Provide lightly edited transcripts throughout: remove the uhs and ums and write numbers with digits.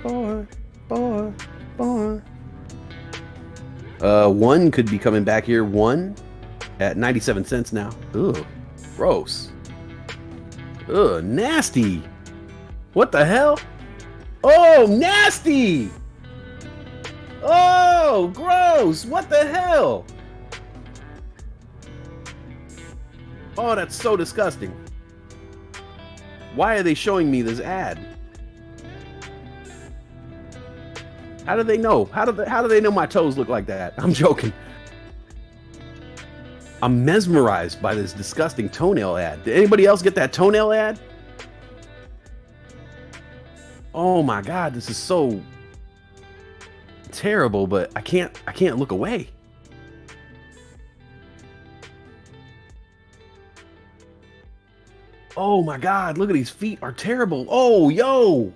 Oh, boy. One could be coming back here. One at 97 cents now. Ugh, gross. Ugh, nasty. What the hell? Oh, nasty. Oh, gross. What the hell? Oh, that's so disgusting. Why are they showing me this ad? How do they know? How do they know my toes look like that? I'm joking. I'm mesmerized by this disgusting toenail ad. Did anybody else get that toenail ad? Oh my God, this is so terrible, but I can't look away. Oh my God, look at these feet are terrible. Oh, yo.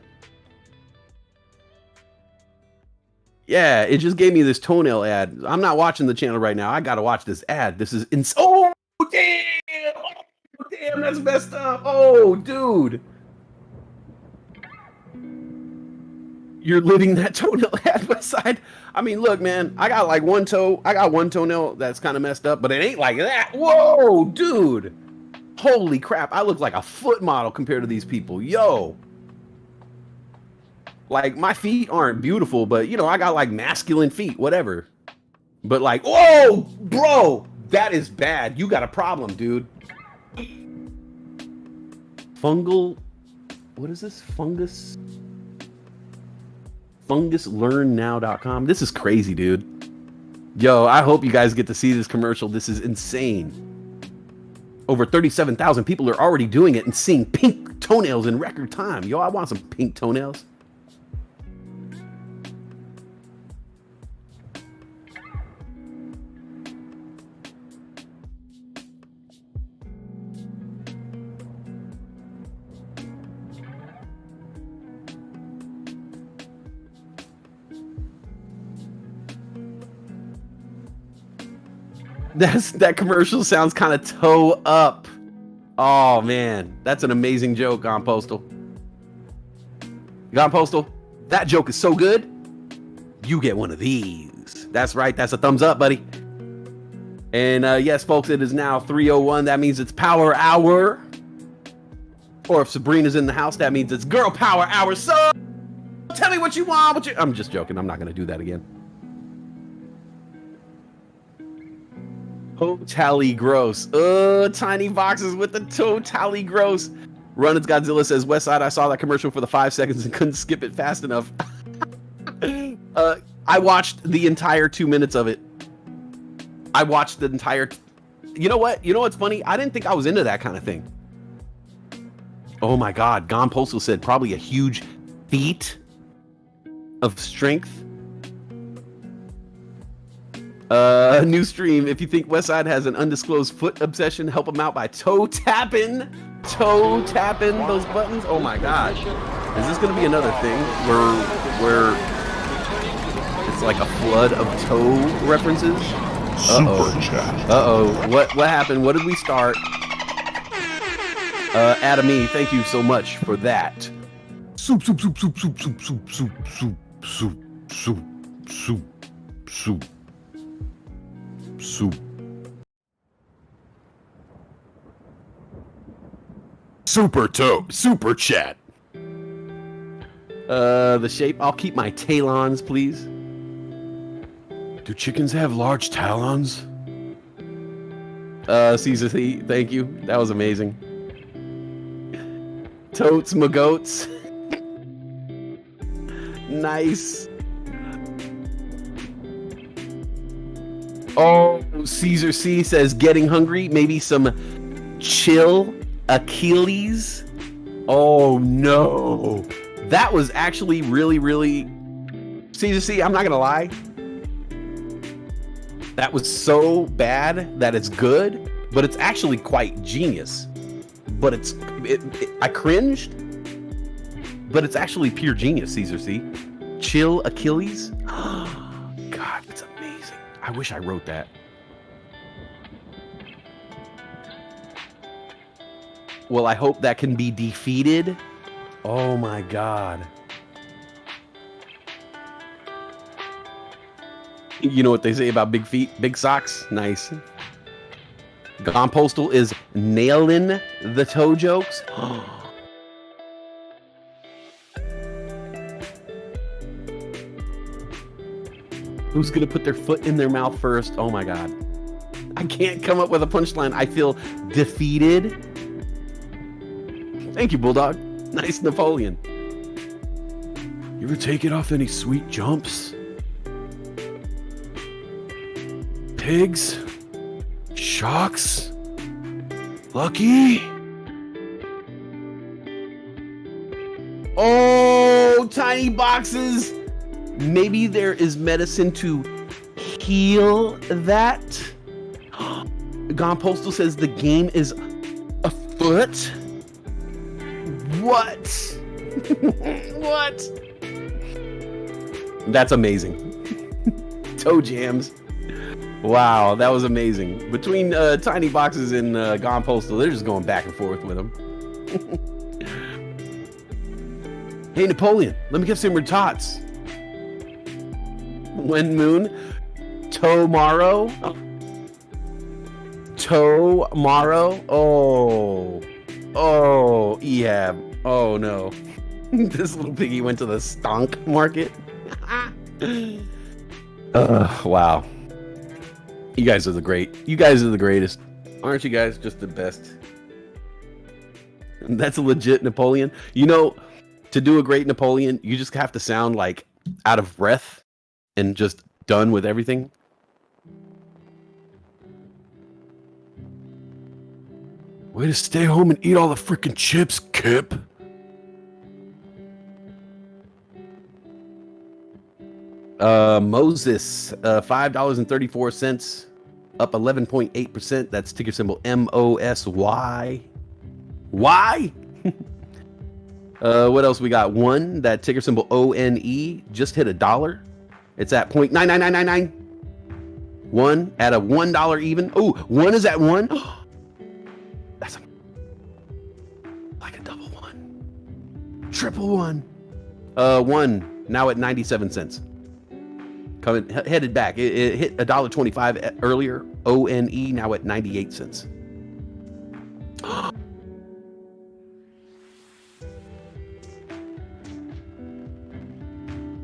Yeah, it just gave me this toenail ad. I'm not watching the channel right now. I gotta watch this ad. This is oh damn! Oh, damn, that's messed up. Oh, dude. You're living that toenail ad beside. I mean, look, man, I got like one toe. I got one toenail that's kind of messed up, but it ain't like that. Whoa, dude. Holy crap. I look like a foot model compared to these people. Yo. Like, my feet aren't beautiful, but, you know, I got, like, masculine feet, whatever. But, like, whoa, bro, that is bad. You got a problem, dude. Fungal, what is this? Funguslearnnow.com. This is crazy, dude. Yo, I hope you guys get to see this commercial. This is insane. Over 37,000 people are already doing it and seeing pink toenails in record time. Yo, I want some pink toenails. That commercial sounds kind of toe up. Oh man, that's an amazing joke, Gone Postal. Gone Postal, that joke is so good. You get one of these. That's right, that's a thumbs up, buddy. And yes, folks, it is now 3:01. That means it's Power Hour. Or if Sabrina's in the house, that means it's Girl Power Hour. So tell me what you want. I'm just joking. I'm not gonna do that again. Totally gross. Tiny boxes with the totally gross. Run It's Godzilla says, Westside, I saw that commercial for the 5 seconds and couldn't skip it fast enough. I watched the entire 2 minutes of it. I watched the entire... You know what? You know what's funny? I didn't think I was into that kind of thing. Oh my God. Gone Postal said probably a huge feat of strength. New stream. If you think Westside has an undisclosed foot obsession, help him out by toe tapping those buttons. Oh my God, is this gonna be another thing where it's like a flood of toe references? What happened? What did we start? Adamy, thank you so much for that. Soup. Super chat. The shape. I'll keep my talons, please. Do chickens have large talons? Caesar C, thank you. That was amazing. Totes my goats. Nice. Oh, Caesar C says getting hungry. Maybe some chill Achilles. Oh no. That was actually really Caesar C, I'm not gonna lie. That was so bad that it's good, but it's actually quite genius. But I cringed, but it's actually pure genius, Caesar C. Chill Achilles. God, it's amazing. I wish I wrote that. Well, I hope that can be defeated. Oh my God. You know what they say about big feet, big socks? Nice. Gone Postal is nailing the toe jokes. Who's gonna put their foot in their mouth first? Oh my God. I can't come up with a punchline. I feel defeated. Thank you, Bulldog. Nice Napoleon. You ever take it off any sweet jumps? Pigs? Shocks? Lucky? Oh, tiny boxes. Maybe there is medicine to heal that. Gone Postal says the game is afoot. What? What? That's amazing. Toe jams. Wow, that was amazing. Between tiny boxes and Gone Postal, they're just going back and forth with them. Hey, Napoleon, let me get some more tots. When Moon, tomorrow. Tomorrow. Oh, yeah. Oh no. This little piggy went to the stonk market. Wow. You guys are the great. You guys are the greatest. Aren't you guys just the best? That's a legit Napoleon. You know, to do a great Napoleon, you just have to sound like out of breath and just done with everything. Way to stay home and eat all the freaking chips, Kip. Moses, $5.34, up 11.8%. That's ticker symbol MOSY. Why? What else we got? One, that ticker symbol ONE just hit $1. It's at 0.99999. One at a $1 even. Oh, one is at one. That's like a double one. Triple one. One now at 97 cents. Coming headed back. It hit $1.25 earlier. ONE now at 98 cents.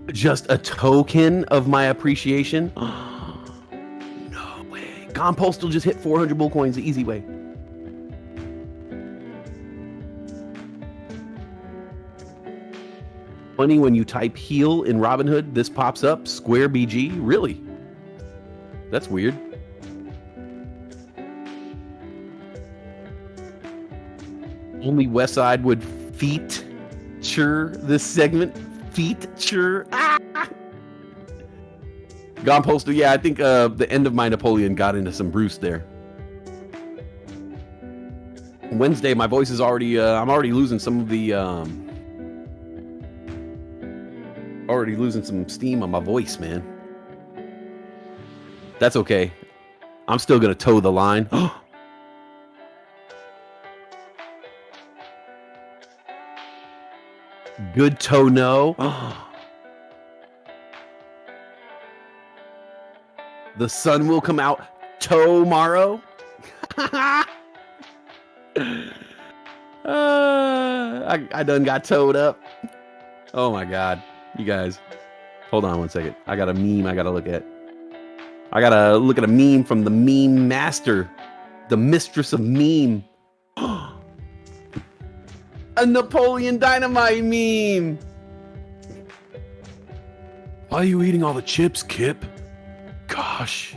Just a token of my appreciation. No way. Gone Postal just hit 400 bull coins the easy way. Funny when you type heal in Robinhood, this pops up. Square BG. Really? That's weird. Only Westside would feature this segment. Feature. Ah! Gone Postal. Yeah, I think the end of my Napoleon got into some Bruce there. Wednesday, my voice is already. I'm already losing some of the. Already losing some steam on my voice, man. That's okay. I'm still gonna toe the line. Good toe no. The sun will come out tomorrow. I done got towed up. Oh my God. You guys, hold on one second. I got a meme I gotta look at. I gotta look at a meme from the meme master, the mistress of meme. A Napoleon Dynamite meme. Why are you eating all the chips, Kip? Gosh.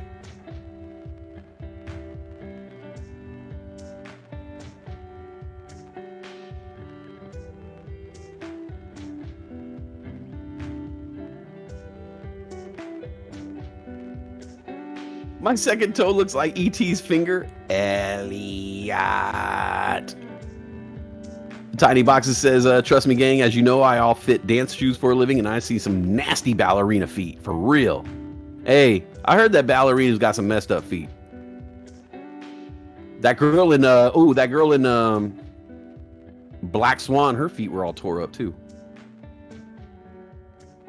My second toe looks like E.T.'s finger. Elliot. Tiny Boxes says, trust me, gang, as you know, I all fit dance shoes for a living, and I see some nasty ballerina feet. For real. Hey, I heard that ballerina's got some messed up feet. That girl in, Black Swan, her feet were all tore up too.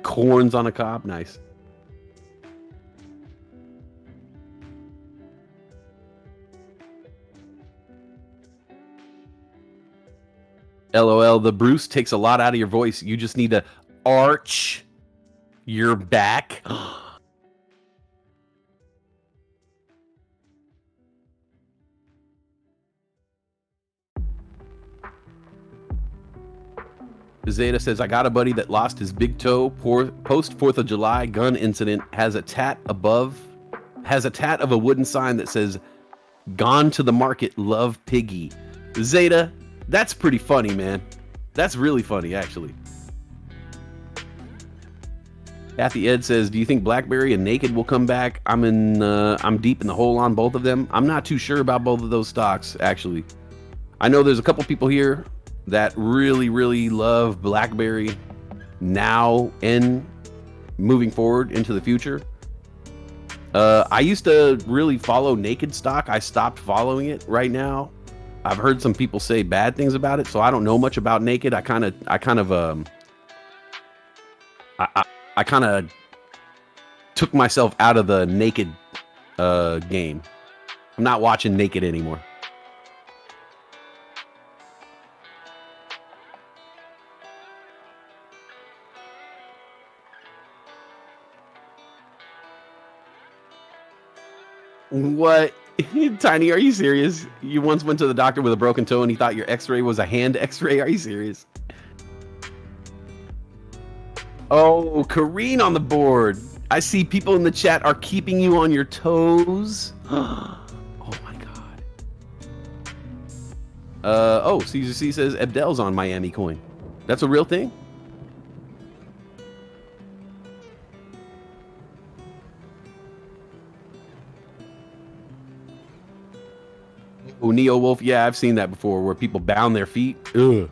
Corns on a cob, nice. LOL, the Bruce takes a lot out of your voice. You just need to arch your back. Zeta says, I got a buddy that lost his big toe post 4th of July gun incident, has a tat of a wooden sign that says, gone to the market, love piggy. Zeta, that's pretty funny, man. That's really funny, actually. Kathy Ed says, do you think BlackBerry and Naked will come back? I'm deep in the hole on both of them. I'm not too sure about both of those stocks, actually. I know there's a couple people here that really, really love BlackBerry now and moving forward into the future. I used to really follow Naked stock. I stopped following it right now. I've heard some people say bad things about it, so I don't know much about Naked. I kind of took myself out of the Naked game. I'm not watching Naked anymore. What? Tiny, are you serious? You once went to the doctor with a broken toe and he thought your x-ray was a hand x-ray? Are you serious? Oh, Kareen on the board. I see people in the chat are keeping you on your toes. Oh my god. Oh, Caesar C says Abdel's on Miami coin. That's a real thing? Oh, Neo Wolf, yeah, I've seen that before, where people bound their feet. Ugh.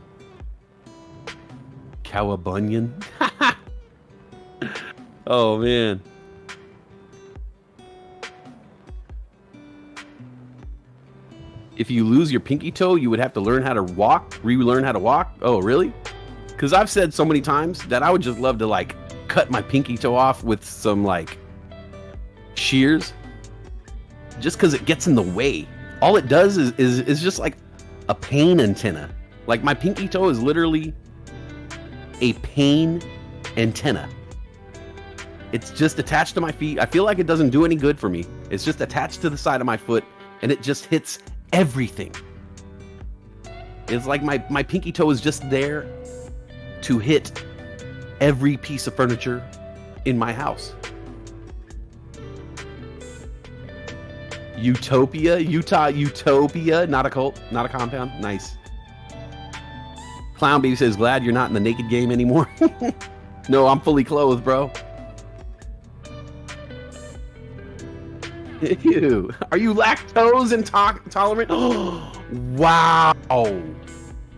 Cowabunyan. Oh, man. If you lose your pinky toe, you would have to learn how to walk, relearn how to walk? Oh, really? Because I've said so many times that I would just love to, like, cut my pinky toe off with some, like, shears. Just because it gets in the way. All it does is just like a pain antenna. Like my pinky toe is literally a pain antenna. It's just attached to my feet. I feel like it doesn't do any good for me. It's just attached to the side of my foot and it just hits everything. It's like my pinky toe is just there to hit every piece of furniture in my house. Utopia, Utah, Utopia, not a cult, not a compound. Nice. Clown Baby says, glad you're not in the Naked game anymore. No, I'm fully clothed, bro. Ew. Are you lactose intolerant? Wow.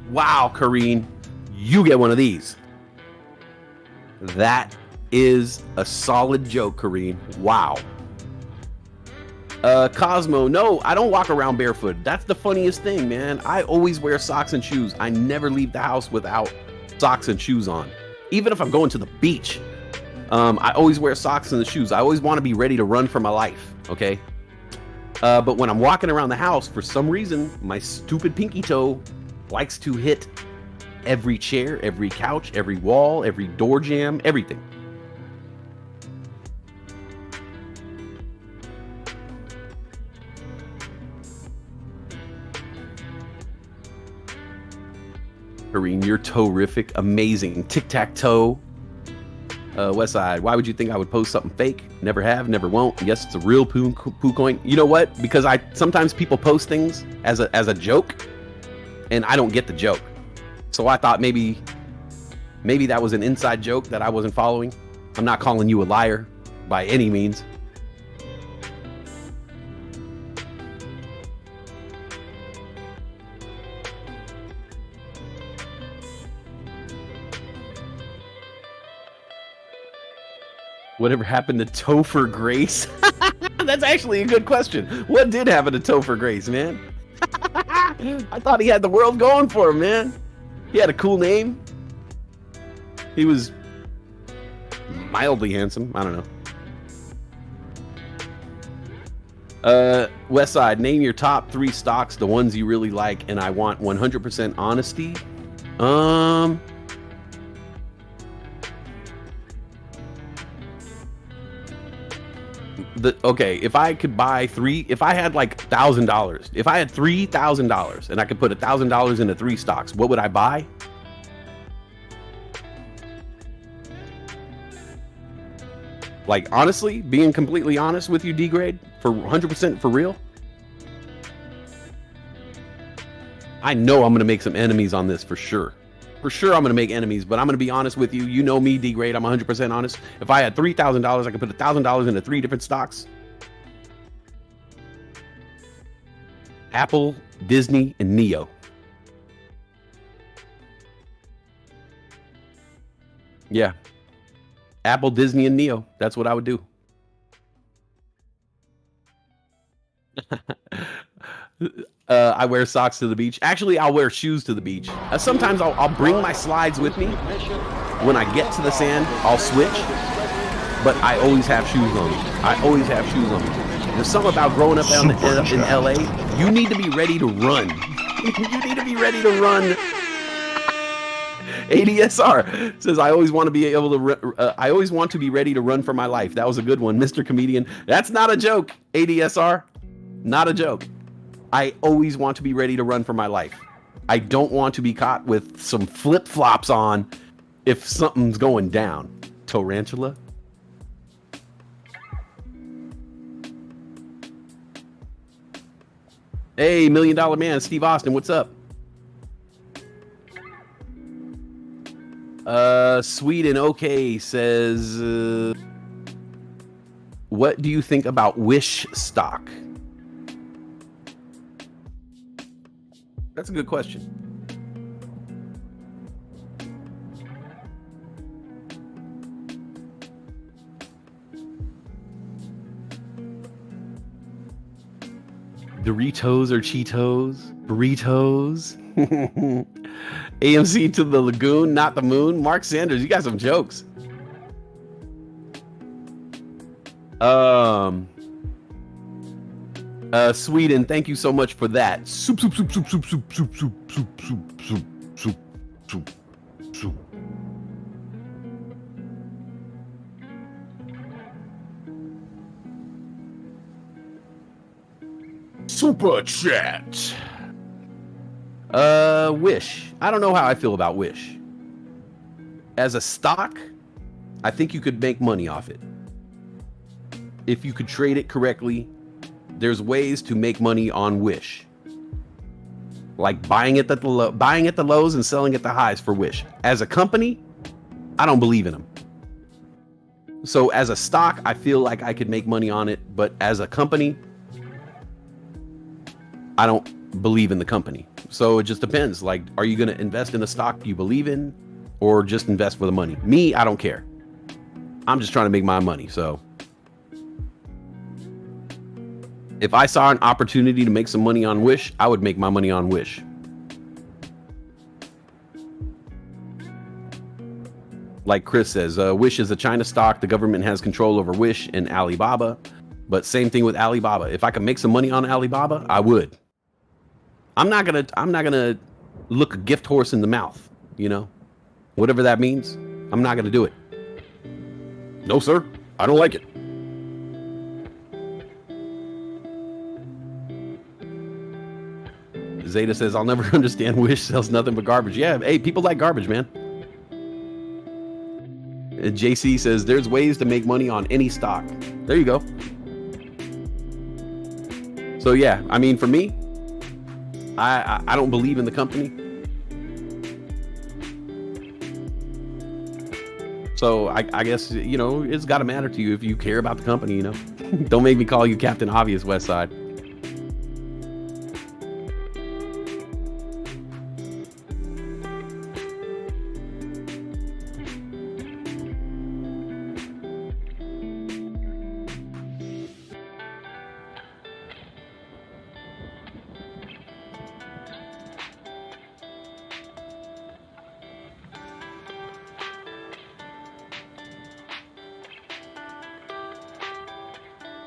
Wow, Kareen. You get one of these. That is a solid joke, Kareen. Wow. Cosmo, no, I don't walk around barefoot. That's the funniest thing, man. I always wear socks and shoes. I never leave the house without socks and shoes on. Even if I'm going to the beach, I always wear socks and the shoes. I always want to be ready to run for my life, okay? But when I'm walking around the house, for some reason, my stupid pinky toe likes to hit every chair, every couch, every wall, every door jamb, everything. Kareen, you're terrific, amazing. Tic-tac-toe. Westside, why would you think I would post something fake? Never have, never won't. Yes, it's a real poo coin. You know what? Because sometimes people post things as a joke, and I don't get the joke. So I thought maybe that was an inside joke that I wasn't following. I'm not calling you a liar by any means. Whatever happened to Topher Grace? That's actually a good question. What did happen to Topher Grace, man? I thought he had the world going for him, man. He had a cool name. He was mildly handsome. I don't know. West Side, name your top 3 stocks, the ones you really like, and I want 100% honesty. Okay, if I could buy if I had like $1,000, if I had $3,000 and I could put $1,000 into 3 stocks, what would I buy? Like, honestly, being completely honest with you, D-Grade, for 100% for real, I know I'm going to make some enemies on this for sure. For sure, I'm going to make enemies, but I'm going to be honest with you. You know me, D-Grade. I'm 100% honest. If I had $3,000, I could put $1,000 into 3 different stocks. Apple, Disney, and Neo. Yeah. Apple, Disney, and Neo. That's what I would do. I wear socks to the beach. Actually, I'll wear shoes to the beach. Sometimes I'll bring my slides with me. When I get to the sand, I'll switch. But I always have shoes on me. I always have shoes on me. There's something about growing up in LA. You need to be ready to run. You need to be ready to run. ADSR says, I always want to be able to. I always want to be ready to run for my life. That was a good one, Mr. Comedian. That's not a joke, ADSR. Not a joke. I always want to be ready to run for my life. I don't want to be caught with some flip-flops on if something's going down. Tarantula. Hey, $1 Million Man, Steve Austin, what's up? Sweden okay says, what do you think about Wish stock? That's a good question. Doritos or Cheetos? Burritos? AMC to the lagoon, not the moon. Mark Sanders, you got some jokes. Sweden, thank you so much for that. Soup. Super chat. Wish. I don't know how I feel about Wish. As a stock, I think you could make money off it. If you could trade it correctly, there's ways to make money on Wish. Like buying it at the lows and selling at the highs for Wish. As a company, I don't believe in them. So as a stock, I feel like I could make money on it, but as a company, I don't believe in the company. So it just depends. Like, are you going to invest in a stock you believe in or just invest for the money? Me, I don't care. I'm just trying to make my money. So if I saw an opportunity to make some money on Wish, I would make my money on Wish. Like Chris says, Wish is a China stock. The government has control over Wish and Alibaba. But same thing with Alibaba. If I could make some money on Alibaba, I would. I'm not gonna look a gift horse in the mouth, you know, whatever that means. I'm not gonna do it. No, sir, I don't like it. Zeta says, I'll never understand Wish sells nothing but garbage. Yeah, hey, people like garbage, man. And JC says, there's ways to make money on any stock. There you go. So yeah, I mean, for me, I don't believe in the company. So I guess, you know, it's got to matter to you if you care about the company, you know. Don't make me call you Captain Obvious, Westside.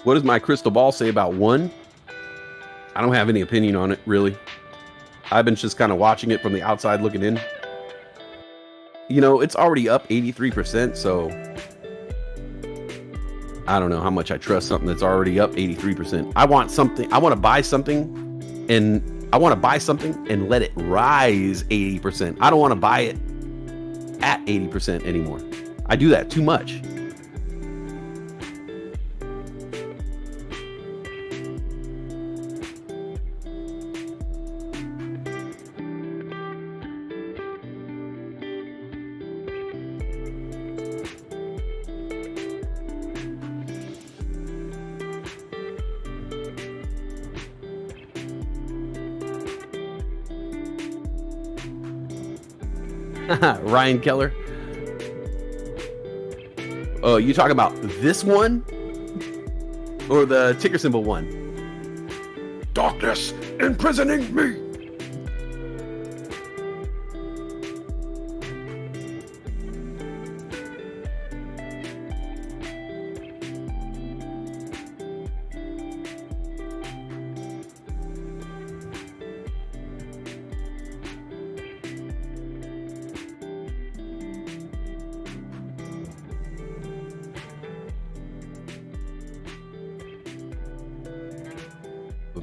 What does my crystal ball say about one? I don't have any opinion on it, really. I've been just kind of watching it from the outside looking in. You know, it's already up 83%, so I don't know how much I trust something that's already up 83%. I want to buy something and let it rise 80%. I don't want to buy it at 80% anymore. I do that too much. Ryan Keller. Oh, you talking about this one or the ticker symbol one? Darkness imprisoning me.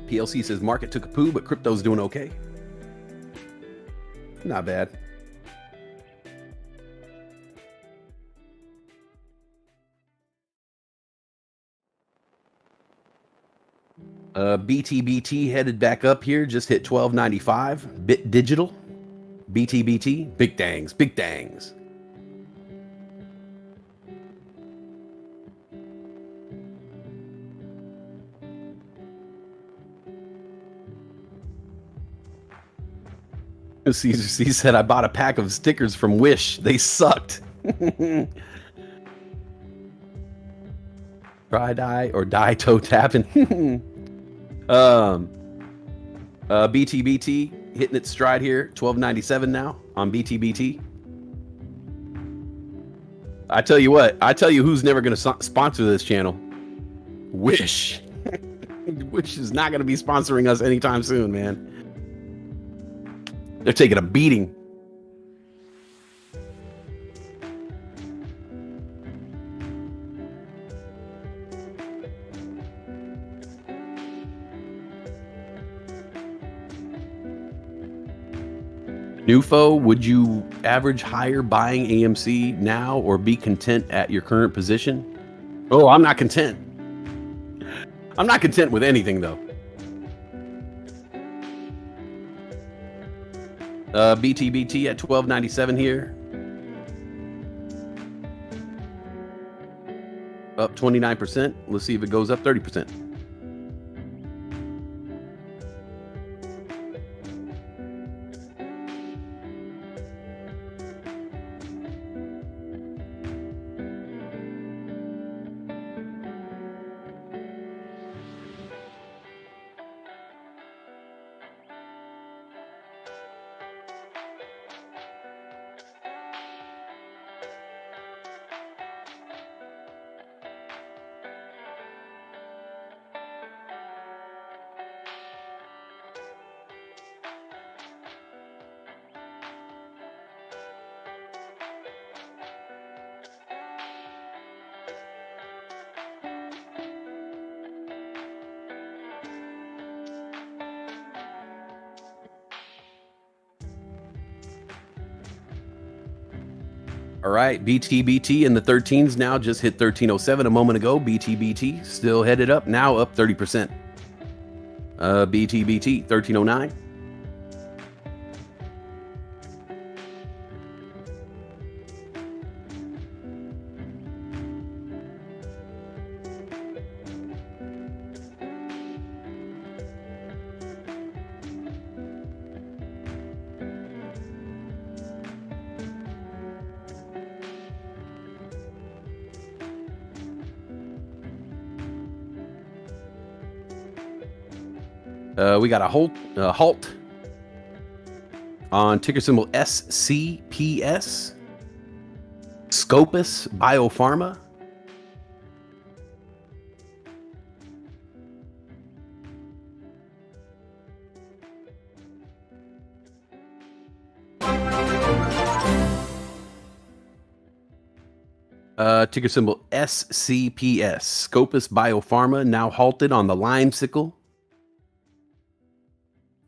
PLC says market took a poo, but crypto's doing okay. Not bad. BTBT headed back up here, just hit 1295. Bit digital. BTBT, big dangs, big dangs. Caesar C said, I bought a pack of stickers from Wish. They sucked. Try die or die toe tapping. BTBT hitting its stride here. 1297 now on BTBT. I tell you what, I tell you who's never going to sponsor this channel. Wish. Wish is not going to be sponsoring us anytime soon, man. They're taking a beating. Nufo, would you average higher buying AMC now or be content at your current position? Oh, I'm not content. I'm not content with anything, though. BTBT at 1297 here. Up 29%. Let's see if it goes up 30%. All right, BTBT in the 13s now, just hit 1307 a moment ago. BTBT still headed up, now up 30%. BTBT 1309. We got a halt on ticker symbol SCPS. Scopus Biopharma. Ticker symbol SCPS. Scopus Biopharma now halted on the Lime sickle.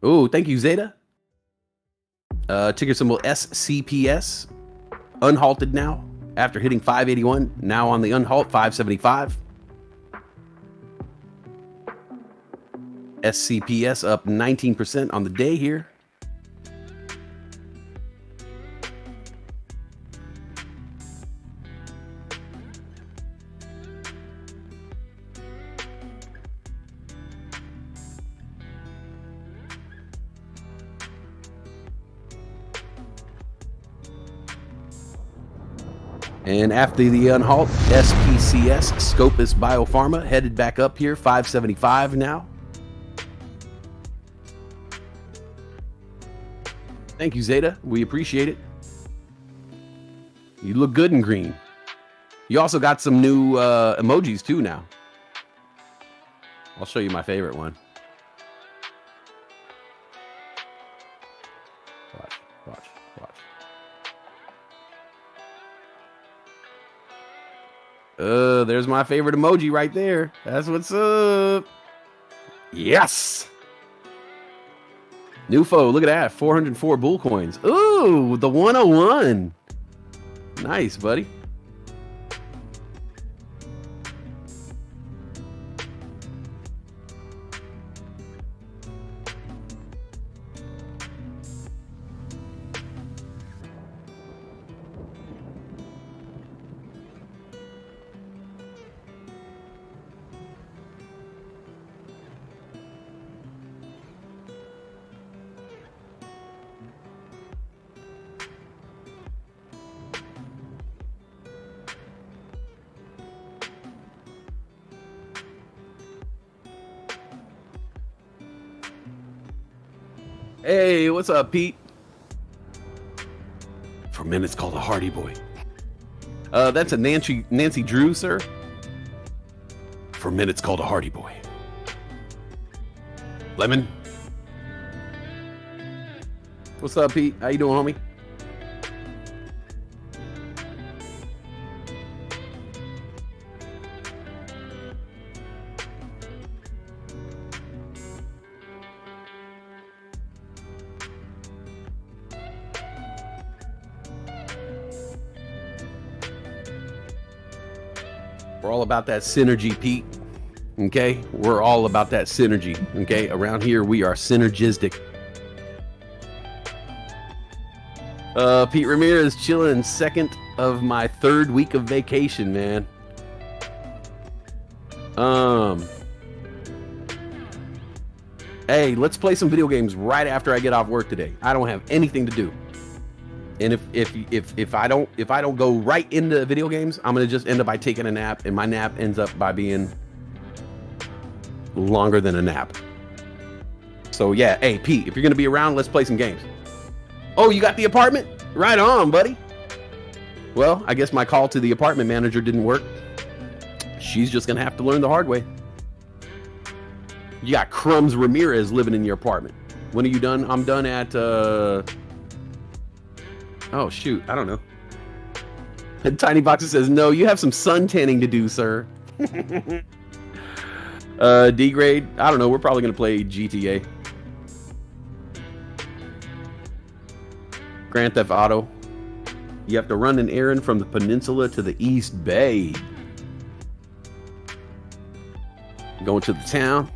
Oh, thank you, Zeta. Ticker symbol SCPS. Unhalted now after hitting 581. Now on the unhalt 575. SCPS up 19% on the day here. And after the unhalt, SPCS, Scopus Biopharma, headed back up here, 575 now. Thank you, Zeta. We appreciate it. You look good in green. You also got some new emojis too now. I'll show you my favorite one. Watch. There's my favorite emoji right there. That's what's up. Yes. New foe, look at that. 404 bull coins. Ooh, the 101. Nice, buddy. Hey, what's up, Pete? For men, it's called a Hardy Boy. That's a Nancy Drew, sir. For men, it's called a Hardy Boy. Lemon. What's up, Pete? How you doing, homie? We're all about that synergy, Pete. Okay? We're all about that synergy. Okay? Around here, we are synergistic. Pete Ramirez chilling second of my third week of vacation, man. Hey, let's play some video games right after I get off work today. I don't have anything to do. And if I don't go right into video games, I'm gonna just end up by taking a nap, and my nap ends up by being longer than a nap. So yeah, hey Pete, if you're gonna be around, let's play some games. Oh, you got the apartment? Right on, buddy. Well, I guess my call to the apartment manager didn't work. She's just gonna have to learn the hard way. You got Crumbs Ramirez living in your apartment. When are you done? I'm done at oh, shoot. I don't know. Tiny Boxer says, no, you have some sun tanning to do, sir. D-grade. I don't know. We're probably going to play GTA. Grand Theft Auto. You have to run an errand from the peninsula to the East Bay. Going to the town.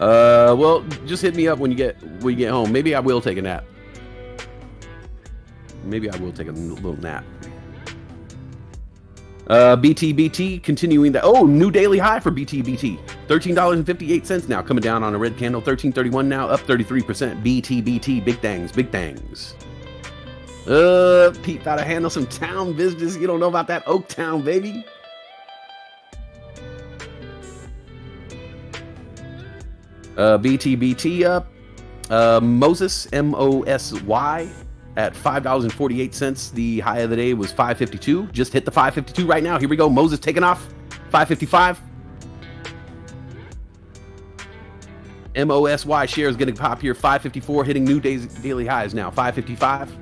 Well, just hit me up when you get home. Maybe I will take a nap. Maybe I will take a little nap. BTBT continuing the new daily high for BTBT. $13.58 now, coming down on a red candle. 13.31 now, up 33%. BTBT, big things, big things. Pete gotta handle some town business. You don't know about that Oaktown, baby. BTBT up. Moses, MOSY. At $5.48. The high of the day was 552. Just hit the 552 right now. Here we go. Moses taking off. 555. MOSY shares getting pop here. 554, hitting new daily highs now. 555.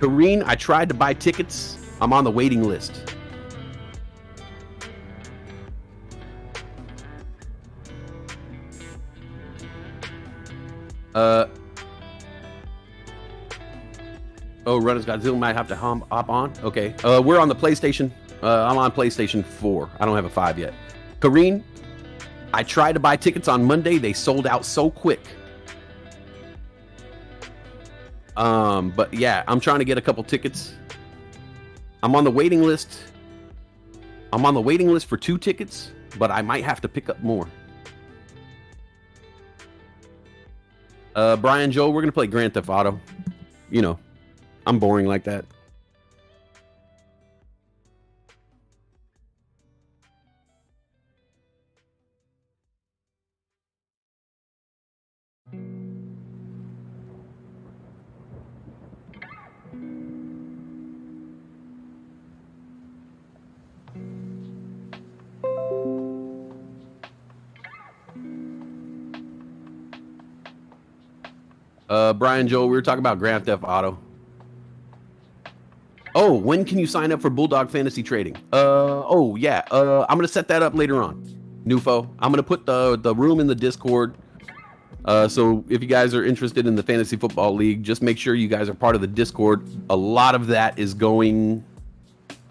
Kareen, I tried to buy tickets. I'm on the waiting list. Oh, Runners Godzilla might have to hop on. Okay. We're on the PlayStation. I'm on PlayStation 4. I don't have a 5 yet. Kareen, I tried to buy tickets on Monday. They sold out so quick. But yeah, I'm trying to get a couple tickets. I'm on the waiting list. I'm on the waiting list for 2 tickets, but I might have to pick up more. Brian Joel, we're gonna play Grand Theft Auto. You know, I'm boring like that. Brian Joel, we were talking about Grand Theft Auto. Oh, when can you sign up for Bulldog Fantasy Trading? Oh yeah. I'm gonna set that up later on. Nufo. I'm gonna put the room in the Discord. So if you guys are interested in the Fantasy Football League, just make sure you guys are part of the Discord. A lot of that is going.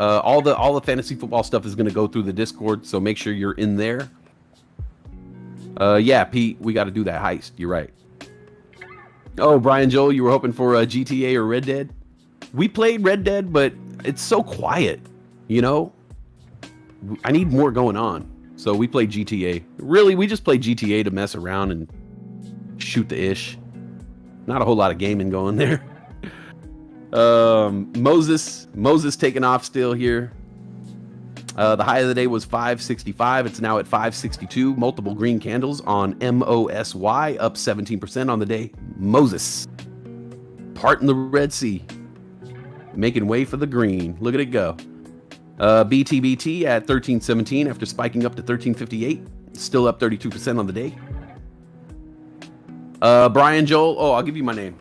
All the fantasy football stuff is gonna go through the Discord. So make sure you're in there. Yeah, Pete, we got to do that heist. You're right. Oh, Brian Joel, you were hoping for a GTA or Red Dead? We played Red Dead, but it's so quiet, you know? I need more going on. So we played GTA. Really, we just played GTA to mess around and shoot the ish. Not a whole lot of gaming going there. Moses taking off still here. The high of the day was 565. It's now at 562. Multiple green candles on MOSY, up 17% on the day. Moses parting the Red Sea, making way for the green. Look at it go. BTBT at 1317 after spiking up to 1358. Still up 32% on the day. Brian Joel. Oh, I'll give you my name.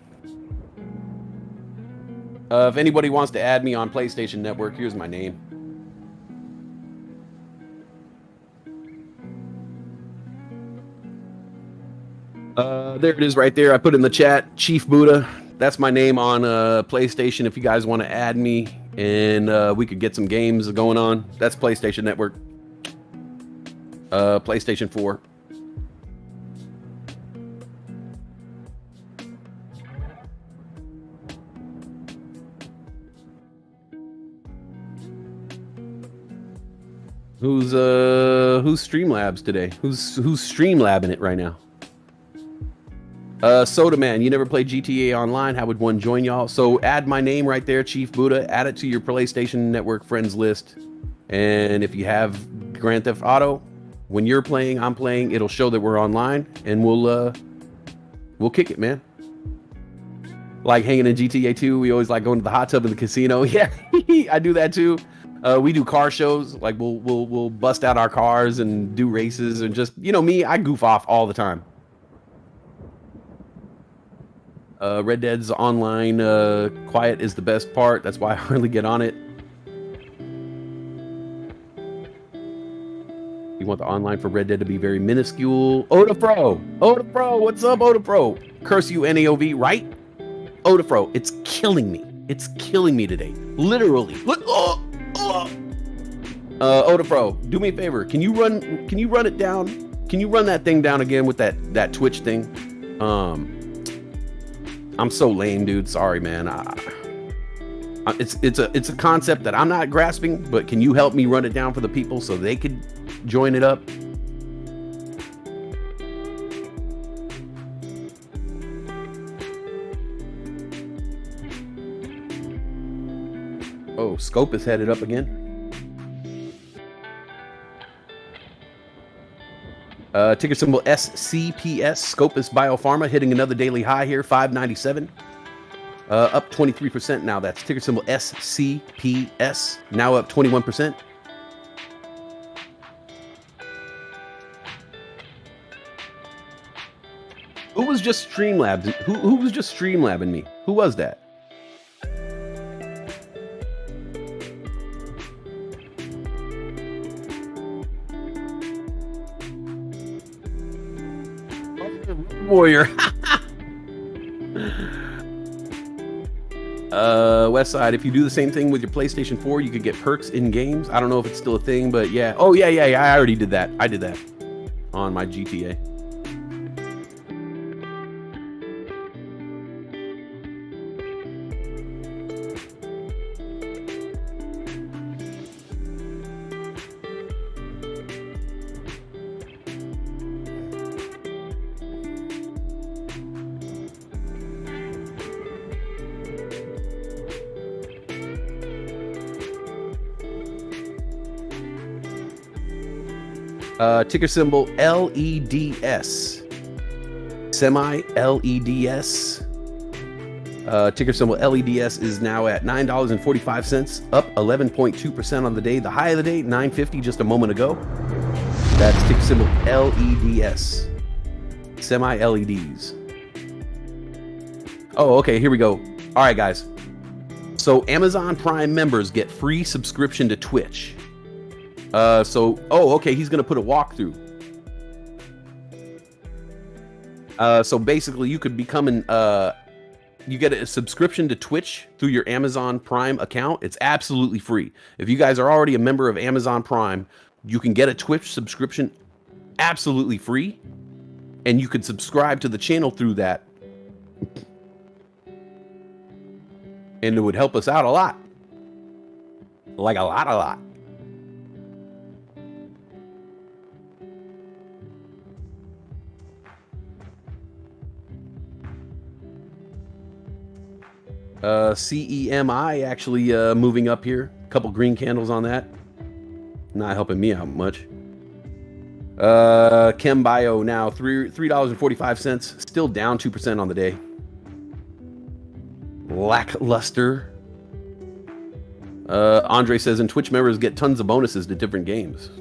If anybody wants to add me on PlayStation Network, here's my name. There it is right there. I put in the chat, Chief Buddha. That's my name on PlayStation if you guys want to add me and we could get some games going on. That's PlayStation Network. PlayStation 4. Who's Streamlabs today? Who's Streamlabbing it right now? Soda Man, you never played GTA Online. How would one join y'all? So add my name right there, Chief Buddha. Add it to your PlayStation Network friends list. And if you have Grand Theft Auto, when you're playing, I'm playing, it'll show that we're online, and we'll kick it, man. Like hanging in GTA 2, we always like going to the hot tub in the casino. Yeah, I do that too. We do car shows. Like we'll bust out our cars and do races and just, you know me, I goof off all the time. Red Dead's online quiet is the best part. That's why I hardly get on it. You want the online for Red Dead to be very minuscule. Odafro, what's up, Odafro? Curse you, NAOV, right? Odafro, it's killing me. It's killing me today, literally. Look, Odafro, do me a favor. Can you run it down? Can you run that thing down again with that Twitch thing? I'm so lame, dude. Sorry, man. It's a concept that I'm not grasping, but can you help me run it down for the people so they could join it up? Oh, Scope is headed up again. Ticker symbol SCPS. Scopus Biopharma hitting another daily high here, 597. Up 23% now. That's ticker symbol SCPS. Now up 21%. Who was just Streamlabs? Who was just Streamlabbing me? Who was that? Warrior. West Side, if you do the same thing with your PlayStation 4, you could get perks in games. I don't know if it's still a thing, but yeah. Oh, yeah. I already did that. I did that on my GTA. Ticker symbol LEDS. Semi-LEDS. Ticker symbol LEDS is now at $9.45, up 11.2% on the day. The high of the day, $9.50 just a moment ago. That's ticker symbol LEDS. Semi-LEDs. Oh, okay, here we go. All right, guys. So Amazon Prime members get free subscription to Twitch. Okay, he's gonna put a walkthrough. So basically, you could become you get a subscription to Twitch through your Amazon Prime account. It's absolutely free. If you guys are already a member of Amazon Prime, you can get a Twitch subscription absolutely free, and you can subscribe to the channel through that, and it would help us out a lot, like a lot. CEMI actually moving up here. A couple green candles on that. Not helping me out much. Chem Bio now $3.45. Still down 2% on the day. Lackluster. Andre says, and Twitch members get tons of bonuses to different games.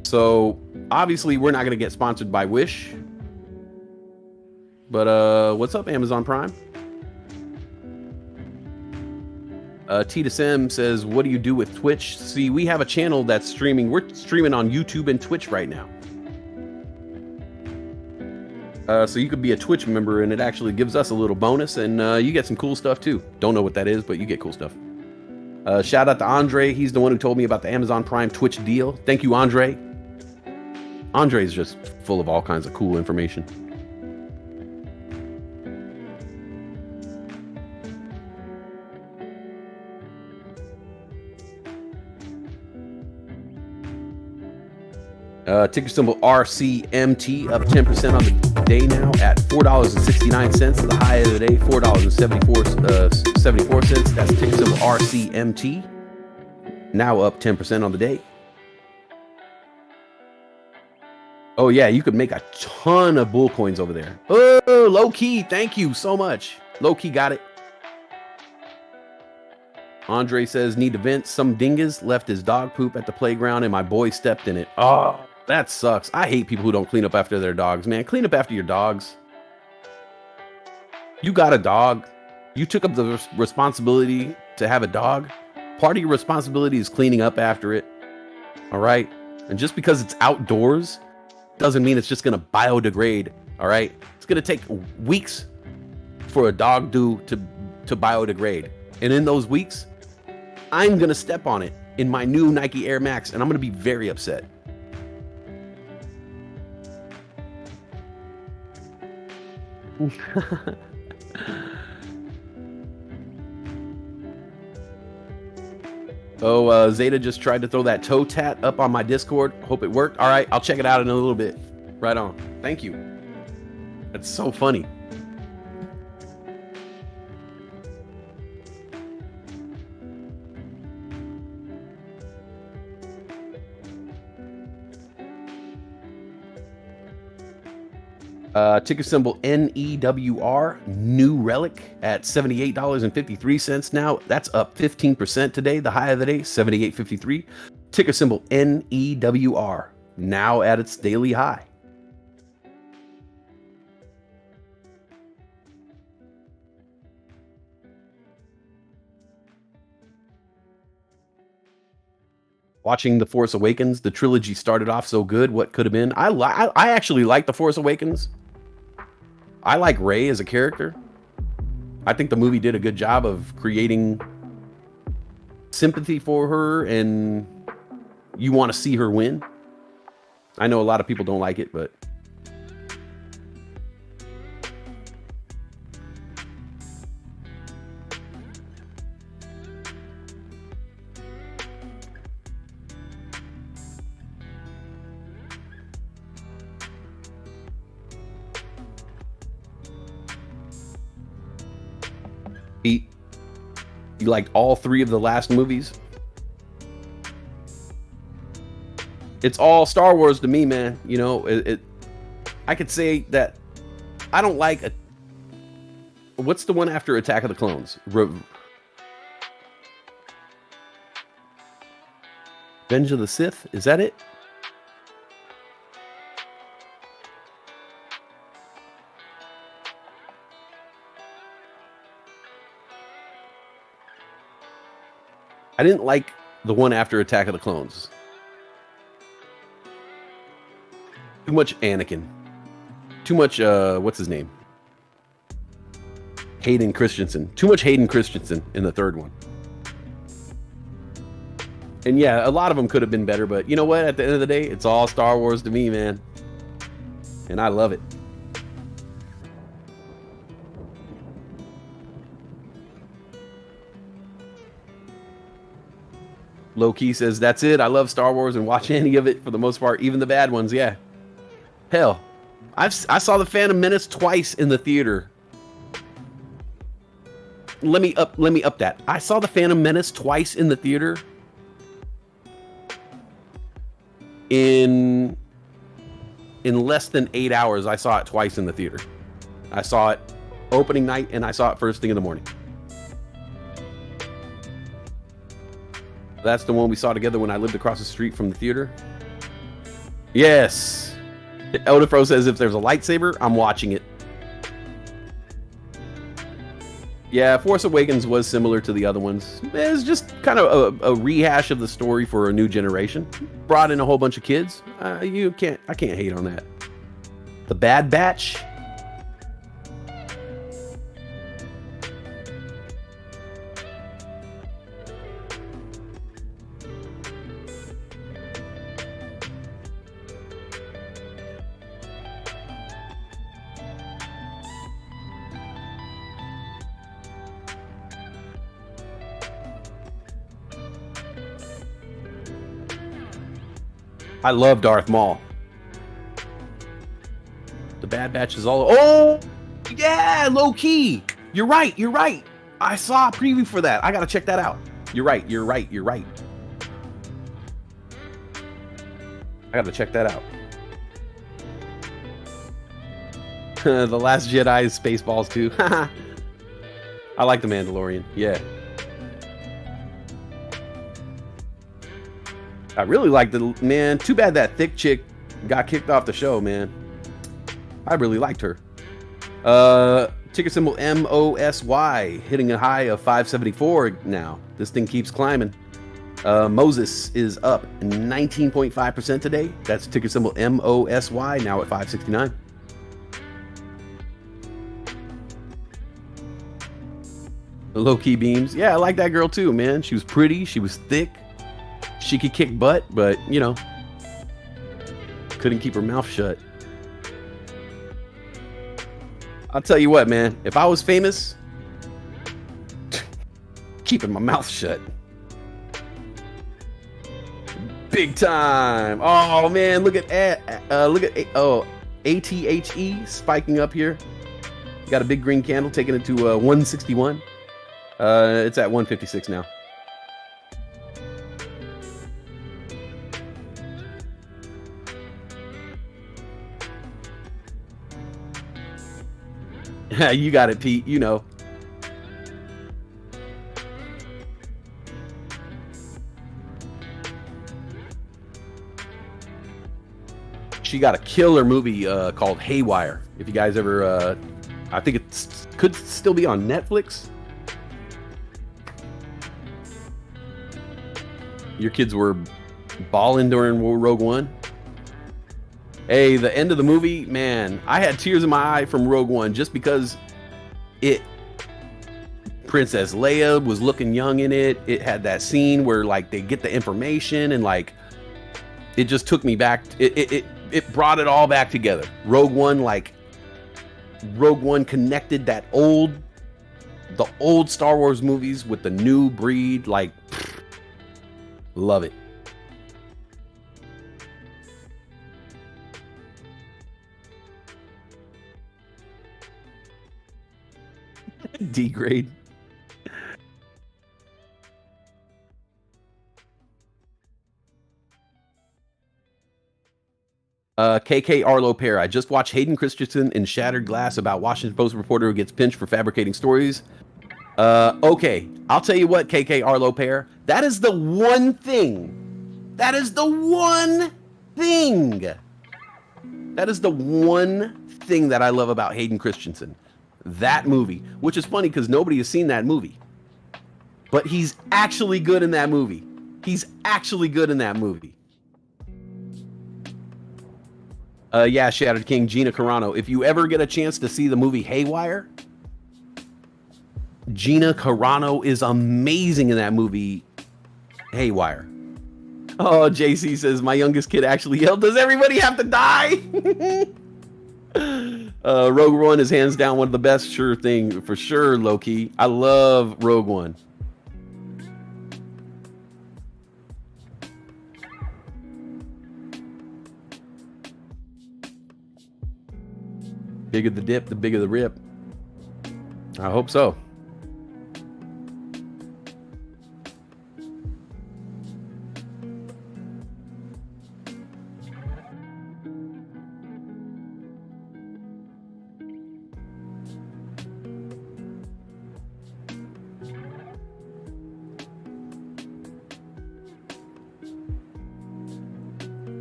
So obviously we're not going to get sponsored by Wish. But what's up, Amazon Prime? T to Sim says, what do you do with Twitch? See, we have a channel that's streaming. We're streaming on YouTube and Twitch right now. So you could be a Twitch member, and it actually gives us a little bonus, and you get some cool stuff too. Don't know what that is, but you get cool stuff. Shout out to Andre. He's the one who told me about the Amazon Prime Twitch deal. Thank you, Andre. Andre is just full of all kinds of cool information. Ticker symbol RCMT up 10% on the day now at $4.69. The high of the day, $4.74. That's ticker symbol RCMT. Now up 10% on the day. Oh yeah, you could make a ton of bull coins over there. Oh, low key, thank you so much. Low key got it. Andre says, need to vent. Some dingus left his dog poop at the playground and my boy stepped in it. Oh, that sucks. I hate people who don't clean up after their dogs, man. Clean up after your dogs. You got a dog. You took up the responsibility to have a dog. Part of your responsibility is cleaning up after it. All right? And just because it's outdoors doesn't mean it's just going to biodegrade. All right? It's going to take weeks for a dog to biodegrade. And in those weeks, I'm going to step on it in my new Nike Air Max, and I'm going to be very upset. Zeta just tried to throw that toe tat up on my Discord. Hope it worked. All right, I'll check it out in a little bit. Right on. Thank you. That's so funny. Ticker symbol NEWR, New Relic at $78.53 now. That's up 15% today. The high of the day, $78.53. Ticker symbol NEWR, now at its daily high. watching The Force Awakens, the trilogy started off so good. What could have been? I actually like The Force Awakens. I like Rey as a character. I think the movie did a good job of creating sympathy for her, and you want to see her win. I know a lot of people don't like it, but you liked all three of the last movies. It's all Star Wars to me, man. You know, I could say that I don't like what's the one after Attack of the Clones? Revenge of the Sith? Is that it? I didn't like the one after Attack of the Clones. Too much Anakin. Too much, what's his name? Hayden Christensen. Too much Hayden Christensen in the third one. And yeah, a lot of them could have been better, but you know what? At the end of the day, it's all Star Wars to me, man. And I love it. Low Key says, that's it. I love Star Wars and watch any of it for the most part, even the bad ones. Yeah. Hell, I saw the Phantom Menace twice in the theater. Let me up that. I saw the Phantom Menace twice in the theater. In less than 8 hours, I saw it twice in the theater. I saw it opening night and I saw it first thing in the morning. That's the one we saw together when I lived across the street from the theater. Yes. Eldafro says if there's a lightsaber, I'm watching it. Yeah, Force Awakens was similar to the other ones. It's just kind of a rehash of the story for a new generation. Brought in a whole bunch of kids. I can't hate on that. The Bad Batch. I love Darth Maul. The Bad Batch is all... Oh! Yeah! Low key! You're right! You're right! I saw a preview for that. I gotta check that out. You're right. You're right. You're right. I gotta check that out. The Last Jedi is Spaceballs too. I like The Mandalorian. Yeah. I really like man. Too bad that thick chick got kicked off the show, man. I really liked her. Ticker symbol MOSY hitting a high of 574 now. This thing keeps climbing. Moses is up 19.5% today. That's ticker symbol MOSY now at 569. The low key beams. Yeah, I like that girl too, man. She was pretty. She was thick. She could kick butt, but, you know, couldn't keep her mouth shut. I'll tell you what, man. If I was famous, keeping my mouth shut. Big time. Oh, man. Look at ATHE spiking up here. Got a big green candle taking it to 161. It's at 156 now. You got it, Pete. You know. She got a killer movie called Haywire. If you guys ever, I think it could still be on Netflix. Your kids were balling during Rogue One. Hey, the end of the movie, man, I had tears in my eye from Rogue One just because Princess Leia was looking young in it. It had that scene where like they get the information and like it just took me back. It brought it all back together. Rogue One connected the old Star Wars movies with the new breed. Like, love it. D grade. KK Arlo Pair. I just watched Hayden Christensen in Shattered Glass about Washington Post reporter who gets pinched for fabricating stories. Okay, I'll tell you what, KK Arlo Pair. That is the one thing. That is the one thing. That is the one thing that I love about Hayden Christensen. That movie, which is funny because nobody has seen that movie. But he's actually good in that movie. He's actually good in that movie. Yeah, Shattered King, Gina Carano. If you ever get a chance to see the movie Haywire, Gina Carano is amazing in that movie, Haywire. Oh, JC says, my youngest kid actually yelled, does everybody have to die? Rogue One is hands down one of the best. Sure thing, for sure, low-key. I love Rogue One. Bigger the dip, the bigger the rip. I hope so.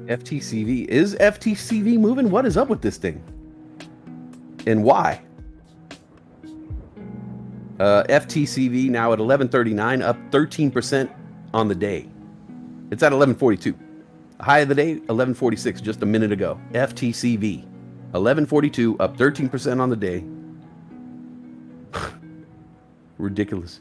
FTCV. Is FTCV moving? What is up with this thing? And why? FTCV now at 1139, up 13% on the day. It's at 1142. High of the day, 1146, just a minute ago. FTCV, 1142, up 13% on the day. Ridiculous.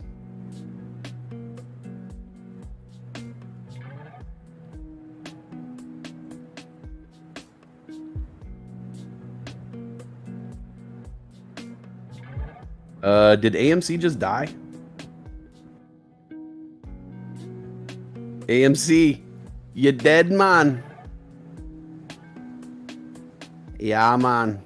Did AMC just die? AMC, you dead, man. Yeah, man.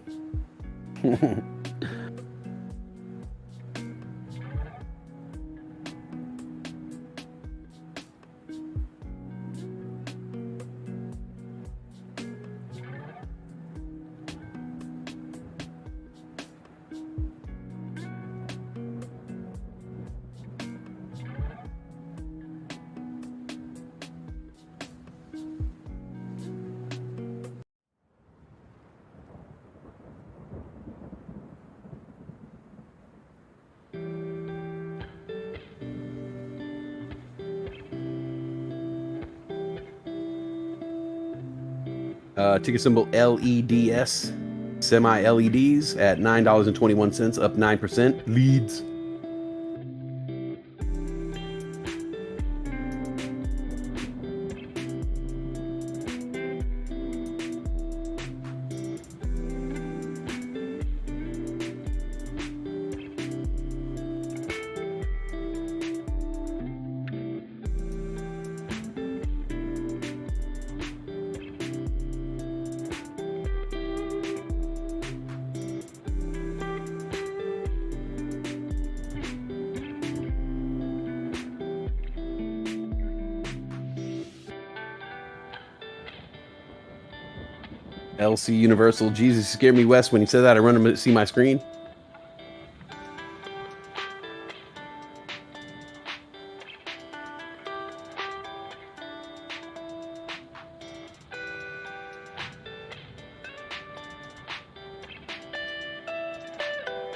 Ticker symbol LEDS, semi-LEDs at $9.21, up 9%. Leads. LC Universal. Jesus, scared me West when he said that. I run him to see my screen.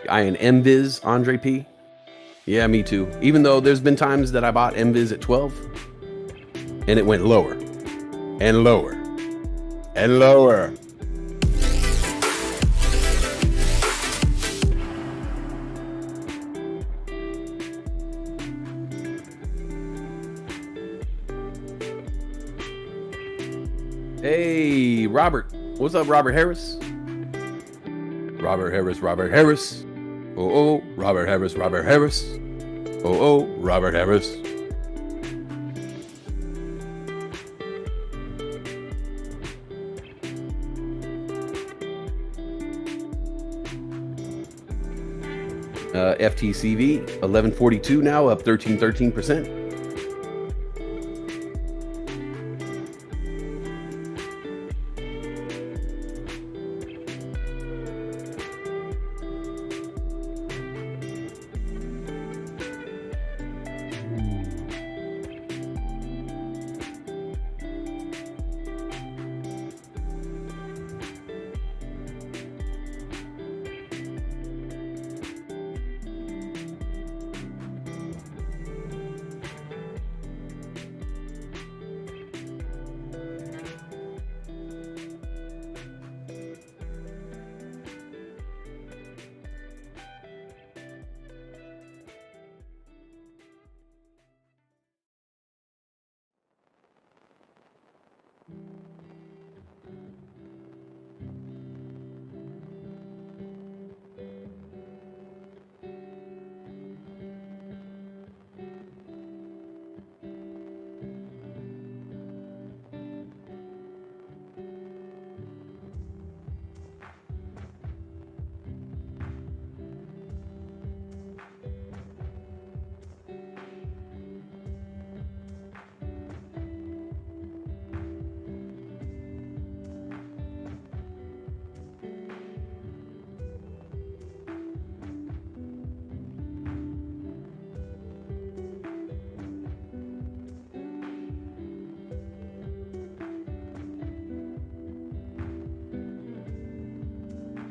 I an MViz, Andre P. Yeah, me too. Even though there's been times that I bought MViz at 12 and it went lower. and lower and lower. Hey, Robert. What's up, Robert Harris? Robert Harris, Robert Harris. Oh, Robert Harris, Robert Harris. Oh, Robert Harris. FTCV 1142 now, up 13%.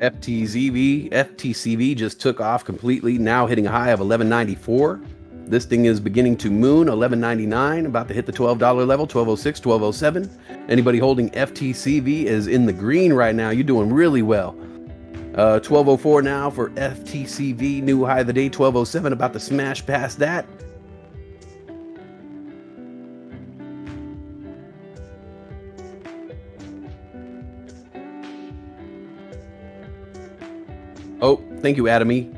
FTCV just took off completely, now hitting a high of 1194. This thing is beginning to moon 1199, about to hit the $12 level, 1206, 1207. Anybody holding FTCV is in the green right now. You're doing really well. 1204 now for FTCV, new high of the day, 1207, about to smash past that. Oh, thank you, Adam E.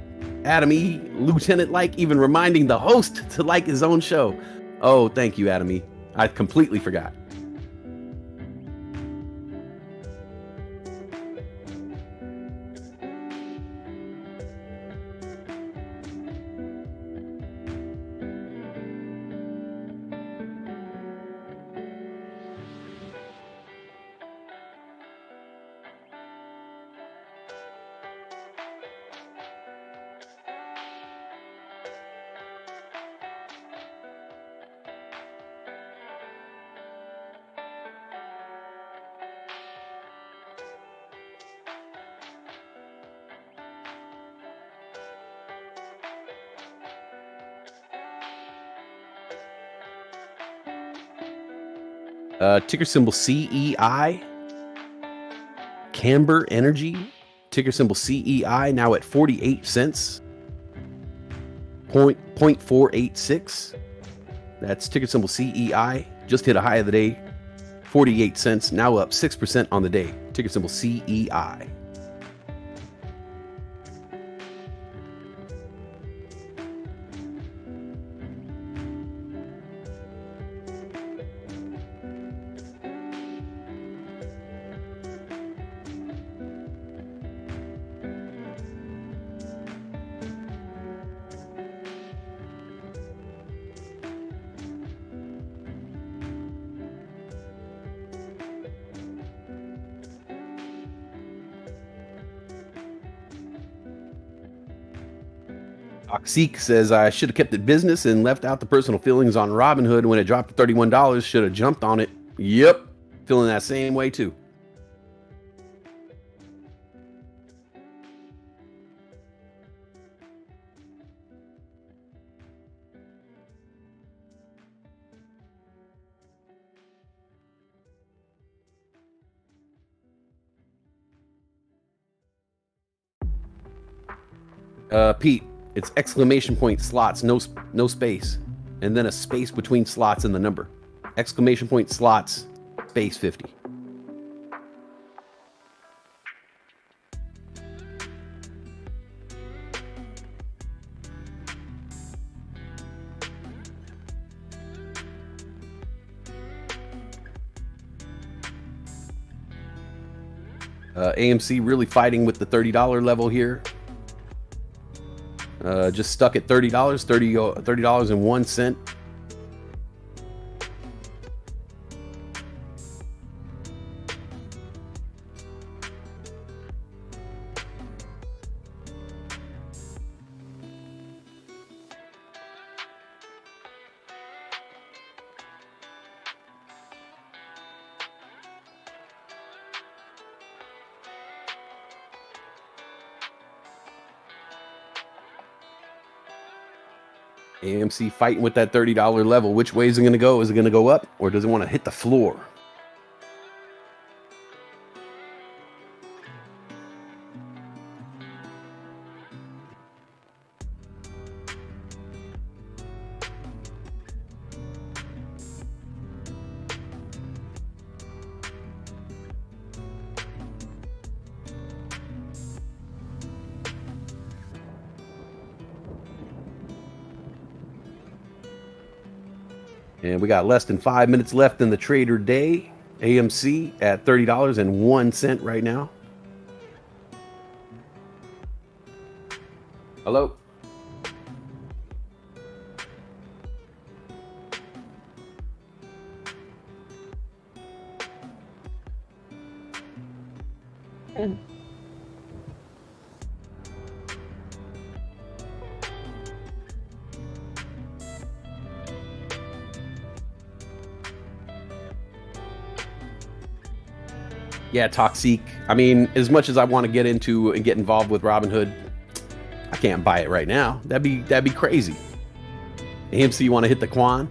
Adam E, Lieutenant Like, even reminding the host to like his own show. Oh, thank you, Adam E. I completely forgot. Ticker symbol CEI. Camber Energy. Ticker symbol CEI, now at 48 cents. 0.486. That's ticker symbol CEI. Just hit a high of the day. 48 cents, now up 6% on the day. Ticker symbol CEI. Oxeek says, I should have kept it business and left out the personal feelings on Robinhood when it dropped to $31. Should have jumped on it. Yep. Feeling that same way too. Pete, it's exclamation point slots, no space, and then a space between slots and the number. Exclamation point slots, space 50. AMC really fighting with the $30 level here. Just stuck at $30, $30.01. AMC fighting with that $30 level. Which way is it going to go? Is it going to go up, or does it want to hit the floor? And we got less than 5 minutes left in the trader day. AMC at $30.01 right now. Hello? Yeah, Toxic. I mean, as much as I want to get into and get involved with Robinhood, I can't buy it right now. That'd be crazy. AMC, you want to hit the Quan?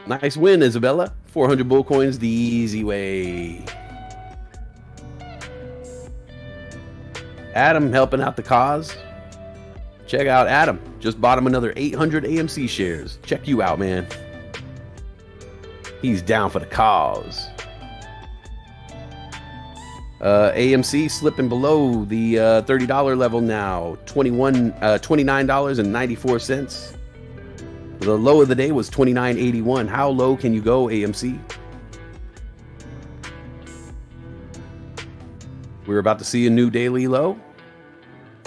Nice win, Isabella. 400 bull coins the easy way. Adam helping out the cause. Check out Adam. Just bought him another 800 AMC shares. Check you out, man. He's down for the cause. AMC slipping below the $30 level now. $29.94. The low of the day was $29.81. How low can you go, AMC? We're about to see a new daily low.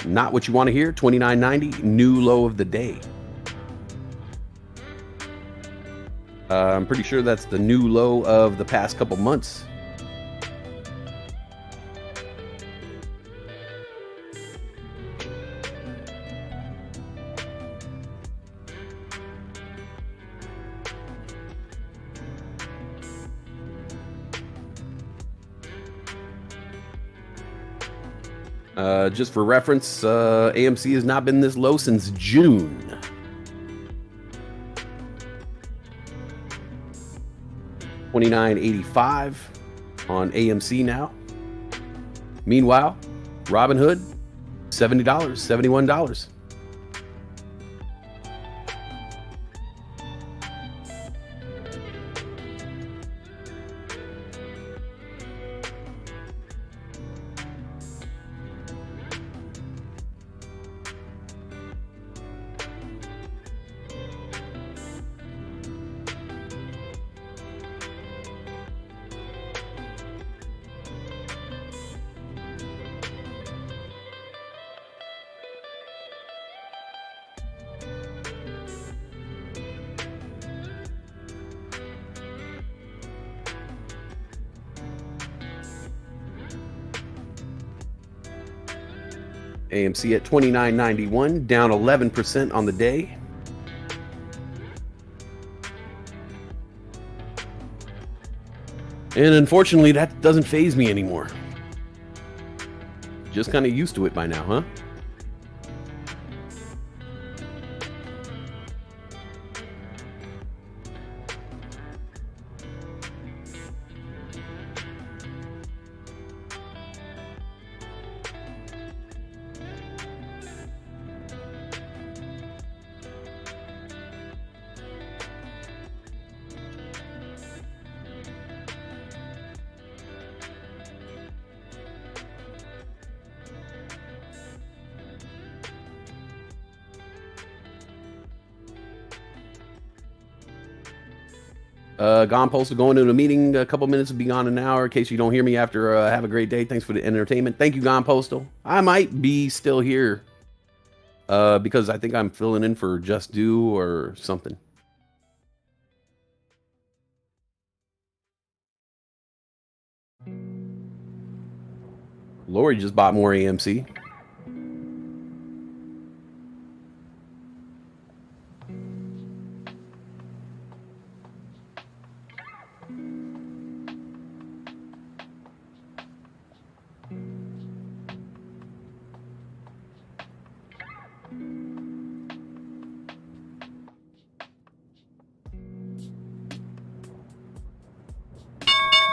Not what you want to hear. $29.90, new low of the day. I'm pretty sure that's the new low of the past couple months. Just for reference, AMC has not been this low since June. $29.85 on AMC now. Meanwhile, Robinhood, $70, $71. AMC at $29.91, down 11% on the day. And unfortunately, that doesn't faze me anymore. Just kind of used to it by now, huh? Gone Postal going to a meeting. A couple minutes will be gone in an hour. In case you don't hear me after, have a great day. Thanks for the entertainment. Thank you, Gone Postal. I might be still here because I think I'm filling in for Just Do or something. Lori just bought more AMC.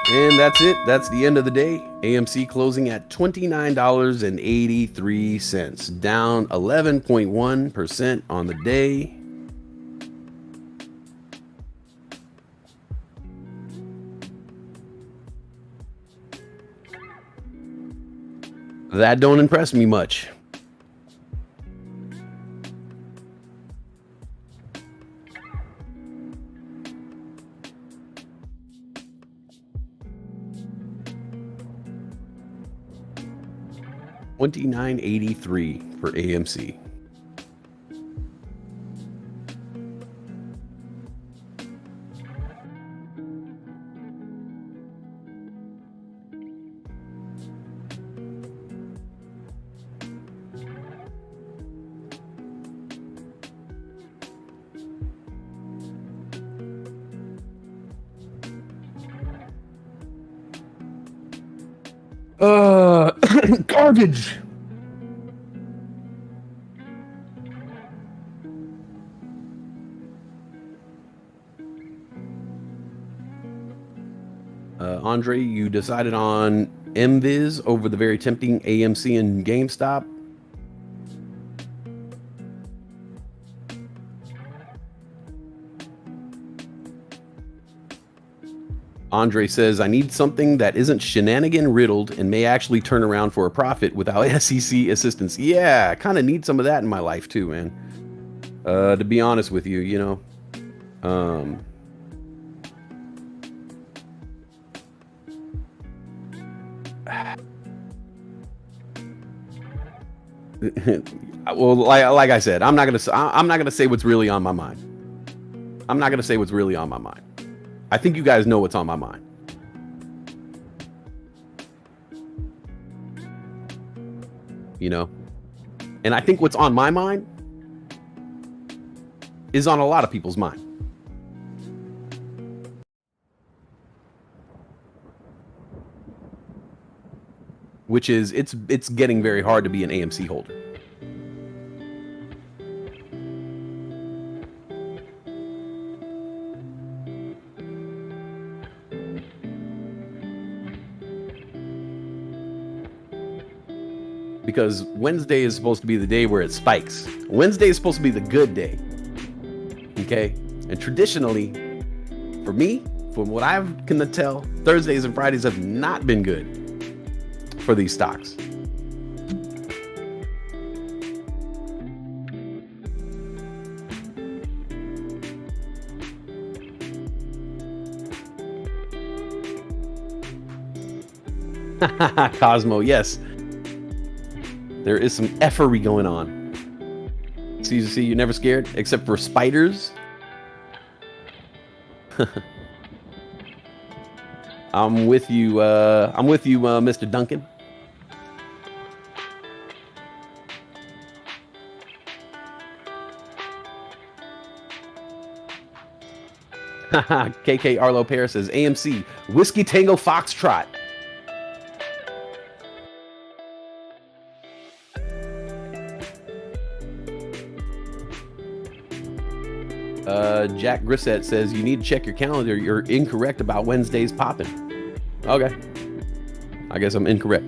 And that's it. That's the end of the day. AMC closing at $29.83, down 11.1% on the day. That don't impress me much. $29.83 for AMC. Garbage. Andre, you decided on MViz over the very tempting AMC and GameStop. Andre says, I need something that isn't shenanigan riddled and may actually turn around for a profit without SEC assistance. Yeah, I kind of need some of that in my life too, man. To be honest with you, you know. Well, like I said, I'm not gonna say what's really on my mind. I'm not gonna say what's really on my mind. I think you guys know what's on my mind. You know? And I think what's on my mind is on a lot of people's mind. Which is, it's getting very hard to be an AMC holder. Because Wednesday is supposed to be the day where it spikes. Wednesday is supposed to be the good day. Okay? And traditionally, for me, from what I can tell, Thursdays and Fridays have not been good for these stocks. Cosmo, yes. There is some effery going on. See, you're never scared, except for spiders. I'm with you, Mr. Duncan. KK Arlo Paris says AMC Whiskey Tango Foxtrot. Jack Grissett says you need to check your calendar. You're incorrect about Wednesday's popping. Okay. I guess I'm incorrect.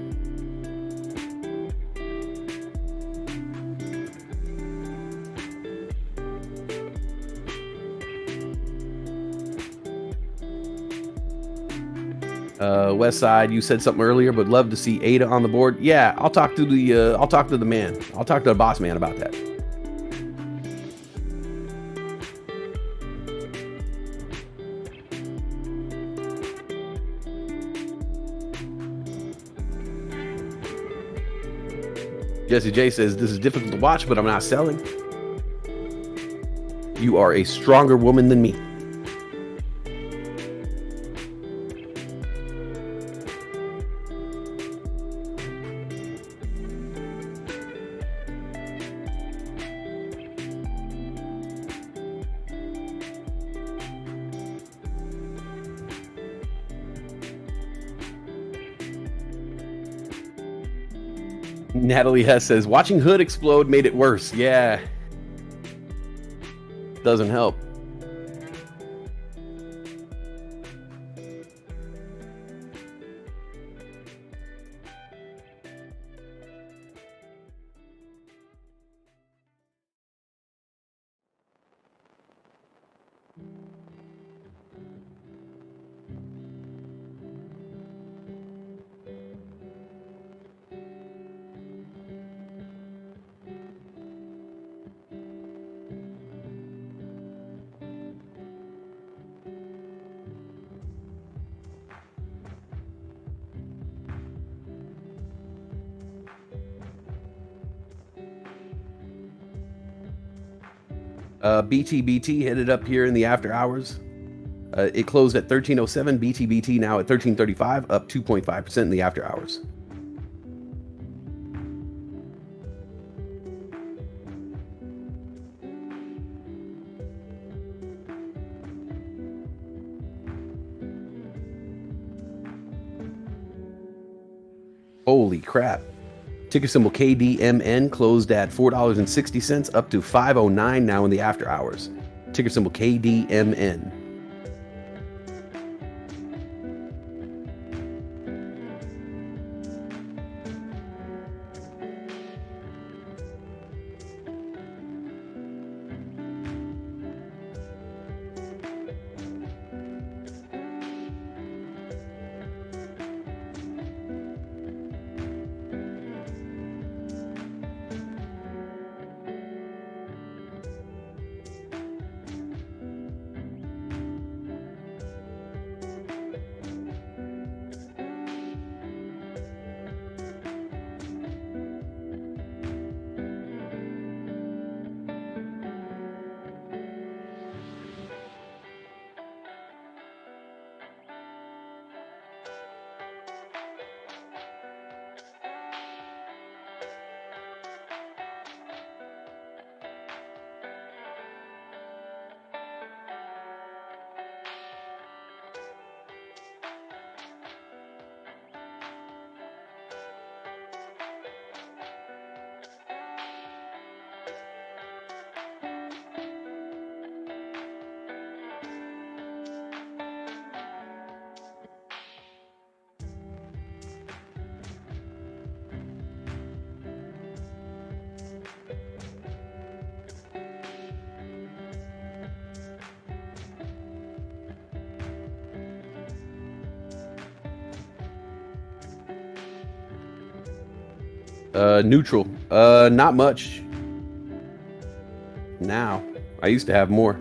West Side, you said something earlier, but love to see Ada on the board. Yeah, I'll talk to the man. I'll talk to the boss man about that. Jesse J says, this is difficult to watch, but I'm not selling. You are a stronger woman than me. Natalie Hess says, watching Hood explode made it worse. Yeah. Doesn't help. BTBT hit it up here in the after hours. It closed at 1307. BTBT now at 1335, up 2.5% in the after hours. Holy crap. Ticker symbol KDMN closed at $4.60, up to $5.09 now in the after hours. Ticker symbol KDMN. Neutral. Not much. Now. I used to have more.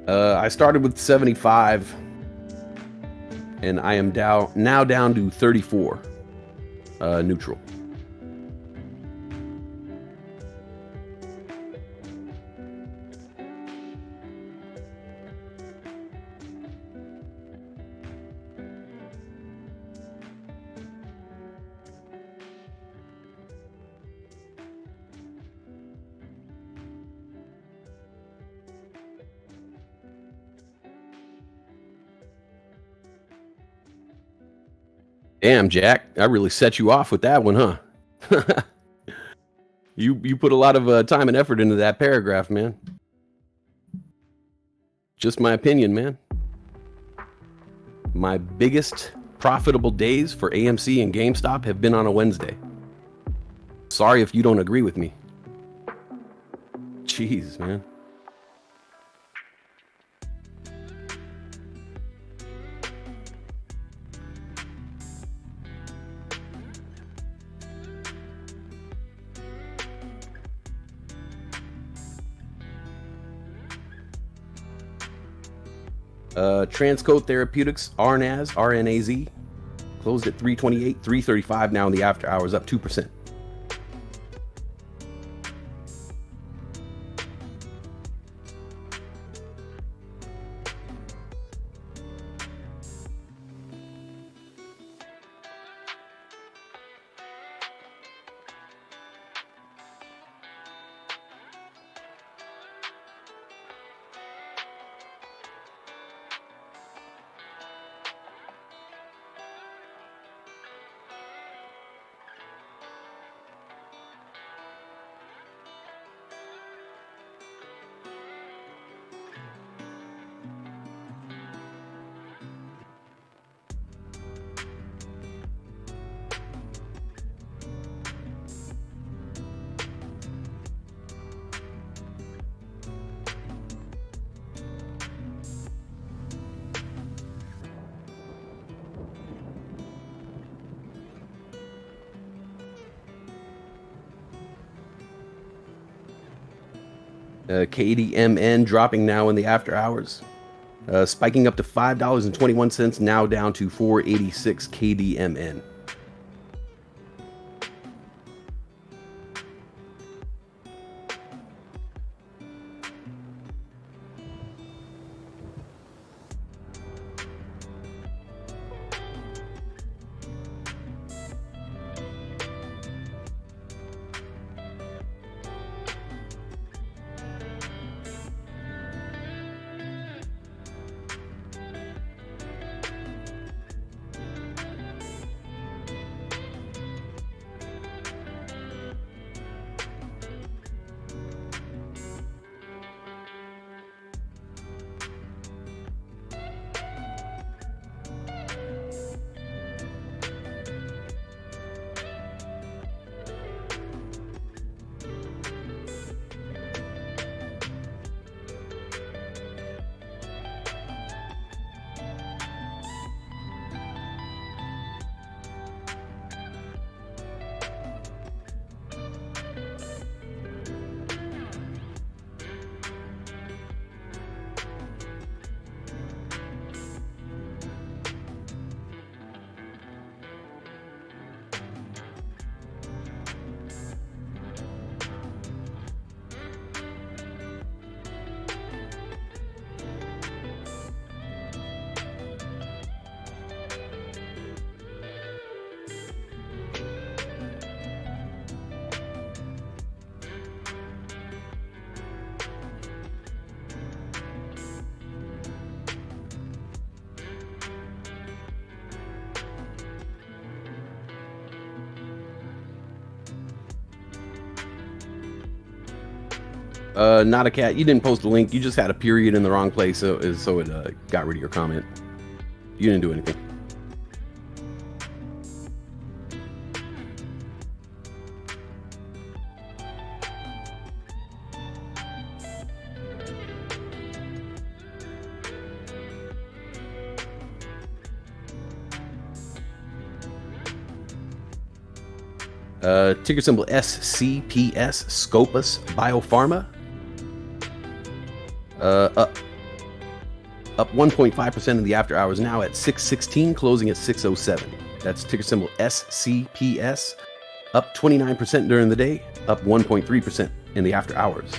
I started with 75 and I am now down to 34. Neutral. Damn, Jack, I really set you off with that one, huh? You put a lot of time and effort into that paragraph, man. Just my opinion, man. My biggest profitable days for AMC and GameStop have been on a Wednesday. Sorry if you don't agree with me. Jeez, man. Transcode Therapeutics, RNAZ, RNAZ, Closed at 328, 335 now in the after hours, up 2%. KDMN dropping now in the after hours, spiking up to $5.21, now down to 486 KDMN. Not a cat. You didn't post a link. You just had a period in the wrong place, so it got rid of your comment. You didn't do anything. Ticker symbol SCPS, Scopus Biopharma. Up 1.5% in the after hours, now at 616, closing at 607. That's ticker symbol SCPS. Up 29% during the day, up 1.3% in the after hours.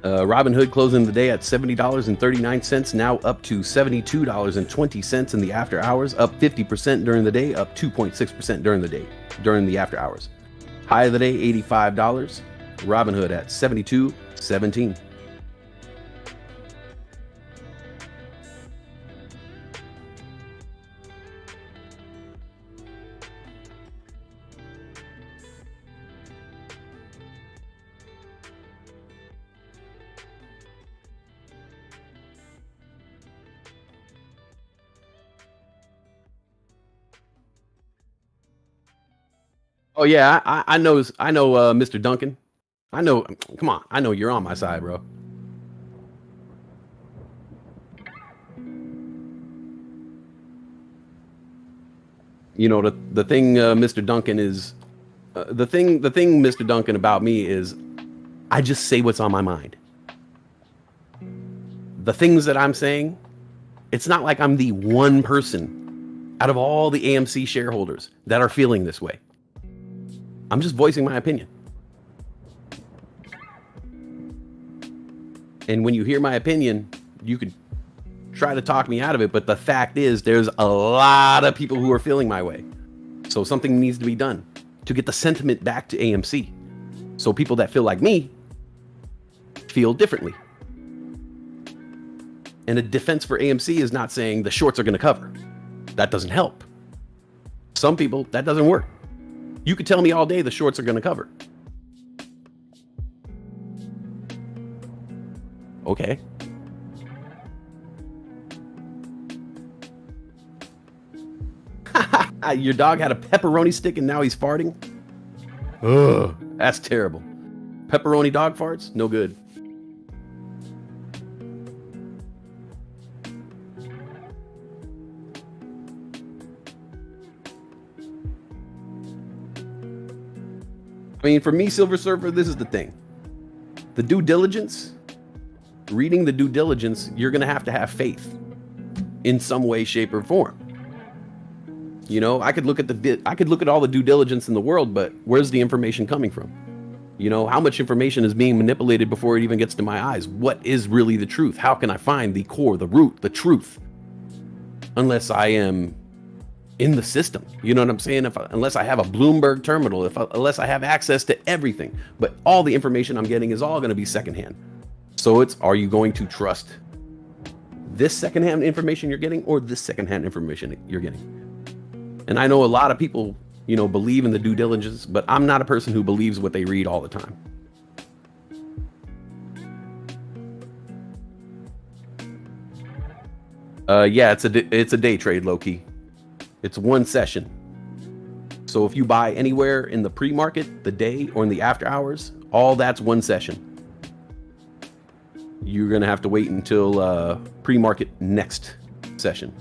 Robinhood closing the day at $70.39, now up to $72.20 in the after hours, up 50% during the day, up 2.6% during the after hours. High of the day, $85. Robinhood at $72.17. Oh yeah, I know, Mr. Duncan. I know. Come on, I know you're on my side, bro. You know the thing, Mr. Duncan is the thing, Mr. Duncan, about me is I just say what's on my mind. The things that I'm saying, it's not like I'm the one person out of all the AMC shareholders that are feeling this way. I'm just voicing my opinion. And when you hear my opinion, you could try to talk me out of it. But the fact is, there's a lot of people who are feeling my way. So something needs to be done to get the sentiment back to AMC. So people that feel like me feel differently. And a defense for AMC is not saying the shorts are going to cover. That doesn't help. Some people, that doesn't work. You could tell me all day the shorts are going to cover. Okay. Your dog had a pepperoni stick and now he's farting? Ugh, that's terrible. Pepperoni dog farts? No good. I mean, for me, Silver Surfer, this is the thing. The due diligence, reading the due diligence, you're going to have faith in some way, shape, or form. You know, I could look at all the due diligence in the world, but where's the information coming from? You know, how much information is being manipulated before it even gets to my eyes? What is really the truth? How can I find the core, the root, the truth? Unless I am in the system, you know what I'm saying? Unless I have a Bloomberg terminal, unless I have access to everything, but all the information I'm getting is all going to be secondhand. So are you going to trust this secondhand information you're getting or this secondhand information you're getting? And I know a lot of people, you know, believe in the due diligence, but I'm not a person who believes what they read all the time. Yeah, it's a day trade, low key. It's one session. So if you buy anywhere in the pre-market, the day, or in the after hours, all that's one session. You're going to have to wait until pre-market next session.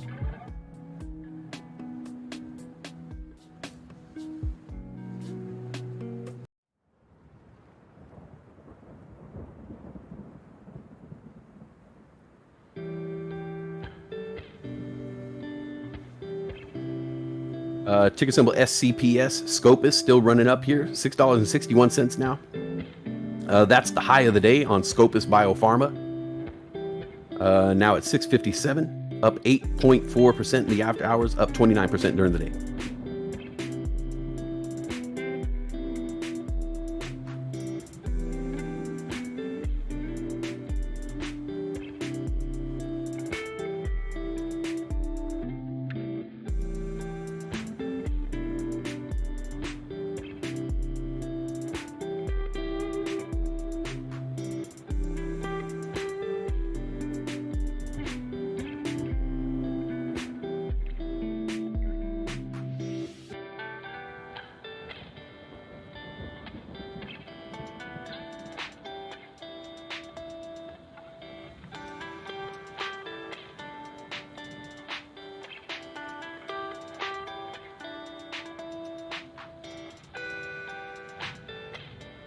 Ticker symbol SCPS. Scopus still running up here, $6.61 now. That's the high of the day on Scopus Biopharma. Now it's 657, up 8.4% in the after hours, up 29% during the day.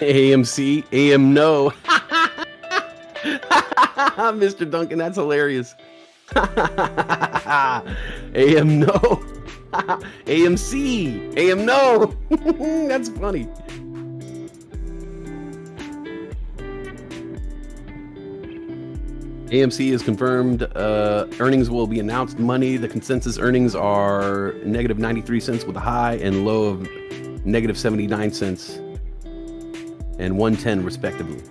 AMC, AM no. Mr. Duncan, that's hilarious. AM no. AMC, AM no. That's funny. AMC is confirmed. Earnings will be announced Monday. The consensus earnings are negative 93 cents with a high and low of negative 79 cents. And 110 respectively.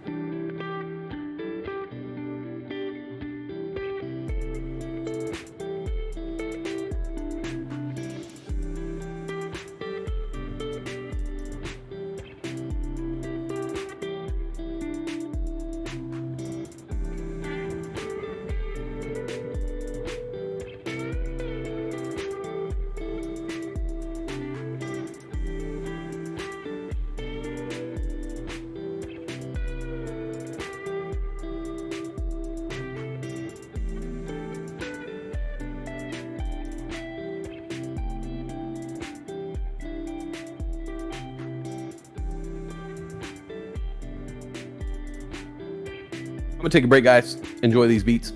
I'm gonna take a break, guys. Enjoy these beats.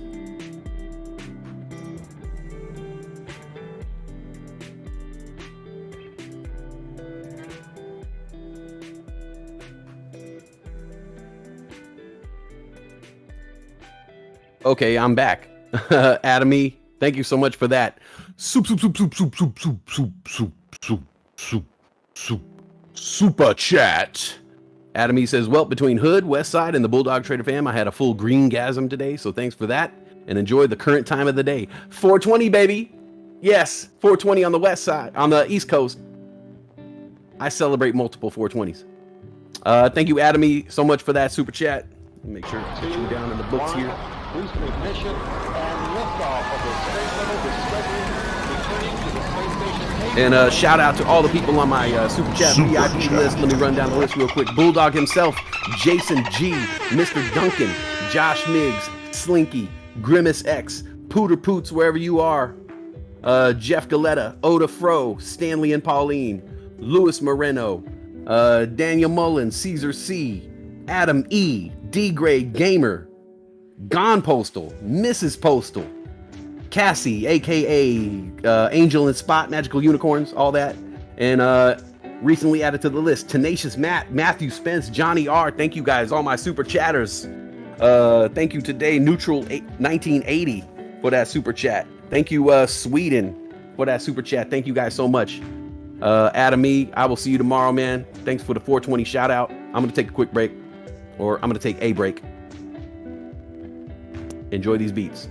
Okay, I'm back. Atomy, thank you so much for that. Super chat. Atomy says, well, between Hood, West Side, and the Bulldog Trader fam, I had a full green gasm today, so thanks for that, and enjoy the current time of the day. 420, baby. Yes, 420 on the West Side, on the East Coast. I celebrate multiple 420s. Thank you, Atomy, so much for that super chat. Make sure to put you down in the books here. Boost ignition and liftoff of the Space Shuttle Discovery, returning to the space station. And shout out to all the people on my super chat VIP list. Let me run down the list real quick. Bulldog himself, Jason G, Mr. Duncan, Josh Miggs, Slinky, Grimace X, Pooter Poots, wherever you are, Jeff Galetta, Oda Fro, Stanley and Pauline, Louis Moreno, Daniel Mullen, Caesar C, Adam E, D-Grade Gamer, Gone Postal, Mrs. Postal, Cassie, aka Angel and Spot, Magical Unicorns, all that. And recently added to the list, Tenacious Matt, Matthew Spence, Johnny R. Thank you guys, all my super chatters. Thank you today, Neutral 1980 for that super chat. Thank you, Sweden, for that super chat. Thank you guys so much. Adam E, I will see you tomorrow, man. Thanks for the 420 shout out. I'm gonna take a quick break, or I'm gonna take a break. Enjoy these beats.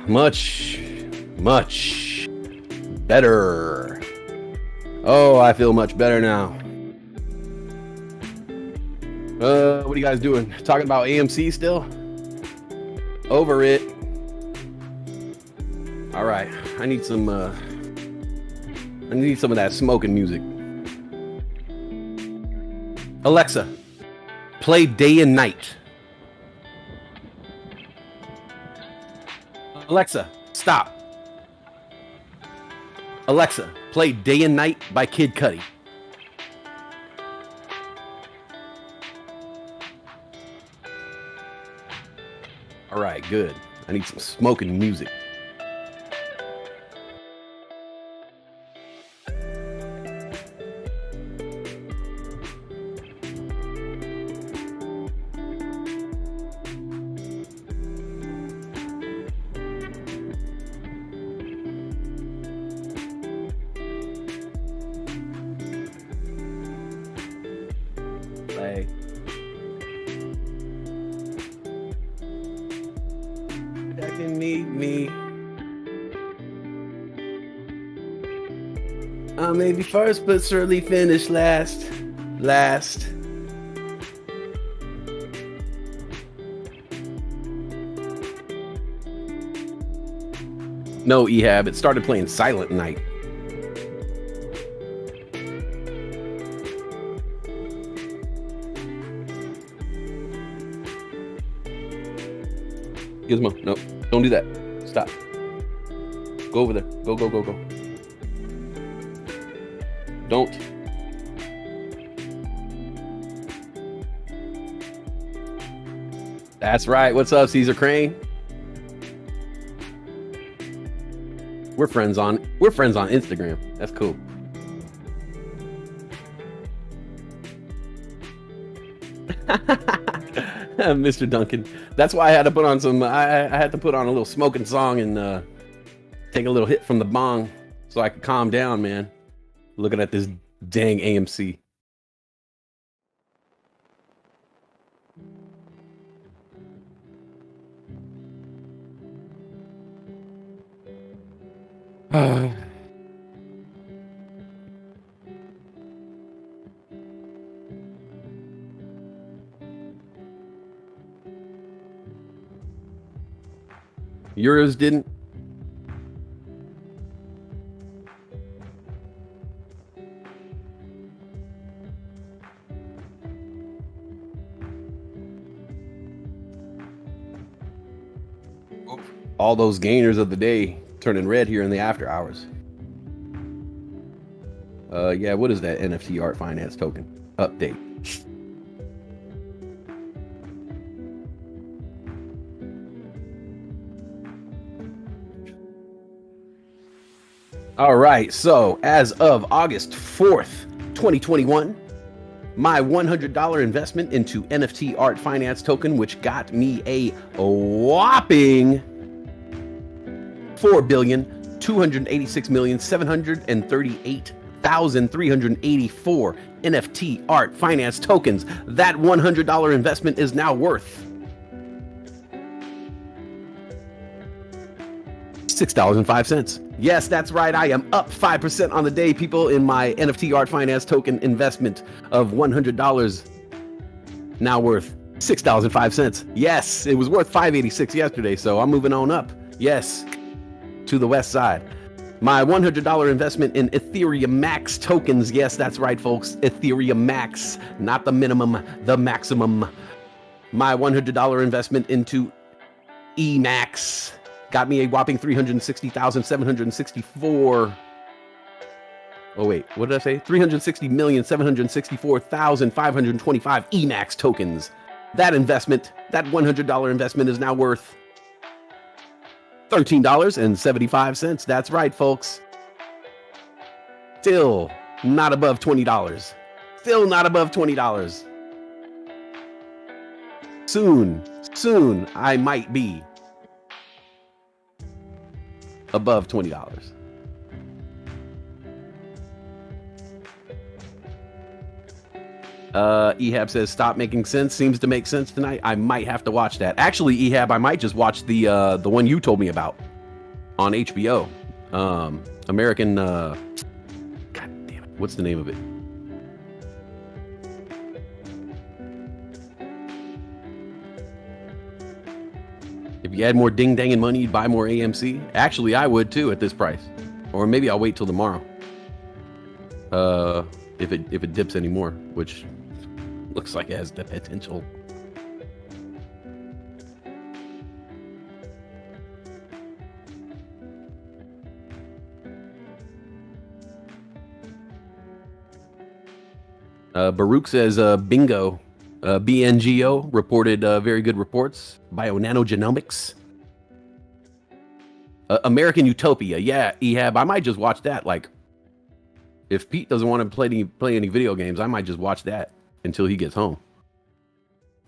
Much better. Oh, I feel much better now. What are you guys doing? Talking about AMC still? Over it. All right, I need some of that smoking music. Alexa, play Day and Night. Alexa, stop. Alexa, play Day and Night by Kid Cudi. All right, good. I need some smoking music. Play. That can need me. I may be first, but certainly finish last. Last. No, Ehab, it started playing Silent Night. Gizmo, no, don't do that. Stop. Go over there. Go. Don't. That's right. What's up, Caesar Crane? We're friends on Instagram. That's cool. Mr. Duncan. That's why I had to put on some. I had to put on a little smoking song and take a little hit from the bong so I could calm down, man. Looking at this dang AMC. Yours didn't? All those gainers of the day turning red here in the after hours. Yeah, what is that NFT art finance token? Update. All right, so as of August 4th, 2021, my $100 investment into NFT art finance token, which got me a whopping 4,286,738,384 NFT art finance tokens. That $100 investment is now worth $6.05. Yes, that's right. I am up 5% on the day, people, in my NFT art finance token investment of $100, now worth $6.05. Yes, it was worth $5.86 yesterday, so I'm moving on up. Yes, to the west side. My $100 investment in Ethereum Max tokens. Yes, that's right, folks. Ethereum Max, not the minimum, the maximum. My $100 investment into EMAX got me a whopping 360,764. Oh wait, what did I say? 360,764,525 EMAX tokens. That investment, that $100 investment is now worth $13.75. That's right, folks. Still not above $20. Still not above $20. Soon I might be above $20. Ehab says stop making sense. Seems to make sense tonight. I might have to watch that. Actually, Ehab, I might just watch the one you told me about on HBO. American. God damn it! What's the name of it? If you had more ding dang and money, you'd buy more AMC. Actually, I would too at this price, or maybe I'll wait till tomorrow. If it dips anymore, which looks like it has the potential. Baruch says bingo. BNGO reported very good reports. Bio-nanogenomics. American Utopia. Yeah, Ehab. I might just watch that. Like, if Pete doesn't want to play any video games, I might just watch that until he gets home.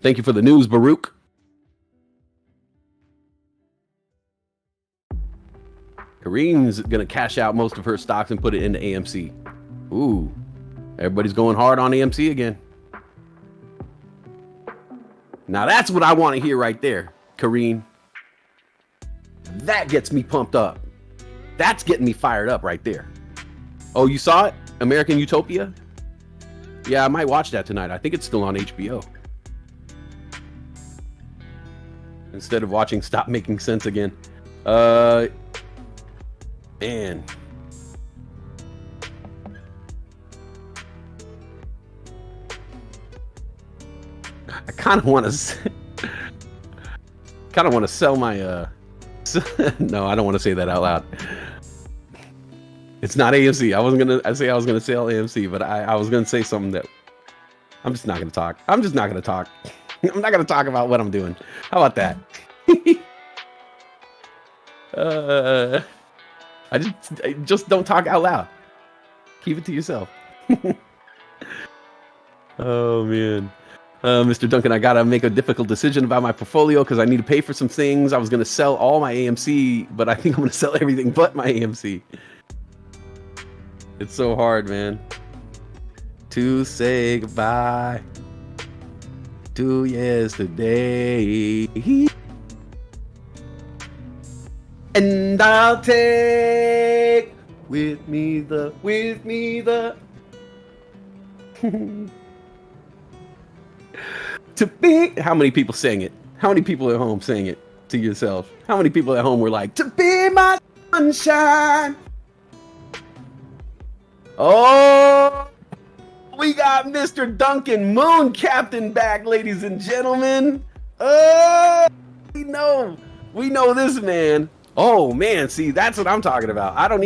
Thank you for the news, Baruch. Kareen's going to cash out most of her stocks and put it into AMC. Ooh. Everybody's going hard on AMC again. Now that's what I want to hear right there, Kareen. That gets me pumped up. That's getting me fired up right there. Oh, you saw it? American Utopia? Yeah, I might watch that tonight. I think it's still on HBO. Instead of watching Stop Making Sense again. Man. I kind of want to sell my no, I don't want to say that out loud. It's not AMC. I was gonna sell AMC, but I was gonna say something that I'm just not gonna talk. I'm just not gonna talk. I'm not gonna talk about what I'm doing. How about that? I just don't talk out loud. Keep it to yourself. Oh man. Mr. Duncan, I gotta make a difficult decision about my portfolio because I need to pay for some things. I was gonna sell all my AMC, but I think I'm gonna sell everything but my AMC. It's so hard, man. To say goodbye to yesterday. And I'll take with me the to be. How many people sang it? How many people at home sang it to yourself? How many people at home were like, to be my sunshine? Oh, we got Mr. Duncan Moon Captain back, ladies and gentlemen. Oh, we know this man. Oh man, see, that's what I'm talking about. I don't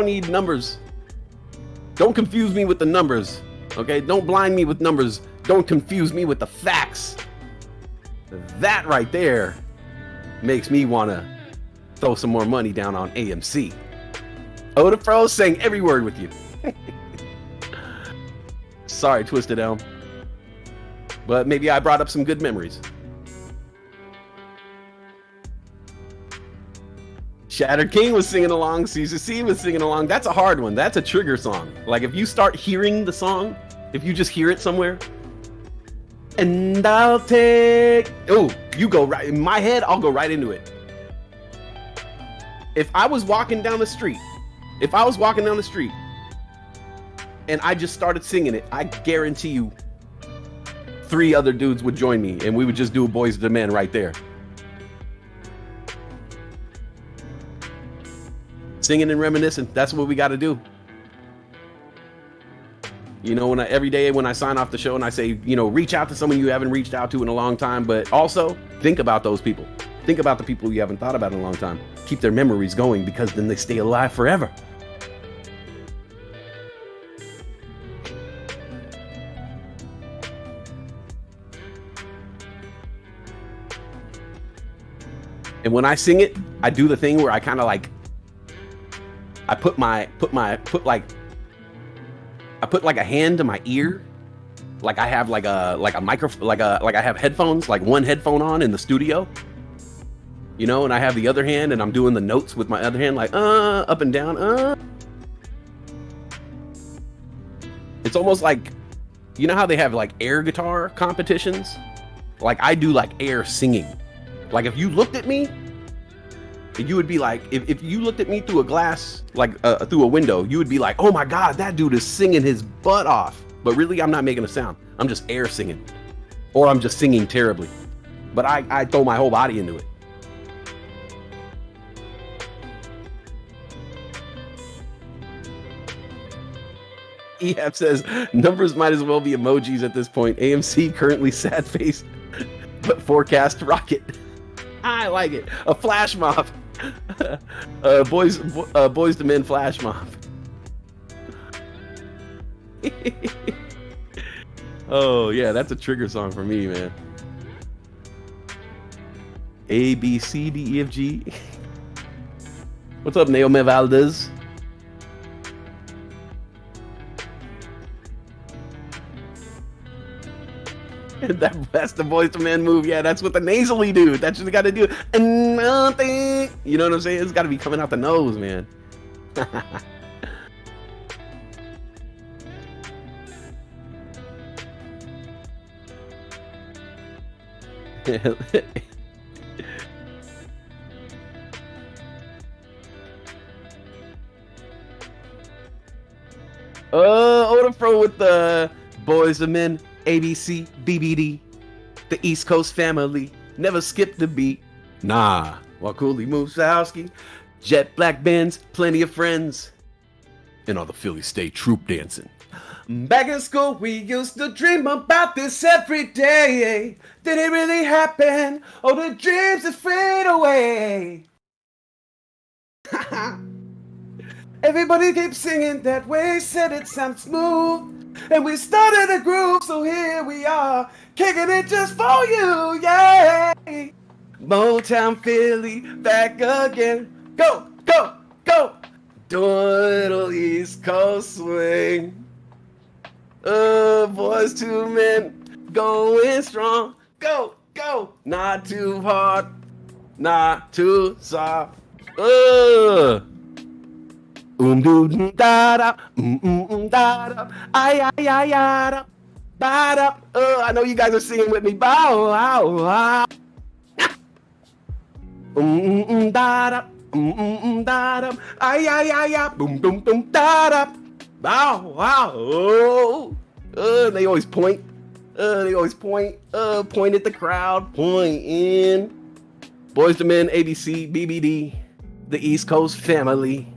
need numbers. Don't confuse me with the numbers. Okay, don't blind me with numbers. Don't confuse me with the facts. That right there makes me want to throw some more money down on AMC. Oda Pro sang every word with you. Sorry, Twisted Elm. But maybe I brought up some good memories. Shattered King was singing along. Caesar C was singing along. That's a hard one. That's a trigger song. Like if you start hearing the song, if you just hear it somewhere, and I'll take. Oh, you go right in my head. I'll go right into it. If I was walking down the street, and I just started singing it, I guarantee you 3 other dudes would join me and we would just do a Boys to Men right there. Singing and reminiscing. That's what we got to do. You know, every day when I sign off the show and I say, you know, reach out to someone you haven't reached out to in a long time, but also think about those people. Think about the people you haven't thought about in a long time. Keep their memories going because then they stay alive forever. And when I sing it, I do the thing where I kind of like, I put like a hand to my ear, like I have like a microphone, like I have headphones, like one headphone on in the studio, you know, and I have the other hand and I'm doing the notes with my other hand, like up and down. It's almost like You know how they have like air guitar competitions? Like I do like air singing. Like if you looked at me, you would be like, if you looked at me through a glass, like through a window, you would be like, oh my God, that dude is singing his butt off. But really, I'm not making a sound. I'm just air singing. Or I'm just singing terribly. But I throw my whole body into it. EF says, numbers might as well be emojis at this point. AMC currently sad face, but forecast rocket. I like it. A flash mob. Boys to men flash mob. Oh yeah, that's a trigger song for me, man. A, B, C, D, E, F, G. What's up, Naomi Valdez? That's the Boys to Men move. Yeah, that's what the nasally do. That's what you got to do. And nothing. You know what I'm saying? It's got to be coming out the nose, man. Odafro with the Boys to Men. ABC, BBD, the East Coast family, never skip the beat. Nah, Wacooley Musowski, Jet Black Benz, plenty of friends, and all the Philly State troop dancing. Back in school, we used to dream about this every day. Did it really happen? Oh, the dreams just fade away. Everybody keeps singing that way, said it sounds smooth. And we started a groove, so here we are, kicking it just for you, yay! Motown Philly, back again, go, go, go! Do a little East Coast swing. Boys to Men, going strong, go, go! Not too hard, not too soft, do da da da da ay ay ay da ba da. I know you guys are singing with me. Bow wow wow. Da da da da ay ay ay boom boom boom da da. Bow wow. They always point. Point at the crowd. Point in. Boys to Men, ABC, BBD, the East Coast family.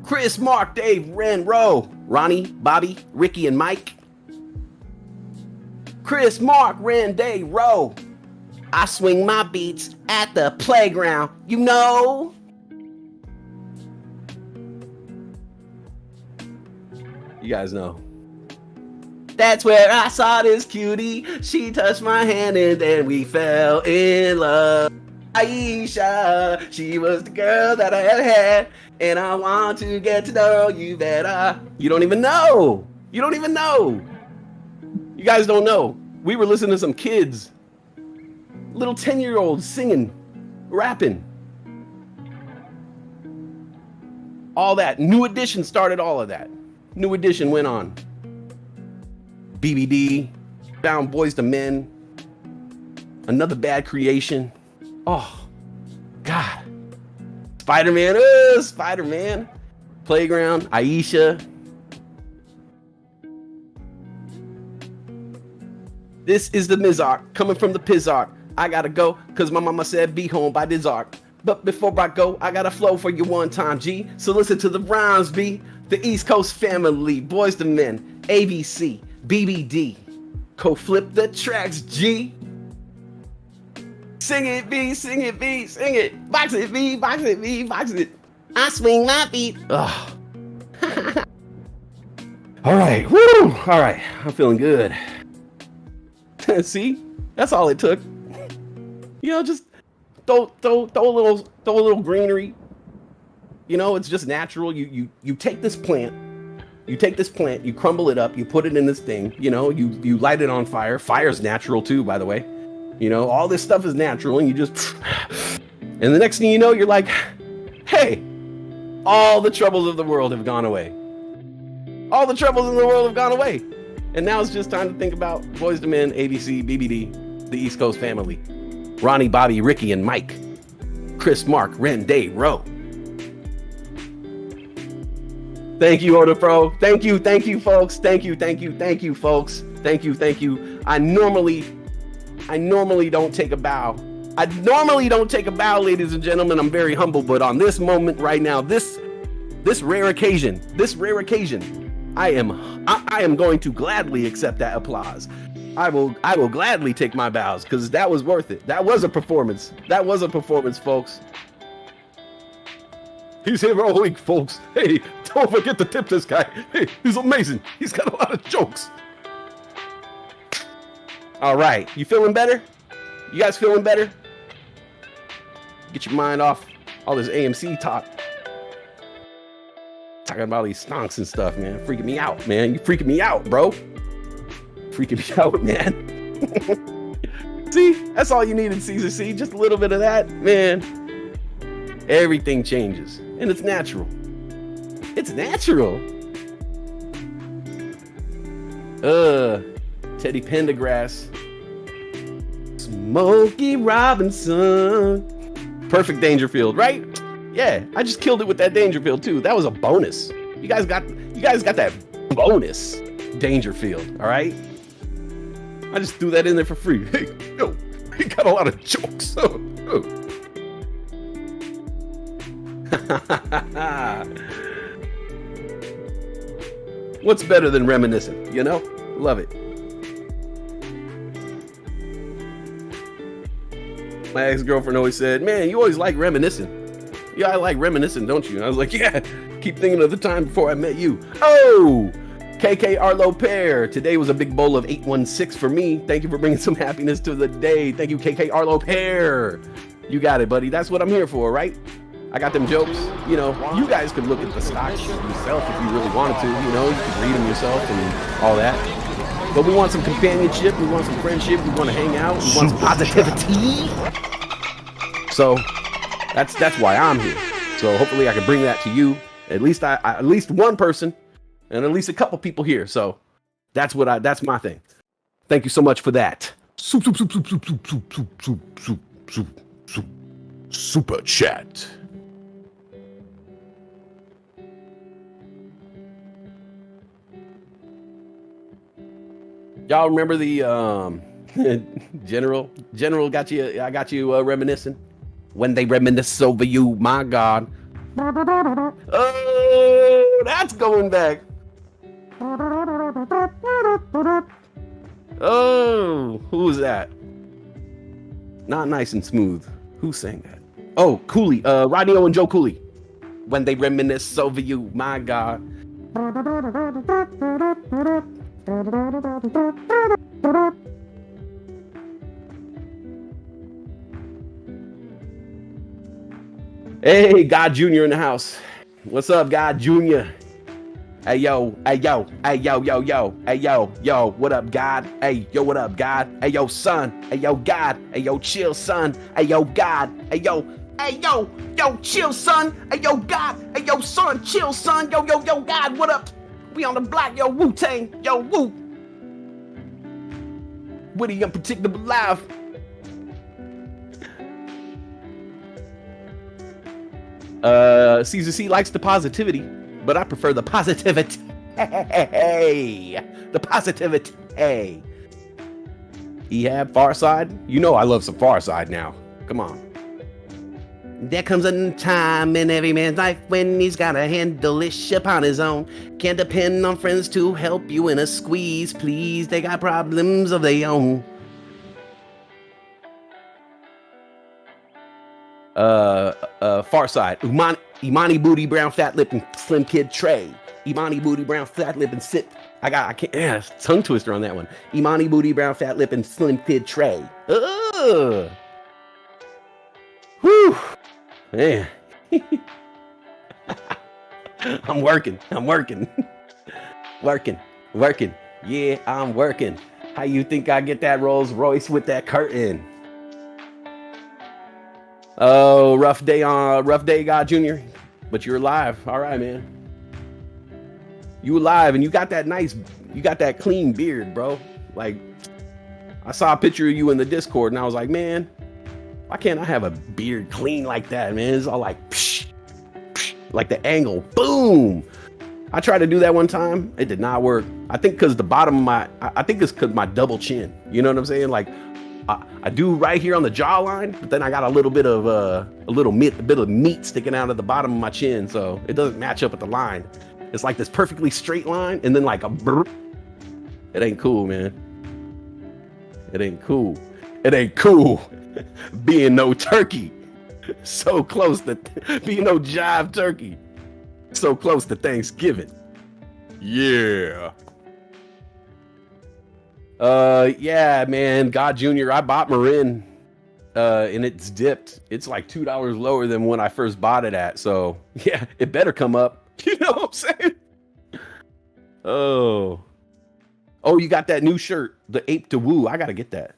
Chris, Mark, Dave, Ren, Ro, Ronnie, Bobby, Ricky, and Mike. Chris, Mark, Ren, Dave, Ro. I swing my beats at the playground, you know. You guys know. That's where I saw this cutie. She touched my hand and then we fell in love. Aisha, she was the girl that I had, and I want to get to know you better. You don't even know. You don't even know. You guys don't know. We were listening to some kids, little 10-year-olds singing, rapping. All that. New Edition started all of that. New Edition went on. BBD, found Boys to Men, another bad creation. Oh, God. Spider-Man, Spider-Man. Playground, Aisha. This is the Mizark, coming from the Pizark. I gotta go, cause my mama said be home by Dizark. But before I go, I gotta flow for you one time, G. So listen to the rhymes, B. The East Coast family, Boys to Men, ABC, BBD. Co-flip the tracks, G. Sing it, B, sing it, B, sing it. Box it, B, box it, B, box it. I swing my feet. Ugh. All right, woo. All right, I'm feeling good. See, that's all it took. You know, just throw a little greenery. You know, it's just natural. You take this plant. You take this plant, you crumble it up, you put it in this thing, you know, you light it on fire. Fire's natural too, by the way. You know, all this stuff is natural, and you just, and the next thing you know, you're like, hey, all the troubles of the world have gone away. All the troubles in the world have gone away. And now it's just time to think about Boys II Men, ABC, BBD, the East Coast family. Ronnie, Bobby, Ricky, and Mike. Chris, Mark, Ren, Dave, Roe. Thank you, Oda Pro. Thank you, folks. Thank you, folks. Thank you. I normally don't take a bow. Ladies and gentlemen. I'm very humble, but on this moment right now, this rare occasion, I am going to gladly accept that applause. I will gladly take my bows because that was worth it. That was a performance. Folks. He's here all week, folks. Hey, don't forget to tip this guy. Hey, he's amazing. He's got a lot of jokes. All right, you feeling better? You guys feeling better? Get your mind off all this AMC talk. Talking about these stonks and stuff, man. Freaking me out, man. You freaking me out, bro. Freaking me out, man. See, that's all you needed, Caesar C. Just a little bit of that, man. Everything changes, and it's natural. Teddy Pendergrass. Smokey Robinson. Perfect Dangerfield, right? Yeah, I just killed it with that Dangerfield too. That was a bonus. You guys got that bonus Dangerfield, all right? I just threw that in there for free. Hey, yo, he got a lot of jokes. What's better than reminiscing, you know? Love it. My ex-girlfriend always said, man, you always like reminiscing. Yeah, I like reminiscing, don't you? And I was like, yeah, keep thinking of the time before I met you. Oh, KK Arlo Pear. Today was a big bowl of 816 for me. Thank you for bringing some happiness to the day. Thank you, KK Arlo Pear. You got it, buddy. That's what I'm here for, right? I got them jokes. You know, you guys could look at the stocks yourself if you really wanted to. You know, you could read them yourself and all that. But we want some companionship. We want some friendship. We want to hang out. We want some positivity. So that's why I'm here. So hopefully I can bring that to you. At least at least one person, and at least a couple people here. So that's my thing. Thank you so much for that. Super chat. Y'all remember the General got you? I got you reminiscing. When they reminisce over you, my God. Oh, that's going back. Oh, who was that? Not nice and smooth. Who sang that? Oh, Cooley. Rodney O and Joe Cooley. When they reminisce over you, my God. Hey, God Jr. in the house. What's up, God Jr.? Hey, yo. Hey, yo, yo. Hey, yo. What up, God? Hey, yo, what up, God? Hey, yo, son. Hey, yo, God. Hey, yo, chill, son. Hey, yo, God. Hey, yo. Hey, yo, chill, son. Hey, yo, God. Hey, yo, son, chill, son. Yo, God, what up? We on the block, yo, Wu-Tang. Yo, Woo. Witty, unpredictable live. Caesar C likes the positivity, but I prefer the positivity. Hey, the positivity. Hey. Ehab, Far Side. You know I love some Far Side now. Come on. There comes a time in every man's life when he's gotta handle ish upon his own. Can't depend on friends to help you in a squeeze, please. They got problems of their own. Far Side. Imani Booty, Brown Fat Lip, and Slim Kid Trey. Imani Booty, Brown Fat Lip, and Sit. I can't, tongue twister on that one. Imani Booty, Brown Fat Lip, and Slim Kid Trey. Ugh. Whew. Man. I'm working. Working. Yeah, I'm working. How you think I get that Rolls Royce with that curtain? Oh, rough day, God Jr. But you're alive. All right, man. You alive, and you got that clean beard, bro. Like, I saw a picture of you in the Discord, and I was like, man, why can't I have a beard clean like that, man? It's all like, psh, psh, like the angle, boom. I tried to do that one time. It did not work. I think because the bottom of I think it's because my double chin. You know what I'm saying? Like, I do right here on the jawline, but then I got a little bit of bit of meat sticking out of the bottom of my chin, so it doesn't match up with the line. It's like this perfectly straight line, and then like a burp. It ain't cool, man. It ain't cool. It ain't cool being no turkey. So close to being no jive turkey. So close to Thanksgiving. Yeah. Yeah, man. God Jr., I bought Marin, and it's dipped. It's like $2 lower than when I first bought it at. So yeah, it better come up. You know what I'm saying? Oh, you got that new shirt, the Ape to Woo. I gotta get that.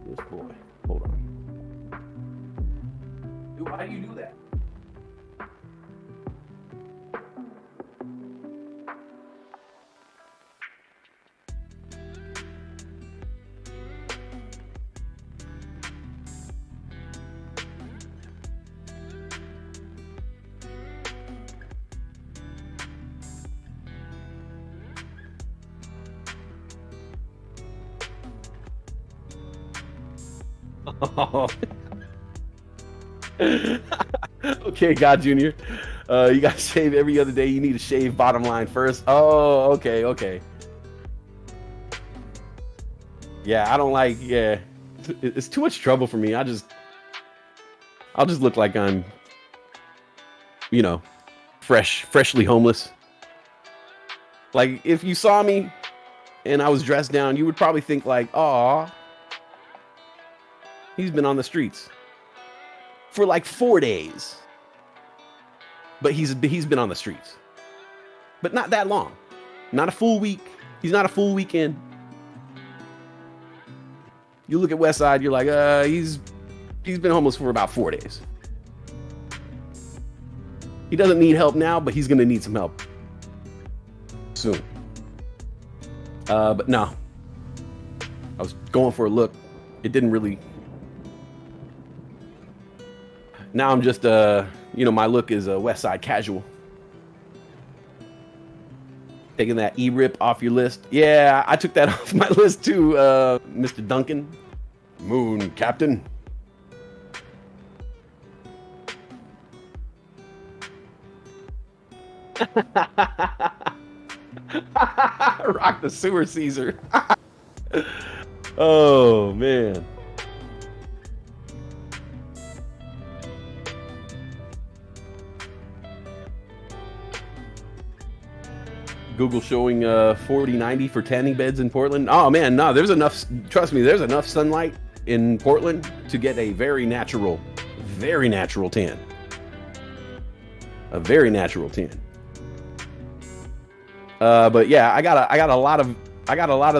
This boy. Hold on. Dude, why do you do that? Oh. Okay, God Jr. You gotta shave every other day. You need to shave bottom line first. Oh, okay. Yeah, I don't like. Yeah, it's too much trouble for me. I'll just look like I'm, freshly homeless. Like, if you saw me and I was dressed down, you would probably think like, "Aw, he's been on the streets for like 4 days." But he's been on the streets, but not that long, not a full week. He's not a full weekend. You look at Westside, you're like, he's been homeless for about 4 days. He doesn't need help now, but he's gonna need some help soon. But no, I was going for a look. It didn't really. Now I'm just, my look is a West Side casual. Taking that E-Rip off your list. Yeah, I took that off my list too, Mr. Duncan. Moon Captain. Rock the sewer Caesar. Oh, man. Google showing 4090 for tanning beds in Portland. Oh man, no, there's enough. Trust me, there's enough sunlight in Portland to get a very natural tan. A very natural tan. But yeah, I got a lot of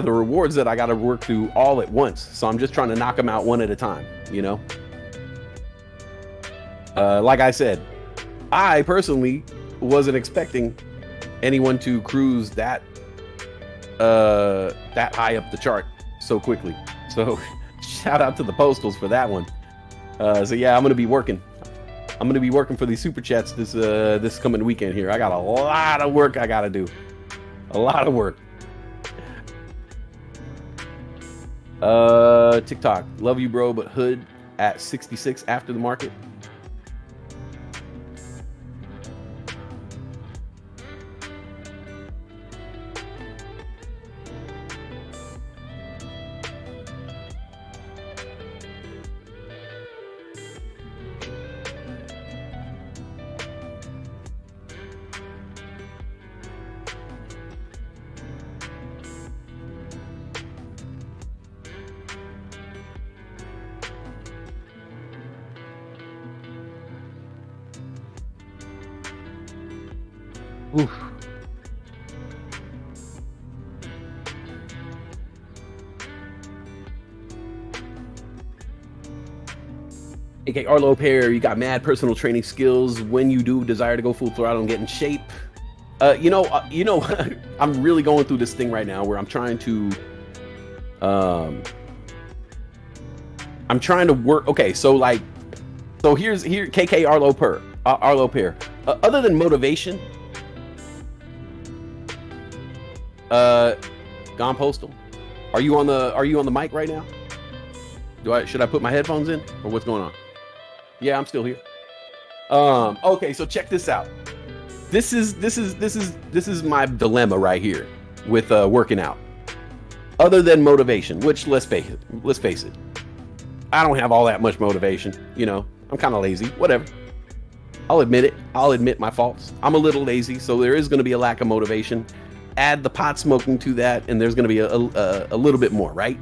the rewards that I got to work through all at once. So I'm just trying to knock them out one at a time. Like I said, I personally wasn't expecting anyone to cruise that high up the chart so quickly. So shout out to the Postals for that one. So yeah, I'm gonna be working for these super chats this coming weekend here. I got a lot of work I gotta do. A lot of work. TikTok, love you bro, but hood at 66 after the market. Oof. AK Arlo Pair, you got mad personal training skills. When you do desire to go full throttle and get in shape, you know, I'm really going through this thing right now where I'm trying to work. Okay, so here's KK Arlo Pair. Other than motivation, Gone Postal, are you on the mic right now? Should I put my headphones in, or what's going on? Yeah, I'm still here. Okay, so check this out. This is my dilemma right here with working out. Other than motivation, which let's face it, I don't have all that much motivation. You know, I'm kind of lazy. Whatever. I'll admit it. I'll admit my faults. I'm a little lazy, so there is going to be a lack of motivation. Add the pot smoking to that, and there's going to be a little bit more, right?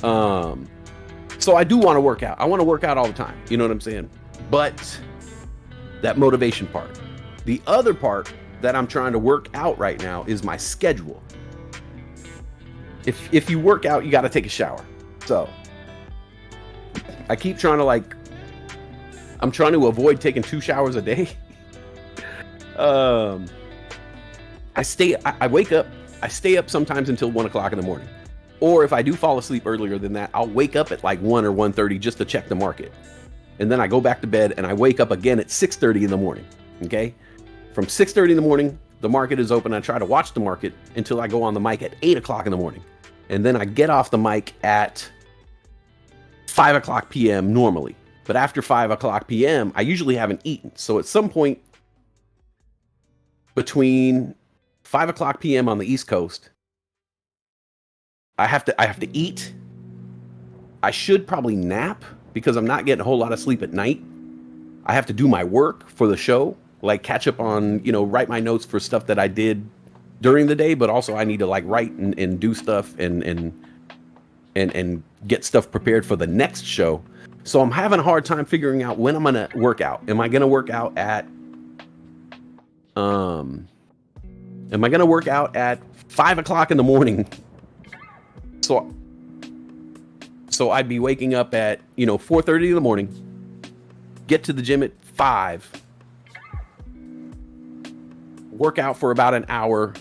So I do want to work out. I want to work out all the time. You know what I'm saying? But that motivation part. The other part that I'm trying to work out right now is my schedule. If you work out, you got to take a shower. So I keep trying to I'm trying to avoid taking 2 showers a day. I wake up, I stay up sometimes until 1 o'clock in the morning. Or if I do fall asleep earlier than that, I'll wake up at 1 or 1:30 just to check the market. And then I go back to bed and I wake up again at 6:30 in the morning. Okay? From 6:30 in the morning, the market is open. I try to watch the market until I go on the mic at 8 o'clock in the morning. And then I get off the mic at 5 o'clock p.m. normally. But after 5 o'clock p.m., I usually haven't eaten. So at some point between 5 o'clock p.m. on the East Coast, I have to eat. I should probably nap because I'm not getting a whole lot of sleep at night. I have to do my work for the show, catch up on, write my notes for stuff that I did during the day, but also I need to write and do stuff and get stuff prepared for the next show. So I'm having a hard time figuring out when I'm gonna work out. Am I gonna work out at 5 o'clock in the morning? So I'd be waking up at 4:30 in the morning, get to the gym at 5, work out for about an hour,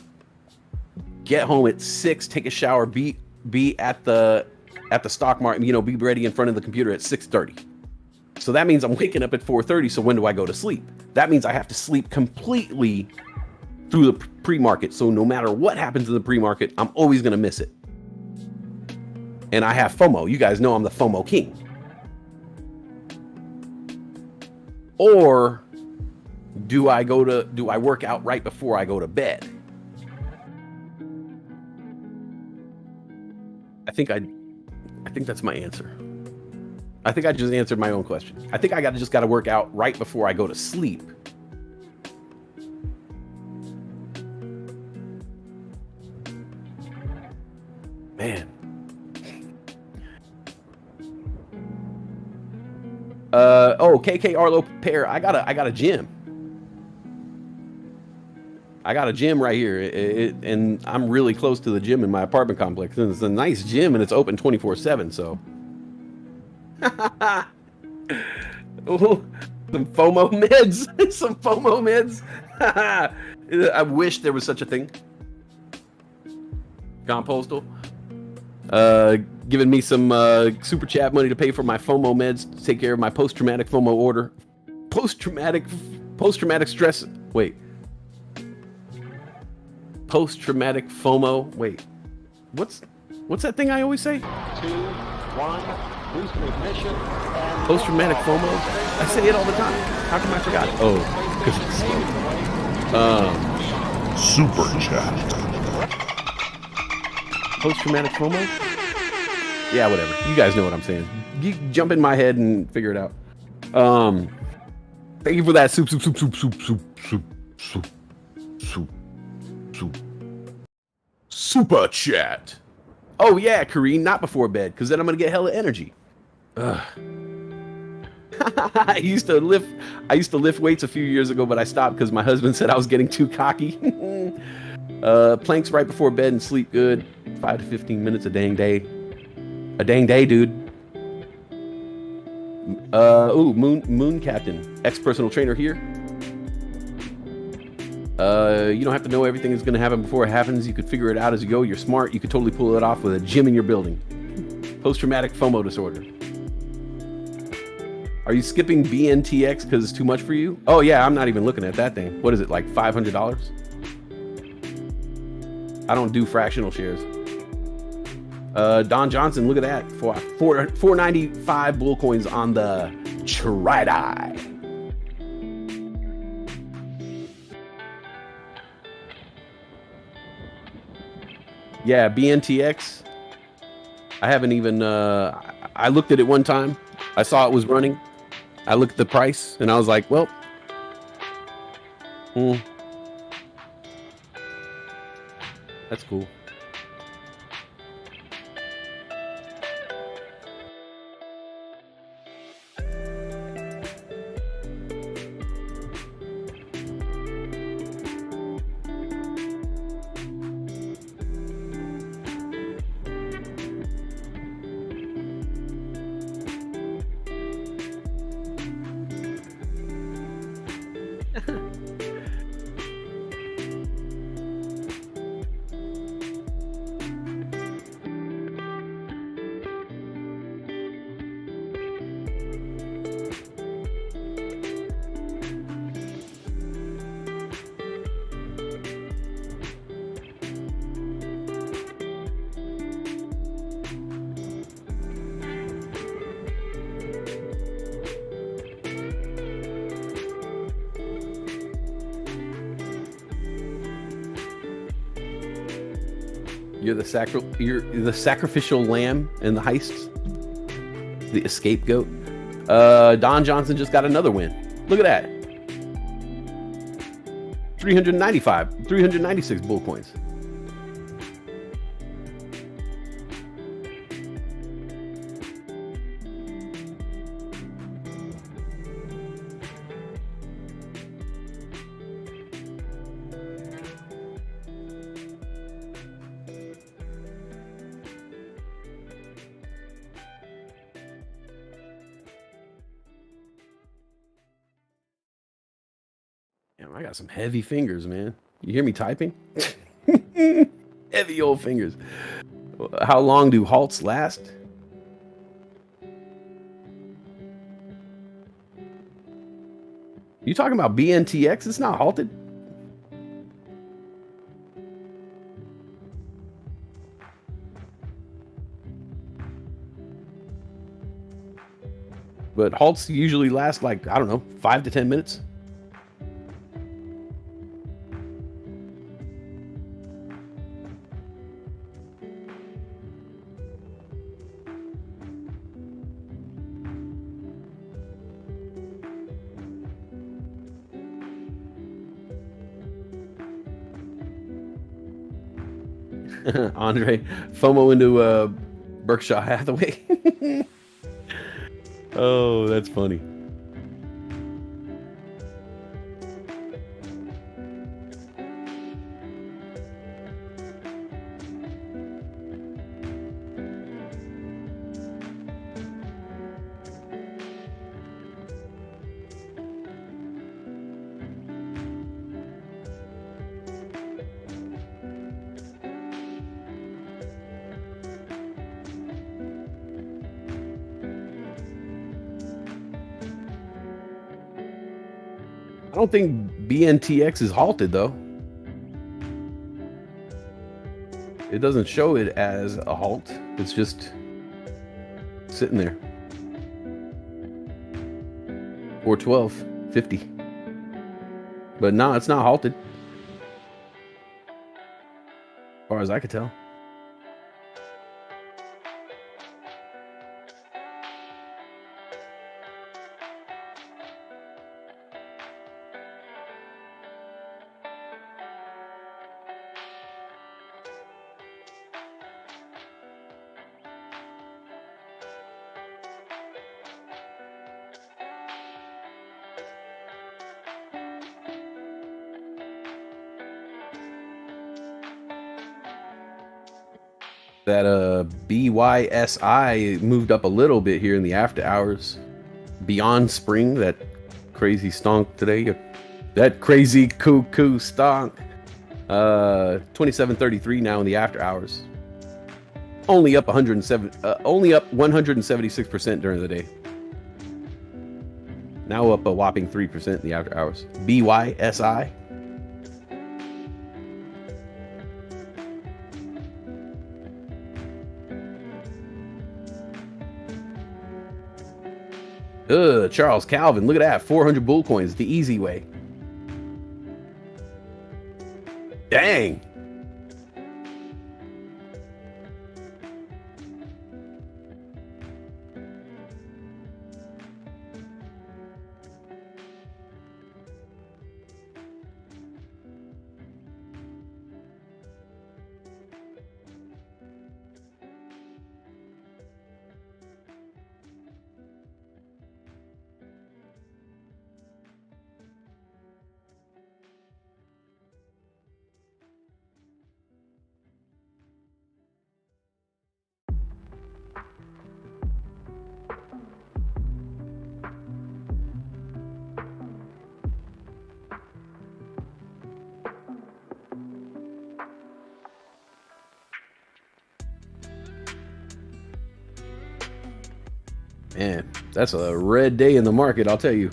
get home at 6, take a shower, be at the stock market, be ready in front of the computer at 6:30. So that means I'm waking up at 4:30. So when do I go to sleep? That means I have to sleep completely through the pre-market. So no matter what happens in the pre-market, I'm always going to miss it. And I have FOMO. You guys know I'm the FOMO king. Or do I work out right before I go to bed? I think that's my answer. I think I just answered my own question. I think I just got to work out right before I go to sleep. Man. KK Arlo Pair. I got a gym. I got a gym right here, and I'm really close to the gym in my apartment complex. And it's a nice gym, and it's open 24/7. So, oh, some FOMO meds, some FOMO meds. I wish there was such a thing. Gone Postal, giving me some super chat money to pay for my FOMO meds to take care of my post-traumatic FOMO order. Post-traumatic stress. Wait. Post-traumatic FOMO. Wait. What's that thing I always say? 2, 1, booster ignition. Post-traumatic FOMO. I say it all the time. How come I forgot it? Oh, because it's Super chat. Post-traumatic FOMO? Yeah, whatever. You guys know what I'm saying. You jump in my head and figure it out. Thank you for that super chat. Oh yeah, Kareen, not before bed, because then I'm gonna get hella energy. Ugh. I used to lift weights a few years ago, but I stopped because my husband said I was getting too cocky. Planks right before bed and sleep good. 5 to 15 minutes a dang day. A dang day, dude. Ooh, Moon Captain, ex-personal trainer here. You don't have to know everything is going to happen before it happens. You could figure it out as you go. You're smart. You could totally pull it off with a gym in your building. Post-traumatic FOMO disorder. Are you skipping BNTX because it's too much for you? Oh yeah, I'm not even looking at that thing. What is it, like $500? I don't do fractional shares. Don Johnson, look at that. 495 bull coins on the Tri-Dye. Yeah, BNTX. I haven't even, I looked at it one time. I saw it was running. I looked at the price and I was like, well, that's cool. You're the sacrificial lamb in the heists. The escape goat. Don Johnson just got another win. Look at that. 396 bull coins. Damn, I got some heavy fingers, man. You hear me typing? Heavy old fingers. How long do halts last? You talking about BNTX? It's not halted. But halts usually last like, I don't know, 5 to 10 minutes. Andre, FOMO into Berkshire Hathaway. Oh, that's funny. I don't think BNTX is halted though. It doesn't show it as a halt. It's just sitting there. 412.50. But no, it's not halted. As far as I could tell. That BYSI moved up a little bit here in the after hours. Beyond Spring, that crazy stonk today. That crazy cuckoo stonk. 27.33 now in the after hours. Only up 176% during the day. Now up a whopping 3% in the after hours. BYSI. Charles Calvin, look at that. 400 bull coins, the easy way. Dang. Man, that's a red day in the market, I'll tell you.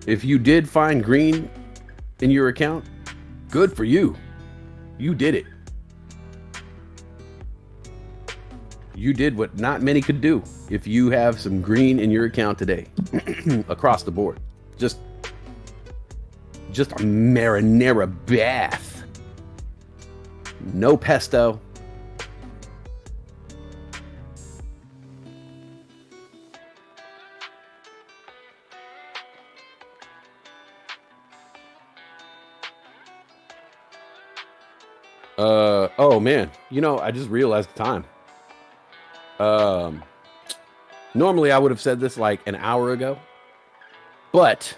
If you did find green in your account, good for you. You did it. You did what not many could do if you have some green in your account today. Across the board. Just a marinara bath. No pesto. Oh man, you know, I just realized the time. Normally I would have said this like an hour ago, but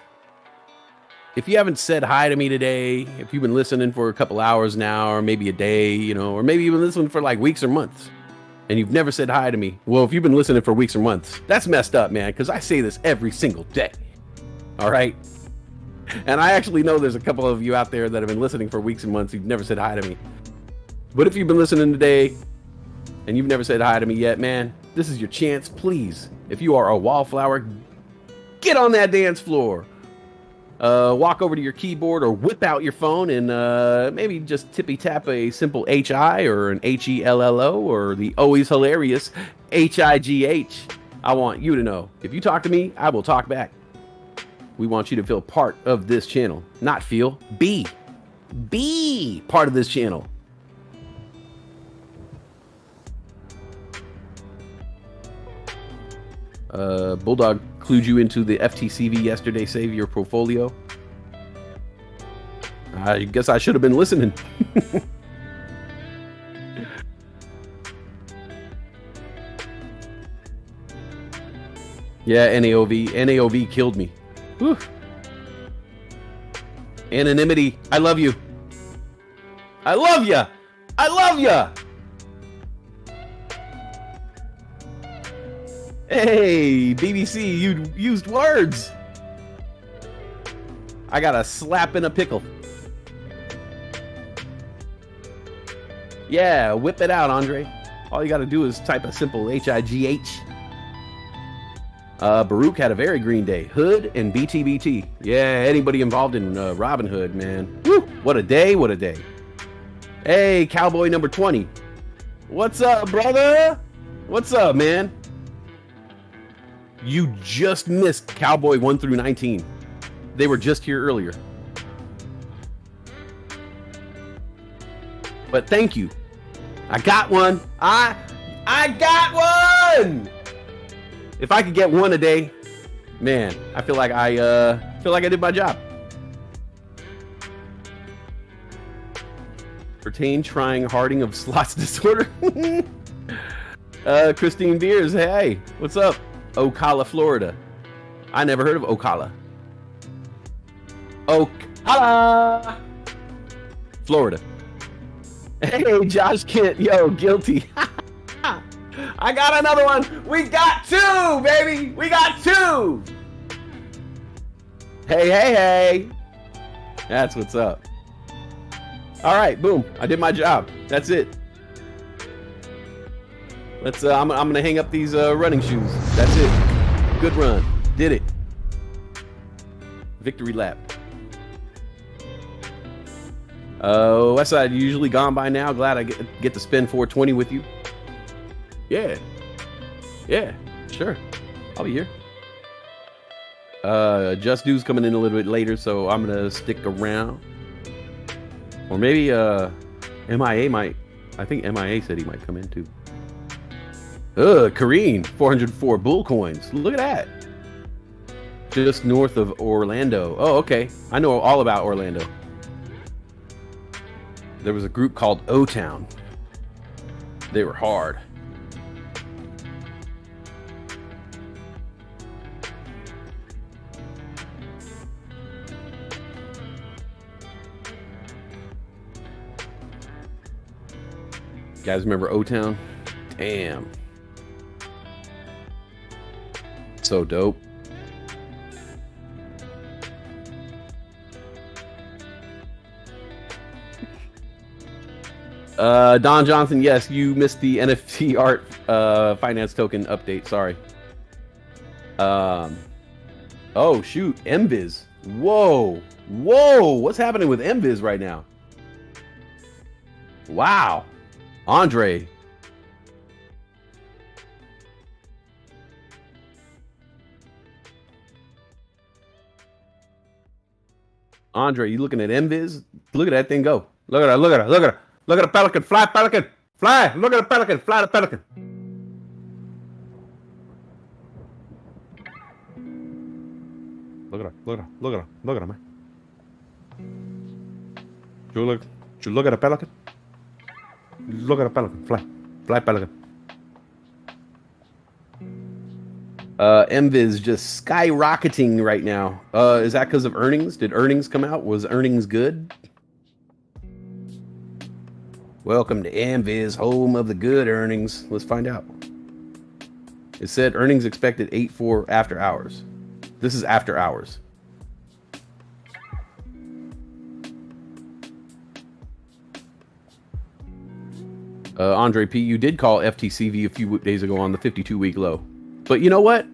if you haven't said hi to me today, if you've been listening for a couple hours now, or maybe a day, you know, or maybe you've been listening for like weeks or months and you've never said hi to me. Well, if you've been listening for weeks or months, that's messed up, man. Cause I say this every single day. All right. And I actually know there's a couple of you out there that have been listening for weeks and months. You've never said hi to me. But if you've been listening today and you've never said hi to me yet, man, this is your chance. Please, if you are a wallflower, get on that dance floor. Walk over to your keyboard or whip out your phone and maybe just tippy tap a simple HI or an HELLO or the always hilarious HIGH. I want you to know, if you talk to me, I will talk back. We want you to feel part of this channel, not feel, be part of this channel. Bulldog clued you into the FTCV yesterday. Save your portfolio. I guess I should have been listening. Yeah, NAOV killed me. Whew. Anonymity, I love you. I love ya. I love ya. Hey, BBC, you used words. I got a slap in a pickle. Yeah, whip it out, Andre. All you got to do is type a simple HIGH. Baruch had a very green day. Hood and BTBT. Yeah, anybody involved in Robinhood, man. Woo, what a day, what a day. Hey, Cowboy number 20. What's up, brother? What's up, man? You just missed Cowboy 1 through 19. They were just here earlier. But thank you. I got one. I got one. If I could get one a day, man, I feel like I did my job. Pertain trying Harding of slots disorder. Christine Beers, hey, what's up? Ocala, Florida. I never heard of Ocala. Ocala, Florida. Hey, Josh Kent, yo, guilty. I got another one. We got two, baby. We got two. Hey, hey, hey. That's what's up. All right, boom. I did my job. That's it. Let's. I'm gonna hang up these running shoes. That's it. Good run. Did it. Victory lap. Westside, usually gone by now. Glad I get to spend 420 with you. Yeah. Yeah. Sure. I'll be here. Just Du's coming in a little bit later, so I'm gonna stick around. Or maybe MIA might. I think MIA said he might come in too. Kareen, 404 bull coins. Look at that. Just north of Orlando. Oh, okay. I know all about Orlando. There was a group called O-Town. They were hard. You guys remember O-Town? Damn. So dope. Don Johnson, yes, you missed the NFT art finance token update. Sorry. Oh shoot, MViz. Whoa, whoa, what's happening with MViz right now? Wow, Andre. Andre, you looking at MViz? Look at that thing go. Look at her, look at her, look at her. Look at the pelican, fly, pelican, fly. Look at the pelican, fly the pelican. Look at her, look at her, look at her, look at her, man. Did you look at the pelican? Look at the pelican, fly, fly pelican. MViz just skyrocketing right now. Is that because of earnings? Did earnings come out? Was earnings good? Welcome to MViz, home of the good earnings. Let's find out. It said earnings expected 8.4 after hours. This is after hours. Andre P, you did call FTCV a few days ago on the 52-week low. But you know what?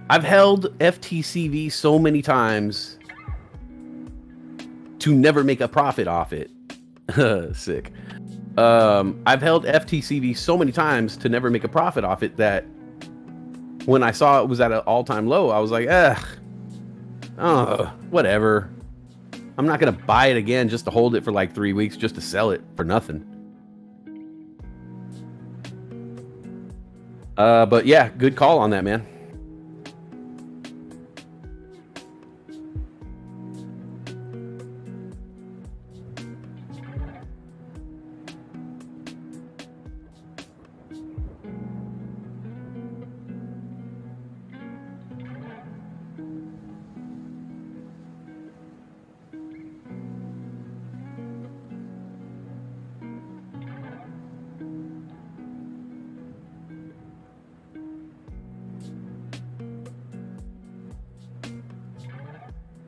I've held FTCV so many times to never make a profit off it. Sick. I've held FTCV so many times to never make a profit off it that when I saw it was at an all-time low, I was like, whatever. I'm not gonna buy it again just to hold it for like 3 weeks just to sell it for nothing. But yeah, good call on that, man.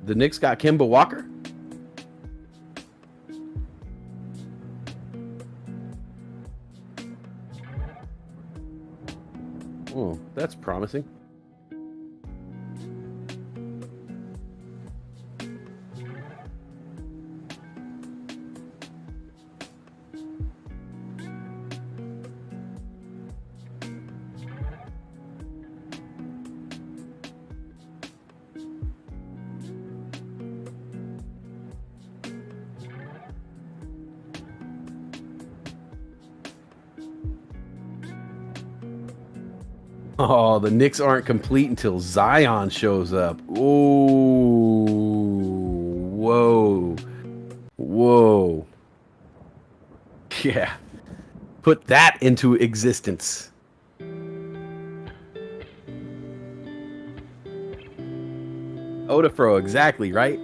The Knicks got Kemba Walker. Oh, that's promising. Oh, the Knicks aren't complete until Zion shows up. Ooh, whoa, whoa. Yeah, put that into existence. Odafro, exactly, right?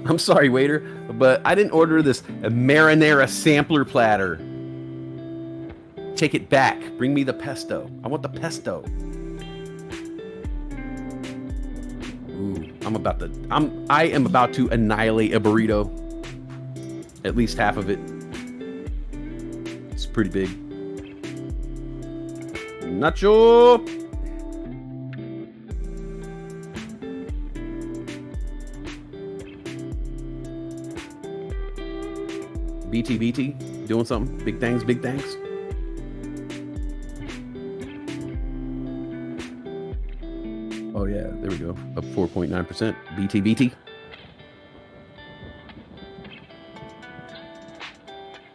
I'm sorry, waiter, but I didn't order this marinara sampler platter. take it back. Bring me the pesto. I want the pesto. Ooh, I am about to annihilate a burrito. At least half of it. It's pretty big. Nacho. BT, doing something. Big things, big things. Oh yeah, there we go. Up 4.9%. BT.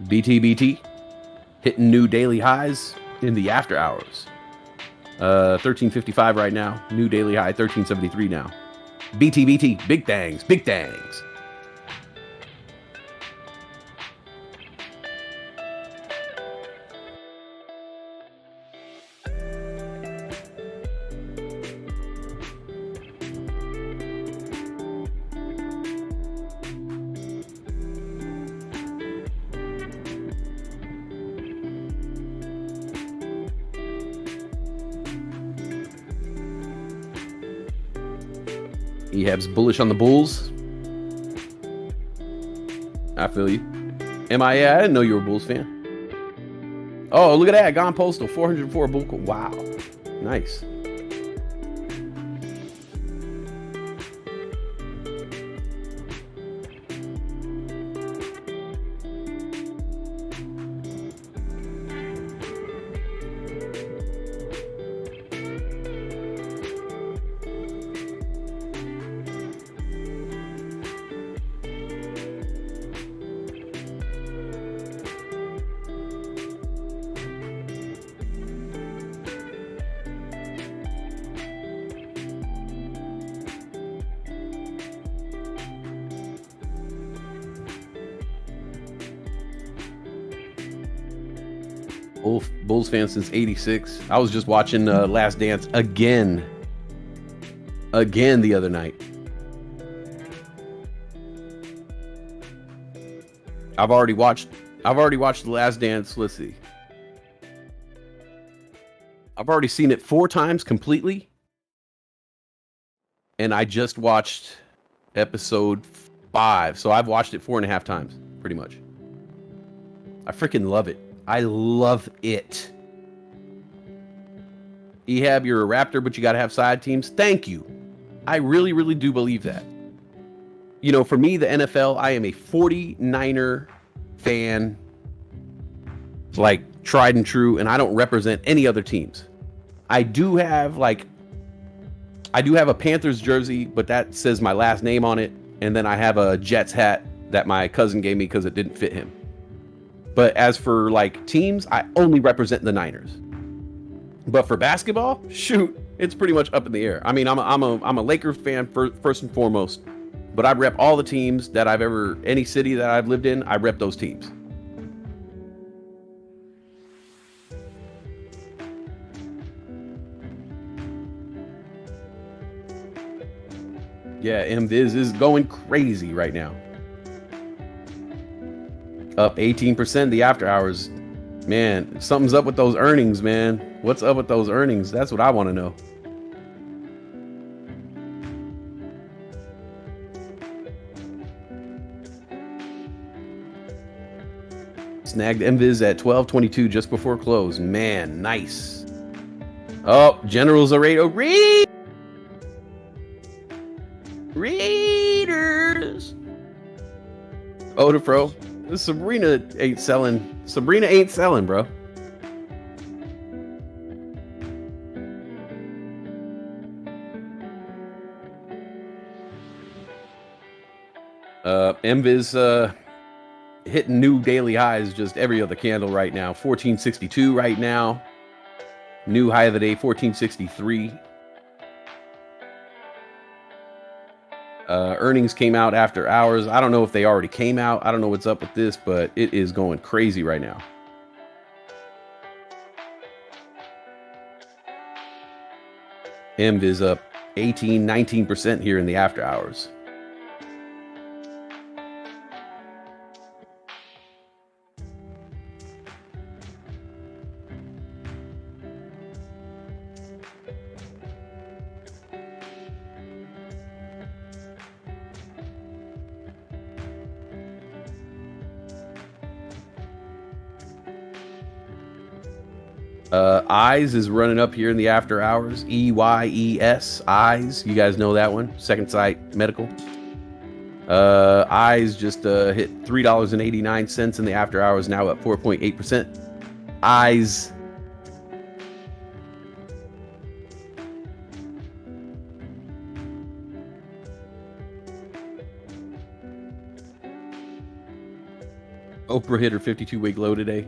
BT hitting new daily highs in the after hours. 1355 right now. New daily high 1373 now. BT, big things, big things. Ehab's bullish on the Bulls. I feel you. I didn't know you were a Bulls fan. Oh, look at that. Gone Postal. 404 Bull. Wow. Nice. Bulls fan since '86. I was just watching Last Dance again the other night. I've already watched The Last Dance. Let's see. I've already seen it 4 times completely. And I just watched episode 5. So I've watched it 4.5 times, pretty much. I freaking love it. I love it. Ehab, you're a Raptor, but you got to have side teams. Thank you. I really, really do believe that. You know, for me, the NFL, I am a 49er fan, like tried and true, and I don't represent any other teams. I do have a Panthers jersey, but that says my last name on it, and then I have a Jets hat that my cousin gave me because it didn't fit him. But as for like teams, I only represent the Niners. But for basketball, shoot, it's pretty much up in the air. I mean, I'm a Lakers fan first and foremost, but I rep all the teams that any city that I've lived in, I rep those teams. Yeah, MViz is going crazy right now. Up 18% the after hours. Man, something's up with those earnings, man. What's up with those earnings? That's what I want to know. Snagged MViz at 12.22 just before close. Man, nice. Oh, Generals are ready. Readers. Oh, the pro. Sabrina ain't selling, bro. MViz hitting new daily highs just every other candle right now. 1462 right now. New high of the day, 1463. Earnings came out after hours. I don't know if they already came out. I don't know what's up with this, but it is going crazy right now. MViz up 19% here in the after hours. Eyes is running up here in the after hours. EYES, Eyes. You guys know that one. Second Sight Medical. Eyes just hit $3.89 in the after hours, now at 4.8%. Eyes. Oprah hit her 52-week low today.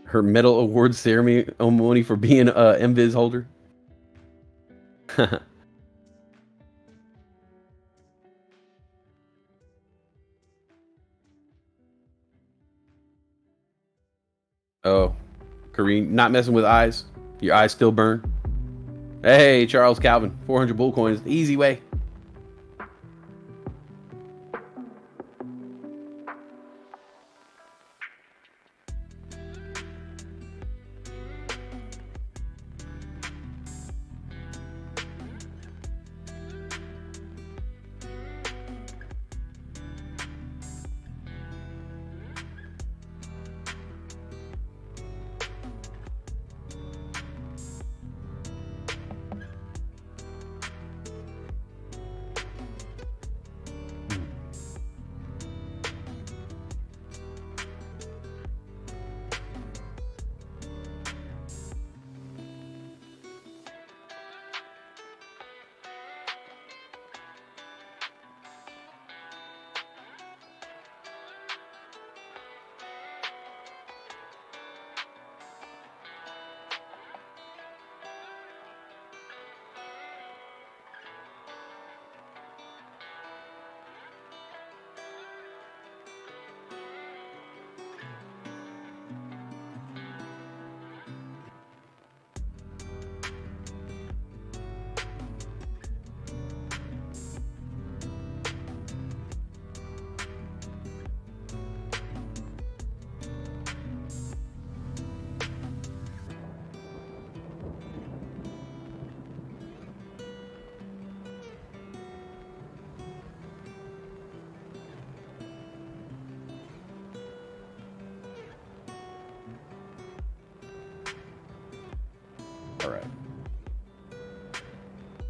Her medal award ceremony for being a MViz holder. Oh, Kareem, not messing with eyes. Your eyes still burn. Hey, Charles Calvin, 400 bull coins, the easy way.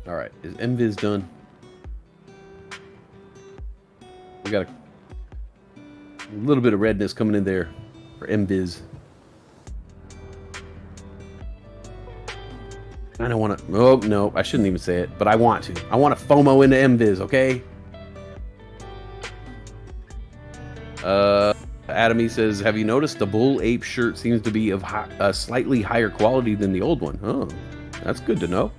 All right, is MViz done? We got a little bit of redness coming in there for MViz. I don't want to. Oh no, I shouldn't even say it, but I want to. I want to FOMO into MViz, okay? Adamy says, "Have you noticed the Bull Ape shirt seems to be of slightly higher quality than the old one?" Oh, that's good to know.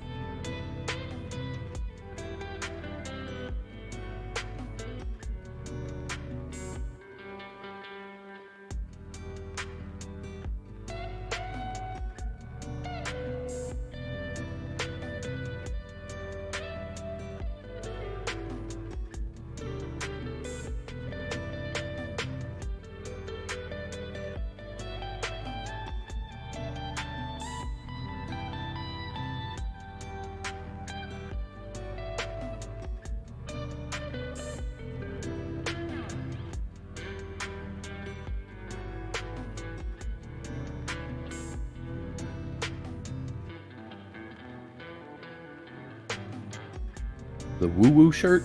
The Woo Woo shirt?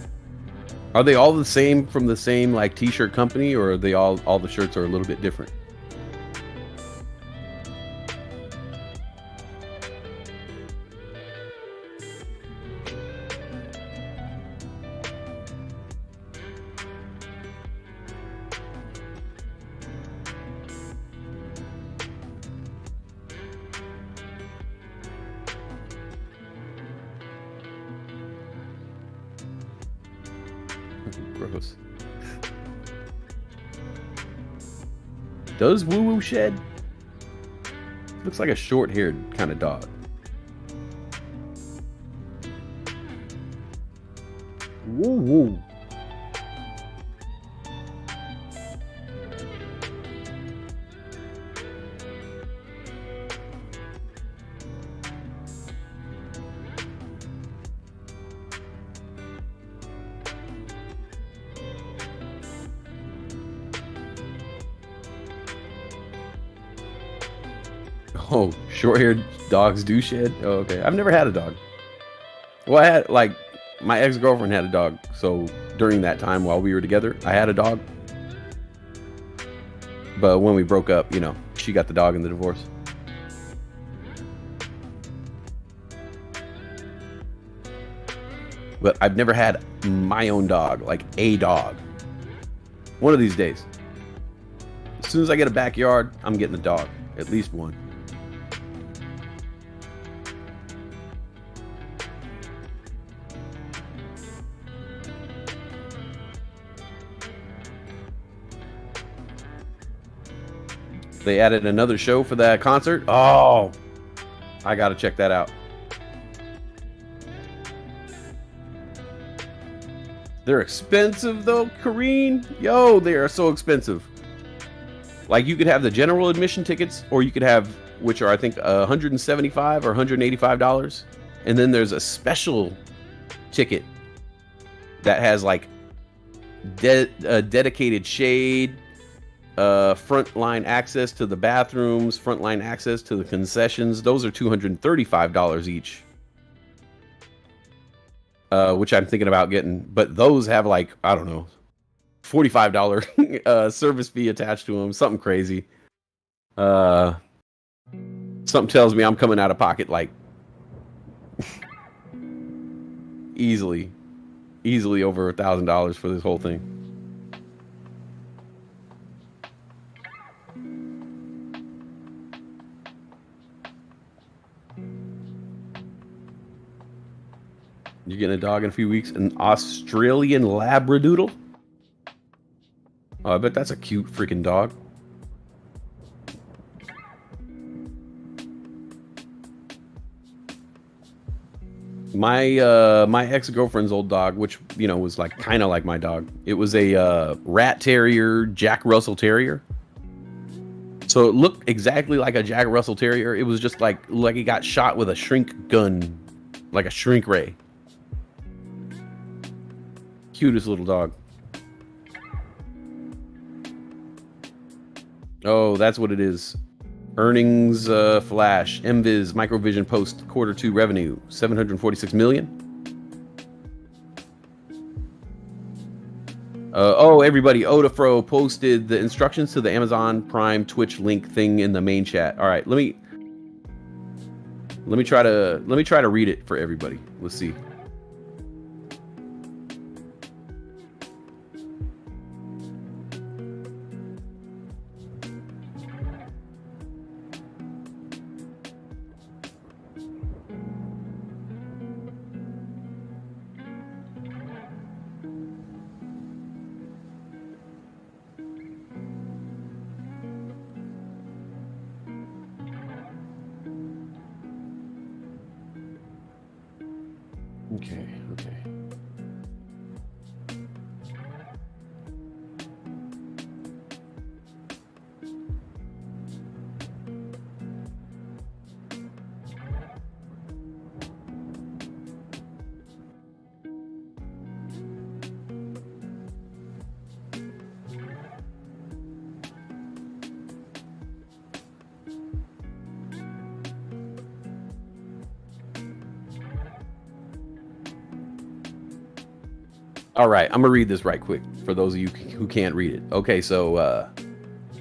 Are they all the same from the same like t-shirt company, or are they all the shirts are a little bit different? Gross. Does Woo Woo shed? Looks like a short-haired kind of dog. Woo Woo. Oh, short-haired dogs do shed? Oh, okay. I've never had a dog. Well, I had, like, my ex-girlfriend had a dog. So during that time while we were together, I had a dog. But when we broke up, you know, she got the dog in the divorce. But I've never had my own dog, like a dog. One of these days. As soon as I get a backyard, I'm getting a dog. At least one. They added another show for that concert. Oh, I gotta check that out. They're expensive though, Kareen. Yo, they are so expensive. Like you could have the general admission tickets, or you could have, which are I think $175 or $185, and then there's a special ticket that has like dedicated shade, frontline access to the bathrooms, frontline access to the concessions. Those are $235 each. Which I'm thinking about getting, but those have like, I don't know, $45 service fee attached to them, something crazy. Something tells me I'm coming out of pocket like easily over $1,000 for this whole thing. You're getting a dog in a few weeks. An Australian Labradoodle? Oh, I bet that's a cute freaking dog. My ex-girlfriend's old dog, which, you know, was like kind of like my dog. It was a rat terrier, Jack Russell Terrier. So it looked exactly like a Jack Russell Terrier. It was just like he got shot with a shrink gun, like a shrink ray. Cutest little dog. Oh, that's what it is. Earnings flash. MViz Microvision post Q2 revenue 746 million. Oh, everybody, Odafro posted the instructions to the Amazon Prime Twitch link thing in the main chat. All right, let me try to read it for everybody. Let's see. Okay. All right, I'm gonna read this right quick for those of you who can't read it. Okay, so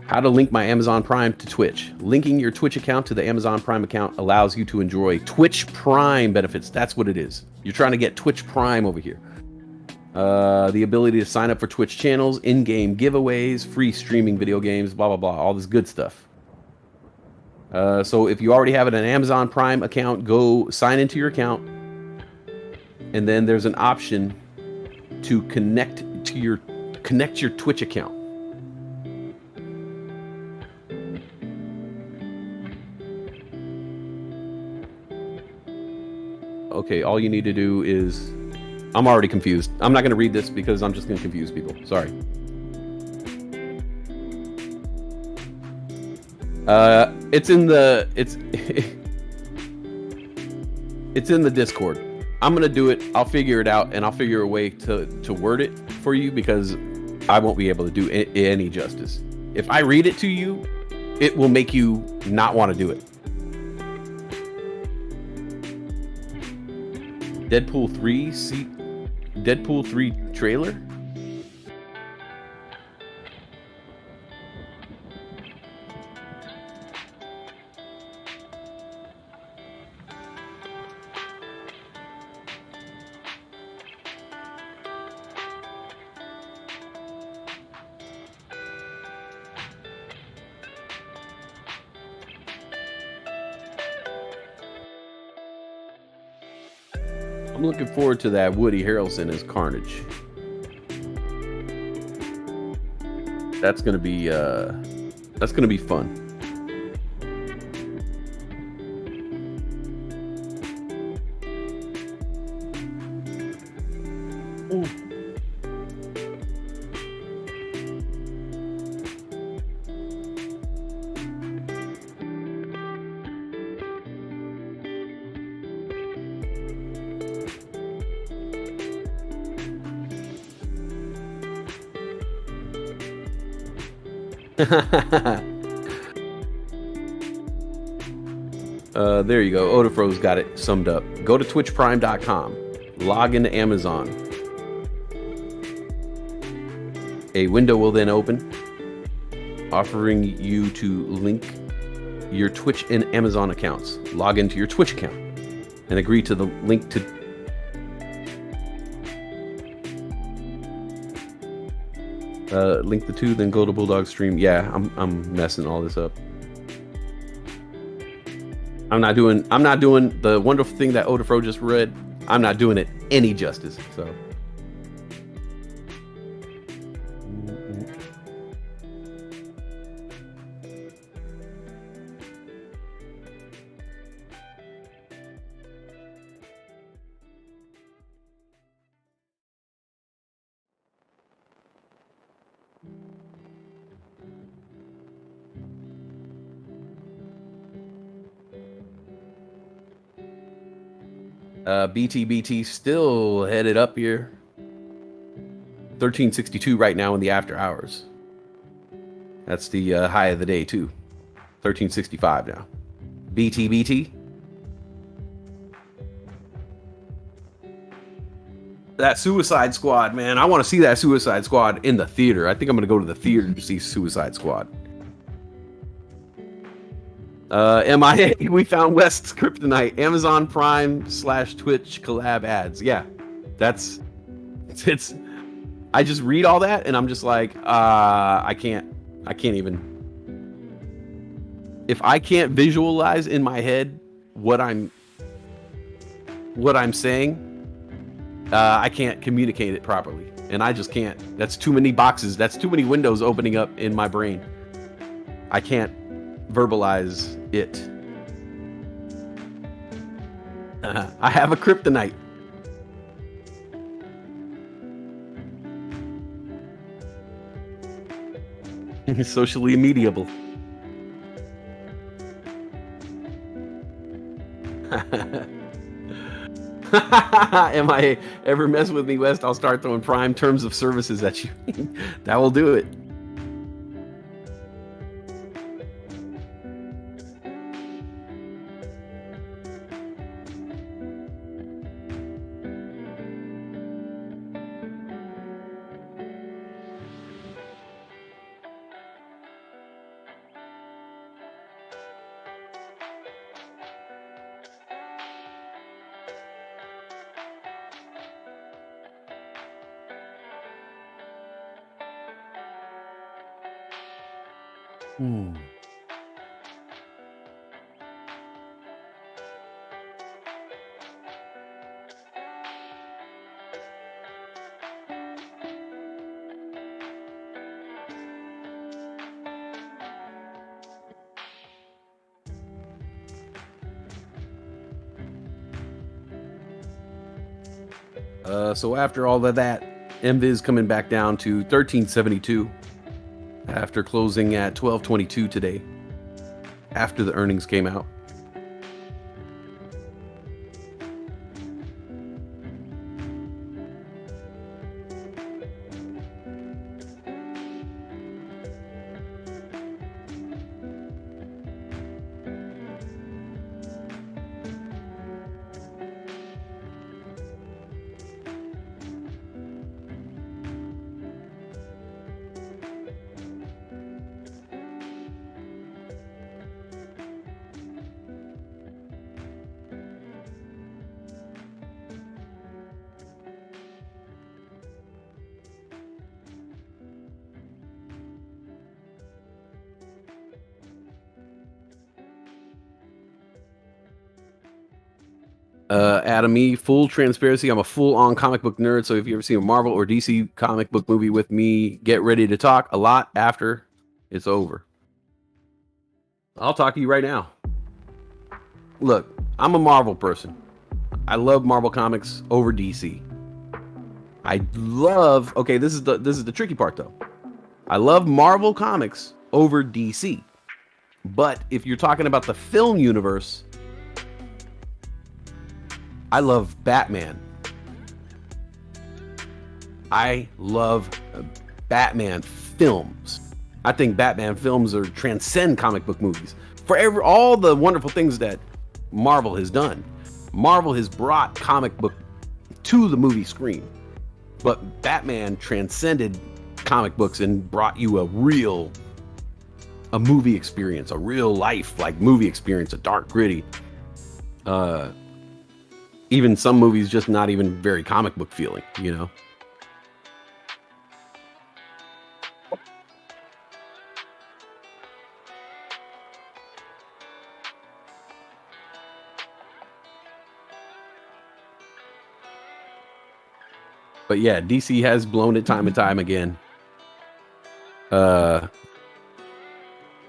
how to link my Amazon Prime to Twitch. Linking your Twitch account to the Amazon Prime account allows you to enjoy Twitch Prime benefits. That's what it is. You're trying to get Twitch Prime over here. The ability to sign up for Twitch channels, in-game giveaways, free streaming video games, blah, blah, blah, all this good stuff. So if you already have an Amazon Prime account, go sign into your account. And then there's an option to connect your Twitch account. Okay, all you need to do is, I'm already confused. I'm not going to read this because I'm just going to confuse people. Sorry. It's in the Discord. I'm gonna do it. I'll figure it out, and I'll figure a way to word it for you because I won't be able to do any justice. If I read it to you, it will make you not want to do it. Deadpool 3 trailer. I'm looking forward to that Woody Harrelson as Carnage. That's gonna be fun. Ooh. There you go. Odafro's got it summed up. Go to twitchprime.com. Log into Amazon. A window will then open, offering you to link your Twitch and Amazon accounts. Log into your Twitch account and agree to the link to link the two, then go to Bulldog stream. Yeah, I'm messing all this up. I'm not doing the wonderful thing that Odafro just read. I'm not doing it any justice. So BT still headed up here. 1362 right now in the after hours. That's the high of the day too. 1365 now. BT. That Suicide Squad, man. I want to see that Suicide Squad in the theater. I think I'm going to go to the theater to see Suicide Squad. MIA, we found West's Kryptonite. Amazon Prime / Twitch collab ads. Yeah, it's. I just read all that and I'm just like, I can't even. If I can't visualize in my head what I'm saying, I can't communicate it properly, and I just can't. That's too many boxes. That's too many windows opening up in my brain. I can't verbalize it. I have a kryptonite. Socially immediable. Am I ever mess with me, West? I'll start throwing Prime terms of services at you. That will do it. So after all of that, MVIS coming back down to 1372 after closing at 1222 today, after the earnings came out. Adam E, full transparency, I'm a full-on comic book nerd, so if you ever see a Marvel or DC comic book movie with me, get ready to talk a lot after it's over. I'll talk to you right now. Look, I'm a Marvel person. I love Marvel comics over DC. I love, okay, this is the tricky part though. I love Marvel comics over DC. But if you're talking about the film universe, I love Batman. I love Batman films. I think Batman films transcend comic book movies. For all the wonderful things that Marvel has done, Marvel has brought comic book to the movie screen. But Batman transcended comic books and brought you a movie experience, a real life like movie experience, a dark, gritty. Even some movies just not even very comic book feeling, you know? But yeah, DC has blown it time and time again.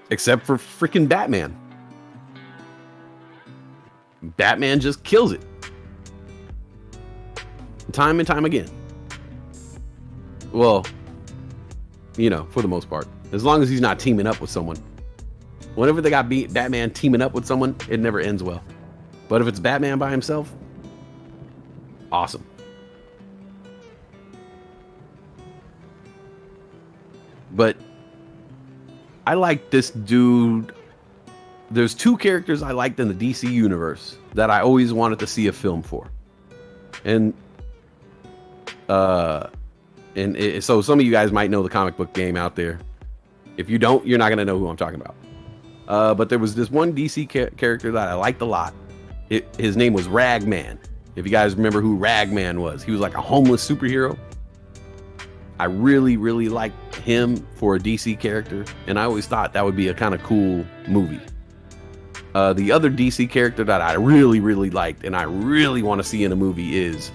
Except for freaking Batman. Batman just kills it. Time and time again. Well, you know, for the most part. As long as he's not teaming up with someone. Whenever they got Batman teaming up with someone, it never ends well. But if it's Batman by himself, awesome. But I like this dude. There's two characters I liked in the DC universe that I always wanted to see a film for. So some of you guys might know the comic book game out there. If you don't, you're not going to know who I'm talking about. But there was this one DC character that I liked a lot. His name was Ragman. If you guys remember who Ragman was, he was like a homeless superhero. I really, really liked him for a DC character, and I always thought that would be a kind of cool movie. The other DC character that I really, really liked and I really want to see in a movie is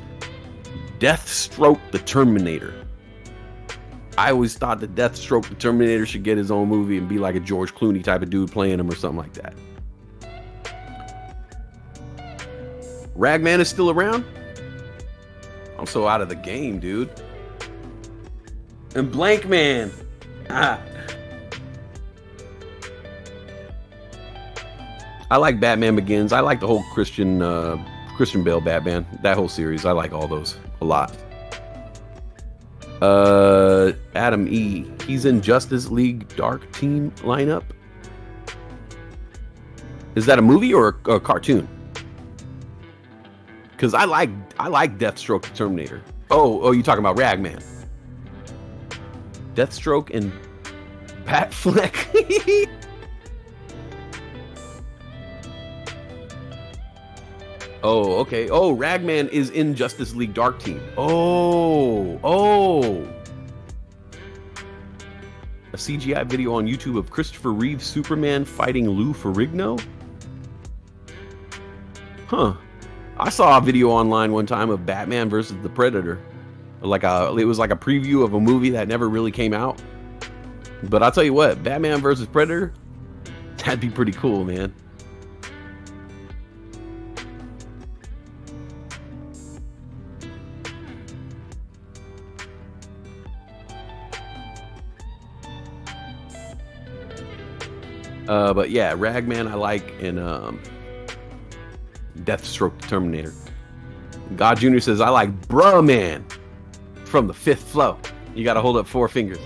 Deathstroke the Terminator. I always thought that Deathstroke the Terminator should get his own movie and be like a George Clooney type of dude playing him or something like that. Ragman is still around? I'm so out of the game, dude. And Blank Man. I like Batman Begins. I like the whole Christian Bale Batman. That whole series. I like all those a lot. Adam E. He's in Justice League Dark Team lineup. Is that a movie or a cartoon? Because I like Deathstroke the Terminator. Oh, you talking about Ragman? Deathstroke and Batfleck. Oh, okay. Oh, Ragman is in Justice League Dark Team. Oh. A CGI video on YouTube of Christopher Reeve's Superman fighting Lou Ferrigno? Huh. I saw a video online one time of Batman versus the Predator. It was like a preview of a movie that never really came out. But I'll tell you what, Batman versus Predator, that'd be pretty cool, man. But yeah, Ragman I like, and Deathstroke the Terminator. God Jr. says, I like Bruh Man from the Fifth Flow. You gotta hold up 4 fingers.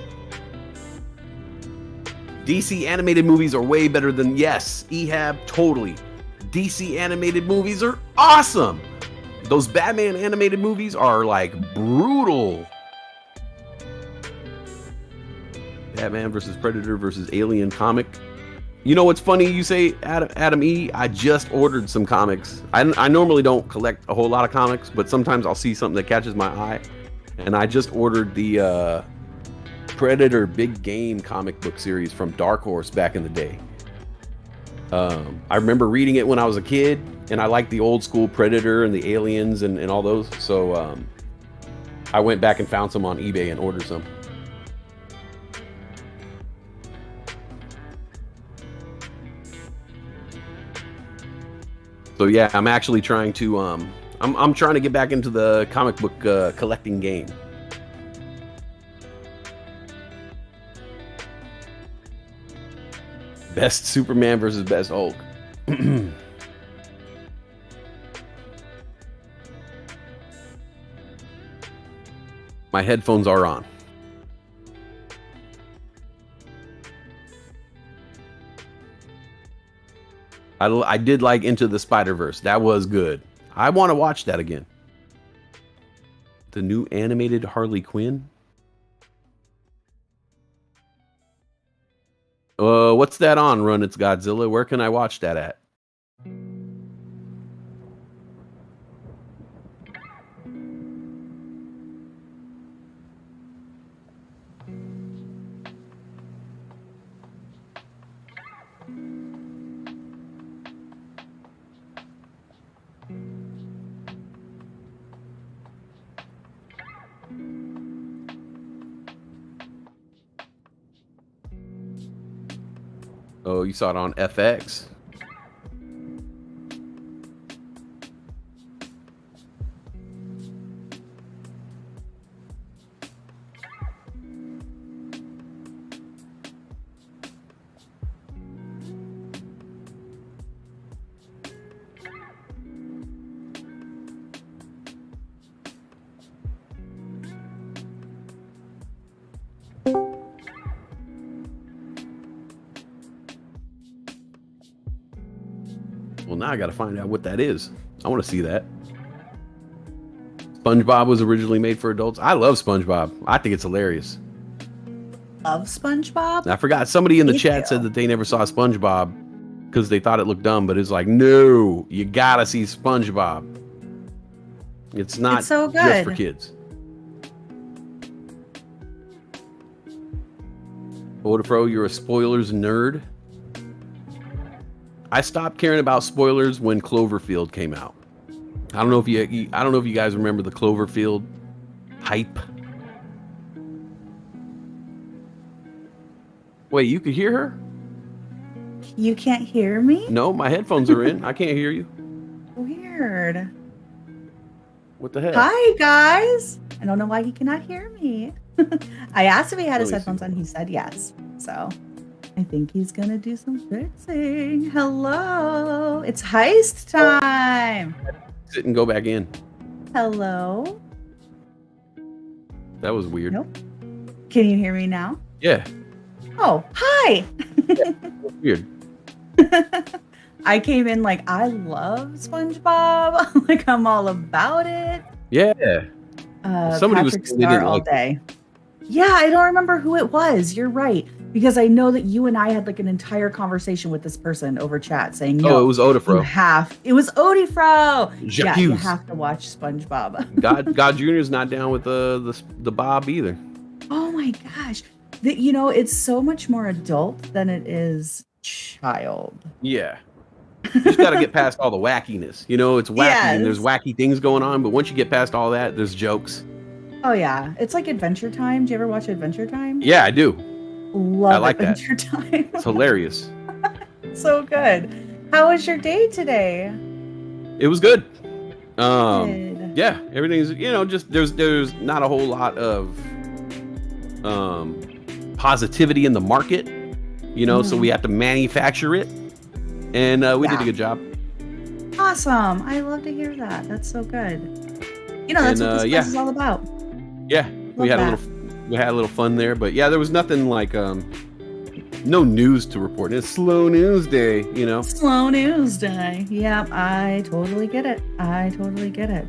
DC animated movies are way better than, yes, Ehab, totally. DC animated movies are awesome. Those Batman animated movies are like brutal. Batman versus Predator versus Alien comic. You know what's funny? You say Adam E. I just ordered some comics. I normally don't collect a whole lot of comics, but sometimes I'll see something that catches my eye. And I just ordered the Predator Big Game comic book series from Dark Horse back in the day. I remember reading it when I was a kid, and I liked the old school Predator and the Aliens and all those. So I went back and found some on eBay and ordered some. So yeah, I'm actually trying to I'm trying to get back into the comic book collecting game. Best Superman versus best Hulk. My headphones are on. I did like Into the Spider-Verse. That was good. I want to watch that again. The new animated Harley Quinn. What's that on, Run It's Godzilla? Where can I watch that at? Oh, you saw it on FX? Well, now I got to find out what that is. I want to see that. SpongeBob was originally made for adults. I love SpongeBob. I think it's hilarious. Love SpongeBob? I forgot. Somebody in the chat said that they never saw SpongeBob because they thought it looked dumb, but it's like, no, you got to see SpongeBob. It's not so good. just for kids. Odafro, you're a spoilers nerd. I stopped caring about spoilers when Cloverfield came out. I don't know if you guys remember the Cloverfield hype. Wait, you could hear her? You can't hear me? No, my headphones are in. I can't hear you. Weird. What the heck? Hi, guys. I don't know why he cannot hear me. I asked if he had his Let me headphones see. on. He said yes. So I think he's going to do some fixing. Hello. It's heist time. Sit and go back in. Hello. That was weird. Nope. Can you hear me now? Yeah. Oh, hi. Weird. I came in like, I love SpongeBob. Like, I'm all about it. Yeah. Somebody was Patrick saying they Star didn't all like day. Yeah, I don't remember who it was. You're right. Because I know that you and I had like an entire conversation with this person over chat saying, no, Oh, it was Odafro. it was Odifro. Jacques. Yeah, you have to watch SpongeBob. God Jr. is not down with the Bob either. Oh my gosh. It's so much more adult than it is child. Yeah. You just got to get past all the wackiness. It's wacky and there's Yes. wacky things going on. But once you get past all that, there's jokes. Oh yeah. It's like Adventure Time. Do you ever watch Adventure Time? Yeah, I do. Love I like that. Adventure Time. It's hilarious. So good. How was your day today? It was good. Good. Yeah, everything's just there's not a whole lot of positivity in the market, so we have to manufacture it, and we did a good job. Awesome. I love to hear that. That's so good. That's what this place is all about. Yeah, we had a little fun there, but yeah, there was nothing like no news to report. It's slow news day, Slow news day. Yep, I totally get it.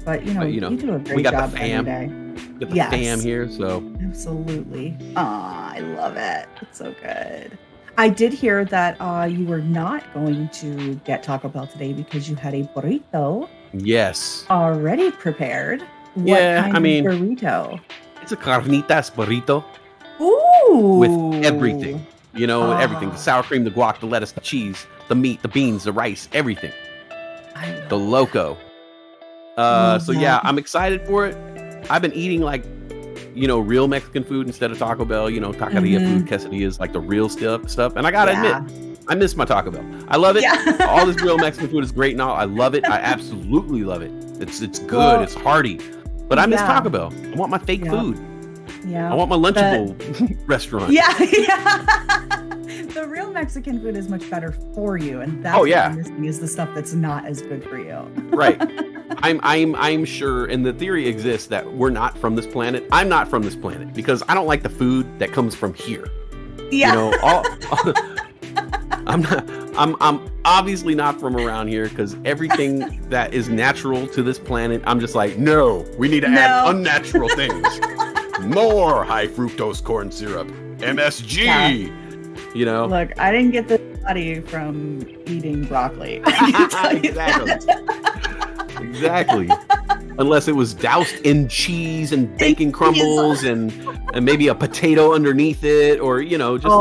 But you do a great we got job the fam. every day. Got the Yes. fam here, so Absolutely. I love it. It's so good. I did hear that you were not going to get Taco Bell today because you had a burrito yes, already prepared. What Yeah, kind I mean- of burrito? it's a carnitas burrito Ooh. with everything. You know, everything. The sour cream, the guac, the lettuce, the cheese, the meat, the beans, the rice, everything. The loco. So yeah, I'm excited for it. I've been eating like, you know, real Mexican food instead of Taco Bell, you know, taqueria food, quesadillas, like the real stuff. And I gotta admit, I miss my Taco Bell. I love it. Yeah. All this real Mexican food is great now. I love it. I absolutely love it. It's good. Well, it's hearty. But I miss Taco Bell. I want my fake food. Yeah. I want my Lunchable restaurant. Yeah. The real Mexican food is much better for you, and that's what I'm missing is the stuff that's not as good for you. Right. I'm sure, and the theory exists that we're not from this planet. I'm not from this planet because I don't like the food that comes from here. Yeah. You know, I'm obviously not from around here because everything that is natural to this planet, I'm just like, no, we need to add unnatural things. More high fructose corn syrup, MSG. Yeah. You know, look, I didn't get this body from eating broccoli. Exactly. Unless it was doused in cheese and bacon crumbles and maybe a potato underneath it, or you know, just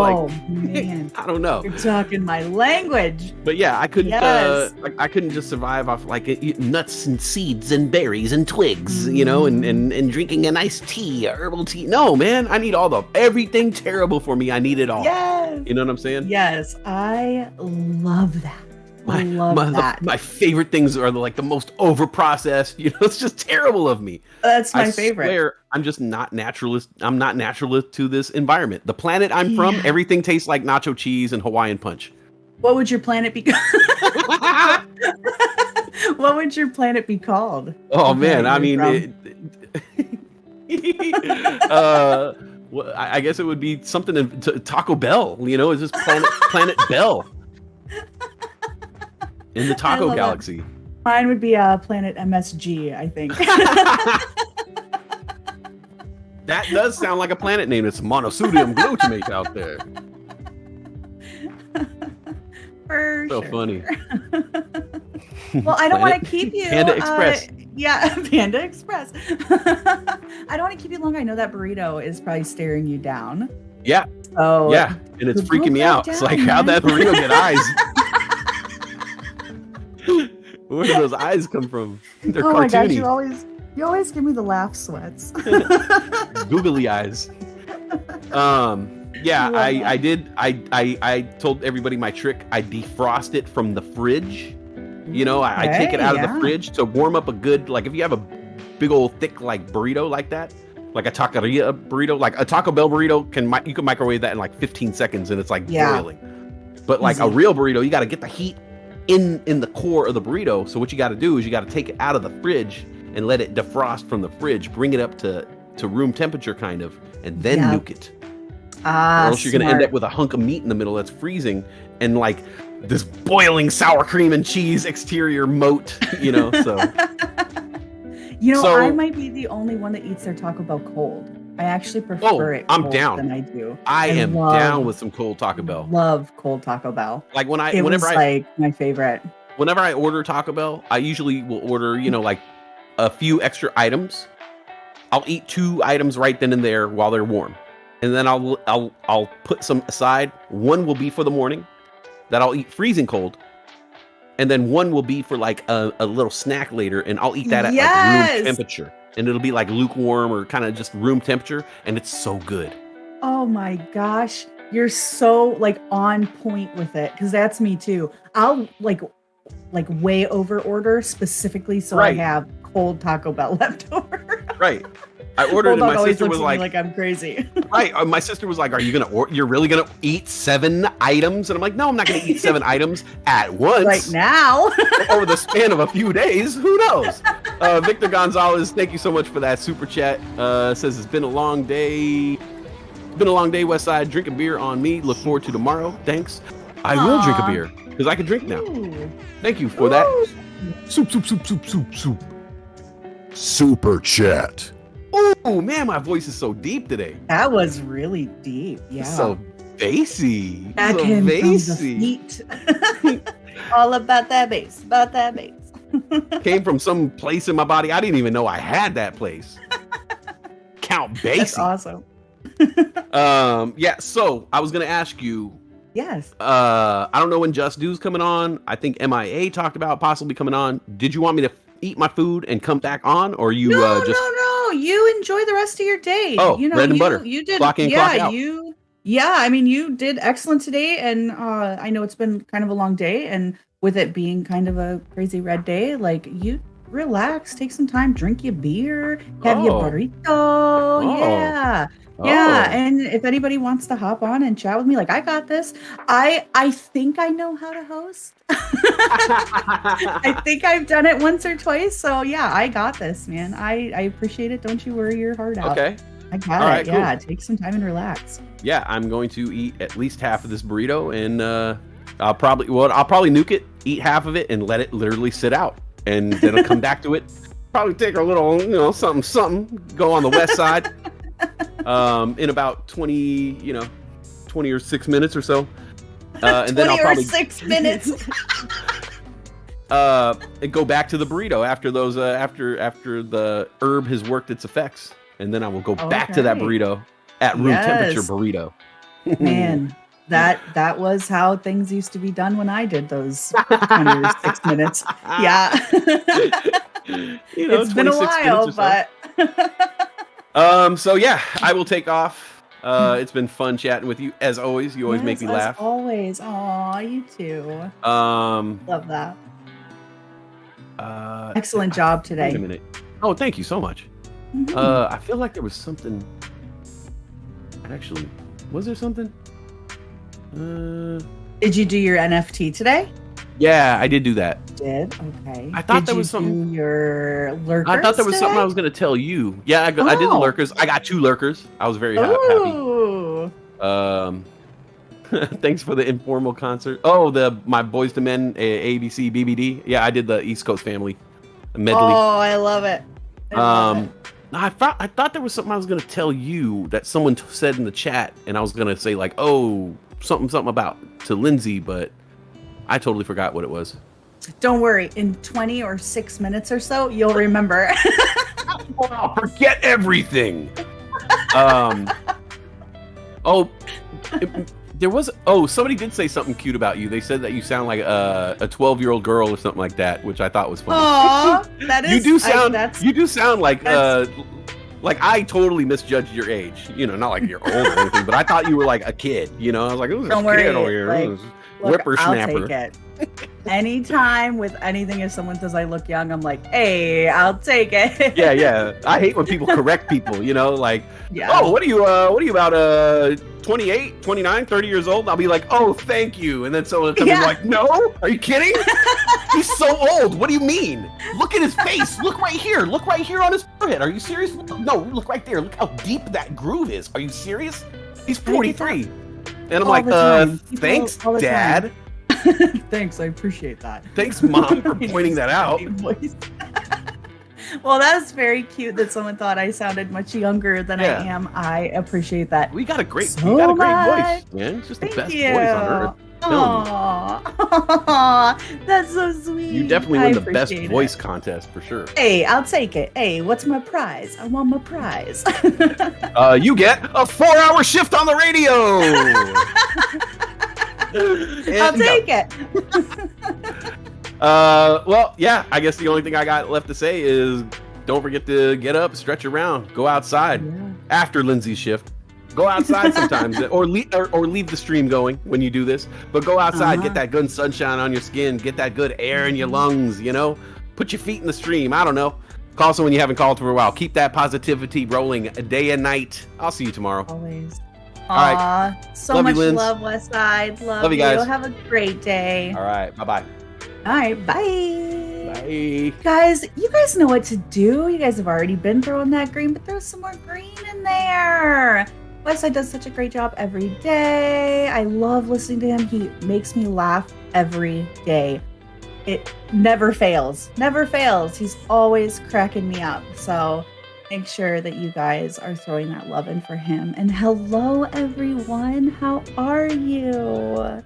man. I don't know. You're talking my language. But yeah, I couldn't. I couldn't just survive off like nuts and seeds and berries and twigs, you know, and drinking a nice tea, a herbal tea. No, man, I need everything terrible for me. I need it all. Yes. You know what I'm saying? Yes, I love that. I love that. My favorite things are like the most overprocessed. You know, it's just terrible of me. That's my favorite. I swear, I'm just not naturalist. I'm not naturalist to this environment. The planet I'm from, everything tastes like nacho cheese and Hawaiian punch. What would your planet be? What would your planet be called? Oh man, I mean, well, I guess it would be something in Taco Bell. You know, it's just Planet Bell. In the taco galaxy. That. Mine would be Planet MSG, I think. That does sound like a planet name. It's monosodium glutamate out there. For so sure. funny. Well, I don't want to keep you. Panda Express. Panda Express. I don't want to keep you long. I know that burrito is probably staring you down. Yeah. Oh. Yeah, and it's freaking me out. It's like, how'd that burrito get eyes? Where do those eyes come from? They're cartoony. My gosh, you always give me the laugh sweats. Googly eyes. Yeah, I did. I told everybody my trick. I defrost it from the fridge. You know, I take it out of the fridge to warm up a good, like if you have a big old thick like burrito like that, like a taqueria burrito, like a Taco Bell burrito, you can microwave that in like 15 seconds and it's like boiling. But like a real burrito, you got to get the heat in the core of the burrito. So what you got to do is you got to take it out of the fridge and let it defrost from the fridge, bring it up to room temperature kind of, and then nuke it. Or else you're going to end up with a hunk of meat in the middle that's freezing and like this boiling sour cream and cheese exterior moat, you know, so. I might be the only one that eats their Taco Bell cold. I actually prefer it cold than I do. I am down with some cold Taco Bell. Love cold Taco Bell. Like my favorite. Whenever I order Taco Bell, I usually will order, you know, like a few extra items. I'll eat 2 items right then and there while they're warm. And then I'll put some aside. One will be for the morning that I'll eat freezing cold. And then one will be for like a little snack later, and I'll eat that at like room temperature. And it'll be like lukewarm or kind of just room temperature, and it's so good. Oh my gosh, you're so like on point with it, because that's me too. I'll like way over order specifically so I have cold Taco Bell left over. Right. I ordered, and my sister was like I'm crazy. Right. My sister was like, you're really gonna eat 7 items? And I'm like, no, I'm not gonna eat 7 items at once. Right now. Over the span of a few days. Who knows? Victor Gonzalez, thank you so much for that super chat. Says it's been a long day. West Side. Drink a beer on me. Look forward to tomorrow. Thanks. I will drink a beer because I can drink now. Ooh. Thank you for that. Soup. Super chat. Oh man, my voice is so deep today. That was really deep. Yeah. So bassy. That so came bassy. from the feet. All about that bass. Came from some place in my body. I didn't even know I had that place. Count Basie. That's awesome. Yeah. So I was gonna ask you. Yes. I don't know when Just Do's coming on. I think MIA talked about possibly coming on. Did you want me to eat my food and come back on, or you just? No. You enjoy the rest of your day. Oh, bread and butter. You did. Clock in, yeah, clock out. Yeah, I mean, you did excellent today, and I know it's been kind of a long day, and with it being kind of a crazy red day, like you relax, take some time, drink your beer, have your burrito. Yeah. Yeah, and if anybody wants to hop on and chat with me, like I got this. I think I know how to host. I think I've done it once or twice. So yeah, I got this, man. I appreciate it. Don't you worry your heart out. Okay. I got All it. right, Yeah, cool. take some time and relax. Yeah, I'm going to eat at least half of this burrito, and I'll probably nuke it, eat half of it, and let it literally sit out, and then I'll come back to it. Probably take a little, something. Go on the west side. In about 20 or 6 minutes or so, and then I'll probably 6 minutes. and go back to the burrito after those after the herb has worked its effects, and then I will go back to that burrito at room temperature burrito. Man, that was how things used to be done when I did those 20 or 6 minutes. Yeah. It's been a while, but so yeah, I will take off. It's been fun chatting with you as always. You always make me laugh. Always. Aw, you too. Love that. Excellent job today. Wait a minute. Oh, thank you so much. Mm-hmm. I feel like there was something. Actually, was there something? Did you do your NFT today? Yeah, I did do that. Did okay. I thought there was something. Do your lurkers. I thought there was today? something I was going to tell you. Yeah, I did the lurkers. I got 2 lurkers. I was very happy. Thanks for the informal concert. Oh, my Boys to Men ABC BBD. Yeah, I did the East Coast Family medley. Oh, I love it. I thought there was something I was going to tell you that someone said in the chat, and I was going to say like, oh, something about to Lindsay, but I totally forgot what it was. Don't worry. In 20 or 6 minutes or so, you'll remember. Wow, forget everything. There was. Oh, somebody did say something cute about you. They said that you sound like a 12-year-old girl or something like that, which I thought was funny. Aww, that is. You do sound like I totally misjudged your age. Not like you're old or anything, but I thought you were like a kid. I was like, who's this kid over here? Whippersnapper. I'll take it. Anytime with anything, if someone says I look young, I'm like, hey, I'll take it. Yeah. I hate when people correct people, like, yeah. Oh, what are you about 28, 29, 30 years old? I'll be like, oh, thank you. And then someone comes like, no, are you kidding? He's so old. What do you mean? Look at his face. Look right here. Look right here on his forehead. Are you serious? No, look right there. Look how deep that groove is. Are you serious? He's 43. And I'm like, thanks, Dad. Thanks, I appreciate that. Thanks, Mom, for pointing that out. Well, that's very cute that someone thought I sounded much younger than I am. I appreciate that. We got a great, voice, man. It's just the best voice on earth. Aww, that's so sweet. You definitely win the best voice contest for sure. Hey, I'll take it. Hey, what's my prize? I want my prize. You get a 4-hour shift on the radio. I'll take it. Well, yeah, I guess the only thing I got left to say is don't forget to get up, stretch around, go outside after Lindsay's shift. Go outside sometimes, or leave the stream going when you do this. But go outside, get that good sunshine on your skin, get that good air in your lungs. Put your feet in the stream. I don't know. Call someone you haven't called for a while. Keep that positivity rolling day and night. I'll see you tomorrow. Always. All right. So much love, Westside. Love you guys. Have a great day. All right. Bye-bye. All right. Bye. Bye. Guys, you guys know what to do. You guys have already been throwing that green, but throw some more green in there. Westside does such a great job every day. I love listening to him. He makes me laugh every day. It never fails. Never fails. He's always cracking me up. So make sure that you guys are throwing that love in for him. And hello, everyone. How are you?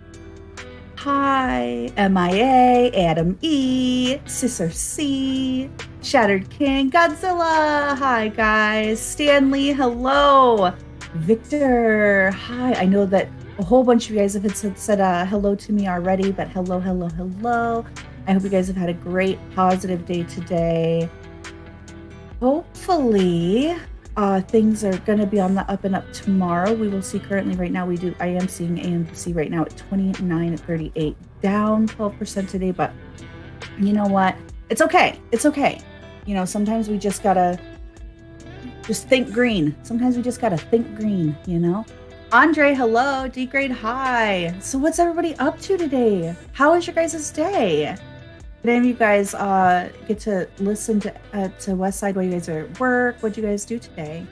Hi, MIA, Adam E, Sister C, Shattered King, Godzilla. Hi, guys. Stanley, hello. Victor, hi. I know that a whole bunch of you guys have said hello to me already, but hello, hello, hello. I hope you guys have had a great, positive day today. Hopefully, things are going to be on the up and up tomorrow. We will see. Currently, right now, I am seeing AMC right now at 29.38, down 12% today. But you know what? It's okay. It's okay. You know, sometimes we just gotta think green. Sometimes we just gotta think green. You know. Andre, hello. D-grade, hi. So, what's everybody up to today? How was your guys' day? Did any of you guys get to listen to Westside while you guys are at work? What'd you guys do today?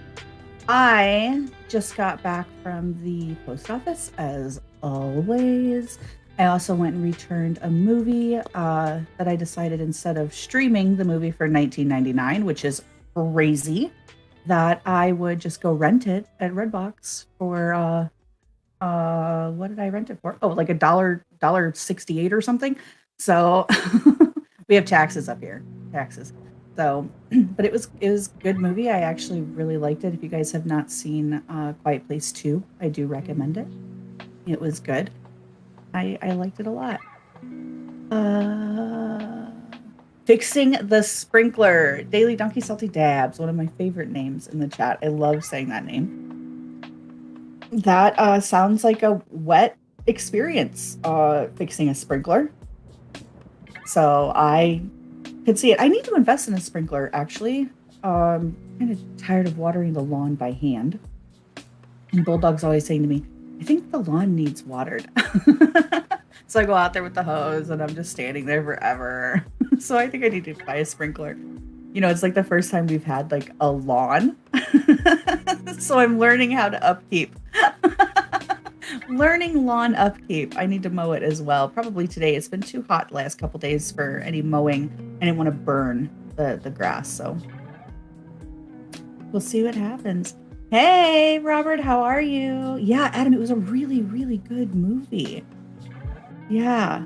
I just got back from the post office, as always. I also went and returned a movie that I decided, instead of streaming the movie for $19.99, which is crazy, that I would just go rent it at Redbox for what did I rent it for? Oh, like $1.68 or something. So we have taxes up here. Taxes. So, but it was good movie. I actually really liked it. If you guys have not seen Quiet Place 2, I do recommend it. It was good. I liked it a lot. Fixing the Sprinkler. Daily Donkey Salty Dabs. One of my favorite names in the chat. I love saying that name. That sounds like a wet experience, fixing a sprinkler. So I could see it. I need to invest in a sprinkler, actually. Kind of tired of watering the lawn by hand. And Bulldog's always saying to me, I think the lawn needs watered. So I go out there with the hose and I'm just standing there forever. So I think I need to buy a sprinkler. You know, it's like the first time we've had like a lawn. So I'm learning how to upkeep. Learning lawn upkeep. I need to mow it as well. Probably today. It's been too hot the last couple days for any mowing. I didn't want to burn the grass, so we'll see what happens. Hey, Robert, how are you? Yeah, Adam, it was a really, really good movie. Yeah.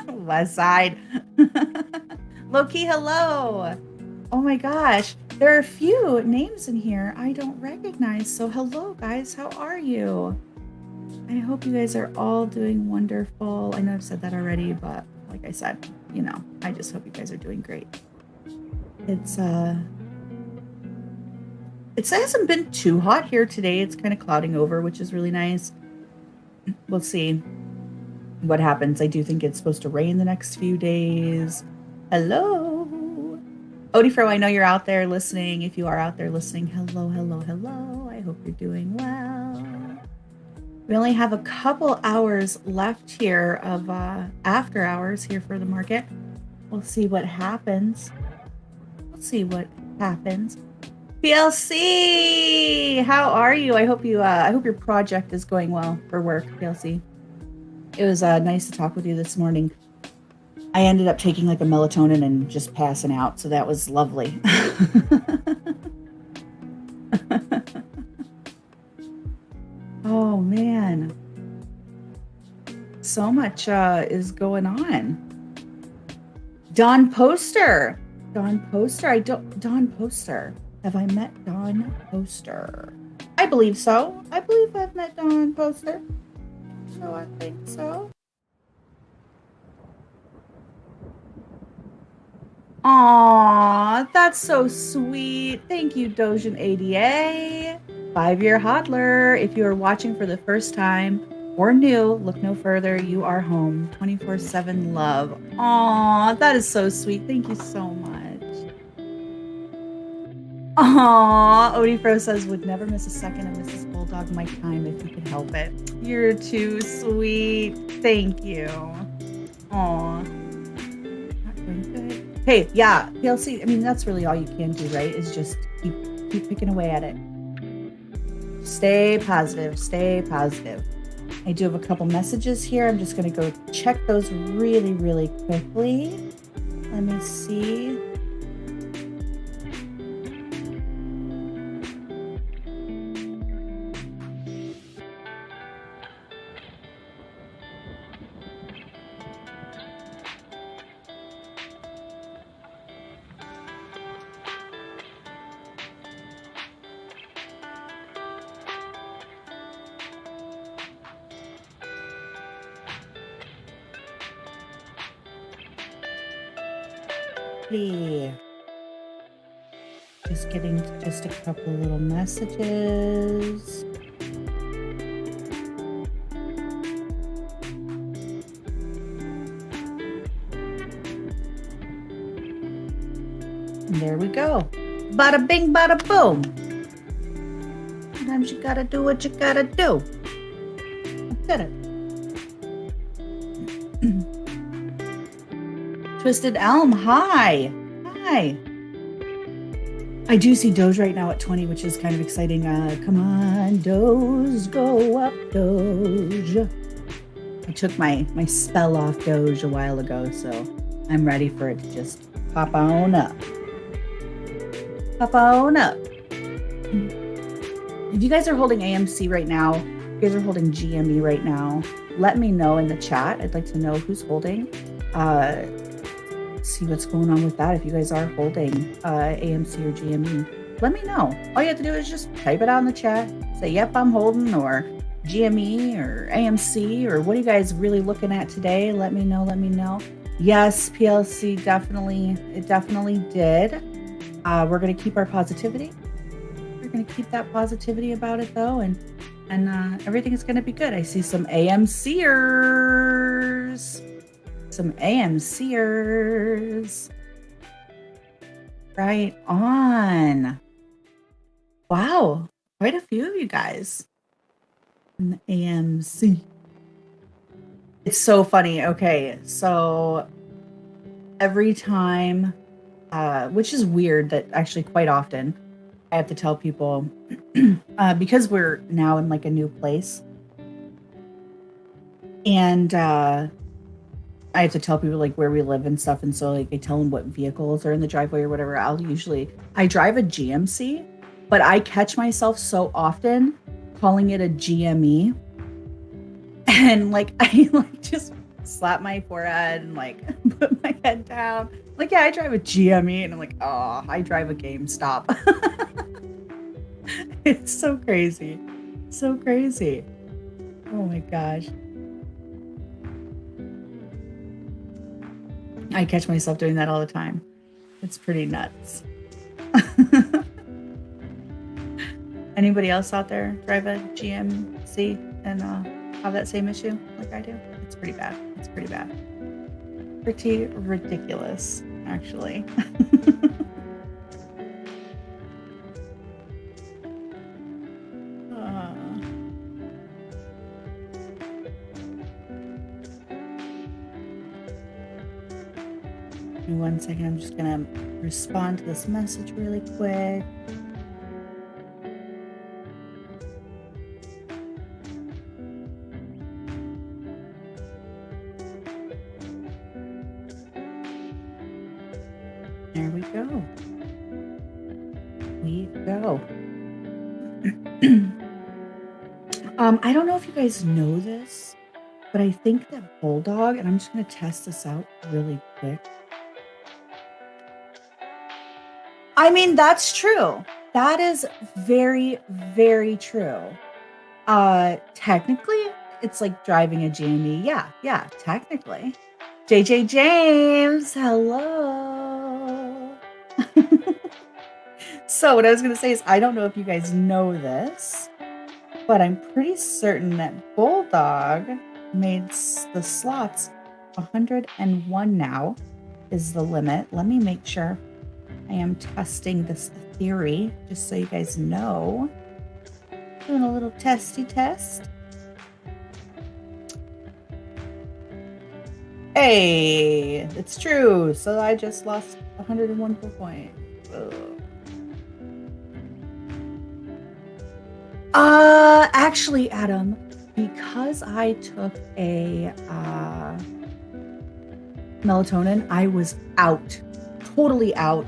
West Side. Low-key, hello. Oh my gosh. There are a few names in here I don't recognize. So hello, guys. How are you? I hope you guys are all doing wonderful. I know I've said that already, but like I said, you know, I just hope you guys are doing great. It hasn't been too hot here today. It's kind of clouding over, which is really nice. We'll see what happens. I do think it's supposed to rain the next few days. Hello. Odifro, I know you're out there listening. If you are out there listening, hello, hello, hello. I hope you're doing well. We only have a couple hours left here of after hours here for the market. We'll see what happens. We'll see what happens. PLC, how are you? I hope your project is going well for work, PLC. It was nice to talk with you this morning. I ended up taking like a melatonin and just passing out, so that was lovely. Oh man, so much is going on. Don Poster. Don Poster. Don Poster. Have I met Don Poster? I believe so. I believe I've met Don Poster. So I think so. Aw, that's so sweet. Thank you, Dojin ADA. 5-year hodler. If you are watching for the first time or new, look no further. You are home. 24/7 love. Aw, that is so sweet. Thank you so much. Aw, Odifro says, would never miss a second of Mrs. Bulldog my time if you could help it. You're too sweet. Thank you. Aw. Not doing good. Hey, yeah, PLC, I mean, that's really all you can do, right? Is just keep picking away at it. Stay positive. Stay positive. I do have a couple messages here. I'm just going to go check those really, really quickly. Let me see. pretty. Just getting just a couple little messages. And there we go. Bada bing, bada boom. Sometimes you gotta do what you gotta do. I did it. Twisted Elm, hi. Hi. I do see Doge right now at 20, which is kind of exciting. Come on, Doge, go up, Doge. I took my spell off Doge a while ago, so I'm ready for it to just pop on up. Pop on up. If you guys are holding AMC right now, if you guys are holding GME right now, let me know in the chat. I'd like to know who's holding. See what's going on with that. If you guys are holding AMC or GME, let me know. All you have to do is just type it out in the chat. Say, yep, I'm holding, or GME or AMC, or what are you guys really looking at today? Let me know. Let me know. Yes, PLC definitely did. We're going to keep our positivity. We're going to keep that positivity about it, though, and everything is going to be good. I see some AMCers. Some AMCers. Right on. Wow, quite a few of you guys. An AMC. It's so funny. Okay, so every time, which is weird that actually quite often I have to tell people, because we're now in like a new place, and I have to tell people like where we live and stuff, and so like I tell them what vehicles are in the driveway or whatever. I drive a GMC, but I catch myself so often calling it a GME, and like I like just slap my forehead and like put my head down. Like, yeah, I drive a GME, and I'm like, oh, I drive a GameStop. It's so crazy, so crazy. Oh my gosh. I catch myself doing that all the time. It's pretty nuts. Anybody else out there drive a GMC and have that same issue like I do? It's pretty bad. It's pretty bad. Pretty ridiculous, actually. Give me 1 second. I'm just gonna respond to this message really quick. There we go. I don't know if you guys know this, but I think that Bulldog, and I'm just going to test this out really quick. I mean, that's true. That is very, very true. Technically, it's like driving a GME. Yeah, technically. JJ James, hello. So what I was going to say is, I don't know if you guys know this, but I'm pretty certain that Bulldog made the slots 101 now is the limit. Let me make sure I am testing this theory, just so you guys know. Doing a little testy test. Hey, it's true. So I just lost 101 per point. Ugh. Actually, Adam, because I took a melatonin, I was out, totally out,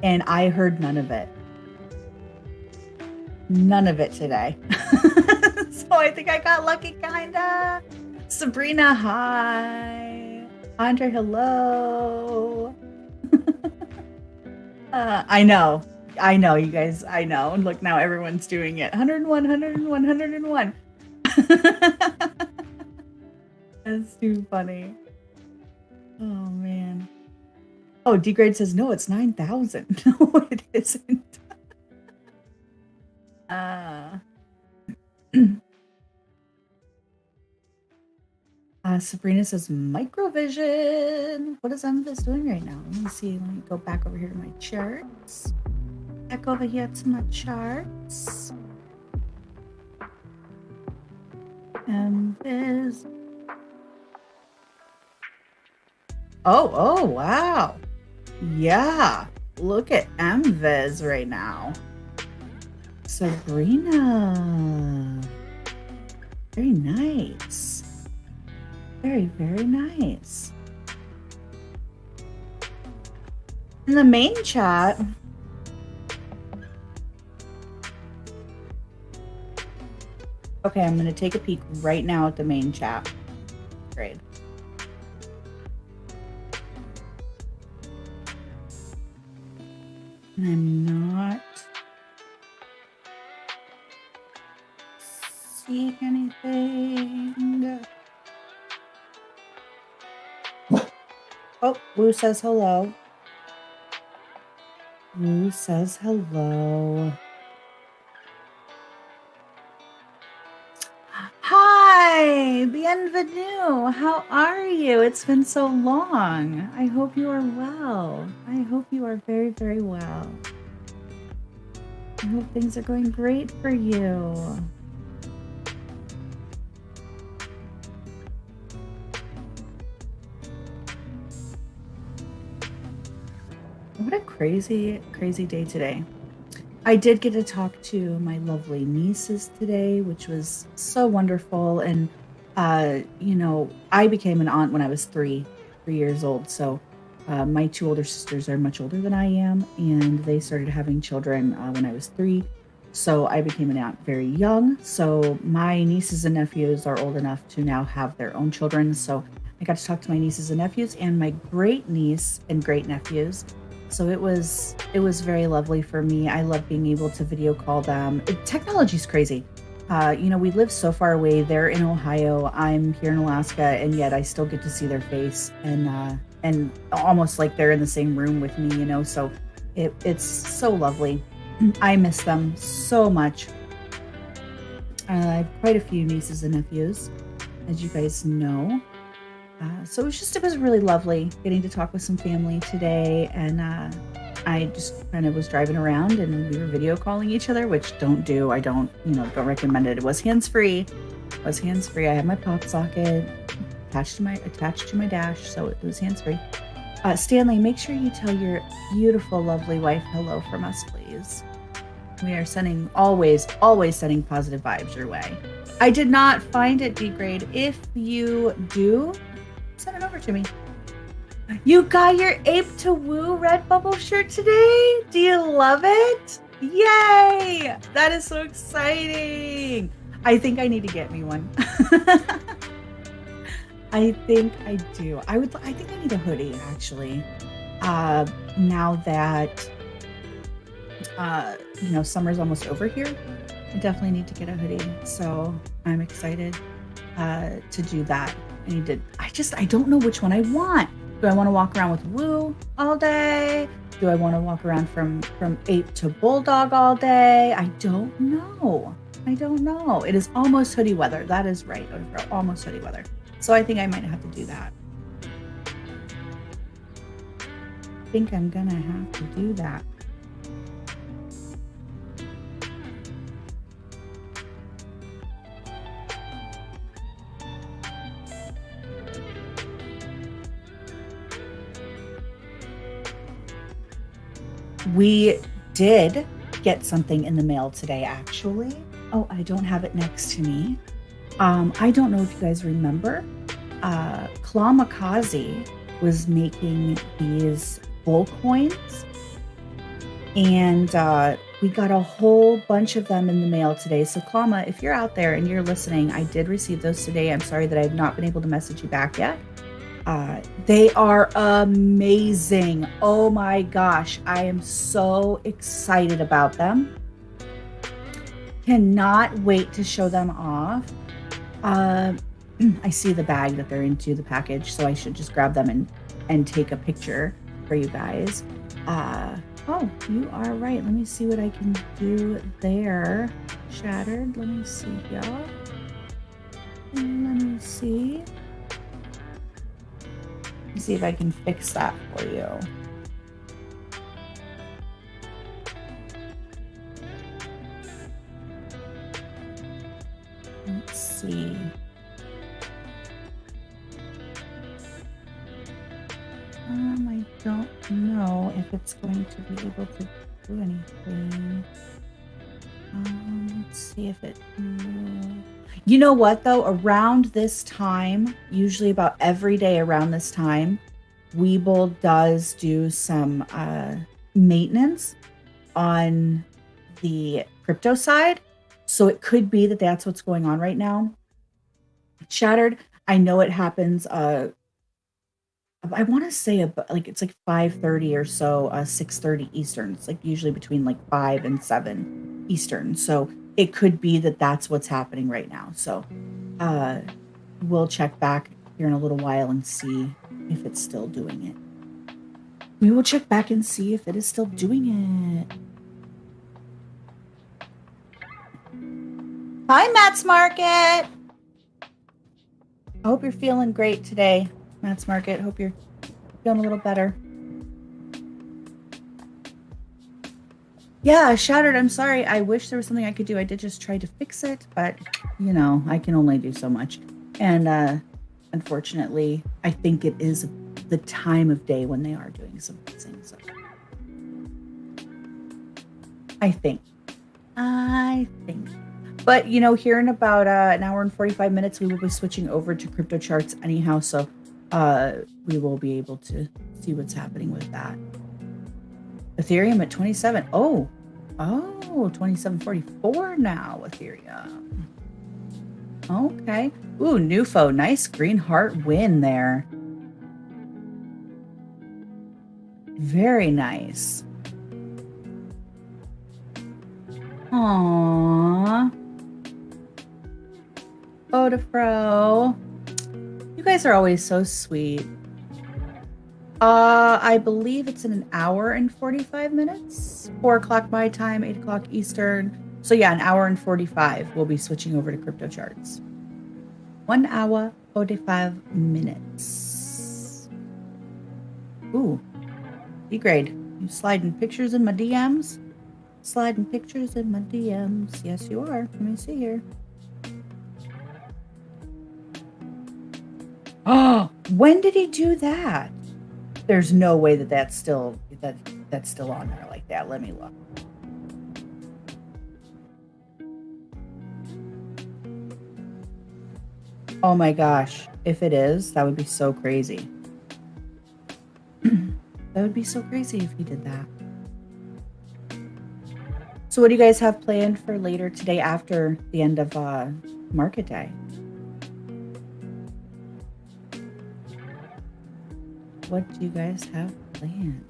and I heard none of it. None of it today. So I think I got lucky, kinda. Sabrina, hi. Andre, hello. I know, you guys, I know. And look, now everyone's doing it. 101, 101, 101. That's too funny. Oh, man. Oh, D-Grade says, no, it's 9,000. No, it isn't. Sabrina says, microvision. What is MVIS doing right now? Let me see. Let me go back over here to my charts. Back over here to my charts. MVIS. Oh, wow. Yeah. Look at MVIS right now. Sabrina. Very nice. Very, very nice. In the main chat, okay, I'm going to take a peek right now at the main chat. Great. And I'm not seeing anything. Oh, Woo says hello. Woo says hello. Hi, bienvenue. How are you? It's been so long. I hope you are well. I hope you are very, very well. I hope things are going great for you. What a crazy, crazy day today. I did get to talk to my lovely nieces today, which was so wonderful. And, you know, I became an aunt when I was three years old. So my two older sisters are much older than I am, and they started having children when I was 3. So I became an aunt very young. So my nieces and nephews are old enough to now have their own children. So I got to talk to my nieces and nephews and my great niece and great nephews. So it was very lovely for me. I love being able to video call them. Technology's crazy. You know, we live so far away. They're in Ohio. I'm here in Alaska, and yet I still get to see their face and almost like they're in the same room with me, you know. So it's so lovely. I miss them so much. I have quite a few nieces and nephews, as you guys know. So it was really lovely getting to talk with some family today, and I just kind of was driving around and we were video calling each other, which don't recommend it. It was hands-free. I had my pop socket attached to my dash, so it was hands-free. Stanley, make sure you tell your beautiful, lovely wife hello from us, please. We are always sending positive vibes your way. I did not find it, D-Grade. If you do, send it over to me. You got your Ape to Woo Redbubble shirt today? Do you love it? Yay! That is so exciting. I think I need to get me one. I think I do. I think I need a hoodie, actually. Now that you know, summer's almost over here, I definitely need to get a hoodie. So I'm excited to do that. I don't know which one I want. Do I want to walk around with Woo all day? Do I want to walk around from Ape to Bulldog all day? I don't know. It is almost hoodie weather. That is right. Almost hoodie weather. So I think I might have to do that. I think I'm gonna have to do that. We did get something in the mail today, actually. Oh, I don't have it next to me. I don't know if you guys remember. Kamikaze was making these bull coins, and we got a whole bunch of them in the mail today. So Klama, if you're out there and you're listening, I did receive those today. I'm sorry that I've not been able to message you back yet. They are amazing. Oh my gosh. I am so excited about them. Cannot wait to show them off. I see the bag that they're into, the package, so I should just grab them and take a picture. for you guys. Oh, you are right. Let me see what I can do there. Shattered. Let me see, y'all. Let me see. Let me see if I can fix that for you. Let's see. I don't know if it's going to be able to do anything. Let's see if it... You know what, though? Around this time, usually about every day around this time, Webull does do some maintenance on the crypto side. So it could be that that's what's going on right now. Shattered, I know it happens... I want to say like it's like 5:30 or so, 6:30 Eastern. It's like usually between like 5 and 7 Eastern. So it could be that that's what's happening right now. So we'll check back here in a little while and see if it's still doing it. We will check back and see if it is still doing it. Hi, Matt's Market. I hope you're feeling great today. Matt's Market, hope you're feeling a little better. Yeah, Shattered, I'm sorry. I wish there was something I could do. I did just try to fix it, but, you know, I can only do so much. And unfortunately, I think it is the time of day when they are doing some fixing. So. I think. But, you know, here in about an hour and 45 minutes, we will be switching over to crypto charts anyhow. So we will be able to see what's happening with that. Ethereum at 27. Oh, 27.44 now, Ethereum. Okay. Ooh, Nufo. Nice green heart win there. Very nice. Aww. Odafro. You guys are always so sweet. I believe it's in an hour and 45 minutes. 4 o'clock my time, 8 o'clock Eastern. So yeah, an hour and 45. We'll be switching over to crypto charts. 1 hour, 45 minutes. Ooh, B-grade. You sliding pictures in my DMs? Sliding pictures in my DMs. Yes, you are. Let me see here. Oh, when did he do that? There's no way that that's still on there like that. Let me look. Oh my gosh. If it is, that would be so crazy. That would be so crazy if he did that. So what do you guys have planned for later today after the end of market day? What do you guys have planned?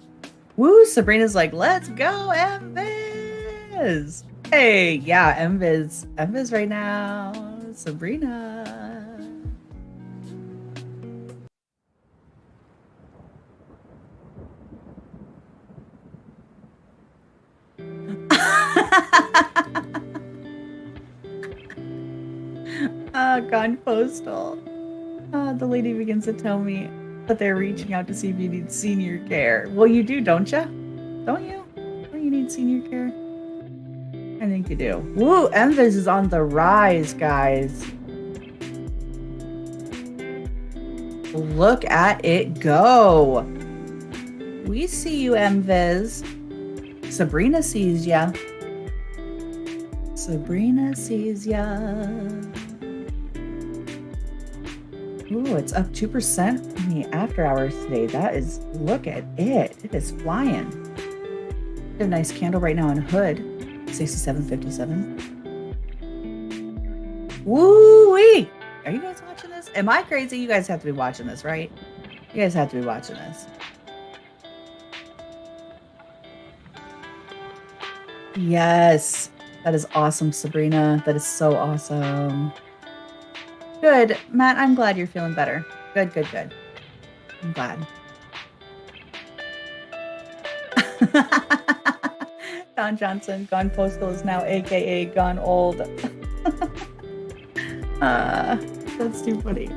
Woo, Sabrina's like, let's go, MViz. Hey, yeah, MViz right now. Sabrina. Gone postal. The lady begins to tell me that they're reaching out to see if you need senior care. Well, you do, don't you? Don't you? Don't you need senior care? I think you do. Woo, MViz is on the rise, guys. Look at it go. We see you, MViz. Sabrina sees ya. Sabrina sees ya. Ooh, it's up 2% in the after hours today. That is, look at it. It is flying. We have a nice candle right now on hood. 67.57. Woo-wee! Are you guys watching this? Am I crazy? You guys have to be watching this, right? You guys have to be watching this. Yes. That is awesome, Sabrina. That is so awesome. Good. Matt, I'm glad you're feeling better. Good, good, good. I'm glad. Don Johnson, Gone Postal is now AKA Gone Old. That's too funny.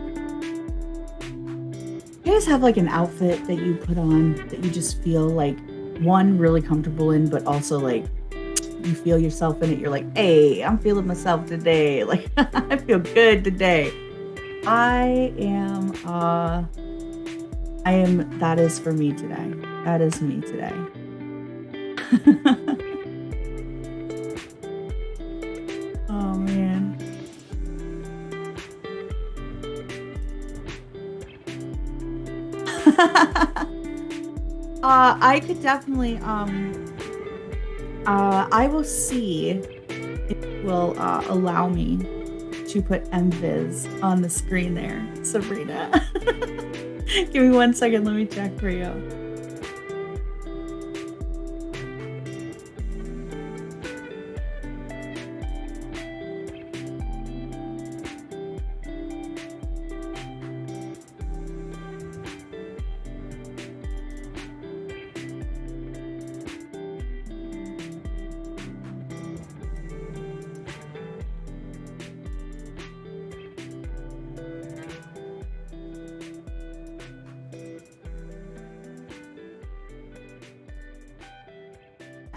You guys have like an outfit that you put on that you just feel like one really comfortable in, but also like you feel yourself in it. You're like, hey, I'm feeling myself today. Like I feel good today. I am, that is for me today. That is me today. Oh man. I could definitely, I will see if it will allow me to put MViz on the screen there, Sabrina. Give me 1 second, let me check for you.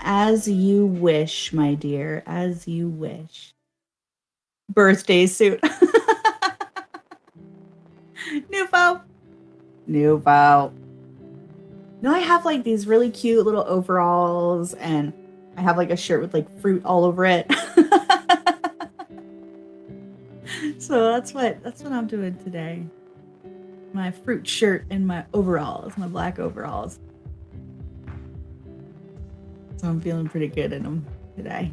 As you wish, my dear, as you wish. Birthday suit. Nouveau. Nouveau. No, I have like these really cute little overalls and I have like a shirt with like fruit all over it. So that's what I'm doing today. My fruit shirt and my overalls, my black overalls. So I'm feeling pretty good in them today.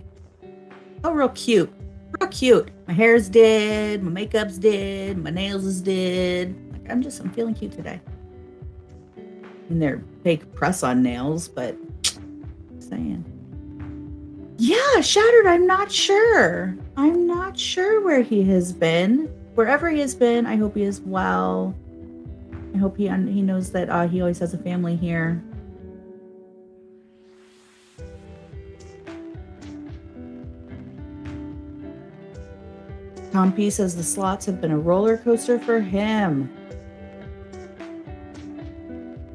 Oh, real cute. Real cute. My hair's did, my makeup's did, my nails is did. Like I'm feeling cute today. And they're fake press-on nails, but I'm saying. Yeah, Shattered, I'm not sure. I'm not sure where he has been. Wherever he has been, I hope he is well. I hope he knows that he always has a family here. Tom P says the slots have been a roller coaster for him.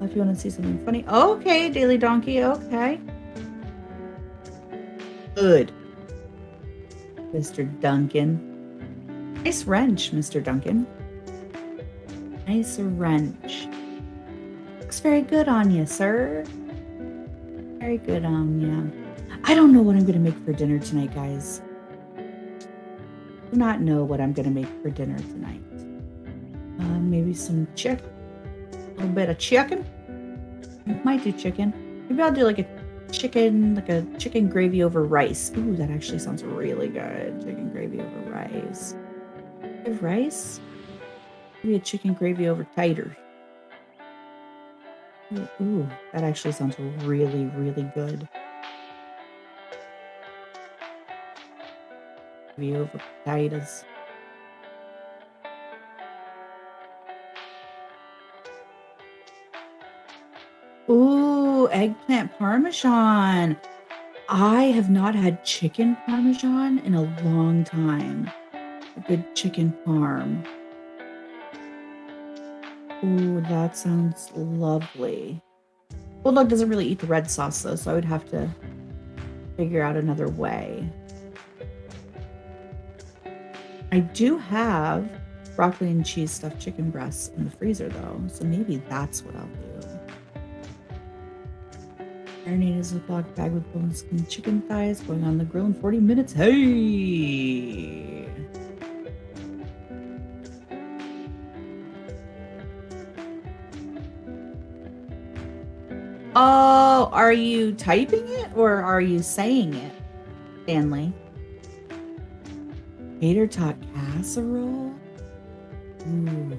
If you want to see something funny. Okay, Daily Donkey. Okay. Good. Mr. Duncan. Nice wrench, Mr. Duncan. Nice wrench. Looks very good on you, sir. Very good on you. I don't know what I'm going to make for dinner tonight, guys. Do not know what I'm going to make for dinner tonight. Maybe some chicken. A little bit of chicken. Might do chicken. Maybe I'll do like a chicken gravy over rice. Ooh, that actually sounds really good. Chicken gravy over rice. Have rice? Maybe a chicken gravy over taters. Ooh, that actually sounds really, really good. Gravy over potatoes. Ooh, eggplant parmesan. I have not had chicken parmesan in a long time. A good chicken parm. Ooh, that sounds lovely. Bulldog doesn't really eat the red sauce though, so I would have to figure out another way. I do have broccoli and cheese stuffed chicken breasts in the freezer though, so maybe that's what I'll do. Marinated Ziploc bag with bone skin chicken thighs going on the grill in 40 minutes. Hey! Oh, are you typing it or are you saying it, Stanley? Tater tot casserole? Ooh,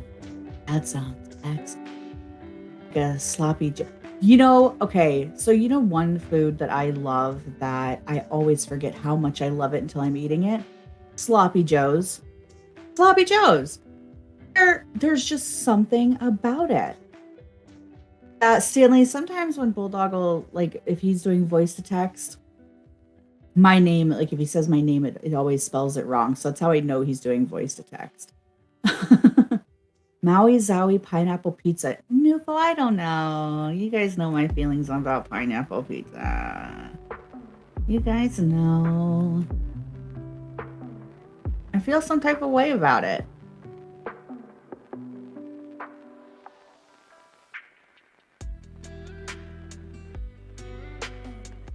that sounds excellent. Like a sloppy Joe. You know, okay, so you know one food that I love that I always forget how much I love it until I'm eating it? Sloppy Joes. Sloppy Joes. There's just something about it. Stanley, sometimes when Bulldog will, like, if he's doing voice to text, my name, like, if he says my name, it always spells it wrong. So that's how I know he's doing voice to text. Maui Zowie pineapple pizza. Newfo, I don't know. You guys know my feelings about pineapple pizza. You guys know. I feel some type of way about it.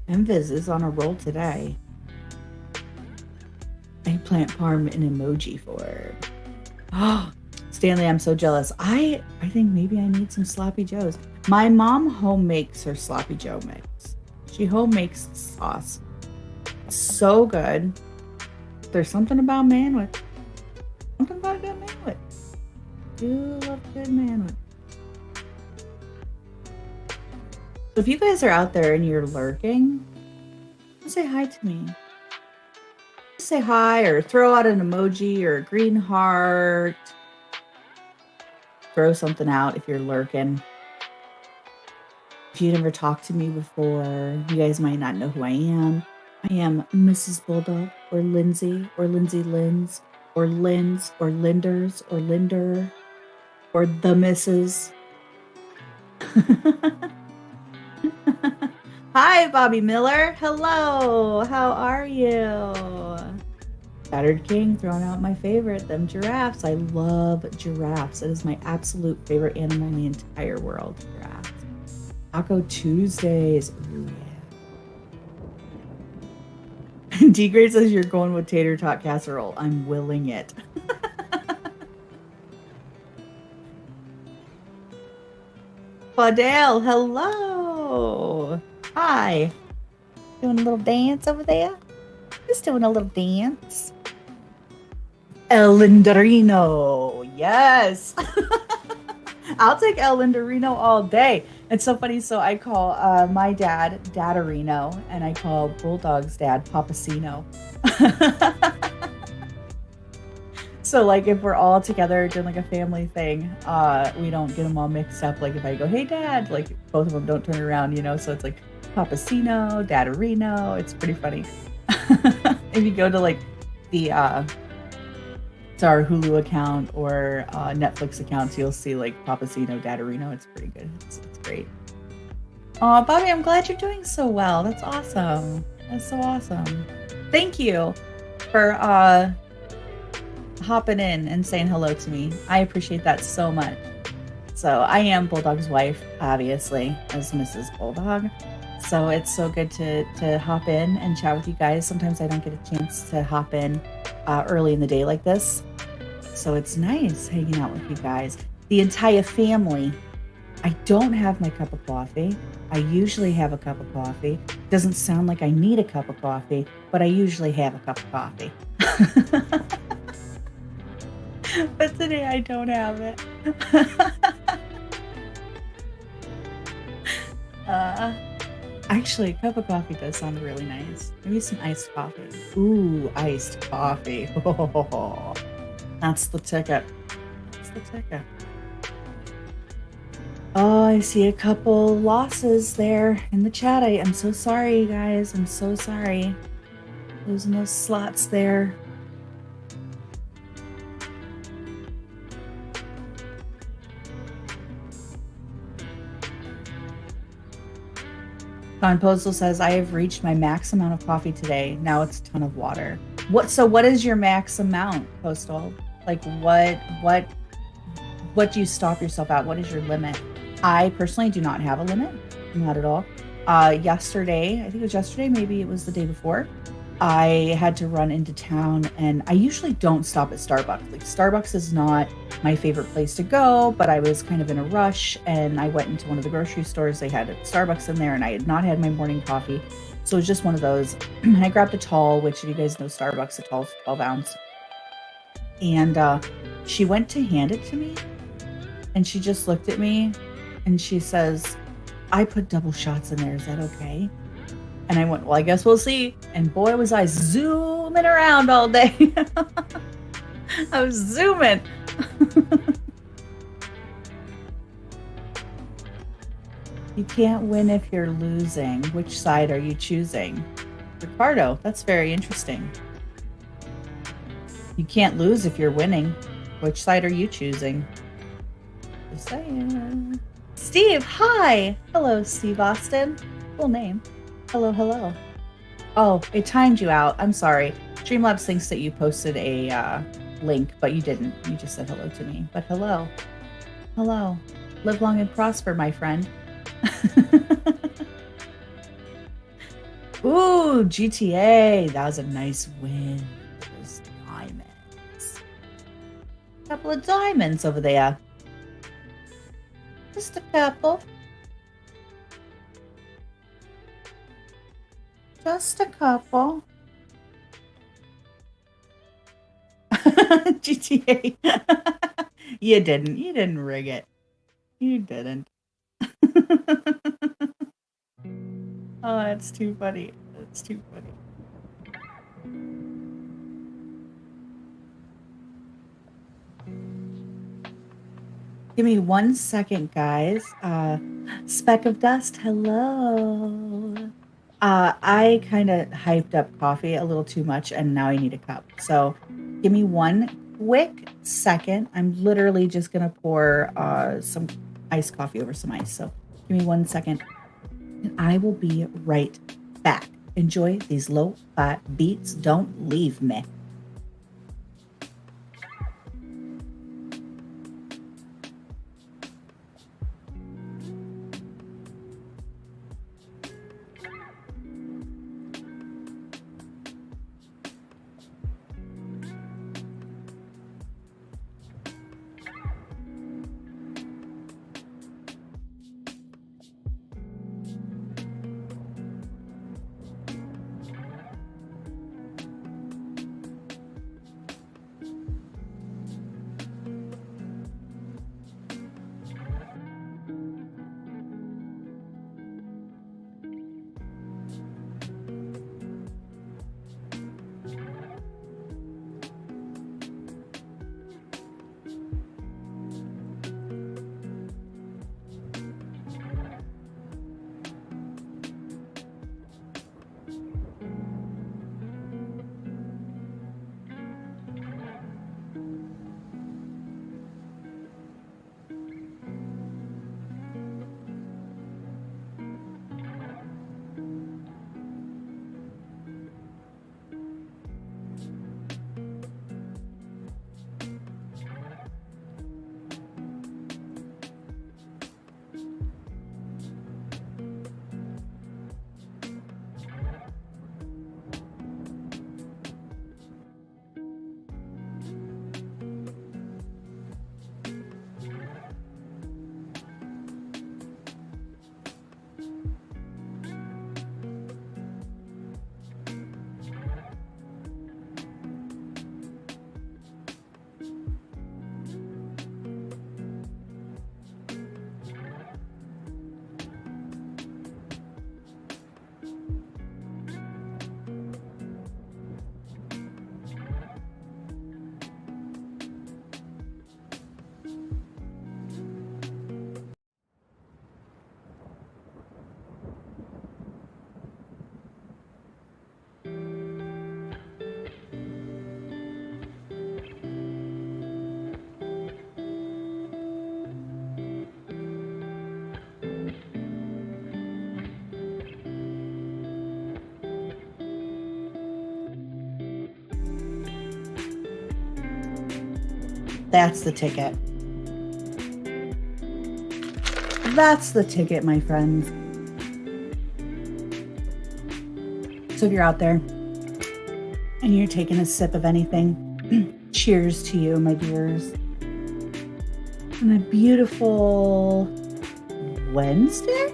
Enviz is on a roll today. Eggplant parm an emoji for. Oh, Stanley, I'm so jealous. I think maybe I need some sloppy joes. My mom home makes her sloppy joe mix. She home makes sauce. So good. There's something about manwich. Something about good manwich. Do love good manwich. If you guys are out there and you're lurking, say hi to me. Say hi or throw out an emoji or a green heart. Throw something out if you're lurking. If you never talked to me before, you guys might not know who I am. I am Mrs. Bulldog or Lindsay Linz or Linz or Linders or Linder or the Mrs. Hi, Bobby Miller. Hello. How are you? Battered King throwing out my favorite, them giraffes. I love giraffes. It is my absolute favorite animal in the entire world. Giraffes. Taco Tuesdays. Ooh, yeah. D-Grade says you're going with tater tot casserole. I'm willing it. Fadale, hello. Hi. Doing a little dance over there? Just doing a little dance. El Lindarino. Yes. I'll take El Lindarino all day. It's so funny. So I call my dad Dadarino, and I call Bulldog's dad Papacino. So like if we're all together doing like a family thing, we don't get them all mixed up. Like if I go, hey dad, like both of them don't turn around, you know? So it's like Papacino, Dadarino. It's pretty funny. If you go to like the it's our Hulu account or Netflix accounts, you'll see like Papacino, Dadarino. It's pretty good. It's great. Oh, Bobby, I'm glad you're doing so well. That's awesome. That's so awesome. Thank you for hopping in and saying hello to me. I appreciate that so much. So I am Bulldog's wife, obviously, as Mrs. Bulldog. So it's so good to hop in and chat with you guys. Sometimes I don't get a chance to hop in early in the day like this. So it's nice hanging out with you guys. The entire family. I don't have my cup of coffee. I usually have a cup of coffee. Doesn't sound like I need a cup of coffee, but I usually have a cup of coffee. But today I don't have it. Actually, a cup of coffee does sound really nice. Maybe some iced coffee. Ooh, iced coffee. Oh, that's the ticket. That's the ticket. Oh, I see a couple losses there in the chat. I am so sorry, guys. I'm so sorry. Losing those slots there. Con Postal says, I have reached my max amount of coffee today. Now it's a ton of water. What is your max amount, Postal? Like what do you stop yourself at? What is your limit? I personally do not have a limit. Not at all. Yesterday, I think it was yesterday, maybe it was the day before, I had to run into town, and I usually don't stop at Starbucks. Like Starbucks is not my favorite place to go, but I was kind of in a rush, and I went into one of the grocery stores. They had a Starbucks in there, and I had not had my morning coffee. So it was just one of those. I grabbed a tall, which if you guys know Starbucks, a tall 12 ounce. And she went to hand it to me, and she just looked at me, and she says, I put double shots in there. Is that okay? And I went, well, I guess we'll see. And boy, was I zooming around all day. I was zooming. You can't win if you're losing. Which side are you choosing? Ricardo, that's very interesting. You can't lose if you're winning. Which side are you choosing? Just saying. Steve, hi! Hello, Steve Austin. Full name. Hello, hello. Oh, it timed you out. I'm sorry. Streamlabs thinks that you posted a link, but you didn't. You just said hello to me. But hello. Hello. Live long and prosper, my friend. Ooh, GTA. That was a nice win. Those diamonds. Couple of diamonds over there. Just a couple. Just a couple. GTA. You didn't. You didn't rig it. You didn't. Oh, that's too funny. That's too funny. Give me 1 second, guys. Speck of Dust, hello. I kind of hyped up coffee a little too much, and now I need a cup. So give me 1 quick second. I'm literally just going to pour some iced coffee over some ice. So give me 1 second, and I will be right back. Enjoy these low-fi beats. Don't leave me. That's the ticket. That's the ticket, my friends. So if you're out there and you're taking a sip of anything, cheers to you, my dears. On a beautiful Wednesday?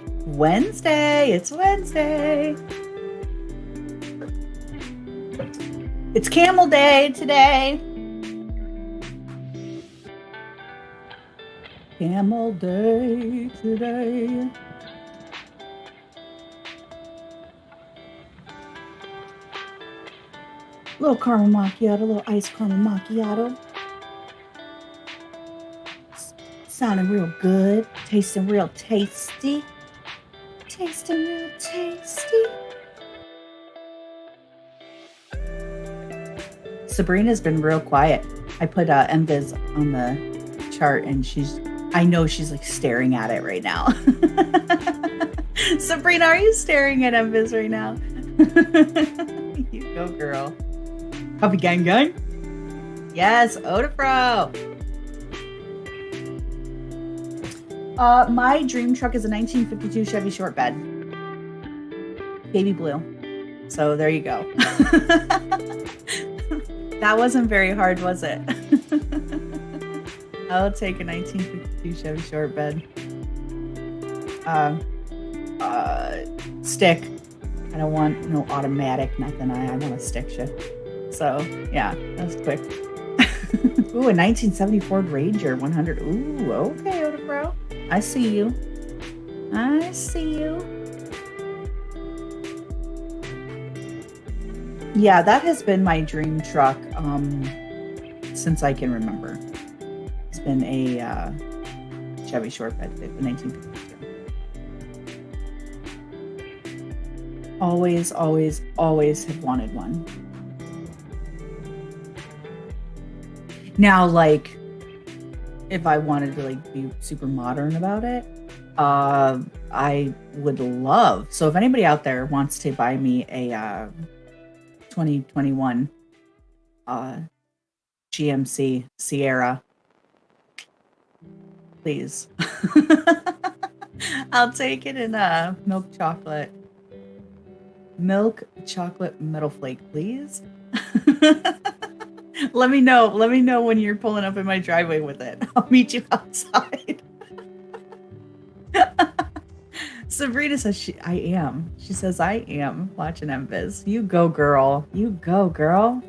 It's Wednesday. It's Camel Day today. Camel Day today. Little caramel macchiato, little iced caramel macchiato. Sounding real good, tasting real tasty. Tasty, real tasty. Sabrina's been real quiet. I put MViz on the chart and I know she's like staring at it right now. Sabrina, are you staring at MViz right now? You go, girl. Coffee gang gang. Yes, Odafro. My dream truck is a 1952 Chevy short bed. Baby blue. So there you go. That wasn't very hard, was it? I'll take a 1952 Chevy short bed. Stick. I don't want no automatic, nothing. I want a stick shift. So yeah, that was quick. Ooh, a 1974 Ranger 100. Ooh, okay, Odafro. I see you. I see you. Yeah, that has been my dream truck since I can remember. It's been a Chevy short bed, 1952. Always, always, always have wanted one. Now, like, if I wanted to like be super modern about it, I would love. So if anybody out there wants to buy me a 2021 GMC Sierra, please. I'll take it in milk chocolate metal flake, please. Let me know when you're pulling up in my driveway with it. I'll meet you outside. Sabrina says I am. She says I am watching MViz. You go, girl. You go, girl.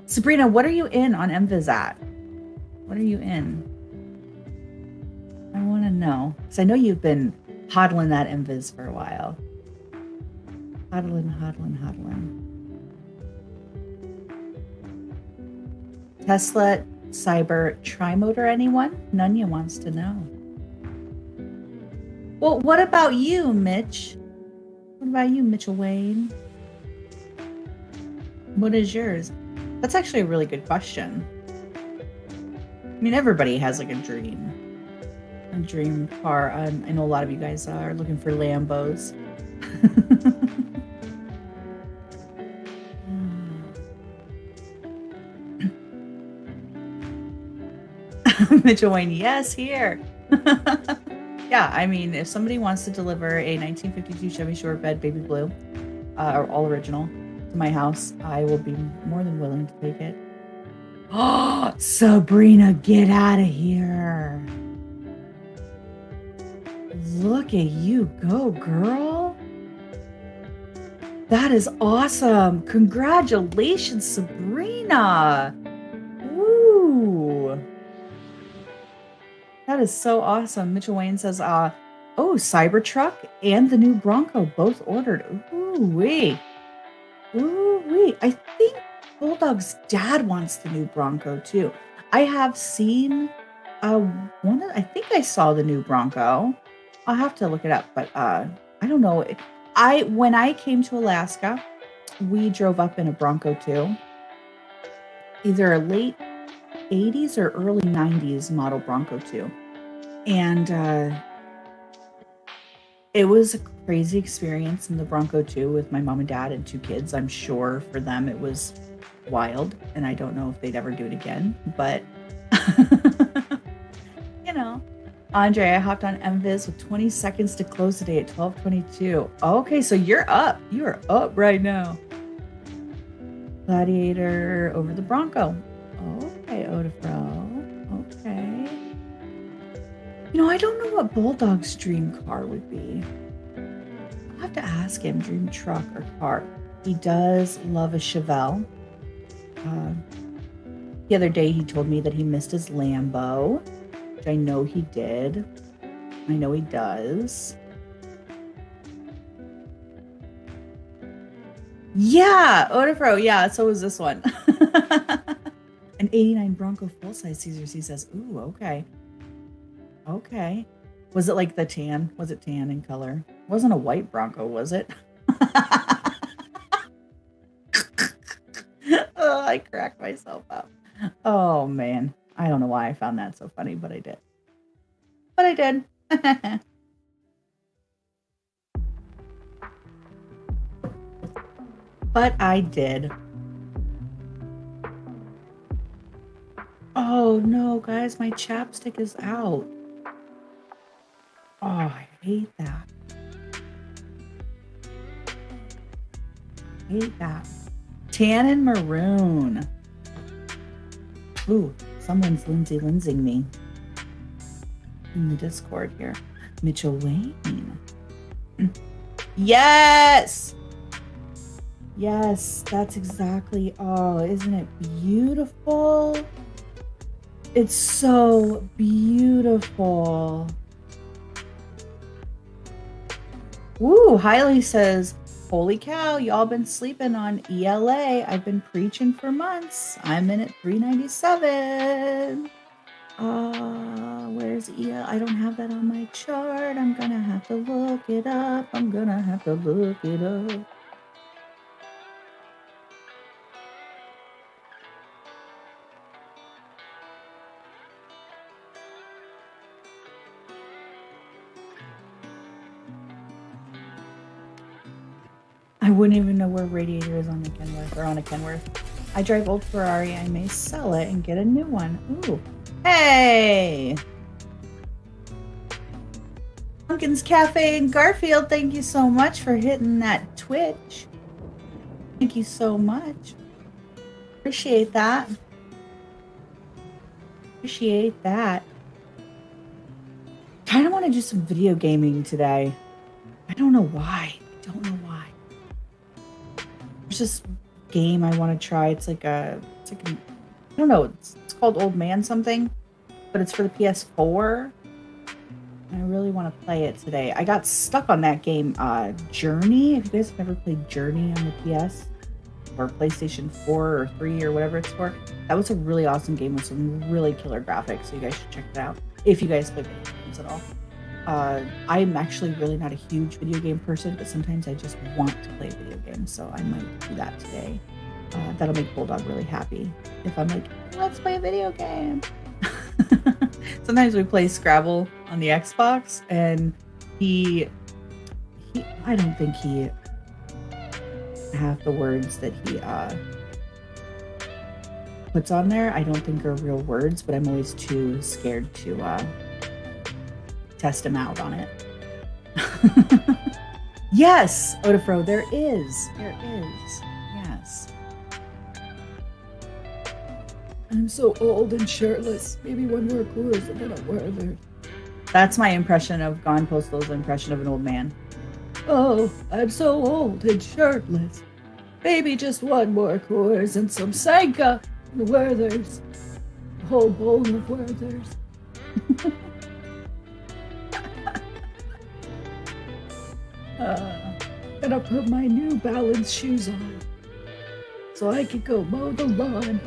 Sabrina, what are you in on MViz at? What are you in? I want to know. Because I know you've been hodling that MViz for a while. Hodling. Tesla Cyber Tri-Motor, anyone? Nunya wants to know. Well, what about you, Mitch? What about you, Mitchell Wayne? What is yours? That's actually a really good question. I mean, everybody has like a dream car. I know a lot of you guys are looking for Lambos. Mitchell Wayne, yes, here. Yeah, I mean, if somebody wants to deliver a 1952 Chevy short bed, baby blue, or all original, to my house, I will be more than willing to take it. Oh, Sabrina, get out of here. Look at you go, girl. That is awesome. Congratulations, Sabrina. Woo. That is so awesome. Mitchell Wayne says, oh, Cybertruck and the new Bronco both ordered. Ooh-wee. Ooh-wee. I think Bulldog's dad wants the new Bronco too. I have seen I think I saw the new Bronco. I'll have to look it up, but I don't know. When I came to Alaska, we drove up in a Bronco too. Either a late 80s or early 90s model Bronco 2. And it was a crazy experience in the Bronco 2 with my mom and dad and 2 kids. I'm sure for them it was wild, and I don't know if they'd ever do it again, but you know. Andre, I hopped on MViz with 20 seconds to close today at 12:22. Okay, so you're up. You are up right now. Gladiator over the Bronco. Okay, Odafro. Okay. You know, I don't know what Bulldog's dream car would be. I'll have to ask him, dream truck or car. He does love a Chevelle. The other day he told me that he missed his Lambo, which I know he did. I know he does. Yeah, Odafro. Yeah, so was this one. An 89 Bronco full-size Caesar C says, ooh, okay. Okay. Was it like the tan? Was it tan in color? It wasn't a white Bronco, was it? Oh, I cracked myself up. Oh man. I don't know why I found that so funny, but I did. But I did. But I did. Oh no, guys, my chapstick is out. Oh, I hate that. Hate that. Tan and maroon. Ooh, someone's Lindsay me in the Discord here. Mitchell Wayne. Yes! Yes, that's exactly. Oh, isn't it beautiful? It's so beautiful. Woo, Hailey says, holy cow, y'all been sleeping on ELA. I've been preaching for months. I'm in at 397. Where's ELA? I don't have that on my chart. I'm gonna have to look it up. I wouldn't even know where Radiator is on the Kenworth or on a Kenworth. I drive old Ferrari. I may sell it and get a new one. Ooh. Hey! Pumpkins Cafe in Garfield, thank you so much for hitting that Twitch. Thank you so much. Appreciate that. Appreciate that. Kind of want to do some video gaming today. I don't know why. There's this game I want to try. It's like a I don't know. It's called Old Man something, but it's for the PS4. I really want to play it today. I got stuck on that game, Journey. If you guys have ever played Journey on the PS or PlayStation 4 or 3 or whatever it's for, that was a really awesome game with some really killer graphics. So you guys should check it out if you guys play video games at all. I'm actually really not a huge video game person, but sometimes I just want to play video games, so I might do that today. That'll make Bulldog really happy if I'm like, let's play a video game. Sometimes we play Scrabble on the Xbox, and he I don't think he half the words that he puts on there I don't think are real words, but I'm always too scared to test him out on it. Yes, Odafro, there is. Yes. I'm so old and shirtless. Maybe one more course and then I'll wear there. That's my impression of Gone Postal's impression of an old man. Oh, I'm so old and shirtless. Maybe just one more course and some Sanka and Werther's. A whole bowl of Werther's. Gonna put my New Balance shoes on so I can go mow the lawn.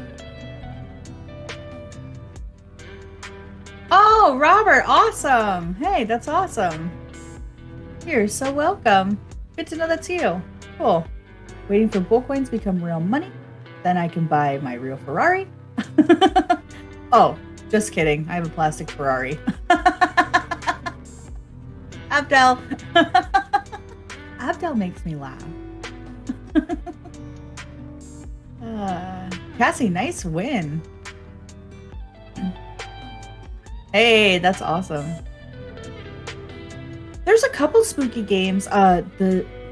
Oh, Robert, awesome. Hey, that's awesome. You're so welcome. Good to know that's you. Cool. Waiting for bull coins to become real money. Then I can buy my real Ferrari. Oh, just kidding. I have a plastic Ferrari. Abdel. Abdel makes me laugh. Cassie, nice win. Hey, that's awesome. There's a couple spooky games.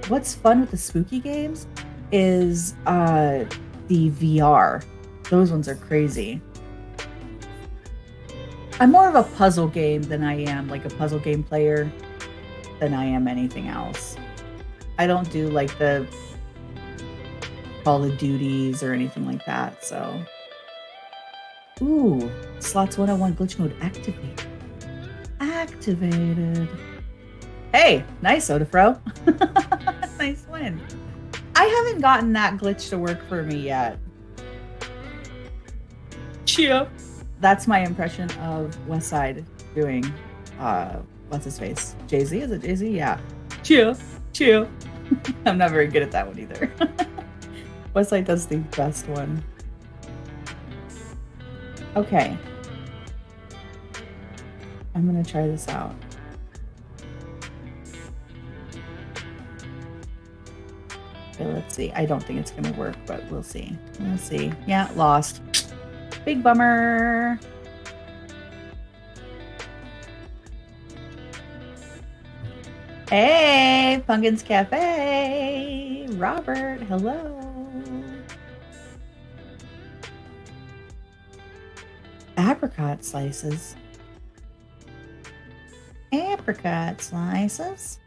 What's fun with the spooky games is the VR. Those ones are crazy. I'm more of a puzzle game than I am like a puzzle game player than I am anything else. I don't do like the Call of Duties or anything like that, so. Ooh, slots 101 glitch mode activated. Activated. Hey, nice, Odafro. Nice win. I haven't gotten that glitch to work for me yet. Cheer. That's my impression of Westside doing what's his face? Jay-Z? Is it Jay-Z? Yeah. Chill. I'm not very good at that one either. Westside does the best one. Okay. I'm gonna try this out. Okay, let's see. I don't think it's gonna work, but we'll see. We'll see. Yeah, lost. Big bummer. Hey, Pumpkin's Cafe. Robert, hello. Apricot slices. Apricot slices.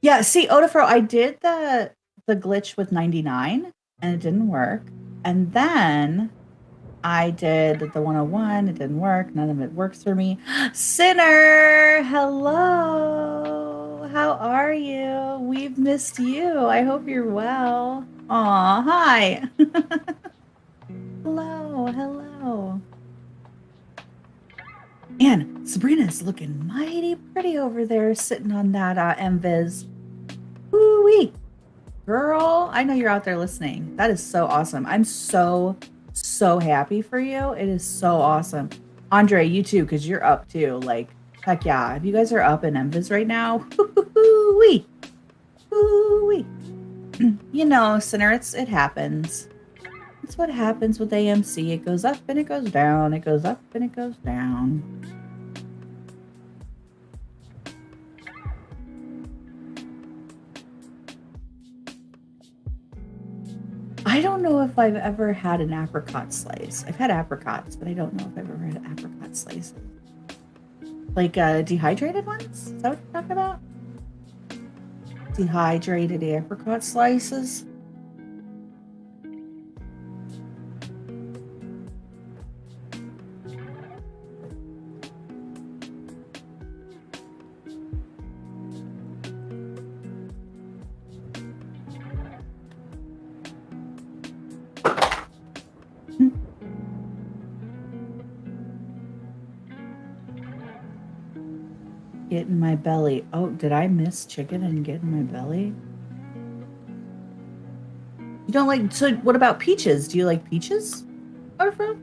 Yeah, see, Odafro, I did the glitch with 99 and it didn't work. And then I did the 101, it didn't work. None of it works for me. Sinner, hello. How are you? We've missed you. I hope you're well. Aw, hi. Hello. And Sabrina's looking mighty pretty over there sitting on that MViz. Woo-wee. Girl, I know you're out there listening. That is so awesome. I'm so happy for you. It is so awesome. Andre, you too, because you're up too. Like, heck yeah. If you guys are up in MViz right now, woo-wee. Woo-wee. You know, Sinner, it happens. It's what happens with AMC. It goes up and it goes down. It goes up and it goes down. I don't know if I've ever had an apricot slice. I've had apricots, but I don't know if I've ever had apricot slices. Like dehydrated ones? Is that what you're talking about? Dehydrated apricot slices? Get in my belly. Oh, did I miss chicken and get in my belly? You don't like, so what about peaches? Do you like peaches? Arthur?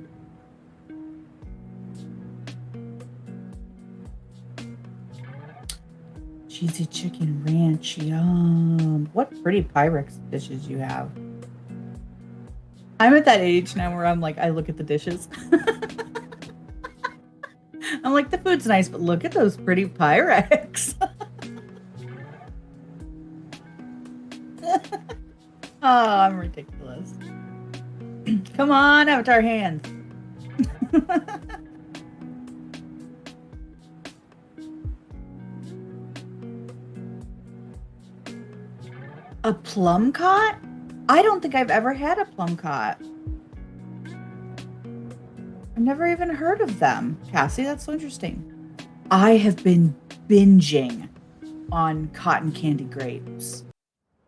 Cheesy chicken ranch, yum. What pretty Pyrex dishes you have. I'm at that age now where I'm like, I look at the dishes. I'm like, the food's nice, but look at those pretty Pyrex. Oh, I'm ridiculous. Come on, Avatar hands. A plum cot? I don't think I've ever had a plum cot. I've never even heard of them. Cassie, that's so interesting. I have been binging on cotton candy grapes.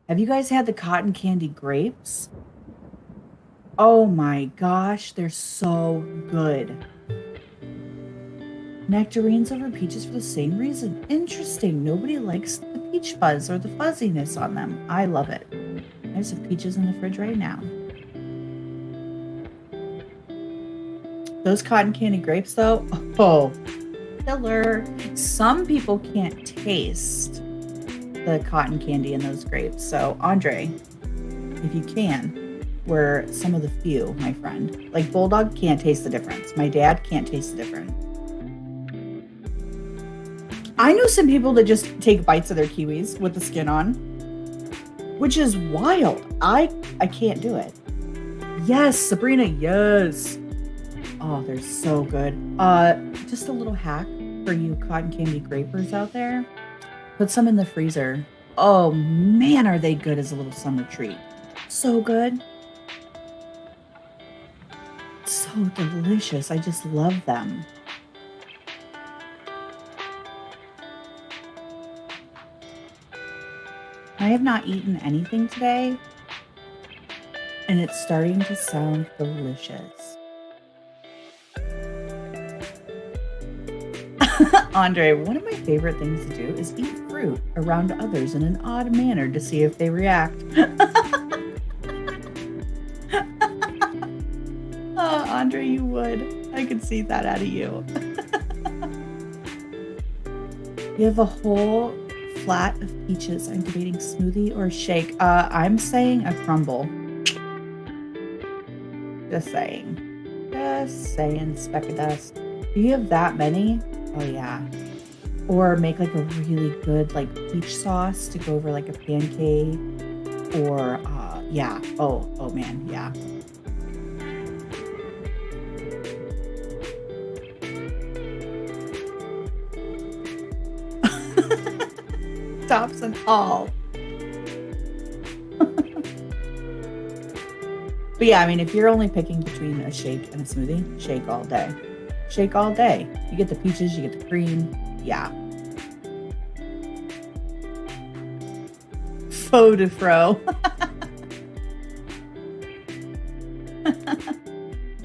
Have you guys had the cotton candy grapes? Oh my gosh, they're so good. Nectarines over peaches for the same reason. Interesting. Nobody likes the peach fuzz or the fuzziness on them. I love it. I have some peaches in the fridge right now. Those cotton candy grapes, though, oh, killer. Some people can't taste the cotton candy in those grapes. So, Andre, if you can, we're some of the few, my friend. Like, Bulldog can't taste the difference. My dad can't taste the difference. I know some people that just take bites of their kiwis with the skin on, which is wild. I can't do it. Yes, Sabrina, yes. Oh, they're so good. Just a little hack for you cotton candy grapers out there. Put some in the freezer. Oh man, are they good as a little summer treat. So good. So delicious. I just love them. have not eaten anything today, and it's starting to sound delicious. Andre, one of my favorite things to do is eat fruit around others in an odd manner to see if they react. Andre, you would. I could see that out of you. You have a whole flat of peaches. I'm debating smoothie or shake. I'm saying a crumble. Just saying. Just saying, speck of dust. Do you have that many? Oh yeah. Or make like a really good like peach sauce to go over like a pancake. Or yeah. Oh man, yeah. Tops and all. But yeah, I mean, if you're only picking between a shake and a smoothie, shake all day. Shake all day. You get the peaches, you get the cream. Yeah. Faux de fro.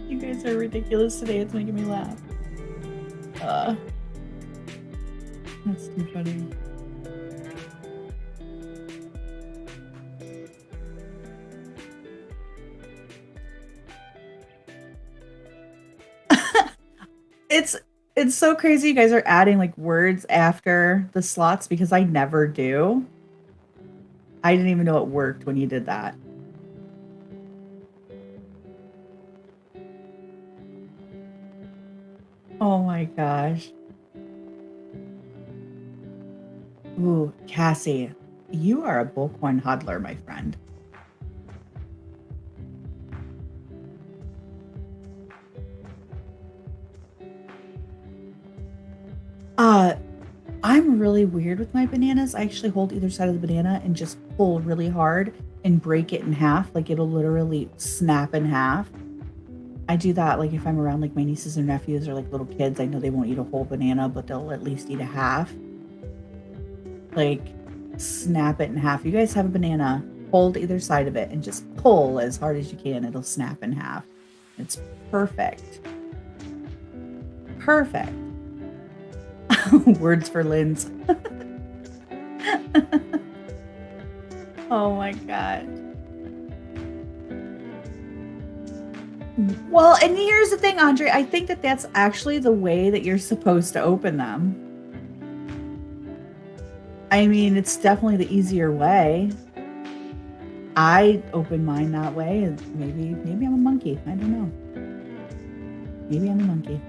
You guys are ridiculous today. It's making me laugh. That's too funny. It's so crazy you guys are adding like words after the slots because I never do. I didn't even know it worked when you did that. Oh my gosh. Ooh, Cassie, you are a bullcoin hodler, my friend. I'm really weird with my bananas. I actually hold either side of the banana and just pull really hard and break it in half. Like it'll literally snap in half. I do that like if I'm around like my nieces and nephews or like little kids. I know they won't eat a whole banana, but they'll at least eat a half. Like snap it in half. You guys have a banana, hold either side of it and just pull as hard as you can. It'll snap in half. It's perfect. Perfect. Words for Linz. Oh my god. Well, and here's the thing, Andre. I think that that's actually the way that you're supposed to open them. I mean, it's definitely the easier way. I open mine that way, and maybe I'm a monkey. I don't know. Maybe I'm a monkey.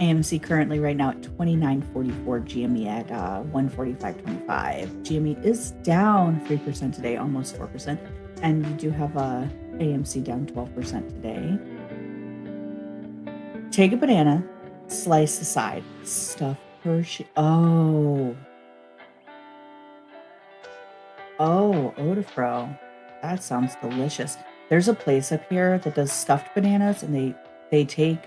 AMC currently right now at 29.44, GME at 145.25. GME is down 3% today, almost 4%. And you do have AMC down 12% today. Take a banana, slice the side, stuff Hershey. Oh, Odafro. That sounds delicious. There's a place up here that does stuffed bananas, and they take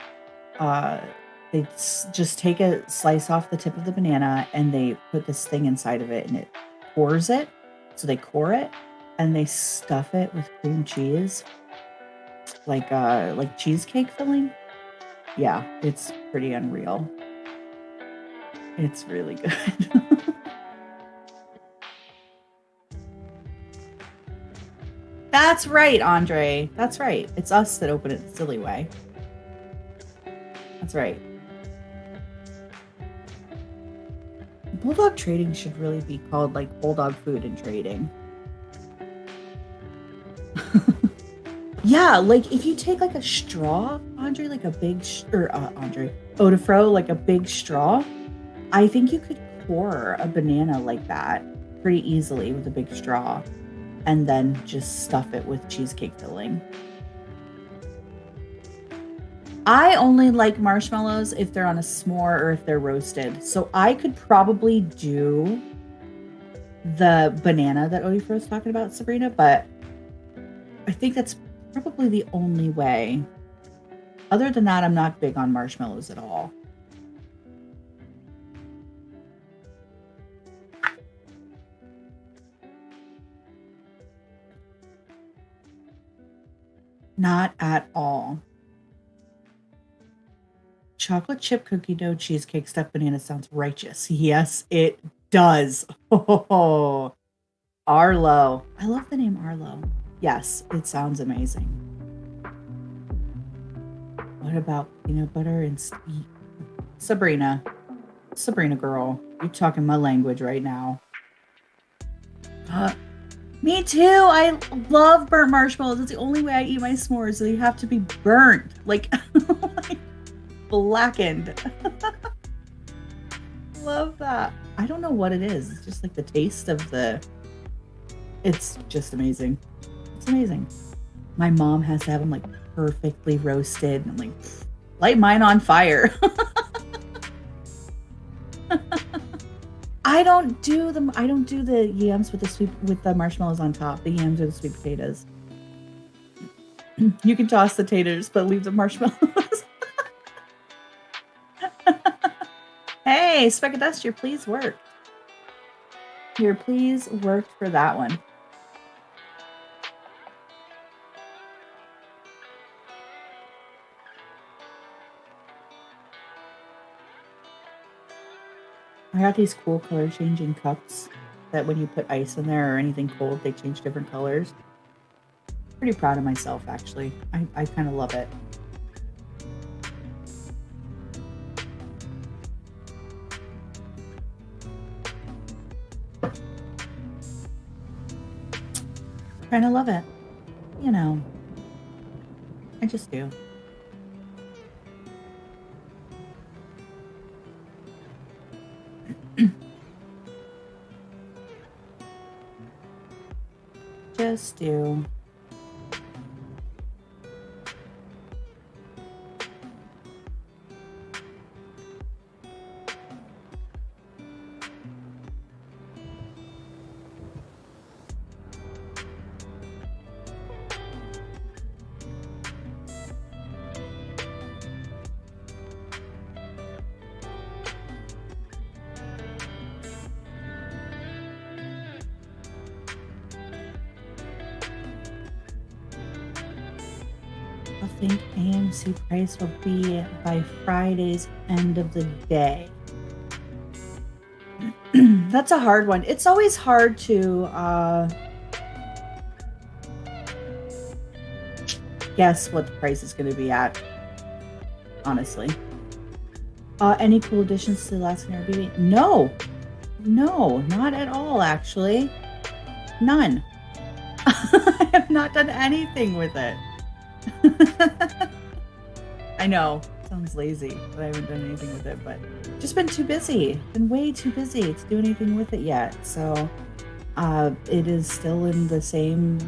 they just take a slice off the tip of the banana and they put this thing inside of it and it cores it. So they core it and they stuff it with cream cheese, like cheesecake filling. Yeah, it's pretty unreal. It's really good. That's right, Andre. That's right. It's us that open it the silly way. That's right. Bulldog trading should really be called like Bulldog food and trading. Yeah, like if you take like a straw, Andre, like a big, Odafro, like a big straw, I think you could core a banana like that pretty easily with a big straw and then just stuff it with cheesecake filling. I only like marshmallows if they're on a s'more or if they're roasted. So I could probably do the banana that Odafro's talking about, Sabrina, but I think that's probably the only way. Other than that, I'm not big on marshmallows at all. Not at all. Chocolate chip cookie dough cheesecake stuffed banana sounds righteous. Yes, it does. Oh, Arlo. I love the name Arlo. Yes, it sounds amazing. What about peanut butter and sweet? Sabrina girl, you're talking my language right now. Me too. I love burnt marshmallows. It's the only way I eat my s'mores. They have to be burnt, like blackened. Love that. I don't know what it is. It's just like the taste of the. It's just amazing. It's amazing. My mom has to have them like perfectly roasted. I'm like, light mine on fire. I don't do the yams with the marshmallows on top. The yams are the sweet potatoes. You can toss the taters, but leave the marshmallows. Hey, Speck of Dust, your please worked. Your please worked for that one. I got these cool color changing cups that when you put ice in there or anything cold, they change different colors. Pretty proud of myself, actually. I kind of love it. Kind of love it. You know, I just do. Just do. I think AMC price will be by Friday's end of the day. That's a hard one. It's always hard to guess what the price is going to be at, honestly. Any cool additions to the last Airbnb? No, not at all, actually. None. I have not done anything with it. I know, sounds lazy, but I haven't done anything with it, but just been too busy. Been way too busy to do anything with it yet. So it is still in the same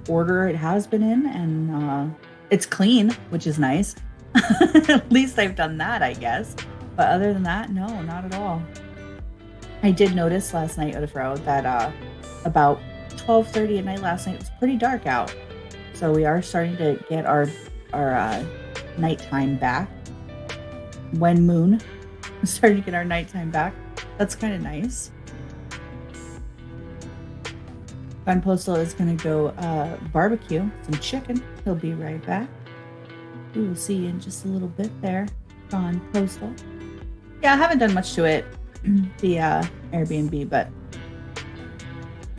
order it has been in, and it's clean, which is nice. At least I've done that, I guess. But other than that, no, not at all. I did notice last night, Odafro, that about 12:30 at night last night, it was pretty dark out. So we are starting to get our nighttime back. When moon, we're starting to get our nighttime back. That's kind of nice. Gun Postal is going to go barbecue some chicken. He'll be right back. We will see you in just a little bit there. Gun Postal. Yeah, I haven't done much to it, the Airbnb, but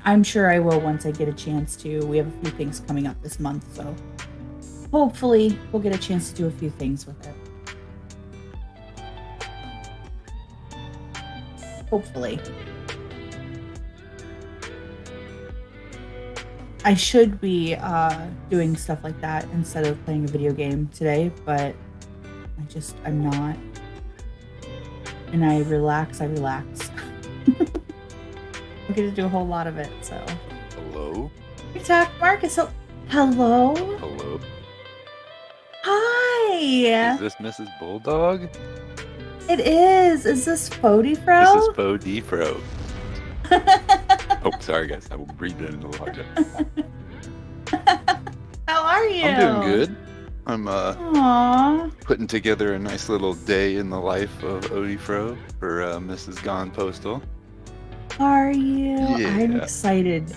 I'm sure I will once I get a chance to. We have a few things coming up this month, so hopefully we'll get a chance to do a few things with it. Hopefully. I should be doing stuff like that instead of playing a video game today, but I'm not. And I relax. I get to do a whole lot of it, so. Hello? Talk Marcus. Hello? Hello? Hi! Is this Mrs. Bulldog? It is. Is this Fodifro? This is Bo Defro. Oh, sorry guys. I will breathe in a little harder. How are you? I'm doing good. I'm Aww. putting together a nice little day in the life of Odifro for Mrs. Gone Postal. Are you? I'm Yeah. excited.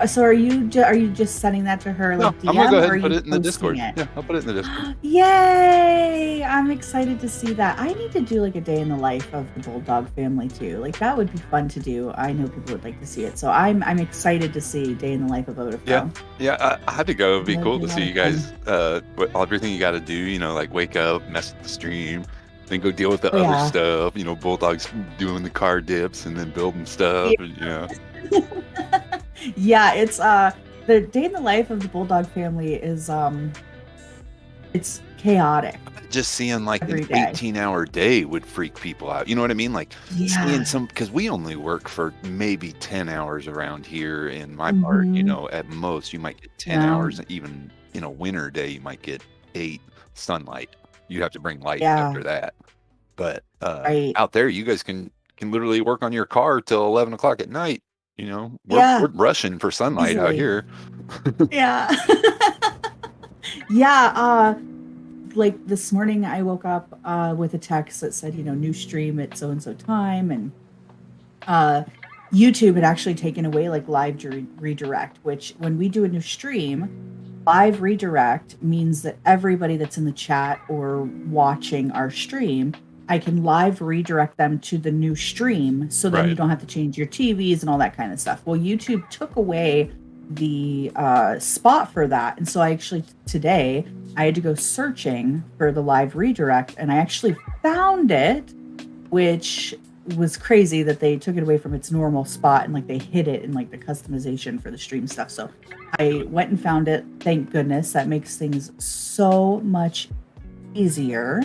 So are you just sending that to her No, like I'm gonna go DM, ahead or are and put you it in the posting Discord. it? Yeah, I'll put it in the Discord. Yay! I'm excited to see that. I need to do like a day in the life of the Bulldog family too. Like that would be fun to do. I know people would like to see it. So I'm excited to see day in the life of Yeah, Vodafone. yeah. I had to go. It'd be That'd cool be a to lot see of you fun. guys. Everything you got to do. You know, like wake up, mess with the stream, then go deal with the Oh other yeah. stuff. You know, Bulldog's doing the car dips and then building stuff. Yeah. And, you know, Yeah, it's the day in the life of the Bulldog family is it's chaotic just seeing like an every day. 18-hour day would freak people out. You know what I mean? Like seeing Yeah. because we only work for maybe 10 hours around here in my part. You Mm-hmm. know, at most you might get 10 Yeah. hours. Even in a winter day, you might get 8 sunlight. You have to bring light Yeah. after that. But Right. out there, you guys can literally work on your car till 11 o'clock at night. You know, Yeah. we're rushing for sunlight out Easily. here. Yeah. Yeah. Like this morning I woke up with a text that said, new stream at so and so time, and YouTube had actually taken away like live redirect, which when we do a new stream, live redirect means that everybody that's in the chat or watching our stream, I can live redirect them to the new stream, so then you Right. don't have to change your TVs and all that kind of stuff. Well, YouTube took away the spot for that, and so I actually today I had to go searching for the live redirect, and I actually found it, which was crazy that they took it away from its normal spot and like they hid it in like the customization for the stream stuff. So I went and found it. Thank goodness. That makes things so much easier.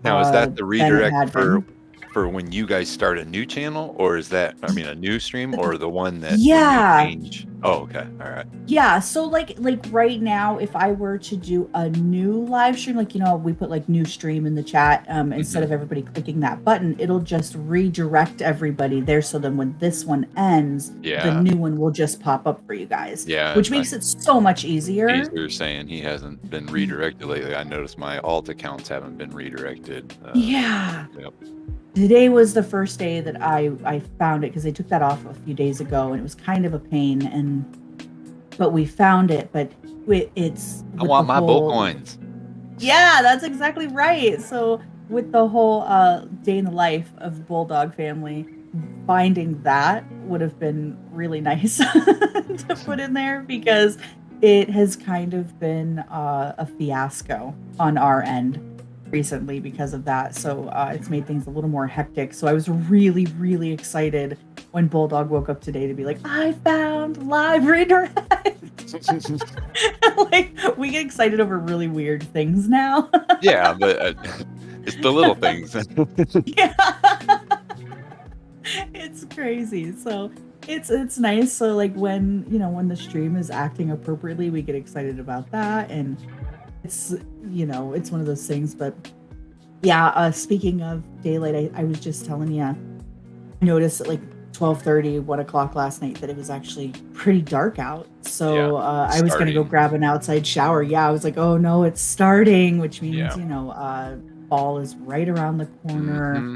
Now, is that the than it redirect had for been. when you guys start a new channel, or is that a new stream, or the one that Yeah. when you change? Oh, okay, all right. Yeah, so like right now, if I were to do a new live stream, like we put like new stream in the chat, instead of everybody clicking that button, it'll just redirect everybody there. So then when this one ends, the Yeah. new one will just pop up for you guys. Yeah, Which makes it so much easier. Easier saying he hasn't been redirected lately. I noticed my alt accounts haven't been redirected. Yeah. Yep. Today was the first day that I found it, because they took that off a few days ago, and it was kind of a pain. But we found it. But it's. I want my bull coins. Yeah, that's exactly right. So with the whole day in the life of the Bulldog family, finding that would have been really nice to put in there, because it has kind of been a fiasco on our end recently because of that. So it's made things a little more hectic. So I was really, really excited when Bulldog woke up today to be like, I found live redirect. Like, we get excited over really weird things now. Yeah, but it's the little things. Yeah. It's crazy. So it's nice. So like when the stream is acting appropriately, we get excited about that, and it's it's one of those things. But yeah, speaking of daylight, I was just telling you, I noticed at like 12:30, 1 o'clock last night that it was actually pretty dark out. So I was gonna go grab an outside shower. Yeah, I was like, oh no, it's starting, which means fall is right around the corner. Mm-hmm.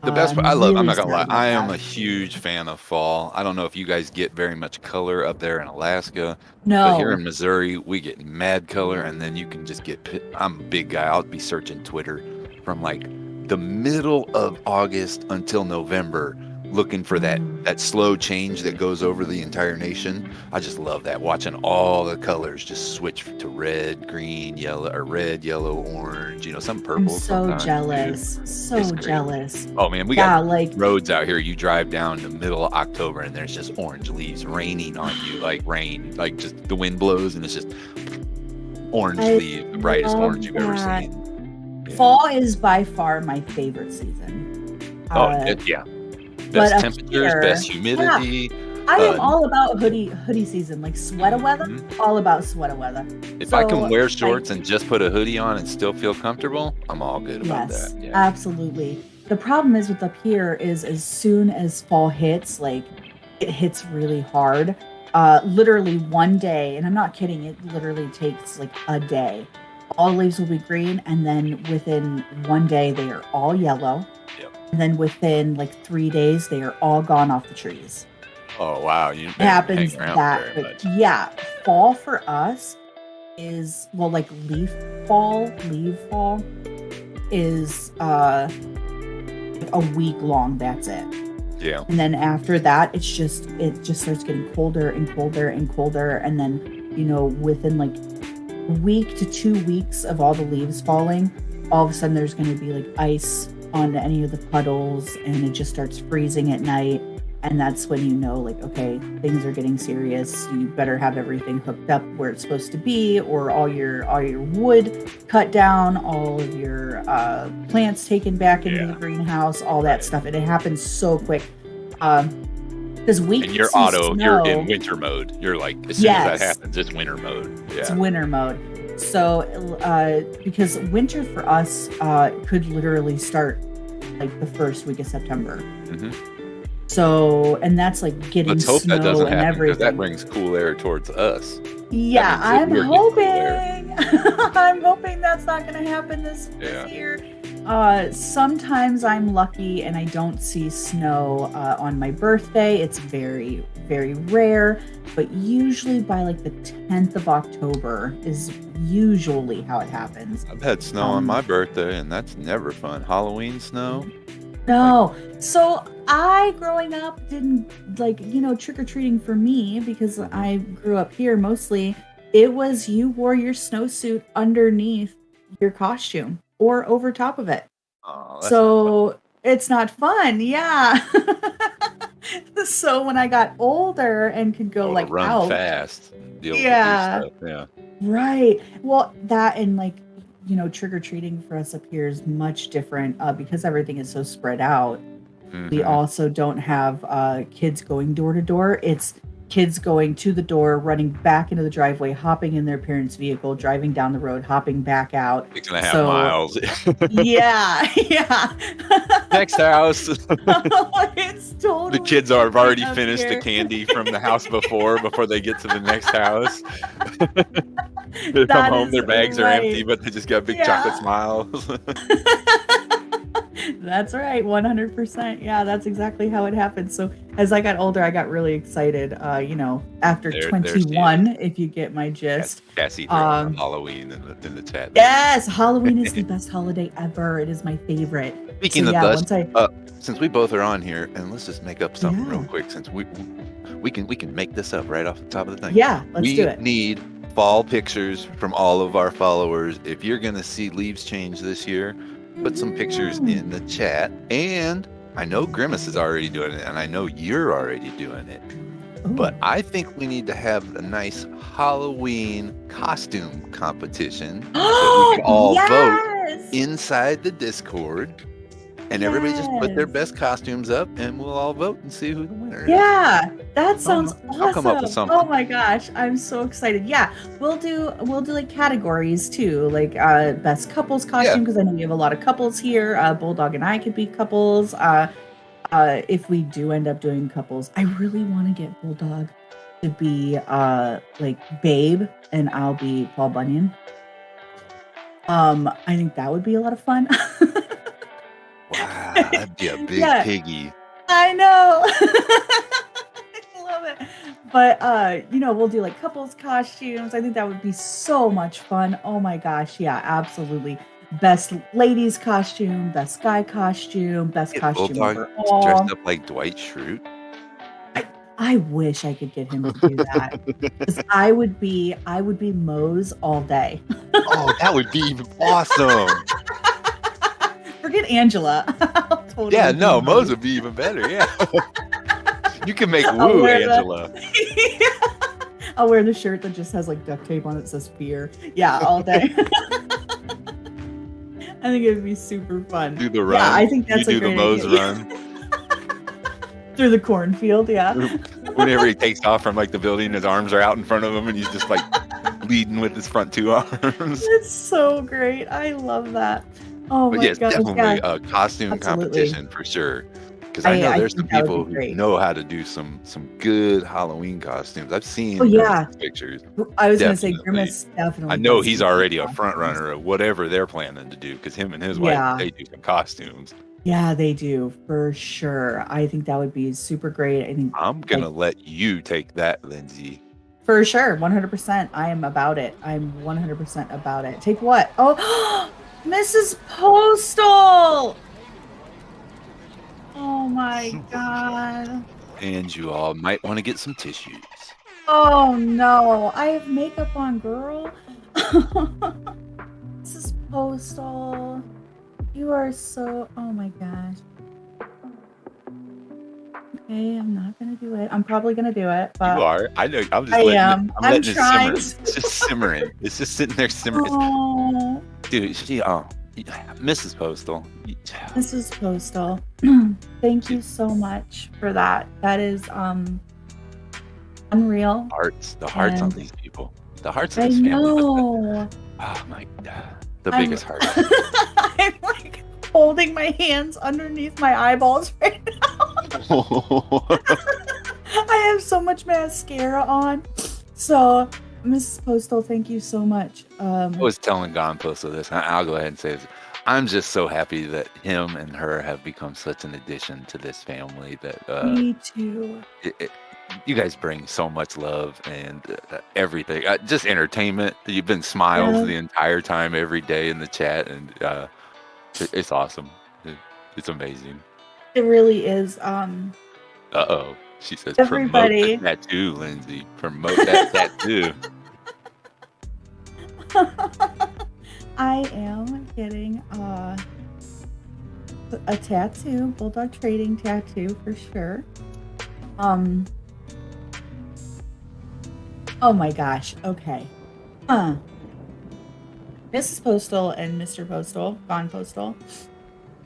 The best part, I'm not gonna lie, I am that. a huge fan of fall. I don't know if you guys get very much color up there in Alaska. No. But here in Missouri, we get mad color, and then you can just get. I'm a big guy. I'll be searching Twitter from like the middle of August until November, looking for that slow change that goes over the entire nation. I just love that, watching all the colors just switch to red, green, yellow, or red, yellow, orange. Some purple. I'm so jealous. So jealous. Oh man, we got like roads out here. You drive down the middle of October and there's just orange leaves raining on you, like rain, like just the wind blows and it's just orange leaves, the brightest orange you've ever seen. Yeah. Fall is by far my favorite season. Yeah. Best temperatures, best humidity. Yeah. I am all about hoodie season, like sweater weather. All about sweater weather. If I can wear shorts and just put a hoodie on and still feel comfortable, I'm all good about that. Yes, absolutely. The problem is with up here is as soon as fall hits, like it hits really hard. Literally one day, and I'm not kidding, it literally takes like a day all leaves will be green, and then within one day they are all yellow. Yep. And then within like 3 days they are all gone off the trees. Oh wow, you It happens hang around that very quick. much. Yeah, fall for us is, well, like leaf fall is a week long. That's it. Yeah. And then after that, it just starts getting colder and colder and colder. And then, within like a week to 2 weeks of all the leaves falling, all of a sudden there's going to be like ice on any of the puddles, and it just starts freezing at night. And that's when you know, like, okay, things are getting serious. You better have everything hooked up where it's supposed to be, or all your wood cut down, all of your plants taken back into the greenhouse, all that stuff. And it happens so quick. Because we And you're you're in winter mode. You're like, as soon as that happens, it's winter mode. Yeah. It's winter mode. So, because winter for us could literally start like the first week of September. Mm-hmm. So, and that's like getting Let's hope snow that doesn't and happen, because everything. that brings cool air towards us. Yeah, That means I'm that we're getting cool hoping. I'm hoping that's not going to happen this year. Sometimes I'm lucky and I don't see snow on my birthday. It's very, very rare, but usually by like the 10th of October is usually how it happens. I've had snow on my birthday, and that's never fun. Halloween snow. No. So I, growing up, didn't trick-or-treating for me, because I grew up here mostly. It was you wore your snowsuit underneath your costume or over top of it. Oh, that's So it's not fun. Yeah. So when I got older and could go like run out. fast. Deal with Yeah. the stuff. Yeah. Right. Well, that and like, trick-or-treating for us up here is much different because everything is so spread out. We Mhm. also don't have kids going door to door. It's kids going to the door, running back into the driveway, hopping in their parents' vehicle, driving down the road, hopping back out. 6.5 So- miles. Yeah. Next house. It's totally The kids have already up finished here. the candy from the house before they get to the next house. They That come home, is their bags are right. empty, but they just got big Yeah. chocolate smiles. That's right, 100%. Yeah, that's exactly how it happened. So as I got older, I got really excited. After There's 21, if you get my gist. Cassie throwing Halloween in the chat. Yes, Halloween is the best holiday ever. It is my favorite. Speaking So, of yeah, best, once since we both are on here, and let's just make up something Yeah. real quick, since we can make this up right off the top of the thing. Yeah, let's we do it. need fall pictures from all of our followers. If you're gonna see leaves change this year, put some pictures in the chat. And I know Grimace is already doing it, and I know you're already doing it. Ooh. But I think we need to have a nice Halloween costume competition that we can all vote Yes! inside the Discord. And everybody just put their Yes. best costumes up, and we'll all vote and see who the winner is. Yeah, that sounds awesome. I'll come up with something. Oh my gosh, I'm so excited. Yeah, we'll do like categories too, like best couples costume, because I know we have a lot of couples here. Bulldog and I could be couples. If we do end up doing couples, I really want to get Bulldog to be like Babe, and I'll be Paul Bunyan. I think that would be a lot of fun. Wow, that'd be a big Yeah. piggy. I know. I love it. But we'll do like couples costumes. I think that would be so much fun. Oh my gosh. Yeah, absolutely. Best ladies costume, best guy costume, best Get costume Bulldog overall. dressed up like Dwight Schrute. I wish I could get him to do that. 'Cause I would be Mose all day. Oh, that would be awesome. Forget Angela. I'll totally Yeah, do no, Mose would be even better. Yeah. You can make I'll Woo wear the- Angela. I'll wear the shirt that just has like duct tape on it that says fear. Yeah, all day. I think it would be super fun. Do the run. Yeah, I think that's you a do the great Mose idea. run. Through the cornfield, yeah. Whenever he takes off from like the building, his arms are out in front of him, and he's just like leading with his front two arms. It's so great. I love that. Oh But my yes, gosh. definitely Yeah. a costume Absolutely. competition for sure. Because I know there's some think that would people be who great. know how to do some good Halloween costumes. I've seen Oh, yeah. pictures. I was going to say Definitely. Grimace definitely. I know does he's some already a costumes. front runner of whatever they're planning to do, because him and his Yeah. wife, they do some costumes. Yeah, they do for sure. I think that would be super great. I think I'm gonna let you take that, Lindsay. for sure, 100%. I am about it. I'm 100% about it. Take what? Oh, Mrs. Postal. Oh my God. And you all might want to get some tissues. Oh no, I have makeup on, girl. Mrs. Postal, you are so. Oh my gosh. Okay, I'm not gonna do it. I'm probably gonna do it, but You are. I know. I'm just I letting am. it. I'm letting trying. it simmer. It's just simmering. It's just sitting there simmering. Oh, Dude, Mrs. Postal. Mrs. Postal, thank you so much for that. That is unreal. The hearts on And these people. The hearts of I this family. know. Oh my God. The I'm- biggest heart. I'm like holding my hands underneath my eyeballs right now. I have so much mascara on. So, Mrs. Postal, thank you so much. I was telling Gone Postal this. I'll go ahead and say this. I'm just so happy that him and her have become such an addition to this family that me too. you guys bring so much love and everything. Just entertainment. You've been smiles Yeah. the entire time, every day in the chat, and it's awesome. It's amazing. It really is. Uh-oh. She says, Everybody. promote the tattoo, Lindsay. Promote that tattoo. I am getting a tattoo, Bulldog trading tattoo for sure. Oh my gosh. Okay. Mrs. Postal and Mr. Postal, Gone Postal.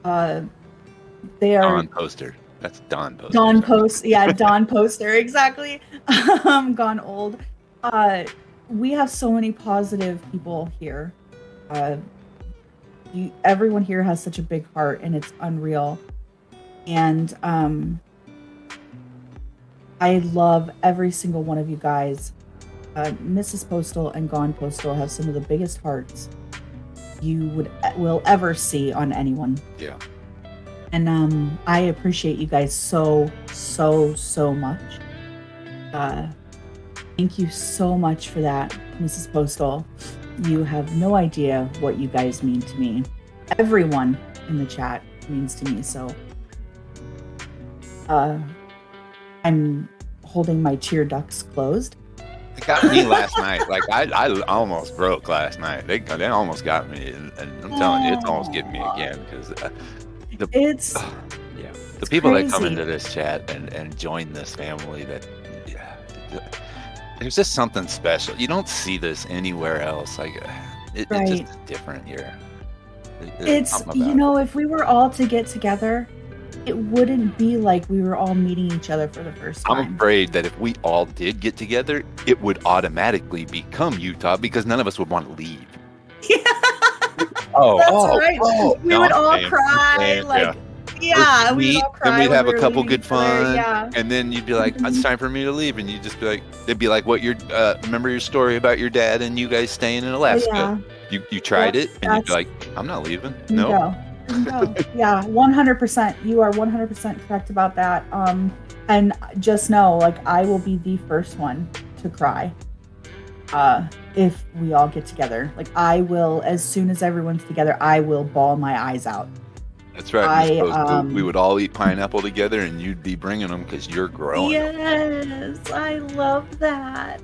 They are Don Poster. That's Don Poster. Don Post. Yeah, Don Poster. Exactly. Gone old. We have so many positive people here. Everyone here has such a big heart, and it's unreal. And I love every single one of you guys. Mrs. Postal and Gone Postal have some of the biggest hearts you will ever see on anyone. Yeah. And I appreciate you guys so much. Thank you so much for that, Mrs. Postal. You have no idea what you guys mean to me. Everyone in the chat means to me. So I'm holding my tear ducts closed. It got me last night. Like I almost broke last night. They almost got me, and I'm telling you, it's almost getting me again because the people that come crazy. into this chat and join this family, there's just something special. You don't see this anywhere else. Like it's just different here. It's if we were all to get together, it wouldn't be like we were all meeting each other for the first time. I'm afraid that if we all did get together, it would automatically become Utah because none of us would want to leave. Yeah. That's right. We would all cry. We'd all cry. Then we'd have a couple leaving good each other, fun, yeah. and then you'd be like, "It's time for me to leave," and you'd just be like, "They'd be like, what? Remember your story about your dad and you guys staying in Alaska? You tried it, and you'd be like, I'm not leaving. No." No. Yeah, 100%. You are 100% correct about that. And just know, like, I will be the first one to cry. If we all get together, like, I will, as soon as everyone's together, I will bawl my eyes out. That's right. We would all eat pineapple together, and you'd be bringing them because you're growing. Yes, I love that.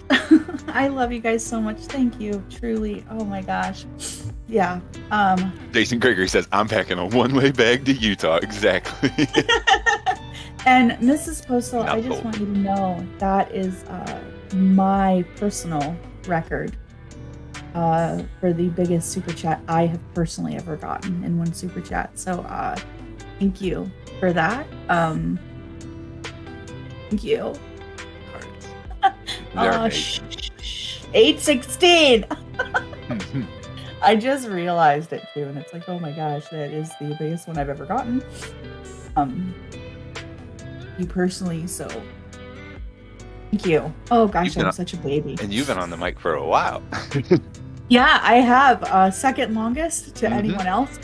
I love you guys so much. Thank you, truly. Oh my gosh. Yeah. Jason Gregory says, "I'm packing a one-way bag to Utah." Exactly. And Mrs. Postal, Not I just cold. want you to know that is my personal record for the biggest super chat I have personally ever gotten in one super chat. So thank you for that. Thank you. 816. I just realized it too, and it's like, oh my gosh, that is the biggest one I've ever gotten. you personally. So thank you. Oh gosh, You've been I'm on- such a baby. And you've been on the mic for a while. Yeah, I have second longest to anyone else.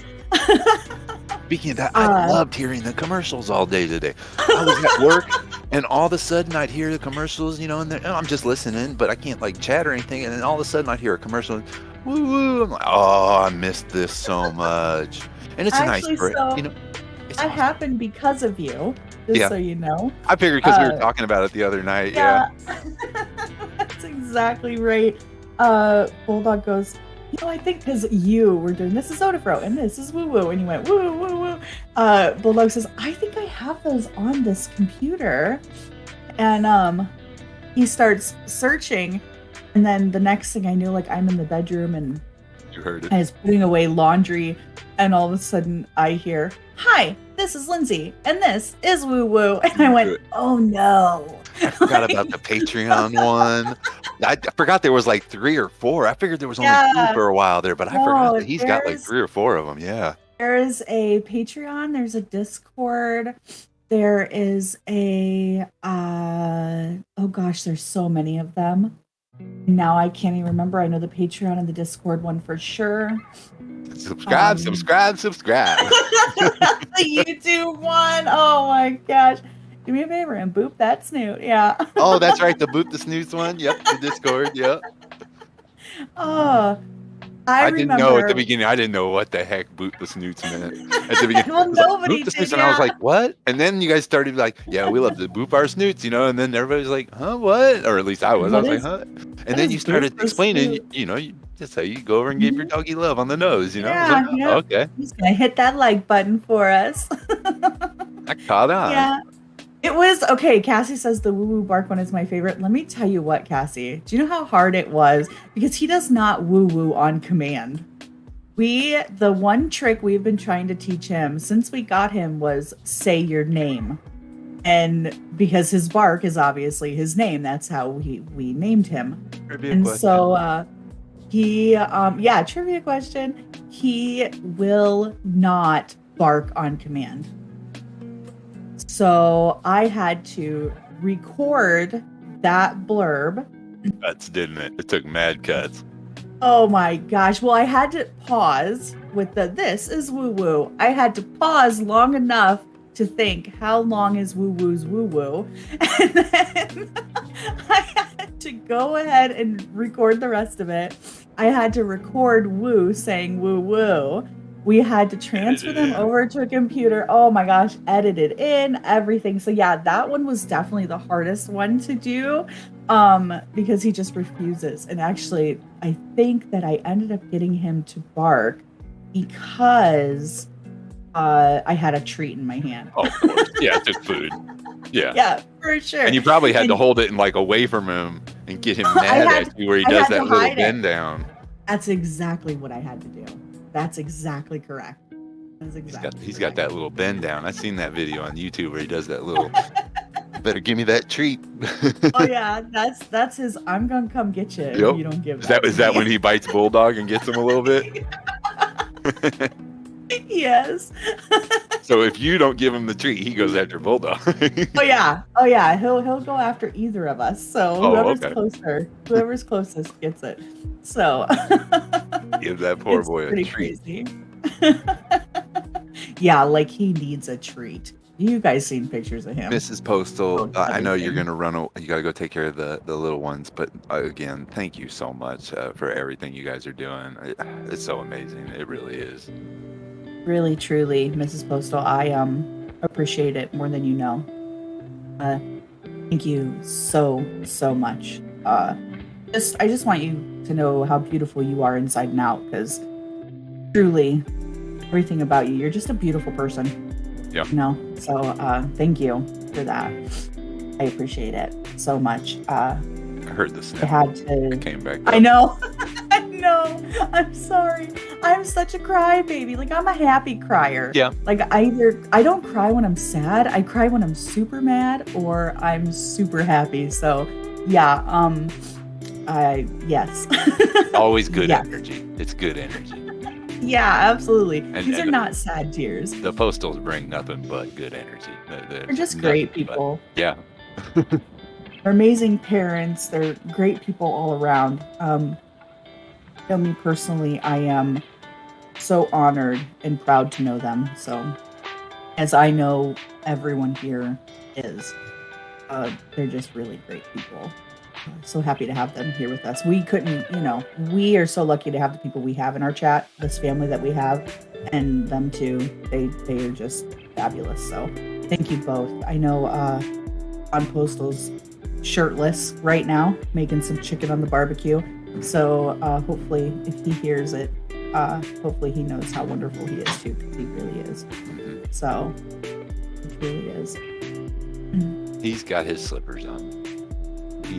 Speaking of that, I loved hearing the commercials all day today. I was at work, and all of a sudden I'd hear the commercials, and I'm just listening, but I can't like chat or anything. And then all of a sudden I'd hear a commercial, and woo woo. I'm like, oh, I missed this so much. And it's Actually, a nice break, so It's that awesome. happened because of you, just so you know. I figured because we were talking about it the other night. Yeah. That's exactly right. Bulldog goes, I think because you were doing this is Odafro and this is woo woo, and you went woo woo woo. Bulldog says, I think I have those on this computer, and he starts searching, and then the next thing I knew, like I'm in the bedroom and You heard it. I was putting away laundry, and all of a sudden I hear, "Hi, this is Lindsay, and this is Woo Woo," and I went, "Oh no!" I forgot about the Patreon one. I forgot there was like 3 or 4. I figured there was only 2 for a while there, but I forgot that he's got like 3 or 4 of them. Yeah. There's a Patreon. There's a Discord. There is a oh gosh, there's so many of them. Now I can't even remember. I know the Patreon and the Discord one for sure. Subscribe. The YouTube one. Oh my gosh. Do me a favor and boop that snoot. Yeah. Oh, that's right. The boot the snooze one. Yep. The Discord. Yep. Oh, I remember. didn't know at the beginning. I didn't know what the heck boot the snoots meant at the beginning. Well, nobody boot the did, snoots, and I was yeah. like, what? And then you guys started like, yeah, we love to boop our snoots, and then everybody's like, huh, what? Or at least I was. What I was is- like, huh? And then you started boop the explaining, snoot? just how you go over and give your doggy love on the nose, I was Yeah, like, oh, yeah. okay. I'm just gonna hit that like button for us. I caught on. Yeah. It was okay. Cassie says the woo woo bark one is my favorite. Let me tell you what, Cassie. Do you know how hard it was? Because he does not woo woo on command. The one trick we've been trying to teach him since we got him was say your name. And because his bark is obviously his name, that's how we named him. Trivia And question. so trivia question. He will not bark on command. So I had to record that blurb. Cuts, didn't it? It took mad cuts. Oh my gosh. Well, I had to pause with this is woo woo. I had to pause long enough to think how long is woo woo's woo woo. And then I had to go ahead and record the rest of it. I had to record woo saying woo woo. We had to transfer them over to a computer. Oh my gosh, edit it in, everything. So yeah, that one was definitely the hardest one to do because he just refuses. And actually, I think that I ended up getting him to bark because I had a treat in my hand. Oh, of course. Yeah, it took food. Yeah. Yeah, for sure. And you probably had to hold it and like away from him and get him mad at you where he I does had to that little hide it. bend down. That's exactly what I had to do. That's exactly correct. That's exactly He's got that little bend down. I've seen that video on YouTube where he does that little better give me that treat. Oh yeah, that's his I'm gonna come get you if Yep. you don't give Is that when he bites Bulldog and gets him a little bit? Yes. So if you don't give him the treat, he goes after Bulldog. Oh yeah. He'll go after either of us. So whoever's closest gets it. So Give that poor it's boy a pretty treat. crazy. Yeah, like he needs a treat. You guys seen pictures of him? Mrs. Postal, Oh, I know you're everything. going to you got to go take care of the little ones, but again, thank you so much for everything you guys are doing. It's so amazing. It really is. Really, truly, Mrs. Postal, I appreciate it more than you know. Thank you so much. I just want you to know how beautiful you are inside and out, because truly, everything about you, you're just a beautiful person. Yeah. So thank you for that. I appreciate it so much. I heard the I snap. had to. It came back. I know. I know. I'm sorry. I'm such a crybaby. Like, I'm a happy crier. Yeah. Like, I don't cry when I'm sad. I cry when I'm super mad or I'm super happy. So, yeah. Yes. Always good Yeah. energy. It's good energy. Yeah, absolutely. And- These are and- not sad tears. The postals bring nothing but good energy. They're just great people. Yeah. They're amazing parents. They're great people all around. You know, me personally, I am so honored and proud to know them. So, as I know everyone here is, they're just really great people. So happy to have them here with us. We couldn't, you know, we are so lucky to have the people we have in our chat, this family that we have, and them too. They are just fabulous. So thank you both. I know on Postal's shirtless right now, making some chicken on the barbecue. So hopefully, if he hears it, hopefully he knows how wonderful he is too, because he really is. So he really is. He's got his slippers on.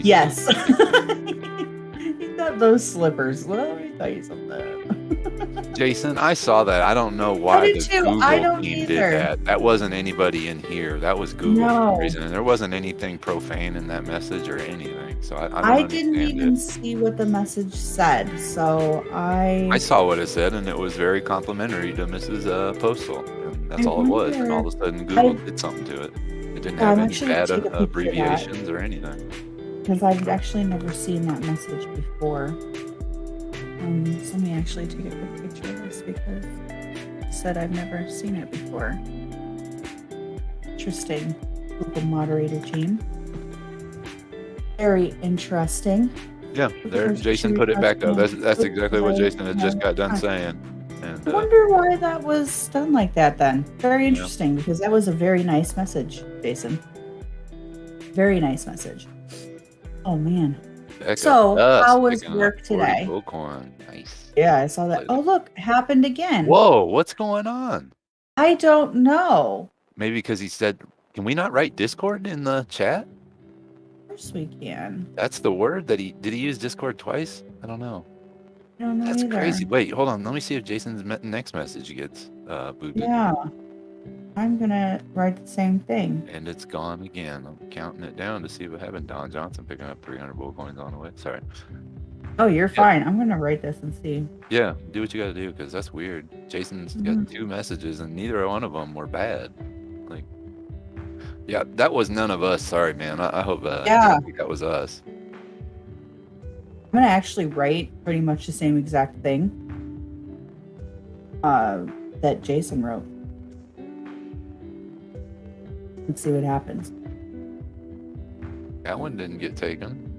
Yes. He's got those slippers. Let me tell you something. Jason, I saw that. I don't know why did the too. Google I don't team either. did that. That wasn't anybody in here. That was Google for No. some reason. And there wasn't anything profane in that message or anything. So I don't I didn't understand even it. see what the message said. So I saw what it said, and it was very complimentary to Mrs. Postal. And that's I all it was. And wonder- all of a sudden, Google did something to it. It didn't I'm have any actually bad gonna take a picture of that. abbreviations or anything. because I've actually never seen that message before. So let me actually take a quick picture of this because it said I've never seen it before. Interesting. Google moderator team. Very interesting. Yeah, there. Jason put it back up. That's exactly what Jason had just got done saying. And I wonder why that was done like that then. Very interesting because that was a very nice message, Jason. Very nice message. Oh man. So, how was work today? Nice. Yeah, I saw that. Oh look, it happened again. Whoa, what's going on? I don't know. Maybe because he said, "Can we not write Discord in the chat?" Of course we can. That's the word that did he use Discord twice? I don't know. I don't know That's either. crazy. Wait, hold on. Let me see if Jason's next message gets booted. Yeah. I'm gonna write the same thing. And it's gone again. I'm counting it down to see what happened. Don Johnson picking up 300 bull coins on the way. Sorry. Oh, you're fine. I'm gonna write this and see. Yeah, do what you got to do because that's weird. Jason's got 2 messages and neither one of them were bad. Like, yeah, that was none of us. Sorry, man. I hope Yeah. that was us. I'm gonna actually write pretty much the same exact thing that Jason wrote. Let's see what happens. That one didn't get taken.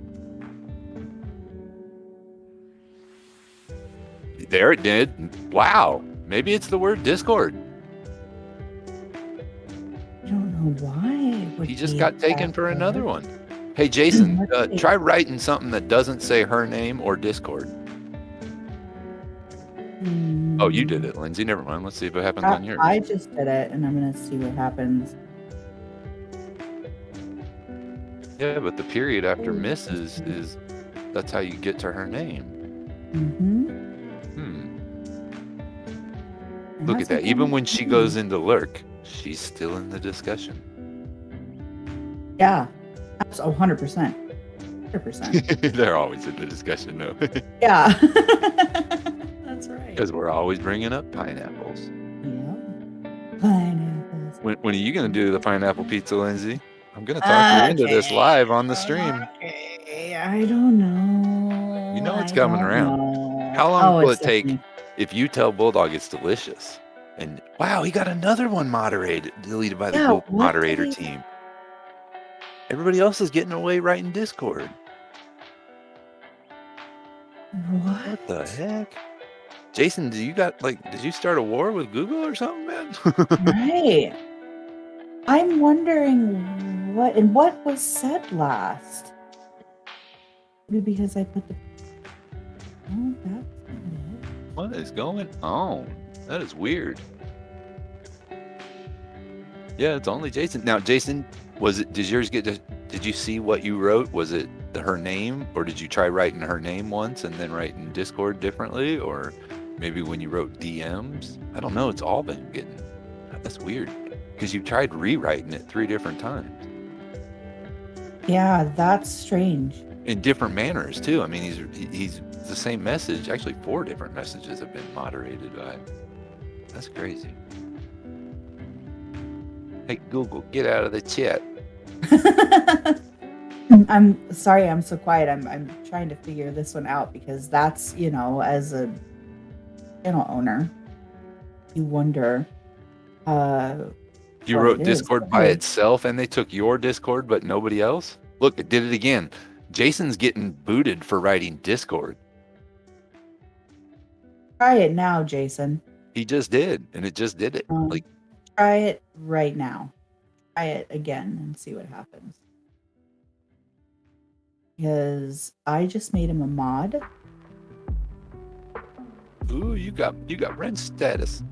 There it did. Wow. Maybe it's the word Discord. I don't know why. It would He just be got taken that for way. another one. Hey, Jason, Let's see. try writing something that doesn't say her name or Discord. Oh, you did it, Lindsay. Never mind. Let's see if it happens on yours. I just did it, and I'm gonna see what happens. Yeah, but the period after Mrs. is that's how you get to her name. Look at that. Even when she goes into lurk, she's still in the discussion. Yeah. Oh, 100%. 100%. They're always in the discussion, though. Yeah. That's right. Because we're always bringing up pineapples. Yeah. Pineapples. When are you going to do the pineapple pizza, Lindsay? I'm going to talk you into this live on the stream. Okay. I don't know. You know it's I coming don't around. know. How long will it's it take definitely- if you tell Bulldog it's delicious? And wow, he got another one deleted by the Yeah, Google what moderator did he- team. Everybody else is getting away writing Discord. What? What the heck? Jason, did you start a war with Google or something, man? Right. I'm wondering what was said last. Maybe because I put the. Oh, that's not it. What is going on? That is weird. Yeah, it's only Jason. Now, Jason, did you see what you wrote? Was it her name, or did you try writing her name once and then writing Discord differently? Or maybe when you wrote DMs? I don't know. It's all been getting, that's weird. Because you tried rewriting it 3 different times. Yeah, that's strange. in different manners too. I mean, he's the same message. Actually, 4 different messages have been moderated by. That's crazy. Hey Google, get out of the chat. I'm sorry, I'm so quiet. I'm trying to figure this one out because that's, as a channel owner, you wonder. You wrote Discord by itself, and they took your Discord, but nobody else. Look, it did it again. Jason's getting booted for writing Discord. Try it now, Jason. He just did, and it just did it. Try it right now. Try it again and see what happens. Because I just made him a mod. Ooh, you got friend status.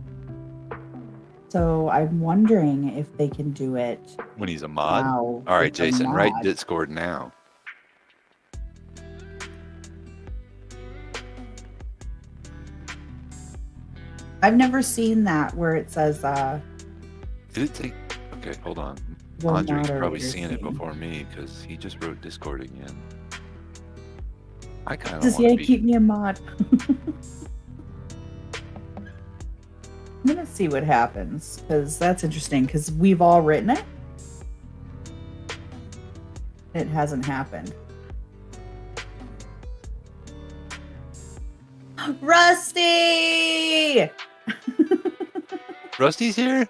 So I'm wondering if they can do it when he's a mod. All right, Jason, write Discord now. I've never seen that where it says Did it take? Okay, hold on. Andre's probably seen it before me because he just wrote Discord again. I kind of want to keep me a mod. I'm gonna see what happens because that's interesting because we've all written it. It hasn't happened. Rusty! Rusty's here?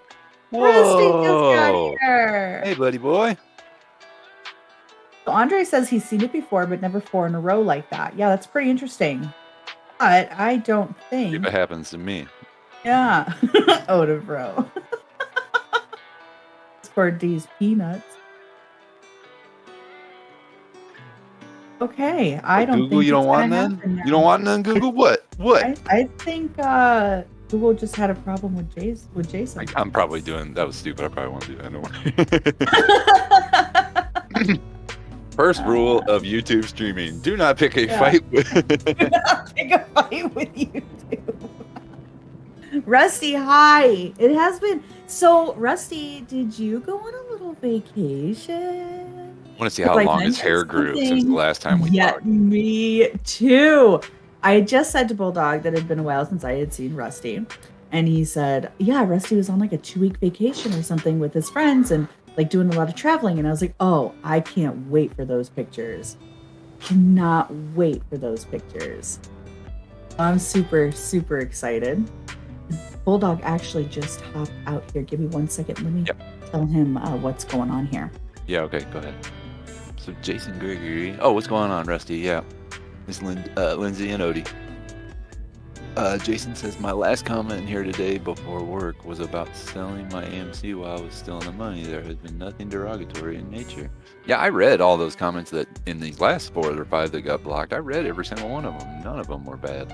Whoa. Rusty just got here. Hey, buddy boy. So Andre says he's seen it before, but never 4 in a row like that. Yeah, that's pretty interesting. But I don't think... If it happens to me. Yeah. Oda, bro. For these peanuts. Okay, I don't Google, think you don't want none? You don't want none, Google? What? I think Google just had a problem with Jason. I'm probably doing... That was stupid. I probably won't do that. No way. First rule of YouTube streaming: do not pick a fight with. Do not pick a fight with YouTube. Rusty, hi. It has been so. Rusty, did you go on a little vacation? I want to see how long his hair grew since the last time we talked. Me too. I just said to Bulldog that it had been a while since I had seen Rusty, and he said, "Yeah, Rusty was on like a 2-week vacation or something with his friends and." Like doing a lot of traveling, and I was like, oh, I can't wait for those pictures. Cannot wait for those pictures. I'm super, super excited. Bulldog actually just hopped out here. Give me 1 second. Let me tell him what's going on here. Yeah, okay, go ahead. So Jason Gregory. Oh, what's going on, Rusty? Yeah. It's Lindsay and Odie. Jason says, my last comment here today before work was about selling my AMC while I was still in the money. There has been nothing derogatory in nature. Yeah, I read all those comments that in these last 4 or 5 that got blocked. I read every single one of them. None of them were bad.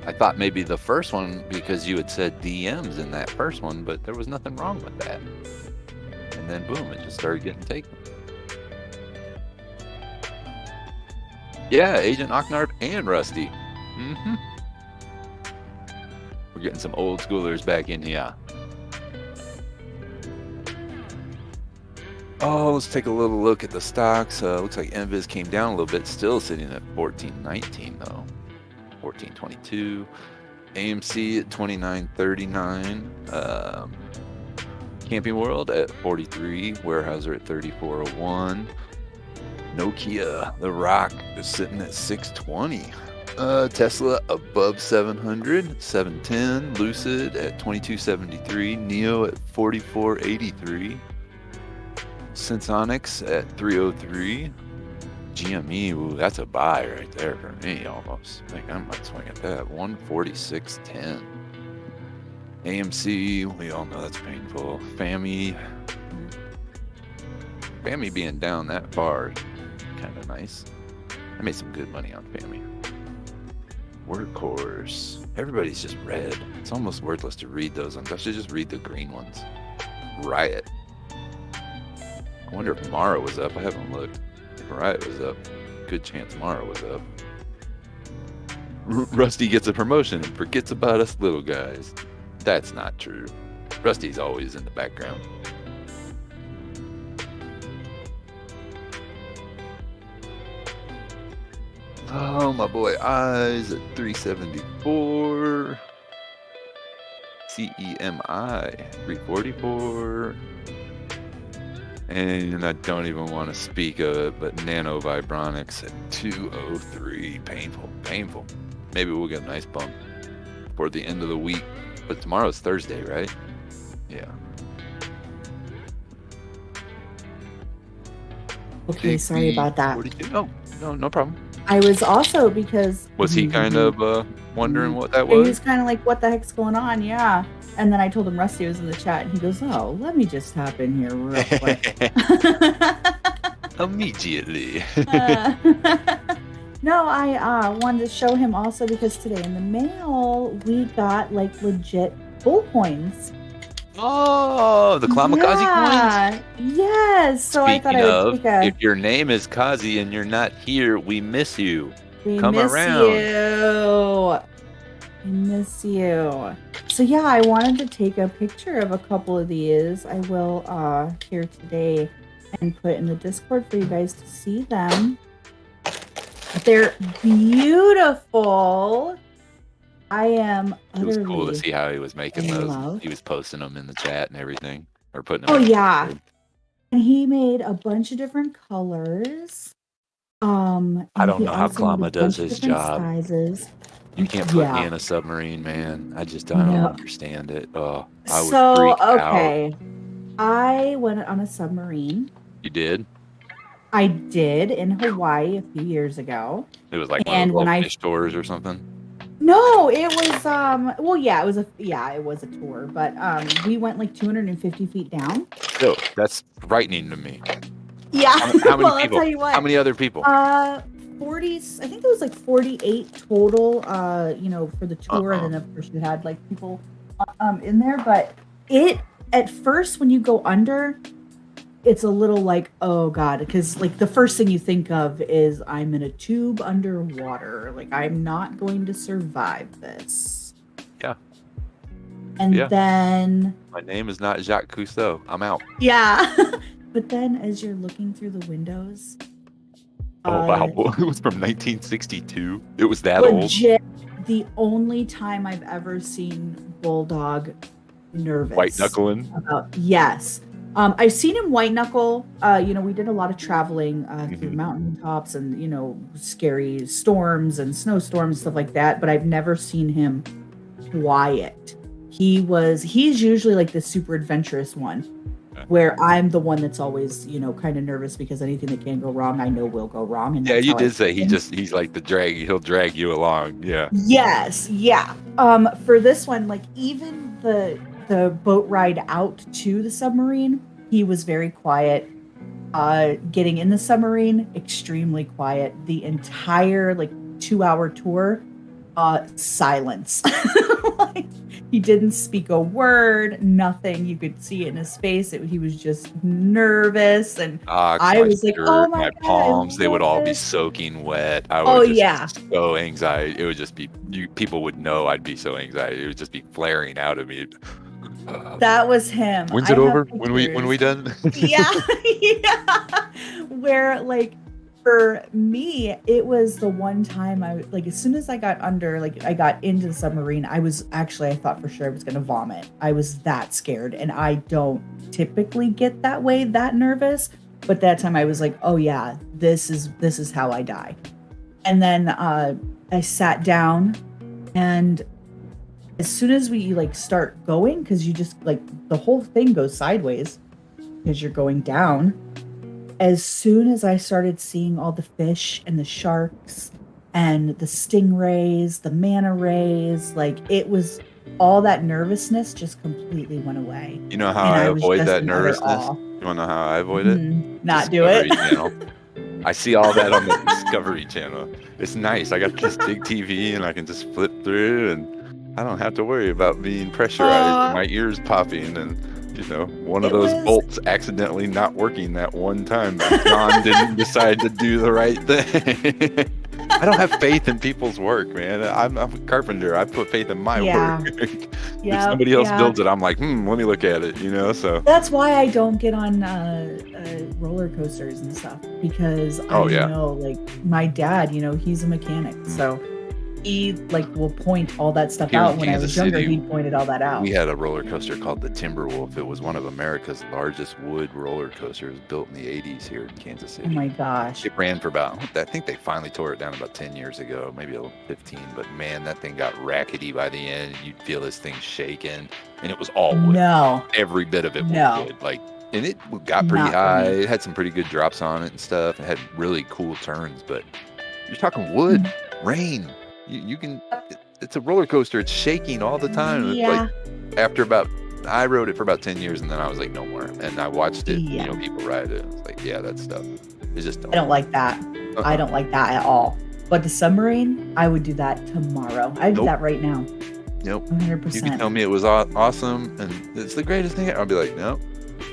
I thought maybe the first one because you had said DMs in that first one, but there was nothing wrong with that. And then boom, it just started getting taken. Yeah, Agent Ocknarp and Rusty. Mm-hmm. We're getting some old schoolers back in here. Oh, let's take a little look at the stocks. Looks like Envis came down a little bit, still sitting at 14.19 though. 14.22. AMC at 29.39. Camping World at 43. Weyerhaeuser at 34.01. Nokia, The Rock is sitting at 620. Tesla above 700, 710. Lucid at 2273. Neo at 4483. Sensonics at 303. GME, ooh, that's a buy right there for me almost. I think I might swing at that. 146.10. AMC, we all know that's painful. FAMI being down that far, kind of nice. I made some good money on FAMI. Workhorse. Everybody's just red. It's almost worthless to read those ones. I should just read the green ones. Riot. I wonder if Mara was up. I haven't looked. If Riot was up, good chance Mara was up. Rusty gets a promotion and forgets about us little guys. That's not true. Rusty's always in the background. Oh, my boy, eyes at 374. CEMI 344. And I don't even want to speak of it, but Nano Vibronics at 203. Painful, painful. Maybe we'll get a nice bump for the end of the week. But tomorrow's Thursday, right? Yeah. Okay, sorry about that. 42. No problem. I was also because Was he kind of wondering what that was? He was kind of like, "What the heck's going on?" Yeah. And then I told him Rusty was in the chat, and he goes, "Oh, let me just hop in here real quick." Immediately. No, I wanted to show him also because today in the mail we got like legit bull coins. Oh, the Kamikaze coins? Yes. So Speaking I thought I would take a... if your name is Kazi and you're not here, we miss you. We Come miss around. you. We miss you. So yeah, I wanted to take a picture of a couple of these. I will here today and put in the Discord for you guys to see them. They're beautiful. I am utterly... It was cool to see how he was making those. love. He was posting them in the chat and everything. Or putting them Oh in the yeah. Discord. And he made a bunch of different colors. And I don't he know how also made a Klama does bunch of his different job. Sizes. You can't put me Yeah. in a submarine, man. I don't No. understand it. Oh, I would So freak out. okay, I went on a submarine. You did? I did in Hawaii a few years ago. It was like And one when of I- those fish tours or something? No, it was well, yeah, it was a tour, but we went like 250 feet down. No, that's frightening to me. Yeah. How many Well, I'll people? tell you what. How many other people? 40. I think there was like 48 total. For the tour, and then of course you had like people in there. But it at first when you go under, it's a little like, oh god, because like the first thing you think of is I'm in a tube underwater. Like I'm not going to survive this. Yeah. And Yeah. then My name is not Jacques Cousteau. I'm out. yeah. But then as you're looking through the windows. Oh, wow. It was from 1962. It was that old. Legit, the only time I've ever seen Bulldog nervous. White knuckling. Yes. I've seen him white knuckle. We did a lot of traveling through mountaintops and, scary storms and snowstorms, stuff like that. But I've never seen him quiet. He's usually like the super adventurous one, where I'm the one that's always, kind of nervous because anything that can go wrong, I know will go wrong. And Yeah, that's you how did I say think. he's like he'll drag you along. Yeah. Yes, yeah. For this one, like even the boat ride out to the submarine, he was very quiet. Getting in the submarine, extremely quiet. The entire 2-hour tour, silence. Like, he didn't speak a word, nothing. You could see it in his face. He was just nervous, and I was like, "Oh my God, palms, I they would love all be this." soaking wet. I Oh, would just yeah. be so anxiety. It would just be people would know I'd be so anxiety. It would just be flaring out of me. That was him. When's I it have over? When we pictures. done? Yeah. Where for me, it was the one time as soon as I got under, I got into the submarine, I thought for sure I was going to vomit. I was that scared, and I don't typically get that way, that nervous. But that time I was like, oh yeah, this is how I die. And then I sat down, and as soon as we start going, because you just the whole thing goes sideways because you're going down. As soon as I started seeing all the fish and the sharks and the stingrays, the manta rays, it was all that nervousness just completely went away. You know how And I I was avoid just that in utter nervousness? awe. You want to know how I avoid it? Not do it. Discovery Channel. I see all that on the Discovery Channel. It's nice. I got this big TV and I can just flip through, and I don't have to worry about being pressurized and my ears popping and one of those bolts accidentally not working that one time. John didn't decide to do the right thing. I don't have faith in people's work, man. I'm a carpenter. I put faith in my Yeah. work. If Yeah, somebody else yeah. builds it, I'm like, let me look at it, So That's why I don't get on roller coasters and stuff, because I know, like, my dad, he's a mechanic, so he will point all that stuff Here in out. When I Kansas was younger, City, he pointed all that out. we had a roller coaster called the Timberwolf. It was one of America's largest wood roller coasters, built in the 80s here in Kansas Oh City. my gosh. It ran for about, I think they finally tore it down about 10 years ago, maybe 15. But man, that thing got rackety by the end. You'd feel this thing shaking, and it was all wood. No. Every bit of it was No. wood. And it got pretty Not for high. me. It had some pretty good drops on it and stuff. It had really cool turns, but you're talking wood, rain. You can. It's a roller coaster. It's shaking all the time. Yeah. After I rode it for about 10 years, and then I was like, no more. And I watched it. Yeah. People ride it. It's like, yeah, that stuff. It's just. I don't like that. I don't like that at all. But the submarine, I would do that tomorrow. I'd do that right now. Nope. 100%. You can tell me it was awesome and it's the greatest thing. I'll be like, nope.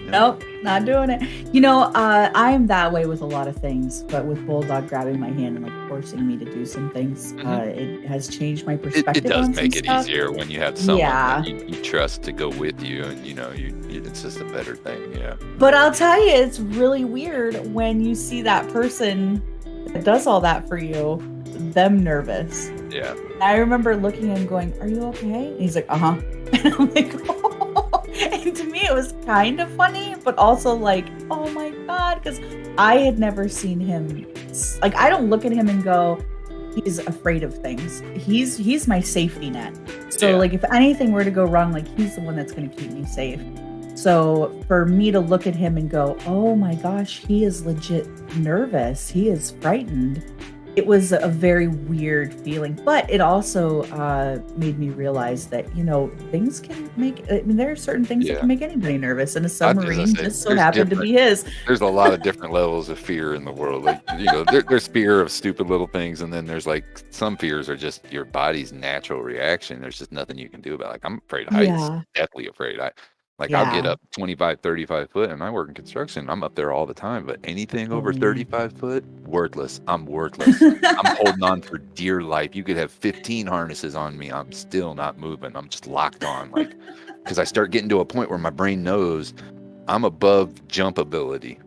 Nope, not doing it. I'm that way with a lot of things, but with Bulldog grabbing my hand and forcing me to do some things, it has changed my perspective. It does on make some it stuff. easier when you have someone that you trust to go with you, and it's just a better thing. Yeah. But I'll tell you, it's really weird when you see that person that does all that for you, them nervous. Yeah. I remember looking at him going, "Are you okay?" And he's like, "Uh-huh." And I'm like, "Oh." And to me, it was kind of funny, but also like, oh my God, because I had never seen him. I don't look at him and go, he's afraid of things. He's my safety net. So if anything were to go wrong, he's the one that's going to keep me safe. So for me to look at him and go, oh my gosh, he is legit nervous. He is frightened. It was a very weird feeling, but it also made me realize that, things can there are certain things that can make anybody nervous, and a submarine just so happened to be his. There's a lot of different levels of fear in the world. There's fear of stupid little things, and then there's some fears are just your body's natural reaction. There's just nothing you can do about it. I'm afraid of heights, deathly afraid. I'll get up 25, 35 foot, and I work in construction. I'm up there all the time, but anything over 35 foot, worthless. I'm worthless. I'm holding on for dear life. You could have 15 harnesses on me. I'm still not moving. I'm just locked on, because I start getting to a point where my brain knows I'm above jump ability.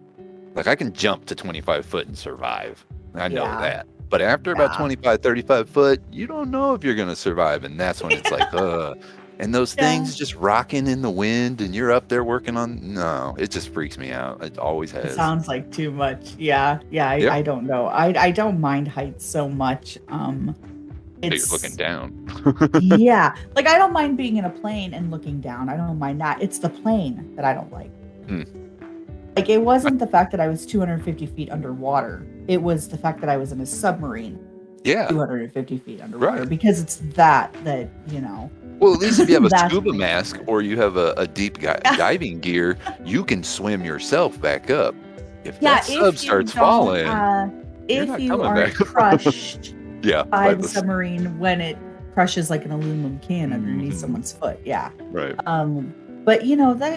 I can jump to 25 foot and survive. I know that. But after about 25, 35 foot, you don't know if you're going to survive. And that's when it's and those things just rocking in the wind, and you're up there working on. No, it just freaks me out. It always has. It sounds like too much. Yeah. I don't know. I don't mind heights so much. You're looking down. Yeah, I don't mind being in a plane and looking down. I don't mind that. It's the plane that I don't like. It wasn't the fact that I was 250 feet underwater. It was the fact that I was in a submarine. Yeah. 250 feet underwater, because it's that. Well, at least if you have a scuba mask or you have a deep diving gear, you can swim yourself back up. If that sub starts falling, if you aren't crushed by the submarine when it crushes like an aluminum can underneath someone's foot. Yeah. Right. But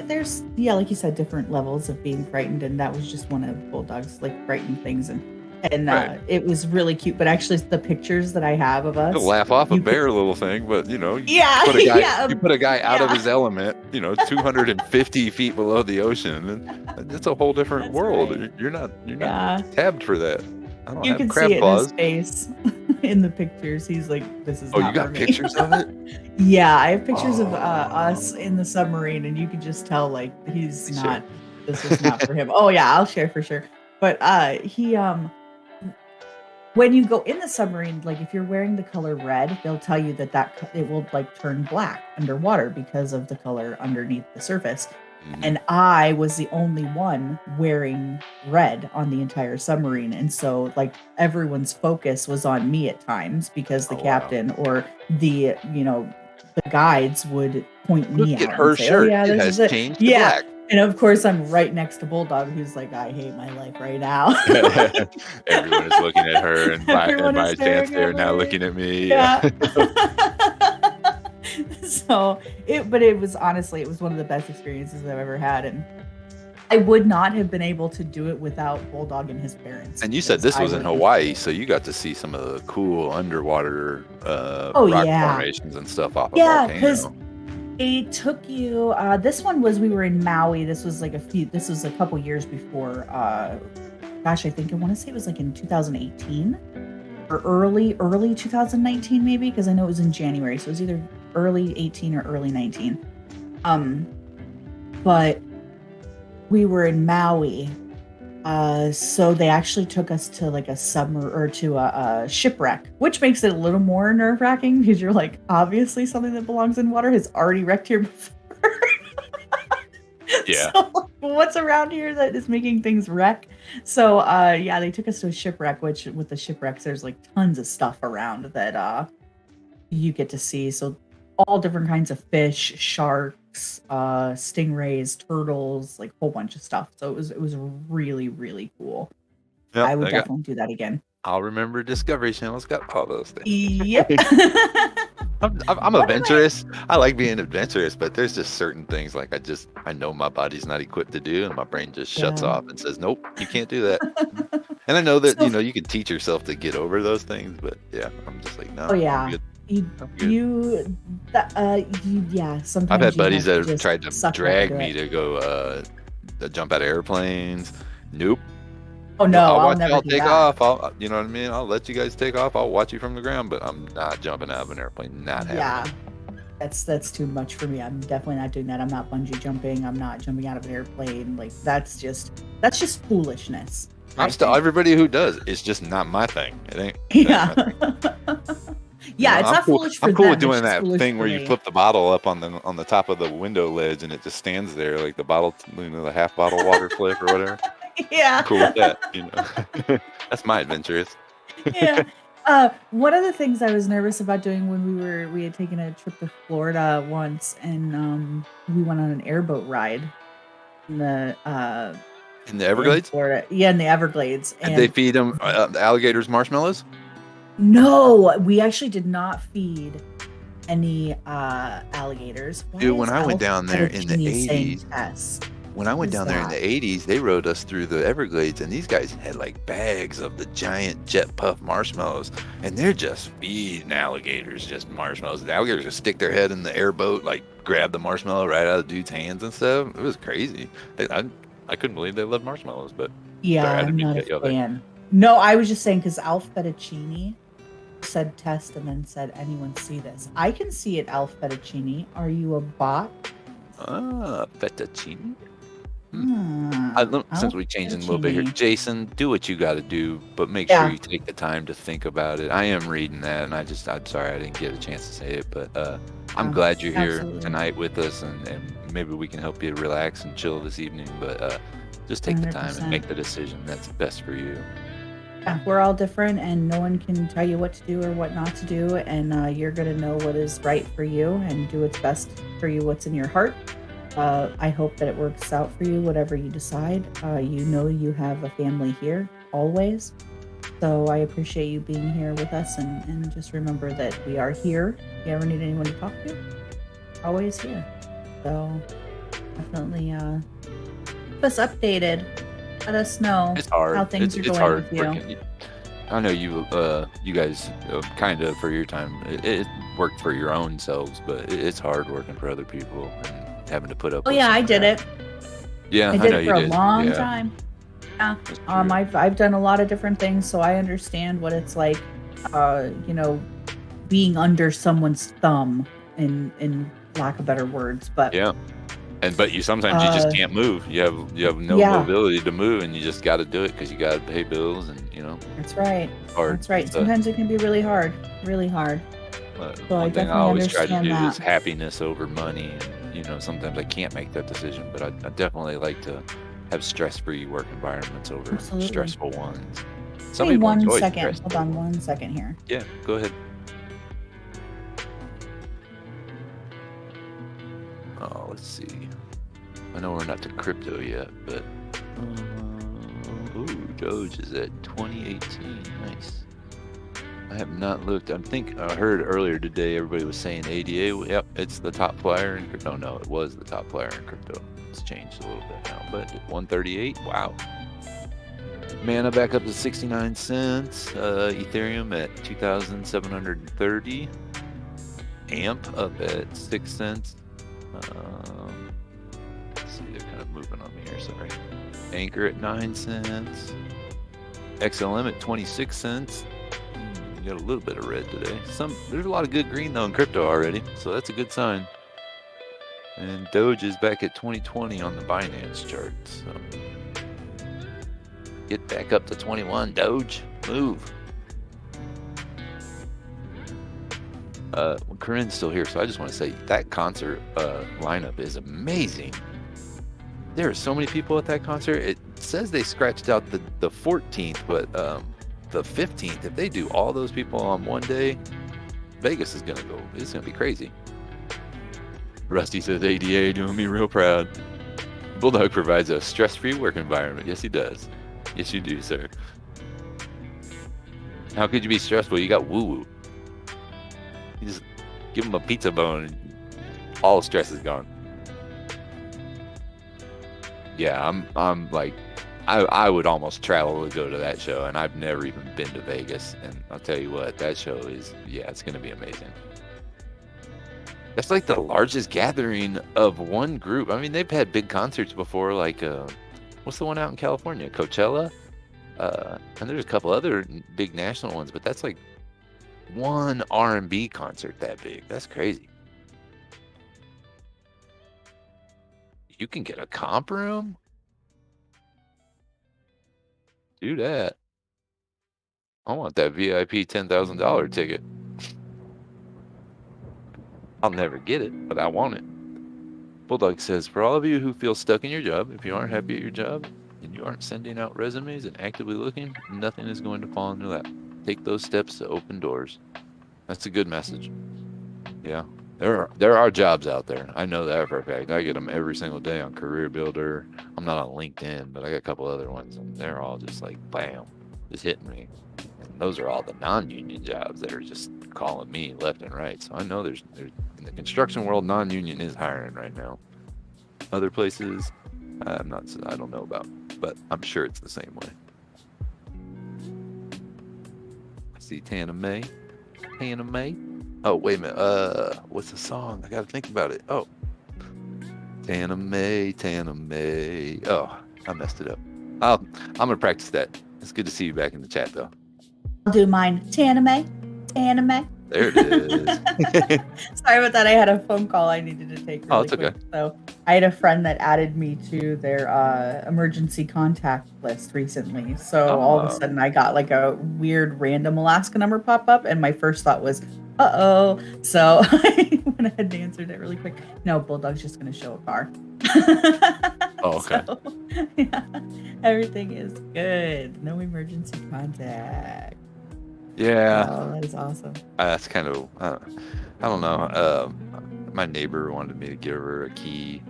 there's like you said, different levels of being frightened, and that was just one of Bulldog's frightening things, and it was really cute. But actually, the pictures that I have of us, you'll laugh off a bear little thing, but you put a guy out of his element, 250 feet below the ocean, and it's a whole different world. Right. You're not tabbed for that. I don't you have can crab see claws. it in his face in the pictures. He's like, "This is." Oh, not you got for me. pictures of it? Yeah, I have pictures of us in the submarine, and you can just tell he's not. This is not for him. Oh yeah, I'll share for sure. But he when you go in the submarine, if you're wearing the color red, they'll tell you that it will turn black underwater because of the color underneath the surface. And I was the only one wearing red on the entire submarine. And so everyone's focus was on me at times, because the captain or the guides would point me out. Look at her shirt. It has changed to black. And of course, I'm right next to Bulldog, who's like, I hate my life right now. Everyone is looking at her, and by chance, they're now looking at me. Yeah. So, it was honestly, it was one of the best experiences I've ever had. And I would not have been able to do it without Bulldog and his parents. And you said because this I was in would- Hawaii, so you got to see some of the cool underwater Oh, rock yeah. formations and stuff off of Yeah, volcano. because they took you. This one was we were in Maui. This was like This was a couple years before. Gosh, I think I want to say it was like in 2018 or early 2019 maybe, because I know it was in January, so it was either early 18 or early 19. But we were in Maui. So they actually took us to like a a shipwreck, which makes it a little more nerve-wracking because you're like, obviously something that belongs in water has already wrecked here before. Yeah. So what's around here that is making things wreck? So yeah, they took us to a shipwreck, which with the shipwrecks, there's like tons of stuff around that you get to see. So all different kinds of fish, sharks, stingrays, turtles, like a whole bunch of stuff. So it was really, really cool. Yep, I would definitely do that again. I'll remember Discovery Channel's got all those things. Yep. I'm adventurous. I like being adventurous, but there's just certain things like I know my body's not equipped to do, and my brain just shuts off and says, "Nope, you can't do that." And I know that you can teach yourself to get over those things, but yeah, I'm just like, no. Oh yeah. I'm good. Sometimes I've had buddies have that have tried to drag me to go jump out of airplanes. Nope. Oh no, I'll never y'all do take that. off. You know what I mean? I'll let you guys take off. I'll watch you from the ground, but I'm not jumping out of an airplane. Not happening. Yeah. That's too much for me. I'm definitely not doing that. I'm not bungee jumping. I'm not jumping out of an airplane. Like that's just foolishness. Everybody who does, it's just not my thing. It ain't. Yeah. Yeah, it's I'm not cool. foolish for I'm cool them, with doing it's that foolish thing for where me. you flip the bottle up on the top of the window ledge and it just stands there like the bottle, the half bottle water flip or whatever. Yeah. I'm cool with that. That's my adventurous. Yeah. One of the things I was nervous about doing when we had taken a trip to Florida once, and we went on an airboat ride in the Everglades. in Florida. Yeah, in the Everglades. And they feed them alligators marshmallows. No, we actually did not feed any alligators. Dude, when I went down there in the 80s, they rode us through the Everglades, and these guys had like bags of the giant jet puff marshmallows, and they're just feeding alligators just marshmallows. The alligators just stick their head in the airboat, like grab the marshmallow right out of the dude's hands and stuff. It was crazy. I couldn't believe they loved marshmallows, but yeah, sorry, I'm not a fan. No, I was just saying because Alf Fettuccine said test and then said, anyone see this? I can see it, Alf Fettuccine. Are you a bot? Fettuccine. Alf Since we changed a little bit here, Fettuccine. Jason, do what you got to do, but make sure you take the time to think about it. I am reading that, and I'm sorry I didn't get a chance to say it, but I'm glad you're here tonight with us, and maybe we can help you relax and chill this evening. But just take the time and make the decision that's best for you. Yeah, we're all different, and no one can tell you what to do or what not to do, and you're going to know what is right for you and do what's best for you, what's in your heart. I hope that it works out for you, whatever you decide. You have a family here, always. So I appreciate you being here with us, and just remember that we are here. If you ever need anyone to talk to, always here. So definitely keep us updated. Let us know how things are going with you. I know you guys kind of for your time, it worked for your own selves, but it's hard working for other people and having to put up with I did it. Yeah, I did it for a long time. Yeah. I've done a lot of different things, so I understand what it's like, being under someone's thumb in lack of better words. But yeah. But you sometimes you just can't move. You have no mobility to move, and you just got to do it because you got to pay bills, and That's right. Hard. That's right. Sometimes it can be really hard, really hard. So one thing I always try to do is happiness over money, and sometimes I can't make that decision, but I definitely like to have stress-free work environments over stressful ones. Some people enjoy stress. Hold on 1 second here. Yeah, go ahead. Oh, let's see. I know we're not to crypto yet, but Doge is at 2018. Nice. I have not looked. I heard earlier today everybody was saying ADA. Yep, it's the top player in crypto. No, it was the top player in crypto. It's changed a little bit now, but 138. Wow. Mana back up to 69 cents. Ethereum at 2,730. AMP up at 6 cents. Let's see, they're kind of moving on me here. Sorry. Anchor at 9 cents. XLM at 26 cents. You got a little bit of red today. There's a lot of good green though in crypto already, so that's a good sign. And Doge is back at 2020 on the Binance chart. So get back up to 21, Doge. Move. Corinne's still here, so I just want to say that concert lineup is amazing. There are so many people at that concert. It says they scratched out the 14th, but the 15th, if they do all those people on one day, Vegas is gonna go. It's gonna be crazy. Rusty says ADA doing me real proud. Bulldog provides a stress-free work environment. Yes, he does. Yes, you do, sir. How could you be stressful? You got woo-woo. You just give him a pizza bone and all stress is gone. Yeah, I'm like, I would almost travel to go to that show, and I've never even been to Vegas. And I'll tell you what, that show is, yeah, it's going to be amazing. That's like the largest gathering of one group. I mean, they've had big concerts before, like, what's the one out in California? Coachella? And there's a couple other big national ones, but that's like one R&B concert that big. That's crazy. You can get a comp room? Do that. I want that VIP $10,000 ticket. I'll never get it, but I want it. Bulldog says, for all of you who feel stuck in your job, if you aren't happy at your job and you aren't sending out resumes and actively looking, nothing is going to fall in your lap. Take those steps to open doors. That's a good message. Yeah, there are jobs out there. I know that for a fact. I get them every single day on Career Builder. I'm not on LinkedIn, but I got a couple other ones, and they're all just like, bam, just hitting me. And those are all the non-union jobs that are just calling me left and right. So I know there's in the construction world, non-union is hiring right now. Other places, I don't know about, but I'm sure it's the same way. I see Tana May. Oh, wait a minute. What's the song? I gotta think about it. Oh, Tana May. Oh, I messed it up. I'm gonna practice that. It's good to see you back in the chat, though. I'll do mine. Tana May. There it is. Sorry about that. I had a phone call I needed to take really it's okay. quick. So I had a friend that added me to their emergency contact list recently. So all of a sudden I got like a weird random Alaska number pop up, and my first thought was, uh-oh. So I went ahead and answered it really quick. No, Bulldog's just going to show a car. Oh, okay. So, yeah, everything is good. No emergency contact. Yeah. Oh, that is awesome. That's kind of, I don't know. My neighbor wanted me to give her a key.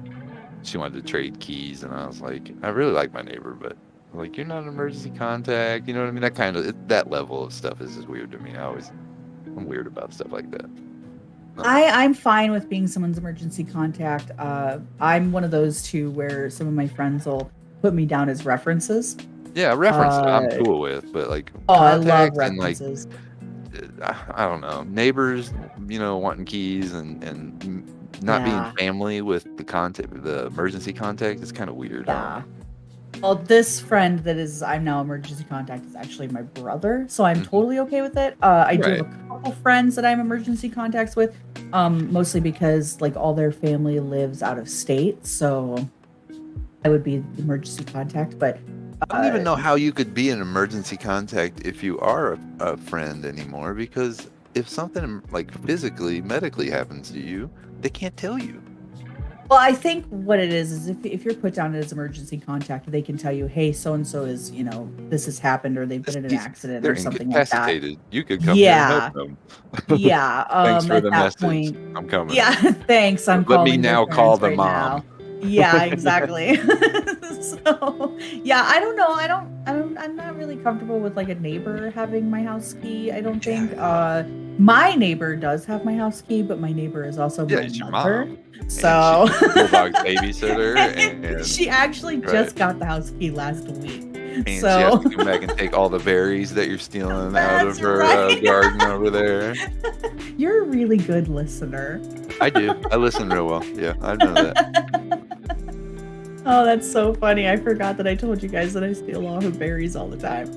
She wanted to trade keys, and I was like, I really like my neighbor, but like, you're not an emergency contact. You know what I mean? That level of stuff is just weird to me. I'm weird about stuff like that. I'm fine with being someone's emergency contact. I'm one of those too where some of my friends will put me down as references. Yeah, references I'm cool with, but like, I love references. And like, I don't know, neighbors, wanting keys and not being family with the emergency contact is kind of weird. Yeah. Well, this friend I'm now emergency contact is actually my brother, so I'm totally okay with it. I do have a couple friends that I'm emergency contacts with, mostly because like all their family lives out of state, so I would be the emergency contact. But I don't even know how you could be an emergency contact if you are a friend anymore, because if something like medically happens to you, they can't tell you. Well, I think what it is if you're put down as emergency contact, they can tell you, hey, so-and-so is, this has happened, or they've been in an accident or something like that. You could come here and help them. Yeah. Thanks for at the that message. Point, I'm coming. Yeah, thanks. I'm Let calling me now call the mom. Yeah, exactly. So yeah, I don't know. I'm not really comfortable with like a neighbor having my house key. I don't think. My neighbor does have my house key, but my neighbor is also my it's your mother. mom. So And she's Bulldog's babysitter, and she actually right. just got the house key last week. And she So has to come back and take all the berries that you're stealing out of That's her right. garden over there. you're a really good listener. I do. I listen real well. Yeah, I know that. Oh, that's so funny. I forgot that I told you guys that I steal all her berries all the time.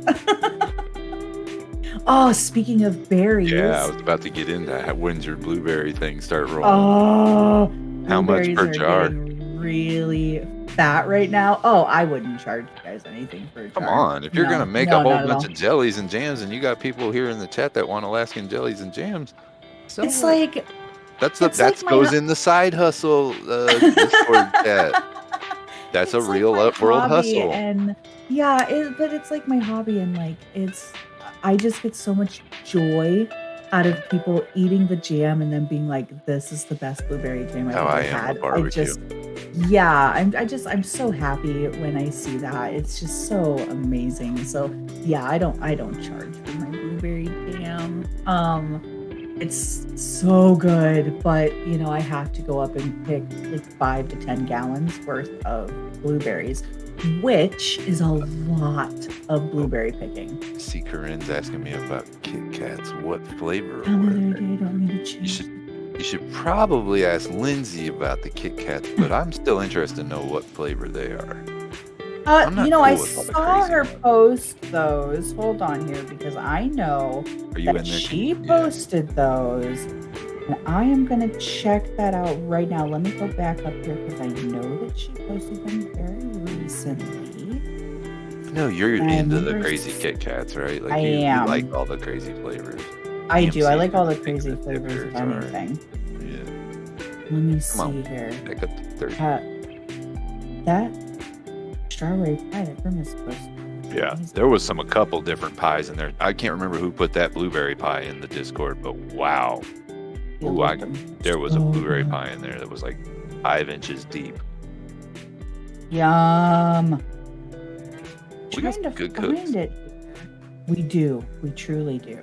Oh, speaking of berries. Yeah, I was about to get into that. When's your blueberry thing start rolling? Oh, How much blueberries per are jar? getting really fat right now. Oh, I wouldn't charge you guys anything for a jar. Come on. If you're No, going to make no, a whole not at bunch all. of jellies and jams, and you got people here in the chat that want Alaskan jellies and jams, sell It's it. like That's it's that like goes in the side hustle Discord chat. That's a it's real like my upworld hobby, hustle. and yeah, but it's like my hobby, and like I just get so much joy out of people eating the jam and then being like, "This is the best blueberry jam I've How ever I am had." with barbecue. I'm so happy when I see that. It's just so amazing. So yeah, I don't charge for my blueberry jam. It's so good, but you know, I have to go up and pick like 5 to 10 gallons worth of blueberries, which is a lot of blueberry picking. See, Corinne's asking me about Kit Kats. What flavor were Another they? day, don't need to change. You should probably ask Lindsay about the Kit Kats, but I'm still interested to know what flavor they are. I'm not You know, cool I with all the saw crazy her ones. post those. Hold on here, because I know Are you in that there? she Yeah. posted those. And I am going to check that out right now. Let me go back up here because I know that she posted them very recently. No, you're I into the remember crazy Kit Kats, right? Like I you am. like all the crazy flavors. I do. I AMC like all the is big crazy with flavors of dippers, all right. anything. Yeah. Let me Come on. see here. Pick up the 30. That strawberry pie that Grim is supposed to. Yeah, there was a couple different pies in there. I can't remember who put that blueberry pie in the Discord, but wow. Ooh, there was a blueberry pie in there that was like 5 inches deep. Yum. We got Trying some to good find cooks. it. We do. We truly do.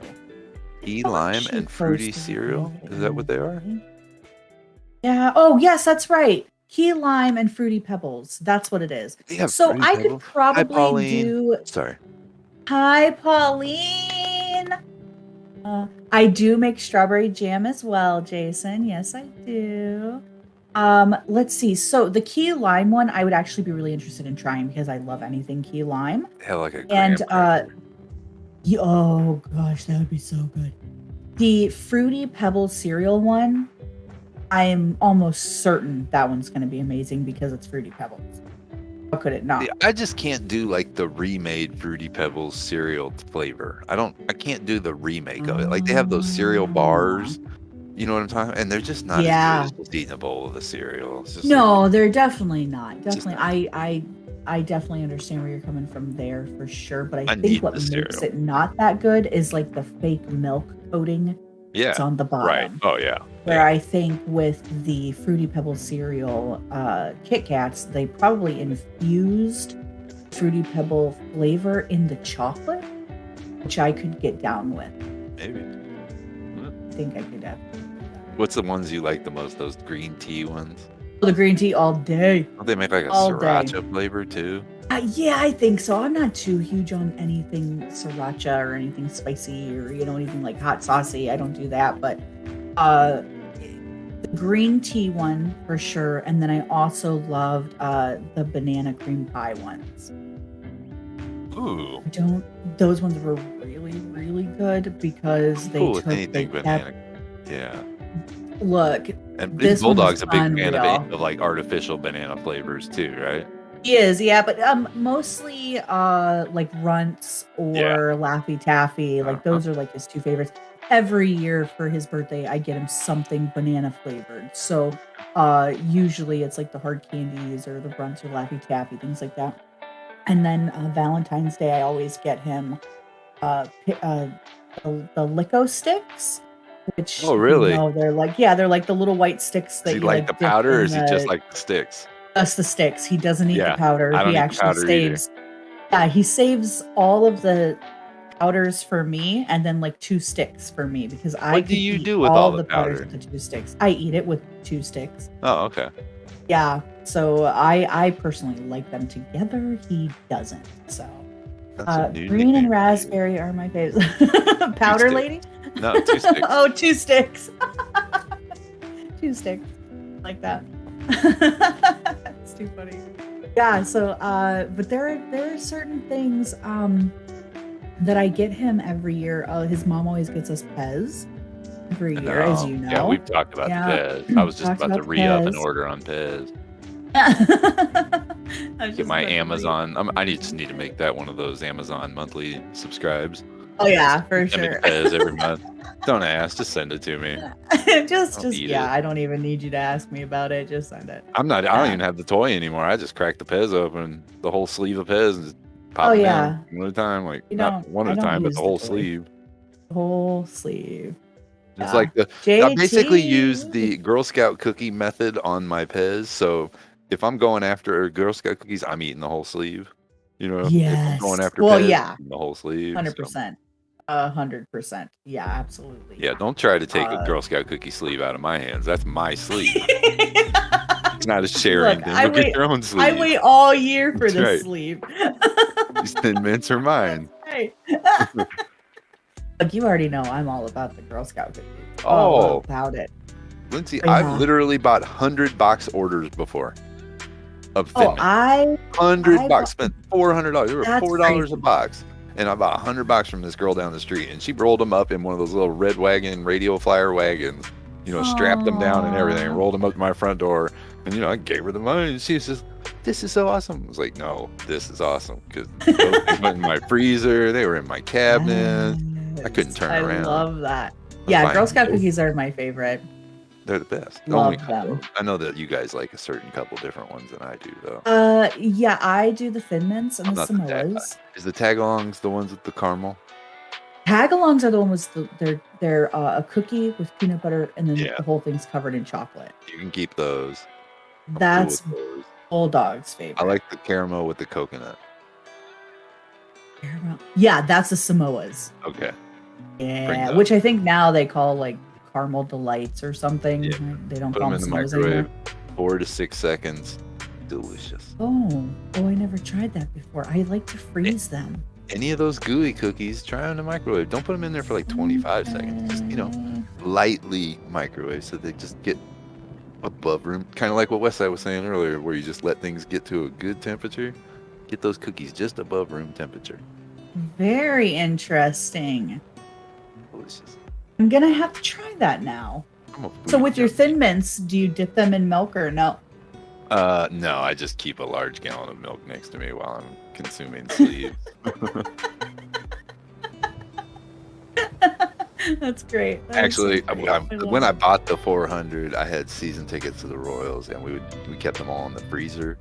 Key Oh, lime she and fruity posted cereal. it Is that what they are? in- Yeah. Oh, yes, that's right. Key lime and fruity pebbles. That's what it is. They have So Fruity I could Pebbles? Hi, probably Pauline. do. Sorry. Hi, Pauline. I do make strawberry jam as well, Jason. Yes, I do. Let's see. So the key lime one, I would actually be really interested in trying because I love anything key lime. They have like a And graham cracker. oh gosh, that would be so good. The fruity pebble cereal one, I'm almost certain that one's going to be amazing because it's fruity pebbles. How could it not? Yeah, I just can't do like the remade Fruity Pebbles cereal flavor. I can't do the remake of it. Like they have those cereal bars, you know what I'm talking about? And they're just not Yeah. as good as just eating a bowl of the cereal. It's just No, like, they're definitely not. Just Definitely, not. I definitely understand where you're coming from there for sure. But I I need think what the makes cereal. it not that good is like the fake milk coating yeah, that's on the bottom. right. Oh yeah. Where I think with the Fruity Pebble cereal Kit Kats, they probably infused Fruity Pebble flavor in the chocolate, which I could get down with. Maybe. I think I could have. What's the ones you like the most? Those green tea ones? The green tea all day. Don't they make like a All day. sriracha flavor too? Yeah, I think so. I'm not too huge on anything sriracha or anything spicy or anything like hot saucy. I don't do that, but the green tea one for sure. And then I also loved the banana cream pie ones. Ooh. Those ones were really, really good because they Cool with took anything they banana. kept- Yeah. Look, And this one Bulldog's was a big fan unreal. of like artificial banana flavors too, right? he is, yeah, but mostly like Runts or Yeah. Laffy Taffy. Like those are like his two favorites. Every year for his birthday, I get him something banana flavored. So usually it's like the hard candies or the Runts or Laffy Taffy, things like that. And then Valentine's Day, I always get him the Lico sticks, which Oh, really? they're like the little white sticks that Is he you like the dip powder or in is he just like the sticks? Just the sticks. He doesn't eat Yeah, the powder. I don't He eat the actually powder either. saves. Yeah, he saves all of the powders for me, and then like 2 sticks for me because I What do could you eat do with all all of the the powders powder? with the 2 sticks. I eat it with 2 sticks. Oh, okay. Yeah, so I personally like them together. He doesn't. So That's a new green nickname and for you. raspberry are my favorite. Powder sticks. lady? No, 2 sticks. Oh, 2 sticks. 2 sticks. Like that. It's too funny. Yeah, so but there are certain things that I get him every year. His mom always gets us Pez every year, as you know. Yeah, we've talked about Yeah. the Pez. I was just Talked about to about re-up an Pez. order on Pez. I was Get just my about to Amazon. I just need to make that one of those Amazon monthly subscribes. Oh yeah, for Send me sure. Pez every month. Don't ask, just send it to me. just eat yeah, it. I don't even need you to ask me about it. Just send it. I don't even have the toy anymore. I just crack the Pez open, the whole sleeve of Pez, and just pop Oh, it yeah. down one at a time. Like You not don't- one I at a don't time, but use the the whole toy. sleeve. Whole sleeve. It's Yeah. like I JT. basically use the Girl Scout cookie method on my Pez. So if I'm going after Girl Scout cookies, I'm eating the whole sleeve. You know, if I'm Yes. going after Well, Pez, yeah. I'm eating the whole sleeve. 100%. 100%. Yeah, absolutely. Yeah, don't try to take a Uh, Girl Scout cookie sleeve out of my hands. That's my sleeve. It's not a sharing Look, thing. I Look at wait- your own sleeve. I wait all year for That's this right. sleeve. These Thin Mints are mine. Right. Look, you already know I'm all about the Girl Scout cookies. Oh. All about it. Lindsay, Yeah. I've literally bought 100 box orders before of Thin Oh, Mints. I 100 I bucks, spent $400. They were That's $4 crazy. a box. And I bought 100 bucks from this girl down the street. And she rolled them up in one of those little red wagon, radio flyer wagons. You know, strapped them down and everything. Aw. Rolled them up to my front door. And, you know, I gave her the money. And she says, "This is so awesome." I was like, "No, this is awesome." Because they went in my freezer. They were in my cabinet. I couldn't turn around. I love that. was Yeah, buying Girl Scout those. cookies are my favorite. They're the best. Love Only them. I know that you guys like a certain couple different ones than I do, though. Yeah, I do the Thin Mints and I'm the not the tag Samoas. Is the tagalongs the ones with the caramel? Tagalongs are the ones they're a cookie with peanut butter and then Yeah. the whole thing's covered in chocolate. You can keep those. I'm cool That's with those. Bulldog's favorite. I like the caramel with the coconut. Caramel. Yeah, that's the Samoas. Okay. Yeah, those. which I think now they call like caramel delights or something. Yeah. They don't Put call them them in the Samoas anymore. microwave. 4 to 6 seconds. Delicious. Oh, I never tried that before. I like to freeze them. Any of those gooey cookies, try them in the microwave. Don't put them in there for like 25 seconds. Just, you know, Okay. lightly microwave so they just get above room. Kind of like what Westside was saying earlier, where you just let things get to a good temperature. Get those cookies just above room temperature. Very interesting. Delicious. I'm gonna have to try that now. I'm a So foodie with your junkie. Thin Mints, do you dip them in milk or no? No, I just keep a large gallon of milk next to me while I'm consuming sleeves. That's great. That is Actually, so great. when love I bought the 400, I had season tickets to the Royals, and we kept them all in the freezer,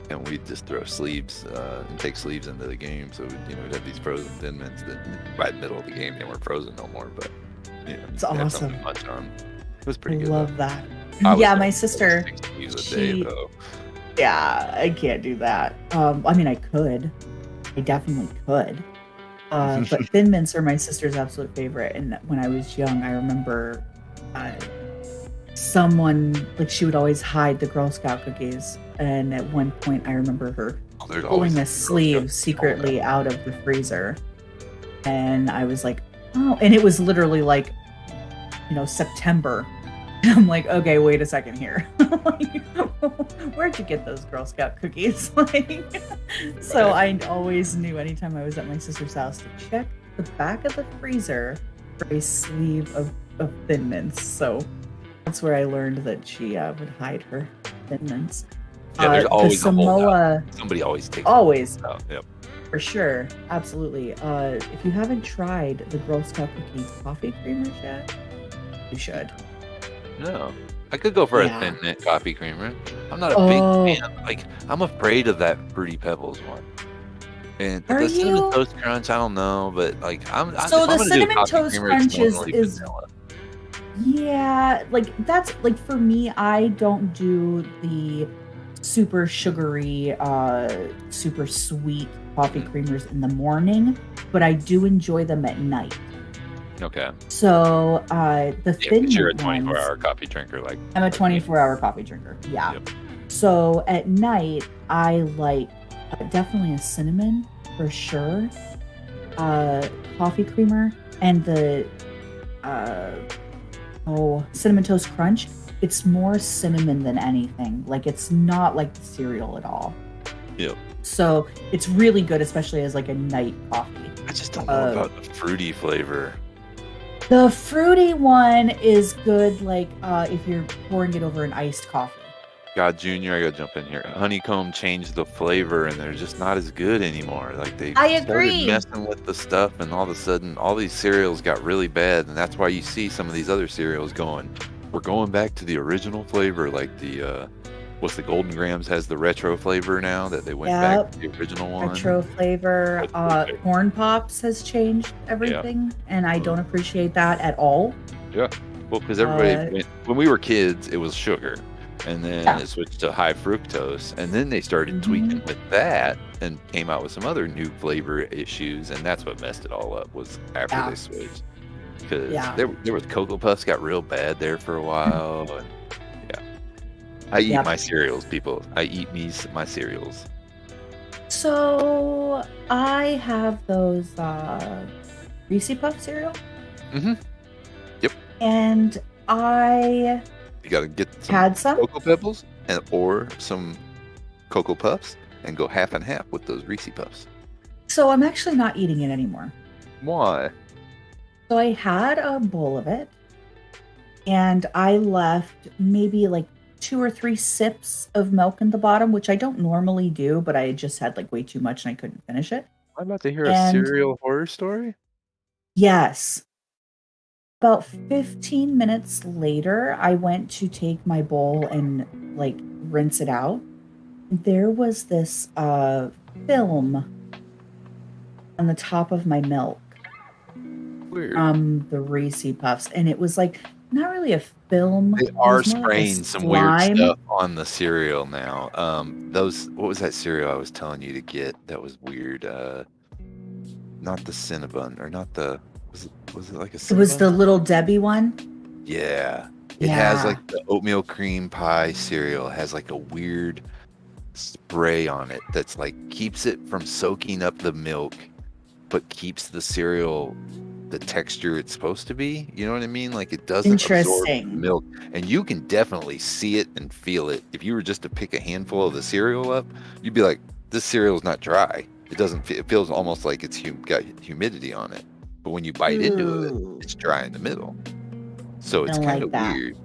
and we'd just throw sleeves and take sleeves into the game. So we'd have these frozen Thin Mints that by the middle of the game they weren't frozen no more, but It's you had awesome. something to munch on. It was I pretty good. love that. I was Yeah, going my for sister. 6 sleeves a day, she- though. Yeah, I can't do that. I mean, I could. I definitely could. But Thin Mints are my sister's absolute favorite. And when I was young, I remember someone, like, she would always hide the Girl Scout cookies. And at one point, I remember her Oh, there's always pulling a a Girl sleeve Scout secretly out of the freezer. And I was like, oh, and it was literally like, September. And I'm like, okay, wait a second here. Where'd you get those Girl Scout cookies? So I always knew anytime I was at my sister's house to check the back of the freezer for a sleeve of Thin Mints. So that's where I learned that she would hide her Thin Mints. Yeah, there's always the a holdout. Samoa, Somebody always takes always, them out. Yep. for sure, absolutely. If you haven't tried the Girl Scout cookie coffee creamers yet, you should. No. I could go for Yeah. a Thin Mint coffee creamer. I'm not a big Oh. fan. Like, I'm afraid of that Fruity Pebbles one. And Are the Cinnamon you? Toast Crunch, I don't know, but like, So if I'm the gonna do a Cinnamon coffee Toast creamer, it's Crunch normally is vanilla. Yeah, like that's like for me, I don't do the super sugary, super sweet coffee creamers in the morning, but I do enjoy them at night. Okay. So the Yeah, thin because you're a mint ones, 24-hour coffee drinker. I'm a like me. 24-hour coffee drinker. Yeah. Yep. So at night, I like definitely a cinnamon for sure, coffee creamer, and the cinnamon toast crunch. It's more cinnamon than anything. Like it's not like the cereal at all. Yep. So it's really good, especially as like a night coffee. I just don't know about the fruity flavor. The fruity one is good, like if you're pouring it over an iced coffee. God, Junior, I gotta jump in here. Honeycomb changed the flavor, and they're just not as good anymore. Like they I started agree. messing with the stuff, and all of a sudden, all these cereals got really bad, and that's why you see some of these other cereals going. We're going back to the original flavor, like the what's the Golden Grams has the retro flavor now that they went back to the original one. Retro flavor. Corn Pops has changed everything, and I don't appreciate that at all. Yeah, well, because everybody when we were kids, it was sugar. And then it switched to high fructose, and then they started tweaking with that and came out with some other new flavor issues, and that's what messed it all up was after they switched. Because there was Cocoa Puffs got real bad there for a while. And, I eat my cereals, people. I eat my cereals. So I have those Reese Puff cereal. Mm-hmm. Yep. And you gotta get some Cocoa Pebbles or some Cocoa Puffs and go half and half with those Reese Puffs. So I'm actually not eating it anymore. Why? So I had a bowl of it, and I left maybe like 2 or 3 sips of milk in the bottom, which I don't normally do, but I just had like way too much and I couldn't finish it. I'm about to hear a cereal horror story. Yes. About 15 minutes later, I went to take my bowl and like rinse it out. There was this film on the top of my milk. Weird. The Reese Puffs, and it was like not really a film. They are spraying some weird stuff on the cereal now. What was that cereal I was telling you to get that was weird? Not the Cinnabon, or not the was it like a Cinnabon? It was the Little Debbie one. Yeah. It has like the oatmeal cream pie cereal has like a weird spray on it that's like keeps it from soaking up the milk, but keeps the cereal the texture it's supposed to be. You know what I mean? Like it doesn't absorb the milk, and you can definitely see it and feel it. If you were just to pick a handful of the cereal up, you'd be like, this cereal's not dry. It feels almost like it's got humidity on it. But when you bite into it, it's dry in the middle. So it's kind of weird.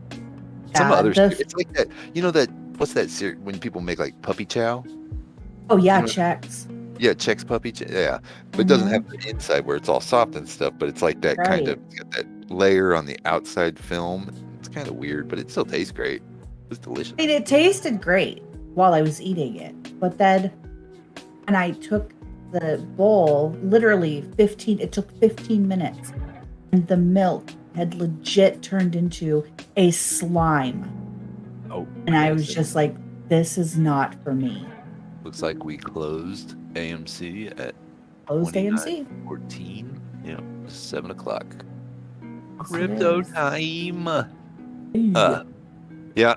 Some other it's like that, that what's that cereal when people make like puppy chow? Oh yeah, Chex. Yeah, Chex puppy chow. Yeah. But it doesn't have the inside where it's all soft and stuff, but it's like that kind of it's got that layer on the outside film. It's kind of weird, but it still tastes great. It was delicious. I mean, it tasted great while I was eating it. But then and I took the bowl, literally it took 15 minutes, and the milk had legit turned into a slime. Oh. And I was just like, this is not for me. Looks like we closed AMC at AMC 14. 7 o'clock. Crypto time. Yeah.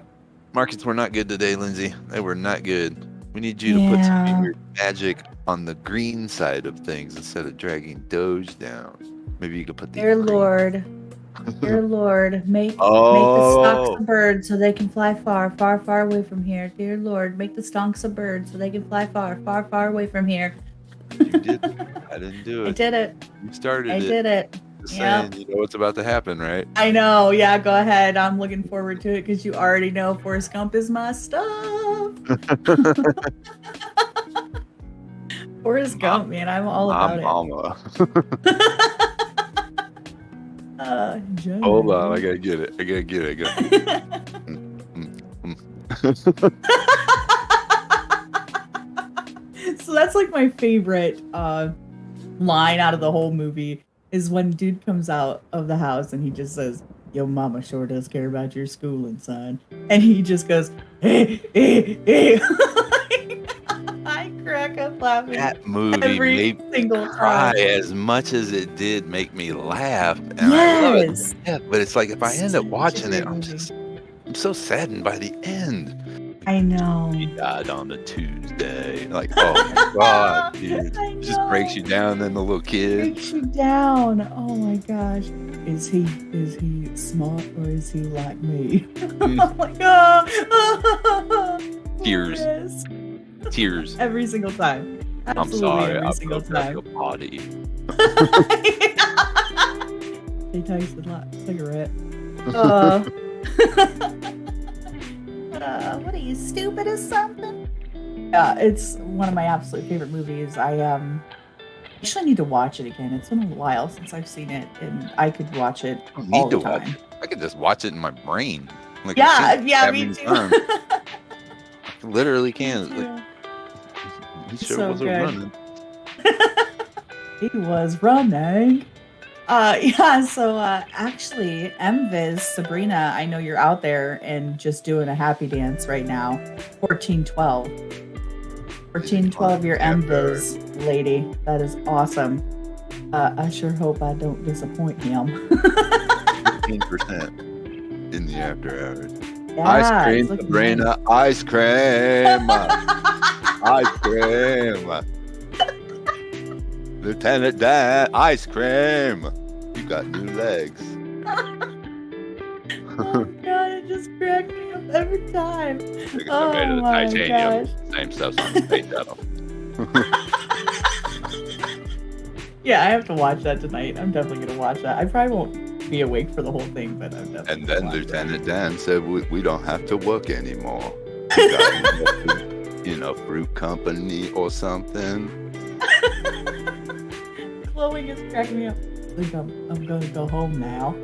Markets were not good today, Lindsay. They were not good. We need you to put some of your magic on the green side of things instead of dragging Doge down. Maybe you could put the Dear Lord, make the stonks a bird so they can fly far, far, far away from here. Dear Lord, make the stonks a bird so they can fly far, far, far away from here. You did it. I didn't do it. I did it. You started I did it. Just saying, you know what's about to happen, right? I know. Yeah, go ahead. I'm looking forward to it because you already know Forrest Gump is my stuff. Forrest Gump, man. I'm all about it. Mama. Hold on. I got to get it. So that's like my favorite line out of the whole movie is when dude comes out of the house and he just says, your mama sure does care about your schooling, son. And he just goes, eh, eh, eh. I crack up laughing That movie every made me single cry time. as much as it did make me laugh. And I love it. Yes. Yeah, but it's like if I end up Such a watching it, great movie. I'm so saddened by the end. I know. He died on a Tuesday. Like, oh my God, dude. I It just breaks you know. down, then the little kid. Breaks you down. Oh my gosh. Is he smart or is he like me? I'm like, oh. Tears. Yes. Tears. Every single time. I'm Absolutely sorry, every I single broke up time. your party. They tasted like a cigarette. What are you, stupid or something? Yeah, it's one of my absolute favorite movies. I actually need to watch it again. It's been a while since I've seen it, and I could watch it I don't all need the to watch time. it. I could just watch it in my brain. Like, Yeah, as soon as yeah, I me have too. time, I literally can. Like, Yeah. he sure So wasn't good. running. He was running. Yeah, so actually, MViz, Sabrina, I know you're out there and just doing a happy dance right now. 1412. 1412, your MViz lady. That is awesome. I sure hope I don't disappoint him. 15% in the after hours. Yeah, Ice it's cream, looking Sabrina. Ice cream. Ice cream. Lieutenant Dan, ice cream. You got new legs. Oh god, it just cracked me up every time. Because Oh they're made of the my titanium. gosh. Same stuff's on the space shuttle. Yeah, I have to watch that tonight. I'm definitely gonna watch that. I probably won't be awake for the whole thing, but I'm definitely And gonna then watch Lieutenant Dan said, we don't have to work anymore. We got fruit company or something. that. Chloe is cracking me up. I think I'm gonna go home now.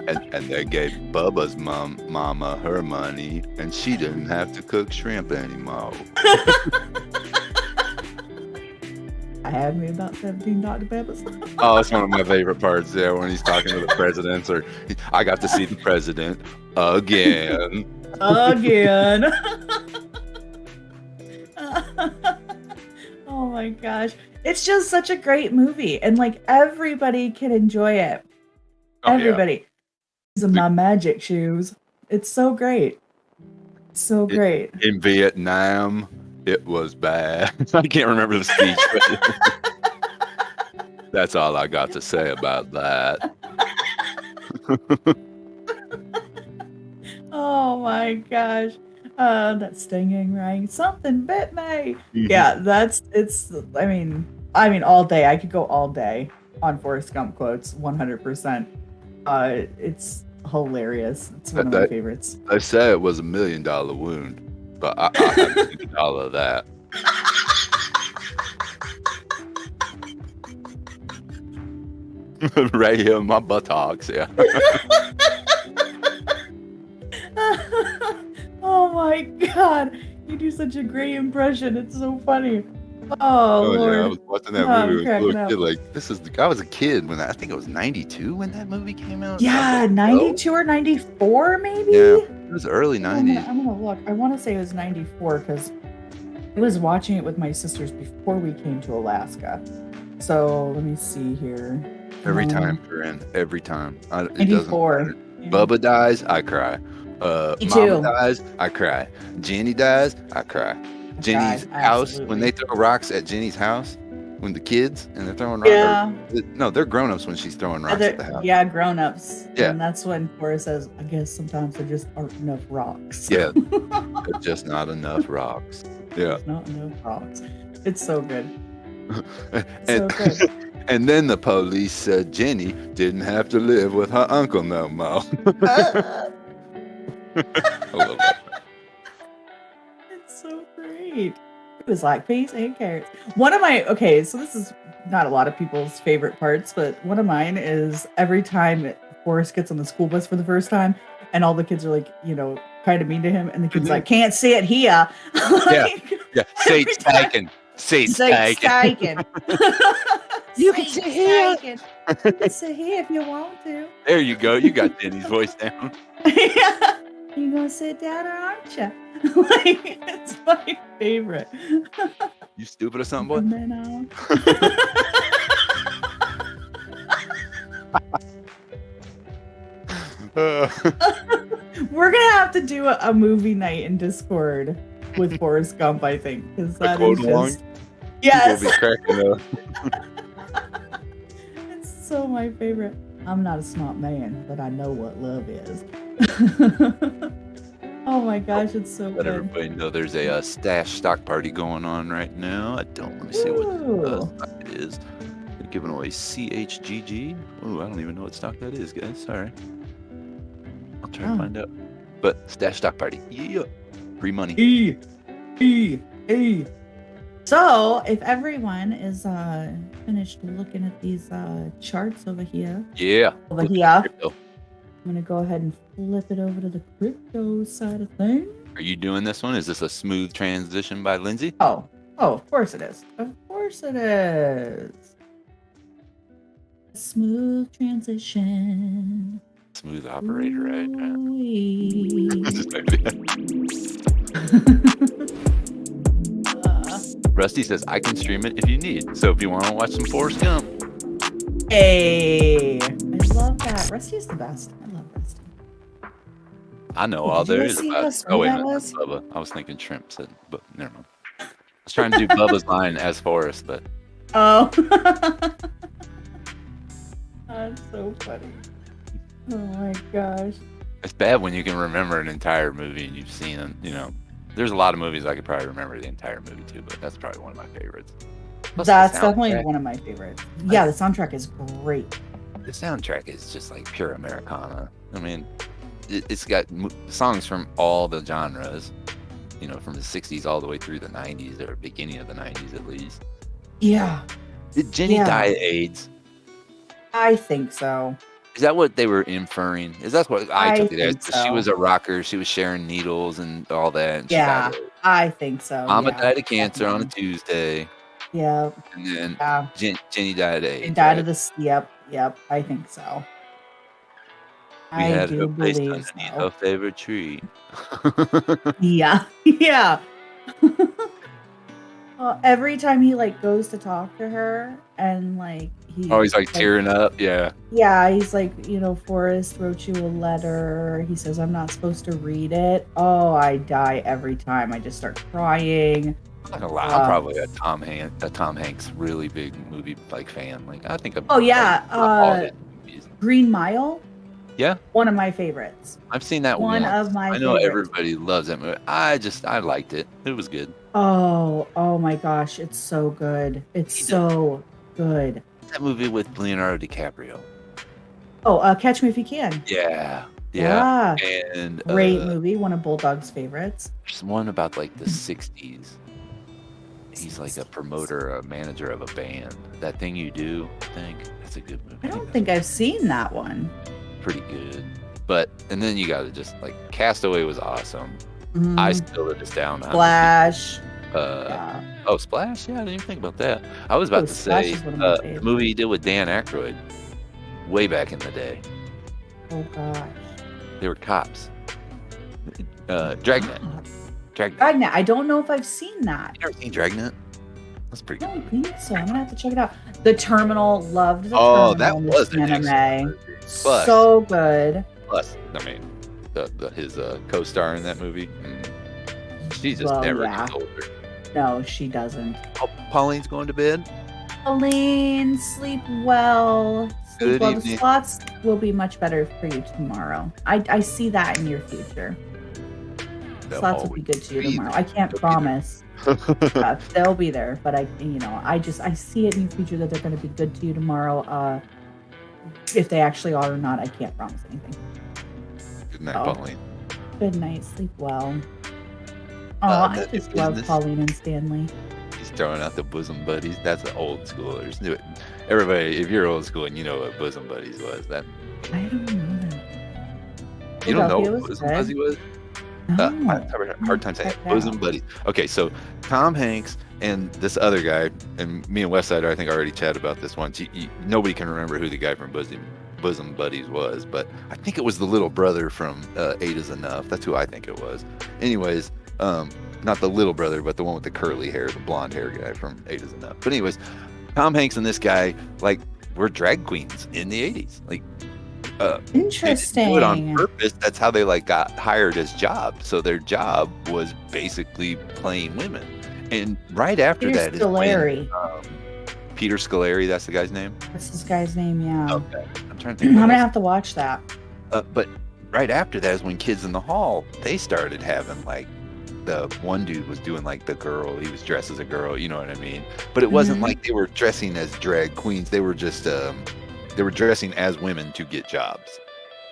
And they gave Bubba's mama her money, and she didn't have to cook shrimp anymore. I had me about 17 Dr. Peppers. Oh, it's one of my favorite parts there when he's talking to the presidents, or I got to see the president again. Again. Oh my gosh. It's just such a great movie, and like everybody can enjoy it. Oh, yeah. Everybody. These are my magic shoes. It's so great. So great. In Vietnam, it was bad. I can't remember the speech, but that's all I got to say about that. Oh my gosh. That stinging ring. Something bit me. Yeah, I mean all day. I could go all day on Forrest Gump quotes, 100%. It's hilarious. It's one of my favorites. They say it was $1 million wound, but I haven't seen all of that. Right here in my buttocks, yeah. Oh my god. You do such a great impression. It's so funny. Oh, Lord. Yeah, I was watching that I'm movie with a cracking little up. kid. Like, I was a kid when I think it was 92 when that movie came out. Yeah, 92 or 94 maybe? Yeah, it was early 90s. I'm gonna look. I want to say it was 94 because I was watching it with my sisters before we came to Alaska. So let me see here. Every time, Corinne. Every time. It doesn't 94. matter. Yeah. Bubba dies, I cry. Me Mama too. dies, I cry. Jenny dies, I cry. Jenny's cried, house, absolutely. when they throw rocks at Jenny's house, when the kids, and they're throwing rocks. Yeah. No, they're grown-ups when she's throwing rocks at the house. Yeah, grown-ups. Yeah. And that's when Forrest says, I guess sometimes there just aren't enough rocks. Yeah, there's just not enough rocks. Yeah. There's not enough rocks. It's so good. and, So good. and then the police said Jenny didn't have to live with her uncle no more. I love that. It's so great. It was like peas and carrots. So this is not a lot of people's favorite parts, but one of mine is every time Forrest gets on the school bus for the first time and all the kids are like, kind of mean to him, and the kid's like, can't see it here. Yeah. Yeah, Sate's taken. Seat's Seat's taken. taken. You can Seat's sit here. taken. You can sit here if you want to. There you go. You got Denny's voice down. You gonna sit down, or aren't you? Like, it's my favorite. You stupid or something, boy? And then, we're gonna have to do a movie night in Discord with Forrest Gump, I think, because that is quote along? just yes, People be cracking up. it's so my favorite. I'm not a smart man, but I know what love is. Oh my gosh, it's so Let good. everybody know there's a stash stock party going on right now. I don't want to see what stock it is. They're giving away CHGG. Oh, I don't even know what stock that is, guys. Sorry. I'll try to find out. But stash stock party. Yeah. Free money. So, if everyone is finished looking at these charts over here, Yeah. over here, Crypto. I'm gonna go ahead and flip it over to the crypto side of things. Are you doing this one? Is this a smooth transition by Lindsay? Oh, of course it is. Of course it is. Smooth transition. Smooth operator, right? Ooh-wee. Rusty says, I can stream it if you need. So if you want to watch some Forrest Gump. Hey, I love that. Rusty's the best. I love Rusty. I know Did all you there guys is see about how it. Oh, wait a smooth that minute. was? That's Bubba. I was thinking shrimp said, but never mind. I was trying to do Bubba's line as Forrest, but Oh. That's so funny. Oh my gosh. it's bad when you can remember an entire movie and you've seen them. You know, there's a lot of movies I could probably remember the entire movie too, but that's probably one of my favorites. Plus the That's definitely soundtrack. one of my favorites. Yeah, the soundtrack is great. The soundtrack is just like pure Americana. I mean, it's got songs from all the genres, you know, from the 60s all the way through the 90s, or beginning of the 90s at least. Yeah, Did Jenny Yeah. die of AIDS? I think so. Is that what they were inferring? Is that what I I took it as? think She so. was a rocker. She was sharing needles and all that. And she Yeah, died of- I think so. Mama yeah, died of cancer on a definitely. Tuesday, Yeah, and then yeah. Jenny died of AIDS. It died right? of this. Yep, I think so. We I had do her placed believe underneath so. her favorite tree. Yeah, yeah. Well, every time he like goes to talk to her, and like he Oh, he's like tearing up. Yeah. Yeah, he's like, Forrest wrote you a letter. He says, I'm not supposed to read it. Oh, I die every time. I just start crying. I'm not gonna lie, I'm probably a Tom Hanks really big movie like fan. Like I think. Oh, yeah, all his movies. Green Mile. Yeah, One of my favorites. I've seen that One once. of my I know favorites. everybody loves that movie. I liked it. It was good. Oh my gosh, it's so good. It's so good. That movie with Leonardo DiCaprio. Oh, Catch Me If You Can. Yeah. And Great movie. One of Bulldog's favorites. there's one about like the 60s. He's like a promoter, a manager of a band. That Thing You Do, I think. That's a good movie. I don't think I've seen that one. Pretty good. But, and then you gotta just like, Castaway was awesome. Mhm. I Still Let Us Down. Splash. Yeah. Yeah. Oh, Splash? Yeah, I didn't even think about that. I was about to Splash say is one of my the favorites. movie he did with Dan Aykroyd way back in the day. Oh gosh. They were cops. Dragnet. Dragnet. Dragnet. I don't know if I've seen that. You ever seen Dragnet? That's a pretty I good. don't think so. I'm gonna have to check it out. The Terminal. Loved the Oh, Terminal. that in was this an excellent anime. movie. But So good. plus, I mean, his co-star in that movie, she just Well, never yeah. gets older. No, she doesn't. Oh, Pauline's going to bed. Pauline, sleep well. Good Sleep well. The evening. slots will be much better for you tomorrow. I see that in your future. They'll Slots will be always good to you be tomorrow. there. I can't They'll be there. promise. They'll be there, but I see it in your future that they're going to be good to you tomorrow. If they actually are or not, I can't promise anything. Good night, Oh. Pauline. Good night, sleep well. Oh, I that just new love business. Pauline and Stanley. He's throwing out the bosom buddies. That's the old schoolers. Do it. Everybody, if you're old school and you know what bosom buddies was, that I don't know that. you don't know Philadelphia what was bosom good. buddy was. No. I have a hard time saying it. Check it out. Bosom buddies. Okay, so Tom Hanks and this other guy, and me and Westside, I think I already chatted about this once. Nobody can remember who the guy from Bosom Buddies was, but I think it was the little brother from Eight Is Enough. That's who I think it was. Anyways, not the little brother, but the one with the curly hair, the blonde hair guy from Eight Is Enough. But anyways, Tom Hanks and this guy, like, were drag queens in the 80s. Like, Interesting. they didn't do it on purpose. That's how they like got hired as jobs. So their job was basically playing women. And right after Peter that Scolari. is when, Peter Scolari, that's the guy's name? That's this guy's name, yeah. Okay. I'm trying to I'm think. gonna have to watch that. But right after that is when Kids in the Hall, they started having like, the one dude was doing like the girl, he was dressed as a girl, you know what I mean? But it wasn't like they were dressing as drag queens. They were just they were dressing as women to get jobs.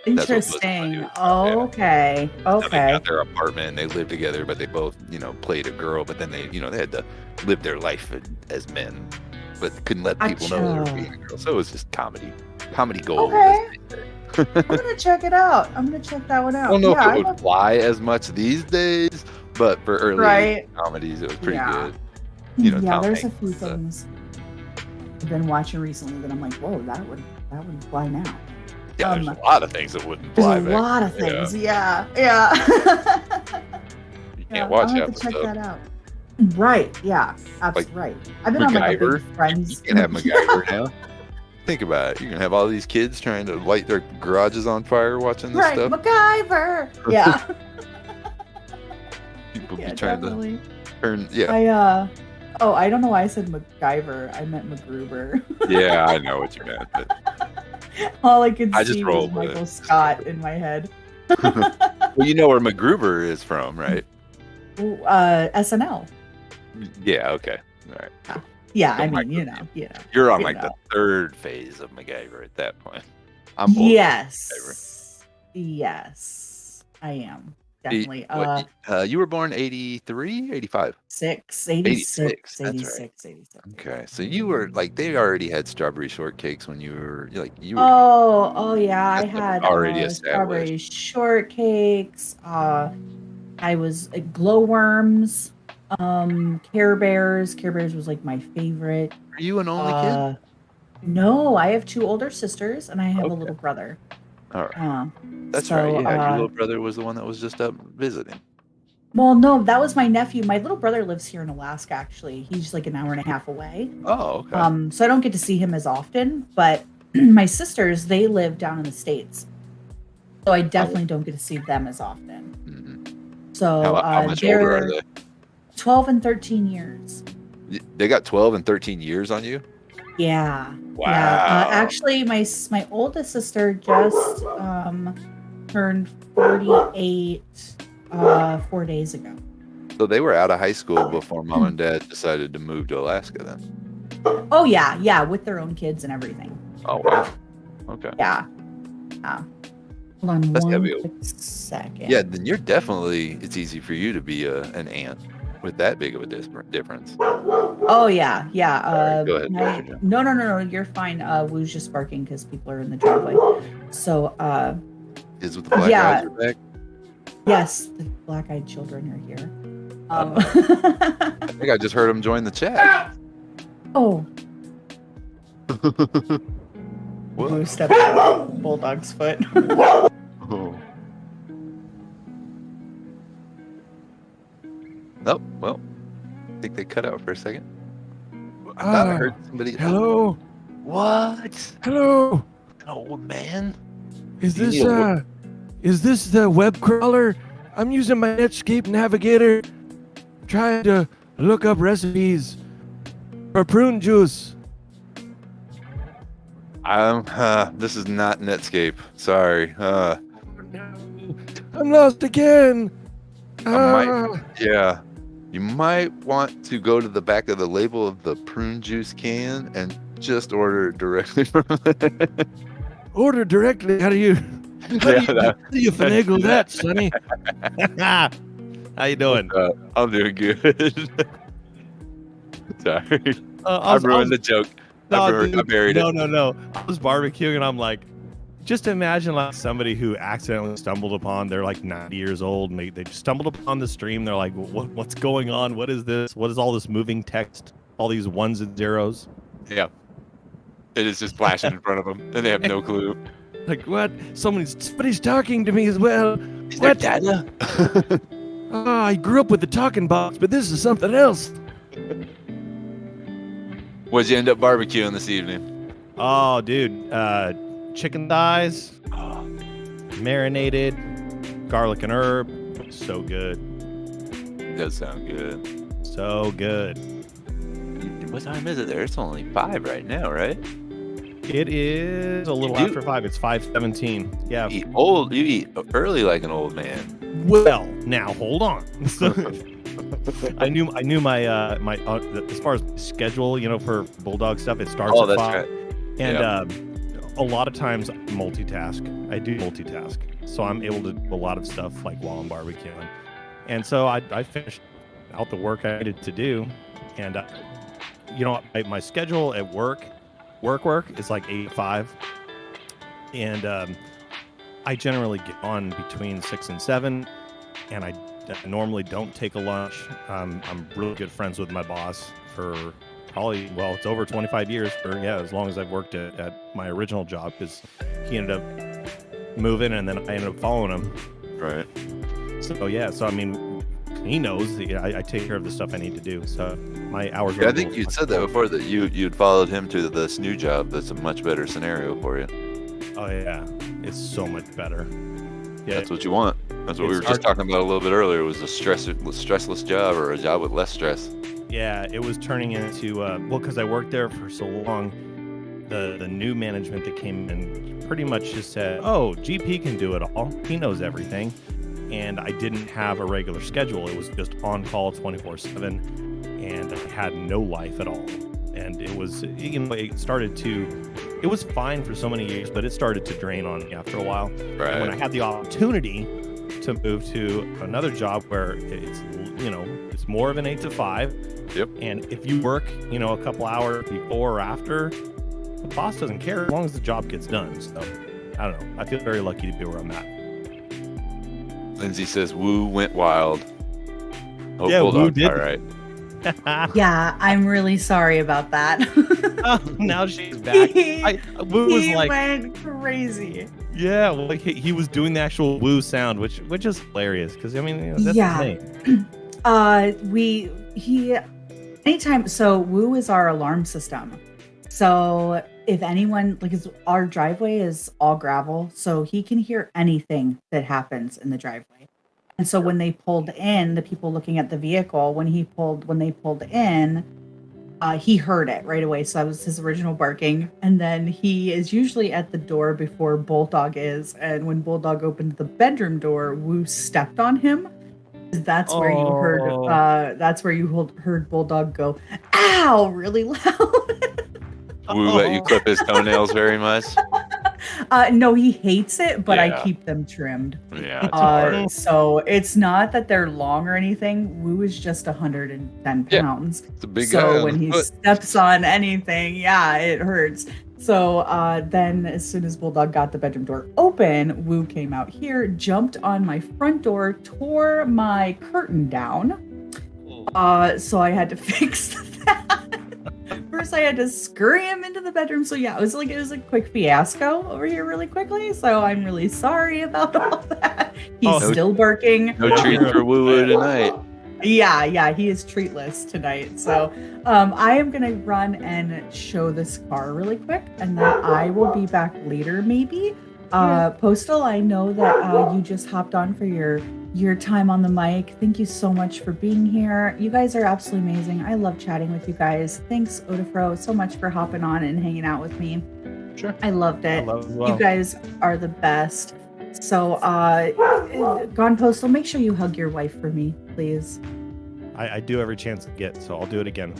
Interesting. Oh, okay. Now they Okay. got their apartment and they lived together, but they both, played a girl, but then they had to live their life as men, but couldn't let people know they were Gotcha. being a girl. So it was just comedy gold. Okay. I'm gonna check it out. I'm gonna check that one out. I don't know Yeah, if it would fly as much these days, but for early Right. comedies, it was pretty Yeah. good. yeah, Tom there's a Hanks few is, things I've been watching recently that I'm like, whoa, that would fly now. Yeah, there's a lot of things that wouldn't There's fly a back. lot of Yeah. things. Yeah. You Yeah, can't watch I'll half have the to check stuff. that out. Right. Yeah. Absolutely right. I've been on like a MacGyver. big Friends. You can have MacGyver now. Think about it. You can have all these kids trying to light their garages on fire watching this Right, stuff. MacGyver. Yeah. People Yeah, be trying definitely. to turn. Yeah, I don't know why I said MacGyver. I meant MacGruber. yeah, I know what you meant. But, All I could I just see was rolled with Michael it. Scott in my head. well, you know where MacGruber is from, right? SNL. Yeah. Okay. All right. Yeah, So I mean, Mike- you know. You're on You like know. the third phase of MacGyver at that point. I'm old. Yes. Yes, I am. Definitely. You were born 83, 85? 86, 86, that's right. 86. Okay, so you were like they already had strawberry shortcakes when you were you were Oh yeah, I That's had already strawberry established. shortcakes. I was glowworms, Care Bears. Care Bears was like my favorite. Are you an only kid? No, I have two older sisters and I have a Okay. little brother. All right. That's So, right. Yeah, your little brother was the one that was just up visiting. Well, no, that was my nephew. My little brother lives here in Alaska, actually. He's like an hour and a half away. Oh, okay. So I don't get to see him as often, but my sisters, they live down in the States. So I definitely don't get to see them as often. Mhm. So How much older are they're they? 12 and 13 years. They got 12 and 13 years on you? Yeah. Wow. Yeah. Actually, my oldest sister just turned 48 4 days ago. So they were out of high school before mom and dad decided to move to Alaska then. Oh yeah, yeah, with their own kids and everything. Oh, wow. Okay. Yeah. Hold on That's one gotta be quick second. Yeah, then it's easy for you to be an aunt with that big of a difference. Oh yeah, yeah. Sorry, go ahead. No, you're fine. Woo's just barking because people are in the driveway. So Is with the black Yeah. eyes are back? yes, the black-eyed children are here. I think I just heard him join the chat. Oh, What? Woo stepped on Bulldog's foot. Oh. Nope. Well, I think they cut out for a second. I thought I heard somebody. Hello, What? hello. An old man? Is You this need a is this the web crawler? I'm using my Netscape navigator, trying to look up recipes for prune juice. This is not Netscape. Sorry. I'm lost again. Yeah. You might want to go to the back of the label of the prune juice can and just order it directly from there. Order directly. How do you finagle that, Sonny? How you doing? I'm doing good. Sorry. I I ruined the joke. I buried it. No. I was barbecuing and I'm like, Just imagine like somebody who accidentally stumbled upon, they're like 90 years old and they just stumbled upon the stream. They're like, what's going on? What is this? What is all this moving text? All these ones and zeros? Yeah. It is just flashing in front of them and they have no clue. Like, what? Somebody's talking to me as well. Is What? that Dada? Oh, I grew up with the talking box, but this is something else. What'd you end up barbecuing this evening? Oh, dude. Chicken thighs, marinated, garlic and herb. So good. Does sound good. So good. What time is it there? It's only 5 right now, right? It is a little after 5. It's 5:17. Yeah. You eat early like an old man. Well, now hold on. So, I knew my as far as schedule, for Bulldog stuff, it starts at 5. Right. And a lot of times I multitask. I do multitask. So I'm able to do a lot of stuff like while I'm barbecuing. And so I finished out the work I needed to do. And my schedule at work is like 8 to 5. And I generally get on between 6 and 7, and I normally don't take a lunch. I'm really good friends with my boss for probably, it's over 25 years, as long as I've worked at my original job, because he ended up moving and then I ended up following him. Right. So I mean, he knows I take care of the stuff I need to do. So my hours. Yeah, I think you'd said that before, that you'd followed him to this new job. That's a much better scenario for you. Oh yeah, it's so much better. Yeah, that's what you want. That's what we were just talking about a little bit earlier. Was a stressless job, or a job with less stress. Yeah, it was turning into because I worked there for so long. The new management that came in pretty much just said, "Oh, GP can do it all. He knows everything." And I didn't have a regular schedule. It was just on call 24/7, and I had no life at all. And it was, it was fine for so many years, but it started to drain on me after a while. Right. And when I had the opportunity to move to another job where it's more of an 8 to 5. Yep. And if you work, a couple hours before or after, the boss doesn't care as long as the job gets done. So I don't know. I feel very lucky to be where I'm at. Lindsay says, "Woo went wild." Hope Yeah, Woo Bulldog's did. all right. Yeah, I'm really sorry about that. Now she's back. Woo was he like, went crazy. yeah, well, he was doing the actual Woo sound, which is hilarious because that's his name. Anytime. So Woo is our alarm system. So if anyone, our driveway is all gravel, so he can hear anything that happens in the driveway. And so when they pulled in, the people looking at the vehicle, when they pulled in, he heard it right away. So that was his original barking. And then he is usually at the door before Bulldog is. And when Bulldog opened the bedroom door, Woo stepped on him. That's where you heard. That's where you heard Bulldog go, "Ow!" really loud. Woo let you clip his toenails very much. No, he hates it, but Yeah. I keep them trimmed. Yeah. So it's not that they're long or anything. Woo is just 110 pounds. It's a big guy. So on when the he foot. steps on anything, yeah, it hurts. So then as soon as Bulldog got the bedroom door open, Woo came out here, jumped on my front door, tore my curtain down. So I had to fix that. First, I had to scurry him into the bedroom. So yeah, it was a quick fiasco over here really quickly. So I'm really sorry about all that. He's still barking. No treat for Woo tonight. Yeah, he is treatless tonight. So I am going to run and show this car really quick, and then I will be back later maybe. Postal, I know that you just hopped on for your time on the mic. Thank you so much for being here. You guys are absolutely amazing. I love chatting with you guys. Thanks, Odafro, so much for hopping on and hanging out with me. Sure. I loved it. I love it as well. You guys are the best. So, Gone Postal, make sure you hug your wife for me, please. I do every chance to get, so I'll do it again.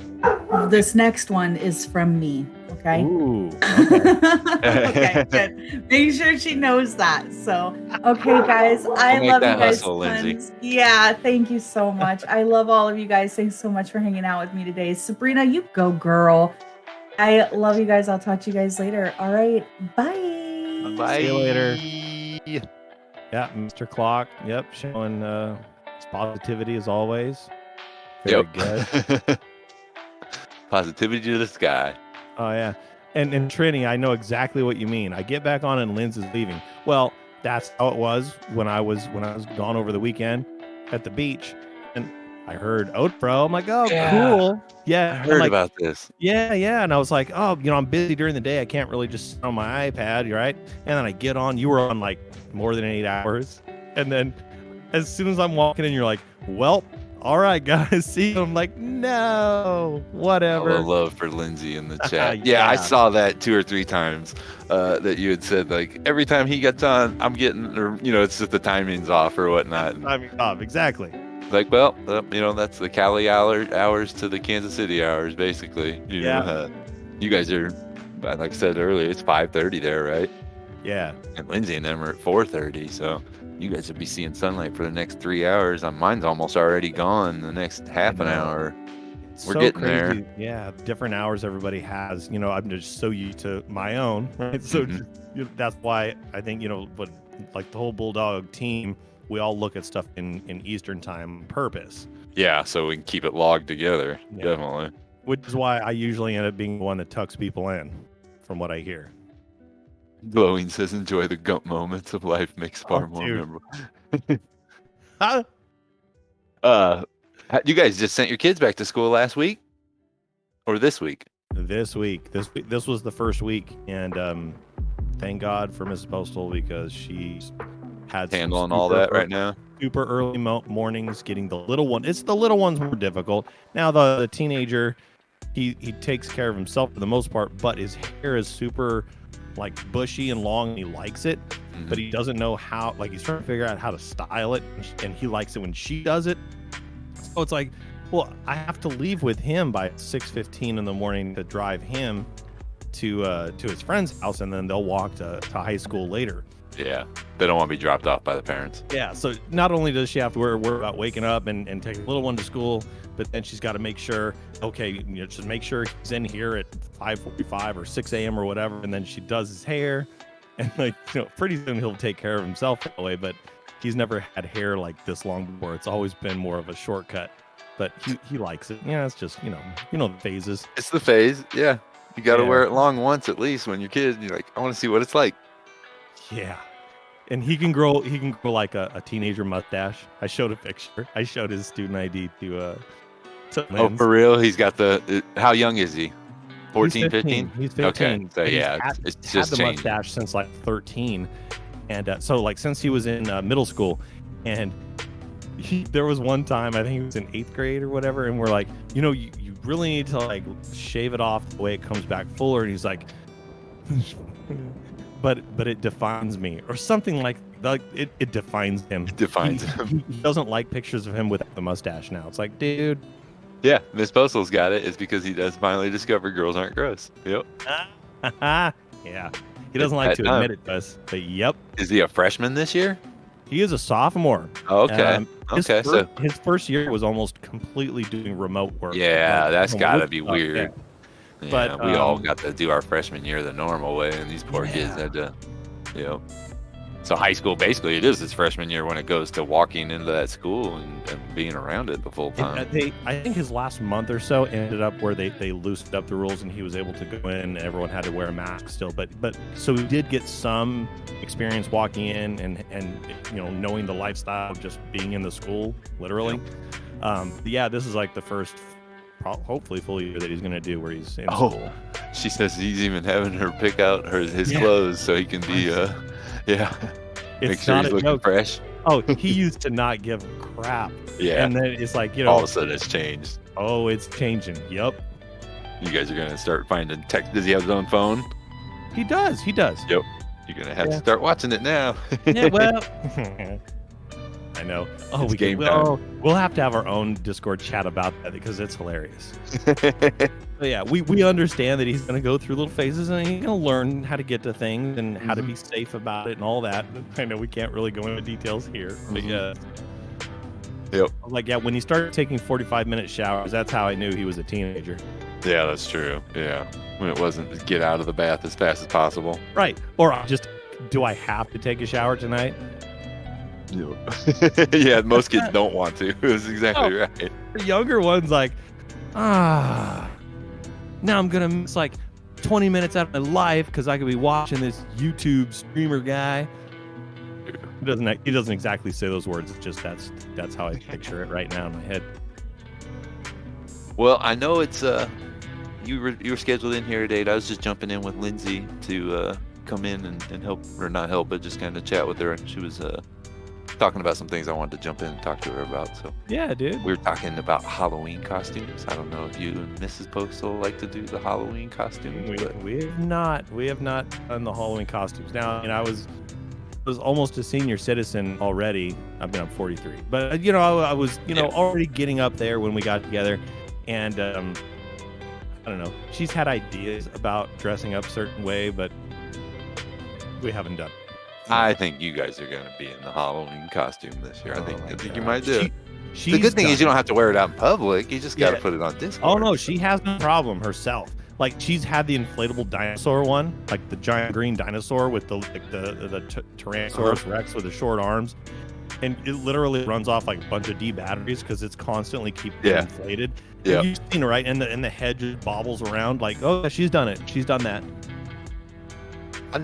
This next one is from me, okay? Ooh. Okay. Okay, good. Make sure she knows that. So, okay, guys, I make love you that guys. hustle, Lindsay. Tons. Yeah, thank you so much. I love all of you guys. Thanks so much for hanging out with me today. Sabrina, you go, girl. I love you guys. I'll talk to you guys later. All right, bye. Bye. See you later. Yeah, Mr. Clock. Yep, showing his positivity as always. Very good. Positivity to the sky. Oh yeah, and Trini, I know exactly what you mean. I get back on and Linz is leaving. Well, that's how it was when I was gone over the weekend at the beach, and I heard Oatbro. I'm like, oh, cool. Yeah, I heard about this. Yeah, and I was like, oh, I'm busy during the day. I can't really just sit on my iPad, right? And then I get on. You were on like more than 8 hours, and then as soon as I'm walking in, you're like, well. All right, guys, see you. I'm like, no, whatever. All the love for Lindsay in the chat. Yeah, I saw that 2 or 3 times that you had said, like, every time he gets on, I'm getting, or, it's just the timing's off or whatnot. Timing's off, exactly. Like, well, that's the Cali hours to the Kansas City hours, basically. You guys are, like I said earlier, it's 5:30 there, right? Yeah. And Lindsay and them are at 4:30, so you guys will be seeing sunlight for the next 3 hours. Mine's almost already gone. The next half an hour, we're getting there. Yeah, different hours everybody has. I'm just so used to my own, right? So that's why I think but like the whole Bulldog team, we all look at stuff in Eastern time on purpose. Yeah, so we can keep it logged together. Yeah. Definitely. Which is why I usually end up being the one that tucks people in, from what I hear. Glowing says, enjoy the gump moments of life, makes far more memorable. You guys just sent your kids back to school last week? Or this week? This week. This was the first week, and thank God for Mrs. Postal, because she's had handling all that right now. Super early mornings, getting the little one. It's the little ones more difficult. Now the teenager, he takes care of himself for the most part, but his hair is super like bushy and long, and he likes it, but he doesn't know how. Like, he's trying to figure out how to style it, and he likes it when she does it. So it's like, well, I have to leave with him by 6:15 in the morning to drive him to his friend's house, and then they'll walk to high school later. Yeah, they don't want to be dropped off by the parents. Yeah, so not only does she have to worry about waking up and taking the little one to school, but then she's got to make sure, just make sure he's in here at 5:45 or 6 a.m. or whatever, and then she does his hair, and pretty soon he'll take care of himself that way, but he's never had hair like this long before. It's always been more of a shortcut, but he likes it. Yeah, it's just, the phases. It's the phase, yeah. You got to wear it long once at least when you're kids, and you're like, I want to see what it's like. Yeah. And he can grow like a teenager mustache. I showed a picture. I showed his student ID to Oh, for real? He's got how young is he? 14, 15? He's 15. Okay. So yeah, it's just had the mustache since like 13. And so like since he was in middle school, and there was one time, I think he was in 8th grade or whatever, and we're like, you really need to like shave it off the way it comes back fuller. And he's like, but it defines me, or something like it defines him. It defines him. He doesn't like pictures of him without the mustache now. It's like, dude. Yeah, Miss Postal's got it. It's because he does finally discover girls aren't gross. Yep. Yeah. He doesn't like to admit it to us, but yep. Is he a freshman this year? He is a sophomore. Oh, okay. His first year was almost completely doing remote work. Yeah, that's got to be weird. Yeah, but we all got to do our freshman year the normal way, and these poor kids had to, So high school, basically, it is his freshman year when it goes to walking into that school and being around it the full time. I think his last month or so ended up where they loosened up the rules, and he was able to go in, and everyone had to wear a mask still. But so he did get some experience walking in and knowing the lifestyle of just being in the school, literally. Yeah, this is like the first, hopefully, full year that he's going to do where he's in school. She says he's even having her pick out his clothes so he can be make sure he's looking fresh. Oh, he used to not give a crap. Yeah. And then it's like, all of a sudden it's changed. Oh, it's changing. Yep. You guys are going to start finding text. Does he have his own phone? He does. Yep. You're going to have to start watching it now. Yeah, well, I know. Oh, we'll have to have our own Discord chat about that because it's hilarious. But yeah, we understand that he's going to go through little phases, and he's going to learn how to get to things and how to be safe about it and all that. I know we can't really go into details here, but yeah. Yep. Like, yeah, when he started taking 45-minute showers, that's how I knew he was a teenager. Yeah, that's true. Yeah. When it wasn't get out of the bath as fast as possible. Right. Or just do I have to take a shower tonight? Yeah, most kids don't want to. That's exactly right. The younger one's like, now I'm gonna miss like 20 minutes out of my life because I could be watching this YouTube streamer guy. He doesn't exactly say those words. It's just that's how I picture it right now in my head. Well, I know it's you were scheduled in here today. I was just jumping in with Lindsay to come in and help, or not help, but just kind of chat with her. She was talking about some things I wanted to jump in and talk to her about. So yeah, dude. We were talking about Halloween costumes. I don't know if you and Mrs. Postal like to do the Halloween costumes. We have not done the Halloween costumes. Now, I was almost a senior citizen already. I mean, I'm 43, but I was already getting up there when we got together, and I don't know. She's had ideas about dressing up a certain way, but we haven't done it. I think you guys are going to be in the Halloween costume this year. I think you might do it. The good thing is you don't have to wear it out in public. You just got to put it on Discord. Oh no, she has no problem herself. Like, she's had the inflatable dinosaur one, like the giant green dinosaur with the Tyrannosaurus Rex with the short arms, and it literally runs off like a bunch of D batteries because it's constantly keeping inflated. Yeah, you've seen it, right? And the head just bobbles around. Like, oh, she's done it. She's done that. I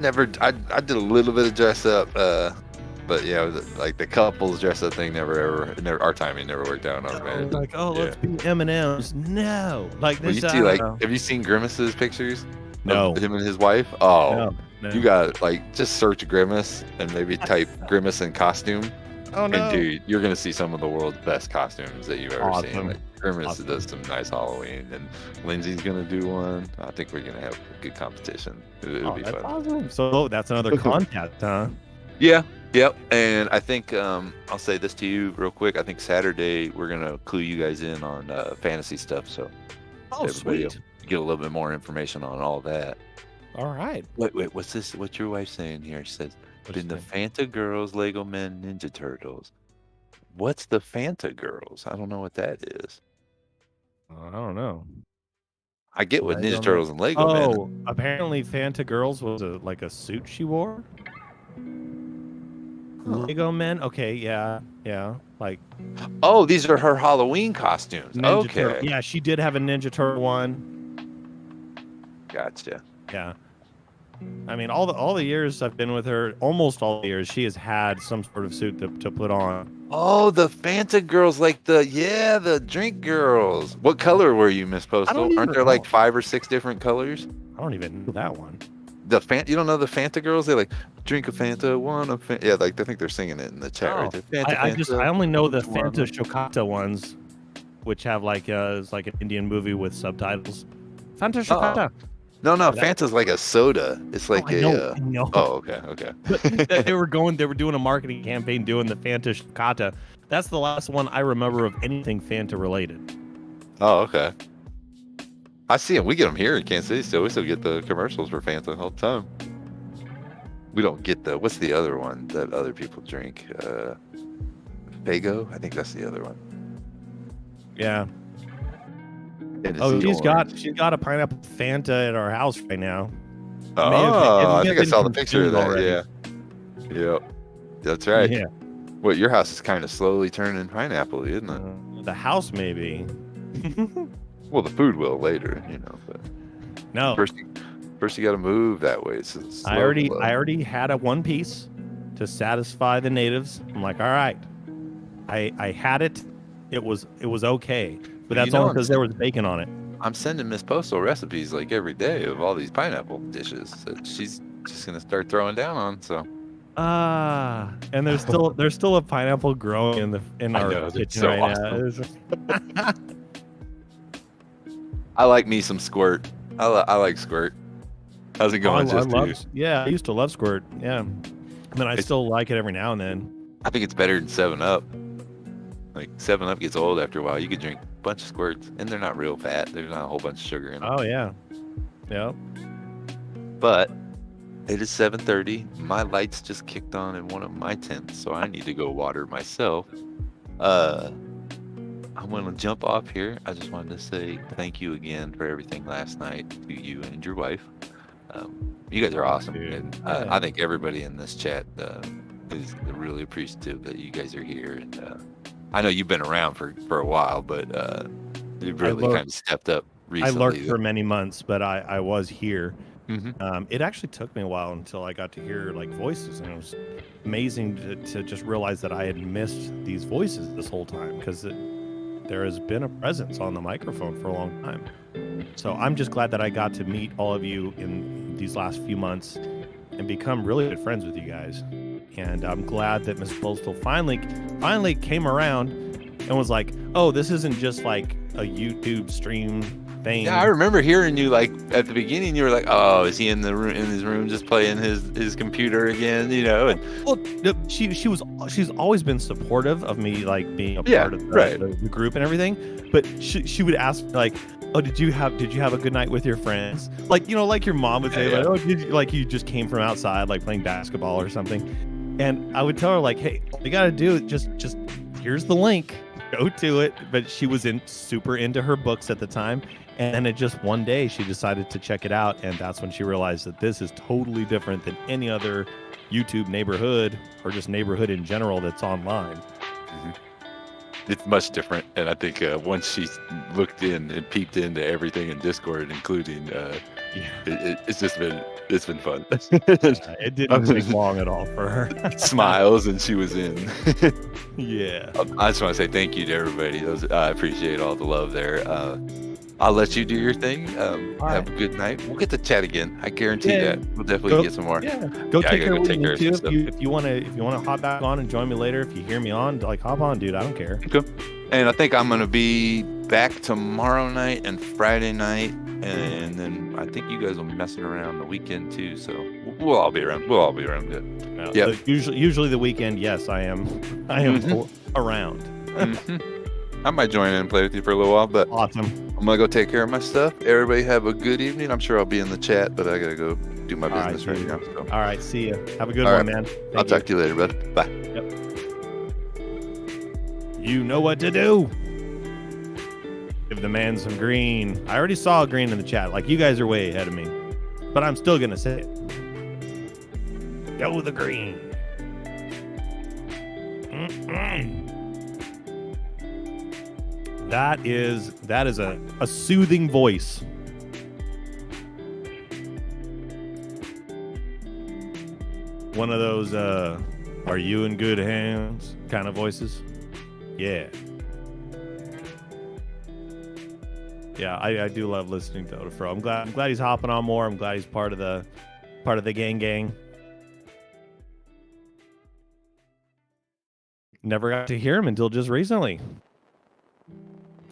did a little bit of dress up, but yeah, like the couples dress up thing never our timing never worked out on our marriage. Like, let's be M&Ms. No, like this. You see, like, have you seen Grimace's pictures? No. Of him and his wife. Oh, no. You got just search Grimace and maybe type Grimace in costume. Oh no, and dude, you're gonna see some of the world's best costumes that you've ever seen. Like, Grimace does some nice Halloween, and Lindsay's gonna do one. I think we're gonna have a good competition. It'll be fun. Awesome. So that's another contest, huh? Yeah. Yep. And I think I'll say this to you real quick. I think Saturday we're gonna clue you guys in on fantasy stuff. So everybody will get a little bit more information on all that. All right. Wait. What's this? What's your wife saying here? She says, "Been the Fanta Girls, Lego Men, Ninja Turtles." What's the Fanta Girls? I don't know what that is. I don't know. I get what Ninja Turtles and Lego Men. Oh, apparently Fanta Girls was like a suit she wore. Lego Men. Okay, yeah. Like. Oh, these are her Halloween costumes. Ninja Turtle. Yeah, she did have a Ninja Turtle one. Gotcha. Yeah. I mean, all the years I've been with her, almost all the years, she has had some sort of suit to put on. Oh, the Fanta Girls, like the drink girls. What color were you, Miss Postal? Aren't there like 5 or 6 different colors? I don't even know that one. You don't know the Fanta Girls? They like drink a Fanta, one a Fanta. Yeah, like I think they're singing it in the chat right there. Fanta, I only know the Fanta Chocata ones, which have it's like an Indian movie with subtitles. Fanta Chocata. No, Fanta's like a soda. It's like I know. Oh, okay. But they were doing a marketing campaign doing the Fanta Chocata. That's the last one I remember of anything Fanta related. Oh, okay. I see them. We get them here in Kansas City still. We still get the commercials for Fanta all the time. We don't get what's the other one that other people drink? Fago? I think that's the other one. Yeah. Oh, she's got a pineapple Fanta at our house right now. I think I saw the picture of that. Already. Yeah. Yep. That's right. Yeah. Well, your house is kind of slowly turning pineapple, isn't it? The house, maybe. Well, the food will later, but no. First you got to move that way. So I already had a one piece to satisfy the natives. I'm like, all right, I had it. It was okay, but that's only because there was bacon on it. I'm sending Miss Postal recipes like every day of all these pineapple dishes that she's just gonna start throwing down on. So. And there's still a pineapple growing in our kitchen right now. I like me some Squirt. I like Squirt. How's it going? I used to love Squirt. Yeah, and then I still like it every now and then. I think it's better than 7-Up. Like 7-Up gets old after a while. You could drink a bunch of Squirts, and they're not real fat. There's not a whole bunch of sugar in them. Oh yeah, yep. But it is 7:30. My lights just kicked on in one of my tents, so I need to go water myself. I'm going to jump off here. I just wanted to say thank you again for everything last night to you and your wife. You guys are awesome, Dude. and Yeah. I think everybody in this chat is really appreciative that you guys are here. And I know you've been around for a while, but you've really lurked. kind of stepped up I recently. lurked for many months, but I was here. Mhm. It actually took me a while until I got to hear like voices, and it was amazing to just realize that I had missed these voices this whole time, because there has been a presence on the microphone for a long time. So I'm just glad that I got to meet all of you in these last few months and become really good friends with you guys. And I'm glad that Miss Postal finally came around and was like, oh, this isn't just like a YouTube stream thing. Yeah, I remember hearing you like at the beginning. You were like, "Oh, is he in the room, in his room, just playing his computer again?" You know. And Well, she's always been supportive of me, like being a Yeah, part of right. the group and everything. But she would ask me, like, oh, did you have a good night with your friends? Like, like your mom would say, Yeah, like, oh, did you, like you just came from outside, like playing basketball or something. And I would tell her, like, hey, all you gotta do is just here's the link, go to it. But she was super into her books at the time. And then it just one day she decided to check it out, and that's when she realized that this is totally different than any other YouTube neighborhood, or just neighborhood in general that's online. it's much different. And I think once she looked in and peeped into everything in Discord, including, it's been fun. It didn't take long at all for her. Smiles, and she was in. Yeah. I just want to say thank you to everybody. I appreciate all the love there. I'll let you do your thing. Have a good night. We'll get to chat again. I guarantee Yeah. that. We'll definitely get some more. Yeah. Yeah, Go I take gotta care go of take care you of too. some If you wanna hop back on and join me later, if you hear me on, like hop on, dude. I don't care. Okay. And I think I'm gonna be back tomorrow night and Friday night, and then I think you guys will be messing around the weekend too. So we'll all be around. We'll all be around good. Yep. Usually the weekend, yes, I am around. I might join in and play with you for a little while, but Awesome. I'm gonna go take care of my stuff. Everybody have a good evening. I'm sure I'll be in the chat, but I gotta go do my All right, business right dude. now. So. All right, see ya. Have a good All one, right. man. I'll Thank talk to you later, bud. Bye. You know what to do. Give the man some green. I already saw green in the chat. Like, you guys are way ahead of me, but I'm still gonna say it. Go the green. That is a soothing voice. One of those are you in good hands kind of voices. Yeah. Yeah, I do love listening to Odafro. I'm glad he's hopping on more. I'm glad he's part of the gang. Never got to hear him until just recently.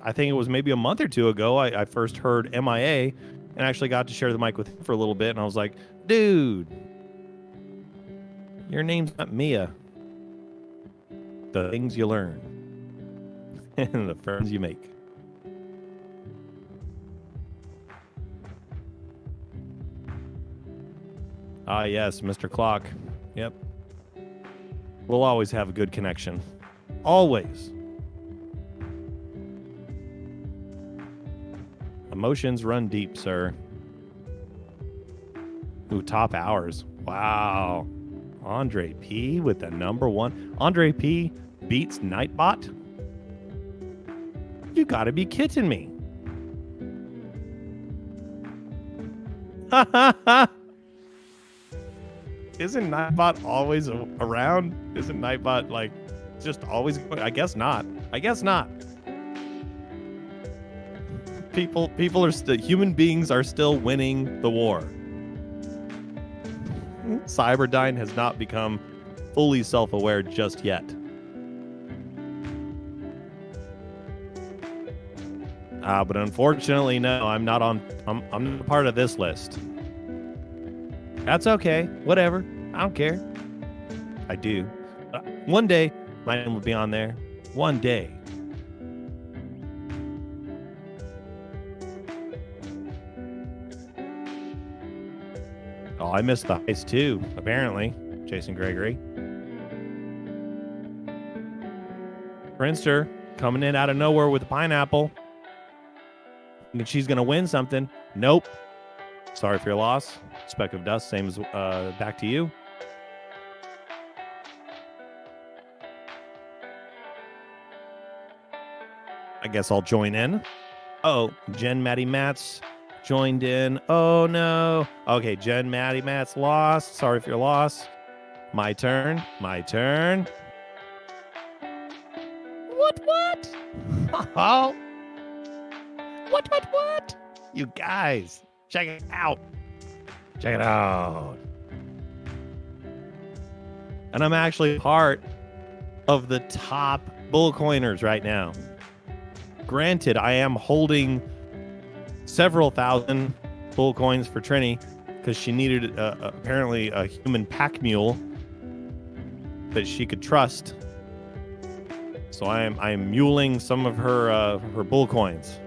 I think it was maybe a month or two ago I first heard MIA and actually got to share the mic with him for a little bit, and I was like, dude, your name's not Mia. The things you learn and the friends you make. Ah, yes, Mr. Clock. Yep. We'll always have a good connection. Always. Emotions run deep, sir. Ooh, top hours. Wow. Andre P with the #1. Andre P beats Nightbot? You gotta be kidding me. Ha ha ha! Isn't Nightbot always around? Isn't Nightbot like just always going? I guess not. People are still, human beings are still winning the war. Cyberdyne has not become fully self-aware just yet. But unfortunately, no, I'm not not part of this list. That's okay. Whatever. I don't care. I do. One day, my name will be on there. One day. Oh, I missed the heist too, apparently. Jason Gregory. Prinster coming in out of nowhere with a pineapple. And she's going to win something. Nope. Sorry for your loss. Speck of dust, same as back to you. I guess I'll join in. Oh, Jen Maddie Matz joined in. Oh no. Okay, Jen Maddie Matz lost. Sorry for your loss. My turn. My turn. What? Oh. What? You guys, check it out. Check it out. And I'm actually part of the top bull coiners right now. Granted, I am holding several thousand bull coins for Trini because she needed apparently a human pack mule that she could trust. So I am muling some of her bull coins.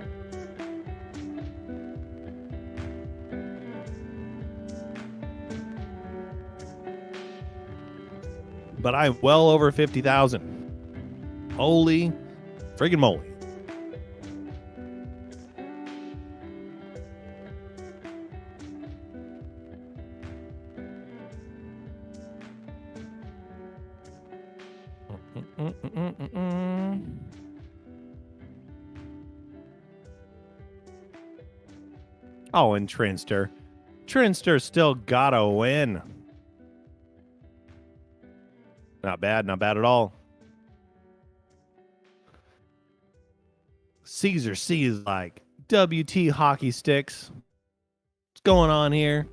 But I'm well over 50,000. Holy friggin' moly. Oh, and Trinster. Trinster still gotta win. Not bad at all. Caesar C is like, WT hockey sticks. What's going on here?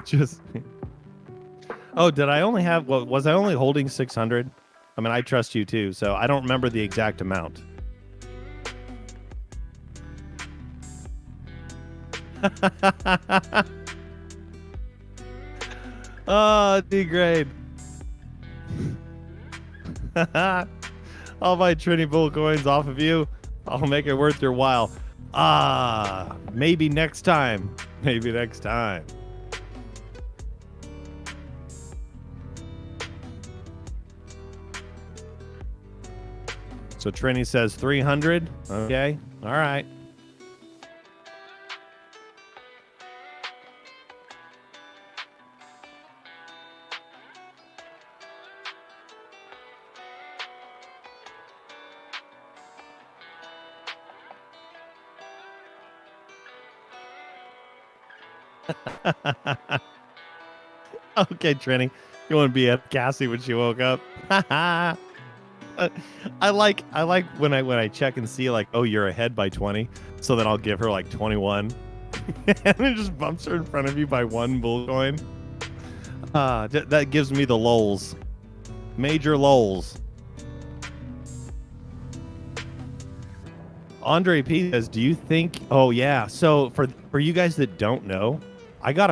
Just. Oh, did I only have, well, was I only holding 600? I mean, I trust you too, so I don't remember the exact amount. Oh, degrade. I'll buy Trini Bull coins off of you. I'll make it worth your while. Maybe next time. Maybe next time. So Trini says 300. Okay. All right. Okay, Trini. You want to be at Cassie when she woke up? I like when I check and see like, oh, you're ahead by 20, so then I'll give her like 21, and it just bumps her in front of you by one bull coin. That gives me the lols, major lols. Andre P says, do you think? Oh yeah. So for you guys that don't know, I got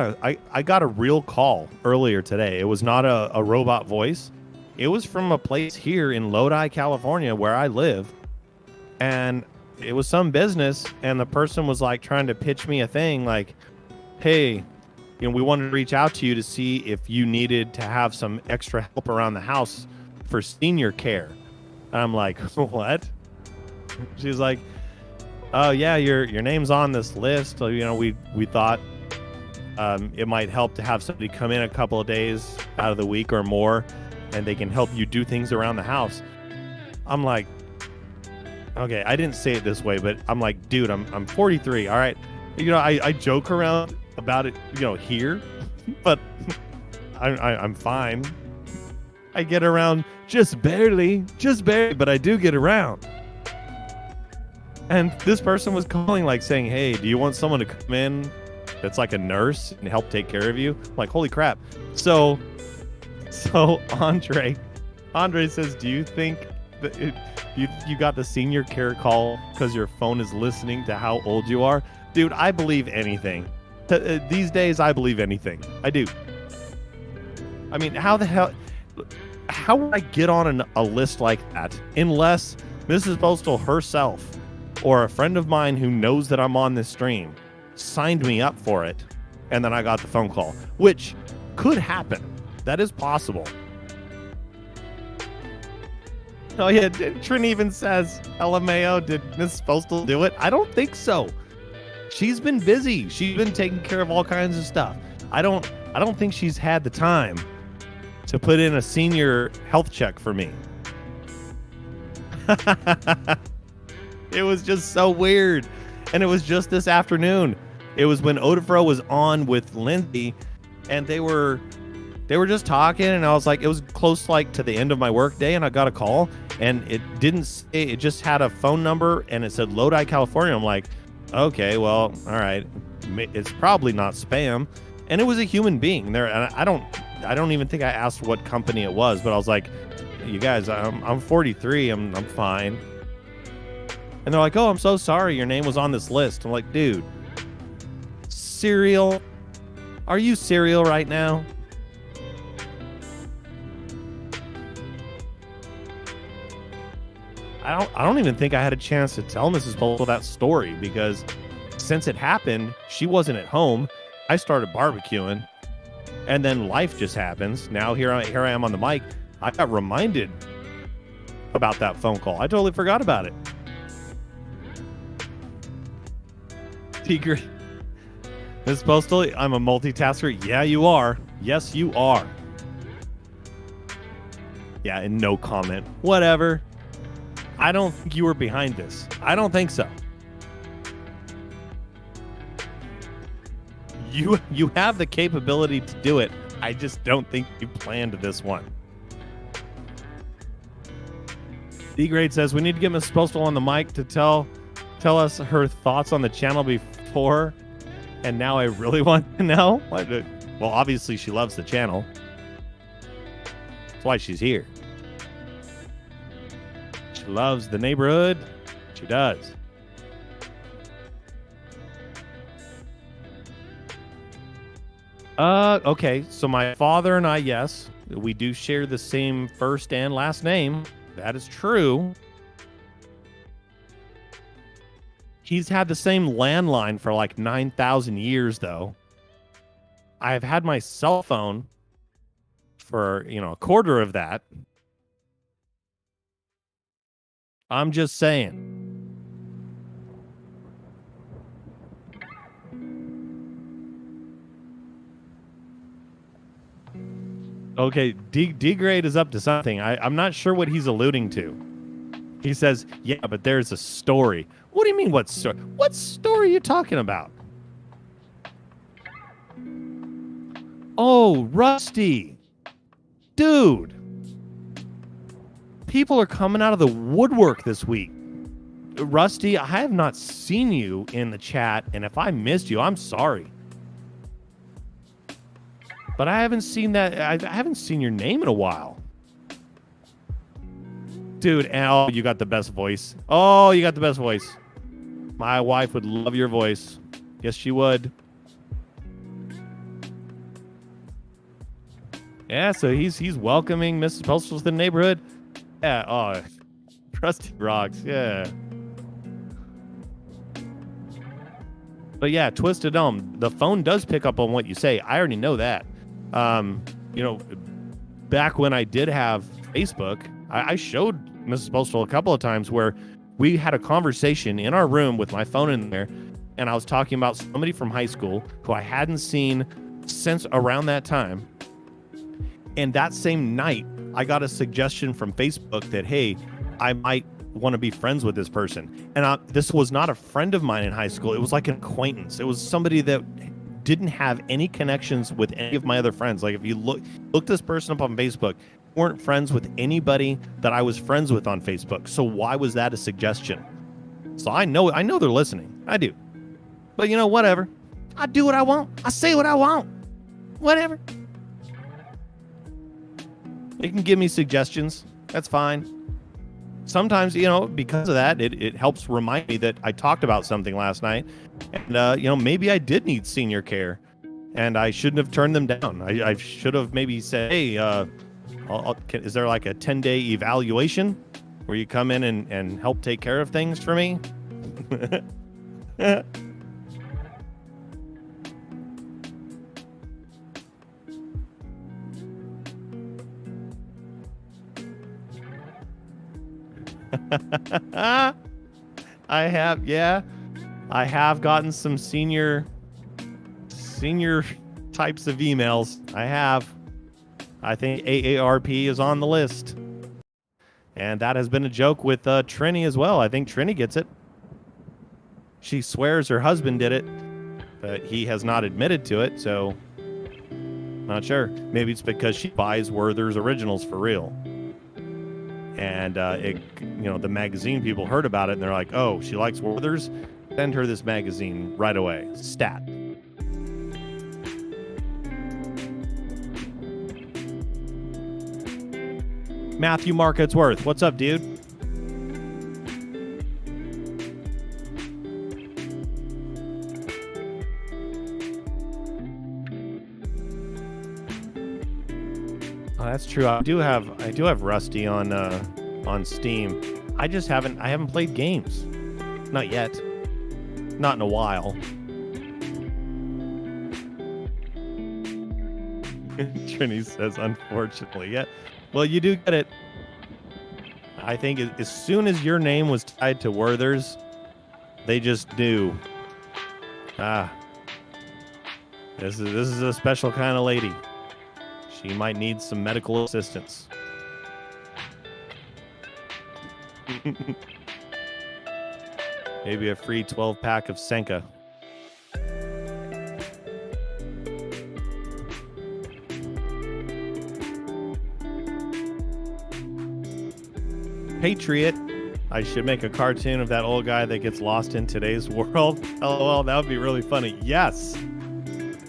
a real call earlier today. It was not a robot voice. It was from a place here in Lodi, California, where I live. And it was some business, and the person was like trying to pitch me a thing like, hey, we wanted to reach out to you to see if you needed to have some extra help around the house for senior care. And I'm like, what? She's like, oh yeah, your name's on this list. So, we thought it might help to have somebody come in a couple of days out of the week or more, and they can help you do things around the house. I'm like, okay, I didn't say it this way, but I'm like, dude, I'm 43, all right? I joke around about it, here, but I'm fine. I get around just barely, but I do get around. And this person was calling, like saying, hey, do you want someone to come in that's like a nurse and help take care of you? I'm like, holy crap. So Andre says, do you think that you got the senior care call because your phone is listening to how old you are? Dude, I believe anything. These days, I believe anything. I do. I mean, how would I get on a list like that unless Mrs. Postal herself or a friend of mine who knows that I'm on this stream signed me up for it, and then I got the phone call, which could happen. That is possible. Oh yeah, Trin even says, LMAO, did Miss Postal do it? I don't think so. She's been busy. She's been taking care of all kinds of stuff. I don't think she's had the time to put in a senior health check for me. It was just so weird. And it was just this afternoon. It was when Odifro was on with Lindsay, and they were just talking, and I was like, it was close like to the end of my work day, and I got a call, and it didn't say, it just had a phone number, and it said Lodi, California. I'm like, okay, well, all right, it's probably not spam. And it was a human being there, and I don't even think I asked what company it was, but I was like, you guys, I'm 43, I'm fine. And they're like, oh, I'm so sorry, your name was on this list. I'm like, dude, cereal? Are you cereal right now? I don't even think I had a chance to tell Mrs. Postal that story, because since it happened, she wasn't at home. I started barbecuing, and then life just happens. Now here I am on the mic. I got reminded about that phone call. I totally forgot about it. Tigre, Mrs. Postal, I'm a multitasker. Yeah, you are. Yes, you are. Yeah, and no comment. Whatever. I don't think you were behind this. I don't think so. You have the capability to do it. I just don't think you planned this one. D-Grade says, we need to get Mrs. Postal on the mic to tell us her thoughts on the channel before, and now I really want to know. Well, obviously she loves the channel. That's why she's here. She loves the neighborhood. She does. Okay, so my father and I, yes, we do share the same first and last name. That is true. He's had the same landline for like 9,000 years, though. I've had my cell phone for, a quarter of that. I'm just saying. Okay, D-Grade is up to something. I'm not sure what he's alluding to. He says, yeah, but there's a story. What do you mean, what story? What story are you talking about? Oh, Rusty. Dude. People are coming out of the woodwork this week. Rusty, I have not seen you in the chat, and if I missed you, I'm sorry. But I haven't seen that. I haven't seen your name in a while. Dude, Al, you got the best voice. Oh, you got the best voice. My wife would love your voice. Yes, she would. Yeah, so he's welcoming Mrs. Postal to the neighborhood. Yeah, oh, Rusty rocks, yeah. But yeah, Twisted Dome, the phone does pick up on what you say. I already know that. Back when I did have Facebook, I showed Mrs. Postal a couple of times where we had a conversation in our room with my phone in there, and I was talking about somebody from high school who I hadn't seen since around that time. And that same night, I got a suggestion from Facebook that, hey, I might want to be friends with this person. And this was not a friend of mine in high school. It was like an acquaintance. It was somebody that didn't have any connections with any of my other friends. Like if you look this person up on Facebook, weren't friends with anybody that I was friends with on Facebook. So why was that a suggestion? So I know they're listening. I do. But whatever. I do what I want. I say what I want. Whatever. They can give me suggestions. That's fine. Sometimes, because of that, it helps remind me that I talked about something last night. And, maybe I did need senior care. And I shouldn't have turned them down. I should have maybe said, hey, is there like a 10-day evaluation where you come in and help take care of things for me? I have, yeah. I have gotten some senior types of emails. I have. I think AARP is on the list. And that has been a joke with Trini as well. I think Trini gets it. She swears her husband did it, but he has not admitted to it, so not sure. Maybe it's because she buys Werther's originals for real. And the magazine people heard about it and they're like, oh, she likes Werther's? Send her this magazine right away. Stat. Matthew Marketsworth, what's up, dude? Oh, that's true. I do have Rusty on Steam. I haven't played games. Not yet. Not in a while. Trini says, unfortunately. Yeah. Well, you do get it. I think as soon as your name was tied to Werther's, they just knew. This is a special kind of lady. She might need some medical assistance. Maybe a free 12-pack of Senka. Patriot. I should make a cartoon of that old guy that gets lost in today's world. LOL, that would be really funny. Yes.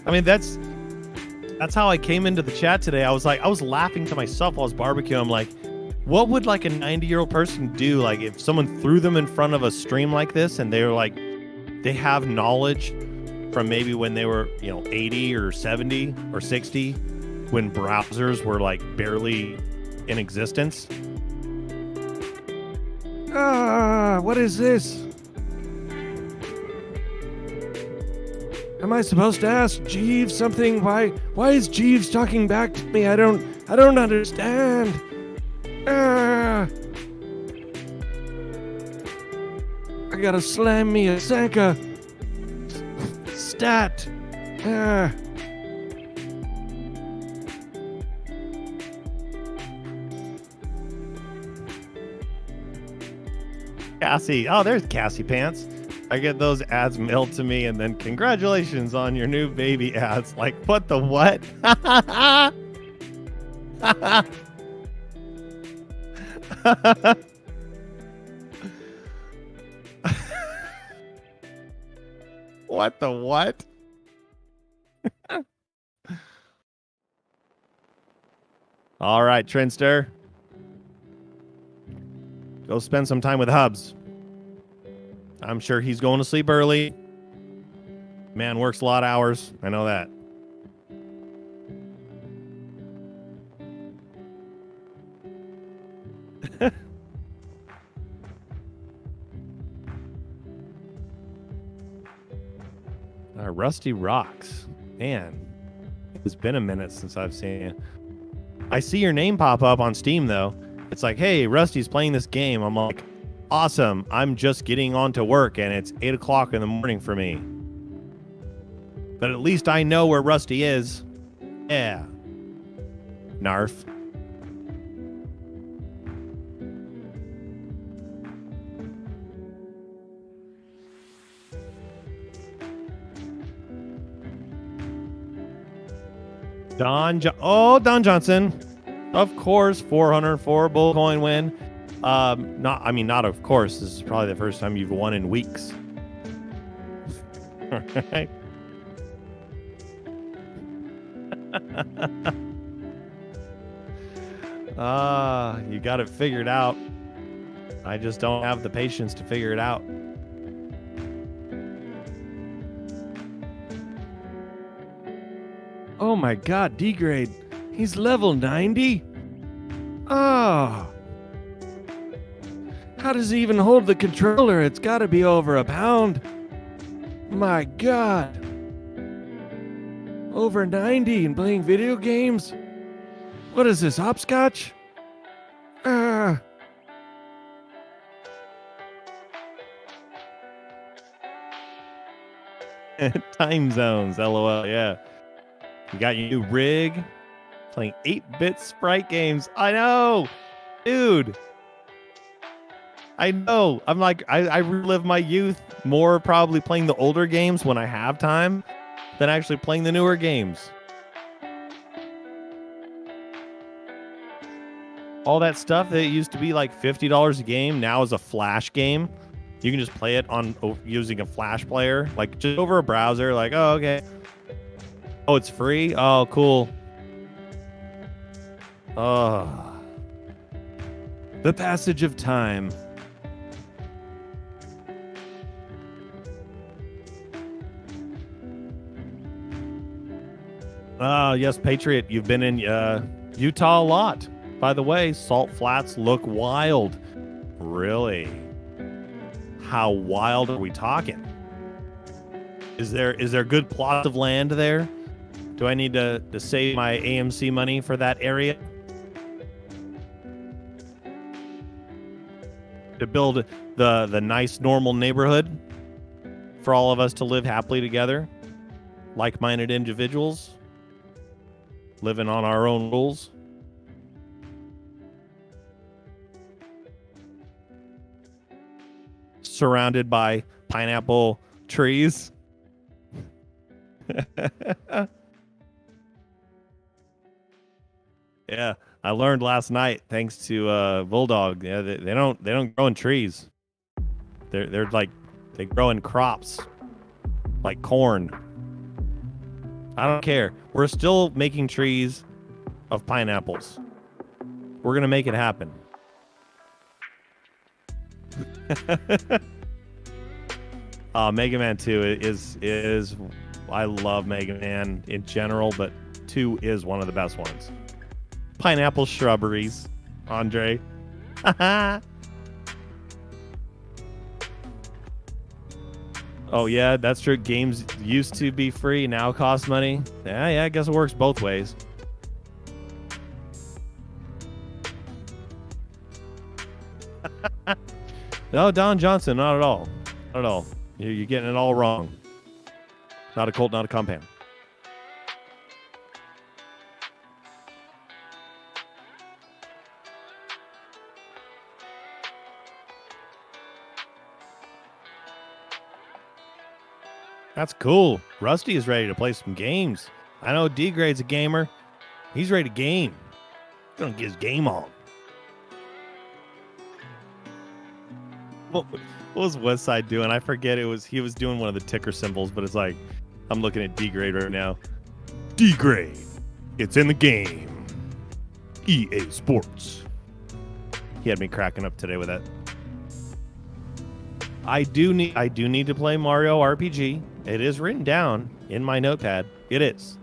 I mean, that's how I came into the chat today. I was laughing to myself while I was barbecuing. I'm like, what would like a 90-year-old person do? Like if someone threw them in front of a stream like this and they were like, they have knowledge from maybe when they were, 80 or 70 or 60, when browsers were like barely in existence. What is this? Am I supposed to ask Jeeves something? Why is Jeeves talking back to me? I don't understand. I gotta slam me a Senka. Stat. Cassie. Oh, there's Cassie Pants. I get those ads mailed to me and then congratulations on your new baby ads. Like, what the what? What the what? All right, Trendster. Go spend some time with Hubs. I'm sure he's going to sleep early. Man works a lot of hours. I know that. Rusty rocks. Man, it's been a minute since I've seen you. I see your name pop up on Steam, though. It's like, hey, Rusty's playing this game. I'm like, awesome. I'm just getting on to work, and it's 8 o'clock in the morning for me. But at least I know where Rusty is. Yeah. Narf. Don Johnson. Of course, 404 bull coin win. Not of course. This is probably the first time you've won in weeks. All right. You got it figured out. I just don't have the patience to figure it out. Oh my god, D-grade. He's level 90? Oh. How does he even hold the controller? It's got to be over a pound. My god. Over 90 and playing video games? What is this, hopscotch? Time zones, LOL. Yeah. You got your new rig. Playing 8-bit sprite games. I know. Dude. I know. I'm like, I relive my youth more probably playing the older games when I have time than actually playing the newer games. All that stuff that used to be like $50 a game now is a flash game. You can just play it on using a flash player, like just over a browser. Like, oh, okay. Oh, it's free? Oh, cool. Oh. The passage of time. Yes, Patriot, you've been in Utah a lot. By the way, Salt Flats look wild. Really? How wild are we talking? Is there good plots of land there? Do I need to save my AMC money for that area? To build the nice normal neighborhood for all of us to live happily together, like-minded individuals living on our own rules. Surrounded by pineapple trees. Yeah, I learned last night thanks to Bulldog. Yeah, they don't grow in trees. They're like they grow in crops, like corn. I don't care. We're still making trees of pineapples. We're gonna make it happen. Mega Man 2 is I love Mega Man in general, but 2 is one of the best ones. Pineapple shrubberies, Andre. Oh yeah, that's true. Games used to be free, now cost money. Yeah, I guess it works both ways. No, Don Johnson, not at all. Not at all. You're getting it all wrong. Not a cult, not a compound. That's cool. Rusty is ready to play some games. I know D-Grade's a gamer. He's ready to game. He's gonna get his game on. What was Westside doing? I forget. He was doing one of the ticker symbols, but it's like I'm looking at D-Grade right now. D-Grade, it's in the game. EA Sports. He had me cracking up today with that. I do need to play Mario RPG. It is written down in my notepad. It is.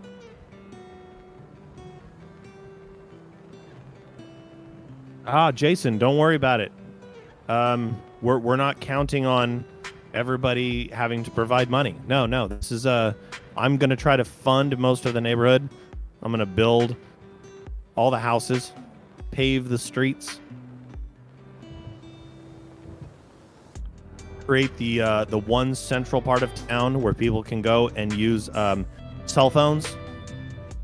Jason, don't worry about it. We're not counting on everybody having to provide money. No. This is I'm gonna try to fund most of the neighborhood. I'm gonna build all the houses, pave the streets, create the one central part of town where people can go and use cell phones,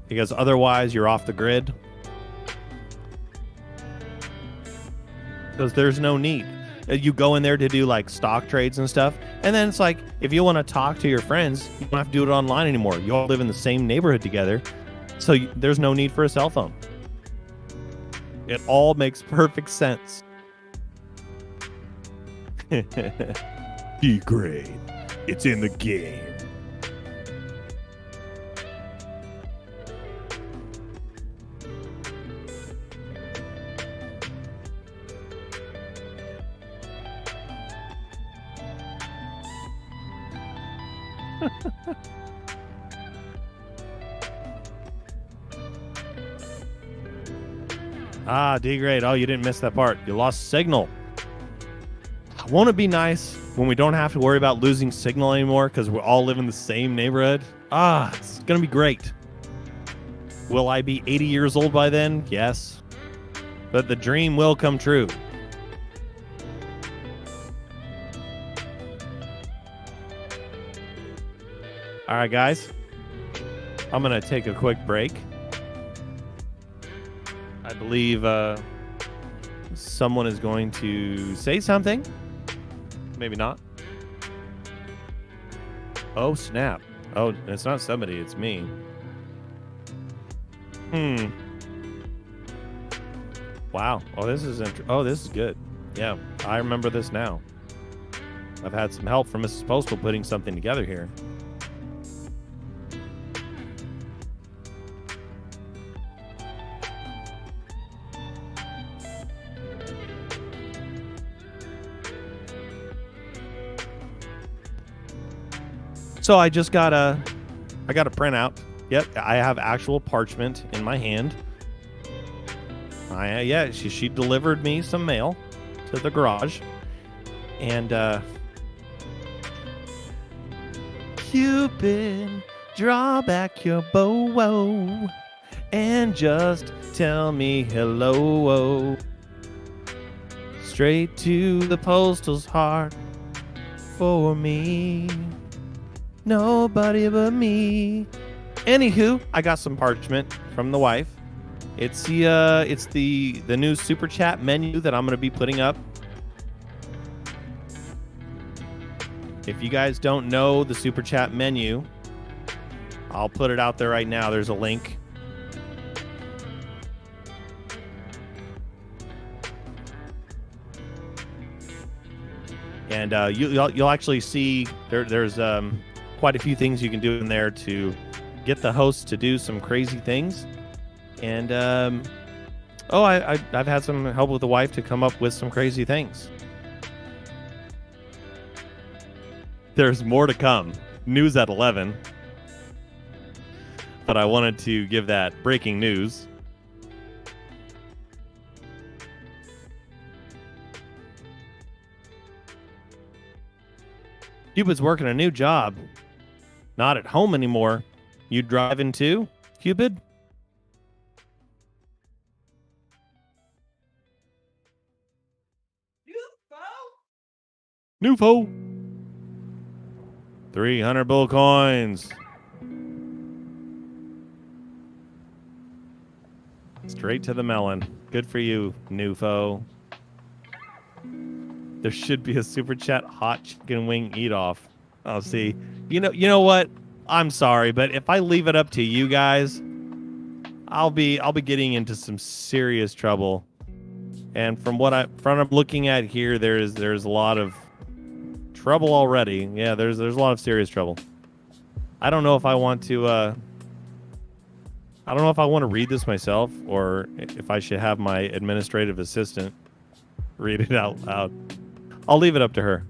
because otherwise you're off the grid. Because there's no need. You go in there to do like stock trades and stuff, and then it's like if you want to talk to your friends, you don't have to do it online anymore. You all live in the same neighborhood together, so there's no need for a cell phone. It all makes perfect sense. D-Grade, it's in the game. D-Grade. Oh, you didn't miss that part. You lost signal. Won't it be nice when we don't have to worry about losing signal anymore because we all live in the same neighborhood? It's going to be great. Will I be 80 years old by then? Yes. But the dream will come true. All right, guys. I'm going to take a quick break. I believe someone is going to say something. Maybe not. Oh, snap. Oh, it's not somebody. It's me. Wow. Oh, this is this is good. Yeah, I remember this now. I've had some help from Mrs. Postal putting something together here. So I just got a printout. Yep, I have actual parchment in my hand. She delivered me some mail to the garage, and Cupid, draw back your bow and just tell me hello. Straight to the postal's heart for me. Nobody but me. Anywho, I got some parchment from the wife. It's the new super chat menu that I'm gonna be putting up. If you guys don't know the super chat menu, I'll put it out there right now. There's a link. And you'll actually see there's quite a few things you can do in there to get the hosts to do some crazy things. And I've had some help with the wife to come up with some crazy things. There's more to come. News at 11. But I wanted to give that breaking news. Cupid's working a new job. Not at home anymore. You driving too, Cupid? New foe. 300 bull coins. Straight to the melon. Good for you, new foe. There should be a super chat hot chicken wing eat off. Oh, see. You know what? I'm sorry, but if I leave it up to you guys, I'll be getting into some serious trouble. And from what I'm looking at here, there's a lot of trouble already. Yeah, there's a lot of serious trouble. I don't know if I want to read this myself or if I should have my administrative assistant read it out loud. I'll leave it up to her.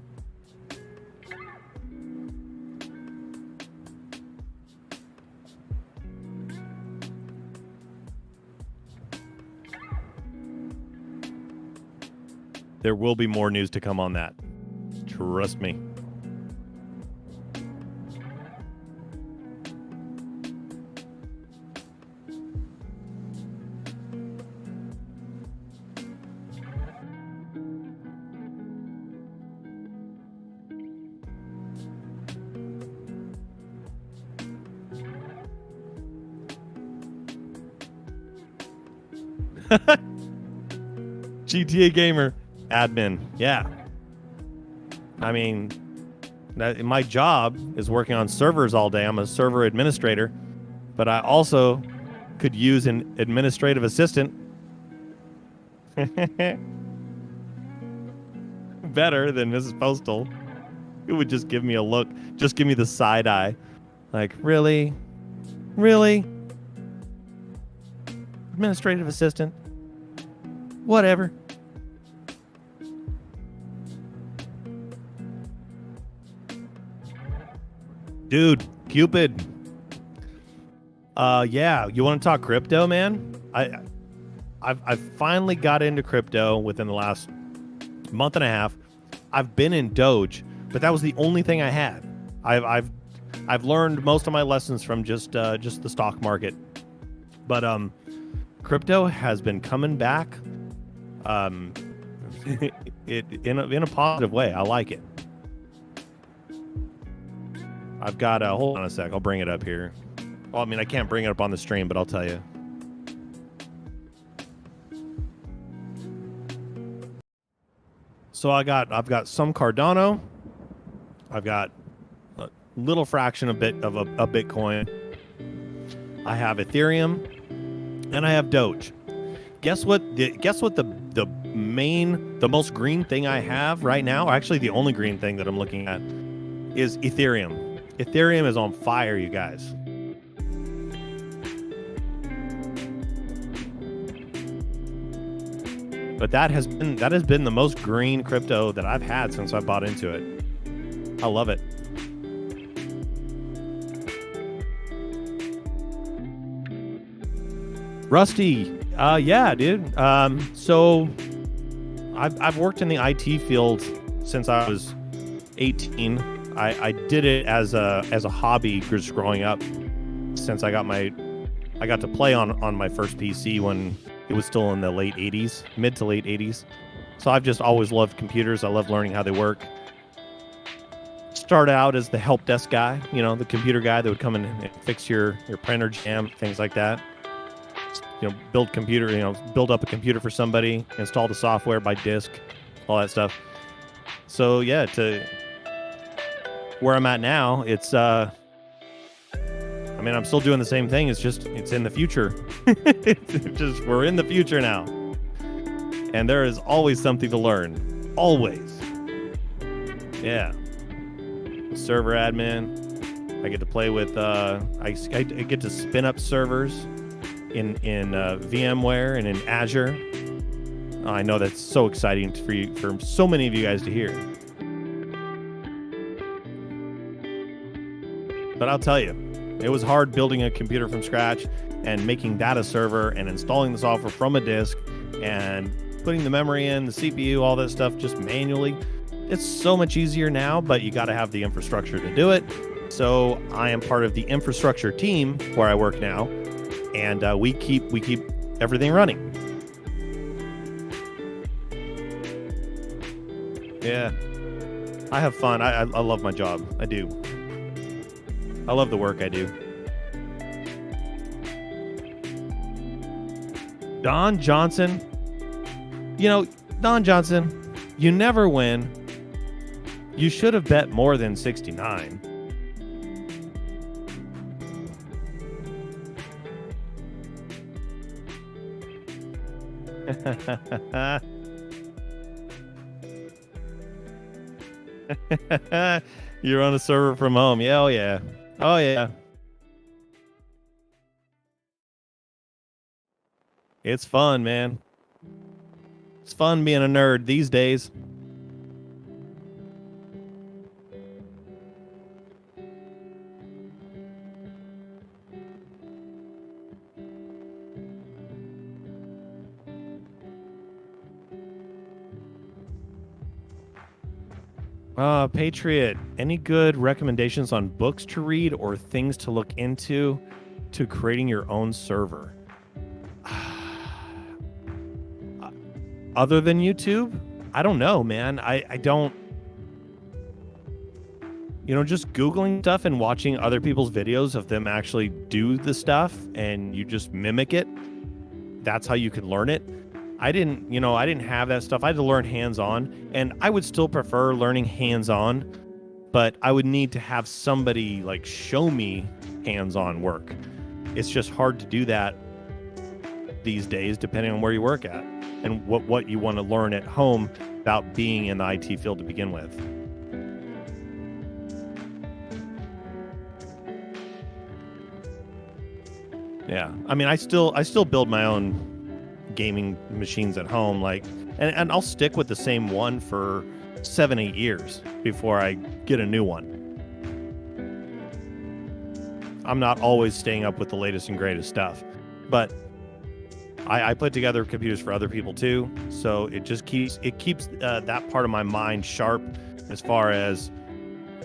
There will be more news to come on that. Trust me. GTA Gamer admin. Yeah. I mean, my job is working on servers all day. I'm a server administrator, but I also could use an administrative assistant. Better than Mrs. Postal, who would just give me a look, just give me the side eye. Like, really? Really? Administrative assistant? Whatever. Dude, Cupid. Yeah, you want to talk crypto, man? I've finally got into crypto within the last month and a half. I've been in Doge, but that was the only thing I had. I've learned most of my lessons from just the stock market, but crypto has been coming back. In a positive way. I like it. I've got hold on a sec. I'll bring it up here. Well, I mean, I can't bring it up on the stream, but I'll tell you. So I've got some Cardano. I've got a little fraction of a Bitcoin. I have Ethereum, and I have Doge. Guess what? The most green thing I have right now, or actually the only green thing that I'm looking at, is Ethereum. Ethereum is on fire, you guys. But that has been the most green crypto that I've had since I bought into it. I love it. Rusty, yeah, dude. So I've worked in the IT field since I was 18. I did it as a hobby just growing up. Since I got to play on my first PC when it was still in the late 80s, mid to late 80s. So I've just always loved computers. I love learning how they work. Started out as the help desk guy, the computer guy that would come in and fix your printer jam, things like that. Build up a computer for somebody, install the software by disk, all that stuff. So yeah, to where I'm at now, it's I'm still doing the same thing. It's in the future. We're in the future now. And there is always something to learn. Always. Yeah. Server admin. I get to play with, I get to spin up servers in VMware and in Azure. I know that's so exciting for so many of you guys to hear. But I'll tell you, it was hard building a computer from scratch and making that a server and installing the software from a disk and putting the memory in, the CPU, all that stuff just manually. It's so much easier now, but you got to have the infrastructure to do it. So I am part of the infrastructure team where I work now, and we keep everything running. Yeah, I have fun. I love my job. I do. I love the work I do. Don Johnson. Don Johnson, you never win. You should have bet more than 69. You're on a server from home. Yeah, oh yeah. Oh yeah. It's fun, man. It's fun being a nerd these days. Patriot, any good recommendations on books to read or things to look into to creating your own server? Other than YouTube? I don't know, man. I don't... just Googling stuff and watching other people's videos of them actually do the stuff and you just mimic it. That's how you can learn it. I didn't have that stuff. I had to learn hands-on, and I would still prefer learning hands-on, but I would need to have somebody show me hands-on work. It's just hard to do that these days, depending on where you work at and what you want to learn at home without being in the IT field to begin with. Yeah, I still build my own gaming machines at home, and I'll stick with the same one for 7-8 years before I get a new one. I'm not always staying up with the latest and greatest stuff, but I put together computers for other people too, so it keeps that part of my mind sharp as far as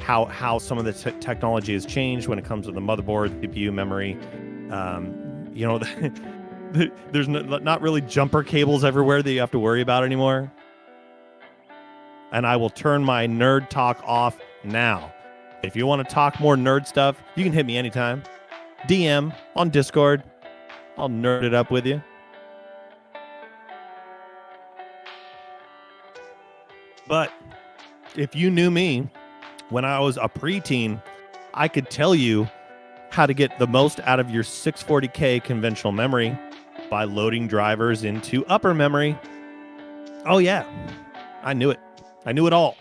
how some of the technology has changed when it comes to the motherboard, CPU, memory. There's not really jumper cables everywhere that you have to worry about anymore. And I will turn my nerd talk off now. If you want to talk more nerd stuff, you can hit me anytime. DM on Discord. I'll nerd it up with you. But if you knew me when I was a preteen, I could tell you how to get the most out of your 640K conventional memory by loading drivers into upper memory. Oh yeah, I knew it. I knew it all.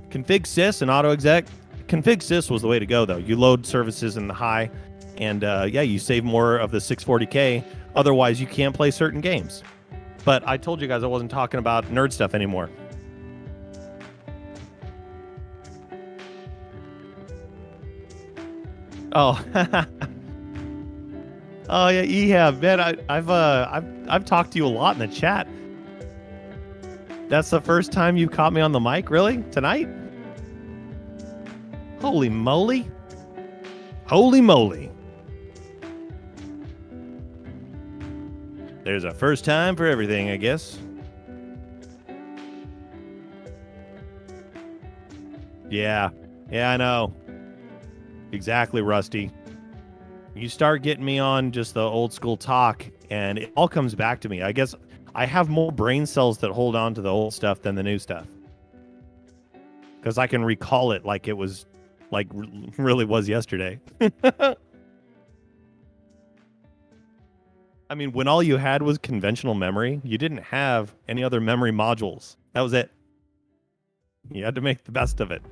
Config sys and auto exec. Config sys was the way to go though. You load services in the high and yeah, you save more of the 640K. Otherwise you can't play certain games. But I told you guys I wasn't talking about nerd stuff anymore. Oh, oh yeah, Ehab, man, I've talked to you a lot in the chat. That's the first time you caught me on the mic, really? Tonight? Holy moly! Holy moly! There's a first time for everything, I guess. Yeah, I know. Exactly, Rusty. You start getting me on just the old school talk, and it all comes back to me. I guess I have more brain cells that hold on to the old stuff than the new stuff. Because I can recall it like it was, like really was yesterday. I mean, when all you had was conventional memory, you didn't have any other memory modules. That was it. You had to make the best of it.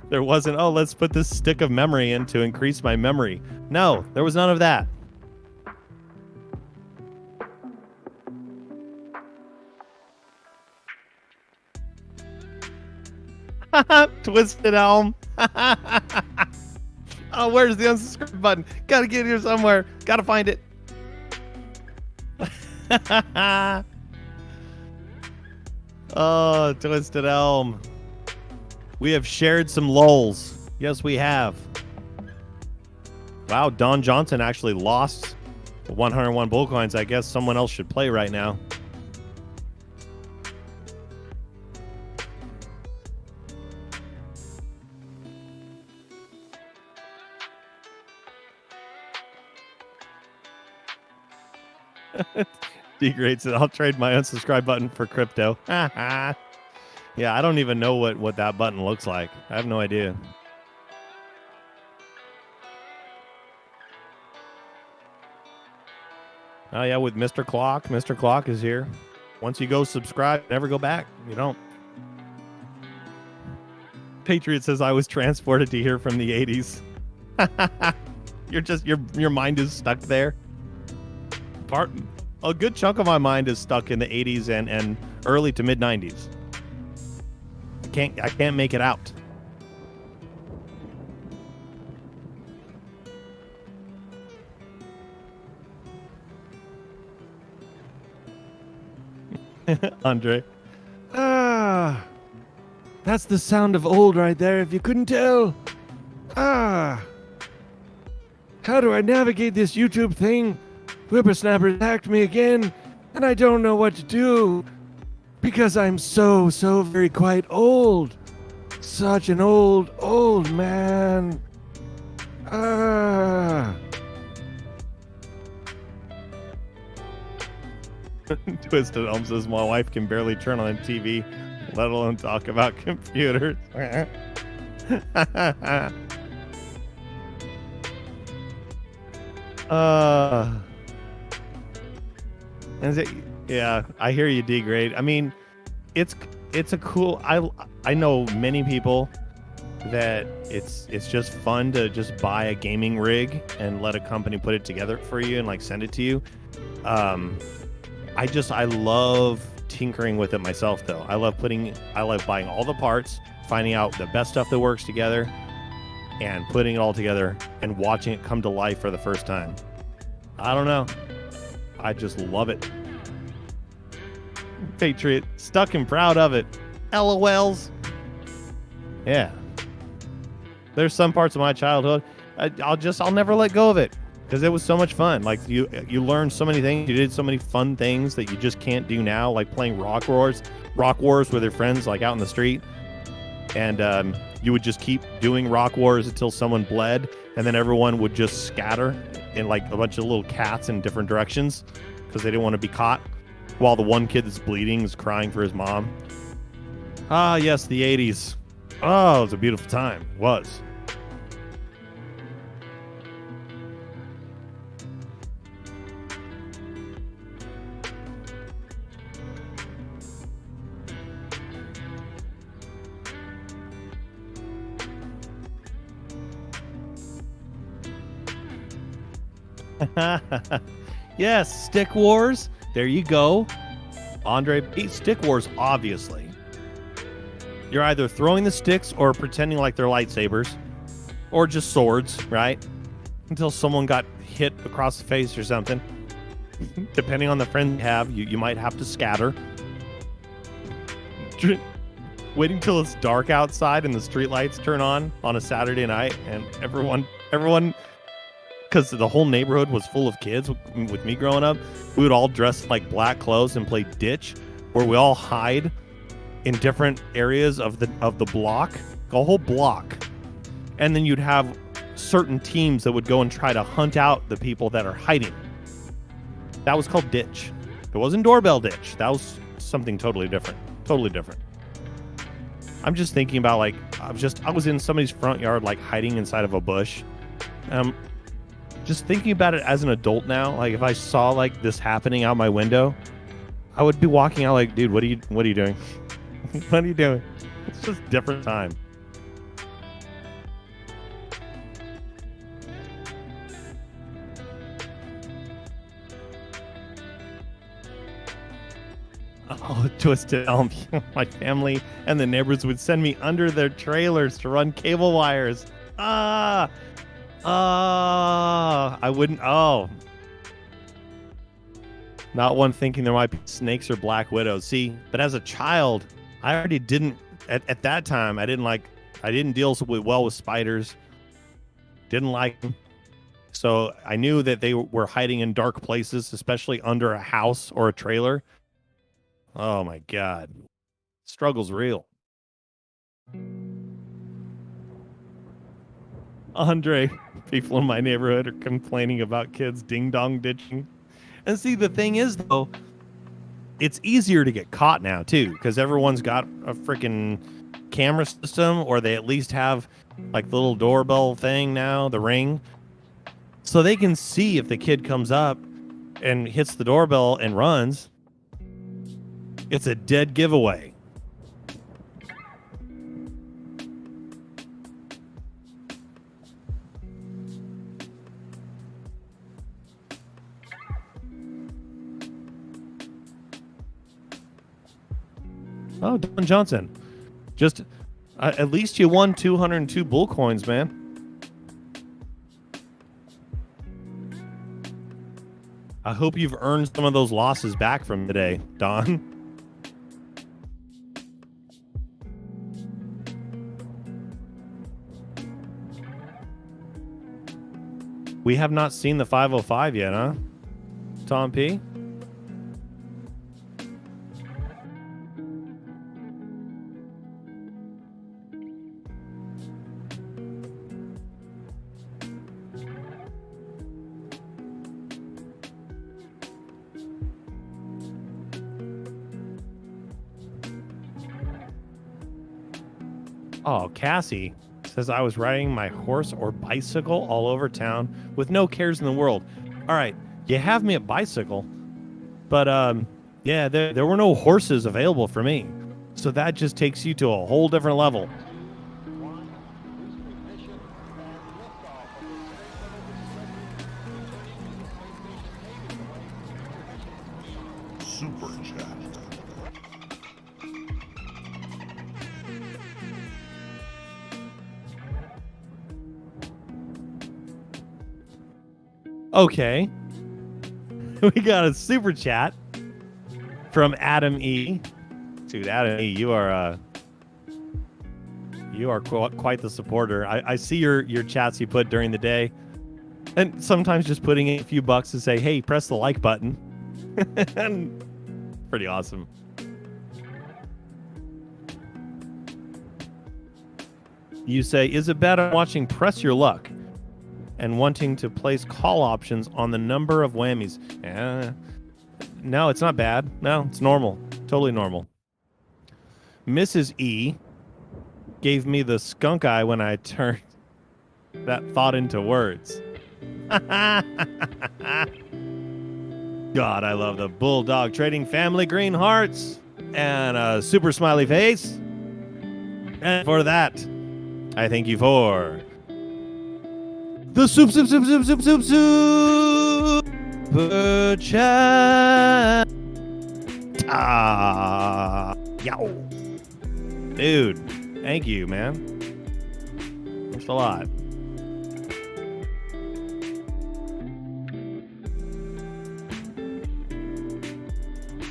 There wasn't, oh, let's put this stick of memory in to increase my memory. No, there was none of that. Twisted Elm. Oh, where's the unsubscribe button? Gotta get here somewhere. Gotta find it. Oh, Twisted Elm. We have shared some lulls. Yes, we have. Wow, Don Johnson actually lost 101 bull coins. I guess someone else should play right now. D-Grade said, I'll trade my unsubscribe button for crypto. Yeah, I don't even know what that button looks like. I have no idea. Oh, yeah, with Mr. Clock. Mr. Clock is here. Once you go subscribe, never go back. You don't. Patriot says, I was transported to here from the 80s. You're just, your mind is stuck there. A good chunk of my mind is stuck in the 80s and early to mid 90s. I can't make it out. Andre. That's the sound of old right there, if you couldn't tell. How do I navigate this YouTube thing? Whippersnapper attacked me again, and I don't know what to do. Because I'm so very quite old. Such an old man. Twisted Elm says, my wife can barely turn on the TV, let alone talk about computers. Yeah, I hear you, D-Grade. I mean, it's a cool. I know many people that it's just fun to just buy a gaming rig and let a company put it together for you and like send it to you. I love tinkering with it myself though. I love buying all the parts, finding out the best stuff that works together, and putting it all together and watching it come to life for the first time. I don't know. I just love it. Patriot, stuck and proud of it. LOLs. Yeah. There's some parts of my childhood I'll never let go of it because it was so much fun. Like you learned so many things. You did so many fun things that you just can't do now, like playing Rock Wars with your friends, like out in the street. and you would just keep doing rock wars until someone bled, and then everyone would just scatter in like a bunch of little cats in different directions because they didn't want to be caught, while the one kid that's bleeding is crying for his mom. Ah, yes, the 80s. Oh, it was a beautiful time. It was. Yes, Stick Wars. There you go. Andre, Stick Wars, obviously. You're either throwing the sticks or pretending like they're lightsabers, or just swords, right? Until someone got hit across the face or something. Depending on the friend you have, you might have to scatter. Waiting till it's dark outside and the streetlights turn on a Saturday night, and everyone, because the whole neighborhood was full of kids with me growing up, we would all dress like black clothes and play ditch, where we all hide in different areas of the block, a whole block. And then you'd have certain teams that would go and try to hunt out the people that are hiding. That was called ditch. It wasn't doorbell ditch. That was something totally different. Totally different. I'm just thinking about, like, I was in somebody's front yard, like hiding inside of a bush. Just thinking about it as an adult now, like if I saw like this happening out my window, I would be walking out like, dude, what are you doing? What are you doing? It's just a different time. Oh, Twisted Elm. My family and the neighbors would send me under their trailers to run cable wires. I wouldn't. Oh. Not one thinking there might be snakes or black widows. See, but as a child, I already didn't, at that time, I didn't deal well with spiders. Didn't like them. So I knew that they were hiding in dark places, especially under a house or a trailer. Oh my God. Struggle's real. Andre, people in my neighborhood are complaining about kids ding-dong ditching. And see, the thing is, though, it's easier to get caught now, too, because everyone's got a freaking camera system, or they at least have, like, the little doorbell thing now, the Ring. So they can see if the kid comes up and hits the doorbell and runs. It's a dead giveaway. Oh, Don Johnson. Just, at least you won 202 bull coins, man. I hope you've earned some of those losses back from today, Don. We have not seen the 505 yet, huh? Tom P? Oh, Cassie says I was riding my horse or bicycle all over town with no cares in the world. All right, you have me at bicycle, but yeah, there were no horses available for me. So that just takes you to a whole different level. Super chat. Okay. We got a super chat from Adam E. Dude, Adam E, you are quite the supporter. I see your chats you put during the day, and sometimes just putting in a few bucks to say, hey, press the like button. Pretty awesome. You say, is it bad I'm watching Press Your Luck and wanting to place call options on the number of whammies? No, it's not bad. No, it's normal. Totally normal. Mrs. E gave me the skunk eye when I turned that thought into words. God, I love the Bulldog Trading Family green hearts and a super smiley face. And for that, I thank you for the super chat. Yow. Dude, thank you, man. Thanks a lot.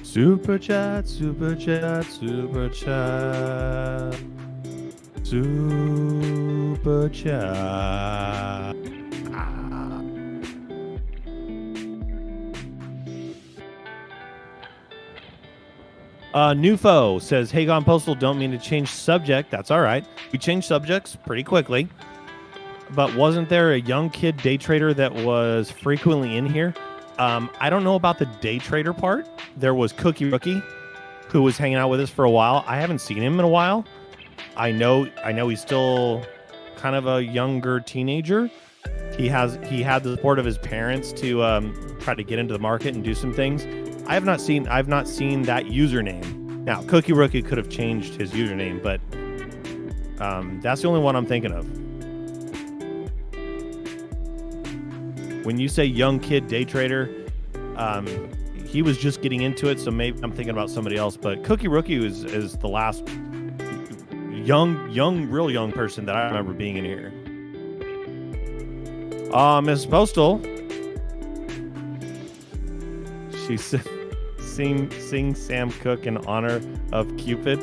Super chat, super chat, super chat. Super chat. Nufo says, hey, Gone Postal, don't mean to change subject. That's all right. We change subjects pretty quickly. But wasn't there a young kid day trader that was frequently in here? I don't know about the day trader part. There was Cookie Rookie, who was hanging out with us for a while. I haven't seen him in a while. I know he's still kind of a younger teenager. He had the support of his parents to try to get into the market and do some things. I've not seen that username. Now, Cookie Rookie could have changed his username, but that's the only one I'm thinking of. When you say young kid day trader, he was just getting into it, so maybe I'm thinking about somebody else. But Cookie Rookie is the last real young person that I remember being in here. Mrs. Postal, she sing Sam Cooke in honor of Cupid.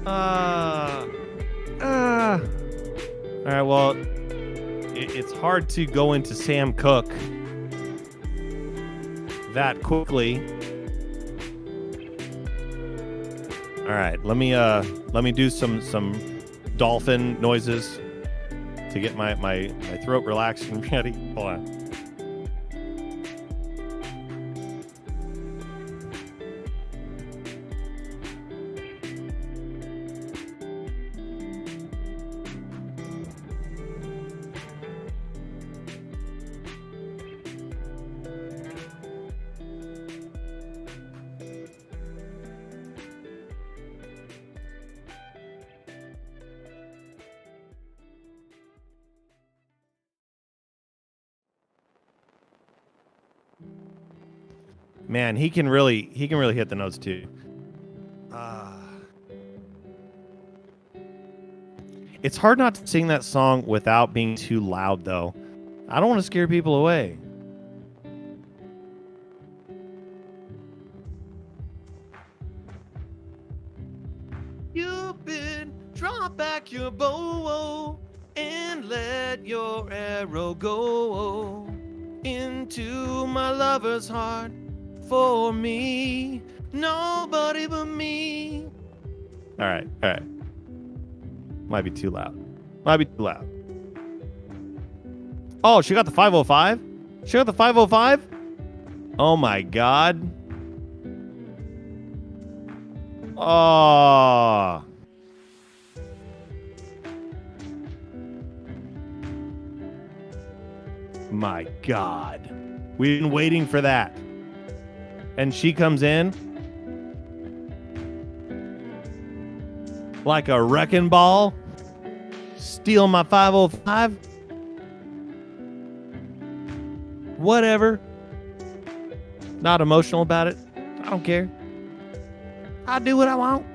All right, well, it's hard to go into Sam Cooke that quickly. All right, let me do some dolphin noises to get my throat relaxed and ready. Hold on. Man, he can really hit the notes too. It's hard not to sing that song without being too loud, though. I don't want to scare people away. Cupid, drop back your bow and let your arrow go into my lover's heart. For me, nobody but me. All right. Might be too loud. Oh, she got the 505? She got the 505? Oh my God. Oh. My God. We've been waiting for that. And she comes in like a wrecking ball, steal my 505. Whatever. Not emotional about it. I don't care. I do what I want.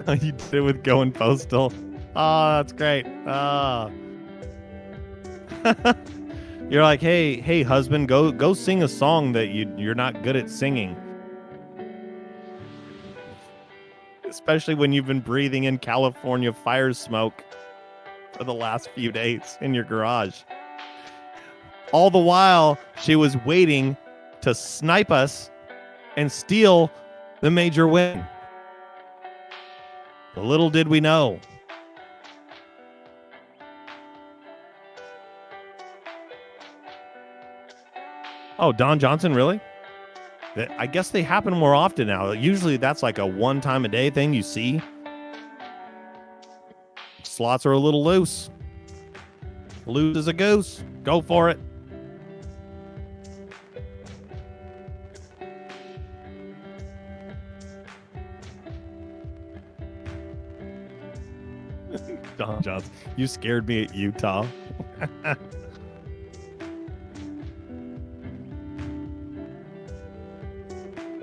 You did it with Going Postal. Oh, that's great. Oh. You're like, hey, husband, go sing a song that you're not good at singing. Especially when you've been breathing in California fire smoke for the last few days in your garage. All the while, she was waiting to snipe us and steal the major win. Little did we know. Oh, Don Johnson, really? I guess they happen more often now. Usually that's like a one time a day thing you see. Slots are a little loose. Loose as a goose. Go for it. Don Johnson, you scared me at Utah.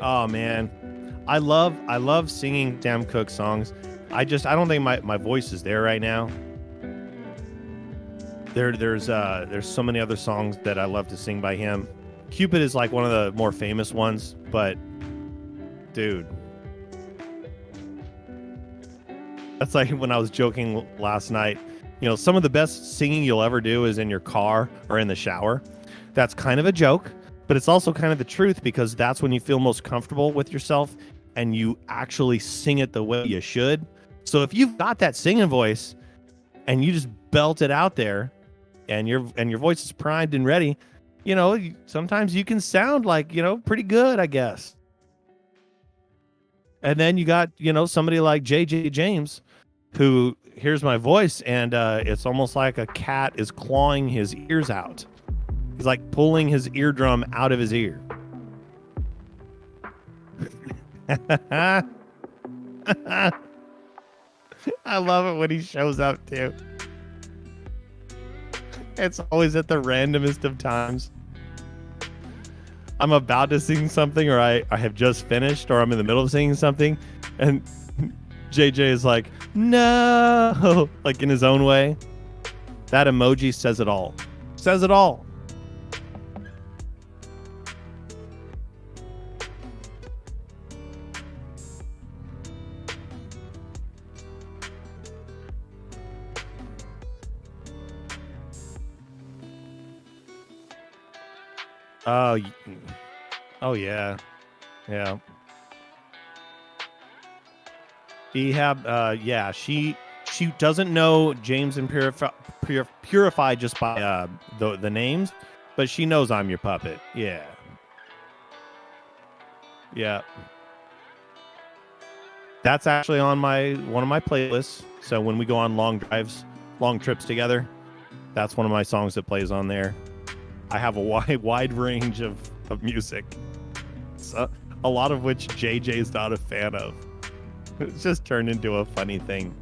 Oh man, I love singing Sam Cooke songs. I don't think my voice is there right now. There's so many other songs that I love to sing by him. Cupid is like one of the more famous ones, but dude, that's like when I was joking last night. You know, some of the best singing you'll ever do is in your car or in the shower. That's kind of a joke, but it's also kind of the truth, because that's when you feel most comfortable with yourself and you actually sing it the way you should. So if you've got that singing voice and you just belt it out there and your voice is primed and ready, you know, sometimes you can sound like, you know, pretty good, I guess. And then you got, you know, somebody like J.J. James who hears my voice and it's almost like a cat is clawing his ears out. He's like pulling his eardrum out of his ear. I love it when he shows up too. It's always at the randomest of times. I'm about to sing something, or I have just finished, or I'm in the middle of singing something, and JJ is like, no, like in his own way. That emoji says it all. Says it all. Oh yeah. Yeah, she doesn't know James and Purify just by the names, but she knows I'm your puppet. Yeah. That's actually on one of my playlists. So when we go on long drives, long trips together, that's one of my songs that plays on there. I have a wide range of music, so, a lot of which JJ is not a fan of. It's just turned into a funny thing.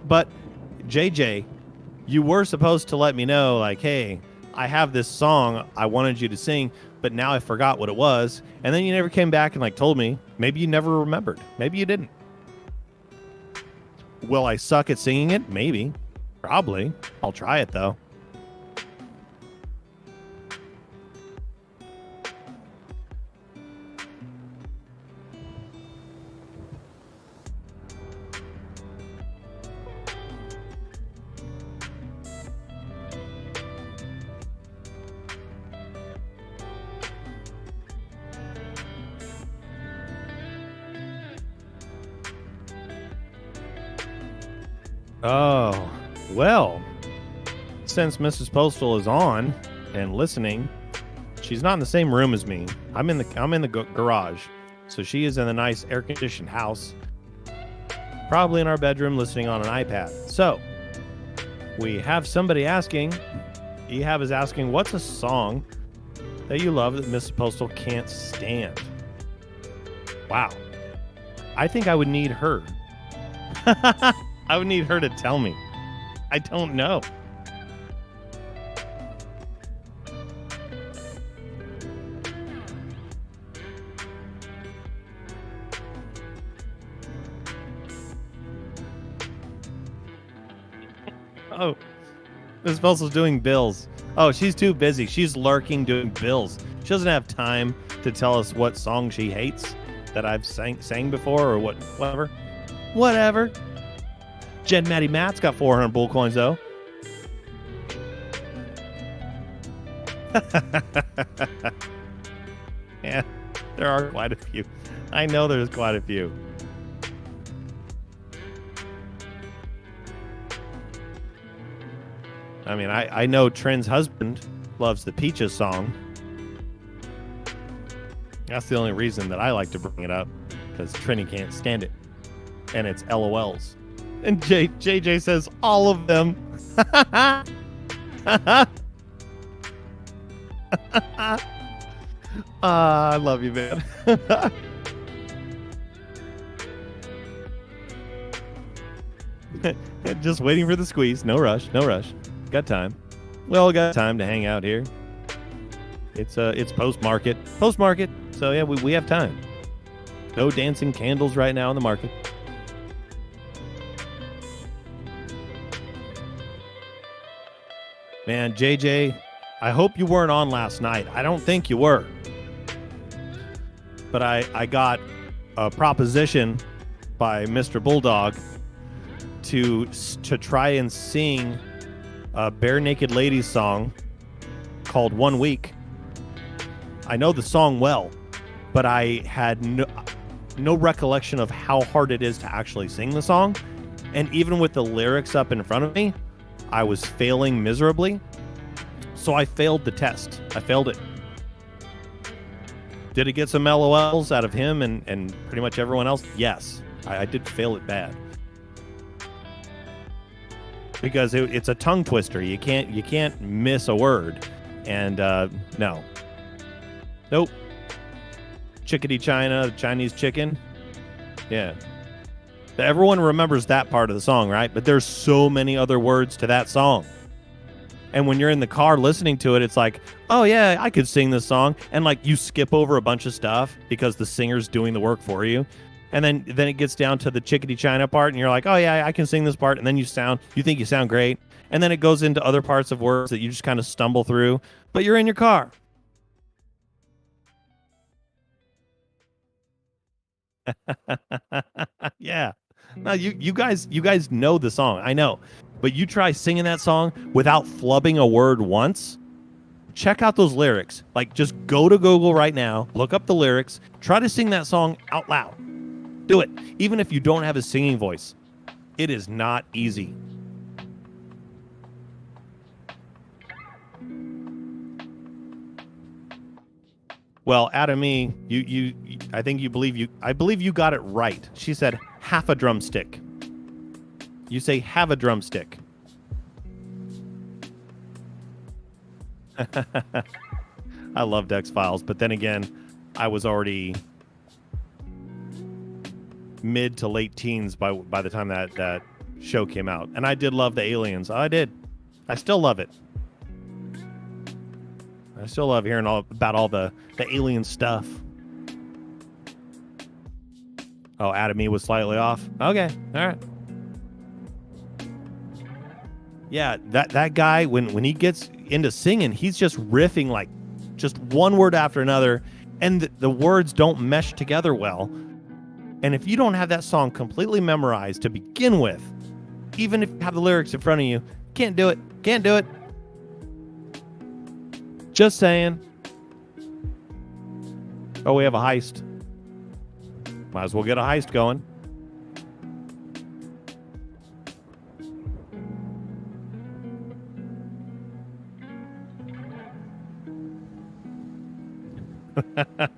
But JJ, you were supposed to let me know, like, hey, I have this song I wanted you to sing, but now I forgot what it was. And then you never came back and like told me. Maybe you never remembered. Maybe you didn't. Will I suck at singing it? Maybe. Probably. I'll try it though. Oh, well, since Mrs. Postal is on and listening, she's not in the same room as me. I'm in the garage, so she is in a nice air-conditioned house, probably in our bedroom listening on an iPad. So we have somebody asking, Ehab is asking, what's a song that you love that Mrs. Postal can't stand? Wow. I think I would need her. I would need her to tell me. I don't know. Oh, Miss Postal's doing bills. Oh, she's too busy. She's lurking doing bills. She doesn't have time to tell us what song she hates that I've sang before or whatever. Whatever. Jen Matty Matt's got 400 bull coins, though. Yeah, there are quite a few. I know there's quite a few. I mean, I know Trent's husband loves the Peaches song. That's the only reason that I like to bring it up, because Trini can't stand it. And it's LOLs. And JJ says all of them. I love you, man. Just waiting for the squeeze. No rush. No rush. Got time. We all got time to hang out here. It's post-market. Post-market. So yeah, we have time. No dancing candles right now in the market. Man, JJ, I hope you weren't on last night. I don't think you were. But I got a proposition by Mr. Bulldog to try and sing a Bare Naked Ladies song called 1 Week. I know the song well, but I had no recollection of how hard it is to actually sing the song. And even with the lyrics up in front of me, I was failing miserably. So I failed the test. I failed it. Did it get some LOLs out of him and pretty much everyone else? Yes. I did fail it bad. Because it's a tongue twister. You can't miss a word. And no. Nope. Chickadee China, Chinese chicken. Yeah. Everyone remembers that part of the song, right? But there's so many other words to that song. And when you're in the car listening to it, it's like, oh yeah, I could sing this song. And like you skip over a bunch of stuff because the singer's doing the work for you. And then it gets down to the Chickadee China part and you're like, oh yeah, I can sing this part. And then you think you sound great. And then it goes into other parts of words that you just kind of stumble through, but you're in your car. Yeah. No, you guys know the song. I know. But you try singing that song without flubbing a word once. Check out those lyrics. Like, just go to Google right now, look up the lyrics, try to sing that song out loud. Do it. Even if you don't have a singing voice. It is not easy. Well, Adamy, I believe you got it right. She said half a drumstick. You say have a drumstick. I loved X-Files, but then again, I was already mid to late teens by the time that show came out. And I did love the aliens. I did. I still love it. I still love hearing about all the alien stuff. Oh, Adamy was slightly off. Okay, all right. Yeah, that guy, when he gets into singing, he's just riffing like just one word after another, and the words don't mesh together well. And if you don't have that song completely memorized to begin with, even if you have the lyrics in front of you, can't do it. Can't do it. Just saying. Oh, we have a heist. Might as well get a heist going.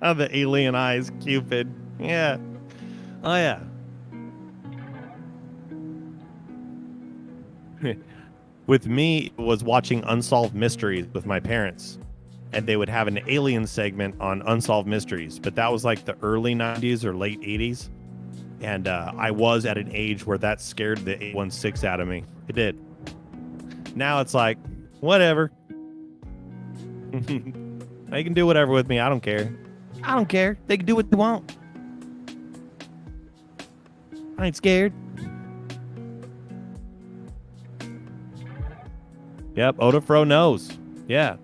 The alien eyes, Cupid. Yeah. Oh, yeah. With me, it was watching Unsolved Mysteries with my parents. And they would have an alien segment on Unsolved Mysteries. But that was like the early 90s or late 80s. And I was at an age where that scared the 816 out of me. It did. Now it's like, whatever. They can do whatever with me. I don't care. I don't care. They can do what they want. I ain't scared. Yep, Odafro knows. Yeah.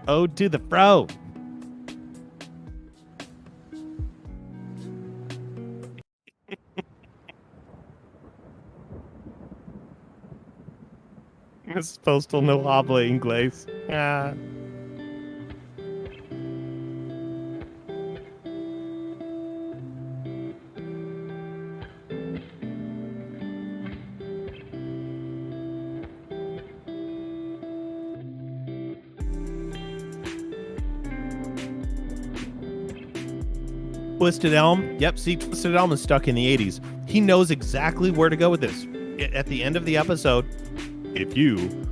Ode to the Fro. Es postal no habla inglés. Ah. Twisted Elm. Yep, see, Twisted Elm is stuck in the 80s. He knows exactly where to go with this. At the end of the episode, if you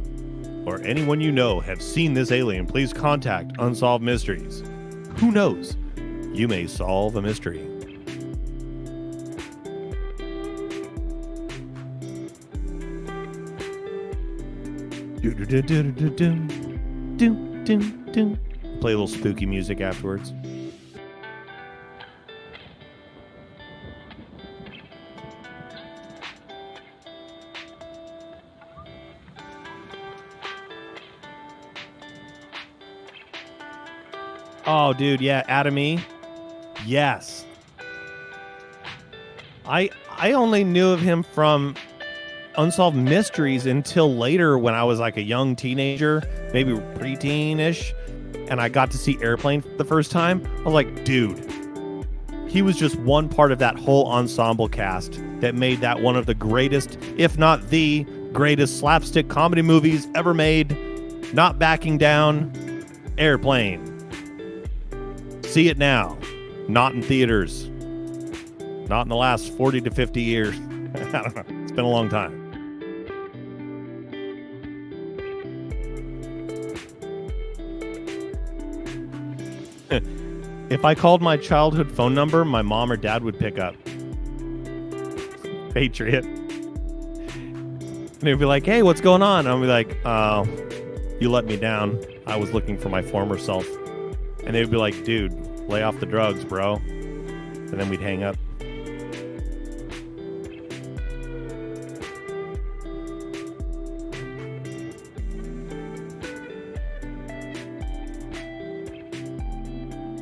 or anyone you know have seen this alien, please contact Unsolved Mysteries. Who knows? You may solve a mystery. Play a little spooky music afterwards. Oh, dude, yeah, Adam E. Yes. I only knew of him from Unsolved Mysteries until later when I was like a young teenager, maybe preteen-ish, and I got to see Airplane for the first time. I was like, dude, he was just one part of that whole ensemble cast that made that one of the greatest, if not the greatest slapstick comedy movies ever made. Not backing down. Airplane. See it now. Not in theaters. Not in the last 40 to 50 years. I don't know. It's been a long time. If I called my childhood phone number, my mom or dad would pick up. Patriot. And they'd be like, hey, what's going on? And I'll be like, oh, you let me down. I was looking for my former self. And they'd be like, dude, lay off the drugs, bro. And then we'd hang up.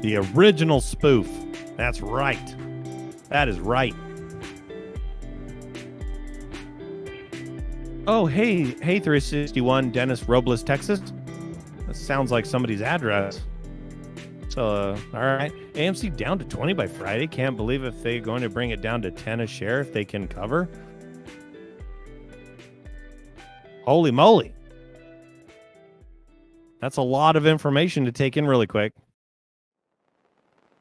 The original spoof. That's right. That is right. Oh, hey, 361 Dennis Robles, Texas. That sounds like somebody's address. So, all right. AMC down to 20 by Friday. Can't believe if they're going to bring it down to 10 a share if they can cover. Holy moly. That's a lot of information to take in really quick.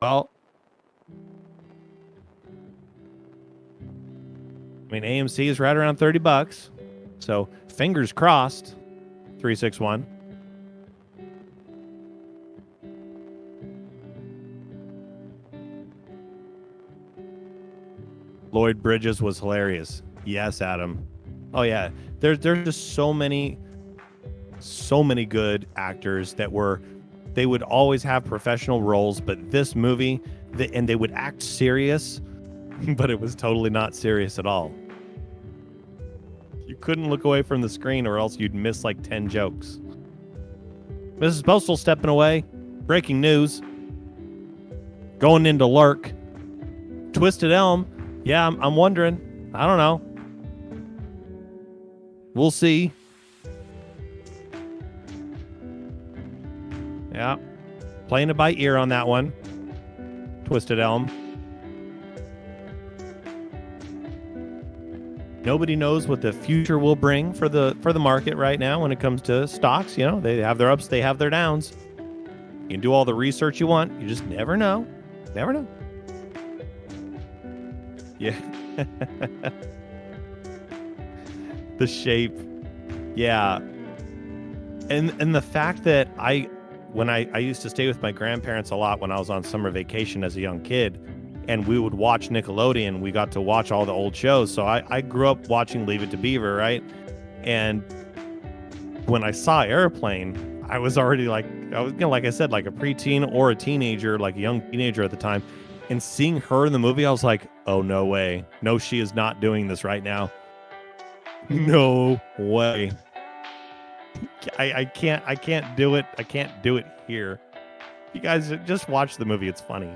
Well, I mean, AMC is right around $30. So, fingers crossed. 361. Lloyd Bridges was hilarious. Yes, Adam. Oh yeah, there's just so many good actors that they would always have professional roles, but this movie, and they would act serious, but it was totally not serious at all. You couldn't look away from the screen or else you'd miss like 10 jokes. Mrs. Postal stepping away. Breaking news. Going into Lurk. Twisted Elm. Yeah, I'm wondering. I don't know. We'll see. Yeah. Playing it by ear on that one. Twisted Elm. Nobody knows what the future will bring for the market right now when it comes to stocks. You know, they have their ups, they have their downs. You can do all the research you want. You just never know. Never know. Yeah. The shape. Yeah. And the fact that I used to stay with my grandparents a lot when I was on summer vacation as a young kid, and we would watch Nickelodeon. We got to watch all the old shows. So I grew up watching Leave It to Beaver, right? And when I saw Airplane, I was already like I said, like a preteen or a teenager, like a young teenager at the time. And seeing her in the movie, I was like, oh, no way. No, she is not doing this right now. No way. I can't do it. I can't do it here. You guys just watch the movie. It's funny.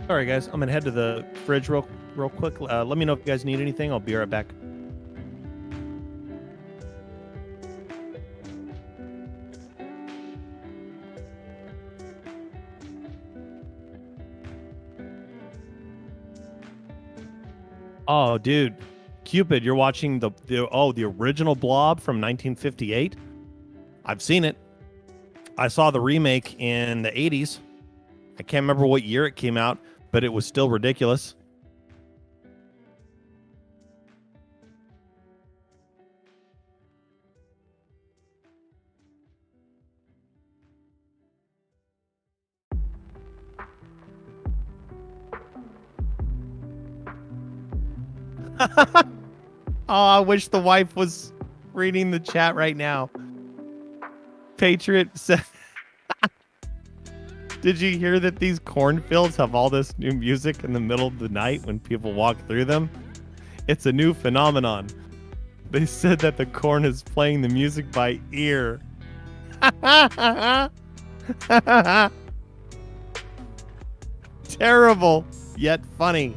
All right, guys, I'm gonna head to the fridge real quick. Let me know if you guys need anything. I'll be right back. Oh, dude, Cupid, you're watching the original Blob from 1958. I've seen it. I saw the remake in the 80s. I can't remember what year it came out, but it was still ridiculous. Oh, I wish the wife was reading the chat right now. Patriot said, did you hear that these cornfields have all this new music in the middle of the night when people walk through them? It's a new phenomenon. They said that the corn is playing the music by ear. Terrible, yet funny.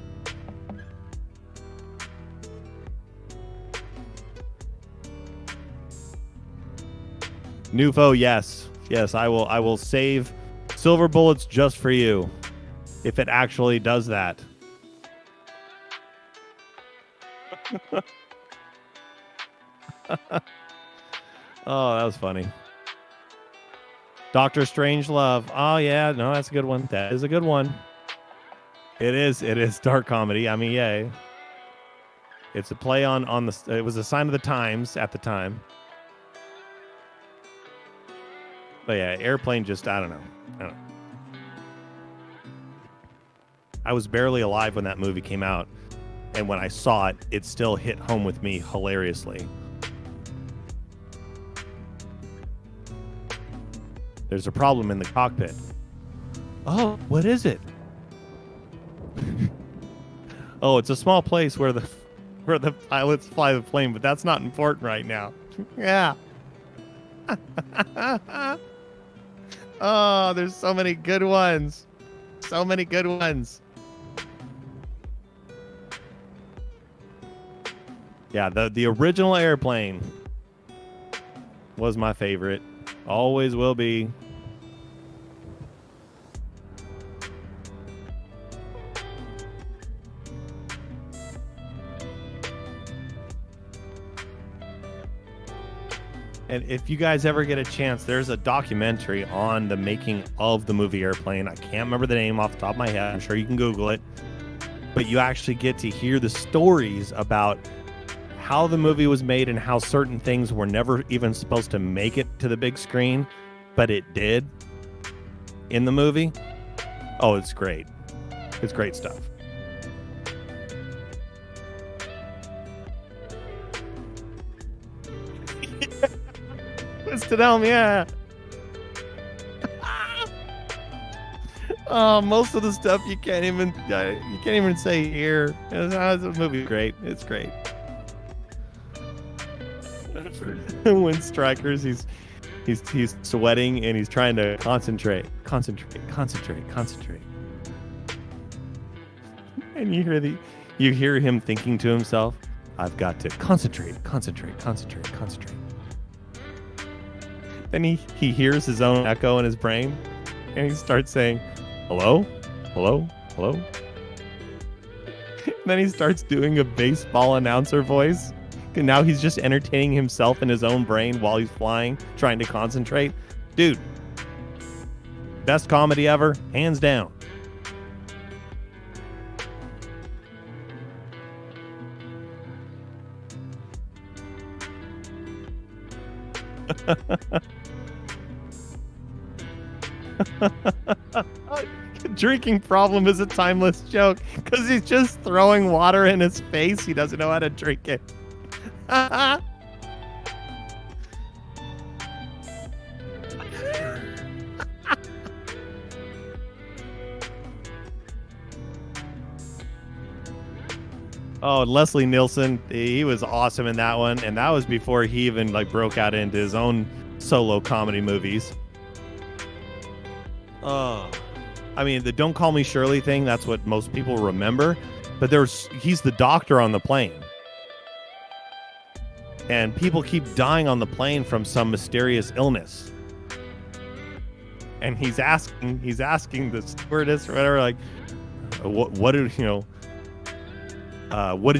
Nufo, yes. Yes, I will save silver bullets just for you. If it actually does that. Oh, that was funny. Doctor Strangelove. Oh yeah, no, that's a good one. That is a good one. It is dark comedy. I mean, yay. It's a play on the it was a sign of the times at the time. But yeah, Airplane just, I don't know. I was barely alive when that movie came out. And when I saw it, it still hit home with me hilariously. There's a problem in the cockpit. Oh, what is it? Oh, it's a small place where the pilots fly the plane, but that's not important right now. Yeah. Oh, there's so many good ones. So many good ones. Yeah, the original Airplane was my favorite. Always will be. And if you guys ever get a chance, there's a documentary on the making of the movie Airplane. I can't remember the name off the top of my head. I'm sure you can Google it. But you actually get to hear the stories about how the movie was made and how certain things were never even supposed to make it to the big screen, but it did in the movie. Oh, it's great. It's great stuff. Twisted Elm, yeah. Oh, most of the stuff you can't even say here. The movie's great. It's great. When Strikers, he's sweating and he's trying to concentrate. And you hear him thinking to himself, "I've got to concentrate." Then he hears his own echo in his brain, and he starts saying, "Hello, hello, hello." Then he starts doing a baseball announcer voice. And now he's just entertaining himself in his own brain while he's flying, trying to concentrate. Dude, best comedy ever, hands down. Drinking problem is a timeless joke because he's just throwing water in his face. He doesn't know how to drink it. Oh, Leslie Nielsen, he was awesome in that one, and that was before he even like broke out into his own solo comedy movies. Oh, I mean, the "Don't Call Me Shirley" thing, that's what most people remember, but he's the doctor on the plane. And people keep dying on the plane from some mysterious illness. And he's asking the stewardess or whatever, like, what did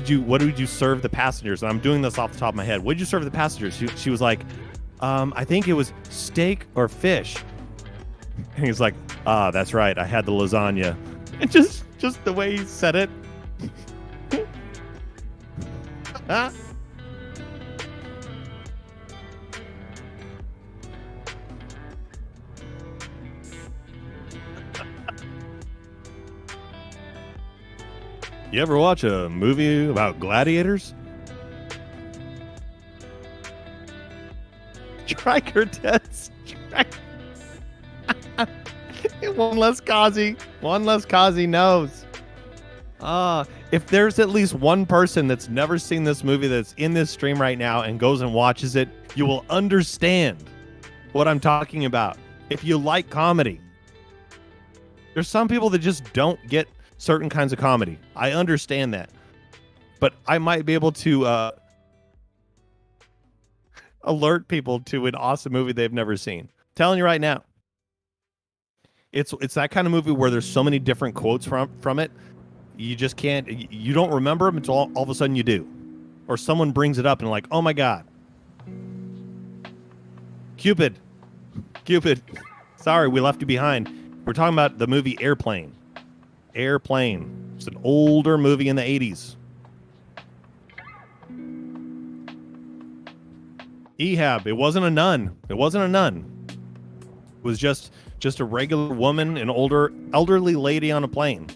you serve the passengers? And I'm doing this off the top of my head. What did you serve the passengers? She was like, I think it was steak or fish. And he's like, that's right. I had the lasagna. And just the way he said it. You ever watch a movie about gladiators? Striker test. One less Kazi knows. If there's at least one person that's never seen this movie that's in this stream right now and goes and watches it, you will understand what I'm talking about. If you like comedy, there's some people that just don't get certain kinds of comedy. I understand that. But I might be able to alert people to an awesome movie they've never seen. Telling you right now. It's that kind of movie where there's so many different quotes from it. You just can't, you don't remember them until all of a sudden you do. Or someone brings it up and like, oh my God. Cupid. Sorry, we left you behind. We're talking about the movie Airplane. It's an older movie in the 80s. Ehab. It wasn't a nun. It was just a regular woman, an elderly lady on a plane,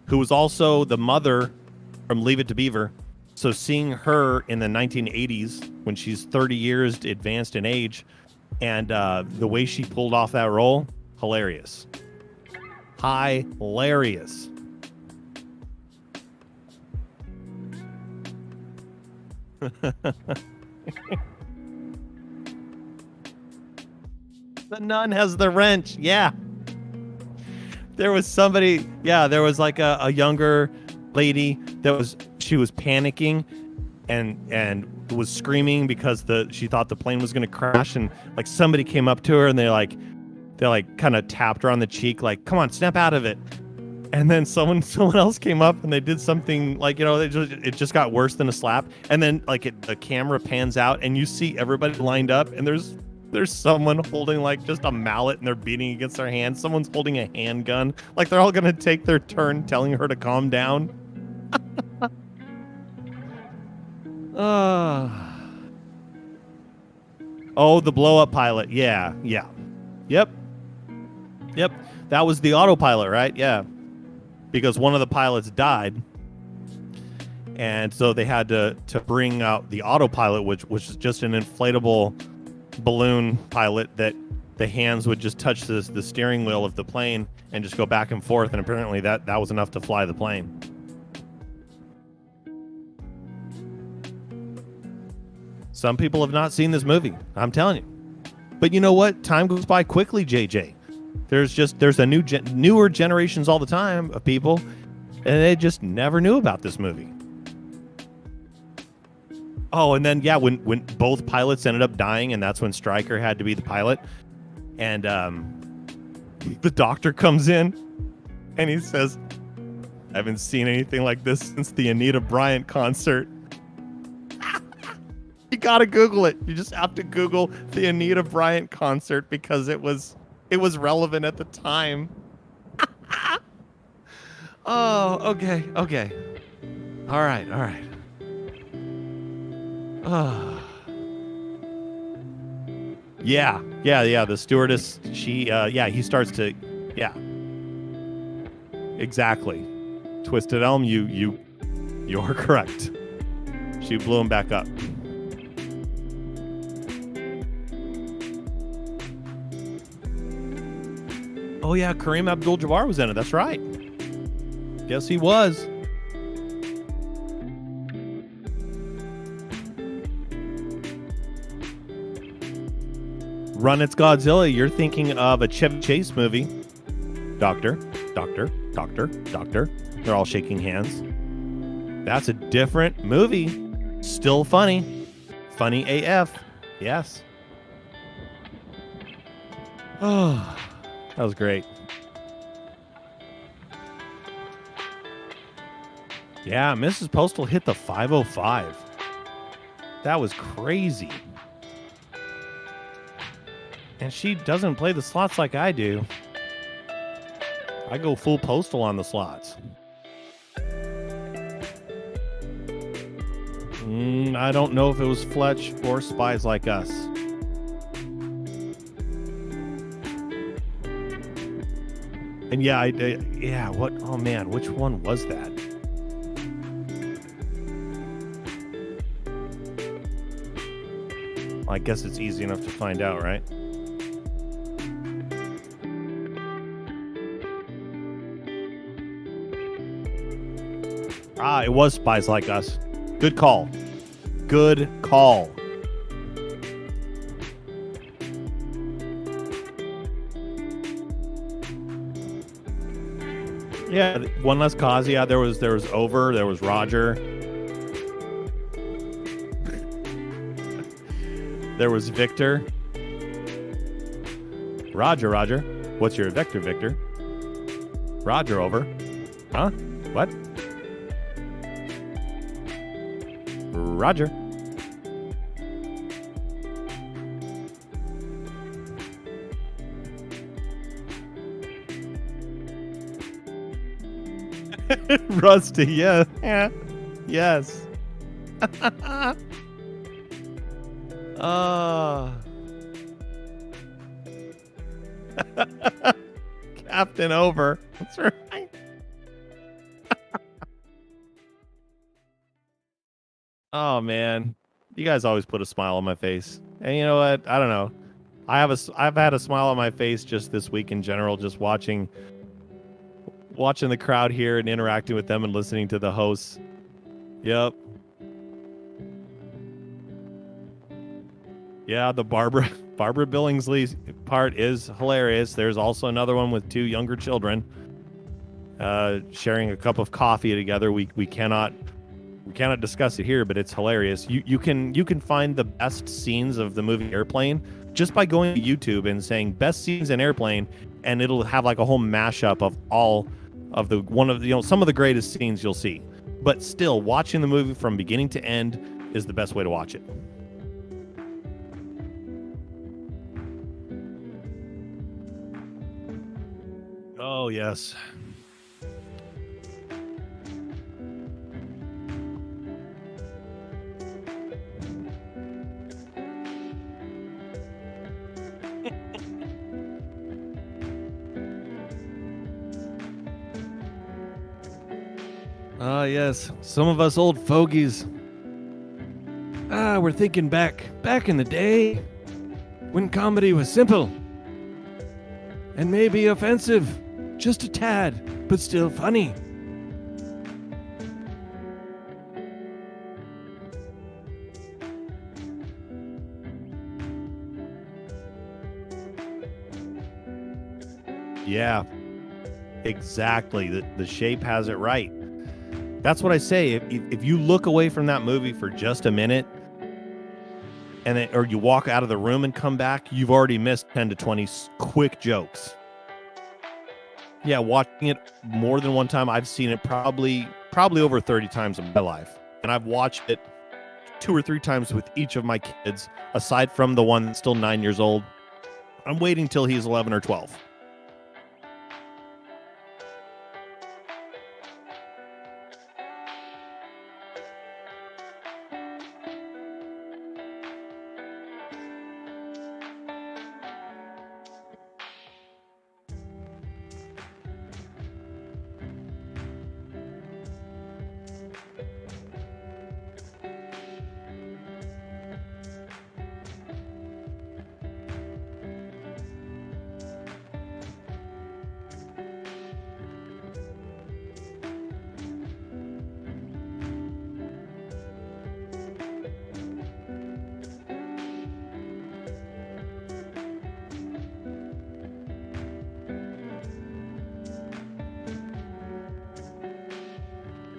who was also the mother from Leave It to Beaver. So seeing her in the 1980s, when she's 30 years advanced in age, and the way she pulled off that role, hilarious. Hilarious. The nun has the wrench. Yeah. There was somebody. Yeah, there was like a younger lady she was panicking and was screaming because she thought the plane was going to crash, and like somebody came up to her and they kind of tapped her on the cheek, like, come on, snap out of it. And then someone else came up and they did something like, it just got worse than a slap. And then like the camera pans out and you see everybody lined up, and there's someone holding like just a mallet and they're beating against their hand. Someone's holding a handgun. Like they're all going to take their turn telling her to calm down. Oh, the blow up pilot. Yeah. Yep. That was the autopilot, right? Yeah. Because one of the pilots died. And so they had to bring out the autopilot, which was just an inflatable balloon pilot that the hands would just touch the steering wheel of the plane and just go back and forth. And apparently that was enough to fly the plane. Some people have not seen this movie. I'm telling you. But you know what? Time goes by quickly, JJ. There's a newer generations all the time of people, and they just never knew about this movie. Oh, and then yeah, when both pilots ended up dying, and that's when Stryker had to be the pilot, and the doctor comes in, and he says, I haven't seen anything like this since the Anita Bryant concert. You gotta Google it. You just have to Google the Anita Bryant concert because it was relevant at the time. Oh, okay. All right. Oh. Yeah. The stewardess, he starts to, exactly. Twisted Elm, you're correct. She blew him back up. Oh yeah, Kareem Abdul-Jabbar was in it. That's right. Yes, he was. Run It's Godzilla. You're thinking of a Chevy Chase movie. Doctor. They're all shaking hands. That's a different movie. Still funny. Funny AF. Yes. Oh, that was great. Yeah, Mrs. Postal hit the 505. That was crazy. And she doesn't play the slots like I do. I go full Postal on the slots. I don't know if it was Fletch or Spies Like Us. And what? Oh man, which one was that? I guess it's easy enough to find out, right? It was Spies Like Us. Good call. Yeah, one less cause. Yeah, there was Over, there was Roger. There was Victor. Roger. What's your vector, Victor? Roger, over. Huh? What? Roger. Rusty, yeah. Yes. Captain Over. That's right. Oh man, you guys always put a smile on my face, and you know what? I don't know. I've had a smile on my face just this week in general, just watching the crowd here and interacting with them and listening to the hosts. Yep. Yeah, the Barbara Billingsley part is hilarious. There's also another one with two younger children sharing a cup of coffee together. We cannot discuss it here, but it's hilarious. You can find the best scenes of the movie Airplane just by going to YouTube and saying best scenes in Airplane, and it'll have like a whole mashup of all of some of the greatest scenes you'll see. But still, watching the movie from beginning to end is the best way to watch it. Oh, yes. Ah, yes. Some of us old fogies. We're thinking back in the day when comedy was simple and maybe offensive, just a tad, but still funny. Yeah, exactly. The shape has it right. That's what I say. If you look away from that movie for just a minute, or you walk out of the room and come back, you've already missed 10 to 20 quick jokes. Yeah, watching it more than one time. I've seen it probably over 30 times in my life. And I've watched it 2 or 3 times with each of my kids, aside from the one that's still 9 years old. I'm waiting till he's 11 or 12.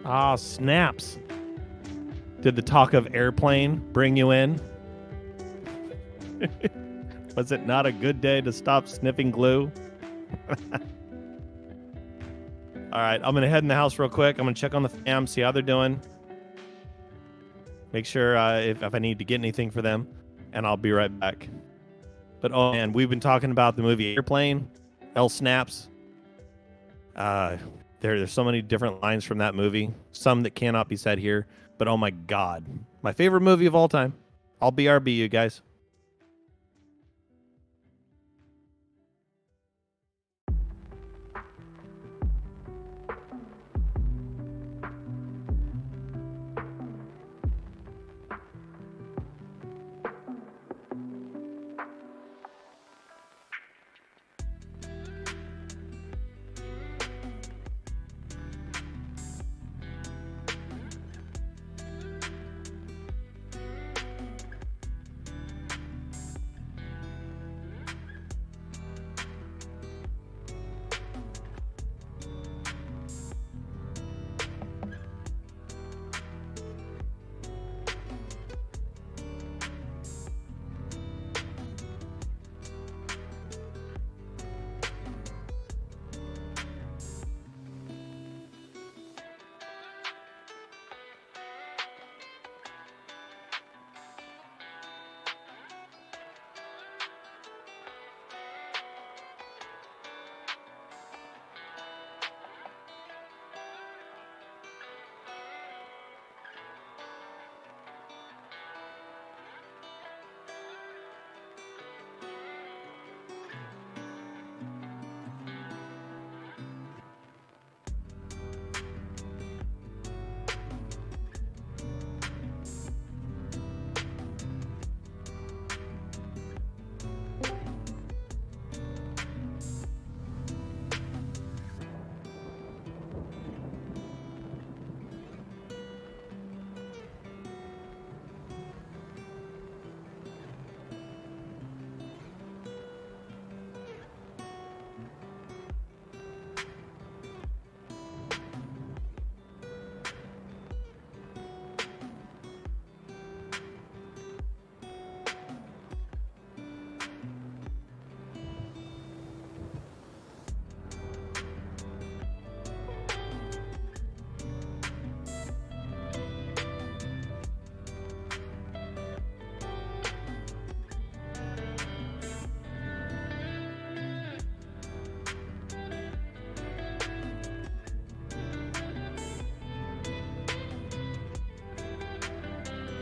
Ah, snaps. Did the talk of airplane bring you in? Was it not a good day to stop sniffing glue? All right, I'm going to head in the house real quick. I'm going to check on the fam, see how they're doing. Make sure if I need to get anything for them, and I'll be right back. But, oh, man, we've been talking about the movie Airplane, L Snaps. There's so many different lines from that movie, some that cannot be said here, but oh my God, my favorite movie of all time. I'll BRB you guys.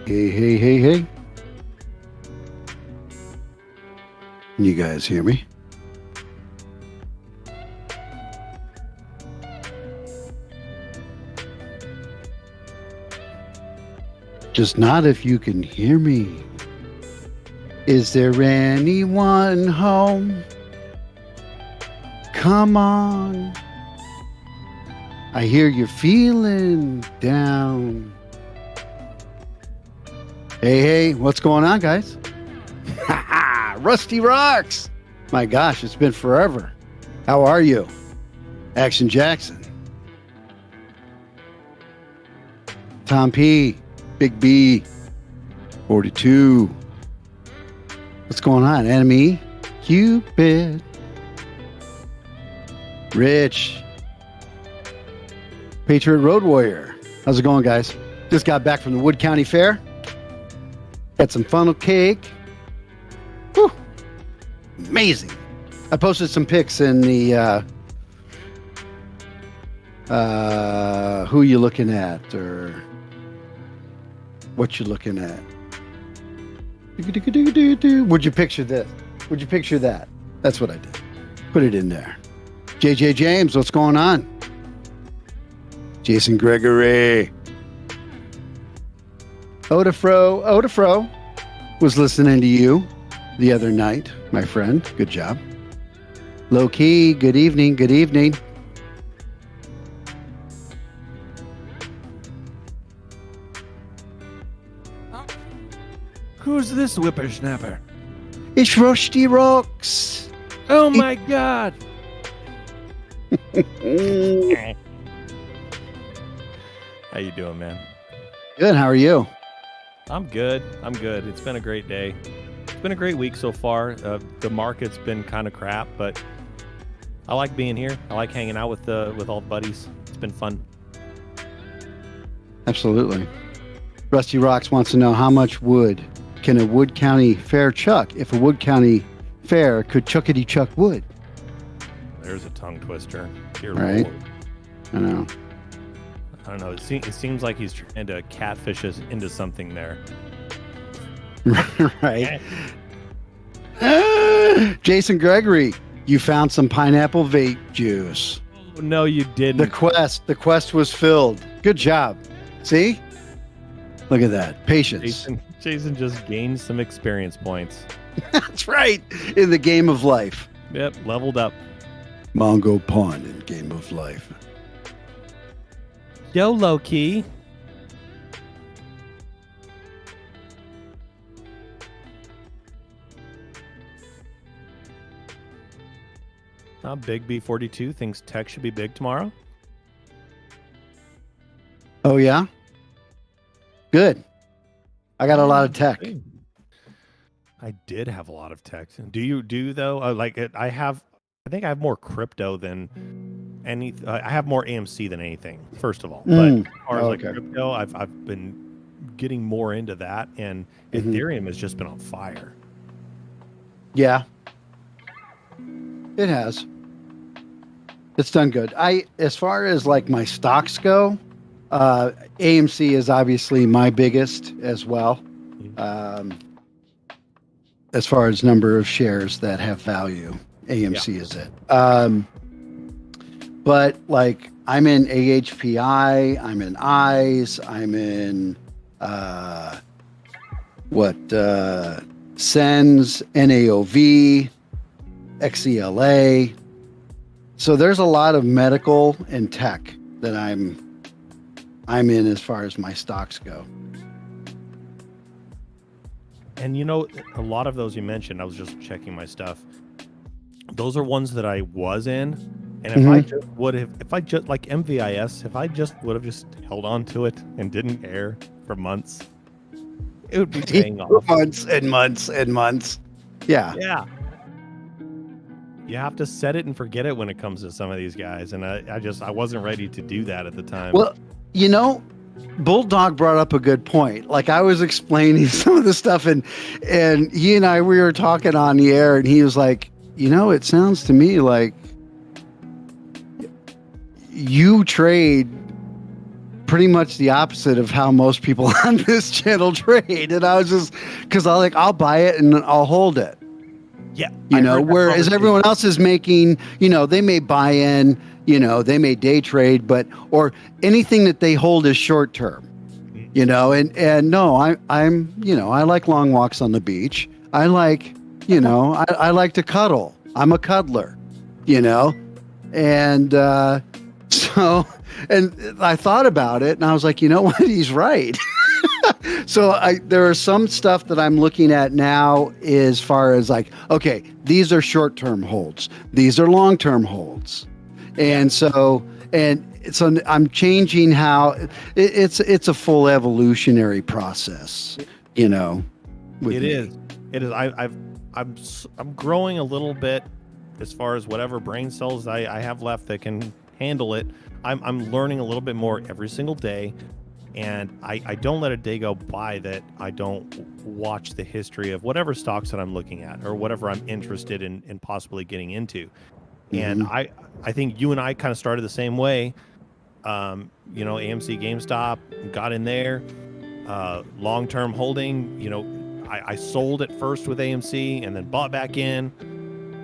Hey. You guys hear me? Just not if you can hear me. Is there anyone home? Come on. I hear you're feeling down. Hey, what's going on, guys? Rusty Rocks! My gosh, it's been forever. How are you? Action Jackson. Tom P. Big B. 42. What's going on? Enemy? Cupid. Rich. Patriot Road Warrior. How's it going, guys? Just got back from the Wood County Fair. Got some funnel cake. Whew. Amazing. I posted some pics in the who you looking at or what you looking at. Would you picture this? Would you picture that? That's what I did. Put it in there. JJ James, what's going on? Jason Gregory. Odafro was listening to you the other night, my friend. Good job. Low key, good evening, good evening. Who's this whippersnapper? It's Rusty Rocks. Oh my God. How you doing, man? Good, how are you? I'm good. It's been a great day. It's been a great week so far. The market's been kind of crap, but I like being here. I like hanging out with all the buddies. It's been fun. Absolutely. Rusty Rocks wants to know how much wood can a Wood County Fair chuck if a Wood County Fair could chuckity chuck wood? There's a tongue twister. Dear Right. Lord. I know. I don't know. It seems like he's trying to catfish us into something there. Right. Jason Gregory, you found some pineapple vape juice. Oh, no, you didn't. The quest was filled. Good job. See? Look at that. Patience. Jason just gained some experience points. That's right. In the game of life. Yep, leveled up. Mongo Pawn in Game of Life. Yo, low key. Big B42 thinks tech should be big tomorrow. Oh, yeah? Good. I got a lot of tech. I did have a lot of tech. Do you though? I think I have more crypto than any. I have more AMC than anything. First of all, but as far as like crypto, I've been getting more into that, and Ethereum has just been on fire. Yeah, it has. It's done good. As far as like my stocks go, AMC is obviously my biggest as well. As far as number of shares that have value, AMC is it. But like I'm in AHPI, I'm in EYES, I'm in SENS, NAOV, XELA. So there's a lot of medical and tech that I'm in as far as my stocks go. And you know, a lot of those you mentioned, I was just checking my stuff. Those are ones that I was in, and if I just like MVIS, if I just would have just held on to it and didn't care for months, it would be paying off. Months and months and months. Yeah. Yeah. You have to set it and forget it when it comes to some of these guys, and I wasn't ready to do that at the time. Well, you know, Bulldog brought up a good point. Like I was explaining some of the stuff, and he and I, we were talking on the air, and he was like, you know, it sounds to me like you trade pretty much the opposite of how most people on this channel trade. And I was just, because I'll buy it and I'll hold it. Yeah. You know, whereas everyone else is making, you know, they may buy in, you know, they may day trade, or anything that they hold is short term, you know, and no, I'm, you know, I like long walks on the beach. I like, you know, I like to cuddle. I'm a cuddler, you know, and so, and I thought about it and I was like, you know what, he's right. So there are some stuff that I'm looking at now as far as like, okay, these are short-term holds. These are long-term holds. And so I'm changing how it's a full evolutionary process, you know. It is. I'm growing a little bit as far as whatever brain cells I have left that can handle it. I'm learning a little bit more every single day, and I don't let a day go by that I don't watch the history of whatever stocks that I'm looking at or whatever I'm interested in possibly getting into. And I think you and I kind of started the same way. You know, AMC GameStop, got in there, long-term holding. You know, I sold at first with AMC and then bought back in,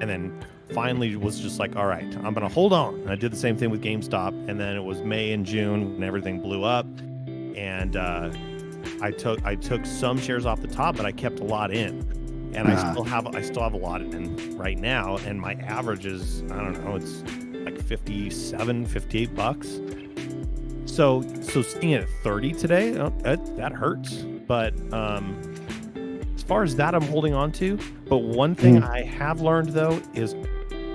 and then finally was just like, all right, I'm going to hold on. And I did the same thing with GameStop, and then it was May and June and everything blew up. And I took some shares off the top, but I kept a lot in. And I still have a lot in right now, and my average is, I don't know, it's like 57, 58 bucks. So seeing it at 30 today, that hurts. But as far as that, I'm holding on to. But one thing I have learned though is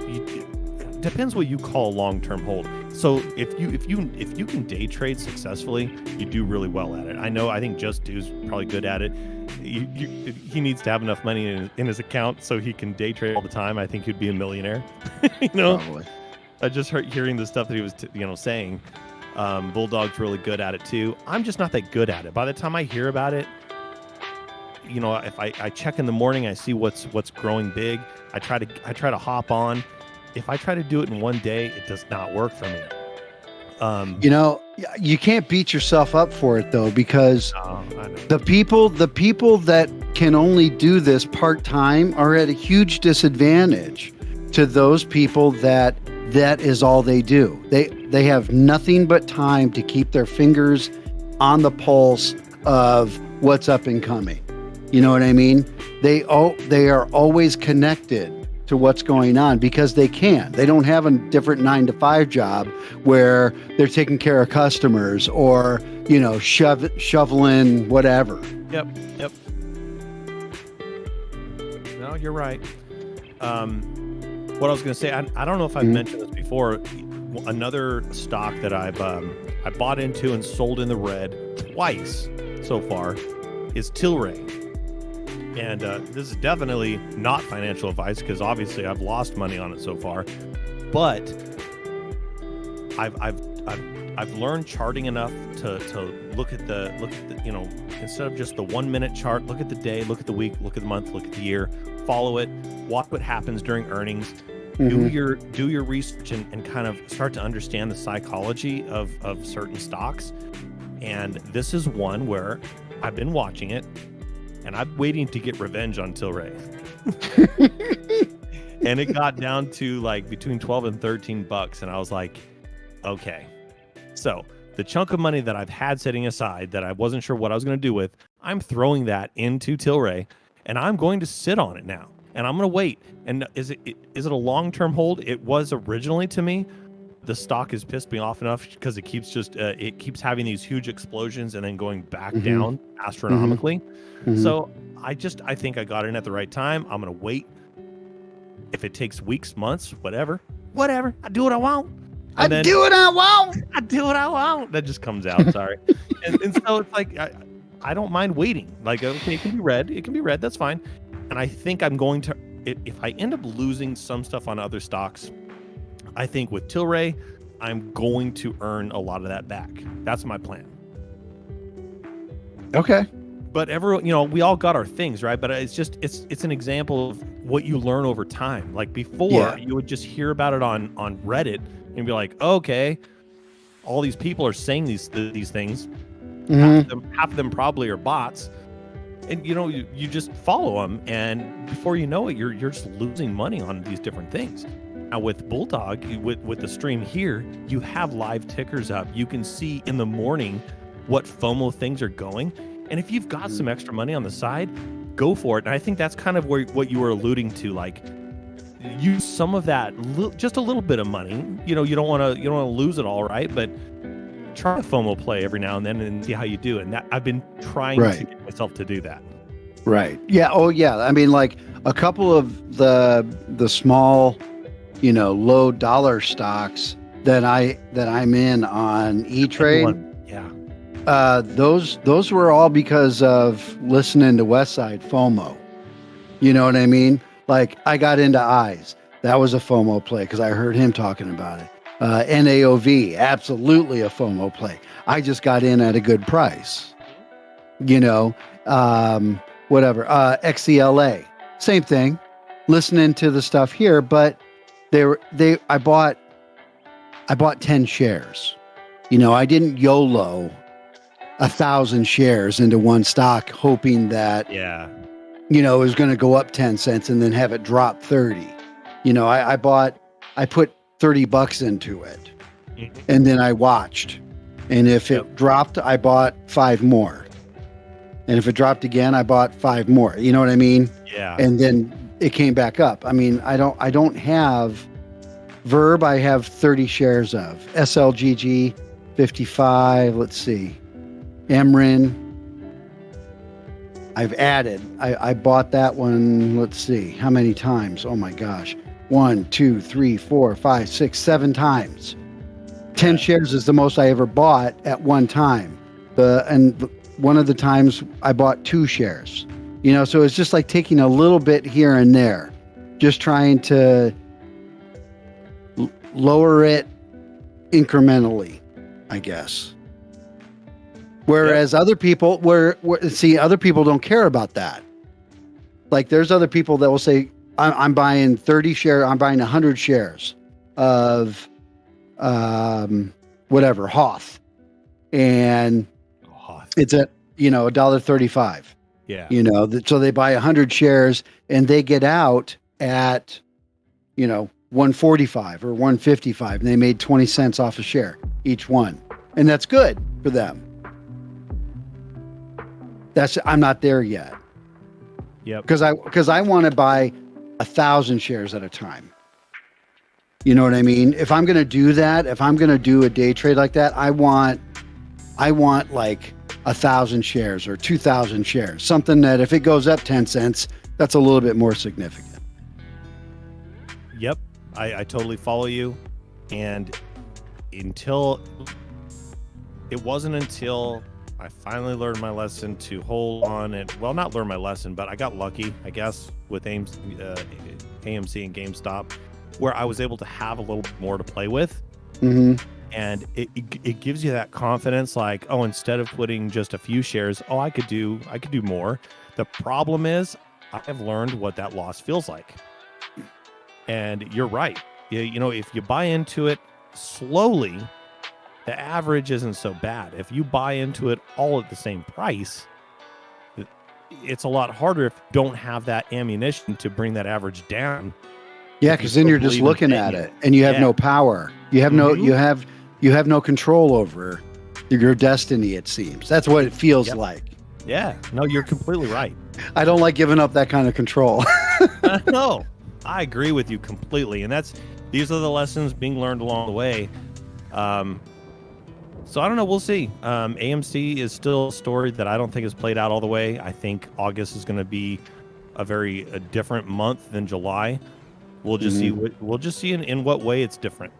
it depends what you call a long-term hold. So if you can day trade successfully, you do really well at it. I think Just Do's probably good at it. He needs to have enough money in his account so he can day trade all the time. I think he'd be a millionaire. You know, probably. I just hearing the stuff that he was saying. Bulldog's really good at it too. I'm just not that good at it. By the time I hear about it, you know, if I check in the morning, I see what's growing big. I try to hop on. If I try to do it in one day, it does not work for me. You know, you can't beat yourself up for it though, because the people that can only do this part-time are at a huge disadvantage to those people that is all they do. They have nothing but time to keep their fingers on the pulse of what's up and coming. You know what I mean? They are always connected to what's going on because they can. They don't have a different 9-to-5 job where they're taking care of customers or, you know, shoveling whatever. Yep. No, you're right. What I was going to say, I don't know if I've mentioned this before. Another stock that I bought into and sold in the red twice so far is Tilray. And this is definitely not financial advice because obviously I've lost money on it so far. But I've learned charting enough to look at the you know, instead of just the 1 minute chart, look at the day, look at the week, look at the month, look at the year, follow it, watch what happens during earnings. Do your research and kind of start to understand the psychology of certain stocks. And this is one where I've been watching it and I'm waiting to get revenge on Tilray. And it got down to like between 12 and 13 bucks. And I was like, okay. So the chunk of money that I've had sitting aside that I wasn't sure what I was going to do with, I'm throwing that into Tilray and I'm going to sit on it now. And I'm going to wait. And is it a long-term hold? It was originally to me. The stock has pissed me off enough because it keeps having these huge explosions and then going back down astronomically. So I think I got in at the right time. I'm going to wait. If it takes weeks, months, whatever. I do what I want. I do what I want. That just comes out. Sorry. and so it's like, I don't mind waiting. Like, okay, it can be red. That's fine. And I think I'm going to, if I end up losing some stuff on other stocks, I think with Tilray, I'm going to earn a lot of that back. That's my plan. Okay. But everyone, you know, we all got our things, right? But it's an example of what you learn over time. Like before, you would just hear about it on Reddit and be like, okay, all these people are saying these things. Half of them probably are bots. And you know, you just follow them, and before you know it, you're just losing money on these different things. Now with Bulldog, with the stream here, you have live tickers up. You can see in the morning what FOMO things are going, and if you've got some extra money on the side, go for it. And I think that's kind of what you were alluding to, like use some of that, just a little bit of money. You know, you don't want to lose it all, right? But try a FOMO play every now and then and see how you do. And that I've been trying to get myself to do that. Right. Yeah. Oh, yeah. I mean, like a couple of the small, you know, low dollar stocks that I'm in on E-Trade. Yeah. Those were all because of listening to Westside FOMO. You know what I mean? Like I got into eyes. That was a FOMO play because I heard him talking about it. NAOV, absolutely a FOMO play. I just got in at a good price. You know, whatever. XELA, same thing. Listening to the stuff here, but I bought 10 shares. You know, I didn't YOLO 1,000 shares into one stock, hoping that, you know, it was going to go up 10 cents and then have it drop 30. You know, I put $30 into it, and then I watched. And if it dropped, I bought 5 more. And if it dropped again, I bought 5 more. You know what I mean? Yeah. And then it came back up. I mean, I don't have Verb. I have 30 shares of SLGG 55. Let's see. Emrin. I've added. I bought that one. Let's see. How many times? Oh my gosh. 1, 2, 3, 4, 5, 6, 7 times. 10 shares is the most I ever bought at one time. One of the times I bought 2 shares. You know, so it's just like taking a little bit here and there, just trying to lower it incrementally, I guess. Whereas other people, other people don't care about that. Like there's other people that will say, I'm buying 30 shares, I'm buying 100 shares of whatever, Hoth. And it's at, you know, $1.35. Yeah. You know, so they buy 100 shares and they get out at, you know, 145 or 155, and they made 20 cents off a share each one. And that's good for them. I'm not there yet. Yep. Because I want to buy 1,000 shares at a time. You know what I mean? If I'm going to do that, if I'm going to do a day trade like that, I want like 1,000 shares or 2,000 shares, something that if it goes up 10 cents, that's a little bit more significant. Yep. I totally follow you. And it wasn't until I finally learned my lesson to hold on and, well, not learn my lesson, but I got lucky, I guess, with AMC and GameStop, where I was able to have a little more to play with. Mm-hmm. And it gives you that confidence, like, oh, instead of putting just a few shares, I could do more. The problem is I have learned what that loss feels like. And you're right. You know, if you buy into it slowly, the average isn't so bad. If you buy into it all at the same price, it's a lot harder if you don't have that ammunition to bring that average down. Yeah, because then you're just looking at it and you have no power. You have no you have no control over your destiny, it seems. That's what it feels like. Yeah. No, you're completely right. I don't like giving up that kind of control. No, I agree with you completely. And these are the lessons being learned along the way. So I don't know. We'll see. AMC is still a story that I don't think is played out all the way. I think August is going to be a different month than July. We'll just see. We'll just see in what way it's different.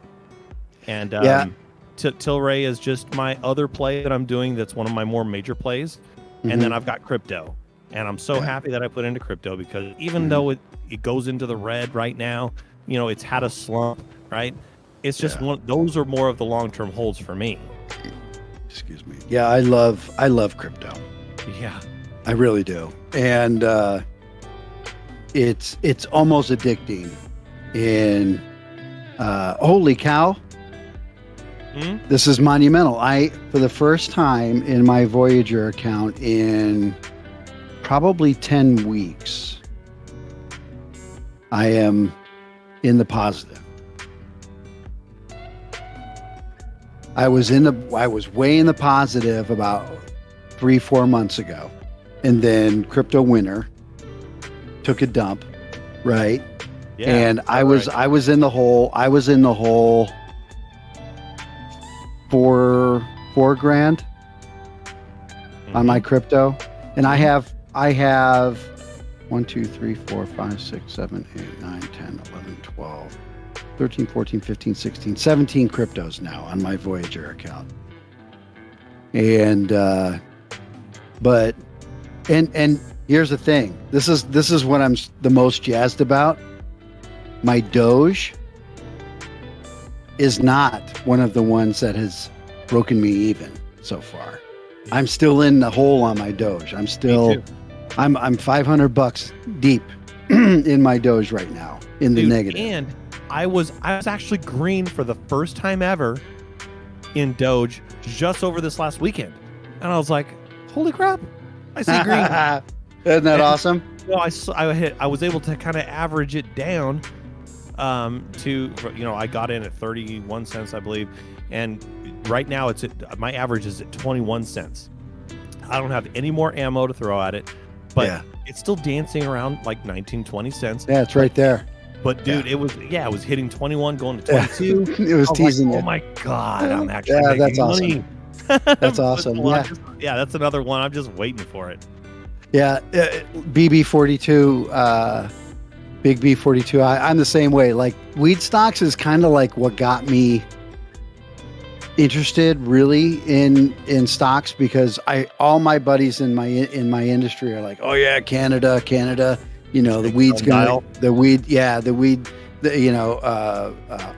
And Tilray is just my other play that I'm doing. That's one of my more major plays. And then I've got crypto, and I'm so happy that I put into crypto because even though it goes into the red right now, you know, it's had a slump, right? It's just those are more of the long-term holds for me. Excuse me. Yeah, I love crypto. Yeah, I really do. And it's almost addicting. And holy cow. This is monumental. For the first time in my Voyager account in probably 10 weeks, I am in the positive. I was way in the positive about 3-4 months ago. And then crypto winter took a dump, right? Yeah, and I was in the hole. I was in the hole for $4,000 on my crypto. And I have 1, 2, 3, 4, 5, 6, 7, 8, 9, 10, 11, 12, 13, 14, 15, 16, 17 cryptos now on my Voyager account. And but here's the thing. This is what I'm the most jazzed about. my Doge is not one of the ones that has broken me even so far. I'm still in the hole on my Doge. I'm I'm $500 deep in my Doge right now in the negative. And I was actually green for the first time ever in Doge just over this last weekend, and I was like, "Holy crap! I see green." Isn't that awesome? Well, I was able to kind of average it down to, I got in at 31 cents, I believe, and right now my average is at 21 cents. I don't have any more ammo to throw at it, but it's still dancing around like 19, 20 cents. Yeah, it's right there. But dude, it was hitting 21, going to 22. It was teasing like, you. Oh my god, I'm actually making that's money. Awesome. That's awesome. Yeah, that's another one. I'm just waiting for it. Yeah, BB42, Big B42. I'm the same way. Like weed stocks is kind of like what got me interested really in stocks, because all my buddies in my industry are like, oh yeah, Canada, the weed's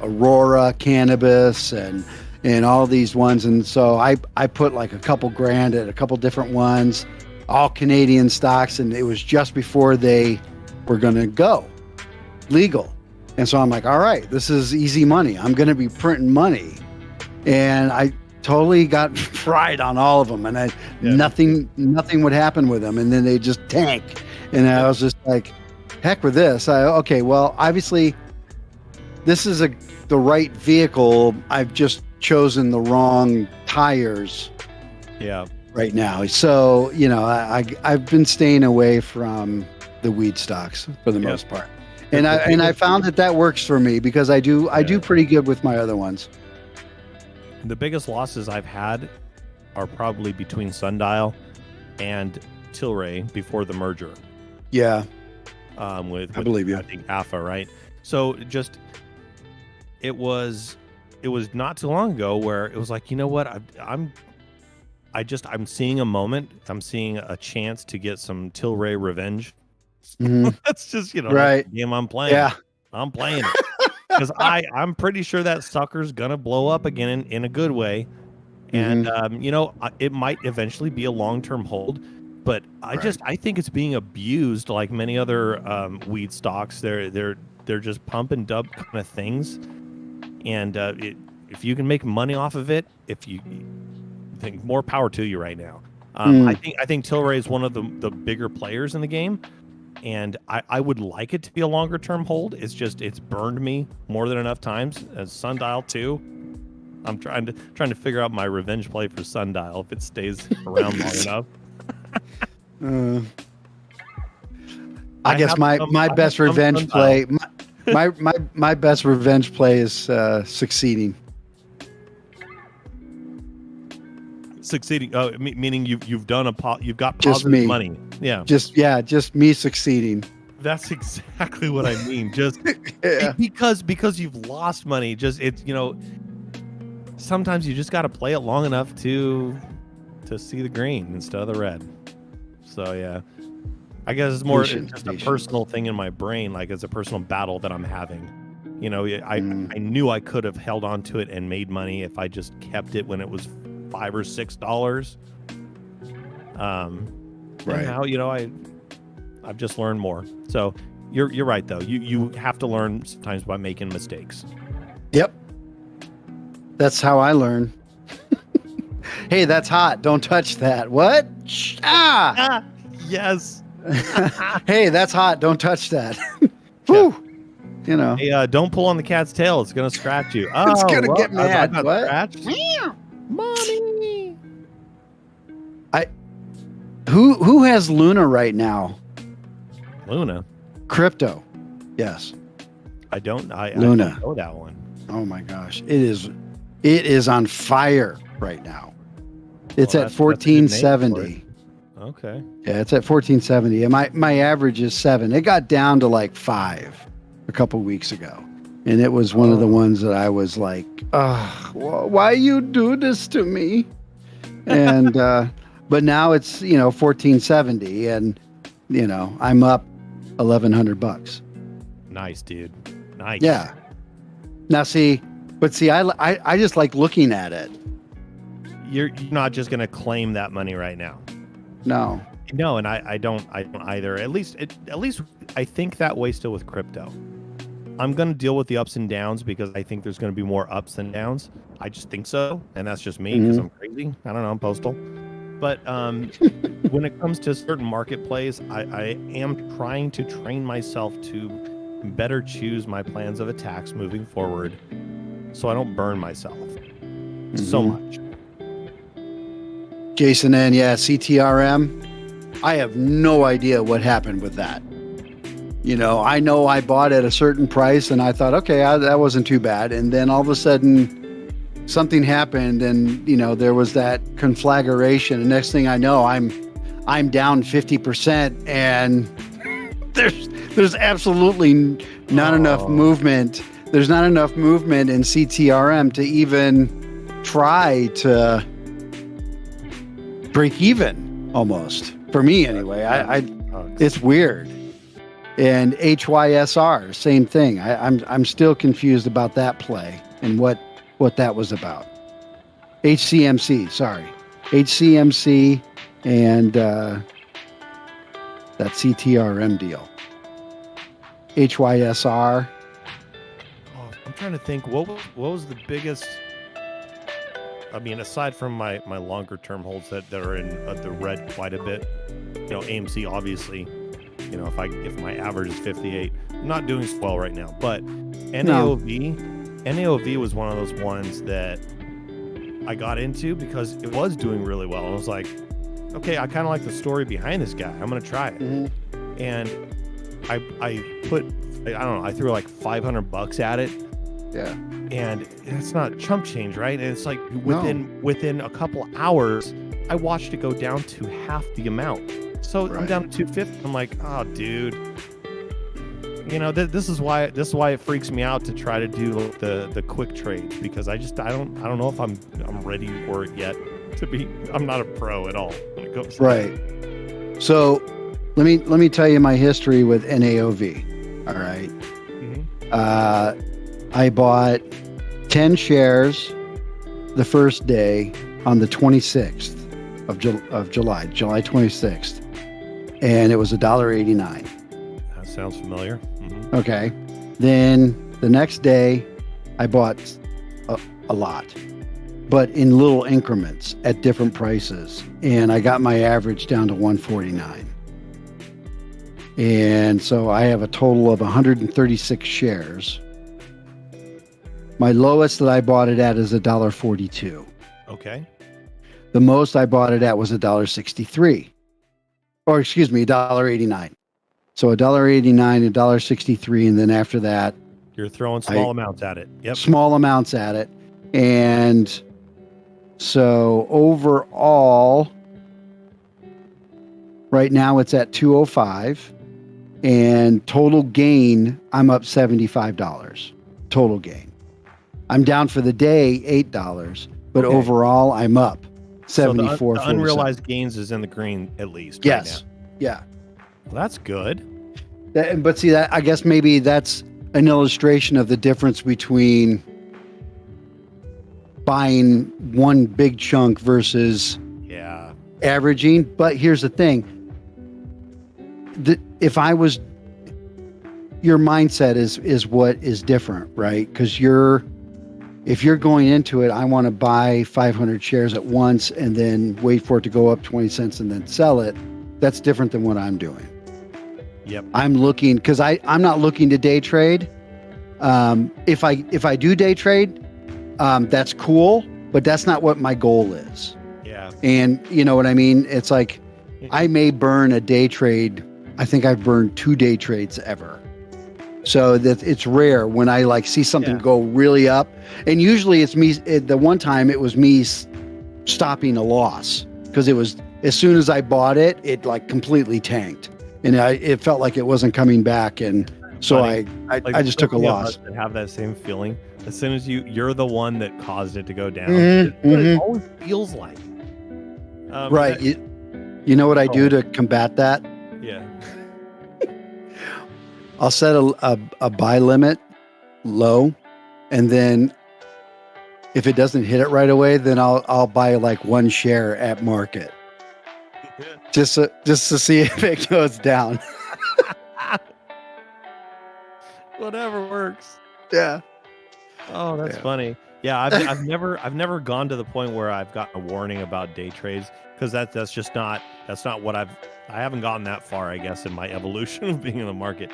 Aurora cannabis and all these ones. And so I put like a couple grand at a couple different ones, all Canadian stocks. And it was just before they were going to go legal. And so I'm like, all right, this is easy money. I'm going to be printing money. And I totally got fried on all of them, and nothing would happen with them, and then they just tank. And I was just like, heck with this. Okay, well, obviously this is the right vehicle. I've just chosen the wrong tires. Yeah. Right now. So, I've been staying away from the weed stocks for the most part. And I found that works for me, because I do pretty good with my other ones. The biggest losses I've had are probably between Sundial and Tilray before the merger. Yeah. I believe you. I think AFA, right? So it was not too long ago where it was like, you know what? I'm seeing a moment. I'm seeing a chance to get some Tilray revenge. Mm-hmm. That's just, right. That's the game I'm playing. Yeah. I'm playing it. Because I'm pretty sure that sucker's gonna blow up again in a good way, and it might eventually be a long-term hold, but I think it's being abused like many other weed stocks. They're just pump and dump kind of things, and if you can make money off of it, if you think, more power to you right now. I think Tilray is one of the bigger players in the game. And I would like it to be a longer term hold. It's burned me more than enough times. As Sundial too, I'm trying to figure out my revenge play for Sundial if it stays around long enough. I guess my best revenge play, my best revenge play is succeeding. Succeeding, meaning you've got positive just me. Money. Yeah. Just me succeeding. That's exactly what I mean. Just because you've lost money. Sometimes you just got to play it long enough to see the green instead of the red. So yeah, I guess it's more just a personal thing in my brain. Like it's a personal battle that I'm having. I knew I could have held on to it and made money if I just kept it when it was $5 or $6. Right now, I've just learned more. So you're right though. You have to learn sometimes by making mistakes. Yep. That's how I learn. Hey, that's hot. Don't touch that. What? Yes. Hey, that's hot. Don't touch that. Whew. Hey, don't pull on the cat's tail. It's gonna scratch you. Oh, it's gonna get mad. I got what? Scratched? Mommy. Who has Luna right now? Luna. Crypto. Yes. I don't Luna. I don't know that one. Oh my gosh. It is on fire right now. It's at 1470. Okay. Yeah, it's at 1470. And my average is 7. It got down to like 5 a couple weeks ago. And it was one of the ones that I was like, why you do this to me? And but now it's 1470, and I'm up $1,100. Nice, dude. Nice. Yeah. Now see, I just like looking at it. You're not just going to claim that money right now. No. No, and I don't either. At least I think that way still with crypto. I'm going to deal with the ups and downs because I think there's going to be more ups than downs. I just think so, and that's just me because I'm crazy. I don't know, I'm postal. But when it comes to certain marketplace, I am trying to train myself to better choose my plans of attacks moving forward so I don't burn myself so much. Jason N, yeah, CTRM. I have no idea what happened with that. You know I bought at a certain price and I thought, okay, that wasn't too bad. And then all of a sudden something happened and, there was that conflagration. And next thing I know, I'm down 50% and there's absolutely not enough movement. There's not enough movement in CTRM to even try to break even almost. For me anyway. It's weird. And HYSR, same thing. I'm still confused about that play and what that was about. HCMC, sorry. HCMC and that CTRM deal. HYSR. Oh, I'm trying to think. What was the biggest? I mean, aside from my longer term holds that are in the red quite a bit. AMC obviously. If my average is 58, I'm not doing so well right now. But NAOV was one of those ones that I got into because it was doing really well. I was like, okay, I kind of like the story behind this guy. I'm gonna try it. And I threw like $500 at it. Yeah. And it's not chump change, right? And it's like within a couple hours, I watched it go down to half the amount. So I'm down to 250. I'm like, oh, dude. This is why it freaks me out to try to do the quick trade because I don't know if I'm ready for it yet. I'm not a pro at all when it comes to that. So let me tell you my history with NAOV. All right. I bought 10 shares the first day on the 26th of July 26th. And it was $1.89. That sounds familiar. Okay. Then the next day, I bought a lot, but in little increments at different prices. And I got my average down to 149. And so I have a total of 136 shares. My lowest that I bought it at is $1.42. Okay. The most I bought it at was $1.63. Or excuse me, $1.89. So $1.89, $1.63, and then after that, you're throwing small amounts at it. Yep. Small amounts at it. And so overall, right now it's at 205. And total gain, I'm up $75. Total gain. I'm down for the day $8, but overall I'm up 74. So the unrealized gains is in the green at least. Yes. Right now. Yeah. Well, that's good. But see, that I guess maybe that's an illustration of the difference between buying one big chunk versus averaging. But here's the thing. If I was, your mindset is what is different, right? Because if you're going into it, I want to buy 500 shares at once and then wait for it to go up 20 cents and then sell it. That's different than what I'm doing. Yep. I'm looking, because I'm not looking to day trade. If I do day trade, that's cool, but that's not what my goal is. Yeah. And you know what I mean? It's like, I may burn a day trade. I think I've burned 2 day trades ever. So that it's rare when I see something go really up. And usually it's me. The one time it was me stopping a loss because it was, as soon as I bought it, it completely tanked. And it felt like it wasn't coming back. And so I just took a loss. That have that same feeling. As soon as you're the one that caused it to go down. It always feels like. Right. You know what I do to combat that? Yeah. I'll set a buy limit low, and then if it doesn't hit it right away, then I'll buy like one share at market just to see if it goes down. Whatever works. Yeah. Oh, that's Yeah. funny. Yeah, I've never gone to the point where I've gotten a warning about day trades, because that's just not what I haven't gotten that far, I guess, in my evolution of being in the market.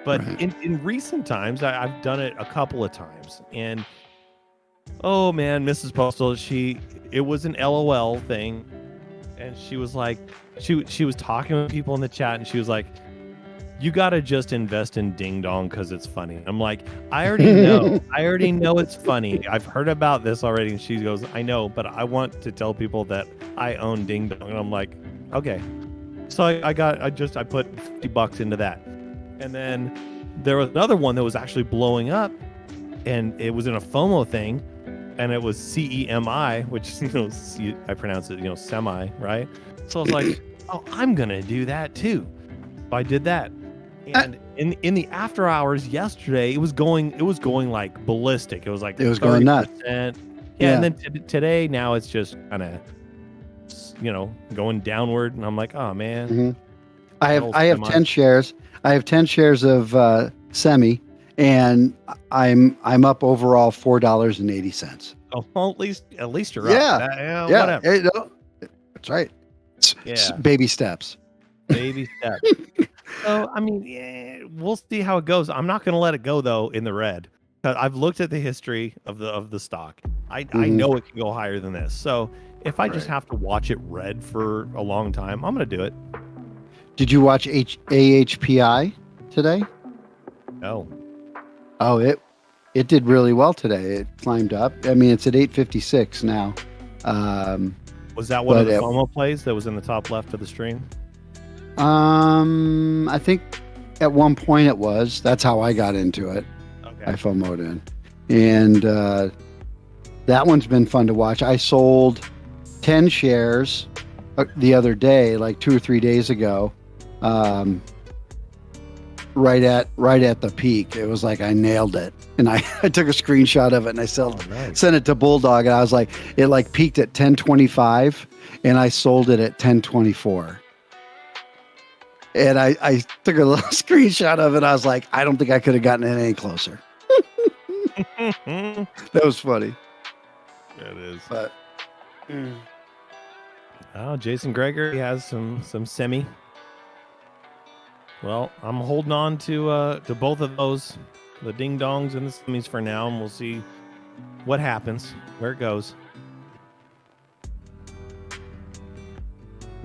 But Right. in recent times, I've done it a couple of times, and oh man, Mrs. Postal, it was an LOL thing, and she was like, she was talking with people in the chat, and she was like, you gotta just invest in Ding Dong because it's funny. I'm like, I already know it's funny. I've heard about this already. And she goes, I know, but I want to tell people that I own Ding Dong. And I'm like, okay. So I put $50 into that. And then there was another one that was actually blowing up, and it was in a FOMO thing, and it was CEMI, which, I pronounce it, semi, right? So I was like, oh, I'm gonna do that too. So I did that. And in the after hours yesterday, it was going like ballistic. It was like, it was going nuts. Yeah. And then today, now it's just kind of, going downward. And I'm like, oh man. Mm-hmm. I have 10 shares. I have 10 shares of semi, and I'm up overall $4.80. Oh, well, at least you're up. Yeah. Whatever. That's right. Yeah. Baby steps. Baby steps. So, I mean, we'll see how it goes. I'm not going to let it go, though, in the red. I've looked at the history of the stock. I know it can go higher than this. So if I just have to watch it red for a long time, I'm going to do it. Did you watch AHPI today? No. Oh, it did really well today. It climbed up. I mean, it's at 856 now. Was that one of the FOMO plays that was in the top left of the stream? I think at one point it was. That's how I got into it. Okay. I FOMO'd in. And that one's been fun to watch. I sold 10 shares the other day, like 2 or 3 days ago. Right at the peak. It was like I nailed it. And I took a screenshot of it, and I sent it to Bulldog, and I was like, it like peaked at 1025, and I sold it at 1024. And I took a little screenshot of it. I was like, I don't think I could have gotten it any closer. That was funny. It is. But oh, Jason Gregory has some semi. Well, I'm holding on to both of those, the Ding Dongs and the semis for now, and we'll see what happens, where it goes.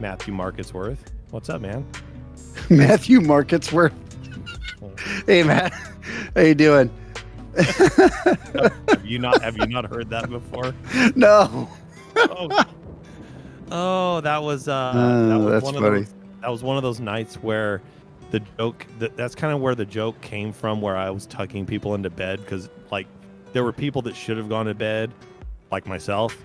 Matthew Marketsworth, what's up, man? Matthew Marketsworth. Hey, Matt, how you doing? Have you not heard that before? No. Oh, that was that's one funny. of those, that was one of those nights where the joke that's kind of where the joke came from, where I was tucking people into bed, because like there were people that should have gone to bed, like myself,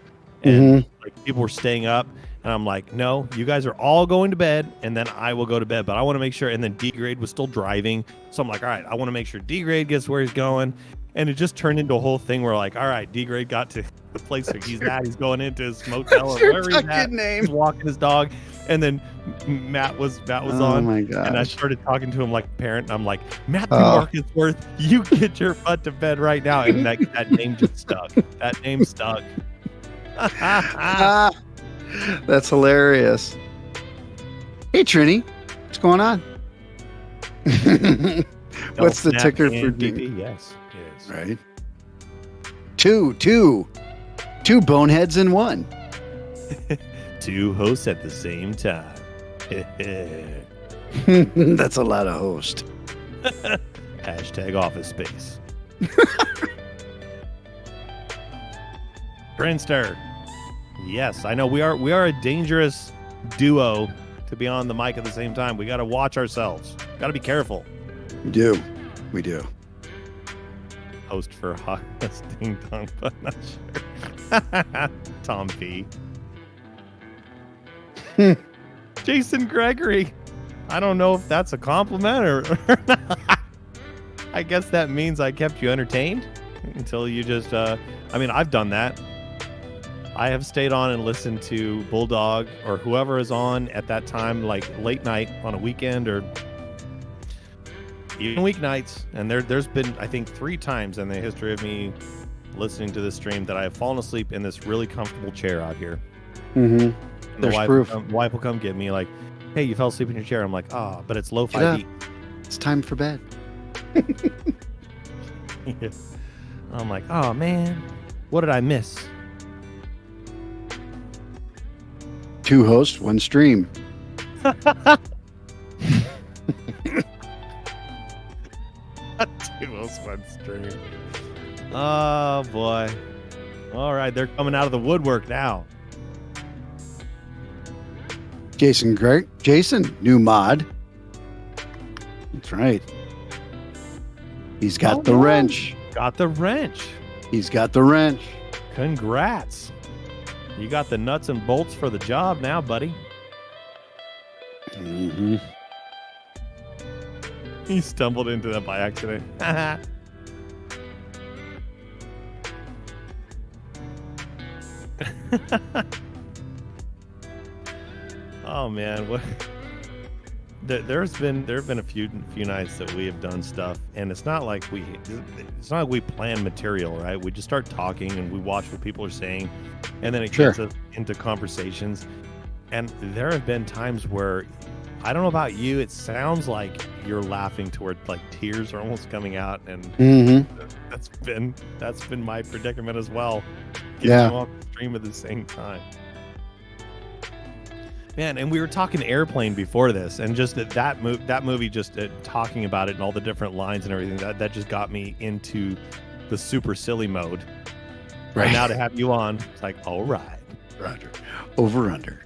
and like people were staying up, and I'm like, no, you guys are all going to bed, and then I will go to bed, but I want to make sure. And then D Grade was still driving, so I'm like, all right, I want to make sure D Grade gets where he's going. And it just turned into a whole thing where, like, all right, D Grade got to the place where he's at. He's going into his motel or wherever he's at. He's walking his dog. And then Matt was on. Oh my gosh. And I started talking to him like a parent. And I'm like, Matthew Marketsworth, you get your butt to bed right now. And that name just stuck. That name stuck. That's hilarious. Hey, Trini, what's going on? What's the ticker for D? Yes, it is. Right. Two boneheads in one. Two hosts at the same time. That's a lot of host. Hashtag Office Space. Prinster. Yes, I know we are a dangerous duo to be on the mic at the same time. We got to watch ourselves. Got to be careful. We do. Host for Hottest Ding Dong, but not sure. Tom P. Jason Gregory. I don't know if that's a compliment or not. I guess that means I kept you entertained until you just, I mean, I've done that. I have stayed on and listened to Bulldog or whoever is on at that time, like late night on a weekend or even weeknights. And there's been, I think, 3 times in the history of me listening to this stream that I have fallen asleep in this really comfortable chair out here. Mm-hmm. And the wife will come get me like, hey, you fell asleep in your chair. I'm like, but it's lo-fi beat. It's time for bed. Yeah. I'm like, oh man, what did I miss? 2 hosts, 1 stream. 2 hosts, 1 stream. Oh boy. All right, they're coming out of the woodwork now. Jason, new mod. That's right. He's got the wrench. Got the wrench. He's got the wrench. Congrats. You got the nuts and bolts for the job now, buddy. Mm-hmm. He stumbled into that by accident. Oh man, what? There have been a few nights that we have done stuff, and it's not like we plan material, right? We just start talking and we watch what people are saying, and then it gets us into conversations. And there have been times where, I don't know about you, it sounds like you're laughing toward like tears are almost coming out, and that's been my predicament as well. Getting you off the stream at the same time. Man, and we were talking Airplane before this, and just that movie, just talking about it and all the different lines and everything, that just got me into the super silly mode. Right now, to have you on, it's like, all right, Roger, over under.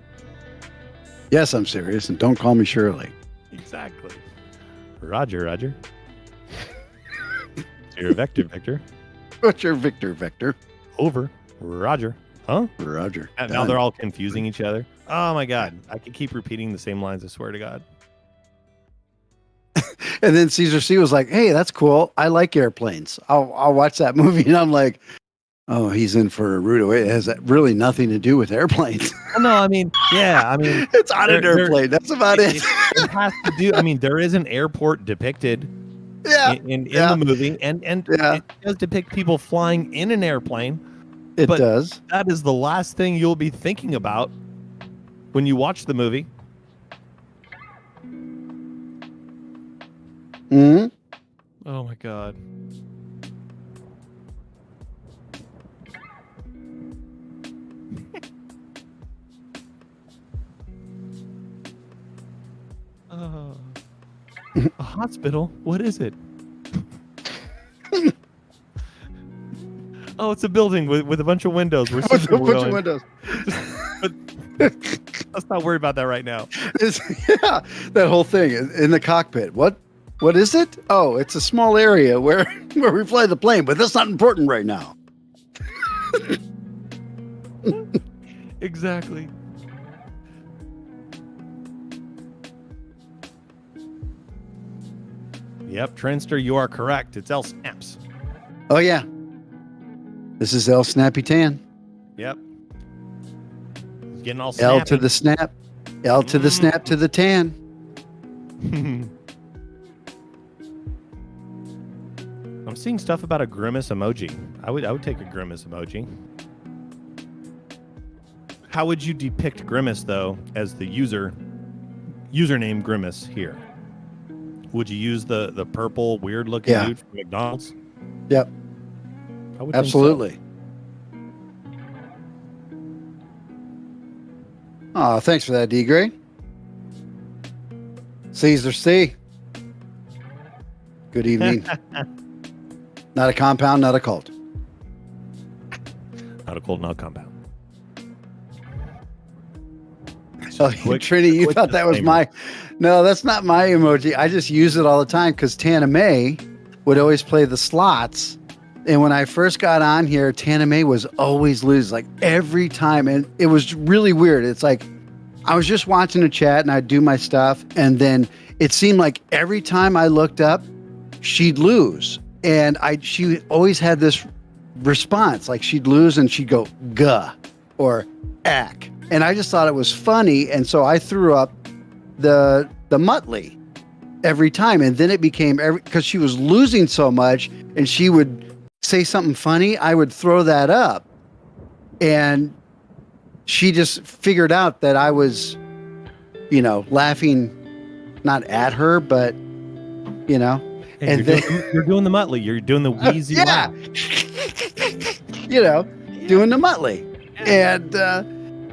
Yes, I'm serious, and don't call me Shirley. Exactly, Roger. Your Vector. What's your Victor? Over, Roger. Huh? Roger. And now they're all confusing each other. Oh my God. I could keep repeating the same lines, I swear to God. And then Caesar C was like, hey, that's cool. I like airplanes. I'll watch that movie. And I'm like, oh, he's in for a rude away. It has really nothing to do with airplanes. No, I mean, it's on an airplane. That's about it. It has to do. I mean, there is an airport depicted in the movie, and it does depict people flying in an airplane. It does. That is the last thing you'll be thinking about when you watch the movie. Mm-hmm. Oh my God. A hospital? What is it? Oh, it's a building with a bunch of windows. With a bunch of windows. Let's not worry about that right now. That whole thing in the cockpit. What is it? Oh, it's a small area where we fly the plane, but that's not important right now. Exactly. Yep, Trendster, you are correct. It's L Snaps. Oh yeah. This is L Snappy Tan. Yep. He's getting all snappy. L to the snap. L to the snap to the tan. I'm seeing stuff about a grimace emoji. I would take a grimace emoji. How would you depict grimace though as the username grimace here? Would you use the purple weird looking dude from McDonald's? Yep. Absolutely. Oh, thanks for that, D Gray. Caesar C. Good evening. Not a compound, not a cult. Not a cult, not a compound. So, Trini, you thought that was my... No, that's not my emoji. I just use it all the time because Tana May would always play the slots. And when I first got on here, Tana May was always lose, like every time. And it was really weird. It's like I was just watching a chat and I'd do my stuff. And then it seemed like every time I looked up, she'd lose, and she always had this response, like she'd lose and she'd go "guh" or "ack," and I just thought it was funny, and so I threw up the Muttley every time, and then it became because she was losing so much, and she would say something funny, I would throw that up, and she just figured out that I was, laughing, not at her, but, Hey, and you're doing the Muttley. You're doing the wheezy laugh. doing the Muttley,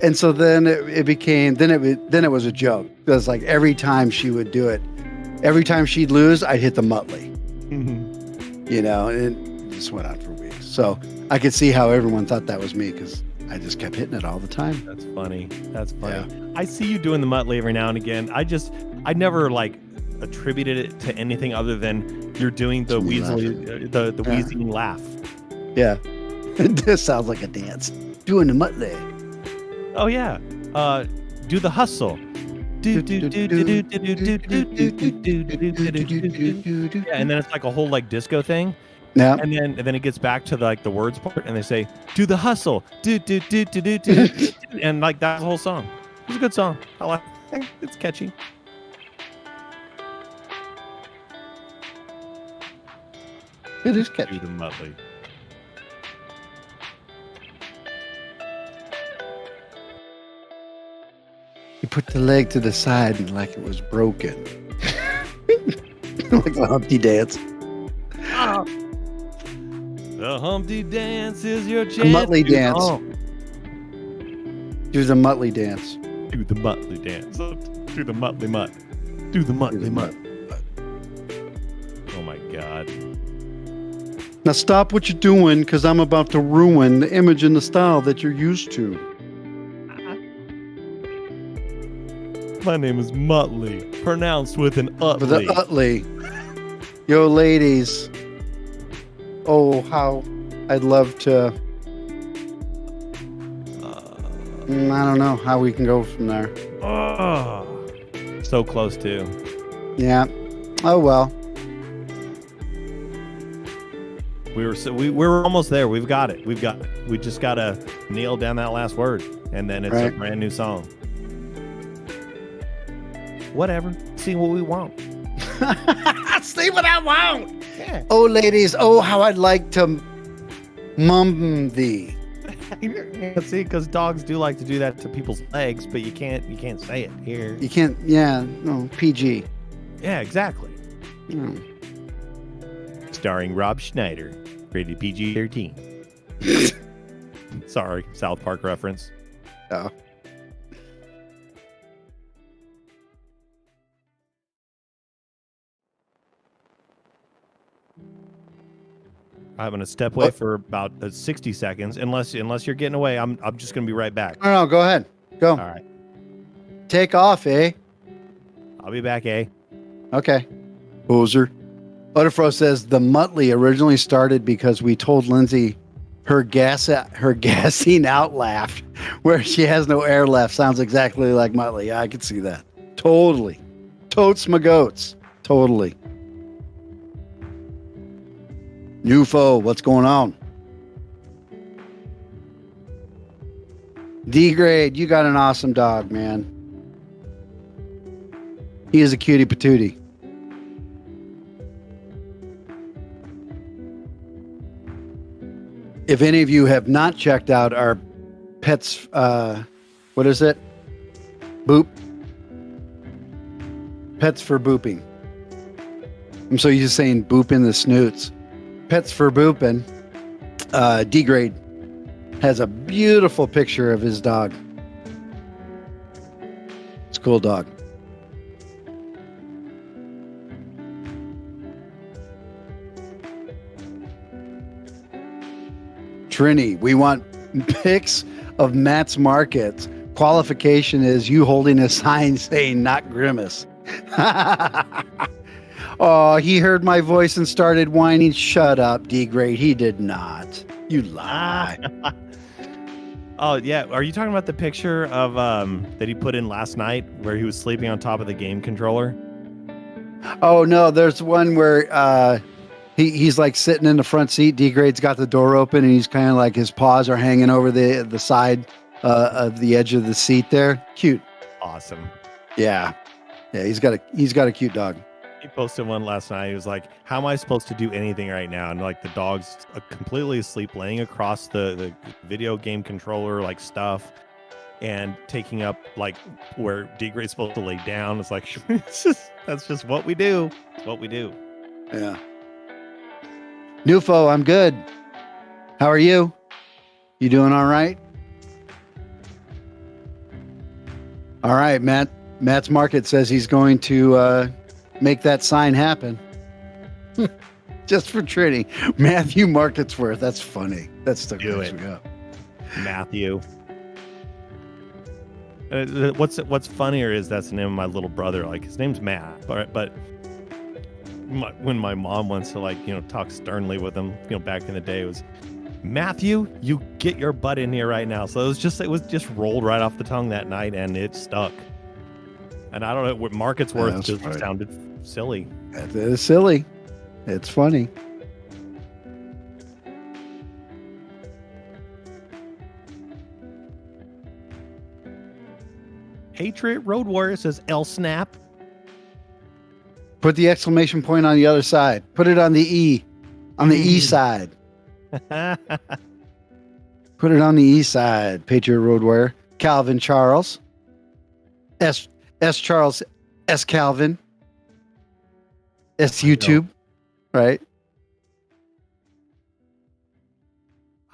and so then it became, then it was a joke. It was like every time she would do it, every time she'd lose, I'd hit the Muttley, and it just went on for weeks. So I could see how everyone thought that was me because I just kept hitting it all the time. That's funny. That's funny. Yeah. I see you doing the Muttley every now and again. I never attributed it to anything other than you're doing the the wheezing laugh. Yeah. This sounds like a dance. Doing the Muttley. Oh yeah. Do the hustle. Yeah, and then it's like a whole disco thing. Yeah. And then it gets back to the words part, and they say, "Do the hustle." And that's the whole song. It's a good song. I like it. It's catchy. It is catchy. Do the Muttley. He put the leg to the side and like it was broken. Like the Humpty Dance. The Humpty Dance is your chance. The Muttley dance. Oh. Do the Muttley dance. Do the Muttley dance. Do the Muttley Mutt. Do the Muttley Mutt. Oh my God. Now stop what you're doing because I'm about to ruin the image and the style that you're used to. My name is Muttley, pronounced with an With the Utley. Utley. Yo, ladies. Oh, how I'd love to. I don't know how we can go from there. Oh, so close to. Yeah. Oh well. We were almost there. We've got it. We just gotta nail down that last word, and then it's a Right. brand new song. Whatever. See what we want. See what I want. Yeah. Oh, ladies. Oh, how I'd like to mum thee. See, because dogs do like to do that to people's legs, but you can't say it here. You can't. Yeah. No. PG. Yeah, exactly. Hmm. Starring Rob Schneider, rated PG-13. Sorry, South Park reference. Oh. I'm gonna step away for about 60 seconds, unless you're getting away. I'm just gonna be right back. No. Go ahead. Go. All right, Take off, eh? I'll be back. Okay. Poser. Butterfro says the Muttley originally started because we told Lindsay her gassing out laugh, where she has no air left, sounds exactly like Muttley. Yeah, I could see that. Totally. Totes my goats. Totally. Newfo, what's going on? D-grade, you got an awesome dog, man. He is a cutie patootie. If any of you have not checked out our pets, what is it? Boop. Pets for booping. I'm so used to saying boop in the snoots. Pets for booping. D-grade has a beautiful picture of his dog. It's a cool dog. Trini, we want pics of Matt's markets. Qualification is you holding a sign saying not grimace. Oh, he heard my voice and started whining. Shut up, D-grade. He did not. You lie. Oh yeah, are you talking about the picture of that he put in last night where he was sleeping on top of the game controller? Oh no, there's one where he's like sitting in the front seat. D-Grade's got the door open, and he's kind of like his paws are hanging over the side of the edge of the seat there. Cute. Awesome. Yeah. He's got a cute dog. He posted one last night. He was like, "How am I supposed to do anything right now?" And like the dog's completely asleep, laying across the video game controller like stuff, and taking up like where D-Grade's supposed to lay down. It's like that's just what we do. It's what we do. Yeah. Nufo, I'm good. How are you? You doing all right? All right, Matt. Matt's Market says he's going to make that sign happen. Just for Trini. Matthew Marketsworth. That's funny. That's the Do cracks it. me up. Matthew. What's funnier is that's the name of my little brother. Like his name's Matt, but when my mom wants to talk sternly with him, back in the day, it was Matthew, you get your butt in here right now. So it was just rolled right off the tongue that night, and it stuck. And I don't know what Marketsworth just funny. sounded silly. That is silly. It's funny. Patriot Road Warrior says L snap. Put the exclamation point on the other side. Put it on the E. On the E side. Put it on the E side. Patriot Road Warrior. Calvin Charles. S Charles. S Calvin. S YouTube. Right?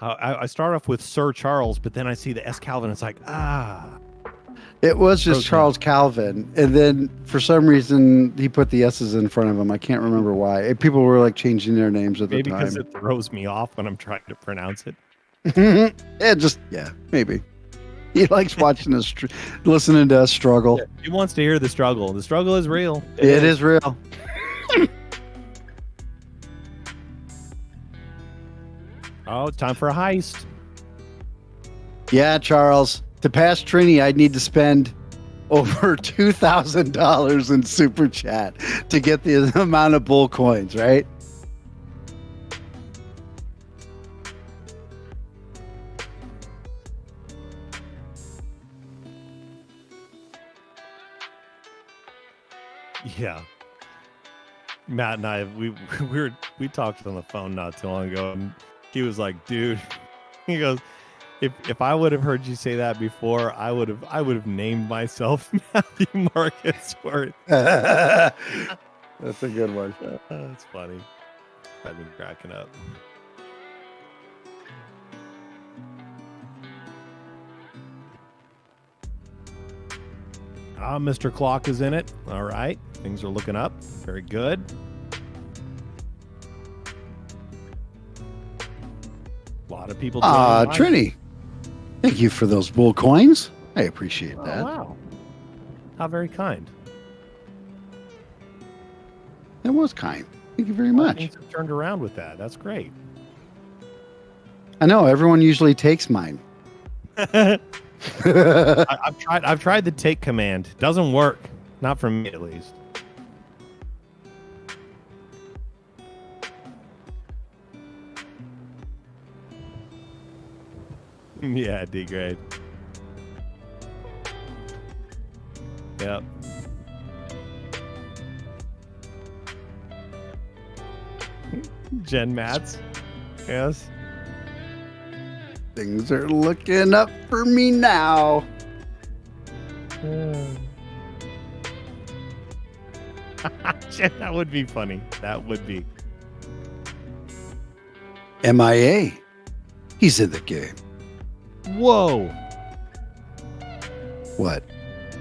I start off with Sir Charles, but then I see the S Calvin. It's like, It was just Charles Calvin. And then for some reason, he put the S's in front of him. I can't remember why. People were like changing their names at the maybe time. because it throws me off when I'm trying to pronounce it. Maybe. He likes watching us, listening to us struggle. Yeah, he wants to hear the struggle. The struggle is real. It is real. Oh, it's time for a heist. Yeah, Charles. To pass Trini, I'd need to spend over $2,000 in Super Chat to get the amount of bull coins, right? Yeah. Matt and I, we talked on the phone not too long ago, and he was like, "Dude," he goes, "If I would have heard you say that before, I would have named myself Matthew Marketsworth." That's a good one. That's funny. I've been cracking up. Mr. Clock is in it. All right. Things are looking up. Very good. A lot of people. Trini, thank you for those bull coins. I appreciate that. Oh, wow. How very kind. That was kind. Thank you very much. Things have turned around with that. That's great. I know everyone usually takes mine. I've tried the take command. Doesn't work. Not for me, at least. Yeah, D grade. Yep. Jen Mats. Yes. Things are looking up for me now. That would be funny. That would be. MIA. He's in the game. Whoa. What?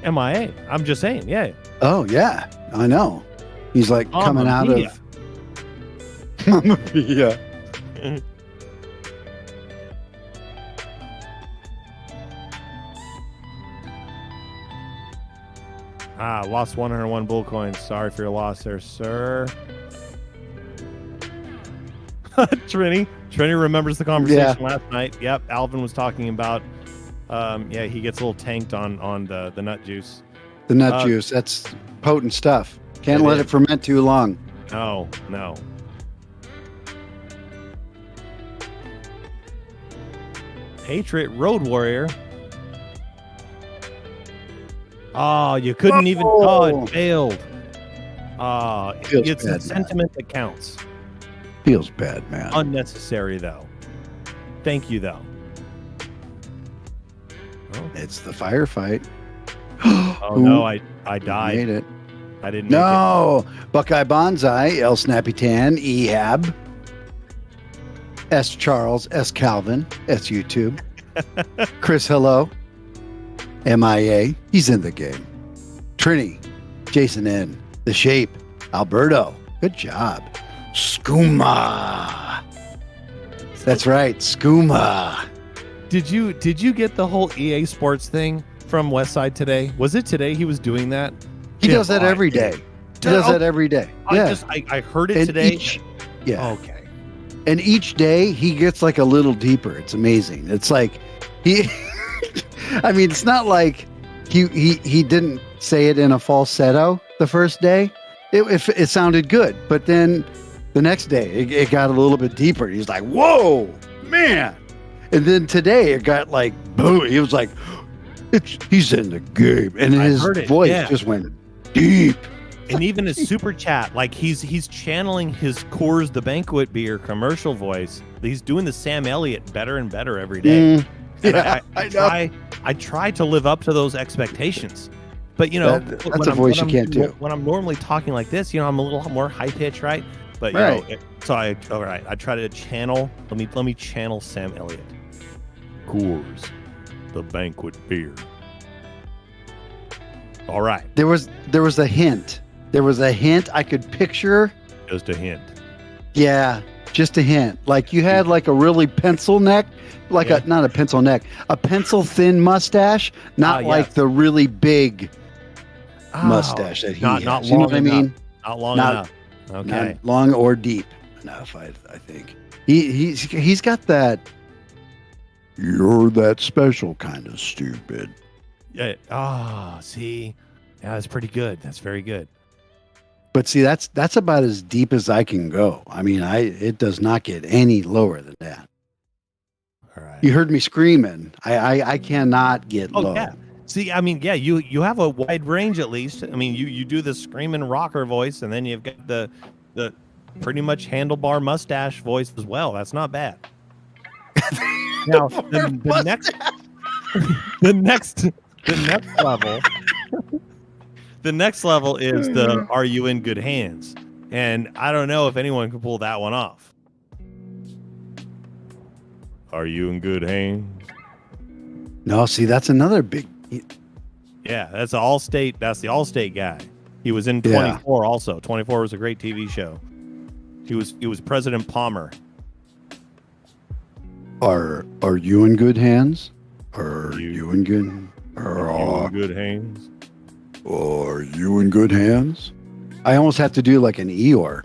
MIA. I'm just saying. Yeah. Oh, yeah. I know. He's like coming out Mia. of. Mamma Mia. Lost 101 bull coins. Sorry for your loss there, sir. Trini remembers the conversation last night. Yep, Alvin was talking about. He gets a little tanked on the nut juice. The nut juice. That's potent stuff. Can't let it ferment too long. No. Patriot Road Warrior. Oh, you couldn't even. Oh, it failed. Feels It's bad, the sentiment that counts. Feels bad, man. Unnecessary, though. Thank you, though. Oh, It's the firefight. no, I died. Made it. I didn't No. Buckeye Bonsai, L Snappy Tan, Ehab, S Charles, S Calvin, S YouTube, Chris Hello, MIA, he's in the game. Trini, Jason N, The Shape, Alberto, good job. Skooma. That's right, Skooma. Did you get the whole EA Sports thing from Westside today? Was it today he was doing that? He does that every day. He does that every day. Yeah. I heard it And today. Okay. And each day he gets like a little deeper. It's amazing. It's like he I mean, it's not like he didn't say it in a falsetto the first day. It sounded good, but then the next day it got a little bit deeper. He's like, "Whoa, man!" And then today it got like, boom. He was like, "He's in the game," and his voice just went deep. And even his super chat, like he's channeling his Coors the Banquet beer commercial voice. He's doing the Sam Elliott better and better every day. Yeah, I know. I try to live up to those expectations. But, you know, that's a voice you can't do. When I'm normally talking like this, you know, I'm a little more high pitch, right? But, you know, so I try to channel. Let me channel Sam Elliott. Coors, the Banquet beer. All right. There was a hint. There was a hint I could picture. Just a hint. Yeah, just a hint. Like you had like a really pencil neck, like not a pencil neck, a pencil thin mustache, not like the really big mustache that he has. Not You know long what I mean? enough. Not long enough. Okay. Not long or deep enough, I think. He's got that you're that special kind of stupid. Yeah. See. Yeah, that's pretty good. That's very good. But see, that's about as deep as I can go. I mean, it does not get any lower than that. All right. You heard me screaming. I cannot get low. Yeah. See, I mean, yeah, you have a wide range at least. I mean, you do the screaming rocker voice, and then you've got the pretty much handlebar mustache voice as well. That's not bad. Now the next level. The next level is the "Are you in good hands?" And I don't know if anyone can pull that one off. Are you in good hands? No, see, that's another big. Yeah, that's Allstate. That's the Allstate guy. He was in 24 also. 24 was a great TV show. He was President Palmer. Are you in good hands? Are you in good? Are you in good hands? Are you in good hands? I almost have to do like an Eeyore.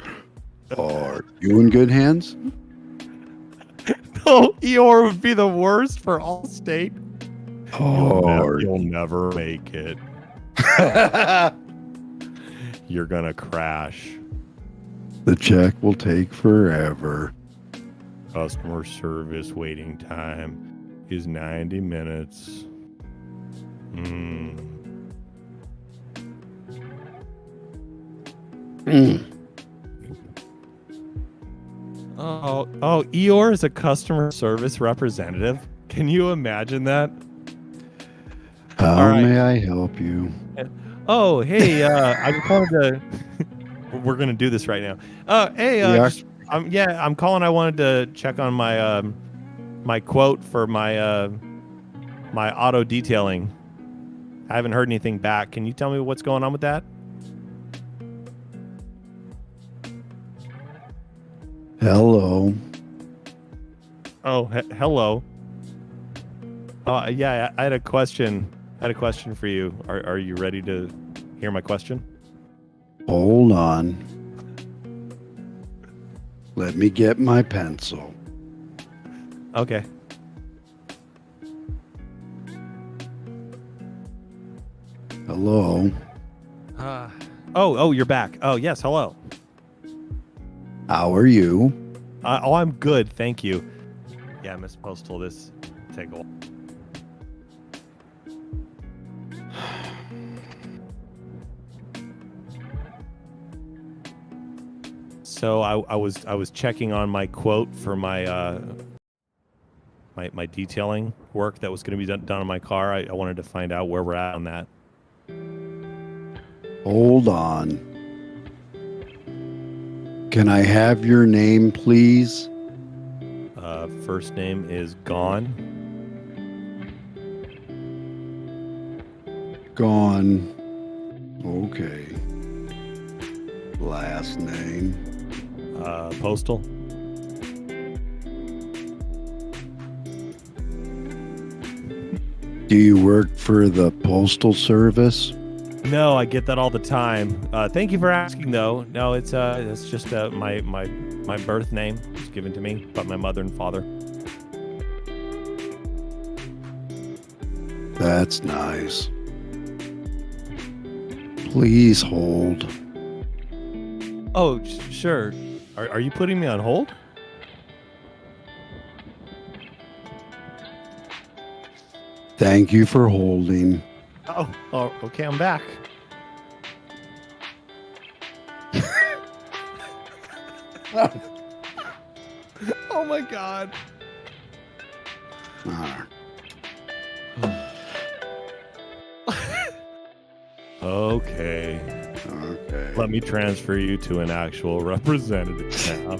Are you in good hands? No, Eeyore would be the worst for Allstate. You'll never make it. You're gonna crash. The check will take forever. Customer service waiting time is 90 minutes. Oh, Eeyore is a customer service representative. Can you imagine that? How may I help you? Oh, hey, I just wanted to. We're gonna do this right now. Hey, I'm calling. I wanted to check on my my quote for my my auto detailing. I haven't heard anything back. Can you tell me what's going on with that? Hello. Oh, hello. Yeah, I had a question. For you. Are you ready to hear my question? Hold on. Let me get my pencil. Okay. Hello. Oh, you're back. Oh, yes. Hello. How are you? I'm good. Thank you. Yeah, Miss Postal, this take a while. So I was checking on my quote for my my detailing work that was going to be done on my car. I wanted to find out where we're at on that. Hold on. Can I have your name, please? First name is Gone. Gone. Okay. Last name. Postal. Do you work for the Postal Service? No, I get that all the time. Thank you for asking, though. No, it's just my birth name was given to me by my mother and father. That's nice. Please hold. Oh, sure. Are you putting me on hold? Thank you for holding. Oh, okay, I'm back. Oh my God. Ah, Okay. okay. Let me transfer you to an actual representative now.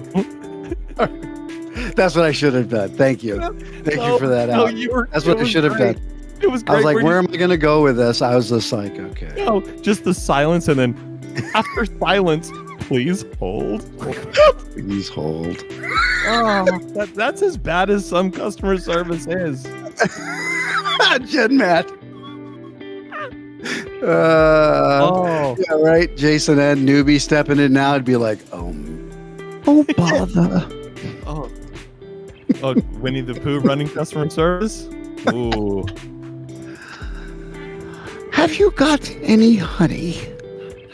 That's what I should have done. Thank you. Thank you for that. No, out. That's what I should have done. It was great. I was like, where am I going to go with this? I was just like, okay. No, just the silence, and then after silence, please hold. Please hold. Oh, that's as bad as some customer service is. Jen Matt. Yeah, right. Jason and newbie stepping in now. It'd be like, oh bother. Oh, Winnie the Pooh running customer service? Ooh. Have you got any honey?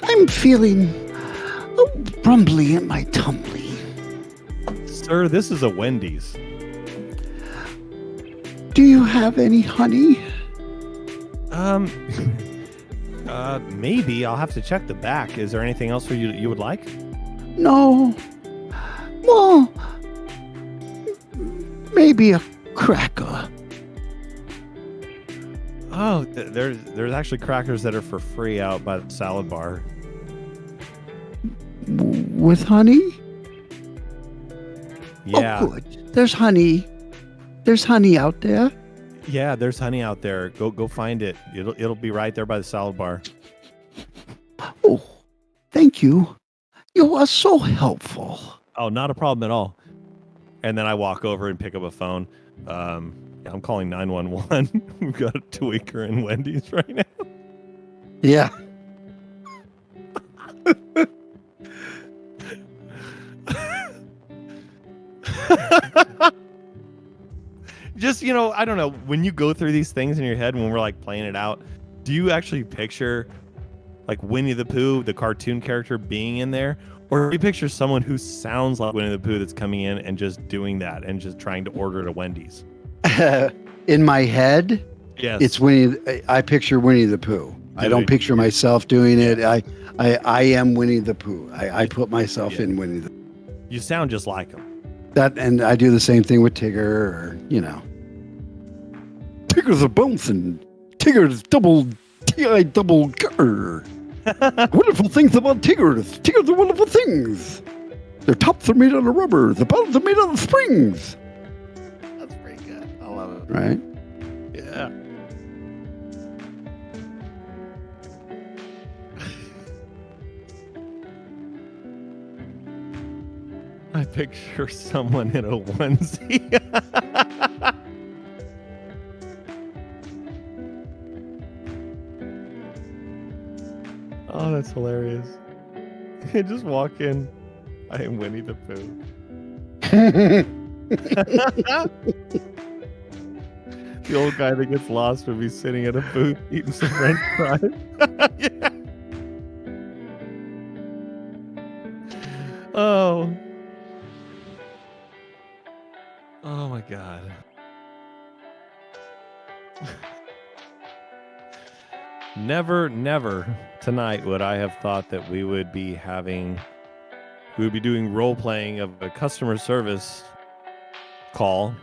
I'm feeling rumbly in my tumbly. Sir, this is a Wendy's. Do you have any honey? Maybe. I'll have to check the back. Is there anything else for you would like? No. Well, maybe a cracker. Oh, there's actually crackers that are for free out by the salad bar. With honey? Yeah. Oh, good. There's honey. There's honey out there. Yeah, there's honey out there. Go find it. It'll be right there by the salad bar. Oh, thank you. You are so helpful. Oh, not a problem at all. And then I walk over and pick up a phone. I'm calling 911. We've got a tweaker in Wendy's right now. Yeah. Just, I don't know. When you go through these things in your head, when we're like playing it out, do you actually picture like Winnie the Pooh, the cartoon character, being in there? Or do you picture someone who sounds like Winnie the Pooh that's coming in and just doing that and just trying to order at a Wendy's? In my head, yes, it's Winnie. I picture Winnie the Pooh. I don't picture myself doing it. I am Winnie the Pooh. I put myself in Winnie the Pooh. You sound just like him. That, and I do the same thing with Tigger, or Tigger's a bouncing. Tigger's double T-I double Tigger. Wonderful things about Tiggers. Tiggers are wonderful things. Their tops are made out of rubber. The bottoms are made out of springs. That's pretty good. I love it. Right? Yeah. I picture someone in a onesie. Oh, that's hilarious. You just walk in. I am Winnie the Pooh. The old guy that gets lost would be sitting at a booth eating some French fries. Yeah. Never tonight would I have thought that we would be doing role playing of a customer service call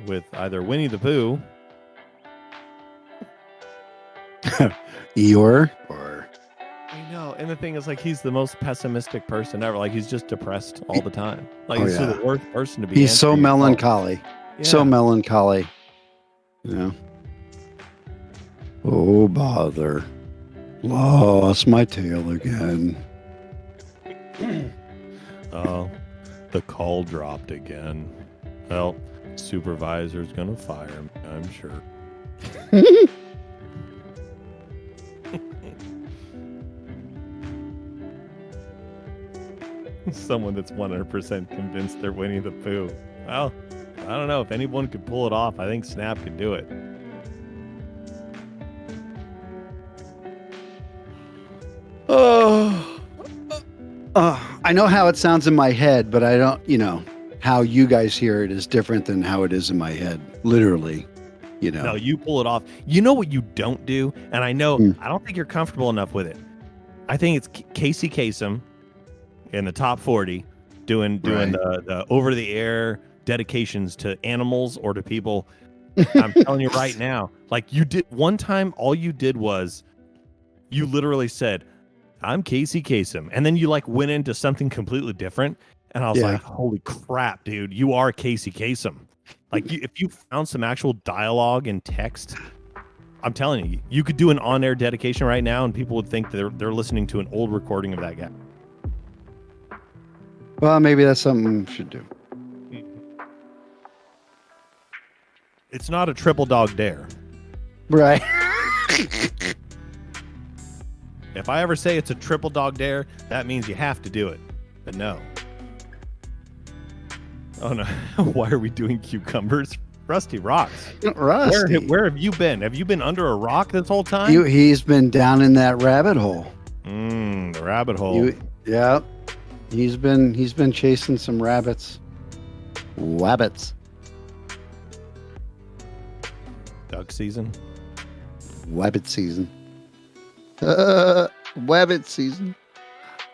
with either Winnie the Pooh. Eeyore or I know, and the thing is, like, he's the most pessimistic person ever. Like, he's just depressed all the time. Like, Oh, he's yeah. the worst person to be. he's so answering your call. melancholy. Yeah. So melancholy. You know. Oh bother. Lost my tail again. Oh, the call dropped again. Well, supervisor's gonna fire him, I'm sure. Someone that's 100% convinced they're Winnie the Pooh. Well, I don't know if anyone could pull it off. I think Snap could do it. Oh, I know how it sounds in my head, but I don't, how you guys hear it is different than how it is in my head. Literally, No, you pull it off. You know what you don't do? And I know, I don't think you're comfortable enough with it. I think it's Casey Kasem in the top 40 doing Right. the over-the-air dedications to animals or to people. I'm telling you right now, like you did one time, all you did was you literally said, I'm Casey Kasem. And then you like went into something completely different. And I was Yeah. like, holy crap, dude, you are Casey Kasem. Like if you found some actual dialogue and text, I'm telling you, you could do an on-air dedication right now and people would think they're listening to an old recording of that guy. Well, maybe that's something we should do. It's not a triple dog dare. Right. If I ever say it's a triple dog dare, that means you have to do it. But no. Oh no. Why are we doing cucumbers? Rusty rocks. Rusty. Where have you been? Have you been under a rock this whole time? He's been down in that rabbit hole. The rabbit hole. Yeah. He's been chasing some rabbits. Wabbits. Duck season. Wabbit season. Wabbit season.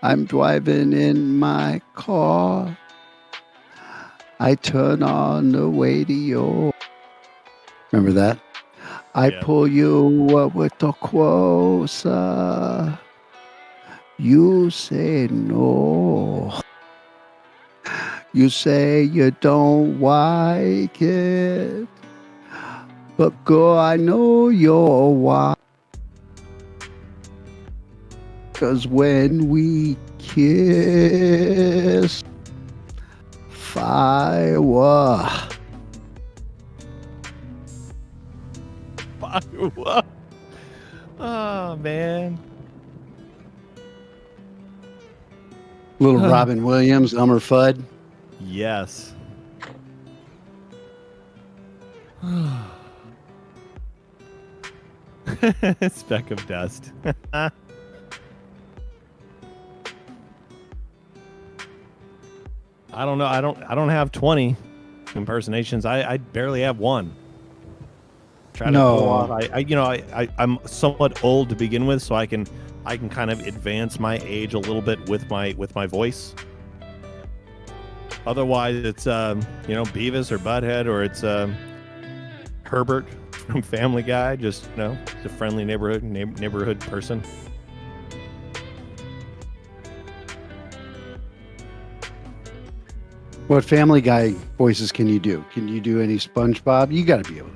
I'm driving in my car. I turn on the radio. Remember that? I pull you up with the closer. You say no. You say you don't like it. But girl, I know you're why. 'Cause when we kiss, fire. Oh man. Little Robin Williams, Elmer Fudd. Yes. Speck of dust. I don't know. I don't have 20 impersonations. I barely have one. Try to pull off. I'm somewhat old to begin with, so I can kind of advance my age a little bit with my voice. Otherwise, it's Beavis or Butthead, or it's Herbert from Family Guy. Just a friendly neighborhood person. What Family Guy voices can you do? Can you do any SpongeBob? You got to be able to.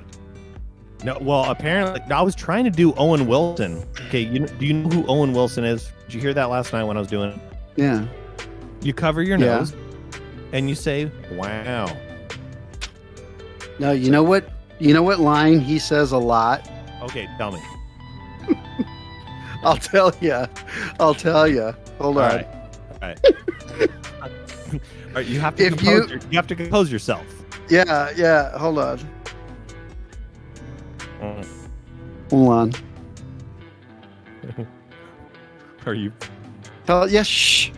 No, well, apparently, I was trying to do Owen Wilson. Okay, do you know who Owen Wilson is? Did you hear that last night when I was doing it? Yeah. You cover your nose, and you say, "Wow." No, you know what? You know what line he says a lot? Okay, tell me. I'll tell you. Hold All on. right. All right, you have to you have to compose yourself. Yeah. Hold on. Hold on. Are you? Yes. Shh.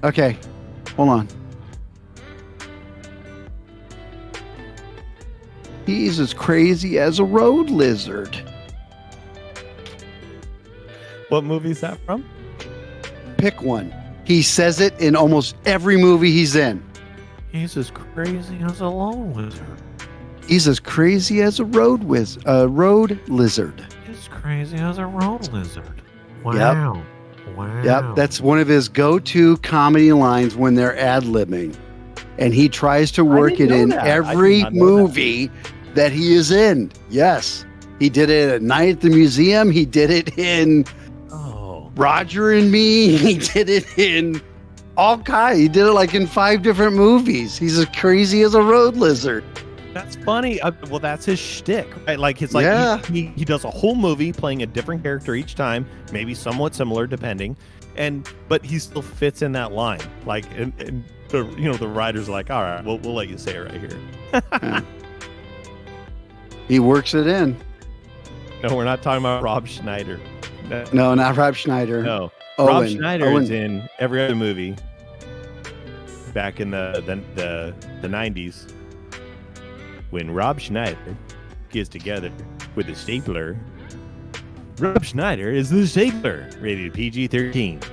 Okay. Hold on. He's as crazy as a road lizard. What movie is that from? Pick one. He says it in almost every movie he's in. He's as crazy as a lone lizard. He's as crazy as a road lizard. He's crazy as a road lizard. Wow. Wow. Yep, that's one of his go-to comedy lines when they're ad-libbing. And he tries to work it in every movie that he is in. Yes. He did it at Night at the Museum. He did it in Roger and Me. He did it in all kinds. He did it like in 5 different movies. He's as crazy as a road lizard. That's funny. Well, that's his shtick, right? Like it's like he does a whole movie playing a different character each time, maybe somewhat similar depending, but he still fits in that line. Like and the writer's like, all right, we'll let you say it right here. Yeah. He works it in. No, we're not talking about Rob Schneider. No, not Rob Schneider. No, Owen. Rob Schneider is in every other movie back in the 90s. When Rob Schneider gets together with a stapler, Rob Schneider is the stapler, rated PG-13.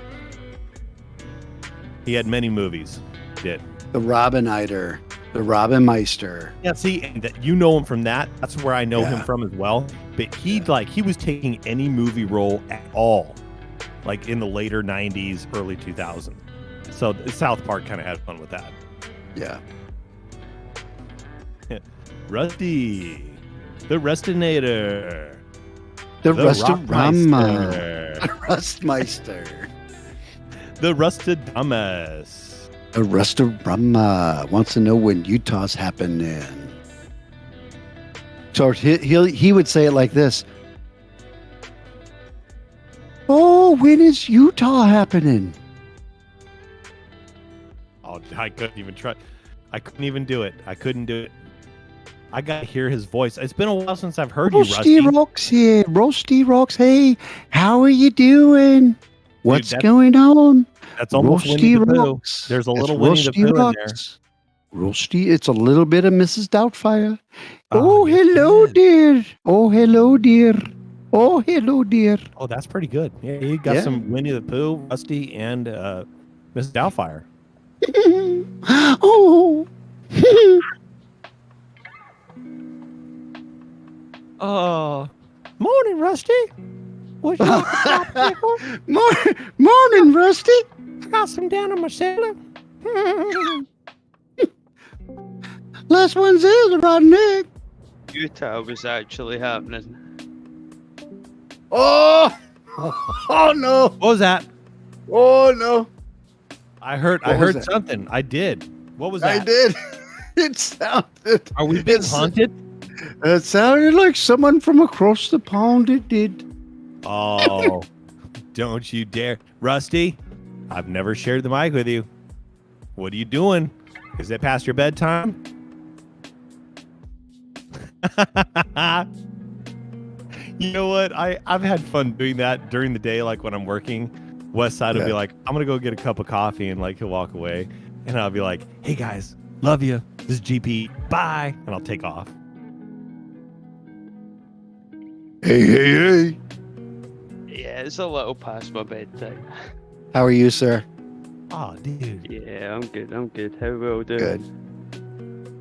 He had many movies. Did The Robinider, the Robin Meister. yeah? See, and you know him from that. That's where I know him from as well. But he was taking any movie role at all, like in the later '90s, early 2000s. So South Park kind of had fun with that. Yeah. Rusty, the Rustinator, The Rustarama. Rockmeister, The Rustmeister. the Rustadamus. The Rustarama wants to know when Utah's happening. So he would say it like this. Oh, when is Utah happening? Oh, I couldn't even try. I couldn't even do it. I couldn't do it. I got to hear his voice. It's been a while since I've heard you, Rusty. Rocks here. Rusty Rocks. Hey, how are you doing? What's going on? That's almost Rusty Winnie the Pooh. Rocks. There's a That's little Winnie the Rusty Pooh in there. Rocks. Rusty, it's a little bit of Mrs. Doubtfire. Oh, Oh, hello, good. dear. Oh, hello, dear. Oh, hello, dear. Oh, that's pretty good. Yeah, you got some Winnie the Pooh, Rusty, and Miss Doubtfire. Oh. Morning, Rusty. What you Morning, Rusty. got some down on my cellar? Last one's is a rotten egg. Utah was actually happening. Oh. Oh, no. What was that? Oh, no. I heard that? something. I did. What was that? I did. It sounded. Are we being haunted? It sounded like someone from across the pond. It did. Oh, don't you dare. Rusty, I've never shared the mic with you. What are you doing? Is it past your bedtime? You know what? I've had fun doing that during the day, like when I'm working. Westside will be like, I'm going to go get a cup of coffee, and like he'll walk away. And I'll be like, hey guys, love you. This is GP. Bye. And I'll take off. Hey. Yeah, it's a little past my bedtime. How are you, sir? Oh, dude. Yeah, I'm good. How well doing? Good.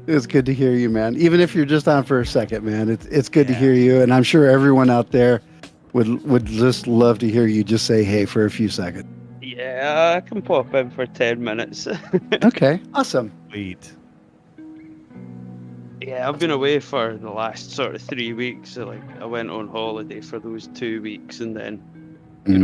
It's good to hear you, man. Even if you're just on for a second, man, it's good to hear you. And I'm sure everyone out there would just love to hear you just say hey for a few seconds. Yeah, I can pop in for 10 minutes. Okay, awesome. Sweet. Yeah, I've been away for the last sort of 3 weeks. So like, I went on holiday for those 2 weeks, and then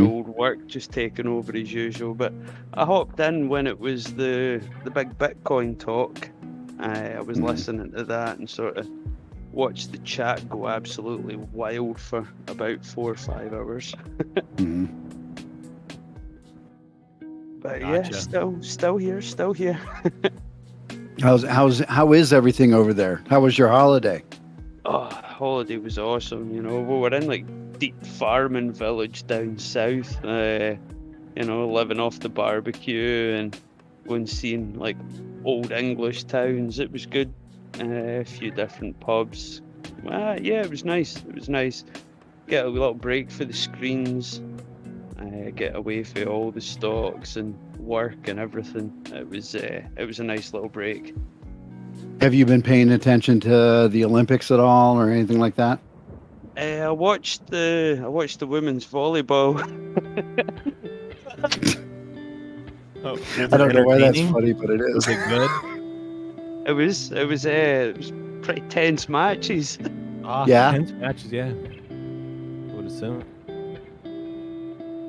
old work just taking over as usual. But I hopped in when it was the big Bitcoin talk. I was listening to that and sort of watched the chat go absolutely wild for about 4 or 5 hours. But Gotcha. yeah, still here. How is everything over there? How was your holiday? Oh, holiday was awesome. You know, we were in like deep farming village down south. You know, living off the barbecue and going seeing like old English towns. It was good. A few different pubs. Yeah, it was nice. Get a little break for the screens. get away from all the stocks and work and everything. It was a nice little break. Have you been paying attention to the Olympics at all or anything like that? I watched the women's volleyball. Oh, I don't know why that's funny, but it is. Was it good? It was pretty tense matches. Yeah. Tense matches, yeah. I would assume.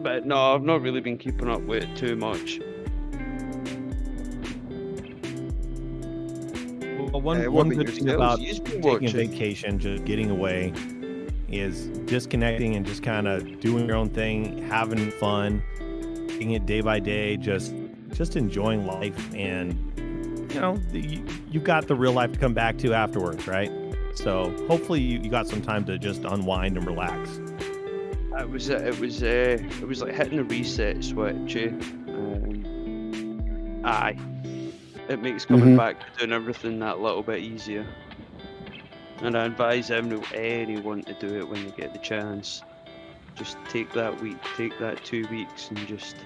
But no, I've not really been keeping up with it too much. Well, one what good about thing yourselves? about You've been taking a watching. vacation, just getting away, is disconnecting and just kind of doing your own thing, having fun, taking it day by day, just enjoying life, and you've got the real life to come back to afterwards, right? So hopefully you got some time to just unwind and relax. It was like hitting a reset switch. Aye, it makes coming back to doing everything that little bit easier. And I advise anyone to do it when you get the chance. Just take that week, take that 2 weeks, and just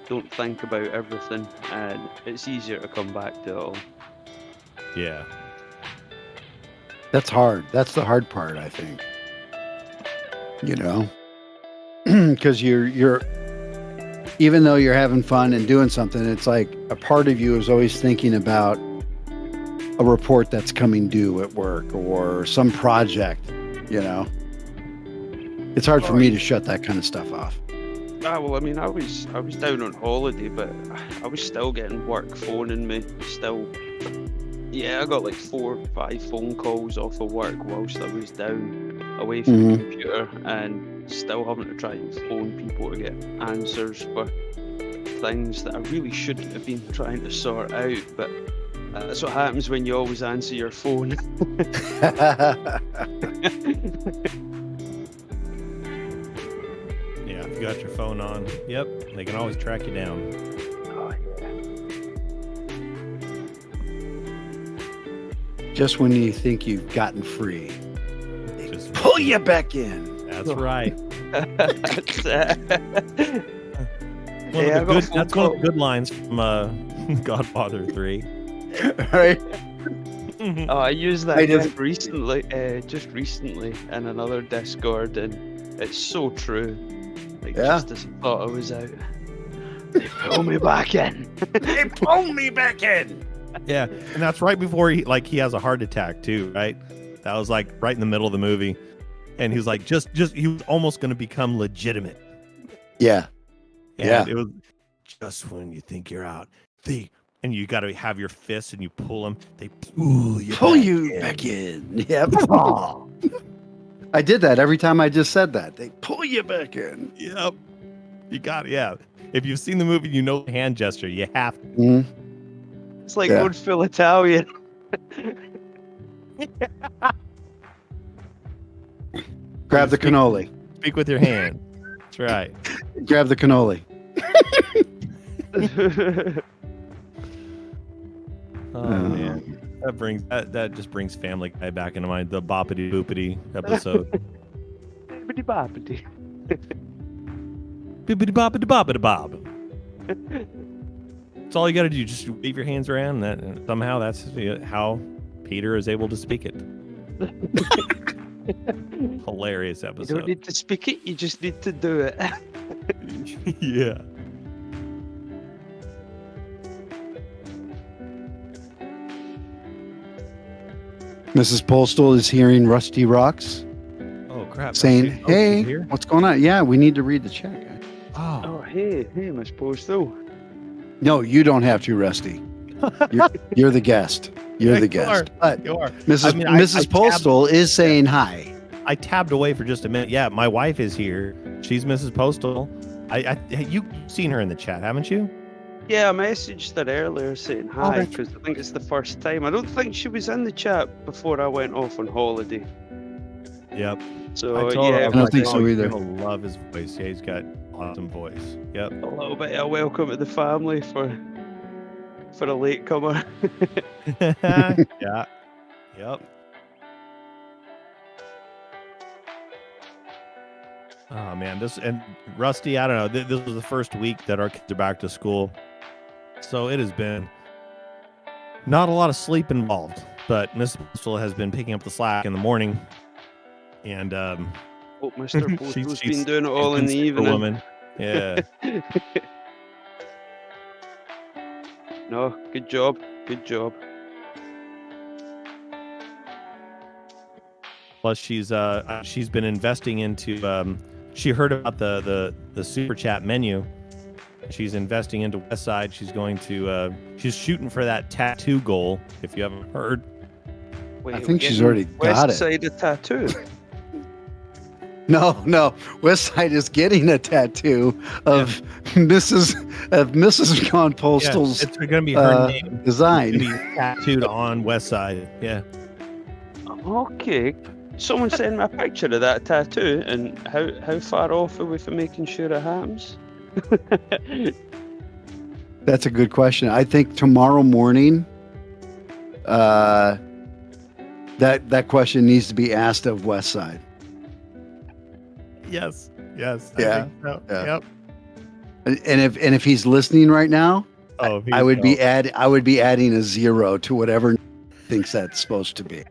don't think about everything, and it's easier to come back to it all. Yeah. That's hard. That's the hard part, I think. Because you're even though you're having fun and doing something, it's like a part of you is always thinking about a report that's coming due at work or some project. It's hard for me to shut that kind of stuff off. Well, I mean, I was down on holiday, but I was still getting work phoning me. Still, yeah, I got like 4 or 5 phone calls off of work whilst I was down away from the computer, and still having to try and phone people to get answers for things that I really shouldn't have been trying to sort out. But that's what happens when you always answer your phone. Yeah, if you got your phone on, yep, they can always track you down. Oh, yeah. Just when you think you've gotten free, they Just pull you back in. That's right. That's, That's one of the good lines from Godfather 3. Right? Oh, I used that I just recently in another Discord, and it's so true. Like, just as I thought I was out, they pull me back in. They pull me back in. Yeah, and that's right before he has a heart attack too, right? That was like right in the middle of the movie, and he was like just he was almost going to become legitimate. Yeah. And it was just when you think you're out, and you got to have your fists and you pull them. They pull you back in. Yep. I did that every time I just said that. They pull you back in. Yep. You got it. Yeah. If you've seen the movie, you know the hand gesture. You have to. Mm-hmm. It's like going full Italian. Grab the cannoli. Speak with your hand. That's right. Grab the cannoli. Oh man, that just brings Family Guy back into mind. The boppity boopity episode. Bippity boppity. Bippity boppity boppity bob. That's all you got to do. Just wave your hands around, and somehow that's how Peter is able to speak it. Hilarious episode. You don't need to speak it. You just need to do it. Yeah. Mrs. Postal is hearing Rusty Rocks Oh crap! saying, Rusty- "Hey, he's here? what's going on? Yeah, we need to read the check." Oh, hey, Miss Postal. No, you don't have to, Rusty. You're the guest. You're the guest. But You are. Mrs. I mean, Mrs. Postal is saying hi. I tabbed away for just a minute. Yeah, my wife is here. She's Mrs. Postal. You've seen her in the chat, haven't you? Yeah, I messaged her earlier saying hi that's- because I think it's the first time. I don't think she was in the chat before I went off on holiday. Yep. So I told her, yeah, was I don't like, think so "Oh, either." You're gonna love his voice. Yeah, he's got awesome voice. Yep. a little bit of welcome to the family for a latecomer. Yeah. Yep. Oh man, this and Rusty, I don't know. This was the first week that our kids are back to school, so it has been not a lot of sleep involved. But Mrs. Postal has been picking up the slack in the morning, and Oh, Mr. Postal's been doing it all in the evening. Woman. Yeah. No, good job. Good job. Plus, she's been investing into. She heard about the super chat menu. She's investing into Westside. She's going to. She's shooting for that tattoo goal. If you haven't heard. Wait, I think she's already got it. Westside a tattoo. No, Westside is getting a tattoo of Mrs. Con Postal's. It's going to be her name design. It's gonna be tattooed on Westside. Yeah. Okay. Someone send me a picture of that tattoo, and how far off are we from making sure it happens? That's a good question. I think tomorrow morning, that question needs to be asked of Westside. Yes. Yeah. I think so. Yeah. Yep. And if he's listening right now, I would be adding a 0 to whatever thinks that's supposed to be.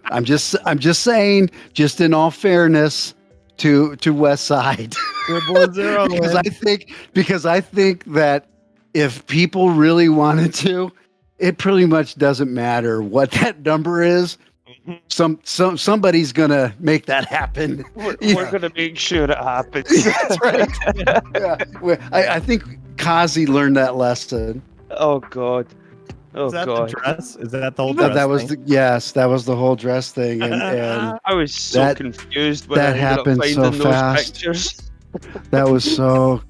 I'm just saying, just in all fairness to Westside. because I think that if people really wanted to, it pretty much doesn't matter what that number is. Somebody's gonna make that happen. We're gonna make sure it happens. That's right. Yeah. I think Kazi learned that lesson. Oh God. Oh Is that God. the dress? Is that the whole dress? That was that was the whole dress thing, and I was so confused when that I ended happened up so finding those fast. pictures. That was so.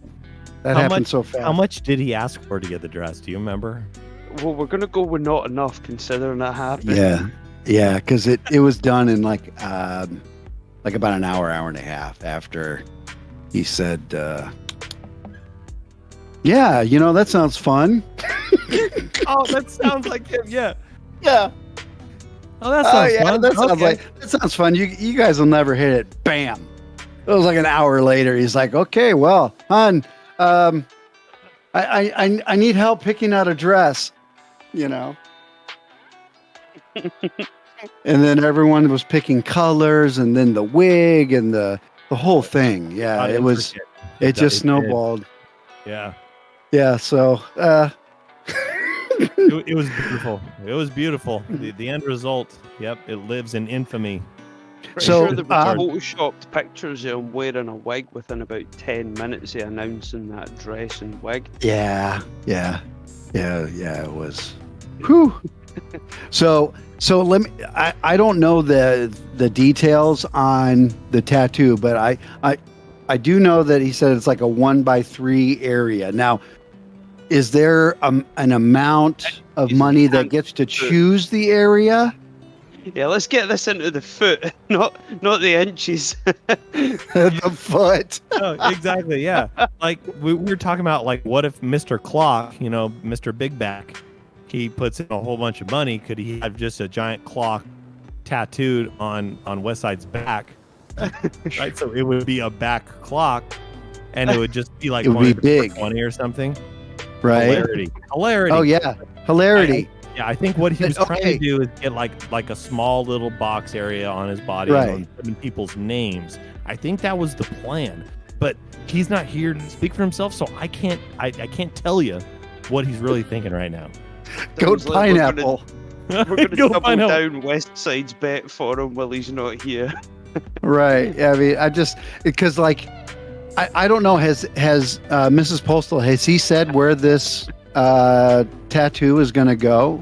That happened so fast. How much did he ask for to get the dress? Do you remember? Well, we're gonna go with not enough, considering that happened. Yeah, because it was done in like about an hour and a half after he said, "Yeah, that sounds fun." Oh, that sounds like him. Yeah. Yeah. Oh, that sounds fun. That sounds fun. You guys will never hit it. Bam. It was like an hour later. He's like, "Okay, well, hon, I need help picking out a dress," And then everyone was picking colors, and then the wig and the whole thing. Yeah, it just snowballed. Yeah. Yeah. So. It was beautiful. It was beautiful. The end result. Yep, it lives in infamy. Sure there were photoshopped pictures of him wearing a wig within about 10 minutes of announcing that dress and wig. Yeah. It was. Whew. So let me. I don't know the details on the tattoo, but I do know that he said it's like a 1x3 area. Now, is there an amount of money that gets to choose the area? Yeah, let's get this into the foot, not the inches. The foot. Oh, exactly. Yeah. Like we were talking about, like, what if Mr. Clock, Mr. Big Back, he puts in a whole bunch of money? Could he have just a giant clock tattooed on Westside's back? Right. So it would be a back clock, and it would just be like it would be big 20 or something. Right. Hilarity. Oh yeah. Hilarity. I think what he was trying to do is get like a small little box area on his body, and putting people's names. I think that was the plan, but he's not here to speak for himself, so I can't tell you what he's really thinking right now. Goat pineapple. We're gonna double down Westside's bet for him while he's not here. Right. Yeah, I mean, because I don't know. Has Mrs. Postal, has he said where this tattoo is going to go?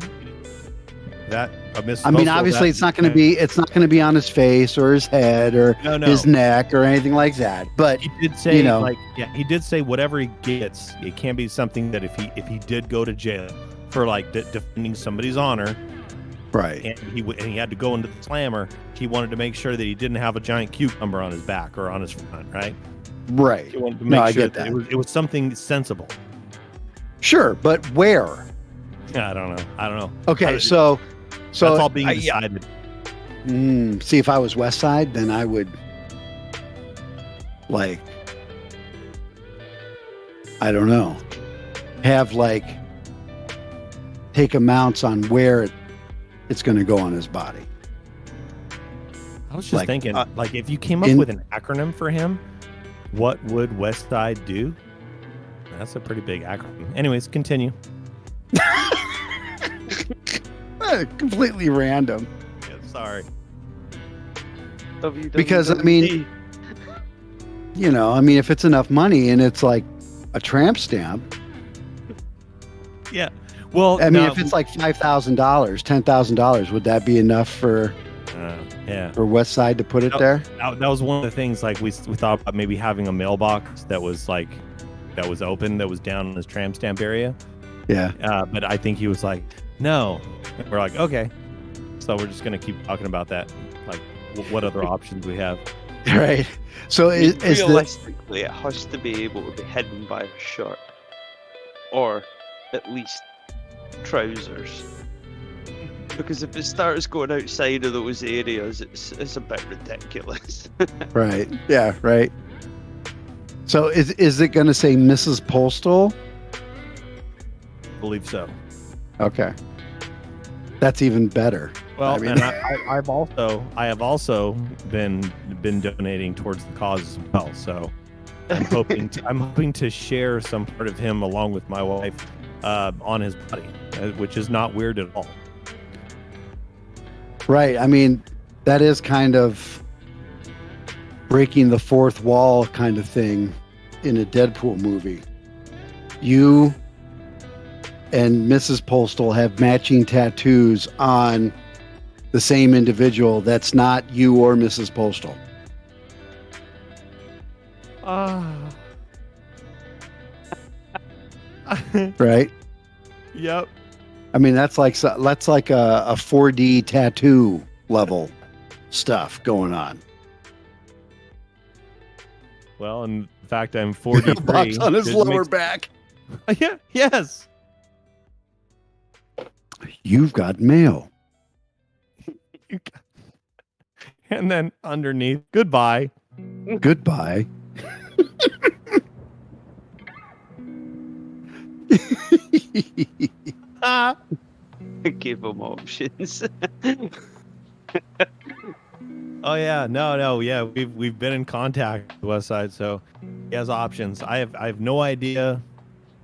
Obviously, it's not going to be on his face or his head or his neck or anything like that. But he did say, he did say whatever he gets, it can be something that if he did go to jail for defending somebody's honor, right? And he had to go into the slammer, he wanted to make sure that he didn't have a giant cucumber on his back or on his front, right? Right. He wanted to make sure that it was something sensible. Sure, but where? I don't know. Okay, so that's all being decided. See, if I was Westside, then I would. like, I don't know, have like take amounts on where it's going to go on his body. I was just Like, thinking, like, if you came up with an acronym for him, what would West Side do? That's a pretty big acronym. Anyways, continue. Completely random. Yeah, sorry. Because, I mean, you know, I mean, if it's enough money and it's like a tramp stamp. Yeah. Well, I mean, if it's like $5,000, $10,000, would that be enough for West Side to put it there? That was one of the things, like, we thought about maybe having a mailbox that was like, that was open, that was down in his tramp stamp area. Yeah. But I think he was like, no. And we're like, okay. So we're just going to keep talking about that. Like, what other options we have. Right. So realistically, it has to be able to be hidden by a shirt, or at least trousers. Because if it starts going outside of those areas, it's a bit ridiculous. Right. Yeah. Right. So is it going to say Mrs. Postal? I believe so. Okay. That's even better. Well, I mean, and I have also been donating towards the cause as well. So I'm hoping to share some part of him along with my wife on his body, which is not weird at all. right. I mean, that is kind of breaking the fourth wall kind of thing in a Deadpool movie. You and Mrs. Postal have matching tattoos on the same individual that's not you or Mrs. Postal. Right? Yep. I mean, that's like a 4D tattoo level stuff going on. Well, in fact, I'm 43. Box on his lower back. Yeah. Yes. You've got mail. And then underneath, goodbye. Goodbye. Give them options. Oh yeah, no, yeah. We've been in contact with West Side, so he has options. I have no idea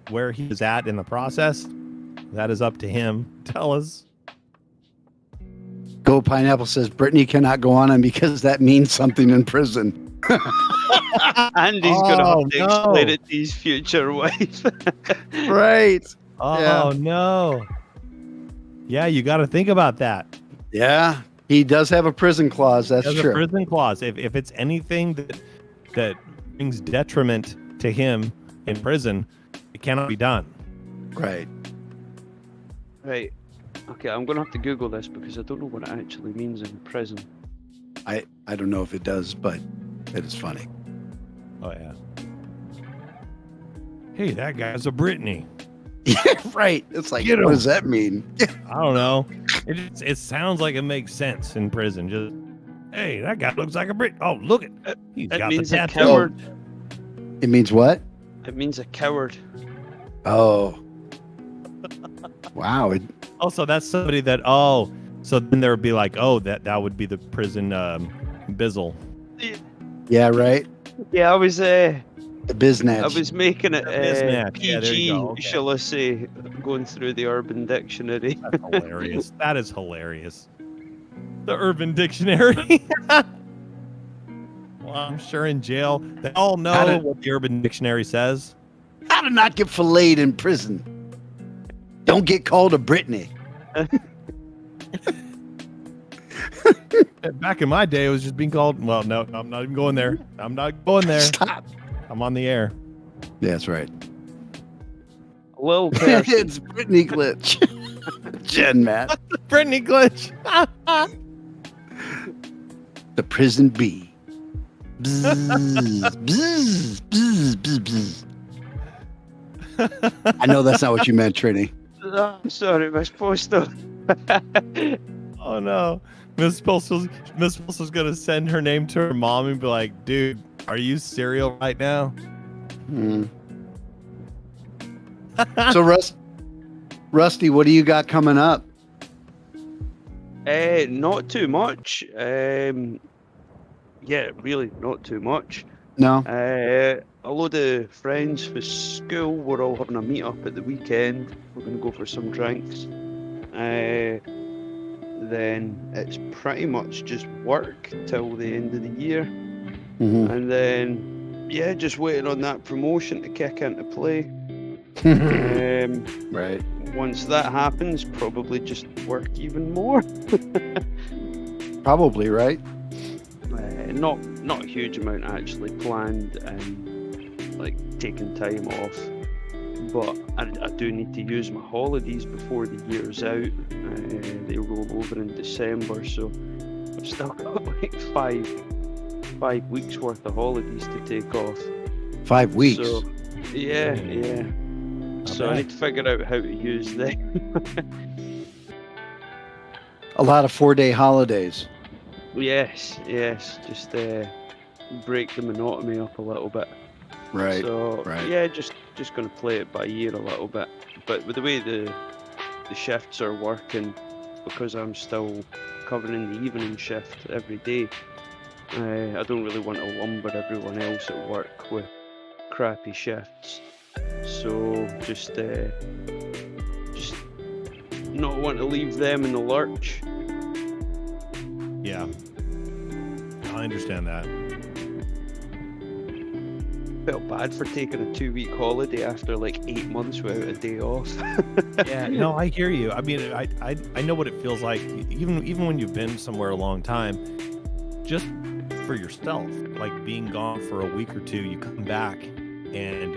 where he is at in the process. That is up to him. Tell us. Go Pineapple says Brittany cannot go on him because that means something in prison. And he's going to have to explain it to his future wife. Right. Oh Yeah. no. Yeah, you got to think about that. Yeah. He does have a prison clause. That's There's true. a prison clause. If it's anything that brings detriment to him in prison, it cannot be done. Right. Right. Okay, I'm going to have to Google this because I don't know what it actually means in prison. I don't know if it does, but it is funny. Oh yeah. Hey, that guy's a Brittany. Yeah, right. It's like, Get what him. does that mean? I don't know. It sounds like it makes sense in prison. Just, hey, that guy looks like a Brit. Oh, look at he's It got the means a tattoo. coward. It means what? It means a coward. Oh. Wow. Oh, so that's somebody that. Oh, so then there would be like, oh, that would be the prison bizzle. Yeah, right. Yeah, I was The biznatch. I was making it Biznatch. Yeah, there you PG, go. Okay. shall I say, going through the Urban Dictionary. That's hilarious. That is hilarious. The Urban Dictionary. Well, I'm sure in jail they all know what the Urban Dictionary says. How to not get filleted in prison. Don't get called a Brittany. Back in my day, it was just being called. Well, no, I'm not even going there. I'm not going there. Stop. I'm on the air. Yeah, that's right. Lil person. It's Brittany Glitch. Jen, Matt. Brittany Glitch. The prison bee. Bzzz, bzzz, bzzz, bzzz, bzzz. I know that's not what you meant, Trini. I'm sorry, Miss Postal. Oh no, Miss Postal's gonna send her name to her mom and be like, "Dude, Are you cereal right now? Mm. So, Rusty, what do you got coming up? Not too much. Yeah, really not too much. No. A load of friends for school. We're all having a meet up at the weekend. We're going to go for some drinks. Then it's pretty much just work till the end of the year. Mhm. And then, yeah, just waiting on that promotion to kick into play. Right. Once that happens, probably just work even more. Probably, right? Not a huge amount actually planned, and like taking time off. But I do need to use my holidays before the year's out. They roll over in December, so I've still got like five weeks worth of holidays to take off. 5 weeks. So yeah. So I need to figure out how to use them. A lot of 4-day holidays. Yes, just break the monotony up a little bit. Right. So right. yeah, just gonna play it by ear a little bit. But with the way the shifts are working, because I'm still covering the evening shift every day, I don't really want to lumber everyone else at work with crappy shifts. So just not want to leave them in the lurch. Yeah, I understand that. Felt bad for taking a 2-week holiday after like 8 months without a day off. Yeah, no, I hear you. I mean, I know what it feels like, even when you've been somewhere a long time, just for yourself, like being gone for a week or two, you come back and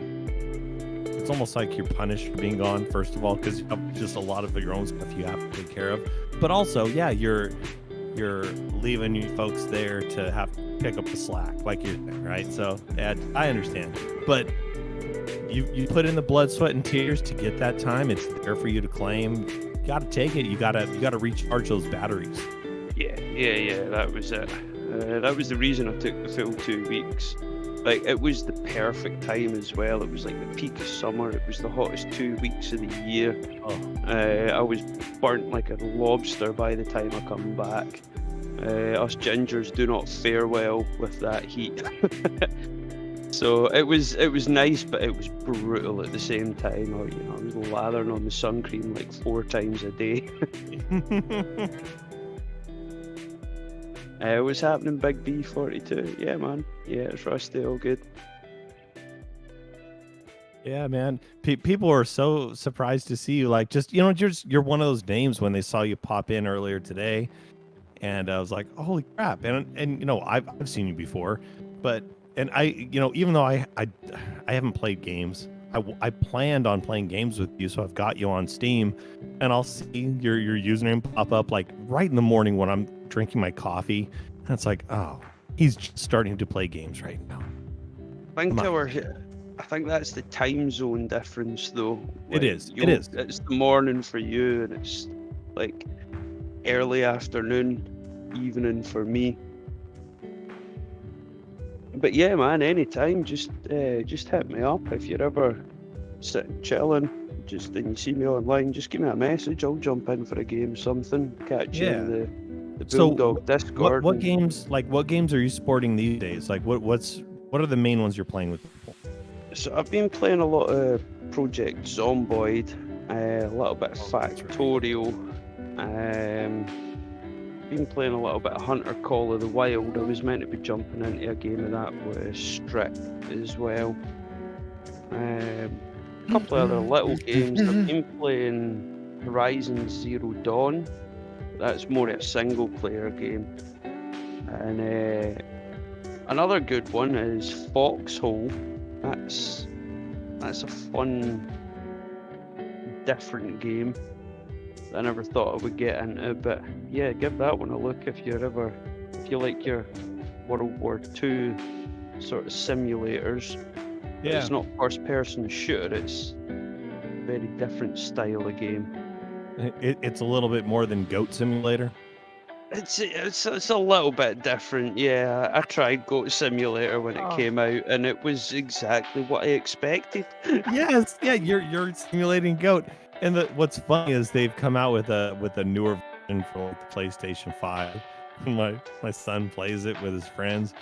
it's almost like you're punished for being gone, first of all, because you have just a lot of your own stuff you have to take care of. But also, yeah, you're leaving you folks there to have to pick up the slack, like you're saying, right? So yeah, I understand. But you put in the blood, sweat, and tears to get that time. It's there for you to claim. You gotta take it. You gotta recharge those batteries. Yeah, that was it. That was the reason I took the full 2 weeks. Like, it was the perfect time as well. It was like the peak of summer. It was the hottest 2 weeks of the year. I was burnt like a lobster by the time I come back. Us gingers do not fare well with that heat. So it was nice, but it was brutal at the same time. I was lathering on the sun cream like 4 times a day. What's happening, Big B42? Yeah, man. Yeah, it's Rusty, all good. Yeah, man. People are so surprised to see you. Like, just you're one of those names when they saw you pop in earlier today, and I was like, holy crap! And I've seen you before, but even though I haven't played games, I planned on playing games with you, so I've got you on Steam, and I'll see your username pop up like right in the morning when I'm drinking my coffee, and it's like, oh, he's just starting to play games right now. I think that's the time zone difference, though. It is. It is. It's the morning for you, and it's like early afternoon, evening for me. But yeah, man, anytime, just hit me up if you're ever sitting chilling. And you see me online, just give me a message. I'll jump in for a game, something. Catch you in the Bulldog Discord. What games are you sporting these days? Like, what are the main ones you're playing with people? So I've been playing a lot of Project Zomboid, a little bit of Factorial. Been playing a little bit of Hunter Call of the Wild. I was meant to be jumping into a game of that with Strip as well. A couple of other little games. I've been playing Horizon Zero Dawn. That's more a single player game. And another good one is Foxhole. That's a fun, different game that I never thought I would get into. But yeah, give that one a look if you like your World War II sort of simulators. Yeah. It's not first person shooter, it's a very different style of game. It's a little bit more than Goat Simulator. It's a little bit different, yeah. I tried Goat Simulator when it Oh. came out, and it was exactly what I expected. Yes, yeah, you're simulating goat. And what's funny is they've come out with a newer version for like, the PlayStation 5. My son plays it with his friends,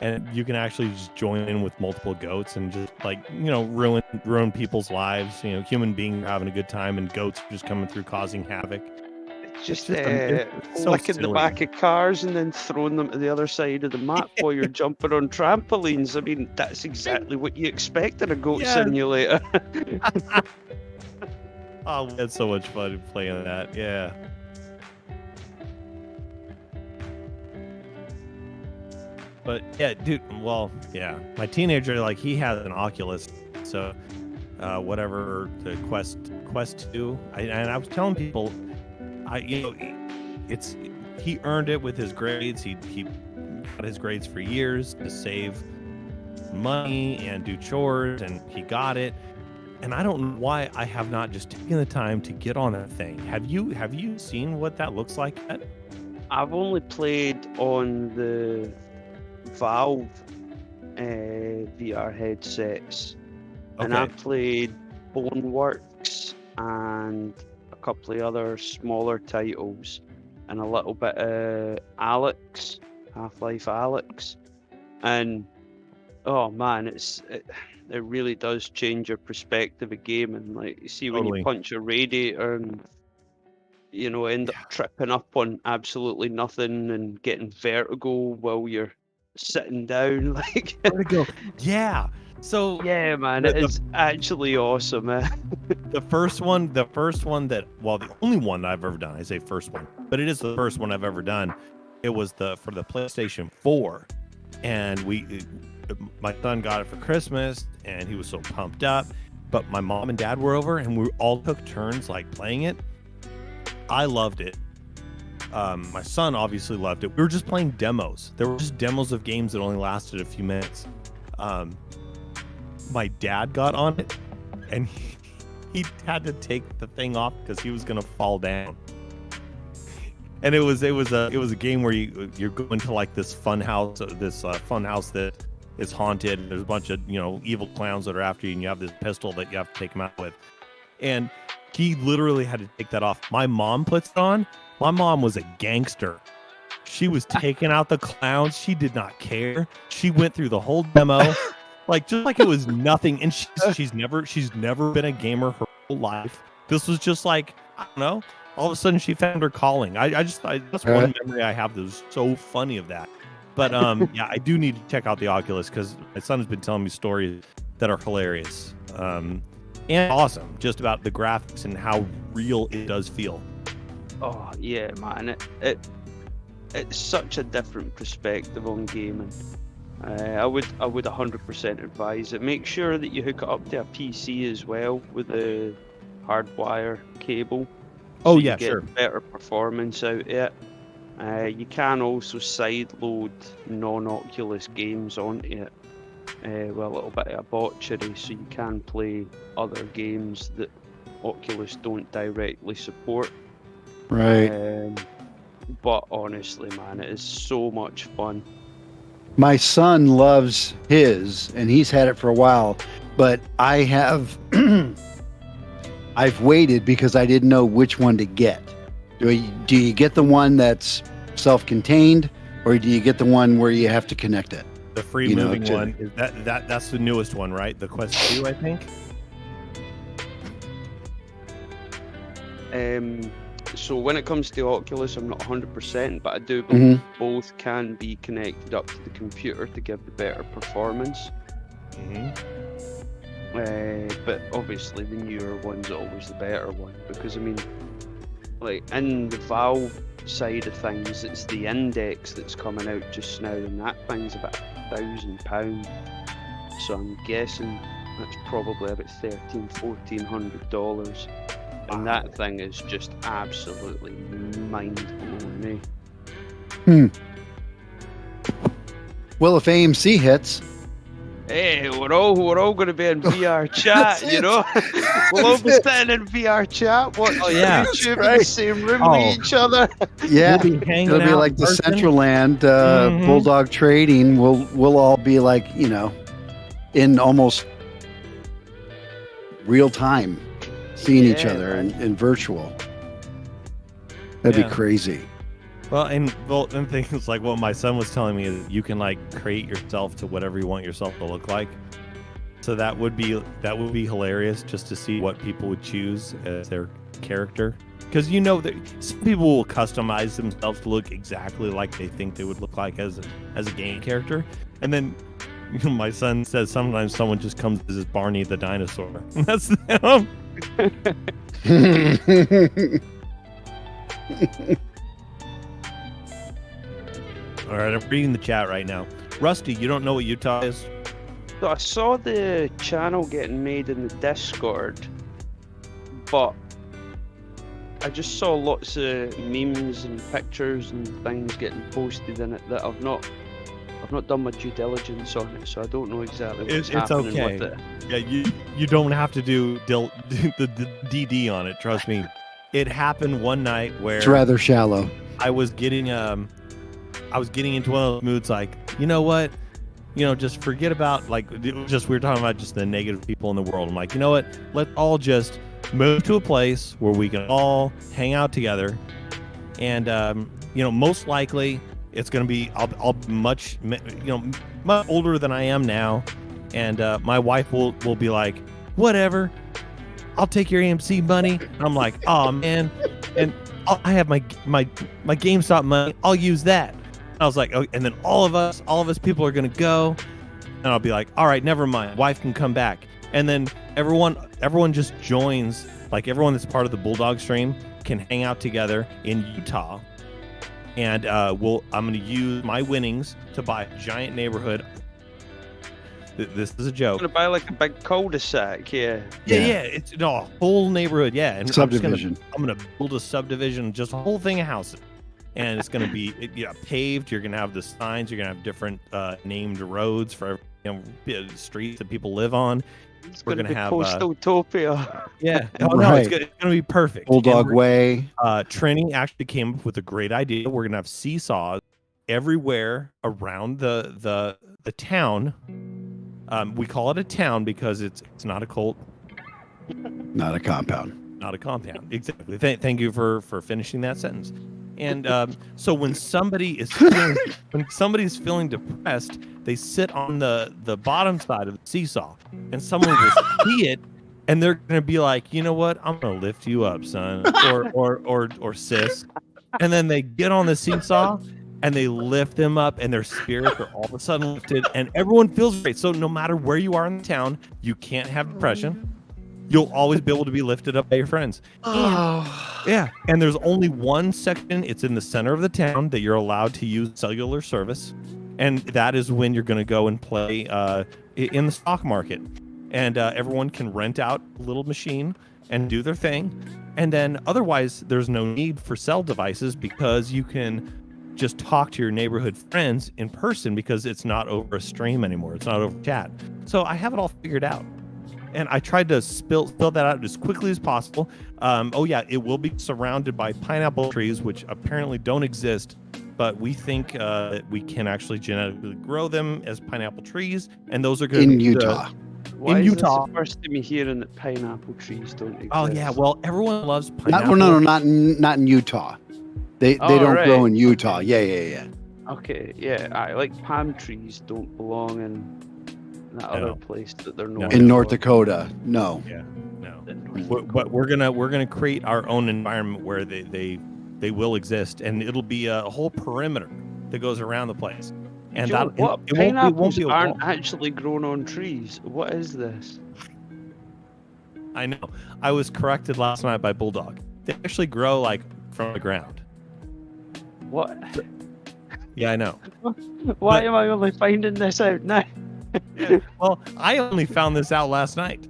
and you can actually just join in with multiple goats and just like ruin people's lives. Human beings are having a good time, and goats are just coming through causing havoc. It's just it's so licking the silly. back of cars and then throwing them to the other side of the map while you're jumping on trampolines. I mean, that's exactly what you expect in a Goat Yes. Simulator. Oh, we had so much fun playing that. Yeah. But yeah, dude. Well, yeah. My teenager, like, he has an Oculus, so whatever the Quest 2. And I was telling people, he earned it with his grades. He got his grades for years to save money and do chores, and he got it. And I don't know why I have not just taken the time to get on that thing. Have you seen what that looks like yet? I've only played on the Valve VR headsets, and I played Boneworks and a couple of other smaller titles, and a little bit of Alex, Half-Life Alex, and oh man, it really does change your perspective of gaming. Like, you see when you punch a radiator and end up tripping up on absolutely nothing and getting vertigo while you're sitting down. Like, Vertigo. Yeah. So yeah, man, it is actually awesome, man. The first one that, well, the only one I've ever done, I say first one, but it is the first one I've ever done. It was for the PlayStation 4, and my son got it for Christmas, and he was so pumped up. But my mom and dad were over, and we all took turns like playing it. I loved it. My son obviously loved it. We were just playing demos. There were just demos of games that only lasted a few minutes. My dad got on it, and he had to take the thing off because he was gonna fall down. And it was a game where you're going to like this fun house that is haunted. There's a bunch of evil clowns that are after you, and you have this pistol that you have to take them out with. And he literally had to take that off. My mom puts it on. My mom was a gangster. She was taking out the clowns. She did not care. She went through the whole demo, just like it was nothing. And she's never been a gamer her whole life. This was just like, I don't know. All of a sudden, she found her calling. That's one memory I have that was so funny of that. But yeah, I do need to check out the Oculus because my son has been telling me stories that are hilarious and awesome, just about the graphics and how real it does feel. Oh yeah, man! It's such a different perspective on gaming. I would 100% advise it. Make sure that you hook it up to a PC as well with a hardwire cable. Oh, so yeah, you get sure. better performance out of it. You can also sideload non-Oculus games onto it with a little bit of a botchery, so you can play other games that Oculus don't directly support. Right. But honestly, man, it is so much fun. My son loves his, and he's had it for a while, but I have I've waited because I didn't know which one to get. Do you get the one that's self-contained, or do you get the one where you have to connect it? The free moving one is that's the newest one, right? The Quest 2, I think. So when it comes to Oculus, I'm not 100%, but I do believe both can be connected up to the computer to give the better performance. But obviously the newer one's always the better one, because I mean, like in the Valve side of things, it's the Index that's coming out just now, and that thing's about £1,000. So I'm guessing that's probably about $1,400. And that thing is just absolutely mind-blowing me. Well, if AMC hits, Hey, we're all going to be in VR chat, you know. We'll all be sitting in VR chat, watching YouTube in the same room with each other. Yeah, We'll be hanging it'll be out like in the person. Central Land Mhm. Bulldog trading. We'll all be like, in almost real time, seeing each Yeah, other man. in virtual. That'd Yeah. be crazy. Well, and things like what my son was telling me is you can like create yourself to whatever you want yourself to look like. So that would be hilarious just to see what people would choose as their character. Because that some people will customize themselves to look exactly like they think they would look like as a game character. And then my son says sometimes someone just comes as Barney the dinosaur. And that's them. All right, I'm reading the chat right now. Rusty, you don't know what Utah is? So I saw the channel getting made in the Discord, but I just saw lots of memes and pictures and things getting posted in it that I've not done my due diligence on it, so I don't know exactly what's It's happening okay. with it. Yeah, you don't have to do the DD on it. Trust me. It happened one night where It's rather shallow. I was getting into one of those moods like, you know what? Just forget about we were talking about just the negative people in the world. I'm like, you know what? Let's all just move to a place where we can all hang out together. And most likely it's going to be I'll be much older than I am now, and my wife will be like, whatever, I'll take your AMC money. And I'm like, oh man, and I have my GameStop money. I'll use that. I was like, okay, and then all of us people are gonna go, and I'll be like, all right, never mind. Wife can come back, and then everyone just joins. Like everyone that's part of the Bulldog stream can hang out together in Utah, and I'm gonna use my winnings to buy a giant neighborhood. This is a joke. I'm gonna buy like a big cul-de-sac, yeah. Yeah, it's a whole neighborhood, yeah. And Subdivision. I'm gonna build a subdivision, just a whole thing of houses. And it's going to be paved. You're going to have the signs. You're going to have different named roads for streets that people live on. It's We're gonna going to be have post-utopia. yeah. Right. It's going to be perfect. Bulldog Way. Trini actually came up with a great idea. We're going to have seesaws everywhere around the town. We call it a town because it's not a cult, Not a compound. not a compound. Exactly. Thank you for finishing that sentence. And so when somebody's feeling depressed, they sit on the bottom side of the seesaw, and someone will see it, and they're gonna be like, you know what, I'm gonna lift you up, son, or sis, and then they get on the seesaw and they lift them up, and their spirits are all of a sudden lifted, and everyone feels great. So no matter where you are in the town, you can't have depression. You'll always be able to be lifted up by your friends. Yeah, and there's only one section. It's in the center of the town that you're allowed to use cellular service, and that is when you're going to go and play in the stock market. And everyone can rent out a little machine and do their thing. And then otherwise, there's no need for cell devices because you can just talk to your neighborhood friends in person because it's not over a stream anymore. It's not over chat. So I have it all figured out. And I tried to spill that out as quickly as possible. It will be surrounded by pineapple trees, which apparently don't exist, but we think that we can actually genetically grow them as pineapple trees, and those are going to be In Utah. Why in is Utah. this the first time hearing that pineapple trees don't exist? Oh yeah, well everyone loves pineapple. Not in Utah. They don't grow in Utah. Yeah. Okay, yeah, I like palm trees don't belong in that other place that they're known In North for. Dakota, no. Yeah, no. But we're gonna create our own environment where they will exist, and it'll be a whole perimeter that goes around the place. And Joe, that what? it won't Pineapples be a aren't wall. actually grown on trees. What is this? I know. I was corrected last night by Bulldog. They actually grow like from the ground. What? Yeah, I know. Why am I only finding this out now? Well, I only found this out last night.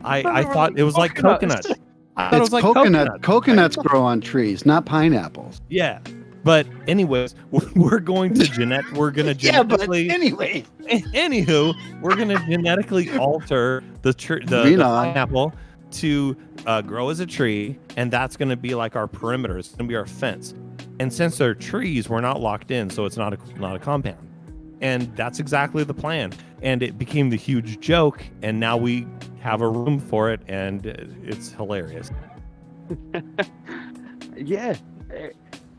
I thought it was like coconuts. I thought it It's was like coconut. Coconuts grow on trees, not pineapples. Yeah, But anyways, we're going to We're gonna Yeah, but genetically. anyway. Anywho, we're gonna genetically alter the pineapple to grow as a tree, and that's gonna be like our perimeter. It's gonna be our fence. And since they're trees, we're not locked in, so it's not a compound. And that's exactly the plan. And it became the huge joke, and now we have a room for it, and it's hilarious. Yeah,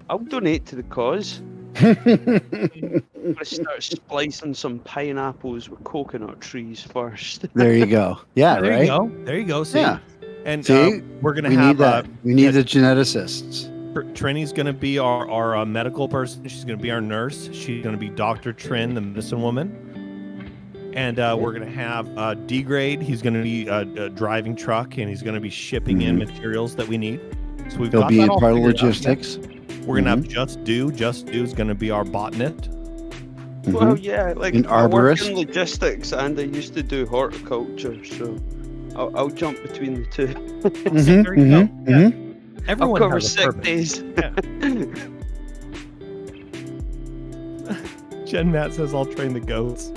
I'll donate to the cause. I start splicing some pineapples with coconut trees first. There you go. Yeah, There right. you go. There you go. See? Yeah. And See? we're gonna We have need that. We need the geneticists. Trini's gonna be our medical person. She's gonna be our nurse. She's gonna be Dr. Trin, the medicine woman. And we're gonna have D-Grade. He's gonna be a driving truck, and he's gonna be shipping in materials that we need. So we've He'll got be that all part of figured out. logistics. We're gonna have Just Do. Just Do is gonna be our botnet. Well, yeah, like An I work arborist. in logistics and I used to do horticulture, so I'll jump between the two. There you go. Yeah. I'll Everyone cover has a sick purpose. days. Jen Matt says I'll train the goats.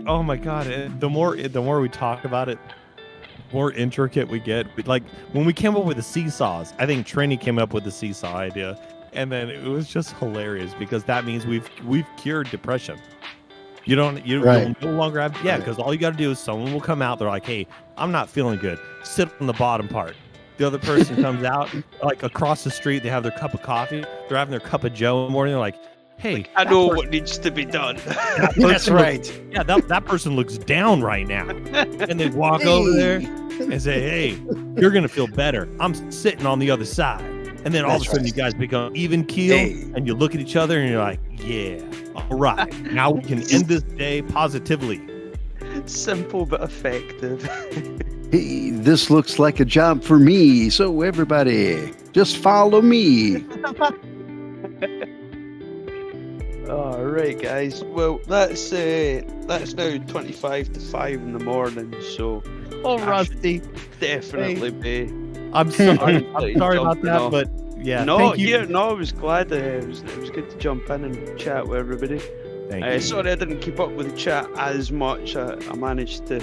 Oh my god! The more we talk about it, the more intricate we get. Like when we came up with the seesaws, I think Trini came up with the seesaw idea, and then it was just hilarious because that means we've cured depression. You'll no longer have because all you got to do is someone will come out. They're like, hey, I'm not feeling good. Sit on the bottom part. The other person comes out like across the street. They have their cup of coffee. They're having their cup of Joe in the morning. They're like, hey, I know what needs to be done. That's right. That person looks down right now. And they walk over there and say, hey, you're going to feel better. I'm sitting on the other side. And then all of a sudden you guys become even keel and you look at each other and you're like, yeah, all right. Now we can end this day positively. Simple but effective. Hey, this looks like a job for me. So everybody, just follow me. All right, guys. Well, that's now 25 to 5 in the morning, so Rusty. definitely be. I'm sorry. I'm sorry about that, off. but yeah. No, thank you. I was glad. It was good to jump in and chat with everybody. Thank you. Sorry I didn't keep up with the chat as much. I managed to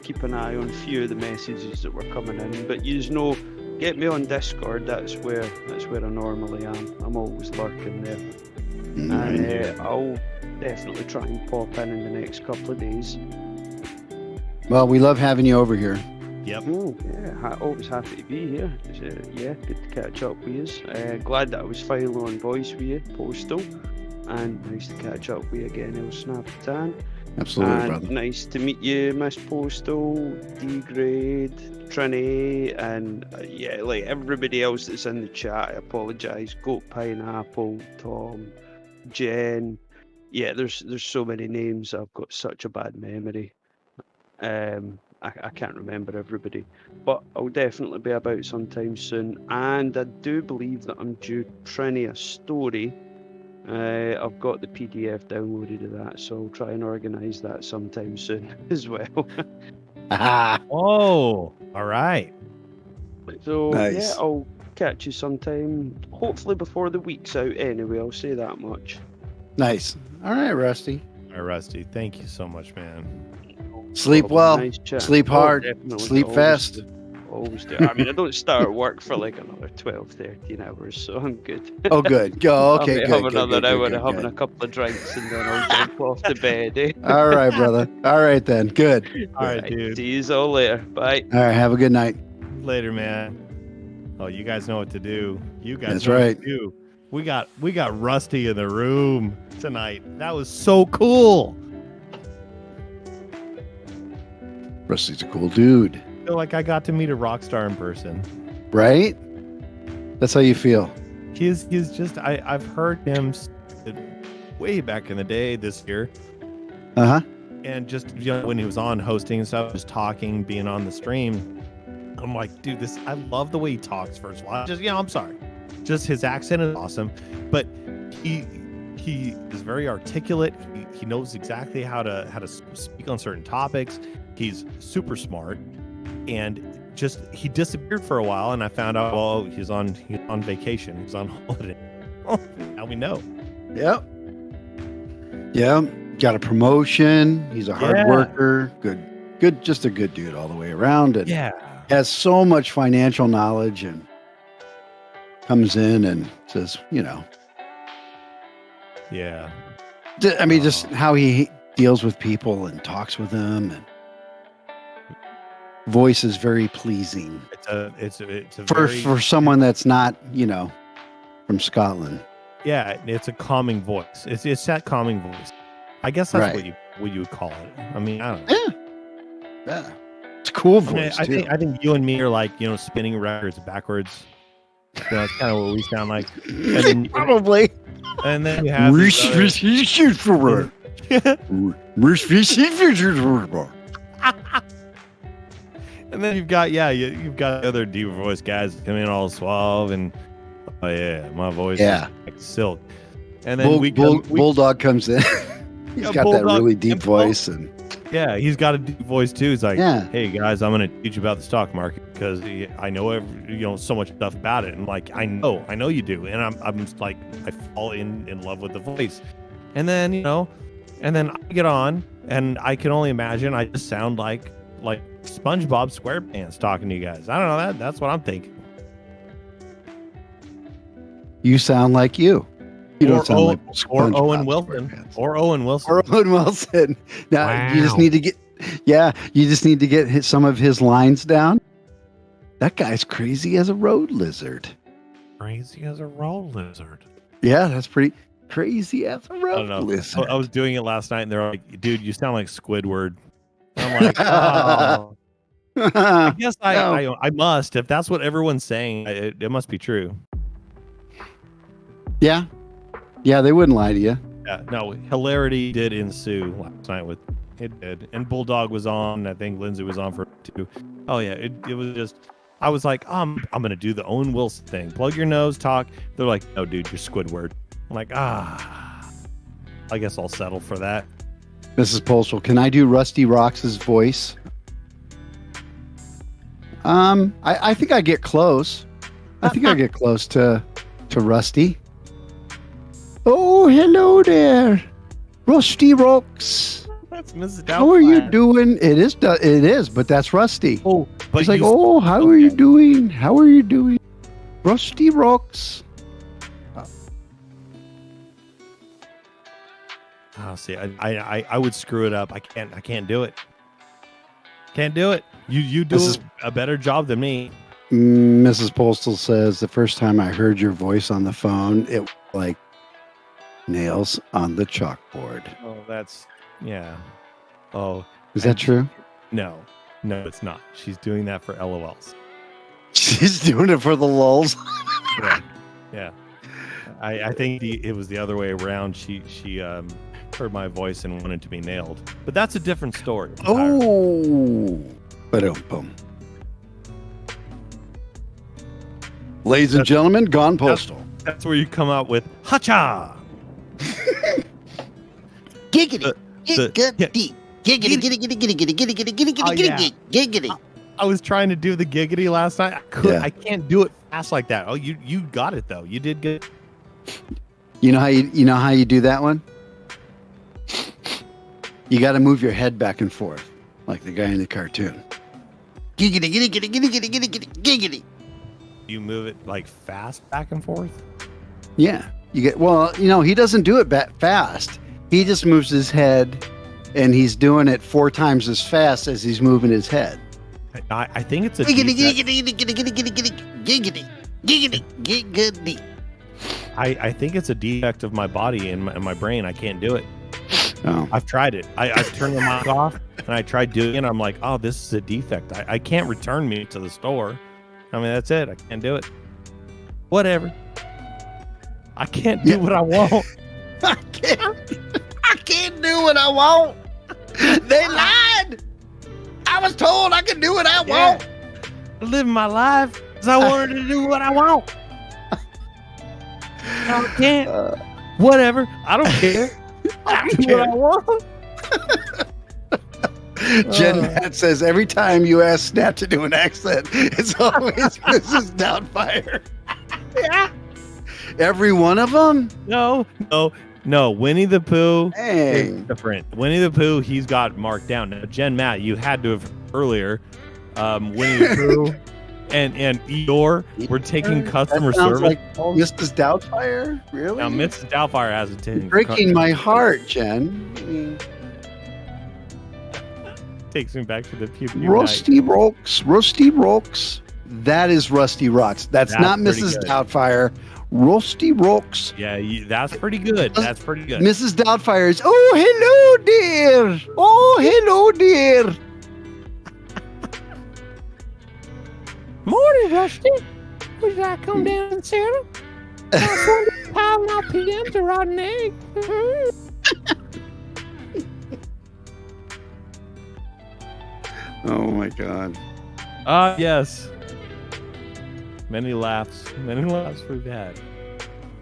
keep an eye on a few of the messages that were coming in, but you know, get me on Discord. That's where I normally am. I'm always lurking there, and I'll definitely try and pop in the next couple of days. Well, we love having you over here. Yep. Oh, yeah, always happy to be here. Yeah, good to catch up with you. Glad that I was finally on voice with you, Postal. And nice to catch up with you again, El Snapitan. Absolutely, and brother. nice to meet you, Miss Postal, D-Grade, Trini, and like everybody else that's in the chat. I apologise. Goat Pineapple, Tom, Jen. Yeah, there's so many names. I've got such a bad memory. I can't remember everybody, but I'll definitely be about sometime soon. And I do believe that I'm due Trini a story. I've got the PDF downloaded of that, so I'll try and organise that sometime soon as well. Oh, all right. So Nice. yeah, I'll catch you sometime. Hopefully before the week's out. Anyway, I'll say that much. Nice. All right, Rusty. All right, Rusty. Thank you so much, man. Sleep well. Nice chat. Sleep hard. Definitely. Sleep Always fast. do. Always do. I mean, I don't start work for like another 12, 13 hours, so I'm good. Oh, good. Go. Okay, I'll good. have good, another good, hour good, and having good. a couple of drinks, and then I'll jump off to bed. Eh? All right, brother. All right, then. Good. All right, dude. See you all later. Bye. All right. Have a good night. Later, man. Oh, you guys know what to do. You guys That's know right. what to do. We got Rusty in the room tonight. That was so cool. Rusty's a cool dude, I feel like I got to meet a rock star in person. right? That's how you feel. He's just I've heard him way back in the day this year, Uh huh. and just when he was on hosting and stuff, just talking, being on the stream. I'm like, dude, I love the way he talks. First of all, I'm sorry, just his accent is awesome, but he is very articulate. He knows exactly how to speak on certain topics. he's super smart, and just he disappeared for a while, and I found out, well, he's on vacation, he's on holiday. Now we know. Yep. Yeah. Got a promotion. He's a hard worker. Good, just a good dude all the way around. And has so much financial knowledge, and comes in and says, I mean, just how he deals with people and talks with them, and voice is very pleasing. It's a for someone that's not, from Scotland. Yeah, it's a calming voice. It's that calming voice. I guess that's what you would call it. I mean, I don't know. Yeah. It's a cool voice. I think you and me are like, spinning records backwards. That's kind of what we sound like. And Probably. And then you have and then you've got you've got other deep voice guys coming in all suave and my voice is like silk. And then Bulldog comes in. He's got Bulldog, that really deep voice, and he's got a deep voice too. He's like, hey guys, I'm gonna teach you about the stock market because I know so much stuff about it. And like, I know you do. And I'm just like, I fall in love with the voice. And then and then I get on, and I can only imagine I just sound like SpongeBob SquarePants talking to you guys. I don't know, that's what I'm thinking. You sound like you. You don't sound like or Owen Wilson. Or Owen Wilson. Or Owen Wilson. Now you just need to get some of his lines down. That guy's crazy as a road lizard. Crazy as a road lizard. Yeah, that's pretty crazy as a road lizard. I was doing it last night, and they're like, "Dude, you sound like Squidward." And I'm like, "Oh." I guess I must. If that's what everyone's saying, it must be true. Yeah. Yeah, they wouldn't lie to you. Yeah, no, hilarity did ensue last night it did. And Bulldog was on. I think Lindsay was on for too. Oh yeah, it was just, I was like, I'm gonna do the Owen Wilson thing. Plug your nose, talk. They're like, no, dude, you're Squidward. I'm like, I guess I'll settle for that. Mrs. Postal, can I do Rusty Rox's voice? I think I get close. I think I get close to Rusty. Oh, hello there, Rusty Rocks. That's Mrs. Doubtfire. How are you doing? It is, but that's Rusty. Oh, but it's like, how are you doing? How are you doing, Rusty Rocks? Oh, see, I would screw it up. I can't do it. Can't do it. You do a better job than me. Mrs. Postal says the first time I heard your voice on the phone, it was like nails on the chalkboard. Oh, that's Oh, is that true? No, it's not. She's doing that for LOLs. She's doing it for the lulz. Yeah. I think it was the other way around. She heard my voice and wanted to be nailed, but that's a different story. Oh, boom. Ladies and gentlemen, gone postal. That's where you come out with hacha. Giggity, giggity, giggity. I was trying to do the giggity last night. I can't do it fast like that. Oh, you got it though. You did good. You know how you do that one? You got to move your head back and forth like the guy in the cartoon. Giggity, giggity, giggity, giggity, giggity, giggity. You move it like fast back and forth? Yeah. He doesn't do it fast. He just moves his head, and he's doing it 4 times as fast as he's moving his head. I think it's a giggity, giggity, giggity, giggity, giggity, giggity, giggity. I think it's a defect of my body and my brain. I can't do it. Oh. I've tried it. I've turned the mic off, and I tried doing it. I'm like, oh, this is a defect. I can't return me to the store. I mean, that's it. I can't do it. Whatever. I can't do what I want. I can't do what I want. They lied. I was told I could do what I want. Living my life because I wanted to do what I want. I can't. Whatever. I don't care. I do what I want. Jen Matt says every time you ask Snap to do an accent, it's always Mrs. Doubtfire. Yeah. Every one of them? No. Winnie the Pooh is Dang. different. Winnie the Pooh, he's got marked down. Now, Jen Matt, you had to have earlier. Winnie the Pooh and Eeyore, we're taking customer That sounds service. like Mrs. Doubtfire? Really? Now, Mrs. Doubtfire has a taken. Breaking my heart, Jen. I mean, Takes me back to the Pew Pew Rusty Rocks. That is Rusty Rocks. That's not pretty Mrs. good. Doubtfire. Rusty Rocks. Yeah, that's pretty good. That's pretty good. Mrs. Doubtfire is, oh, hello, dear. Oh, hello, dear. Morning, Rusty. Would you like to come down and see him? Piling out PMs to rotten egg. Oh, my God. Yes. Many laughs we've had.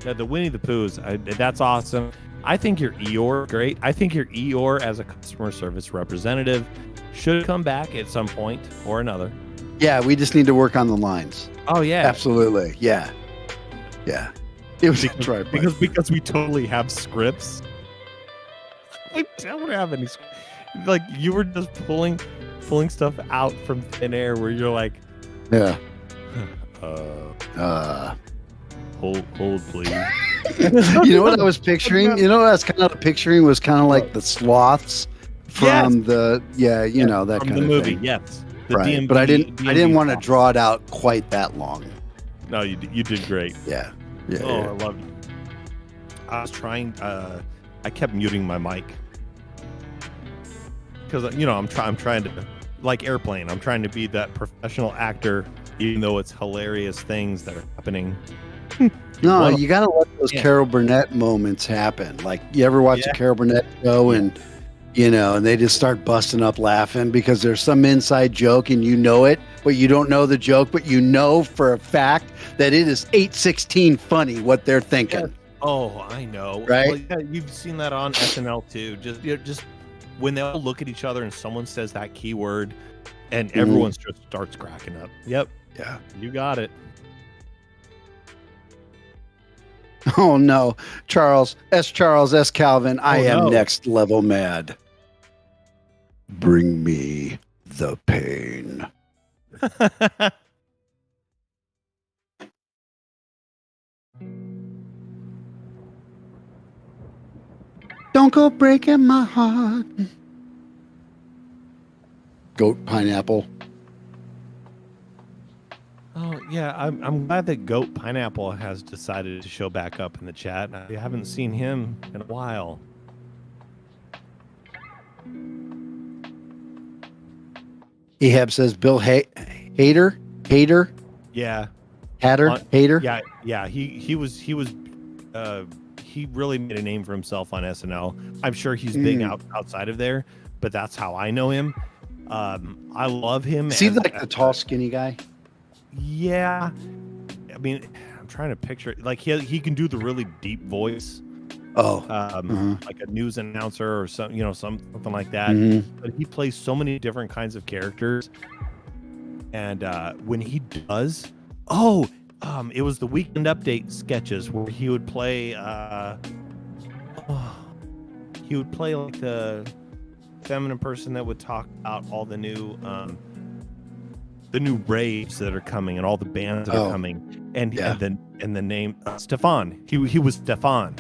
Yeah, the Winnie the Poohs, that's awesome. I think your Eeyore, great. I think your Eeyore as a customer service representative should come back at some point or another. Yeah, we just need to work on the lines. Oh yeah, Absolutely. Yeah. It was a try. because we totally have scripts. We don't have any. Like you were just pulling stuff out from thin air where you're like, Yeah. hold please. You know what I was picturing? You know what I was kind of picturing was kind of like the sloths from that from kind the of movie. thing. Yes, the Right. DMV, But I didn't want to DMV. draw it out quite that long. No, you did great. Yeah. Oh, I love you. I was trying. I kept muting my mic because I'm trying to, like Airplane. I'm trying to be that professional actor, even though it's hilarious things that are happening. No, Well, you got to let those yeah. Carol Burnett moments happen. Like, you ever watch a Carol Burnett show and, and they just start busting up laughing because there's some inside joke and you know it, but you don't know the joke, but you know for a fact that it is 816 funny what they're thinking. Oh, I know. Right? Well, yeah, you've seen that on SNL too. Just when they all look at each other and someone says that keyword, and everyone just starts cracking up. Yep. Yeah. You got it. Oh no, Charles S. Calvin, I am no. next level mad. Bring me the pain. Don't go breaking my heart. Goat pineapple. Oh yeah, I'm glad that Goat Pineapple has decided to show back up in the chat. I haven't seen him in a while. Ehab says Bill Hader. Yeah. Hader. Yeah. He really made a name for himself on SNL. I'm sure he's big outside of there, but that's how I know him. I love him. Is he like the tall, skinny guy? Yeah. I mean, I'm trying to picture like he can do the really deep voice. Oh. Like a news announcer or something like that. Mm-hmm. But he plays so many different kinds of characters. And when he does, it was the Weekend Update sketches where he would play like the feminine person that would talk about all the new raves that are coming and all the bands that are coming, and the name Stefan. He was Stefan.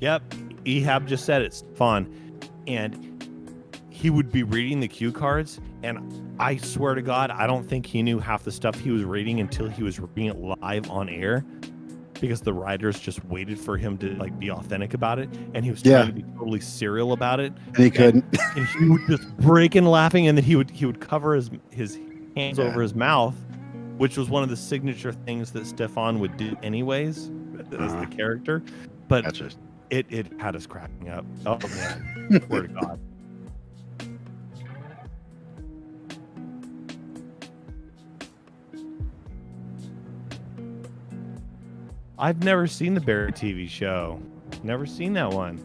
Yep, Ehab just said it, Stefan, and he would be reading the cue cards, and I swear to God, I don't think he knew half the stuff he was reading until he was reading it live on air, because the writers just waited for him to like be authentic about it, and he was trying to be totally serial about it, and he couldn't. And he would just break in laughing, and then he would cover his hands over his mouth, which was one of the signature things that Stefan would do anyways as the character. But it had us cracking up. Oh man, swear to God. I've never seen the Barry TV show. Never seen that one.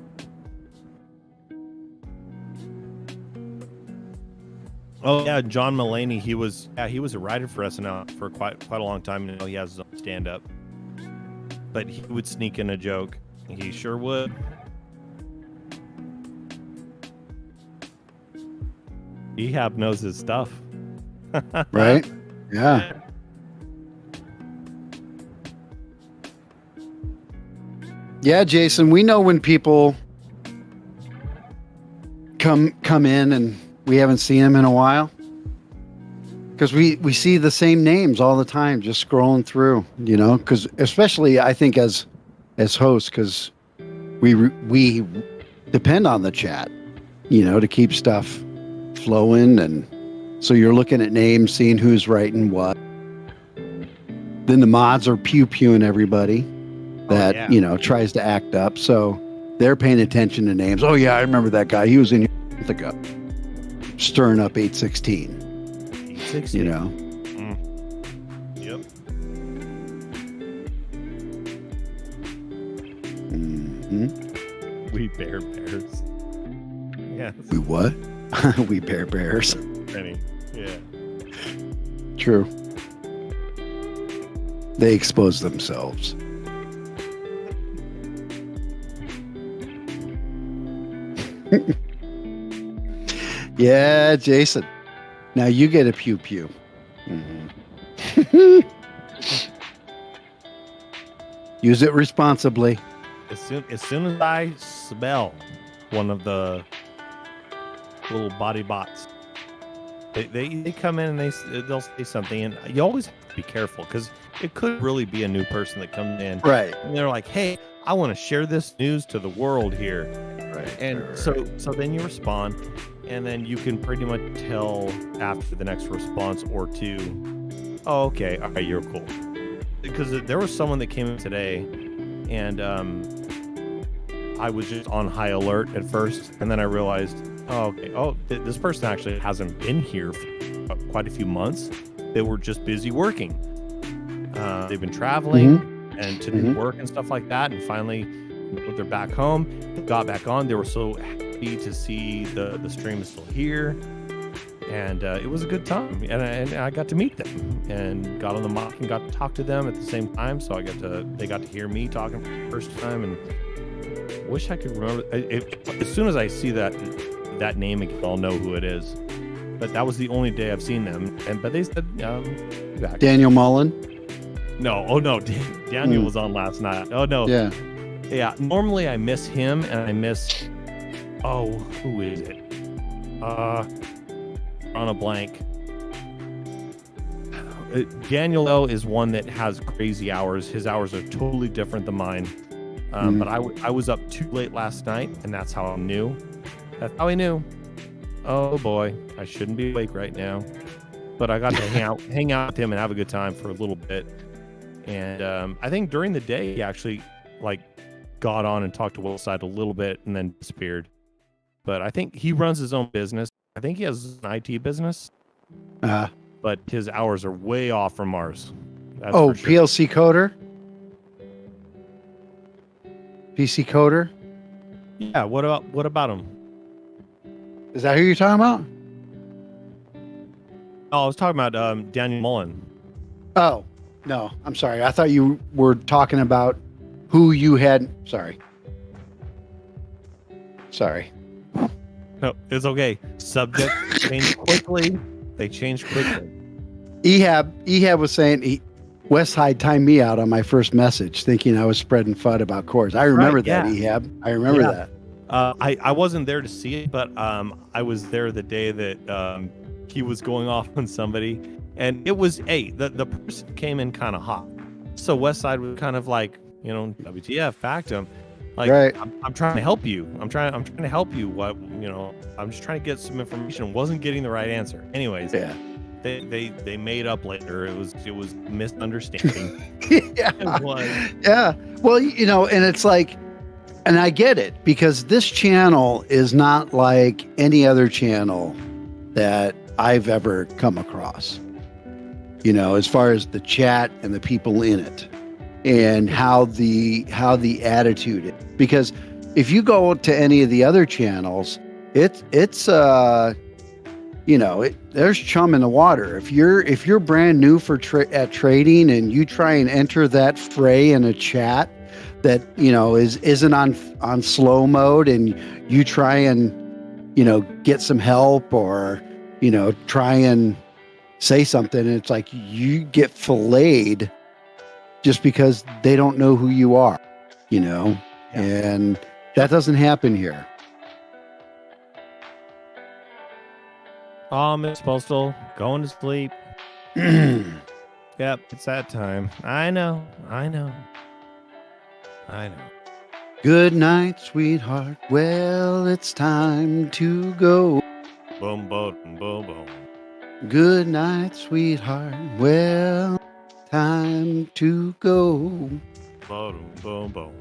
Oh yeah, John Mulaney. He was a writer for SNL for quite a long time. He has his own stand up, but he would sneak in a joke. He sure would. Ehab knows his stuff. Right? Yeah. Yeah, Jason, we know when people come in and we haven't seen them in a while, because we see the same names all the time just scrolling through, because especially I think as hosts, because we depend on the chat, to keep stuff flowing, and so you're looking at names, seeing who's writing what. Then the mods are pew-pewing everybody that tries to act up, so they're paying attention to names. Oh yeah, I remember that guy. He was in here a month ago, stirring up 816. 816. Yep. Mm-hmm. We bears. Yes. We what? We bears. Yeah. True. They expose themselves. Yeah, Jason. Now you get a pew pew. Mm-hmm. Use it responsibly. As soon as I smell one of the little body bots, they come in and they'll say something, and you always have to be careful, because it could really be a new person that comes in, right? And they're like, "Hey, I want to share this news to the world here," right? And so then you respond, and then you can pretty much tell after the next response or two, "Oh, okay, all right, you're cool." Because there was someone that came in today, and I was just on high alert at first, and then I realized, this person actually hasn't been here for quite a few months. They were just busy working. They've been traveling and to do work and stuff like that, and finally they're back home. They got back on. They were so happy to see the stream is still here, and it was a good time. And I got to meet them and got on the mic and got to talk to them at the same time. So they got to hear me talking for the first time, and wish I could remember. As soon as I see that name again, I'll know who it is. But that was the only day I've seen them. But they said back. Daniel Mullen. No, Daniel was on last night. Oh no, yeah. Normally I miss him, and I miss. Oh, who is it? On a blank. Daniel L is one that has crazy hours. His hours are totally different than mine. But I was up too late last night, and that's how I knew. That's how I knew. Oh boy, I shouldn't be awake right now. But I got to hang out with him and have a good time for a little bit. And I think during the day he actually got on and talked to Willside a little bit and then disappeared. But I think he runs his own business. I think he has an IT business. But his hours are way off from ours. That's for sure. PLC coder? PC coder? Yeah, what about him? Is that who you're talking about? Oh, I was talking about Daniel Mullen. Oh, no, I'm sorry. I thought you were talking about who you had. Sorry. No, it's okay. Subject changed quickly. They changed quickly. Ehab was saying Westside timed me out on my first message, thinking I was spreading FUD about cores. I remember that, Ehab. I remember that. I wasn't there to see it, but I was there the day that he was going off on somebody, and it was the person came in kind of hot. So Westside was kind of like, WTF, fact him. Like, right. I'm trying to help you. I'm trying to help you. I'm just trying to get some information. Wasn't getting the right answer. Anyways, yeah. They made up later. It was misunderstanding. Yeah. It was. Yeah. Well, and it's like, and I get it, because this channel is not like any other channel that I've ever come across. As far as the chat and the people in it, and how the attitude is. Because if you go to any of the other channels, it's there's chum in the water. If you're brand new at trading and you try and enter that fray in a chat that isn't on slow mode, and you try and get some help, or try and say something, and it's like you get filleted just because they don't know who you are, and that doesn't happen here. Miss Postal, going to sleep. Yep, it's that time. I know. Good night, sweetheart. Well, it's time to go. Boom, boom, boom, boom. Good night, sweetheart. Well, time to go. Boom, boom, boom.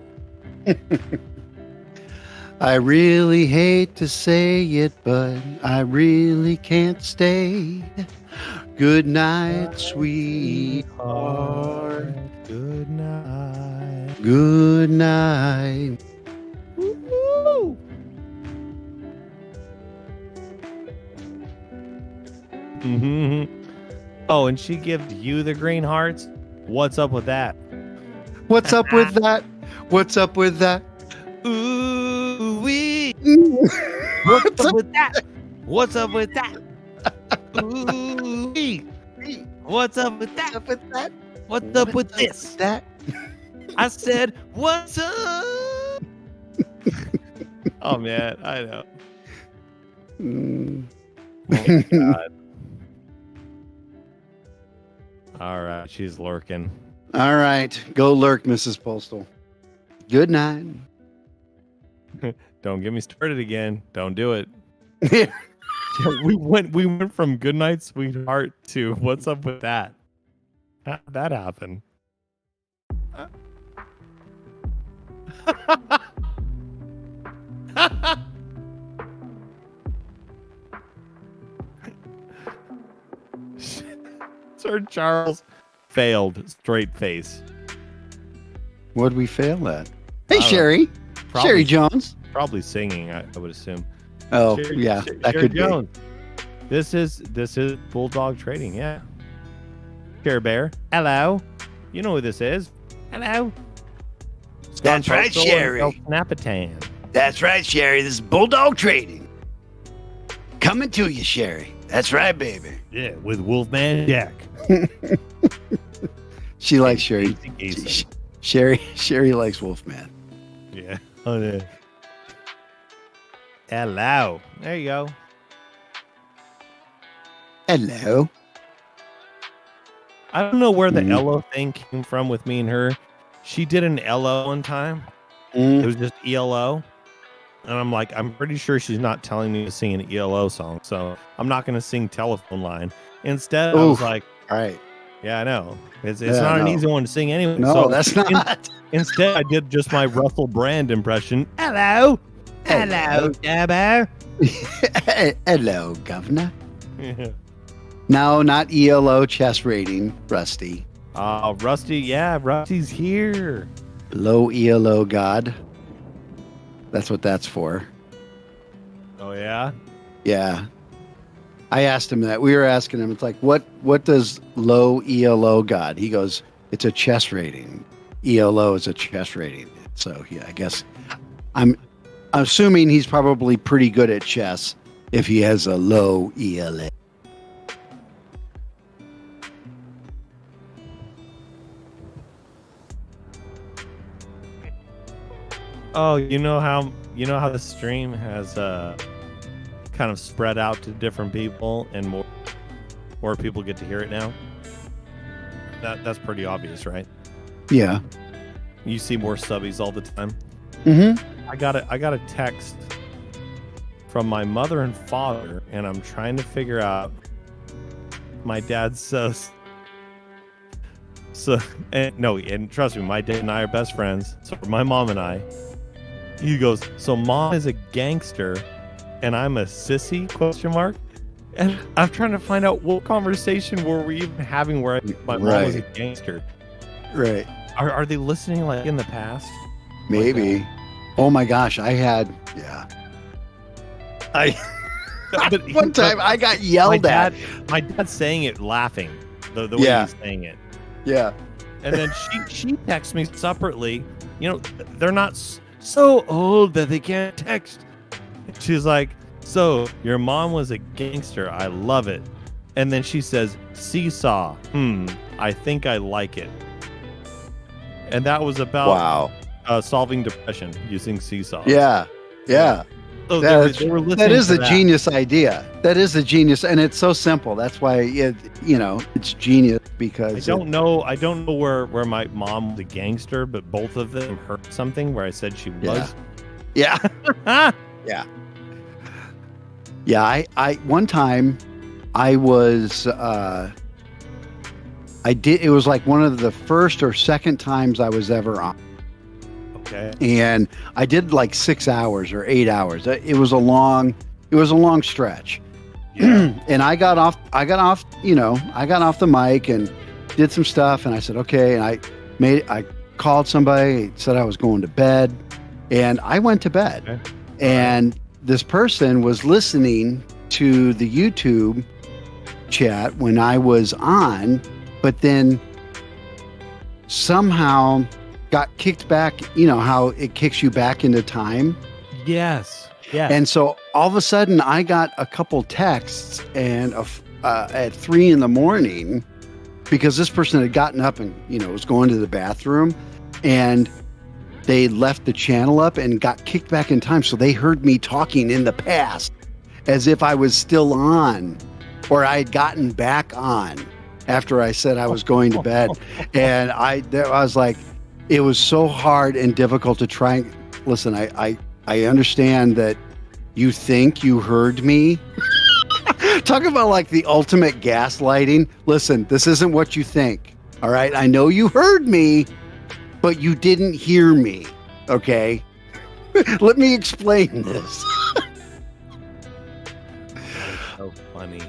I really hate to say it, but I really can't stay. Good night, sweetheart. Good night. Good night. Woo-hoo. Oh, and she gives you the green hearts? What's up with that? What's up with that? What's up with that? Ooh wee. What's up with that? What's up with that? Ooh wee. What's up with that? What's up with this? That? I said, what's up? Oh man, I know. Oh, God. All right, she's lurking. All right, go lurk, Mrs. Postal. Good night. Don't get me started again. Don't do it. we went from good night, sweetheart to what's up with that? How did that happen? Sir Charles failed straight face. What'd we fail at? Hey, Sherry. Sherry Jones. Probably singing, I would assume. Oh, Sherry, yeah, that Sherry could Jones. Be. This is Bulldog Trading, yeah. Care Bear. Hello. You know who this is. Hello. That's right, Sherry. Snapatan. That's right, Sherry. This is Bulldog Trading. Coming to you, Sherry. That's right, baby. Yeah, with Wolfman Jack. She likes Sherry. Sherry likes Wolfman. Yeah. Oh, yeah. Hello. There you go. Hello. I don't know where the ELO thing came from with me and her. She did an ELO one time. It was just ELO. And I'm like, I'm pretty sure she's not telling me to sing an ELO song. So I'm not going to sing Telephone Line. Instead, I was like, all right. Yeah, I know. It's not an easy one to sing anyway. No, so that's not. Instead, I did just my Russell Brand impression. Hello. Hello, Dabber. Hello, Governor. Yeah. No, not ELO chest rating, Rusty. Rusty, yeah, Rusty's here. Low ELO God. That's what that's for. Oh, yeah? Yeah. I asked him that. We were asking him, it's like, what does low ELO God? He goes, it's a chest rating. ELO is a chest rating. So, yeah, I guess I'm assuming he's probably pretty good at chess if he has a low ELO. Oh, you know how the stream has kind of spread out to different people and more people get to hear it now? That's pretty obvious, right? Yeah. You see more subbies all the time. Mm-hmm. I got a text from my mother and father, and I'm trying to figure out. My dad says, and trust me, my dad and I are best friends. So my mom and I. He goes, so mom is a gangster and I'm a sissy, ? And I'm trying to find out what conversation were we even having where my mom was a gangster. Right. Are they listening like in the past? Maybe. Oh my gosh, I But One time I got yelled at. My dad's saying it laughing, the way Yeah. he's saying it. Yeah. And then she texts me separately. You know, they're not so old that they can't text. She's like, so your mom was a gangster. I love it. And then she says, seesaw. I think I like it. And that was about solving depression using seesaw. Yeah. Yeah. So they were listening that is to a genius idea. That is a genius, and it's so simple. That's why it's genius because I don't know where my mom was a gangster, but both of them heard something where I said she was. Yeah. Yeah. Yeah. I one time I was it was like one of the first or second times I was ever on. Okay. And I did like 6 hours or 8 hours. It was a long stretch. Yeah. And I got off the mic and did some stuff, and I said, okay. And I called somebody, said I was going to bed, and I went to bed. Okay. And this person was listening to the YouTube chat when I was on, but then somehow got kicked back. You know how it kicks you back into time? Yes. Yeah. And so all of a sudden I got a couple texts and at 3 a.m. because this person had gotten up and, was going to the bathroom, and they left the channel up and got kicked back in time. So they heard me talking in the past as if I was still on, or I had gotten back on after I said I was going to bed. And I was like, it was so hard and difficult to try. Listen, I understand that you think you heard me. Talk about like the ultimate gaslighting. Listen, this isn't what you think. All right. I know you heard me, but you didn't hear me. Okay. Let me explain this. So funny.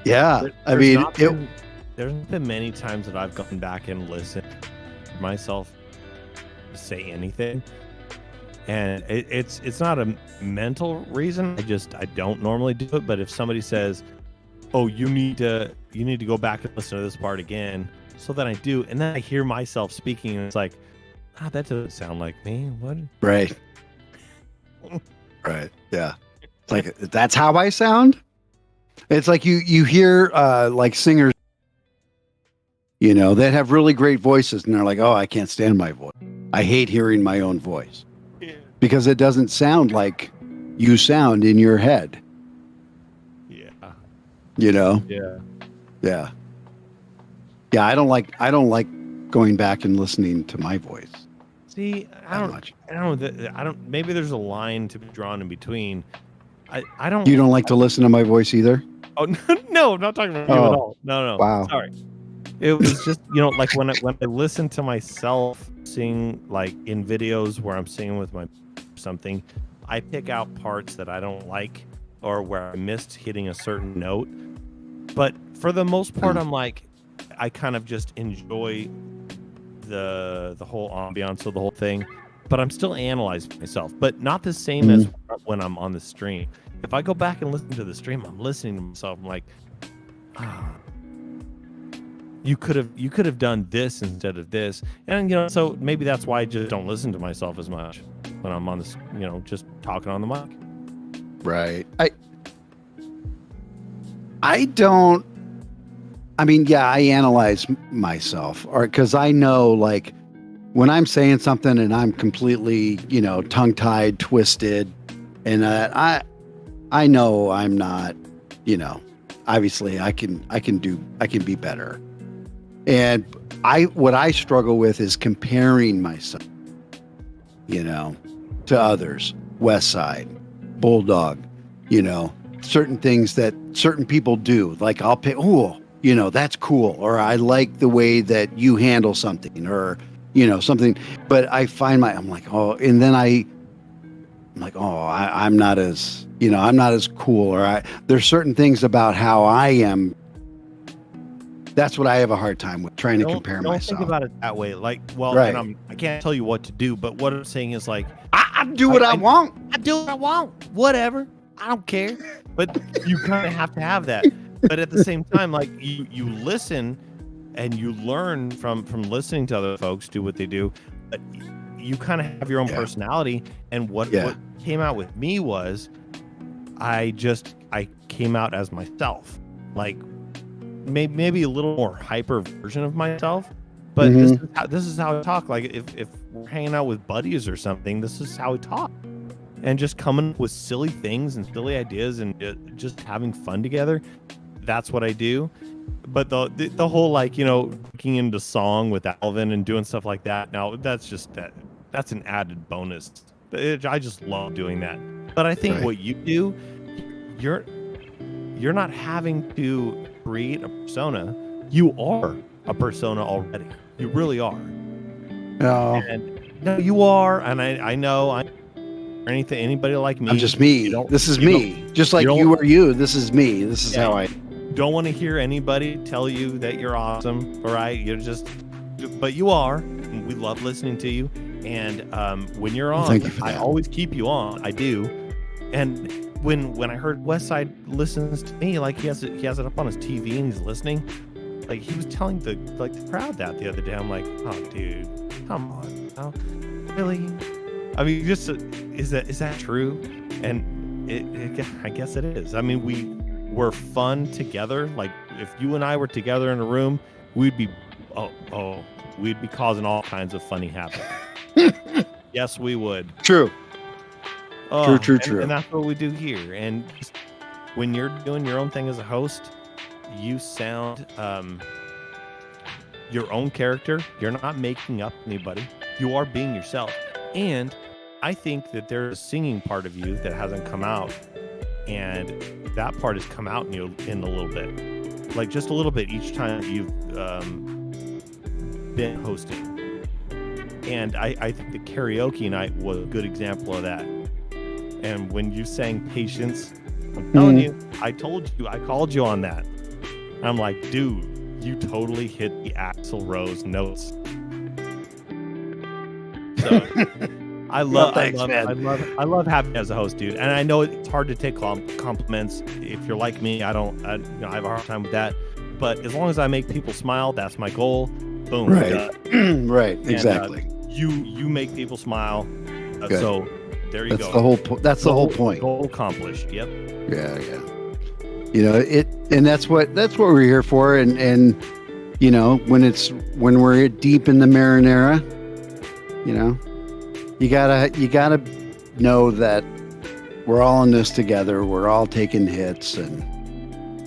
Yeah. There's been many times that I've gone back and listened to myself say anything, and it's not a mental reason. I don't normally do it, but if somebody says, oh, you need to go back and listen to this part again, so then I do, and then I hear myself speaking, and it's like, that doesn't sound like me. What? Right. Yeah. It's like, that's how I sound. It's like you hear like singers, that have really great voices, and they're like, oh, I can't stand my voice. I hate hearing my own voice because it doesn't sound like you sound in your head. Yeah. Yeah. Yeah. I don't like going back and listening to my voice. See, I don't. Maybe there's a line to be drawn in between. I don't. You don't like to listen to my voice either? Oh no, I'm not talking about you at all. No. Wow. Sorry. It was just, like when I listen to myself sing, like in videos where I'm singing with my something, I pick out parts that I don't like or where I missed hitting a certain note. But for the most part, I'm like, I kind of just enjoy the whole ambiance of the whole thing. But I'm still analyzing myself, but not the same as when I'm on the stream. If I go back and listen to the stream, I'm listening to myself. I'm like, you could have done this instead of this, and so maybe that's why I just don't listen to myself as much when I'm on this, just talking on the mic. Right. I don't. I mean, yeah, I analyze myself, or because I know, like, when I'm saying something and I'm completely, tongue-tied, twisted, and I know I'm not, obviously I can be better. And what I struggle with is comparing myself, to others. West Side, Bulldog, certain things that certain people do. Like I'll pick, that's cool, or I like the way that you handle something, or something. But I find I'm like, and then I'm like, I'm not as cool, or there's certain things about how I am. That's what I have a hard time with, trying to compare myself. Don't think about it that way. Like, well, right. And I can't tell you what to do, but what I'm saying is like, I do what I want. I do what I want. Whatever. I don't care. But you kind of have to have that. But at the same time, like you listen and you learn from listening to other folks do what they do. But you kind of have your own personality. And what came out with me was I came out as myself, like maybe a little more hyper version of myself. But this is how I talk. Like if we're hanging out with buddies or something, this is how we talk. And just coming up with silly things and silly ideas and just having fun together. That's what I do. But the whole, like, you know, looking into song with Alvin and doing stuff like that. Now that's an added bonus. I just love doing that. But I think what you do, you're not having to create a persona. You are a persona already. You really are. No. And no, you are. And I know anybody like me. I'm just me. This is me. Just like you are you. This is me. This is how I don't want to hear anybody tell you that you're awesome. All right. But you are. And we love listening to you. And when you're on, thank you for I that. always keep you on. I do. And when I heard Westside listens to me, like he has it up on his TV and he's listening. Like he was telling the crowd that the other day. I'm like, oh dude, come on. Oh, really? I mean, just is that true? And I guess it is. I mean, we're fun together. Like if you and I were together in a room, we'd be causing all kinds of funny havoc. Yes, we would. True. True. And that's what we do here. And when you're doing your own thing as a host, you sound your own character. You're not making up anybody. You are being yourself. And I think that there's a singing part of you that hasn't come out, and that part has come out in you in a little bit, like just a little bit each time you've been hosting. And I think the karaoke night was a good example of that. And when you sang Patience, I'm telling you, I called you on that. I'm like, dude, you totally hit the Axl Rose notes. So I love having you as a host, dude. And I know it's hard to take compliments. If you're like me, I have a hard time with that. But as long as I make people smile, that's my goal. Boom. Right. Right. And, exactly. You make people smile. So there you go. That's the whole point. Goal accomplished. Yep. Yeah. You know and that's what we're here for. And you know, when we're deep in the marinara, you know, you gotta know that we're all in this together. We're all taking hits, and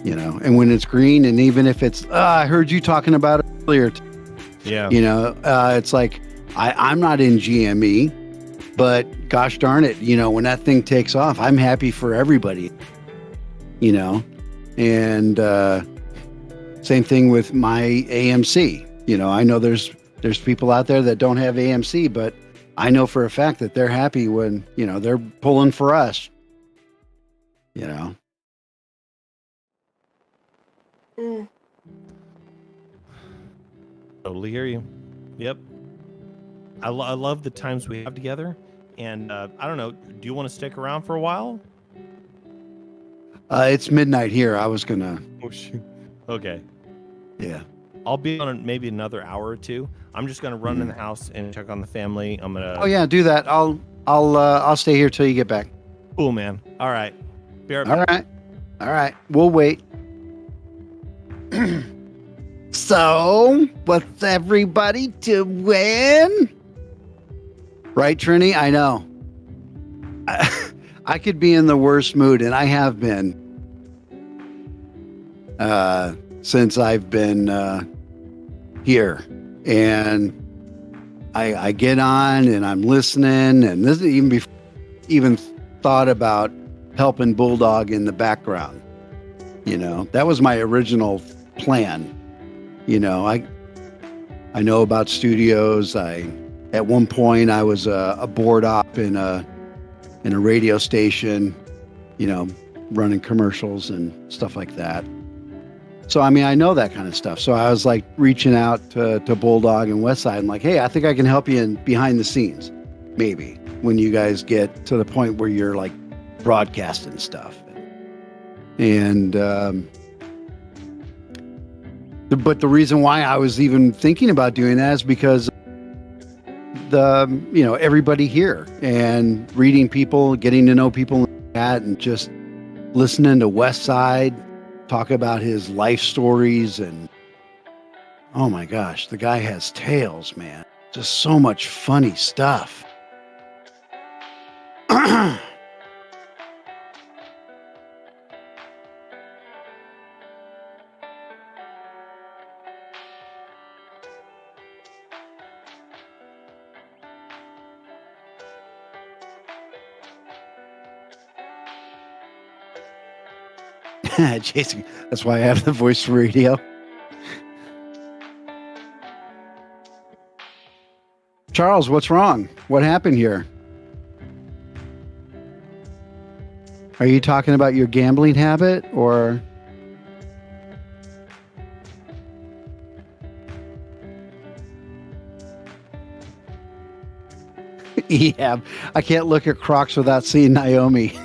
you know, and when it's green, and even if it's, I heard you talking about it earlier. Yeah. You know, it's like I'm not in GME, but gosh darn it, you know, when that thing takes off, I'm happy for everybody. You know, and same thing with my AMC. You know, I know there's people out there that don't have AMC, but I know for a fact that they're happy when, you know, they're pulling for us. You know. Totally hear you. Yep. I love the times we have together. And I don't know, do you want to stick around for a while? It's midnight here. I was gonna. Oh shoot. Okay. Yeah. I'll be on maybe another hour or two. I'm just gonna run in the house and check on the family. I'm gonna. Oh yeah, do that. I'll stay here till you get back. Cool, man. All right. Be right back. All right. We'll wait. So, what's everybody doing? Right, Trini? I know. I could be in the worst mood, and I have been since I've been here. And I get on, and I'm listening, and this is even thought about helping Bulldog in the background. You know, that was my original plan. You know, I know about studios. At one point I was a board op in a radio station, you know, running commercials and stuff like that. So I mean, I know that kind of stuff. So I was like reaching out to Bulldog and Westside. I'm like, hey, I think I can help you in behind the scenes, maybe when you guys get to the point where you're like broadcasting stuff. And but the reason why I was even thinking about doing that is because everybody here and reading people, getting to know people in the chat, and just listening to West Side talk about his life stories. And oh my gosh, the guy has tales, man. Just so much funny stuff. Jason, that's why I have the voice for radio. Charles, what's wrong? What happened here? Are you talking about your gambling habit, or? Yeah, I can't look at Crocs without seeing Naomi.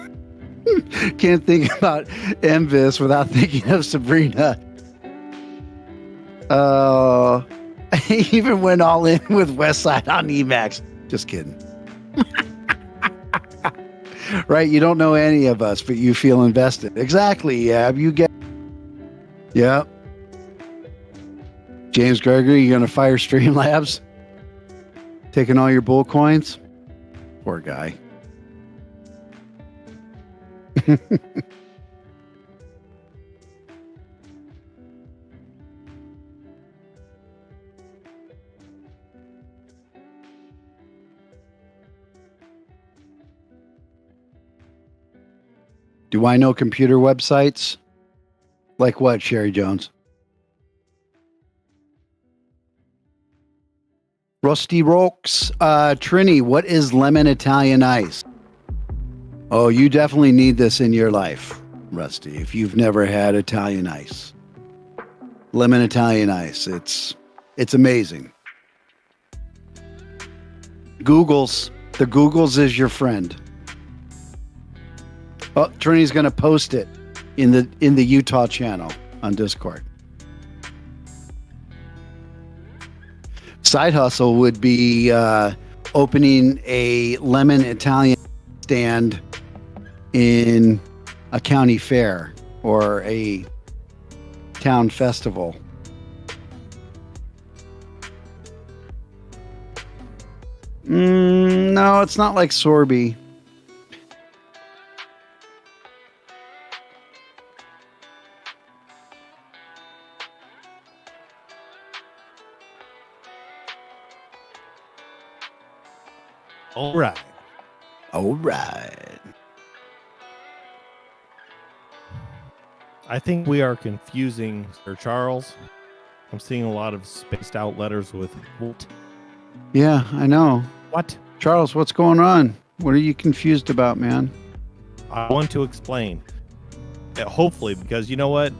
Can't think about Envis without thinking of Sabrina. He even went all in with Westside on Emacs. Just kidding. Right? You don't know any of us, but you feel invested. Exactly. Yeah. You get. Yeah. James Gregory, you gonna fire Streamlabs? Taking all your bull coins? Poor guy. Do I know computer websites? Like what, Sherry Jones? Rusty Rocks. Trini, what is lemon Italian ice? Oh, you definitely need this in your life, Rusty, if you've never had Italian ice. Lemon Italian ice. It's amazing. Googles. The Googles is your friend. Oh, Trini's going to post it in the Utah channel on Discord. Side hustle would be opening a lemon Italian stand in a county fair or a town festival. No, it's not like Sorby. All right. All right. I think we are confusing Sir Charles. I'm seeing a lot of spaced out letters with Volt. Yeah, I know. What? Charles, what's going on? What are you confused about, man? I want to explain. Hopefully, because you know what?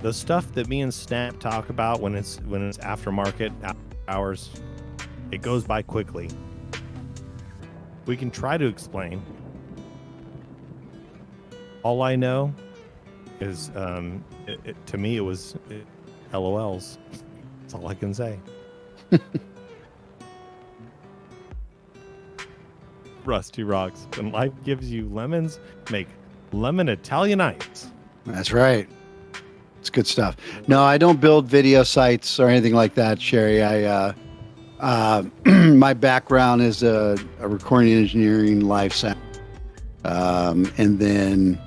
The stuff that me and Snap talk about when it's aftermarket hours, it goes by quickly. We can try to explain. All I know is, to me, it was LOLs. That's all I can say. Rusty Rocks. When life gives you lemons, make lemon Italian ice. That's right. It's good stuff. No, I don't build video sites or anything like that, Sherry. My background is a recording engineering, live sound, and then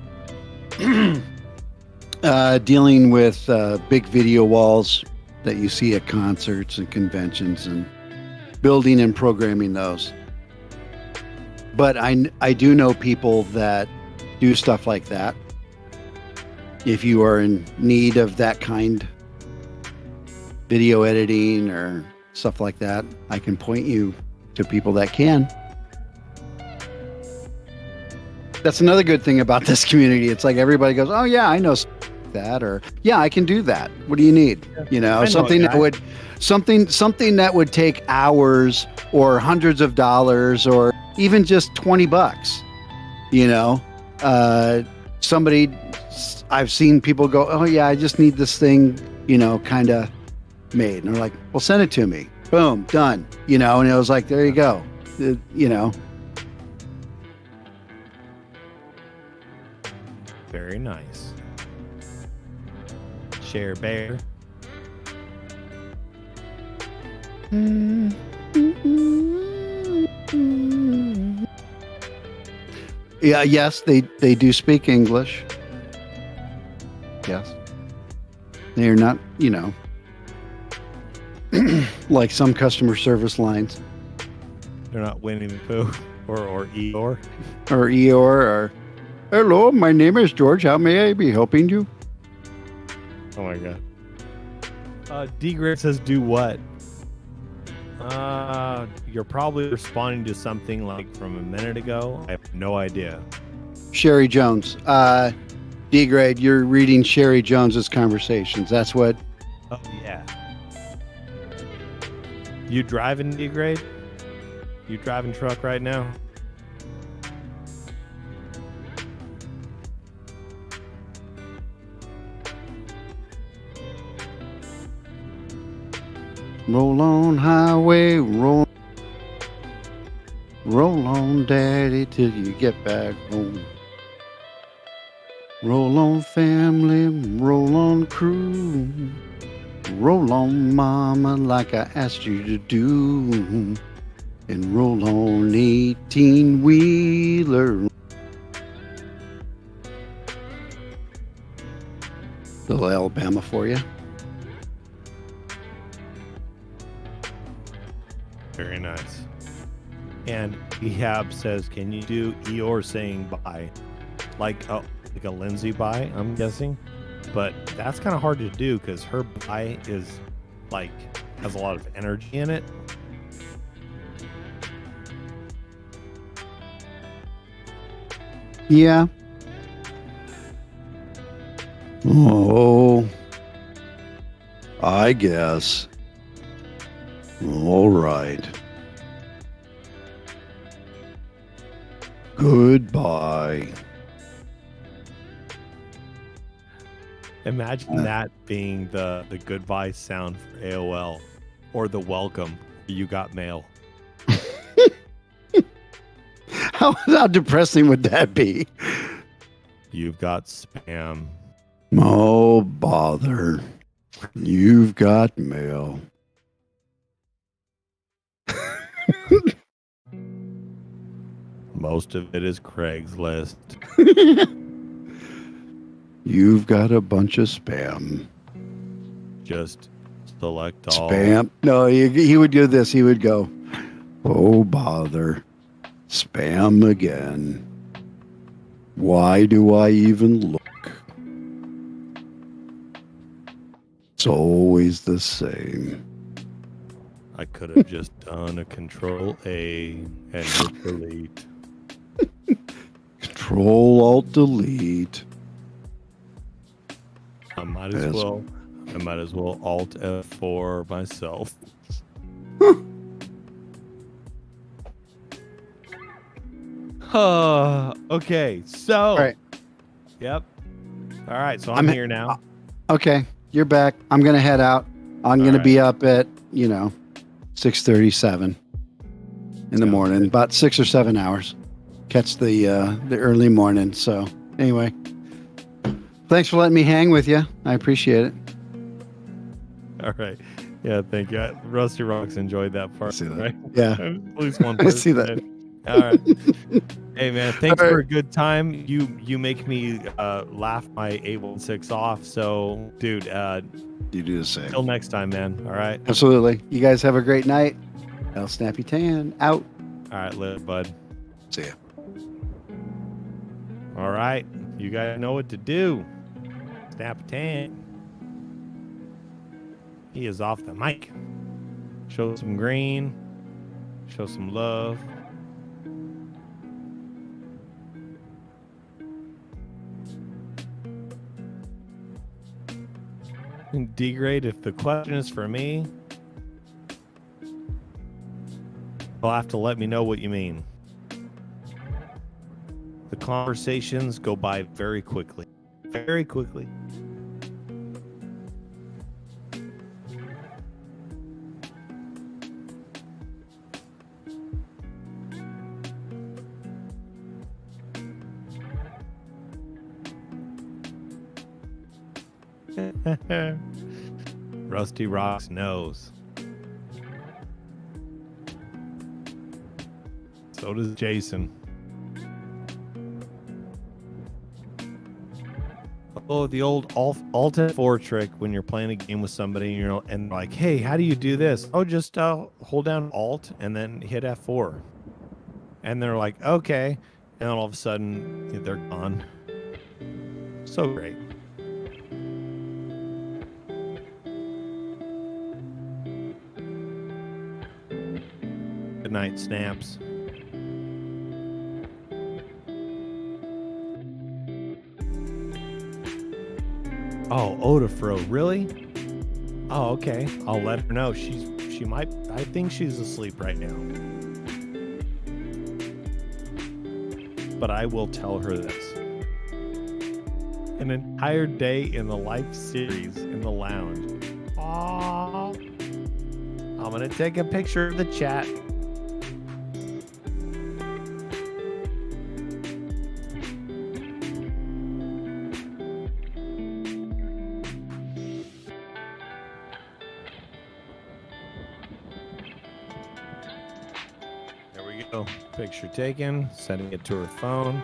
dealing with big video walls that you see at concerts and conventions, and building and programming those. But I do know people that do stuff like that. If you are in need of that kind, video editing or stuff like that, I can point you to people that can. That's another good thing about this community. It's like everybody goes, oh yeah, I know that, or yeah, I can do that. What do you need? You know, something that would take hours or hundreds of dollars or even just $20, you know, somebody, I've seen people go, oh yeah, I just need this thing, kind of made. And they're like, well, send it to me. Boom, done. And it was like, there you go. Very nice. Share bear. Yeah, yes, they do speak English. Yes. They're not, like some customer service lines. They're not Winnie the Pooh or Eeyore. Or Eeyore or, hello, my name is George. How may I be helping you? Oh my god. D-Grid says do what? You're probably responding to something like from a minute ago. I have no idea. Sherry Jones. D-Grade, you're reading Sherry Jones's conversations. That's what. Oh yeah. You driving, D-Grade? You driving truck right now? Roll on highway, roll on daddy till you get back home. Roll on family, roll on crew. Roll on mama like I asked you to do. And roll on 18-wheeler. Little Alabama for you. Very nice. And Ehab says, can you do Eeyore saying bye? Like a Lindsay bye, I'm guessing. But that's kind of hard to do because her bye is like, has a lot of energy in it. Yeah. Oh, I guess. All right. Goodbye. Imagine that being the goodbye sound for AOL or the welcome. You got mail. How depressing would that be? You've got spam. Oh, bother. You've got mail. Most of it is Craigslist. You've got a bunch of spam. Just select all. Spam. No, he would do this. He would go, oh, bother. Spam again. Why do I even look? It's always the same. I could have just done a Control A and hit delete. Control Alt Delete. I might as well Alt F4 myself. Okay, so. All right. Yep. All right, so I'm here now. Okay, you're back. I'm gonna head out. I'm gonna be up at 6:37 in the morning, about 6 or 7 hours. Catch the early morning. So anyway, thanks for letting me hang with you. I appreciate it. All right. Yeah, thank you. Rusty Rocks enjoyed that part. I see that. Right? Yeah. At least one I person see that. did. All right. Hey man, thanks for a good time. You make me laugh my 816 off. So, dude, You do the same. till next time, man. All right. Absolutely. You guys have a great night. El Snappy Tan out. All right, live, bud. See ya. All right. You guys know what to do. Snap a tan. He is off the mic. Show some green. Show some love. D-grade, if the question is for me, you'll have to let me know what you mean. The conversations go by very quickly. Very quickly. Rusty Rocks knows. So does Jason. Oh, the old Alt F4 trick when you're playing a game with somebody and you're like, hey, how do you do this? Oh, just hold down Alt and then hit F4. And they're like, okay. And all of a sudden, they're gone. So great. Good night, Snaps. Oh, Odafro, really? Oh, okay. I'll let her know. She might. I think she's asleep right now. But I will tell her this. An entire day in the life series in the lounge. Aww. I'm gonna take a picture of the chat. Picture taken, sending it to her phone.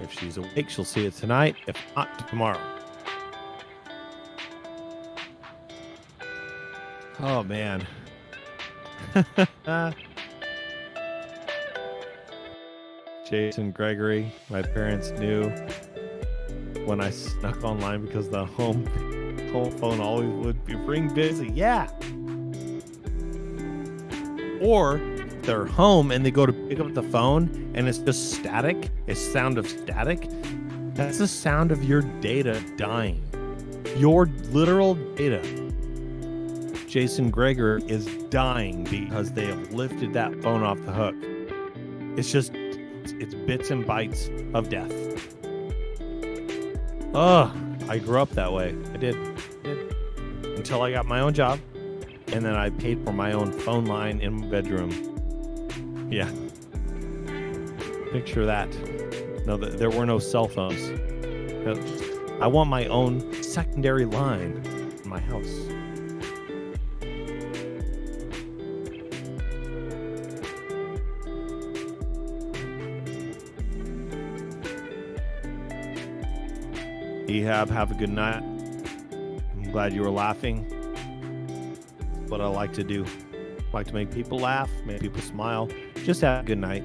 If she's awake, she'll see it tonight. If not, tomorrow. Oh, man. Jason Gregory, my parents knew when I snuck online because the home phone always would be ring busy. Yeah. Or they're home and they go to pick up the phone and it's just static. It's sound of static. That's the sound of your data dying. Your literal data. Jason Greger is dying because they have lifted that phone off the hook. It's just, it's bits and bytes of death. Ugh, I grew up that way. I did. Until I got my own job. And then I paid for my own phone line in my bedroom. Yeah. Picture that. No, there were no cell phones. I want my own secondary line in my house. Ehab, have a good night. I'm glad you were laughing. What I like to do. I like to make people laugh, make people smile. Just have a good night.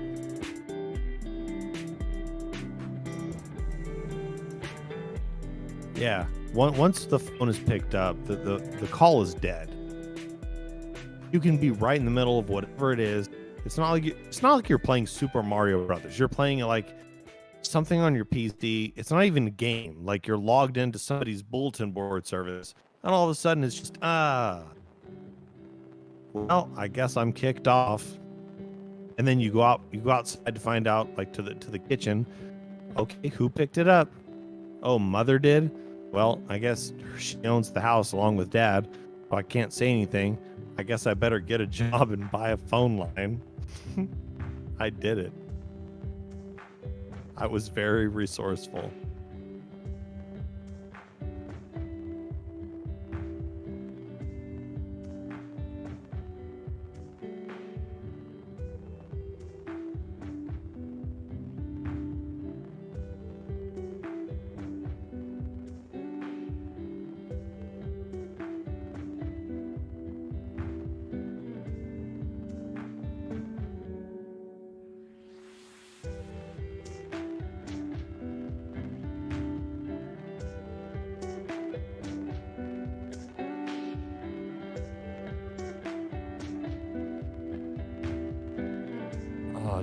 Yeah. Once the phone is picked up, the call is dead. You can be right in the middle of whatever it is. It's not like you're playing Super Mario Brothers. You're playing like something on your PC. It's not even a game. Like you're logged into somebody's bulletin board service, and all of a sudden it's just well, I guess I'm kicked off. And then you go outside to find out, like to the kitchen. Okay, who picked it up? Oh, mother did? Well, I guess she owns the house along with dad. Well, I can't say anything. I guess I better get a job and buy a phone line. I did it. I was very resourceful.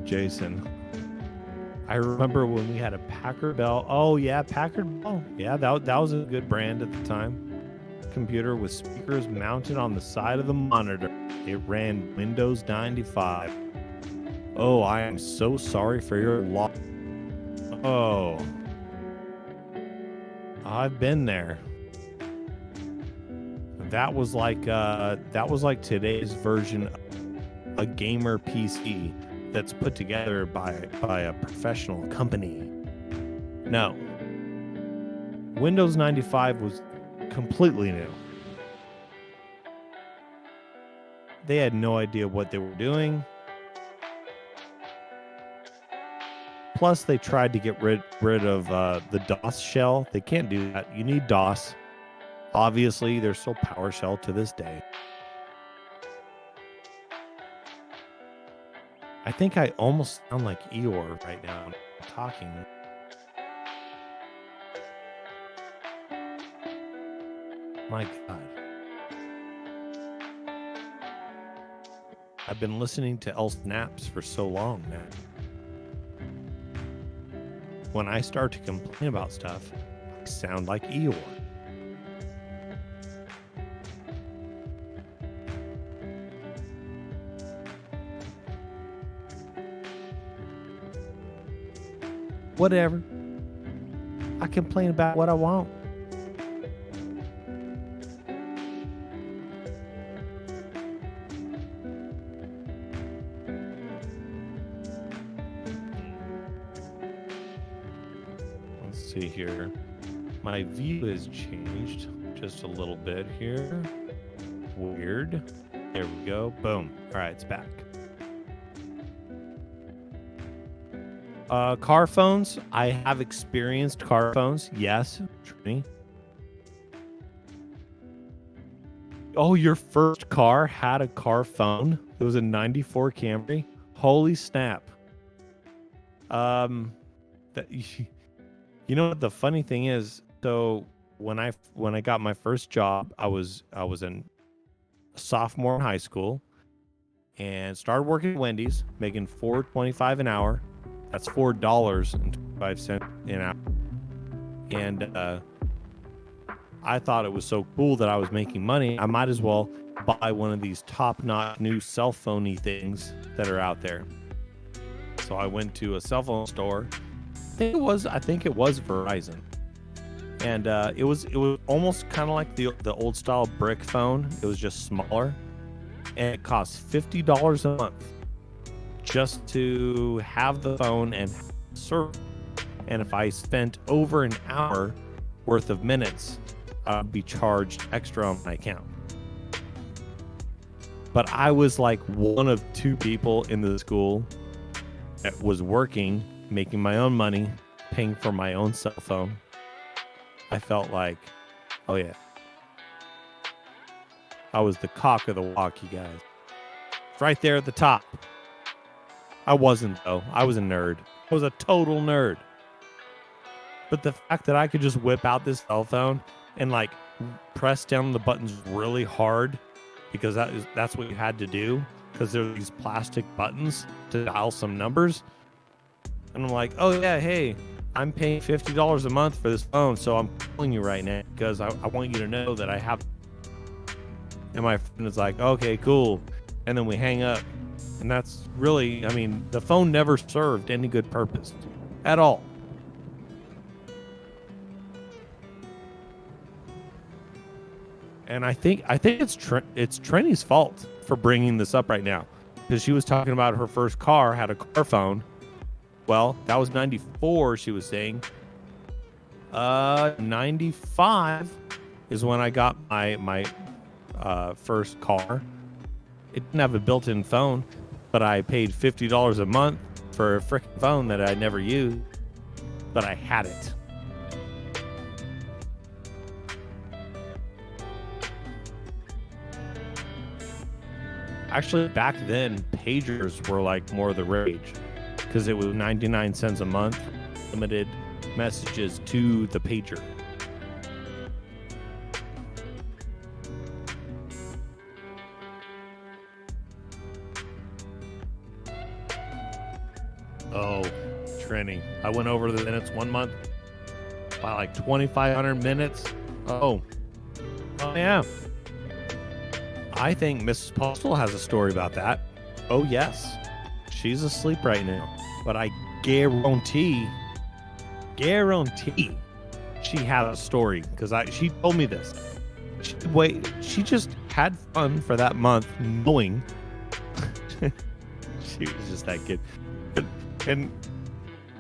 Jason, I remember when we had a Packard Bell. Oh yeah, Packard Bell. Yeah, that was a good brand at the time. Computer with speakers mounted on the side of the monitor. It ran Windows 95. Oh, I am so sorry for your loss. Oh, I've been there. That was like today's version of a gamer PC that's put together by a professional company. No. Windows 95 was completely new. They had no idea what they were doing. Plus, they tried to get rid of the DOS shell. They can't do that. You need DOS. Obviously, they're still PowerShell to this day. I think I almost sound like Eeyore right now when I'm talking. My God. I've been listening to El Snaps for so long now. When I start to complain about stuff, I sound like Eeyore. Whatever. I complain about what I want. Let's see here. My view has changed just a little bit here. Weird. There we go. Boom. All right, it's back. Car phones. I have experienced car phones. Yes. Trini. Oh, your first car had a car phone? It was a 94 Camry? Holy snap. You know what the funny thing is? So when I got my first job, I was in a sophomore in high school and started working at Wendy's, making $4.25 an hour. That's $4.25 an hour. And I thought it was so cool that I was making money. I might as well buy one of these top-notch new cell phone-y things that are out there. So I went to a cell phone store. I think it was Verizon. And it was almost kind of like the old style brick phone. It was just smaller. And it cost $50 a month just to have the phone and serve. And if I spent over an hour worth of minutes, I'd be charged extra on my account. But I was like one of two people in the school that was working, making my own money, paying for my own cell phone. I felt like, oh yeah, I was the cock of the walk, you guys. Right there at the top. I wasn't, though. I was a nerd. I was a total nerd. But the fact that I could just whip out this cell phone and like press down the buttons really hard, because that's what you had to do, because there were these plastic buttons to dial some numbers. And I'm like, oh yeah, hey, I'm paying $50 a month for this phone, so I'm calling you right now because I want you to know that I have. And my friend is like, okay, cool. And then we hang up. And that's really, I mean, the phone never served any good purpose at all. And I think it's Trini's fault for bringing this up right now, because she was talking about her first car had a car phone. Well, that was 94, she was saying. 95 is when I got my first car. It didn't have a built-in phone, but I paid $50 a month for a freaking phone that I never used, but I had it. Actually, back then, pagers were like more the rage, because it was 99 cents a month, limited messages to the pager. Oh, Trini. I went over the minutes one month by like 2,500 minutes. Oh yeah. I think Mrs. Postal has a story about that. Oh yes. She's asleep right now. But I guarantee guarantee she had a story because she told me this. She just had fun for that month knowing she was just that kid. And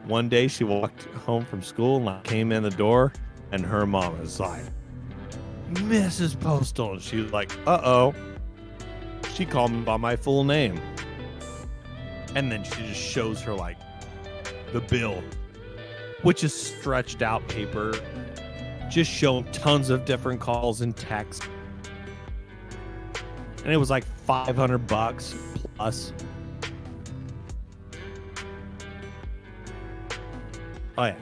one day she walked home from school and I came in the door and her mom was like, Mrs. Postal. And she was like, uh-oh. She called me by my full name. And then she just shows her like the bill, which is stretched out paper, just showing tons of different calls and texts. And it was like $500 plus. Oh yeah.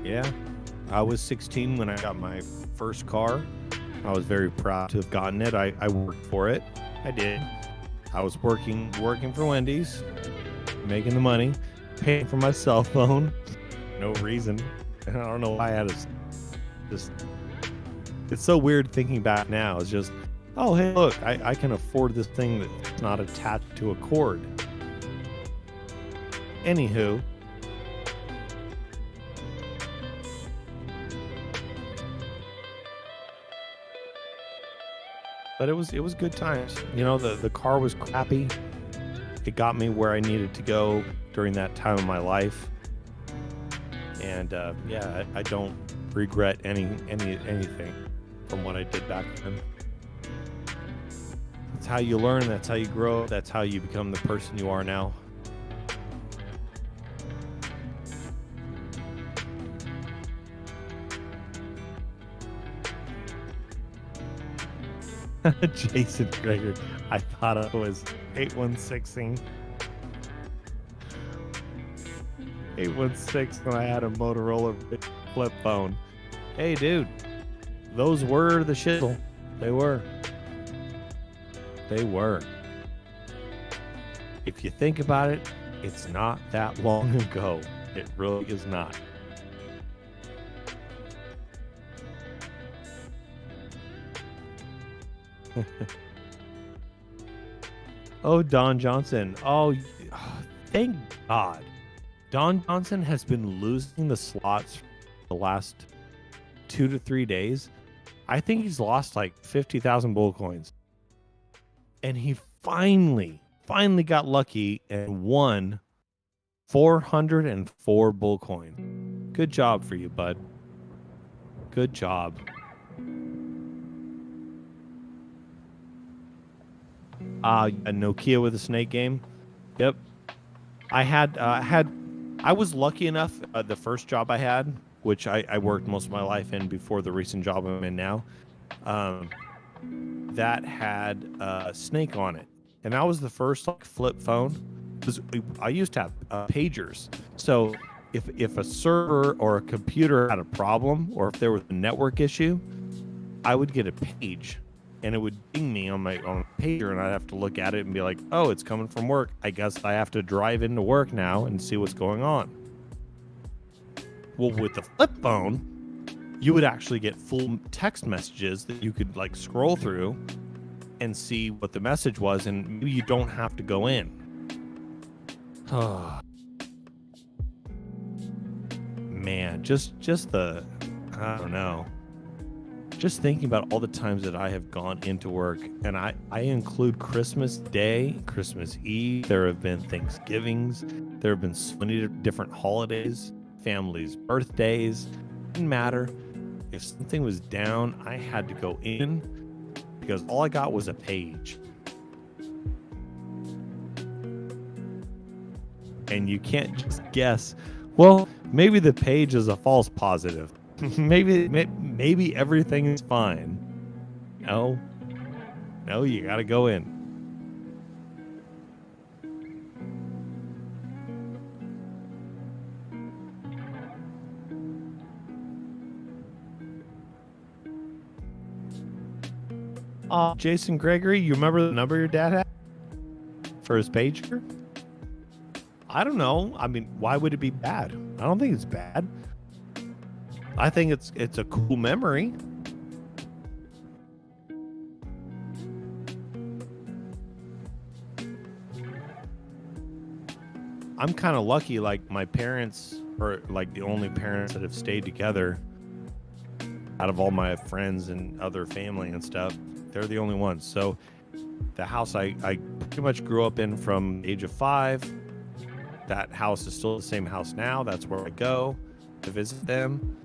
Yeah. I was 16 when I got my first car. I was very proud to have gotten it. I worked for it. I did. I was working for Wendy's, making the money, paying for my cell phone. No reason. I don't know why I had just. It's so weird thinking back now. It's just, oh, hey, look, I can afford this thing that's not attached to a cord. Anywho. But it was good times. You know, the car was crappy. It got me where I needed to go during that time of my life. And yeah, I don't regret anything from what I did back then. That's how you learn. That's how you grow. That's how you become the person you are now. Jason Greger, I thought it was 816ing. 816 when I had a Motorola flip phone. Hey, dude, those were the shizzle. They were. They were. If you think about it, it's not that long ago. It really is not. Oh, Don Johnson. Oh, thank God. Don Johnson has been losing the slots for the last 2 to 3 days. I think he's lost like 50,000 bull coins. And he finally got lucky and won 404 bull coin. Good job for you, bud. Good job. A Nokia with a snake game. Yep. I was lucky enough, the first job I had, which I worked most of my life in before the recent job I'm in now, that had a snake on it. And that was the first like flip phone. Because I used to have pagers. So if a server or a computer had a problem, or if there was a network issue, I would get a page. And it would ding me on my pager, and I'd have to look at it and be like, oh, it's coming from work. I guess I have to drive into work now and see what's going on. Well, with the flip phone, you would actually get full text messages that you could like scroll through and see what the message was, and maybe you don't have to go in. Oh. Man, just the, I don't know. Just thinking about all the times that I have gone into work, and I include Christmas Day, Christmas Eve. There have been Thanksgivings. There have been so many different holidays, families' birthdays. Didn't matter. If something was down, I had to go in because all I got was a page. And you can't just guess, well, maybe the page is a false positive. maybe everything is fine. No, you gotta go in. Jason Gregory, you remember the number your dad had for his pager? I don't know. I mean, why would it be bad? I don't think it's bad. I think it's a cool memory. I'm kind of lucky. Like my parents are like the only parents that have stayed together out of all my friends and other family and stuff. They're the only ones. So the house I pretty much grew up in from the age of 5. That house is still the same house now. That's where I go to visit them.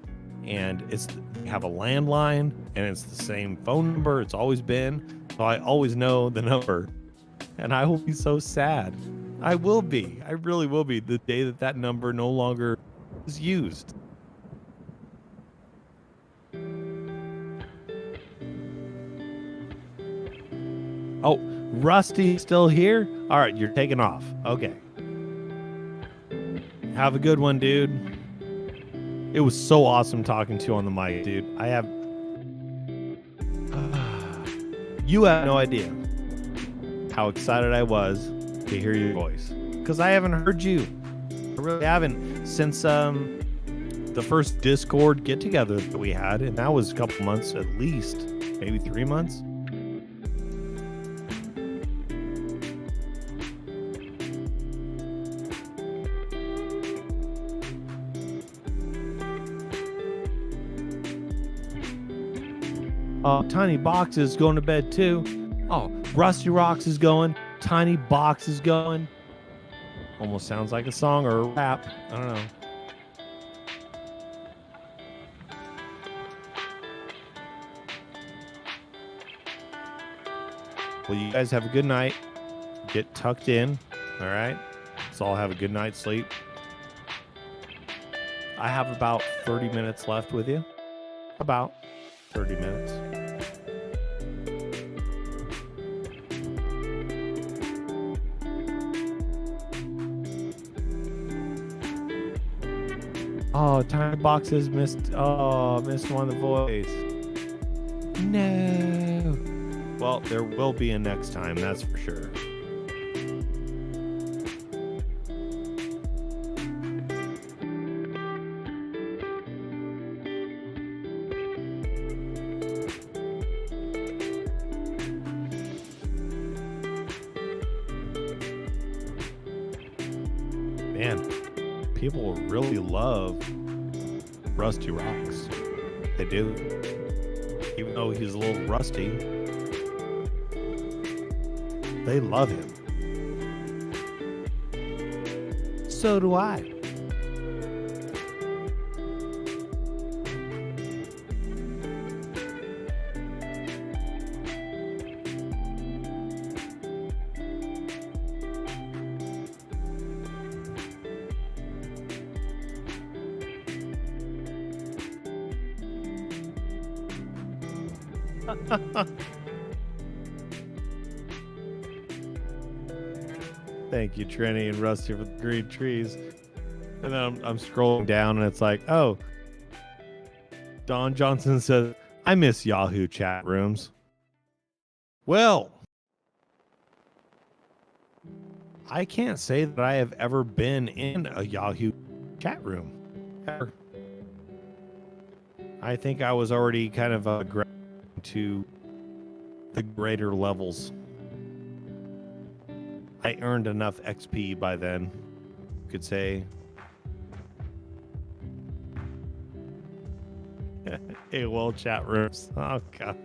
And they have a landline, and it's the same phone number. It's always been. So I always know the number. And I will be so sad. I will be. I really will be the day that number no longer is used. Oh, Rusty's still here? All right, you're taking off. Okay. Have a good one, dude. It was so awesome talking to you on the mic, dude. You have no idea how excited I was to hear your voice. Because I haven't heard you. I really haven't since the first Discord get-together that we had. And that was a couple months at least. Maybe 3 months. Tiny Box is going to bed too. Oh, Rusty Rocks is going. Tiny Box is going. Almost sounds like a song or a rap. I don't know. Well, you guys have a good night. Get tucked in. All right. Let's all have a good night's sleep. I have about 30 minutes left with you. About 30 minutes. Oh, Tiny Boxes missed one of the voice. No. Well, there will be a next time, that's for sure. Man, people really love Rusty Rocks. They do. Even though he's a little rusty, they love him. So do I. Thank you, Trini and Rusty, for the green trees. And then I'm scrolling down, and it's like, oh, Don Johnson says, I miss Yahoo chat rooms. Well, I can't say that I have ever been in a Yahoo chat room. Ever. I think I was already kind of to the greater levels. I earned enough XP by then, you could say. AOL chat rooms. Oh god.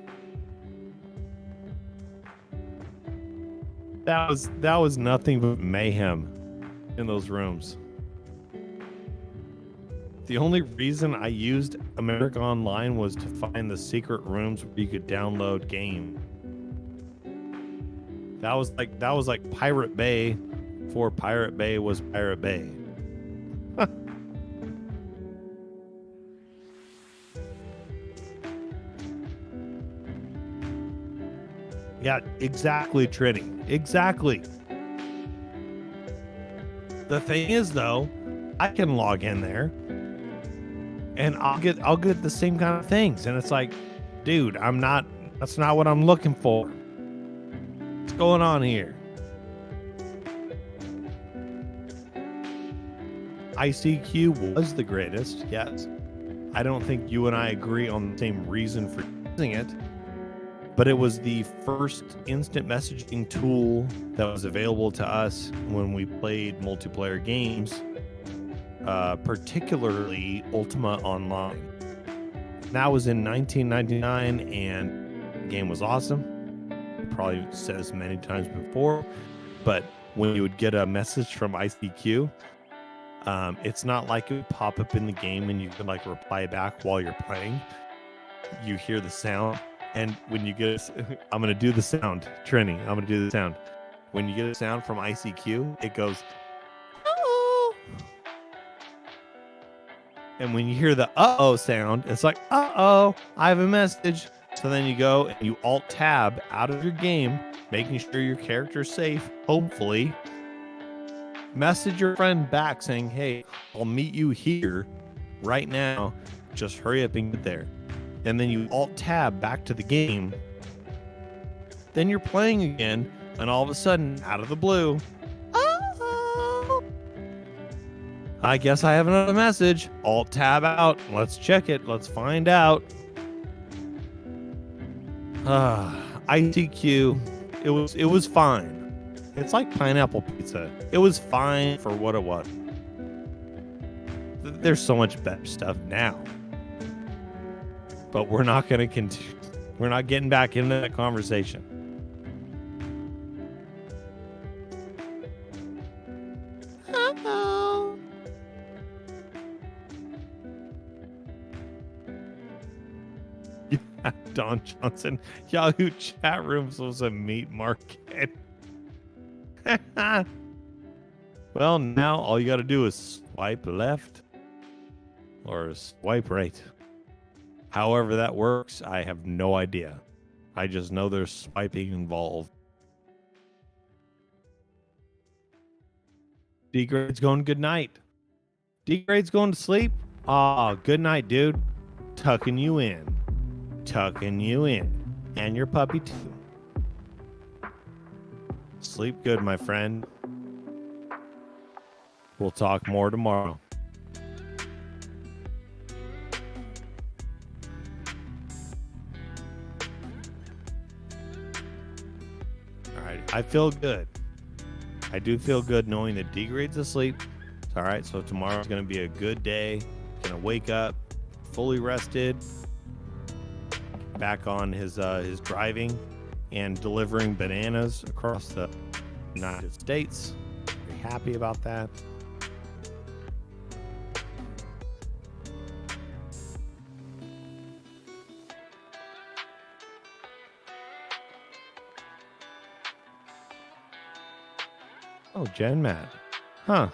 That was nothing but mayhem in those rooms. The only reason I used America Online was to find the secret rooms where you could download game. That was like Pirate Bay before Pirate Bay was Pirate Bay. Yeah, exactly, Trini. Exactly. The thing is, though, I can log in there and I'll get the same kind of things. And it's like, dude, that's not what I'm looking for. What's going on here? ICQ was the greatest, yes. I don't think you and I agree on the same reason for using it, but it was the first instant messaging tool that was available to us when we played multiplayer games, particularly Ultima Online. That was in 1999, and the game was awesome. Probably said this many times before, but when you would get a message from ICQ, it's not like it would pop up in the game and you could like reply back while you're playing. You hear the sound, and when you get I'm going to do the sound, Trini, I'm going to do the sound. When you get a sound from ICQ, it goes, uh-oh. And when you hear the uh-oh sound, it's like, uh-oh, I have a message. So then you go and you alt-tab out of your game, making sure your character's safe, hopefully. Message your friend back saying, hey, I'll meet you here right now. Just hurry up and get there. And then you alt-tab back to the game. Then you're playing again, and all of a sudden, out of the blue, uh-oh, I guess I have another message. Alt-tab out. Let's check it. Let's find out. ICQ, it was fine. It's like pineapple pizza. It was fine for what it was. There's so much better stuff now. But we're not going to continue. We're not getting back into that conversation. Uh-oh. Yeah, Don Johnson. Yahoo chat rooms was a meat market. Well, now all you got to do is swipe left or swipe right. However that works, I have no idea. I just know there's swiping involved. D-Grade's going good night. D-Grade's going to sleep? Aw, good night, dude. Tucking you in. Tucking you in. And your puppy, too. Sleep good, my friend. We'll talk more tomorrow. All right, I feel good. I do feel good knowing that D-Grade's asleep. All right, so tomorrow's going to be a good day. Going to wake up fully rested. Back on his driving and delivering bananas across the United States. Very happy about that. Oh, Gen Matt. Huh.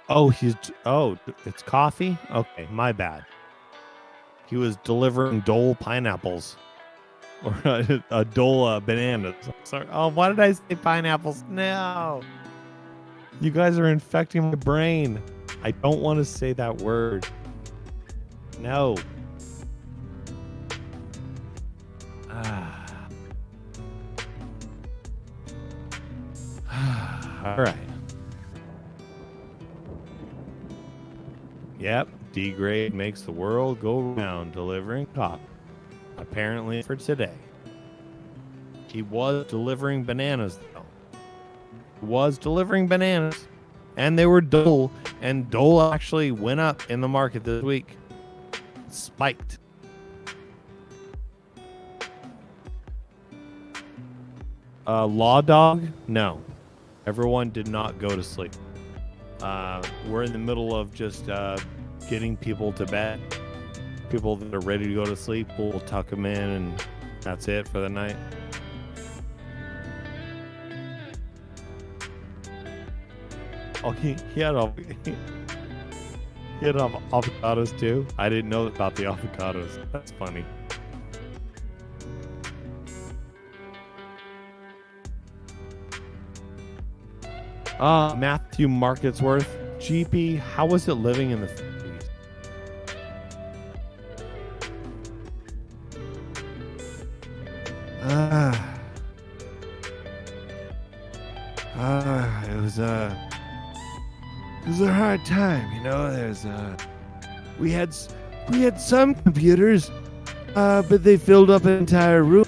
Oh, it's coffee? Okay, my bad. He was delivering Dole pineapples. Or a Dole bananas. Sorry. Oh, why did I say pineapples? No. You guys are infecting my brain. I don't want to say that word. No. All right. Yep, D-Grade makes the world go round delivering coffee. Apparently for today. He was delivering bananas, though. He was delivering bananas, and they were Dole, and Dole actually went up in the market this week. Spiked. Law Dog? No. Everyone did not go to sleep. We're in the middle of just getting people to bed. People that are ready to go to sleep, we'll tuck them in, and that's it for the night. Oh, he had avocados too. I didn't know about the avocados. That's funny. Matthew Marketsworth, GP, how was it living in the 50s? It was a hard time, you know. we had some computers, but they filled up an entire room,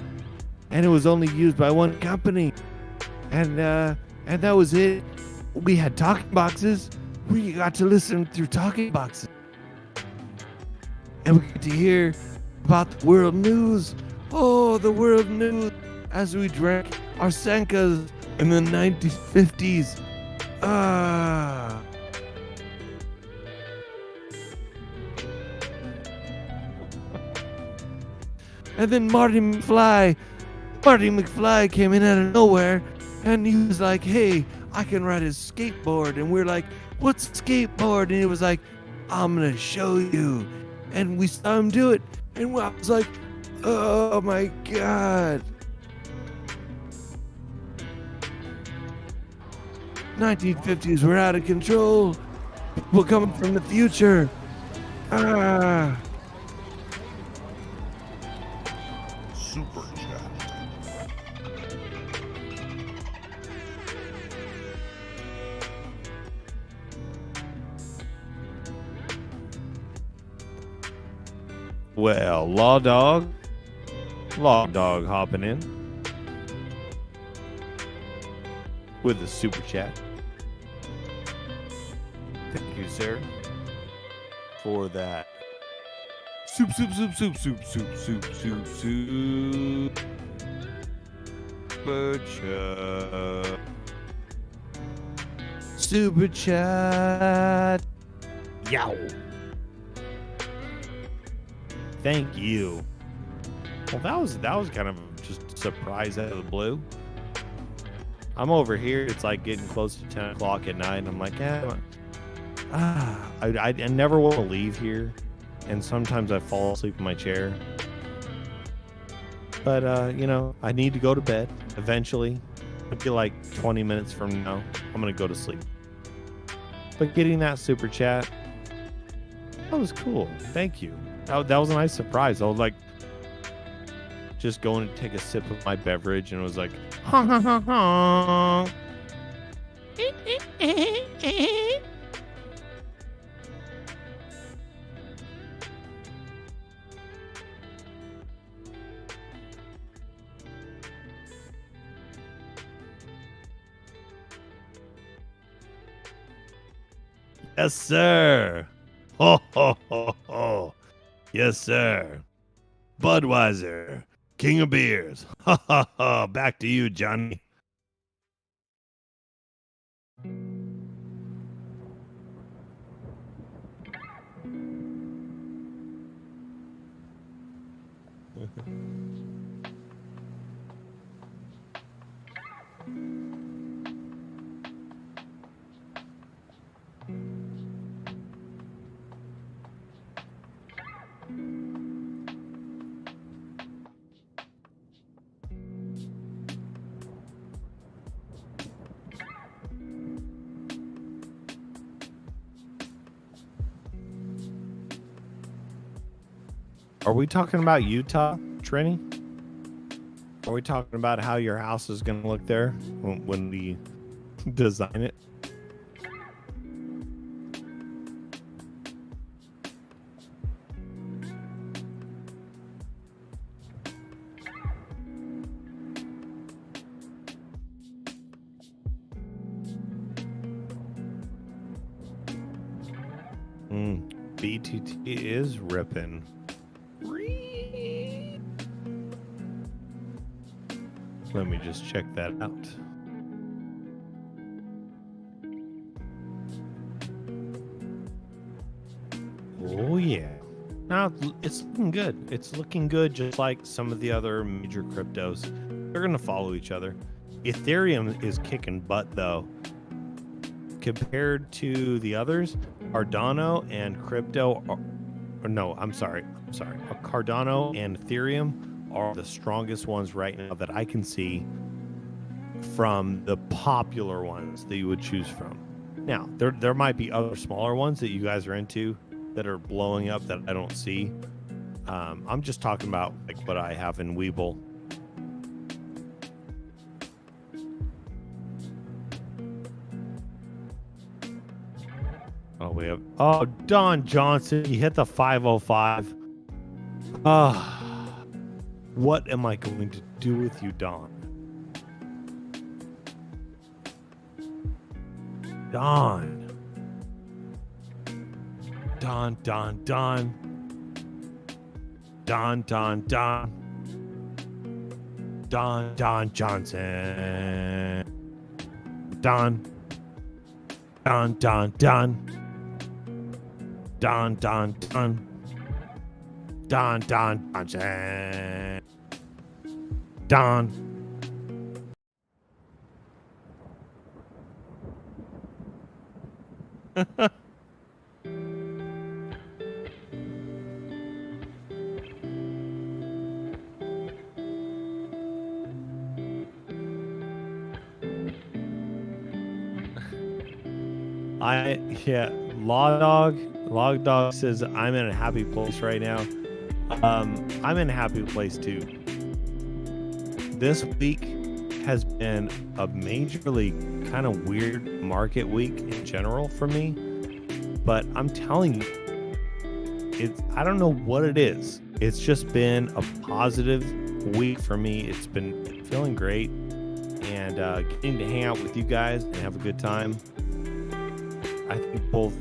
and it was only used by one company, and that was it. We had talking boxes. We got to listen through talking boxes, and we get to hear about the world news. Oh, the world news as we drank our Senkas in the 1950s. And then Marty McFly came in out of nowhere, and he was like, hey, I can ride a skateboard. And we're like, what's a skateboard? And he was like, I'm gonna show you. And we saw him do it, and I was like, oh my God. 1950s were out of control. People coming from the future. Super chat. Well, Law Dog hopping in with the super chat. Thank you, sir, for that. Super chat. Super chat. Yow. Thank you. Well, that was kind of just a surprise out of the blue. I'm over here. It's like getting close to 10 o'clock at night. And I'm like, I never want to leave here. And sometimes I fall asleep in my chair. But, I need to go to bed eventually. I feel like 20 minutes from now, I'm going to go to sleep. But getting that super chat, that was cool. Thank you. That was a nice surprise. I was like, just going to take a sip of my beverage, and it was like, ha ha ha ha. Yes, sir. Ho ho ho ho. Yes, sir. Budweiser, king of beers. Ha ha ha. Back to you, Johnny. Are we talking about Utah, Trini? Are we talking about how your house is going to look there when we design it? BTT is ripping. Let me just check that out. Oh yeah. Now it's looking good. It's looking good just like some of the other major cryptos. They're going to follow each other. Ethereum is kicking butt though. Compared to the others, Cardano and Cardano and Ethereum are the strongest ones right now that I can see from the popular ones that you would choose from. Now, there might be other smaller ones that you guys are into that are blowing up that I don't see. I'm just talking about like what I have in Webull. Oh, we have. Oh, Don Johnson, you hit the 505. What am I going to do with you, Don? Don. Don. Don Johnson. Don Johnson. Don. Log Dog says I'm in a happy place right now. I'm in a happy place too. This week has been a majorly kind of weird market week in general for me, but I'm telling you, I don't know what it is. It's just been a positive week for me. It's been feeling great, and getting to hang out with you guys and have a good time. I think both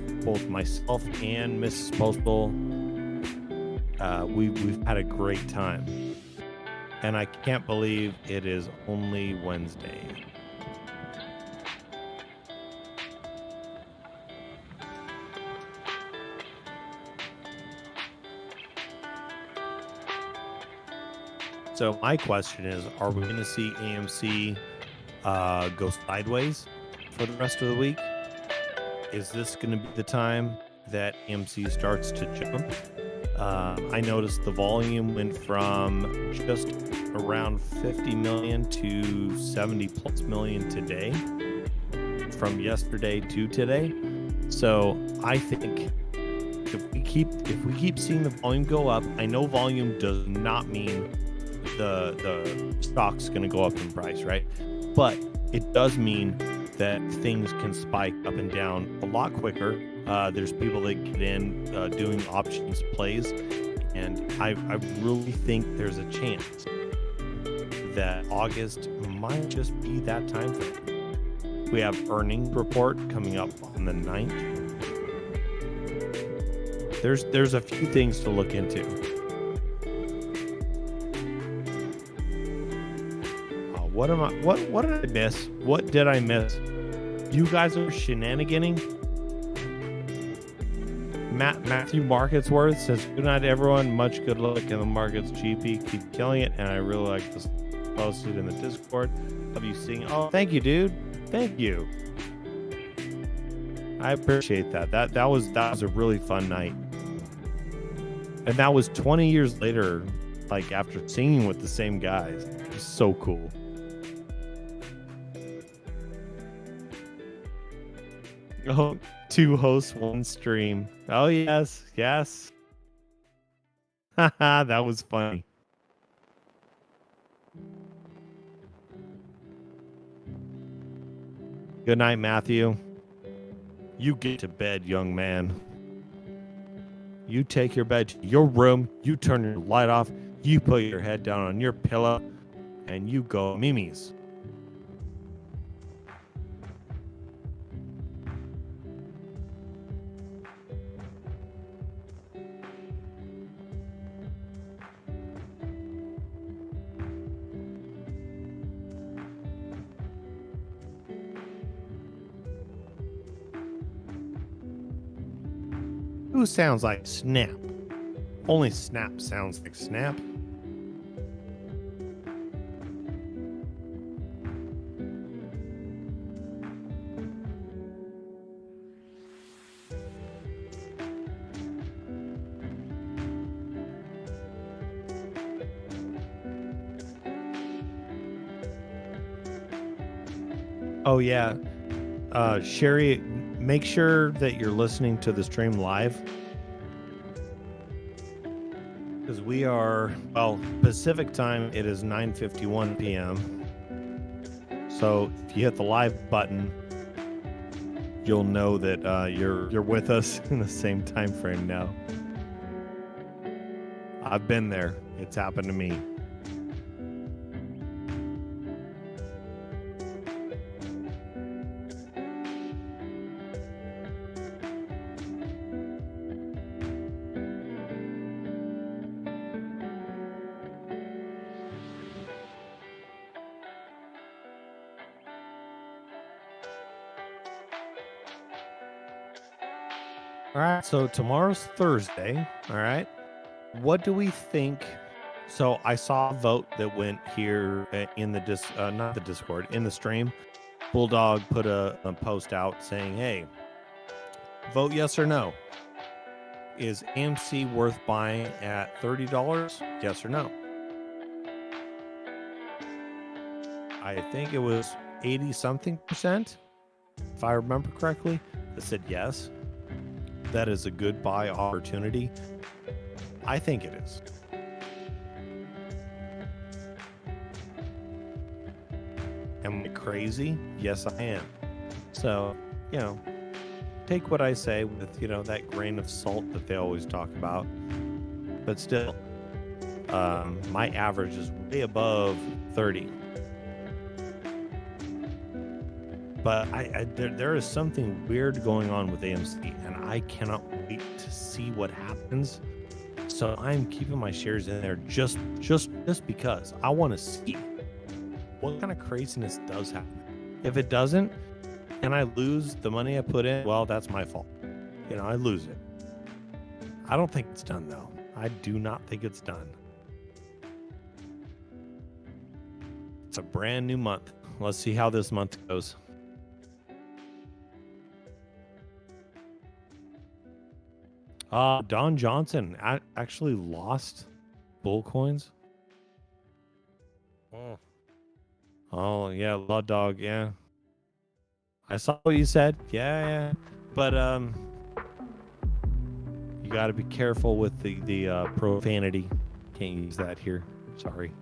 myself and Mrs. Postal, we've had a great time, and I can't believe it is only Wednesday. So my question is, are we going to see AMC go sideways for the rest of the week? Is this going to be the time that AMC starts to jump? I noticed the volume went from just around 50 million to 70 plus million today, from yesterday to today. So I think if we keep seeing the volume go up, I know volume does not mean the stock's going to go up in price, right? But it does mean that things can spike up and down a lot quicker. There's people that get in doing options plays, and I really think there's a chance that August might just be that time frame. We have earnings report coming up on the 9th. There's a few things to look into. What did I miss? What did I miss? You guys are shenaniganing. Matthew Marketsworth says, good night, everyone. Much good luck in the markets. GP, keep killing it. And I really like this posted in the Discord of you seeing. Oh, thank you, dude. Thank you. I appreciate that. That was a really fun night. And that was 20 years later, like after singing with the same guys. It was so cool. Oh, 2 hosts, 1 stream. Oh, yes. Haha, that was funny. Good night, Matthew. You get to bed, young man. You take your bed to your room, you turn your light off, you put your head down on your pillow, and you go Mimi's. Who sounds like Snap? Only Snap sounds like Snap. Oh yeah, Sherry, make sure that you're listening to the stream live, because we are, well, Pacific time, it is 9:51 p.m. So if you hit the live button, you'll know that you're with us in the same time frame now. I've been there. It's happened to me. All right, so tomorrow's Thursday. All right. What do we think? So I saw a vote that went here in the not the Discord, in the stream. Bulldog put a post out saying, hey, vote yes or no. Is AMC worth buying at $30? Yes or no? I think it was 80-something%, if I remember correctly, that said yes. That is a good buy opportunity. I think it is. Am I crazy? Yes, I am. So, take what I say with, that grain of salt that they always talk about. But still, my average is way above 30. But there is something weird going on with AMC, and I cannot wait to see what happens. So I'm keeping my shares in there just because I want to see what kind of craziness does happen. If it doesn't, and I lose the money I put in, well, that's my fault. I lose it. I don't think it's done, though. I do not think it's done. It's a brand new month. Let's see how this month goes. Don Johnson actually lost bull coins. Oh yeah, Blood Dog, yeah. I saw what you said. Yeah. But you got to be careful with the profanity. Can't use that here. Sorry.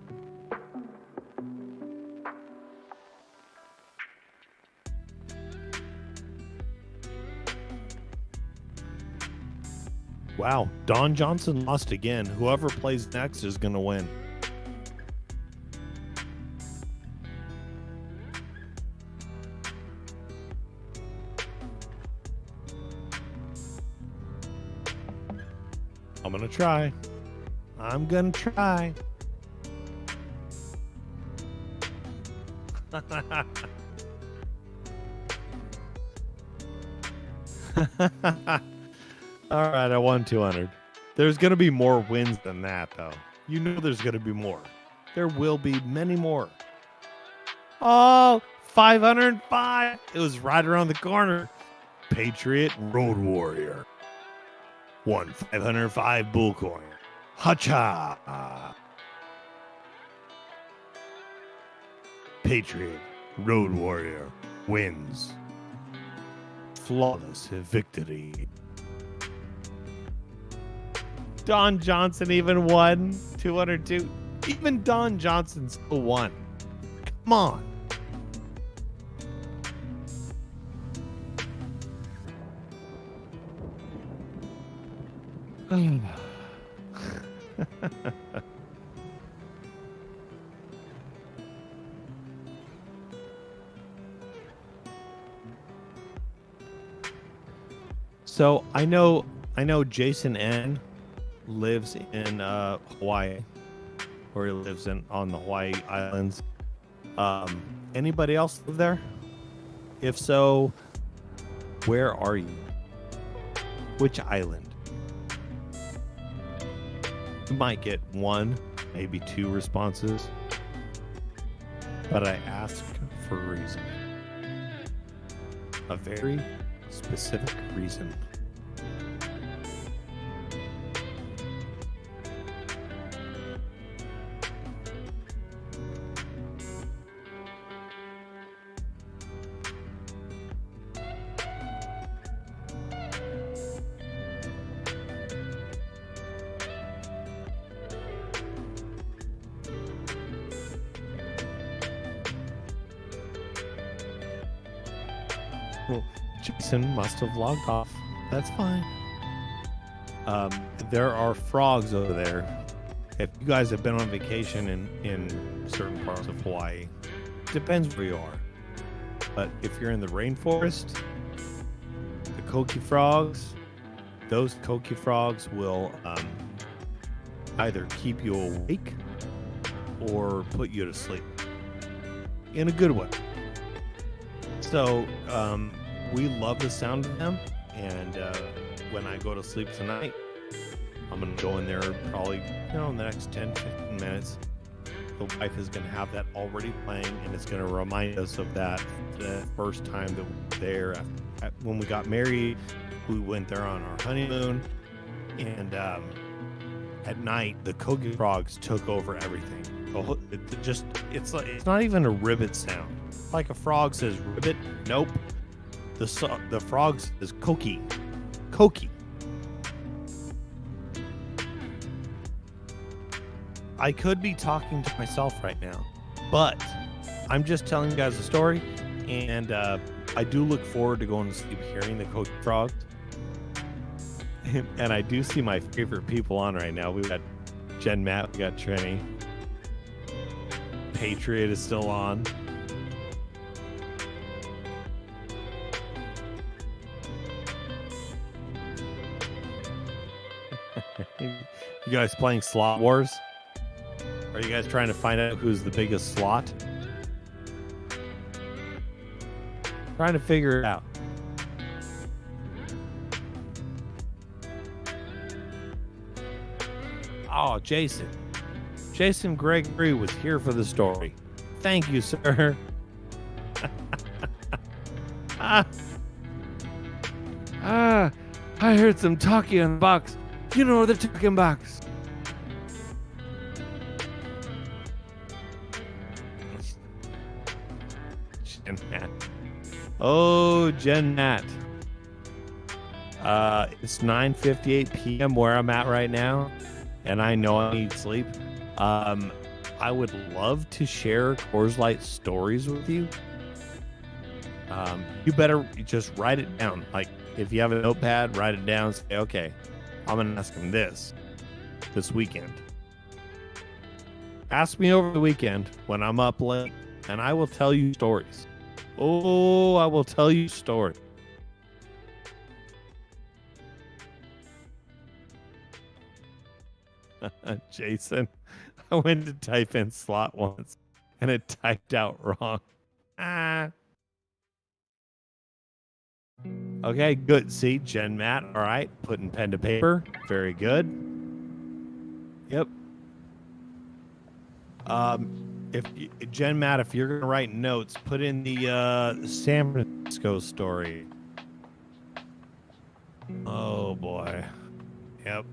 Wow, Don Johnson lost again. Whoever plays next is going to win. I'm going to try. All right, I won 200. There's going to be more wins than that, though. There's going to be more. There will be many more. Oh, 505. It was right around the corner. Patriot Road Warrior won 505 bull coin. Hacha. Patriot Road Warrior wins. Flawless victory. Don Johnson even won 202. Even Don Johnson still won. Come on. So I know Jason N lives in Hawaii, or he lives on the Hawaii Islands. Anybody else live there? If so, where are you? Which island? You might get one, maybe two responses, but I ask for a reason. A very specific reason. Jason must have logged off. That's fine. There are frogs over there. If you guys have been on vacation in certain parts of Hawaii, depends where you are. But if you're in the rainforest, the koki frogs, those koki frogs will either keep you awake or put you to sleep in a good way. So we love the sound of them, and when I go to sleep tonight, I'm going to go in there probably, in the next 10, 15 minutes. The wife is going to have that already playing, and it's going to remind us of that the first time that we were there. When we got married, we went there on our honeymoon, and at night, the kogi frogs took over everything. It's not even a ribbit sound. Like a frog says ribbit, nope. The frog says koki. I could be talking to myself right now, but I'm just telling you guys a story, and I do look forward to going to sleep hearing the koki frogs. And I do see my favorite people on right now. We got Jen Matt, we got Trini. Patriot is still on. You guys playing Slot Wars? Are you guys trying to find out who's the biggest slot? Trying to figure it out. Oh, Jason Gregory was here for the story. Thank you, sir. I heard some talking on the box. You know the talking box. Jen Matt. Oh, Jen Matt. It's 9:58 p.m. where I'm at right now, and I know I need sleep. I would love to share Coors Light stories with you. You better just write it down. Like, if you have a notepad, write it down. Say, okay, I'm going to ask him this weekend. Ask me over the weekend when I'm up late, and I will tell you stories. Oh, I will tell you stories. Jason, I went to type in slot once, and it typed out wrong. Okay, good. See, Jen Matt, all right, putting pen to paper. Very good. Yep. Jen Matt, if you're gonna write notes, put in the San Francisco story. Oh boy. Yep.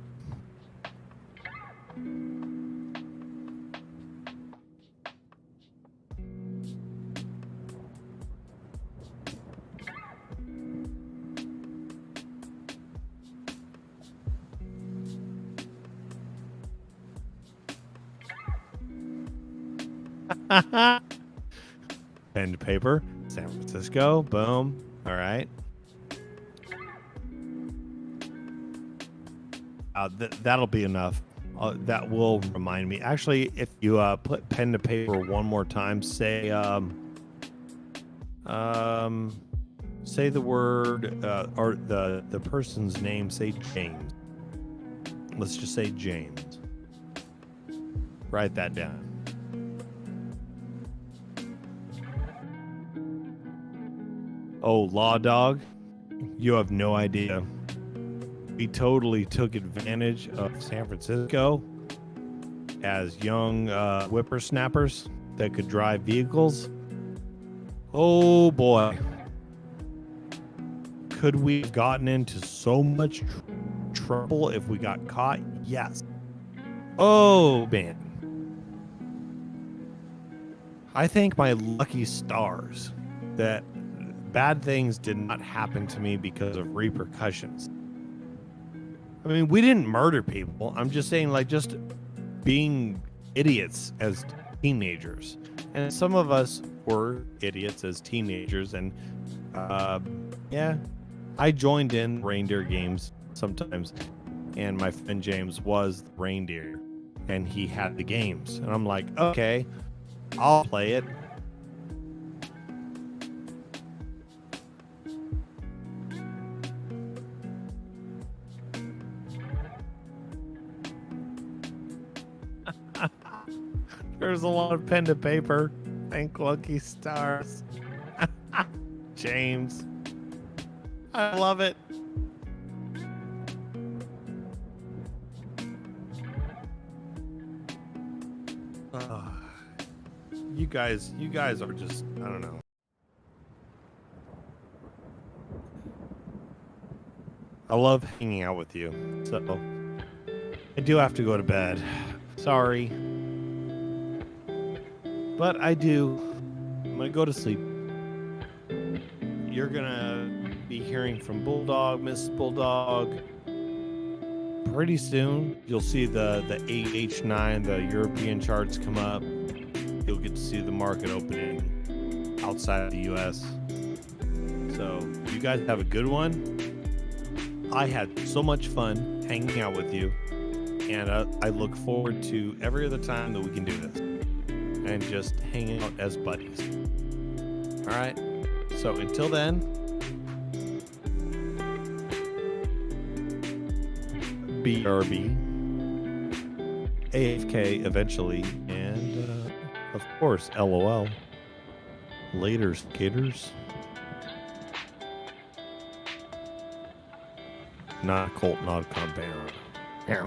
Pen to paper. San Francisco. Boom. All right. That'll be enough. That will remind me. Actually, if you put pen to paper one more time, say say the word or the person's name. Say James. Let's just say James. Write that down. Oh, Law Dog, you have no idea. We totally took advantage of San Francisco as young whippersnappers that could drive vehicles. Oh boy. Could we have gotten into so much trouble if we got caught? Yes. Oh man. I thank my lucky stars that bad things did not happen to me because of repercussions. I mean, we didn't murder people. I'm just saying, like, just being idiots as teenagers. And some of us were idiots as teenagers, and Yeah, I joined in reindeer games sometimes, and my friend James was the reindeer, and he had the games, and I'm like, okay, I'll play it. There's a lot of pen to paper. Thank lucky stars. James. I love it. You guys are just, I don't know. I love hanging out with you. So I do have to go to bed. Sorry. But I do. I'm going to go to sleep. You're going to be hearing from Bulldog, Miss Bulldog. Pretty soon, you'll see the AH9, the European charts come up. You'll get to see the market opening outside of the U.S. So you guys have a good one. I had so much fun hanging out with you. And I look forward to every other time that we can do this. And just hanging out as buddies. All right. So until then, BRB, AFK eventually, and of course, LOL. Later, skaters. Not a cult, not a compound. Yeah.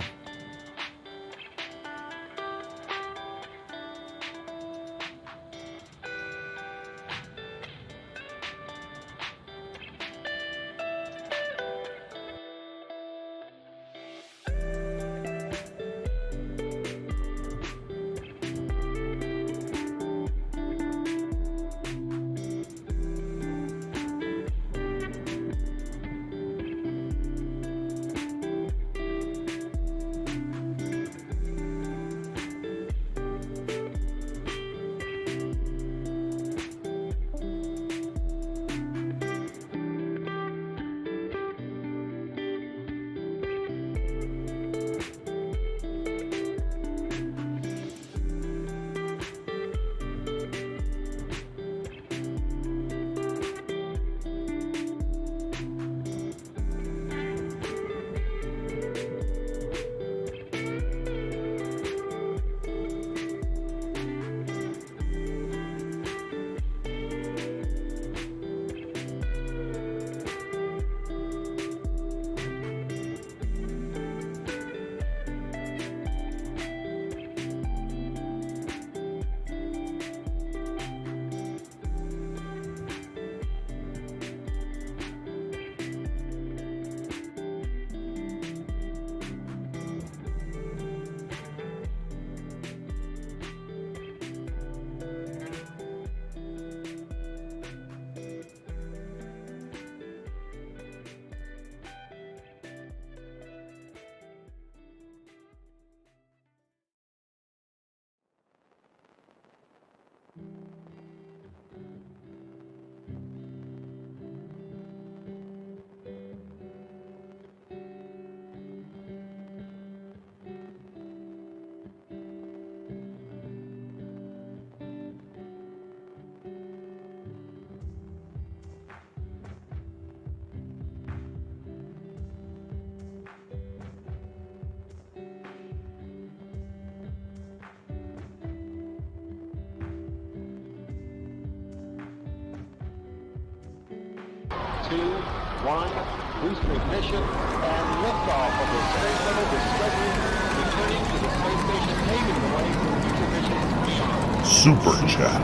Two, one, boost ignition, and liftoff of the Space Shuttle Discovery, returning to the space station, paving the way for future missions. Super Chat.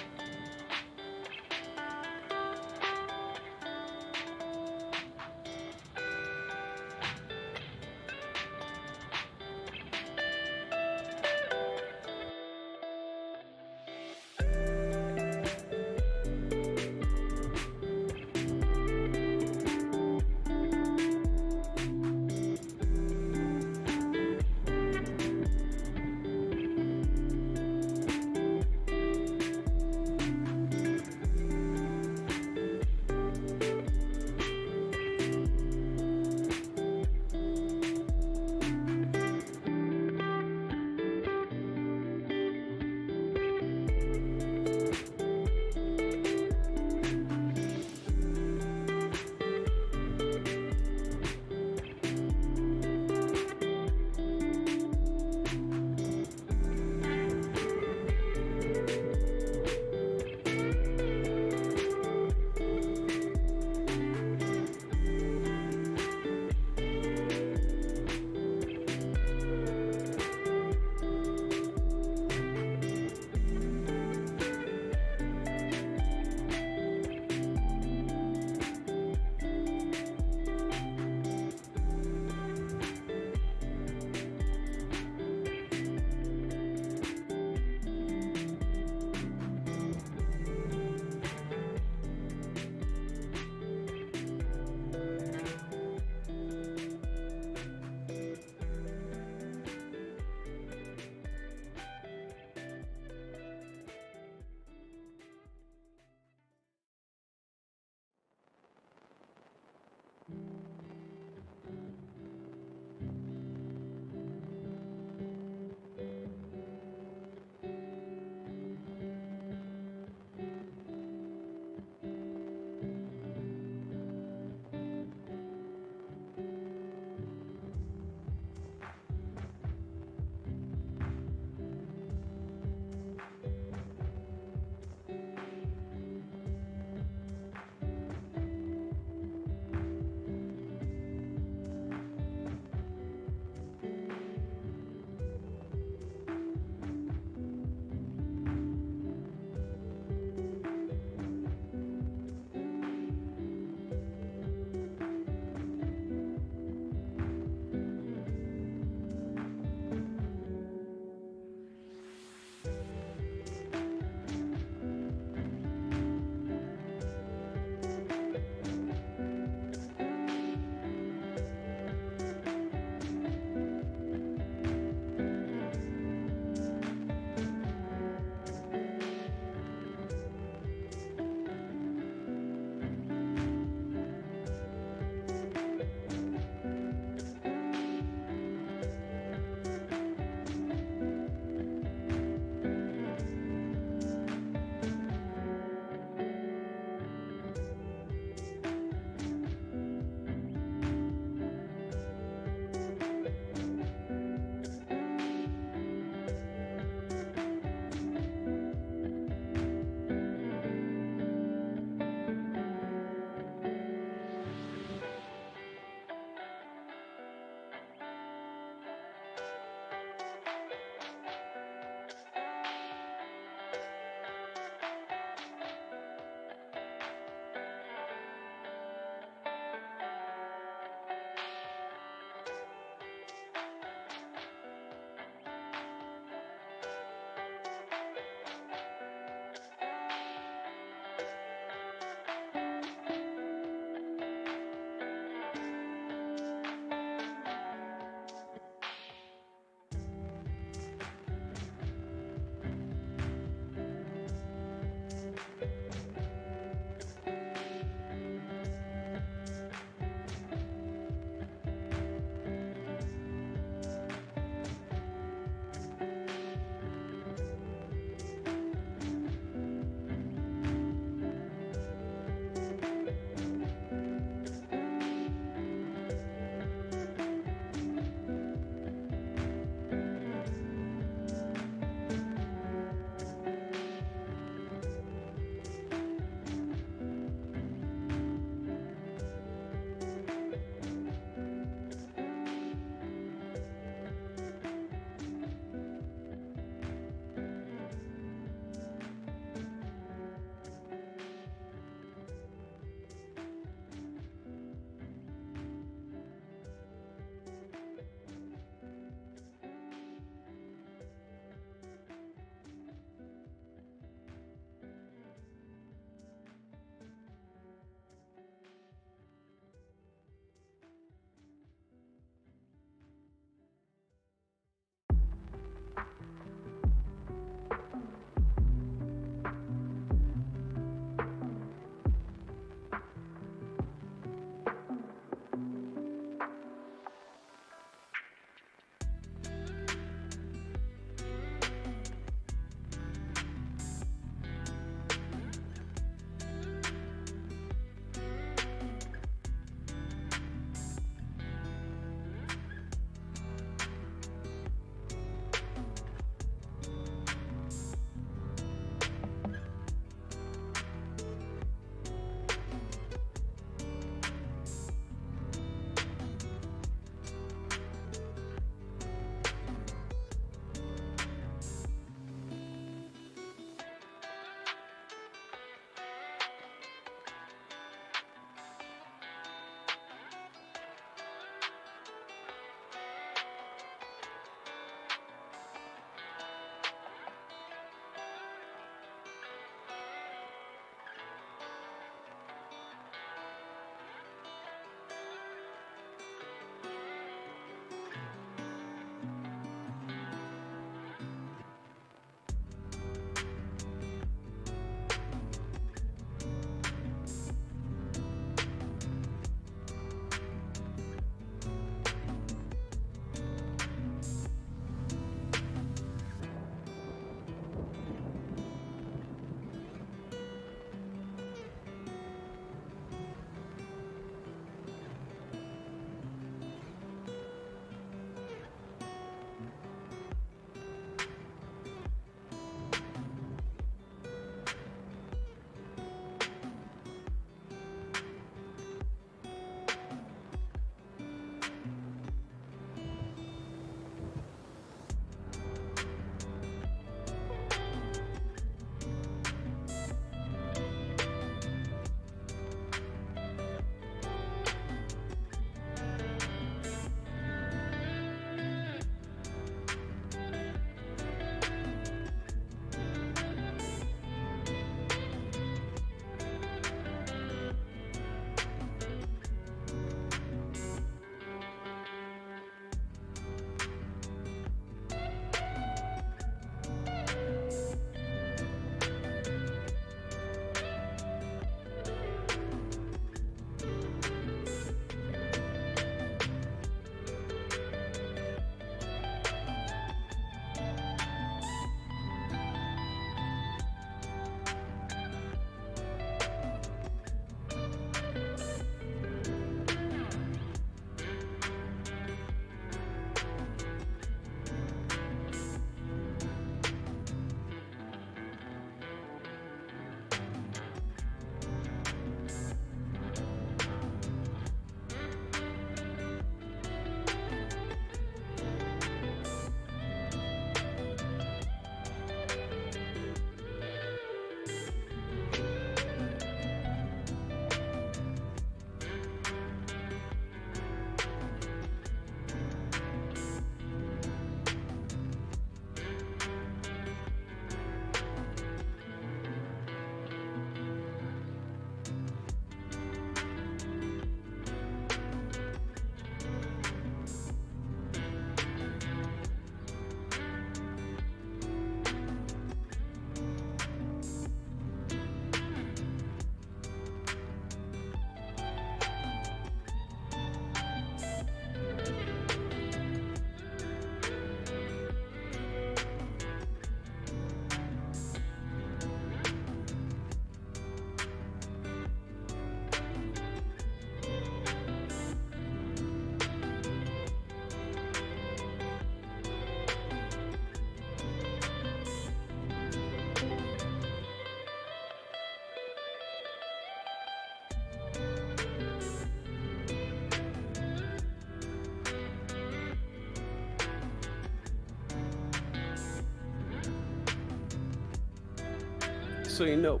so you know.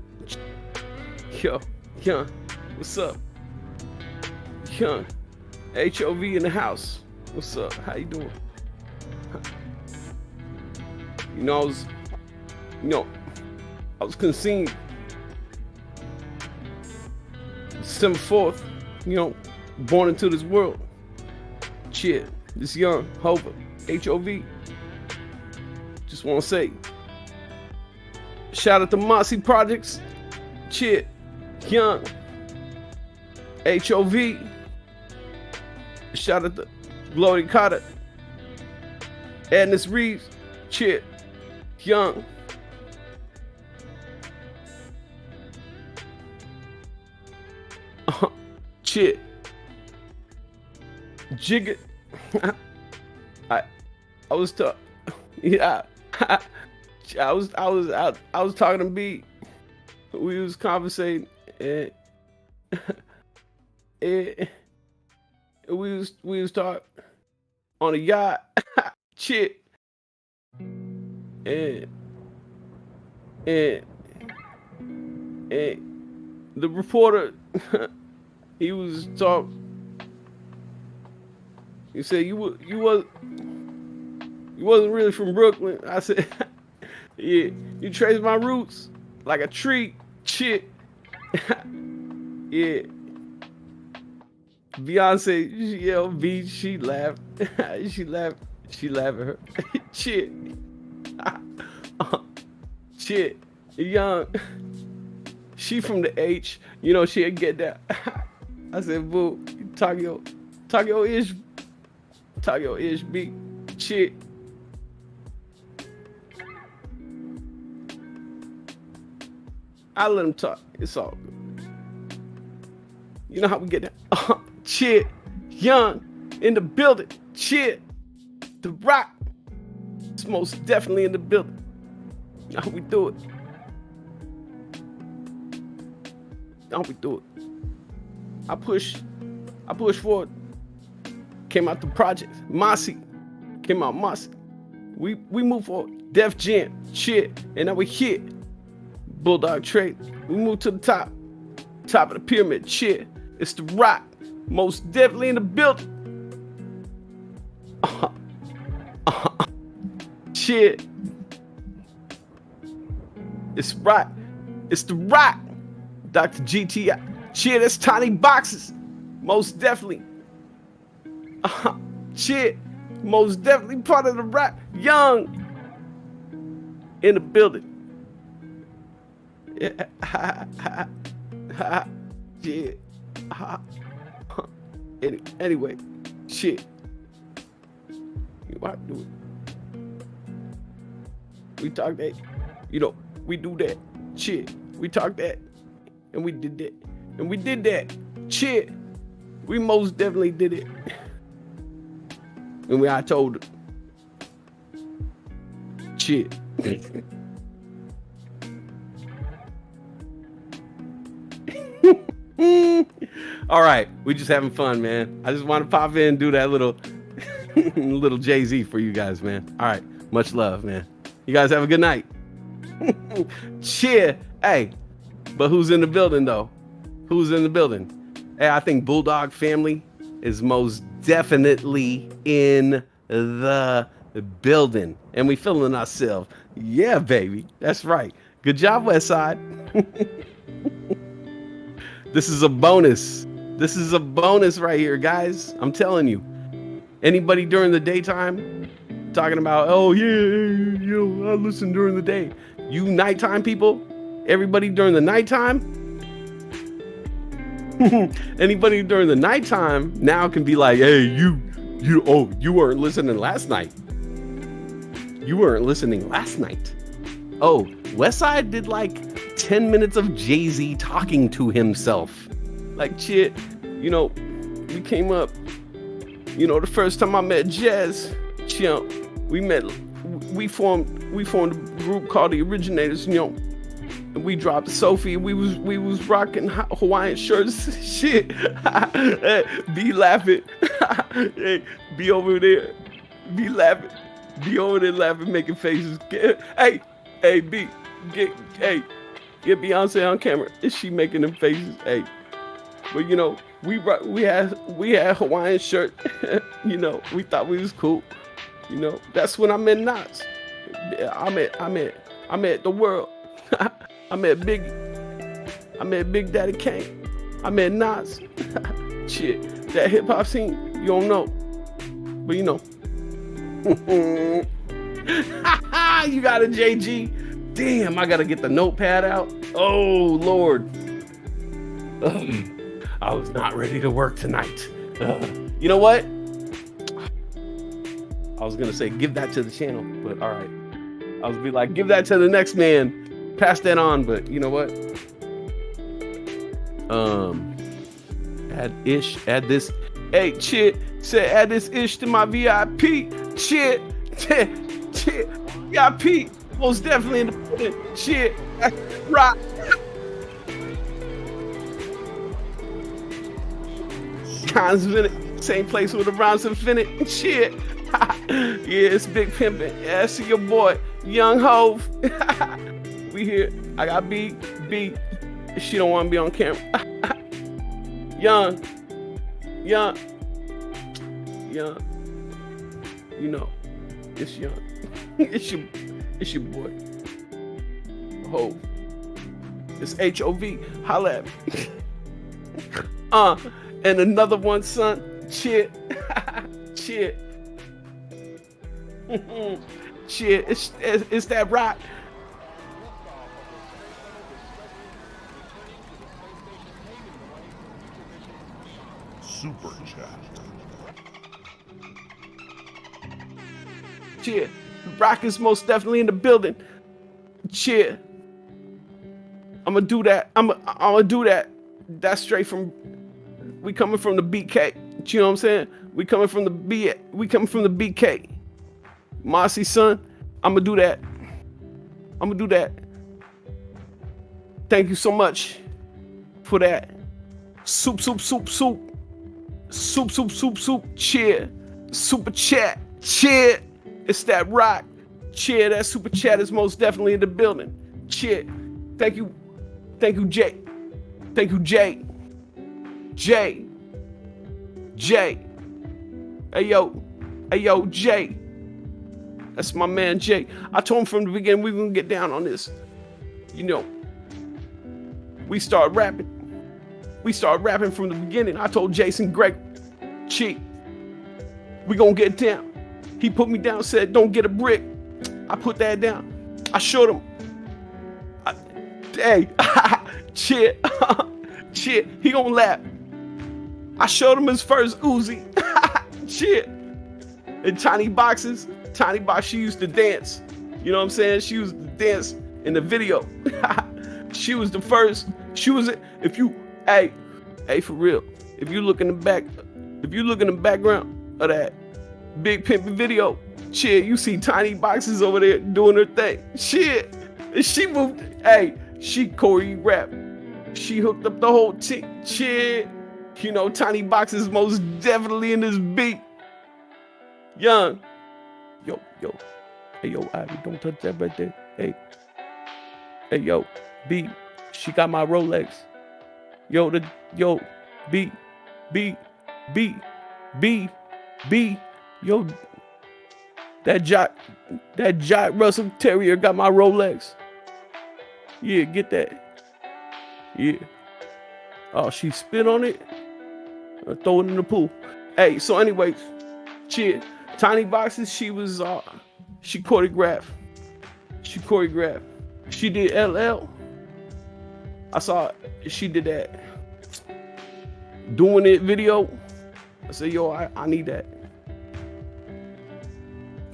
Yo, young, what's up? Young, HOV in the house. What's up? How you doing? You know, I was conceived December 4th, born into this world. Shit, this young Hova, HOV. Just want to say, shout out to Mossy Projects. Shit, young HOV. Shout out to Glory Carter. Agnes Reeves. Shit, young. Shit. Jigga. I was talking. Yeah. I was talking to B. We was conversating and we was talking on a yacht. Shit. And the reporter, he was talking. He said you wasn't really from Brooklyn. I said, yeah, you trace my roots like a tree. Shit. Yeah. Beyonce, she laughed. She laughed at her. Shit. Shit. Young. She from the H. She'll get that. I said, boo, talk your ish. Talk your ish, B. Shit. I let him talk. It's all good. You know how we get that? Shit. Young. In the building. Shit. The Rock. It's most definitely in the building. You know how we do it. How we do it. I push forward. Came out the project. Mossy. Came out Mossy. We move forward. Def Jam. Shit. And now we hit. Bulldog trade. We move to the top. Top of the pyramid. Shit. It's the Rock. Most definitely in the building. Shit. It's Rock. It's the Rock. Dr. GTI. Shit, that's tiny boxes. Most definitely. Shit. Most definitely part of the Rock. Young. In the building. Yeah. Shit. Anyway. Shit. You want to do it. We talk that. We do that. Shit. We talk that. And we did that. And we did that. Shit. We most definitely did it. And I told her. Shit. All right. We just having fun, man. I just want to pop in and do that little little Jay-Z for you guys, man. All right. Much love, man. You guys have a good night. Cheer. Hey. But who's in the building, though? Who's in the building? Hey, I think Bulldog family is most definitely in the building. And we feeling ourselves. Yeah, baby. That's right. Good job, Westside. This is a bonus. This is a bonus right here, guys. I'm telling you. Anybody during the daytime talking about, oh, yeah, I listen during the day. You nighttime people? Everybody during the nighttime? Anybody during the nighttime now can be like, hey, you weren't listening last night. You weren't listening last night. Oh, Westside did like 10 minutes of Jay-Z talking to himself. Like, shit, we came up, the first time I met Jazz, we formed a group called the Originators, and we dropped Sophie. We was rocking Hawaiian shirts. Shit. Be laughing. Hey, be over there. Be laughing. Be over there laughing, making faces. Hey, B. get Beyonce on camera. Is she making them faces? Hey, but you know, we had Hawaiian shirt. You know, we thought we was cool. You know, that's when I met Nas. I met the world. I met Big Daddy Kane. I met Nas. Shit, that hip hop scene, you don't know, but you know. You got a JG. Damn, I gotta get the notepad out. Oh Lord. I was not ready to work tonight. You know what? I was gonna say give that to the channel, but all right. I was be like, give that to the next man. Pass that on, but you know what? Add this. Hey, Chit, say add this ish to my VIP. Chit, VIP, most definitely in the building. Chit, rock. Cons Infinite, same place with the Bronze Infinite. Shit. Yeah, it's Big Pimpin'. Yeah, I see your boy, Young Hove. We here. I got B. She don't want to be on camera. Young. You know, it's Young. it's your boy. Hove. It's HOV. Holla at me. And another one, son. Shit. Shit. Shit. It's that rock. Super chat. Shit. Rock is most definitely in the building. Shit. I'm gonna do that. I'm gonna do that. That's straight from. We coming from the BK. You know what I'm saying? We coming from the BK. Mossy, son. I'm gonna do that. Thank you so much for that. Soup. Cheer. Super chat. Cheer. It's that rock. Cheer. That super chat is most definitely in the building. Cheer. Thank you, Jay. Thank you, Jay. Hey yo, Jay. That's my man, Jay. I told him from the beginning we gonna get down on this. You know, we start rapping from the beginning. I told Jason Greg, cheat. We gonna get down. He put me down, said, don't get a brick. I put that down. I showed him. Hey, shit. Shit, he gonna laugh. I showed him his first Uzi. Shit. In tiny boxes. Tiny box, she used to dance. You know what I'm saying? She used to dance in the video. She was the first. She was, if you, hey, for real. If you look in the background of that Big Pimpin' video, shit, you see tiny boxes over there doing her thing. Shit. And she moved, hey, she choreographed. She hooked up the whole team. Shit. You know, tiny boxes most definitely in this beat. Young. Yo. Hey, yo, Ivy, don't touch that right there. Hey, yo, B, she got my Rolex. Yo, B, yo, that Jack Russell Terrier got my Rolex. Yeah, get that. Yeah. Oh, she spit on it. Throw it in the pool. Hey, so anyways, cheer. Tiny boxes. She was she choreographed. She did LL. I saw she did that doing it video. I said, yo, I need that.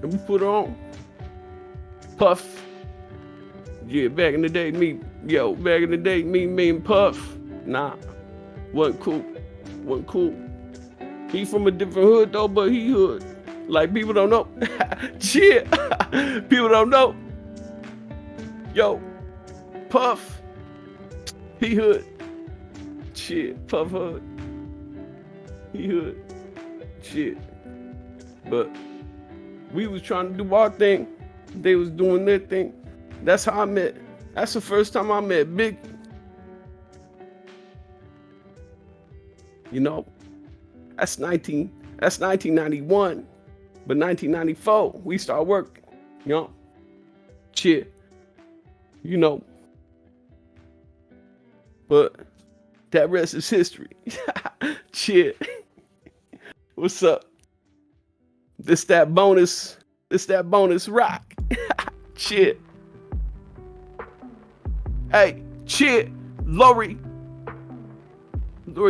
And we put her on. Puff. Yeah, back in the day, me and Puff. Nah, wasn't cool. He from a different hood though, but he hood. Like people don't know. Shit. People don't know. Yo, Puff. He hood. Shit, Puff hood. He hood. Shit. But we was trying to do our thing. They was doing their thing. That's how I met That's the first time I met Big. You know, that's 1991. But 1994, we start working. You know, shit. You know. But that rest is history. Shit. What's up? This that bonus rock. Shit. Hey, shit. Lori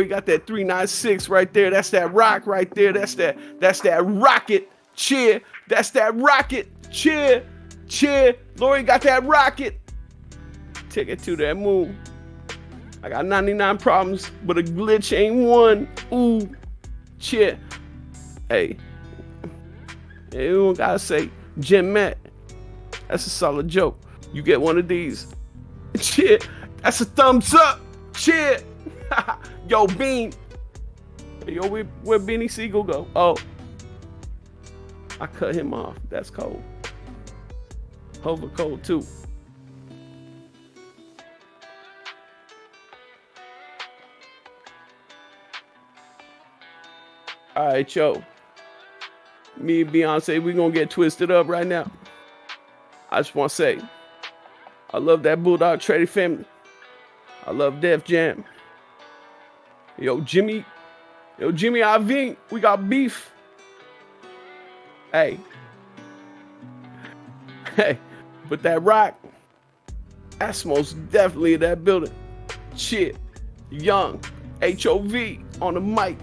got that 396 right there. That's that rock right there. That's that rocket. Cheer. That's that rocket. Cheer. Lori got that rocket. Take it to that moon. I got 99 problems, but a glitch ain't one. Ooh. Cheer. Hey. You don't gotta say Jim Matt. That's a solid joke. You get one of these. Cheer. That's a thumbs up. Cheer. Yo, Bean. Yo, where Beanie Siegel go? Oh. I cut him off. That's cold. Hover cold too. All right, yo. Me and Beyonce, we gonna get twisted up right now. I just want to say, I love that Bulldog trading family. I love Def Jam. Yo, Jimmy Iovine, we got beef. Hey, but that rock, that's most definitely that building. Shit, Young, HOV on the mic.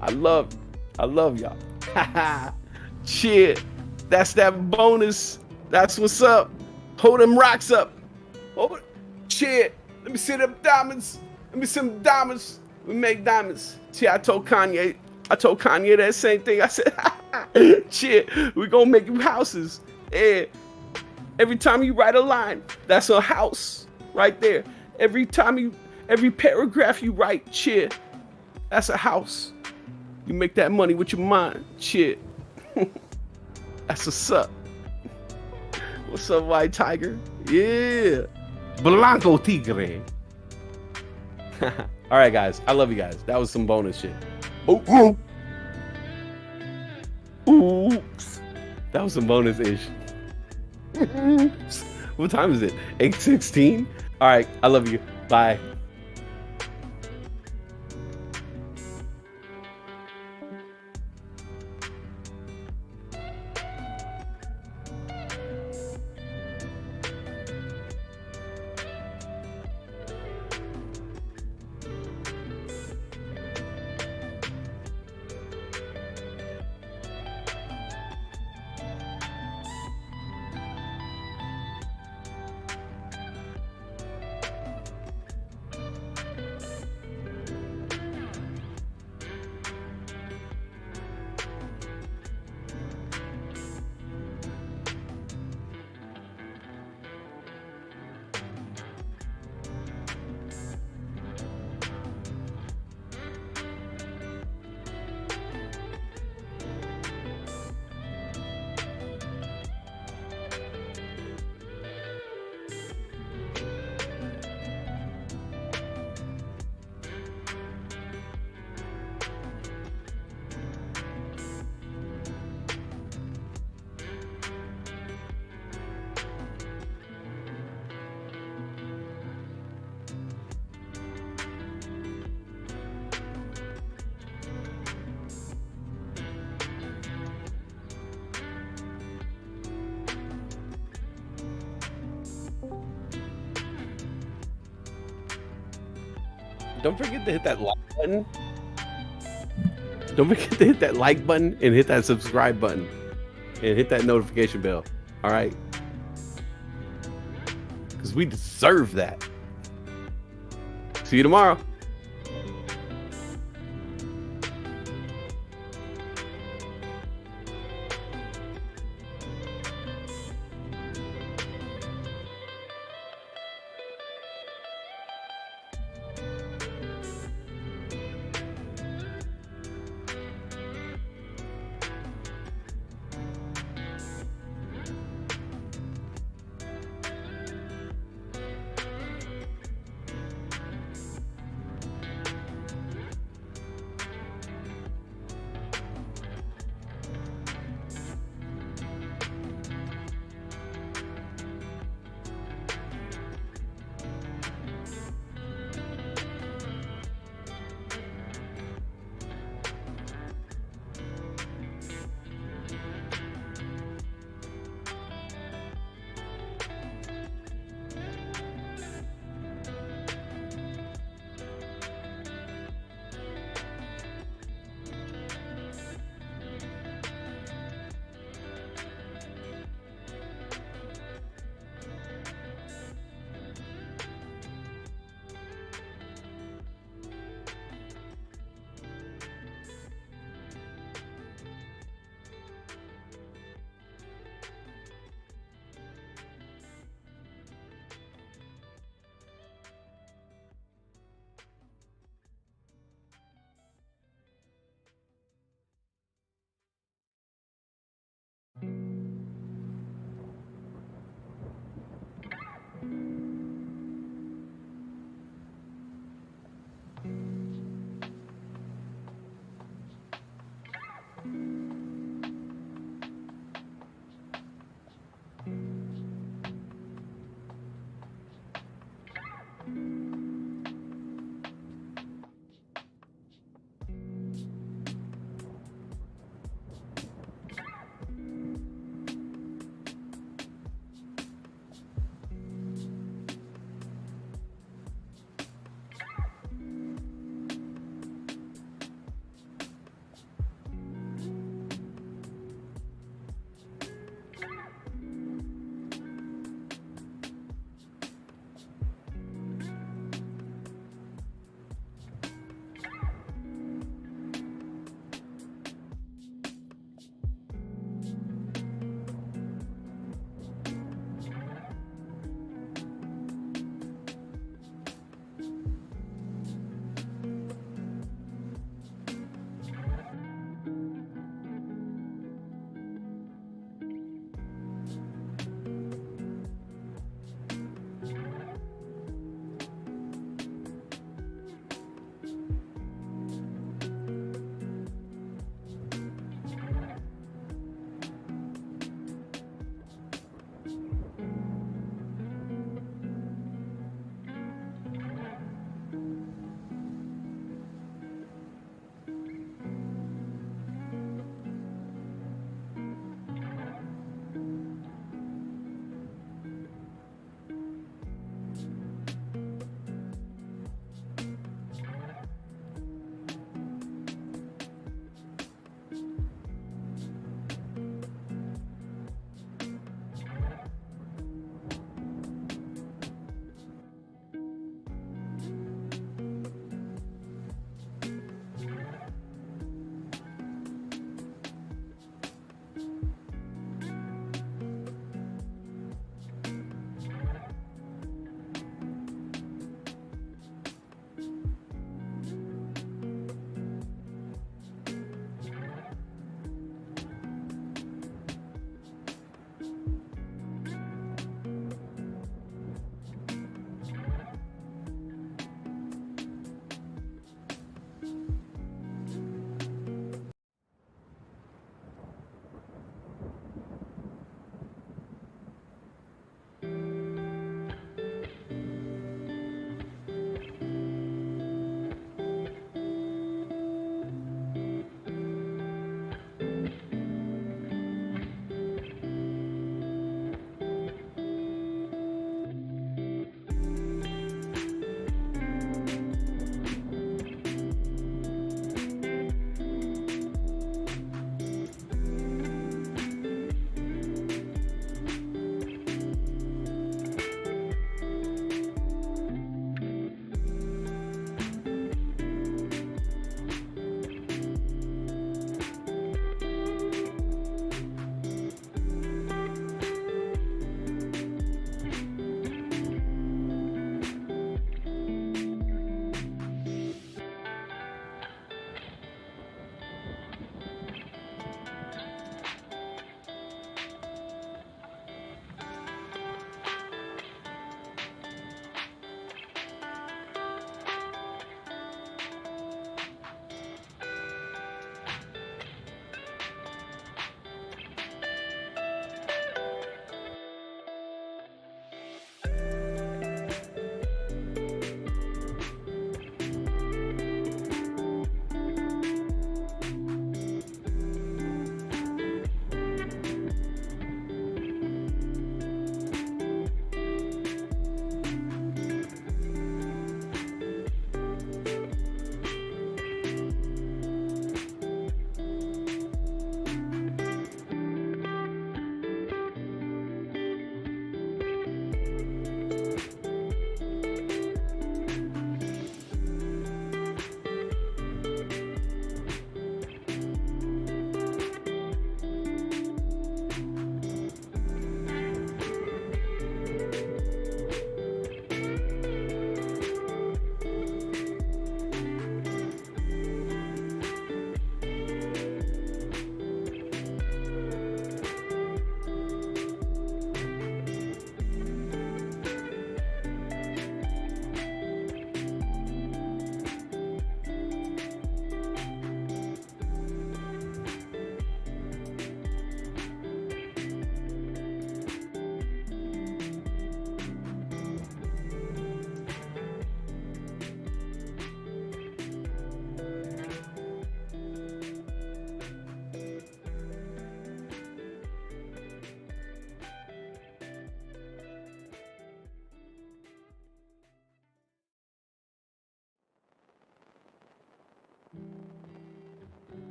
I love y'all. Shit, that's that bonus. That's what's up. Hold them rocks up. Hold it. Shit, let me see them diamonds. Let me see them diamonds. We make diamonds. See, I told Kanye that same thing. I said, shit, we gonna make you houses. Yeah. Every time you write a line, that's a house right there. Every paragraph you write, shit, that's a house. You make that money with your mind, shit. That's what's up. What's up, White Tiger? Yeah. Blanco Tigre. All right, guys. I love you guys. That was some bonus shit. Oh. Oops. That was some bonus-ish. What time is it? 8:16? All right. I love you. Bye. Don't forget to hit that like button. Don't forget to hit that like button and hit that subscribe button and hit that notification bell. All right? Because we deserve that. See you tomorrow.